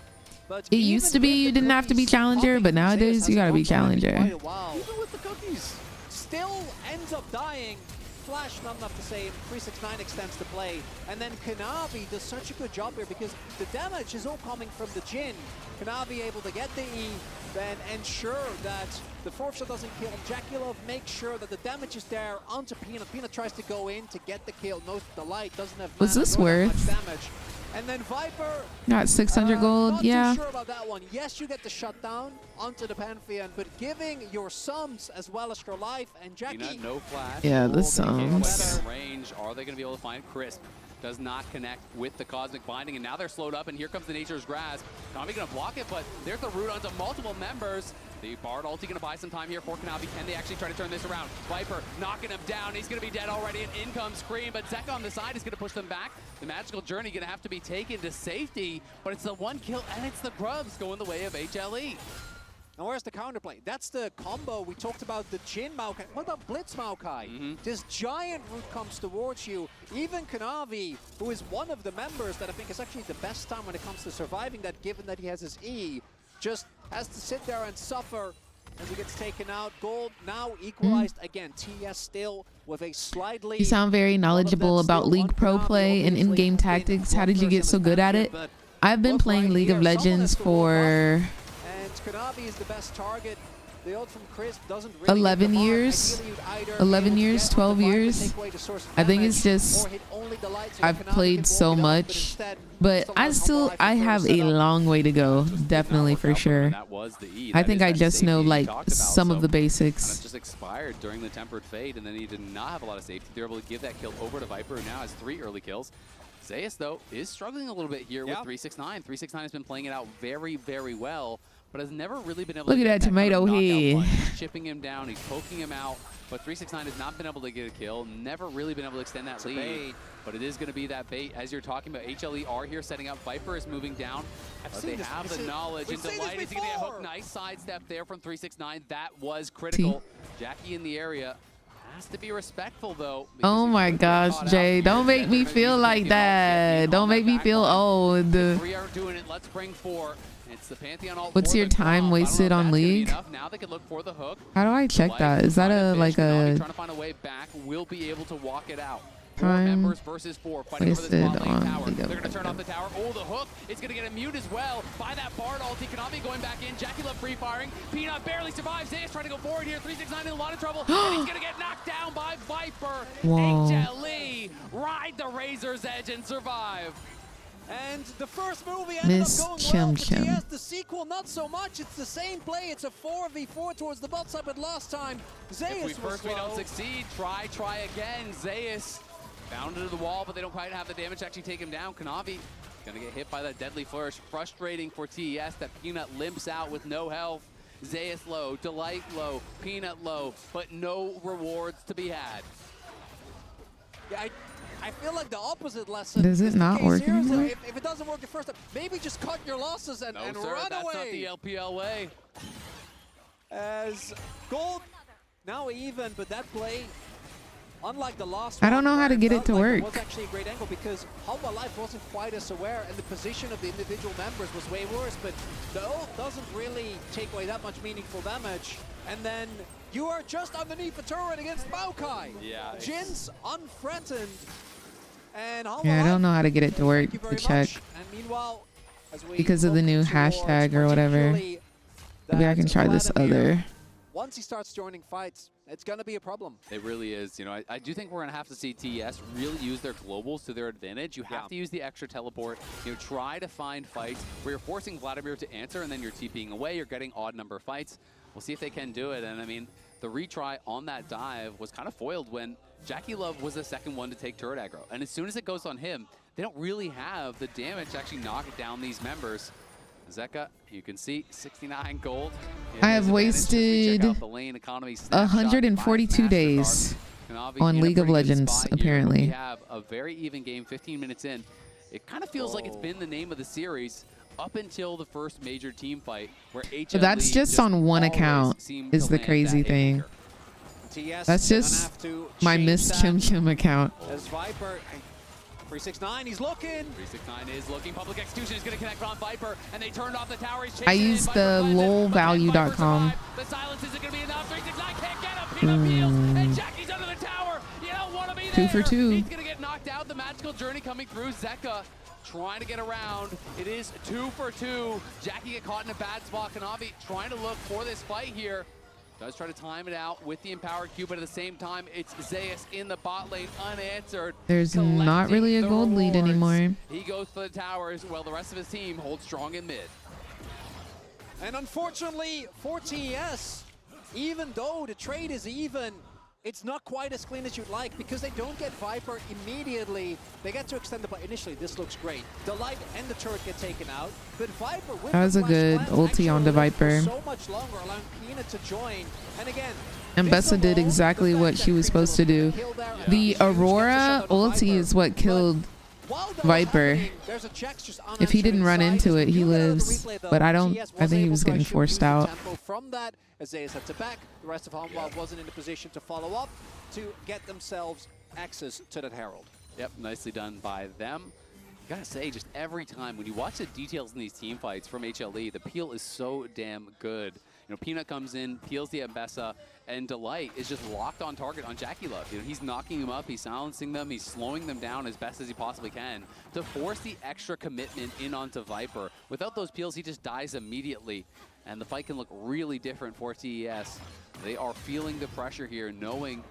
but It used to be you didn't have to be challenger, but nowadays you gotta be challenger. even with the cookies, still ends up dying. Flash, not enough to save. 369 extends the play, and then Kanavi does such a good job here because the damage is all coming from the Jhin. Kanavi able to get the E, then ensure that the fourth shot doesn't kill. Jackulov makes sure that the damage is there onto Peanut. Peanut tries to go in to get the kill. No, the light doesn't have Was mana, this nor that worth? much damage. And then Viper. Got 600 gold, Not yeah. too sure about that one. Yes, you get the shutdown onto the Pantheon, but giving your sums as well as your life and Jackie. Peanut, no flash. Yeah, the Sums. sums. Range. Are they going to be able to find Crisp? Does not connect with the Cosmic Binding, and now they're slowed up, and here comes the Nature's Grasp. Kanavi going to block it, but there's the root onto multiple members. The Bard ulti going to buy some time here for Kanavi. Can they actually try to turn this around? Viper knocking him down. He's going to be dead already, and in comes Cream, but Zeka on the side is going to push them back. The Magical Journey going to have to be taken to safety, but it's the one kill, and it's the Grubs going the way of HLE. And where's the counterplay? That's the combo. We talked about the Jin Maokai. What about Blitz Maokai? This giant root comes towards you. Even Kanavi, who is one of the members that I think is actually the best time when it comes to surviving that, given that he has his E, just has to sit there and suffer as he gets taken out. Gold now equalized again. TS still with a slightly... You sound very knowledgeable about League Pro play and in-game tactics. How did you get so good at it? I've been playing League of Legends for... Kanavi is the best target. The ult from Chris doesn't really 11 years, 11 years, 12 years. I think it's just I've played so much, but I have a long way to go, definitely, for sure. I think I just know like some of the basics. Just expired during the Tempered Fate, and then he did not have a lot of safety. They're able to give that kill over to Viper, who now has 3 early kills. Zeus, though, is struggling a little bit here with 369. 369 has been playing it out very, very well, but has never really been able to Look at that tomato head. He's chipping him down, he's poking him out, but 369 has not been able to get a kill, never really been able to extend that lead. But it is going to be that bait, as you're talking about. HLE are here setting up. Viper is moving down, but they have the knowledge, and Delight is going to get a hook. Nice sidestep there from 369. That was critical. Jackie in the area. Has to be respectful, though. Oh my gosh, Jay, don't make me feel like that. Don't make me feel old. 3 are doing it. Let's bring 4. It's the Pantheon ult. What's your time wasted on League? Now they can look for the hook. How do I check that? Is that a like a trying to find a way back? Will be able to walk it out. 4 time members versus 4 fighting for this bot lane tower. League of They're going to turn off the tower. Oh, the hook. It's going to get immune as well by that Bard ulti. Kanavi going back in. Jackie Love free firing. Peanut barely survives. Zeus trying to go forward here. 369 in a lot of trouble. And he's going to get knocked down by Viper. Whoa. HLE ride the razor's edge and survive. And the first movie ended up going Chim well Chim. for TS. The sequel, not so much. It's the same play. It's a 4v4 towards the bot side, but last time, Zeus If we was first we don't succeed, try again. Zeus bound into the wall, but they don't quite have the damage to actually take him down. Kanavi gonna get hit by that deadly flourish. Frustrating for TES that Peanut limps out with no health. Zeus low, Delight low, Peanut low, but no rewards to be had. Yeah, I feel like the opposite lesson. Does it not work here. anymore? If it doesn't work the first time, maybe just cut your losses and, No, and sir, run that's away. not the LPL way. As Gold now even, but that play, unlike the last I don't know how to get it to work. It was actually a great angle because Halva Life wasn't quite as aware, and the position of the individual members was way worse. But the ult doesn't really take away that much meaningful damage, and then you are just underneath the turret against Maokai. Yeah. Jin's unthreatened. And Yeah, I don't know how to get it to work to check and meanwhile, as we because of the new hashtag or whatever. Maybe I can try this other. Once he starts joining fights, it's going to be a problem. It really is. You know, I do think we're going to have to see TES really use their globals to their advantage. You have to use the extra teleport. You know, try to find fights where you're forcing Vladimir to answer and then you're TPing away. You're getting odd number of fights. We'll see if they can do it. And I mean, the retry on that dive was kind of foiled when Jackie Love was the second one to take turret aggro. And as soon as it goes on him, they don't really have the damage to actually knock down these members. Zeka, you can see 69 gold. I have wasted 142 days on League of Legends, apparently. We have a very even game, 15 minutes in. It kind of feels like it's been the name of the series up until the first major team fight where HLE But that's just on one account is the crazy thing. That's just my Miss Chim Chim account. As Viper, 369, he's looking. 369 is looking. Public execution is going to connect on Viper, and they turned off the tower. He's I use the lolvalue.com. The silence isn't going to be enough. 369 can't get a Peanut Fields, and Jackie's under the tower. You don't want to be there. 2 for 2. He's going to get knocked out. The magical journey coming through. Zeka trying to get around. It is 2 for 2. Jackie get caught in a bad spot. Kanavi trying to look for this fight here. Does try to time it out with the Empower Q, but at the same time, it's Zeus in the bot lane unanswered. There's not really a gold lead anymore. He goes for the towers while the rest of his team holds strong in mid. And unfortunately for TES, even though the trade is even, it's not quite as clean as you'd like because they don't get Viper immediately. They get to extend the play. Initially, this looks great. The light and the turret get taken out, but Viper with That was a good ulti on the Viper. so much longer, allowing Peanut to join. And again, And Bessa did exactly what she was supposed to do. The Aurora ulti is what killed Viper. If he didn't run into it, he lives. But I think he was getting forced out. From that, as Zeus had to back, the rest of Hanwha wasn't in a position to follow up to get themselves access to that Herald. Yep, nicely done by them. Gotta say, just every time when you watch the details in these team fights from HLE, the peel is so damn good. You know, Peanut comes in, peels the Mbessa, and Delight is just locked on target on Jackie Love. You know, he's knocking him up, he's silencing them, he's slowing them down as best as he possibly can to force the extra commitment in onto Viper. Without those peels, he just dies immediately, and the fight can look really different for TES. They are feeling the pressure here, knowing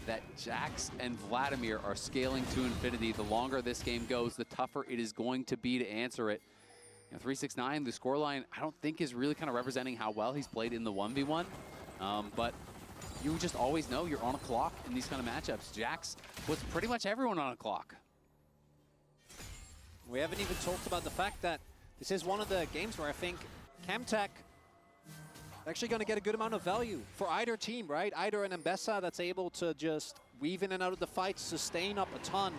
that Jax and Vladimir are scaling to infinity. The longer this game goes, the tougher it is going to be to answer it. You know, 369, the scoreline, I don't think is really kind of representing how well he's played in the 1v1. But you just always know you're on a clock in these kind of matchups. Jax puts pretty much everyone on a clock. We haven't even talked about the fact that this is one of the games where I think Camtech actually going to get a good amount of value for either team, right? Either an Mbessa that's able to just weave in and out of the fight, sustain up a ton,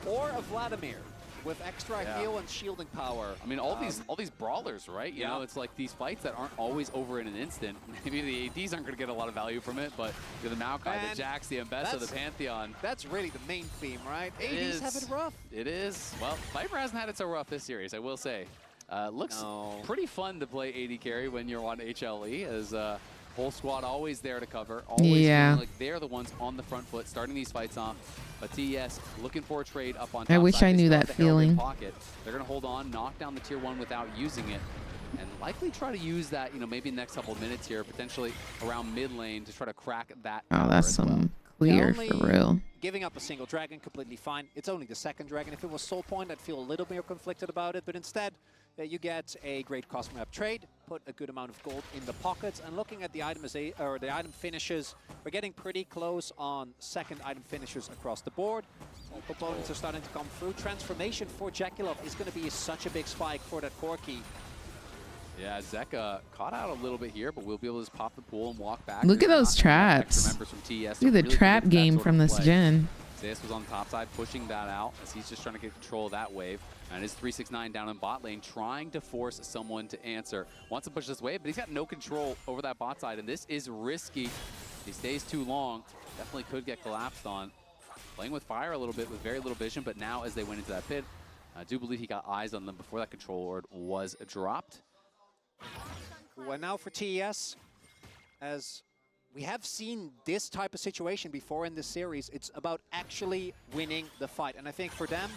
or a Vladimir with extra heal and shielding power. I mean, all these brawlers, right? You know, it's like these fights that aren't always over in an instant. Maybe the ADs aren't going to get a lot of value from it, but the Maokai, the Jax, the Mbessa, the Pantheon. That's really the main theme, right? ADs have it rough. It is. Well, Viper hasn't had it so rough this series, I will say. Looks pretty fun to play AD carry when you're on HLE, as whole squad always there to cover, always feeling like they're the ones on the front foot starting these fights off. But TES looking for a trade up on top. I wish I knew that feeling. Pocket. They're going to hold on, knock down the tier 1 without using it, and likely try to use that, you know, maybe in the next couple of minutes here, potentially around mid lane to try to crack that. Oh, that's some clear for real. Giving up a single dragon, completely fine. It's only the second dragon. If it was Soul Point, I'd feel a little more conflicted about it, but instead, you get a great cost map trade, put a good amount of gold in the pockets, and looking at the item item finishes, we're getting pretty close on second item finishers across the board. All components are starting to come through. Transformation for Jackie is going to be such a big spike for that Corki. Yeah, Zeka caught out a little bit here, but we'll be able to just pop the pool and walk back. Look at those traps. Look at the trap game from this gen. Zeus was on the top side, pushing that out as he's just trying to get control of that wave. And his 369 down in bot lane, trying to force someone to answer. Wants to push this wave, but he's got no control over that bot side, and this is risky. If he stays too long, definitely could get collapsed on. Playing with fire a little bit with very little vision, but now as they went into that pit, I do believe he got eyes on them before that control ward was dropped. Well, now for TES, as we have seen this type of situation before in this series, it's about actually winning the fight. And I think for them,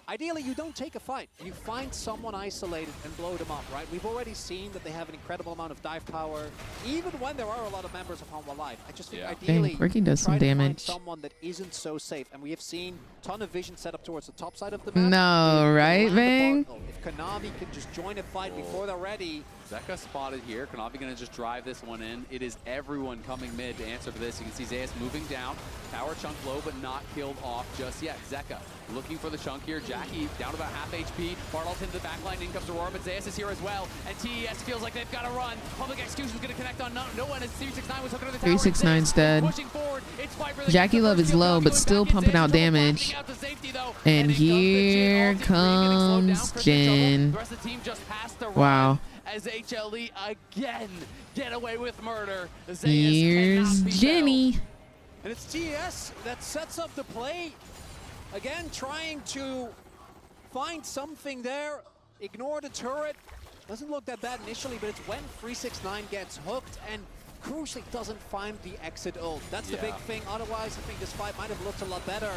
ideally, you don't take a fight. You find someone isolated and blow them up, right? We've already seen that they have an incredible amount of dive power, even when there are a lot of members of Hanwha Live. I just think ideally, Quirky does some damage. Find someone that isn't so safe. And we have seen a ton of vision set up towards the top side of the map. No, right, Bang? If Konami can just join a fight before they're ready. Zeka spotted here. Konami going to just drive this one in. It is everyone coming mid to answer for this. You can see Zeus moving down. Tower chunk low, but not killed off just yet. Zeka looking for the chunk here. Jackie down about half HP. Bartle's into the backline. In comes Aurora, but Zeus is here as well. And TES feels like they've got to run. Public Execution's going to connect on no one as 369 was hooking to the tower. 369's dead. Pushing forward. It's Viper. Jackie Love is low, but still pumping out damage. And here comes Jin. The rest of the team just passed the run. Wow. As HLE again get away with murder. Here's Jenny. And it's TES that sets up the play. Again, trying to find something there. Ignore the turret. Doesn't look that bad initially, but it's when 369 gets hooked and crucially doesn't find the exit ult. That's the big thing. Otherwise, I think this fight might have looked a lot better.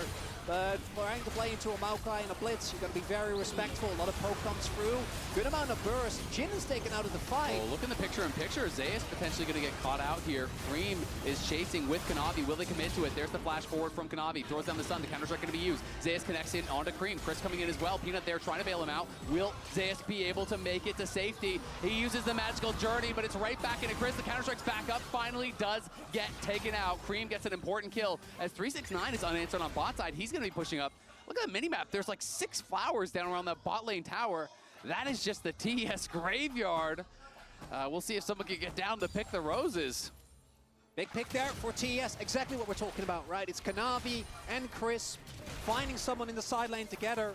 But trying to play into a Maokai and a Blitz, you've got to be very respectful. A lot of poke comes through. Good amount of burst. Jin is taken out of the fight. Oh, look in the picture-in-picture. Zeus potentially going to get caught out here. Cream is chasing with Kanavi. Will they commit to it? There's the flash forward from Kanavi. Throws down the stun. The counter-strike going to be used. Zeus connects in onto Cream. Chris coming in as well. Peanut there trying to bail him out. Will Zeus be able to make it to safety? He uses the magical journey, but it's right back into Chris. The counter-strike's back up. Finally does get taken out. Cream gets an important kill. As 369 is unanswered on bot side, he's going to be pushing up. Look at the minimap. There's like 6 flowers down around that bot lane tower. That is just the TES graveyard. We'll see if someone can get down to pick the roses. Big pick there for TES, exactly what we're talking about, right? It's Kanavi and Chris finding someone in the side lane together.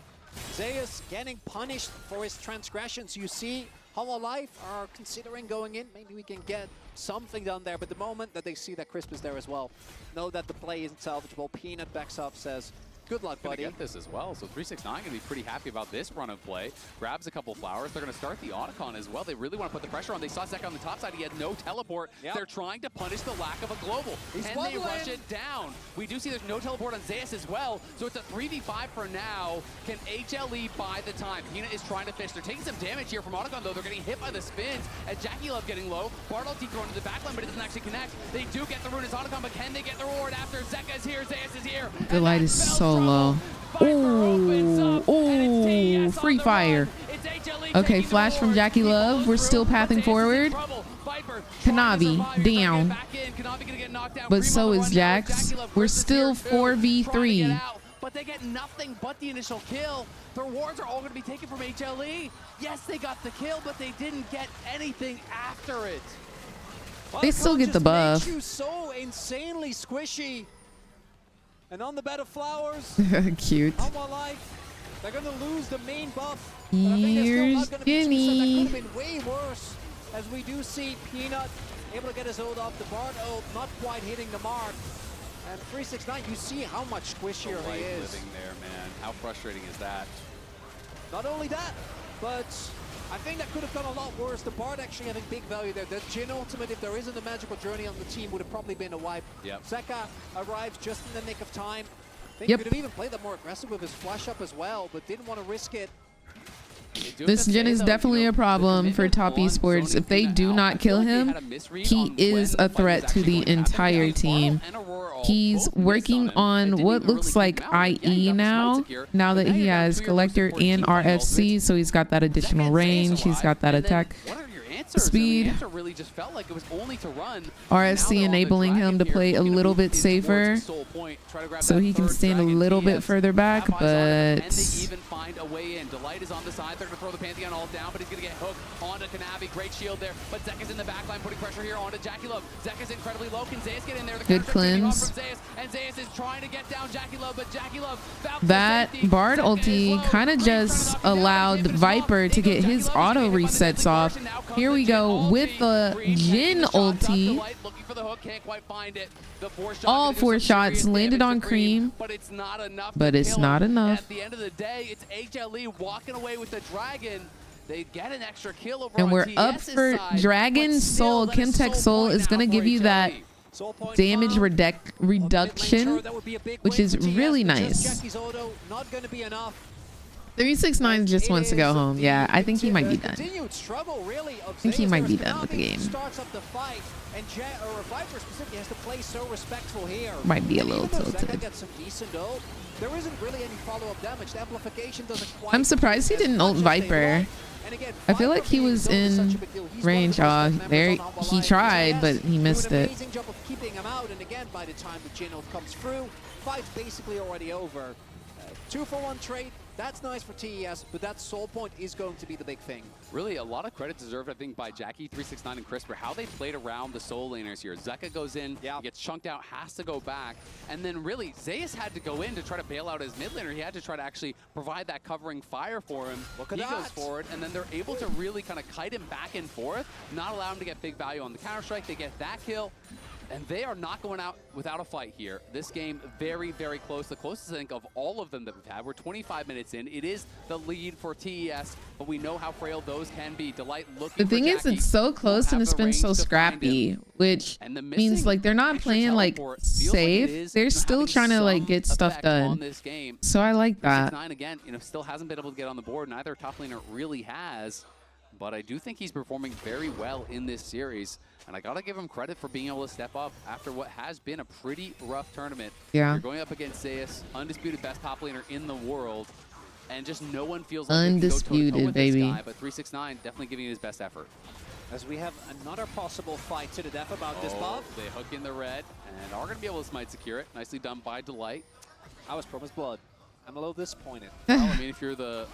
Zeus getting punished for his transgressions. You see how Alive are considering going in. Maybe we can get something done there, but the moment that they see that Crisp is there as well, know that the play isn't salvageable. Peanut backs up, says, good luck, buddy. Gonna get this as well. So 369 gonna be pretty happy about this run of play. Grabs a couple flowers. They're gonna start the Otacon as well. They really want to put the pressure on. They saw Zek on the top side. He had no teleport. Yep. They're trying to punish the lack of a global. He's Can they rush wobbling. it down? We do see there's no teleport on Zeus as well. So it's a 3v5 for now. Can HLE buy the time? Peanut is trying to fish. They're taking some damage here from Otacon though. They're getting hit by the spins. As Jackie Love getting low. Bartolti thrown to the backline, but it doesn't actually connect. They do get the rune as Otacon, but can they get the reward after Zeka is here? Zeus is here. The light is so low. Oh, free fire. Okay, flash from Jackie Love. We're still pathing forward. Kanavi down. But so is Jax. We're still 4v3. But they get nothing but the initial kill. The rewards are all going to be taken from HLE. Yes, they got the kill, but they didn't get anything after it. They still get the buff. Makes you so insanely squishy. And on the bed of flowers, Cute. they're going to lose the main buff. Here's Jimmy. That could have been way worse, as we do see Peanut able to get his ult off the Bard ult, not quite hitting the mark. And 369, you see how much squishier he is. Living there, man. How frustrating is that? Not only that, but I think that could have gone a lot worse. The Bard actually having big value there. The Jhin ultimate, if there isn't a magical journey on the team, would have probably been a wipe. Yep. Zeka arrives just in the nick of time. I think Yep. he could have even played that more aggressive with his flash up as well, but didn't want to risk it. This Jhin is definitely a problem for top esports. If they do not kill him, he is a threat to the entire team. He's working on what looks like IE now that he has Collector and RFC, so he's got that additional range, he's got that attack speed. Really just felt like it was only to run. RFC enabling him to play a little bit safer, so he can stand a little bit further back, but And they even find a way in. Delight is on the side. They're going to throw the Pantheon all down, but he's going to get hooked onto Kanavi. Great shield there, but Zek is in the backline, putting pressure here onto Jackie Love. Zek is incredibly low. Can Zeus get in there? The good cleanse. from Zeus, and Zeus is trying to get down Jackie Love, but Jackie Love that Bard ulti kind of just allowed Viper to get his auto resets off. Here we go with the Jhin ulti. All 4 shots landed on Cream, but it's not enough. At the end of the day, it's HLE walking away with the Dragon. They get an extra kill over and on we're TS's up for side, Dragon Soul. Chemtech Soul is going to give you that damage reduction, which is really nice. 369 just wants to go home. Yeah, I think he might be done. I think he might be done with the game. Might be a little tilted. I'm surprised he didn't ult Viper. I feel like he was in range. Oh, there he tried, but he missed it. Amazing job of keeping him out, and again, by the time the Jhin ult comes through, fight's basically already over. 2-for-1 trade. That's nice for TES, but that soul point is going to be the big thing. Really, a lot of credit deserved, I think, by Jackie, 369, and Chris for how they played around the soul laners here. Zeka goes in, he gets chunked out, has to go back, and then really, Zeus had to go in to try to bail out his mid laner. He had to try to actually provide that covering fire for him. He goes forward, and then they're able to really kind of kite him back and forth, not allow him to get big value on the Counter-Strike. They get that kill. And they are not going out without a fight here. This game, very, very close. The closest, I think, of all of them that we've had. We're 25 minutes in. It is the lead for TES, but we know how frail those can be. Delight looking The thing is, it's so close and it's been so scrappy, which means like they're not playing like safe. They're still trying to like get stuff done. So I like that. 9 again, still hasn't been able to get on the board. Neither top laner really has. But I do think he's performing very well in this series. And I got to give him credit for being able to step up after what has been a pretty rough tournament. Yeah. You're going up against Zeus, undisputed best top laner in the world. And just no one feels like undisputed, they can go toe-to-toe with baby. this guy. But 369 definitely giving it his best effort. As we have another possible fight to the death about this buff. They hook in the red and are going to be able to smite secure it. Nicely done by Delight. I was promised blood. I'm a little disappointed. Well, I mean, if you're the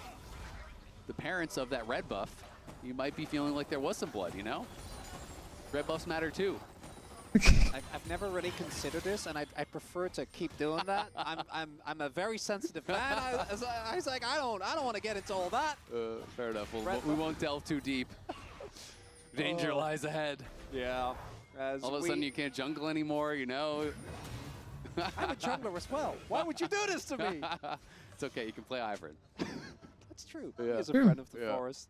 parents of that red buff, you might be feeling like there was some blood, Red buffs matter too. I've never really considered this, and I prefer to keep doing that. I'm a very sensitive man. I was like, I don't want to get into all that. Fair enough. We won't delve too deep. Danger lies ahead. Yeah. All of a sudden you can't jungle anymore, you know. I'm a jungler as well. Why would you do this to me? It's okay. You can play Ivern. That's true. Yeah. He's a friend of the forest.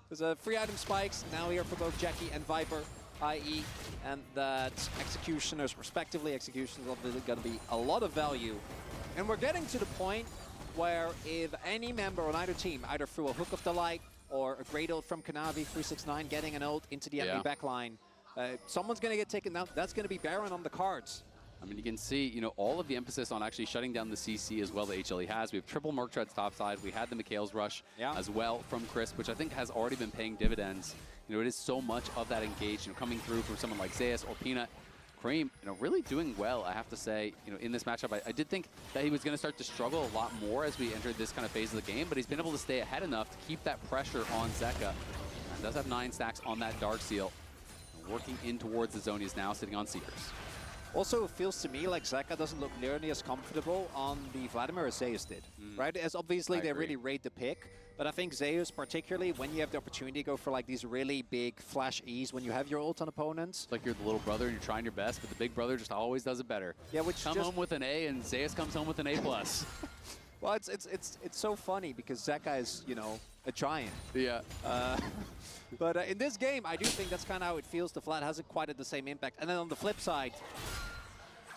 There's a free item spikes now here for both Jackie and Viper, i.e. and that executioners, respectively, executioners are going to be a lot of value. And we're getting to the point where if any member on either team, either through a Hook of the Light or a great ult from Kanavi 369 getting an ult into the enemy backline, someone's going to get taken down. That's going to be Baron on the cards. I mean, you can see, you know, all of the emphasis on actually shutting down the CC as well that HLE has. We have triple Merc Treads topside. We had the McHale's Rush as well from Crisp, which I think has already been paying dividends. You know, it is so much of that engaged, you know, coming through from someone like Zeus or Peanut. Cream, you know, really doing well, I have to say, you know, in this matchup. I did think that he was going to start to struggle a lot more as we entered this kind of phase of the game, but he's been able to stay ahead enough to keep that pressure on Zeka. And does have 9 stacks on that Dark Seal. Working in towards the zone, he's now sitting on Seekers. Also, it feels to me like Zeka doesn't look nearly as comfortable on the Vladimir as Zeus did, right? As obviously they really rate the pick, but I think Zeus, particularly when you have the opportunity to go for like these really big flash E's when you have your ult on opponents. It's like you're the little brother and you're trying your best, but the big brother just always does it better. Yeah, which come home with an A and Zeus comes home with an A+. Well, it's so funny because Zeka is, you know, a giant. Yeah. But in this game, I do think that's kind of how it feels. The Flat hasn't quite had the same impact. And then on the flip side,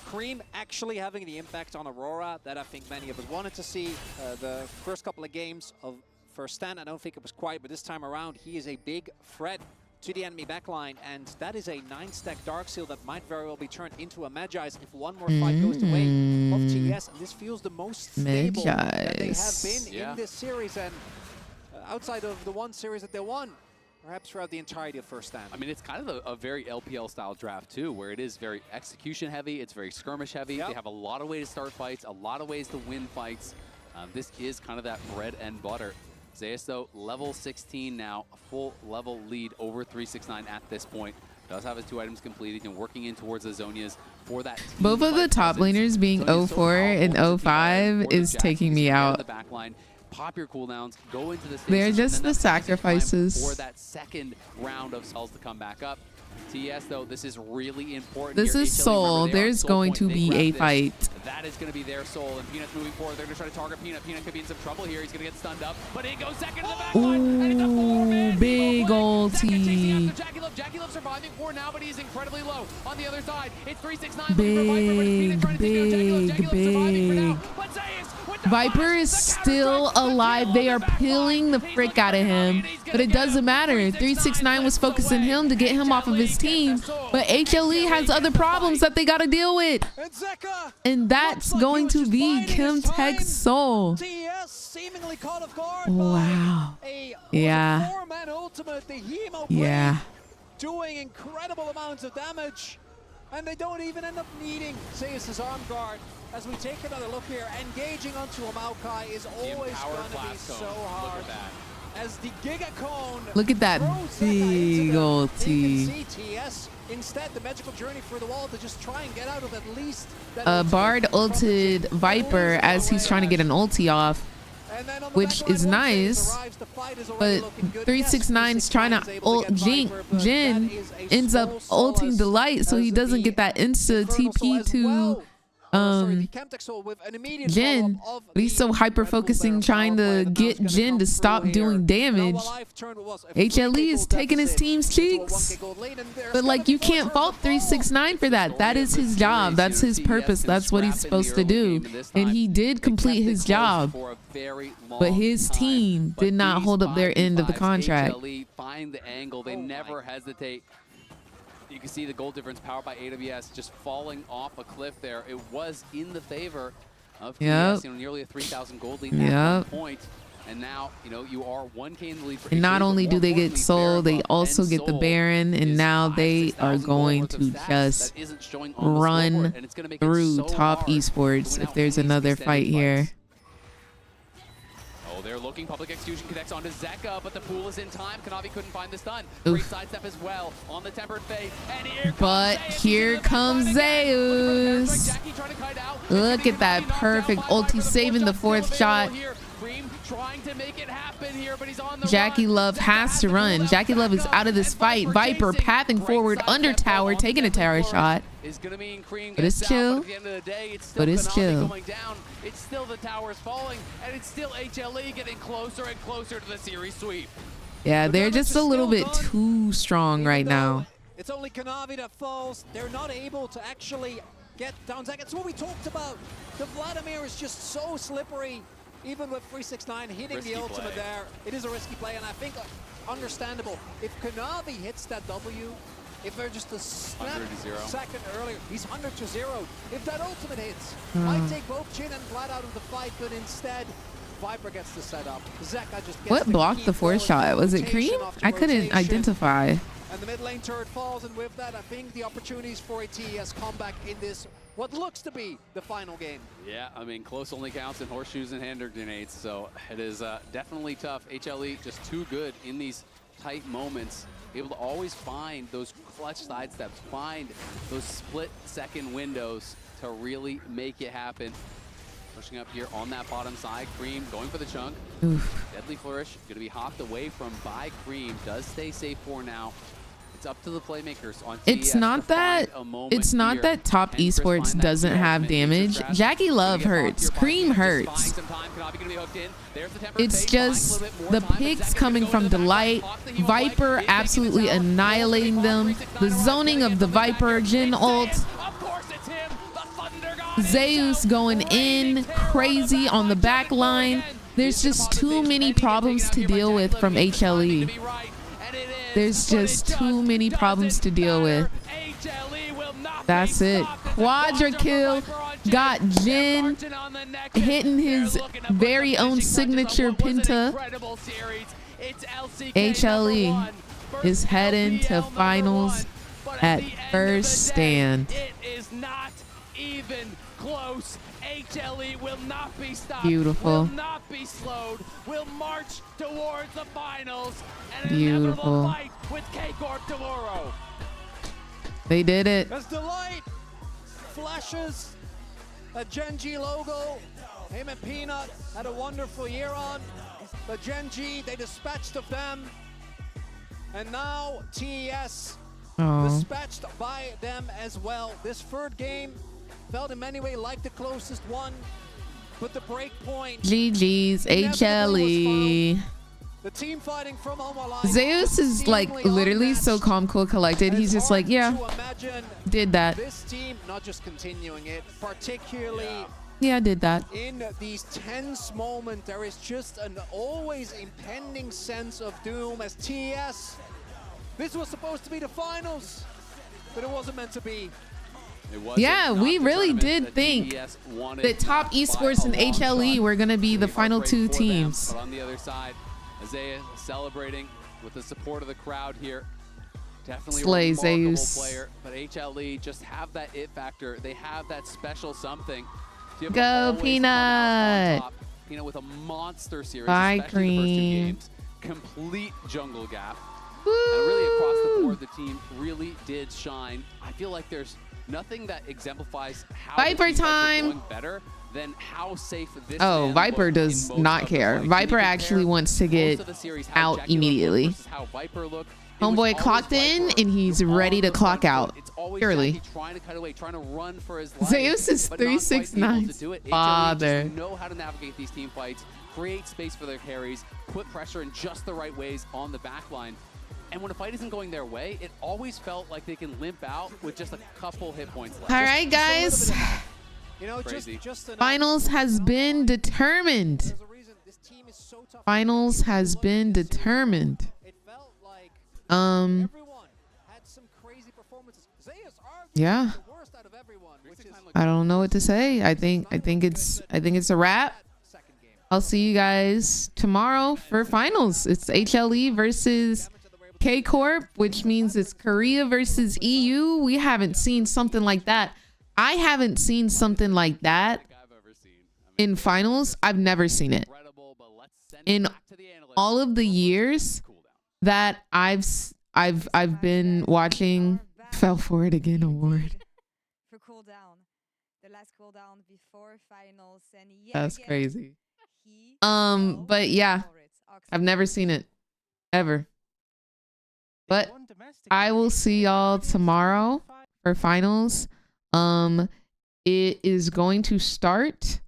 Cream actually having the impact on Aurora that I think many of us wanted to see. The first couple of games of First Stand, I don't think it was quite, but this time around, he is a big threat to the enemy backline, and that is a 9-stack Dark Seal that might very well be turned into a Magi's if one more fight goes the way of TS, and this feels the most stable that they have been in this series, and outside of the one series that they won, perhaps throughout the entirety of First Stand. I mean, it's kind of a very LPL-style draft, too, where it is very execution-heavy, it's very skirmish-heavy. They have a lot of ways to start fights, a lot of ways to win fights. This is kind of that bread and butter. Zeus, though, level 16 now, a full level lead over 369 at this point. Does have his 2 items completed and working in towards the Zonias for that. Both of the top laners being 04 and 05 is taking me out. The backline, pop your cooldowns, go into the stations. They're just the sacrifices. For that second round of cells to come back up. TS, though, this is really important. This is Soul. There's going to be a fight. That is going to be their Soul, and Peanut's moving forward. They're going to try to target Peanut. Peanut could be in some trouble here. He's going to get stunned up, but he goes second to the back line, and it's a 4-man. Big ulti. Jackie Love surviving for now, but he's incredibly low. On the other side, it's 369. Big. Viper is still alive. They are peeling the frick out of him, but it doesn't matter. 369 was focusing him to get him off of his team, but HLE has other problems that they got to deal with, and that's going to be Kim Tech's Soul. Wow. Yeah. Yeah. Doing incredible amounts of damage, and they don't even end up needing Zeus's arm guard. As we take another look here, engaging onto a Maokai is always going to be so hard. As the Giga Cone, look at that big ulti. CTS instead the magical journey for the wall to just try and get out of at least that Bard ulted Viper as he's trying to get an ulti off, which is nice, but 369's trying to ult Jin, ends up ulting the light so he doesn't get that insta TP to Jin, but he's so hyper focusing trying to get Jin to stop doing damage. HLE is taking his team's cheeks, but like, you can't fault 369 for that. That is his job, that's his purpose, that's what he's supposed to do, and he did complete his job, but his team did not hold up their end of the contract. Find the angle, they never hesitate. You can see the goal difference powered by AWS just falling off a cliff there. It was in the favor of TS, you know, nearly a 3,000 gold lead at one point. And now, you know, you are 1K in the lead for and not only do they get Soul, they also get the Baron, and now they are going to just run through top esports if there's another fight here. Oh, they're looking looking. Public Execution connects onto Zeka, but the pool is in time. Kanavi couldn't find the stun. Oof. Great sidestep as well on the Tempered Fate. And here But here comes Zeus. Jackie trying to kite out. Look at that perfect ulti, saving the fourth shot. Cream trying to make it happen here, but he's on the Jackie Love has to run. Jackie Love is out of this fight. Viper pathing forward under tower, taking a tower shot. But it's chill. But it's chill. It's still the towers falling, and it's still HLE getting closer and closer to the series sweep. Yeah, they're just a little bit too strong right now. It's only Kanavi that falls. They're not able to actually get down Zeka. It's what we talked about. The Vladimir is just so slippery. Even with 369 hitting Risky the ultimate play. there, it is a risky play, and I think understandable. If Kanavi hits that W, if they're just a snap 100-0. second earlier, he's 100-0. If that ultimate hits, might take both Chin and Vlad out of the fight, but instead, Viper gets the setup. Zeka just gets What blocked the fourth shot? Was it Cream? I couldn't identify. And the mid lane turret falls, and with that, I think the opportunities for a TES comeback in this, what looks to be the final game. Yeah, I mean, close only counts in horseshoes and hand grenades, so it is definitely tough. HLE just too good in these tight moments, able to always find those clutch sidesteps, find those split-second windows to really make it happen. Pushing up here on that bottom side, Cream going for the chunk. Oof. Deadly Flourish, going to be hopped away from by Cream, does stay safe for now. It's up to the playmakers on It's TES not to that find a moment it's not here. that top Can Chris esports find that doesn't have damage. Jackie Love hurts. Cream hurts. It's just the picks coming from Delight. Viper absolutely annihilating them. The zoning of the Viper Jhin ult. Zeus going in crazy on the back line. There's just too many problems to deal with from HLE. There's just too many problems to deal with. That's it. Quadra kill. Got Jhin hitting his very own signature Penta. HLE is heading to finals at first stand. It is not even close. HLE will not be stopped. Beautiful. Will not be slowed. Will march towards the finals. And Beautiful. fight with K-Corp tomorrow. They did it. As Delight flashes a Genji logo, him and Peanut had a wonderful year on. The Genji, they dispatched of them. And now TES dispatched by them as well. This third game felt in many ways like the closest one, but the break point. GG's HLE. The team fighting from Home Alliance. Zeus is like literally so calm, cool, collected. He's just like, yeah, did that. This team not just continuing it, particularly Yeah, I did that. in these tense moments, there is just an always impending sense of doom as TES. This was supposed to be the finals, but it wasn't meant to be. Yeah, we really did think that top esports and HLE were going to be the final two teams. But on the other side, Isaiah celebrating with the support of the crowd here. Definitely Slay, a remarkable Zeus. player, but HLE just have that it factor. They have that special something. So Go, Peanut. Peanut with a monster series, Bye, especially the first two Cream. games. Complete jungle gap. And really across the board, the team really did shine. I feel like there's nothing that exemplifies how the Viper team fights are time. going better than how safe this Oh, man Viper looked does in most not of the care. fights. Viper When you actually compare wants to most get of the series, how out Jackie looked immediately. versus how Viper looked, it was Homeboy always clocked in Viper and he's ready to clock out. It's always Purely. Jackie trying to cut away, trying to run for his life. Zeus is but not quite being able 369. to do it. HLE Father. just know how to navigate these team fights, create space for their carries, put pressure in just the right ways on the back line. And when a fight isn't going their way, it always felt like they can limp out with just a couple hit points left. All right, guys. You know, Crazy. just enough. Finals has been determined. Finals has been determined. Yeah. I don't know what to say. I think it's a wrap. I'll see you guys tomorrow for finals. It's HLE versus K-Corp, which means it's Korea versus EU. We haven't seen something like that. I haven't seen something like that in finals, I've never seen it. In all of the years that I've been watching Fell For It Again award. For cooldown, the last cooldown before finals, and yet That's again, crazy. he But yeah, I've never seen it ever. But I will see y'all tomorrow for finals. It is going to start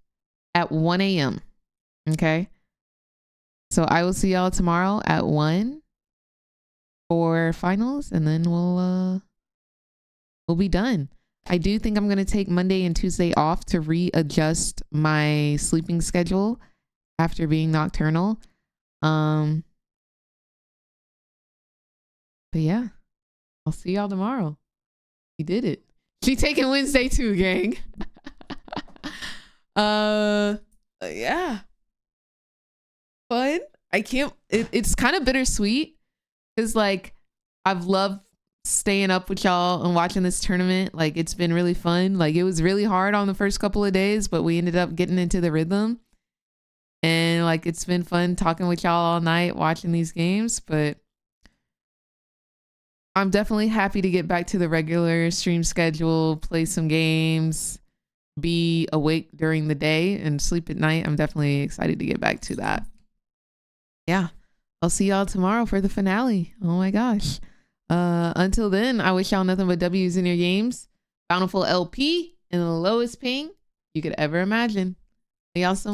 at 1 a.m. Okay. So I will see y'all tomorrow at 1 for finals, and then we'll be done. I do think I'm gonna take Monday and Tuesday off to readjust my sleeping schedule after being nocturnal. But yeah, I'll see y'all tomorrow. We did it. She taking Wednesday too, gang. Yeah. Fun. I can't, it's kind of bittersweet because like I've loved staying up with y'all and watching this tournament. Like it's been really fun. Like it was really hard on the first couple of days, but we ended up getting into the rhythm. And like it's been fun talking with y'all all night watching these games, but I'm definitely happy to get back to the regular stream schedule, play some games, be awake during the day and sleep at night. I'm definitely excited to get back to that. Yeah, I'll see y'all tomorrow for the finale. Oh my gosh. Until then, I wish y'all nothing but W's in your games. Bountiful LP and the lowest ping you could ever imagine. Y'all so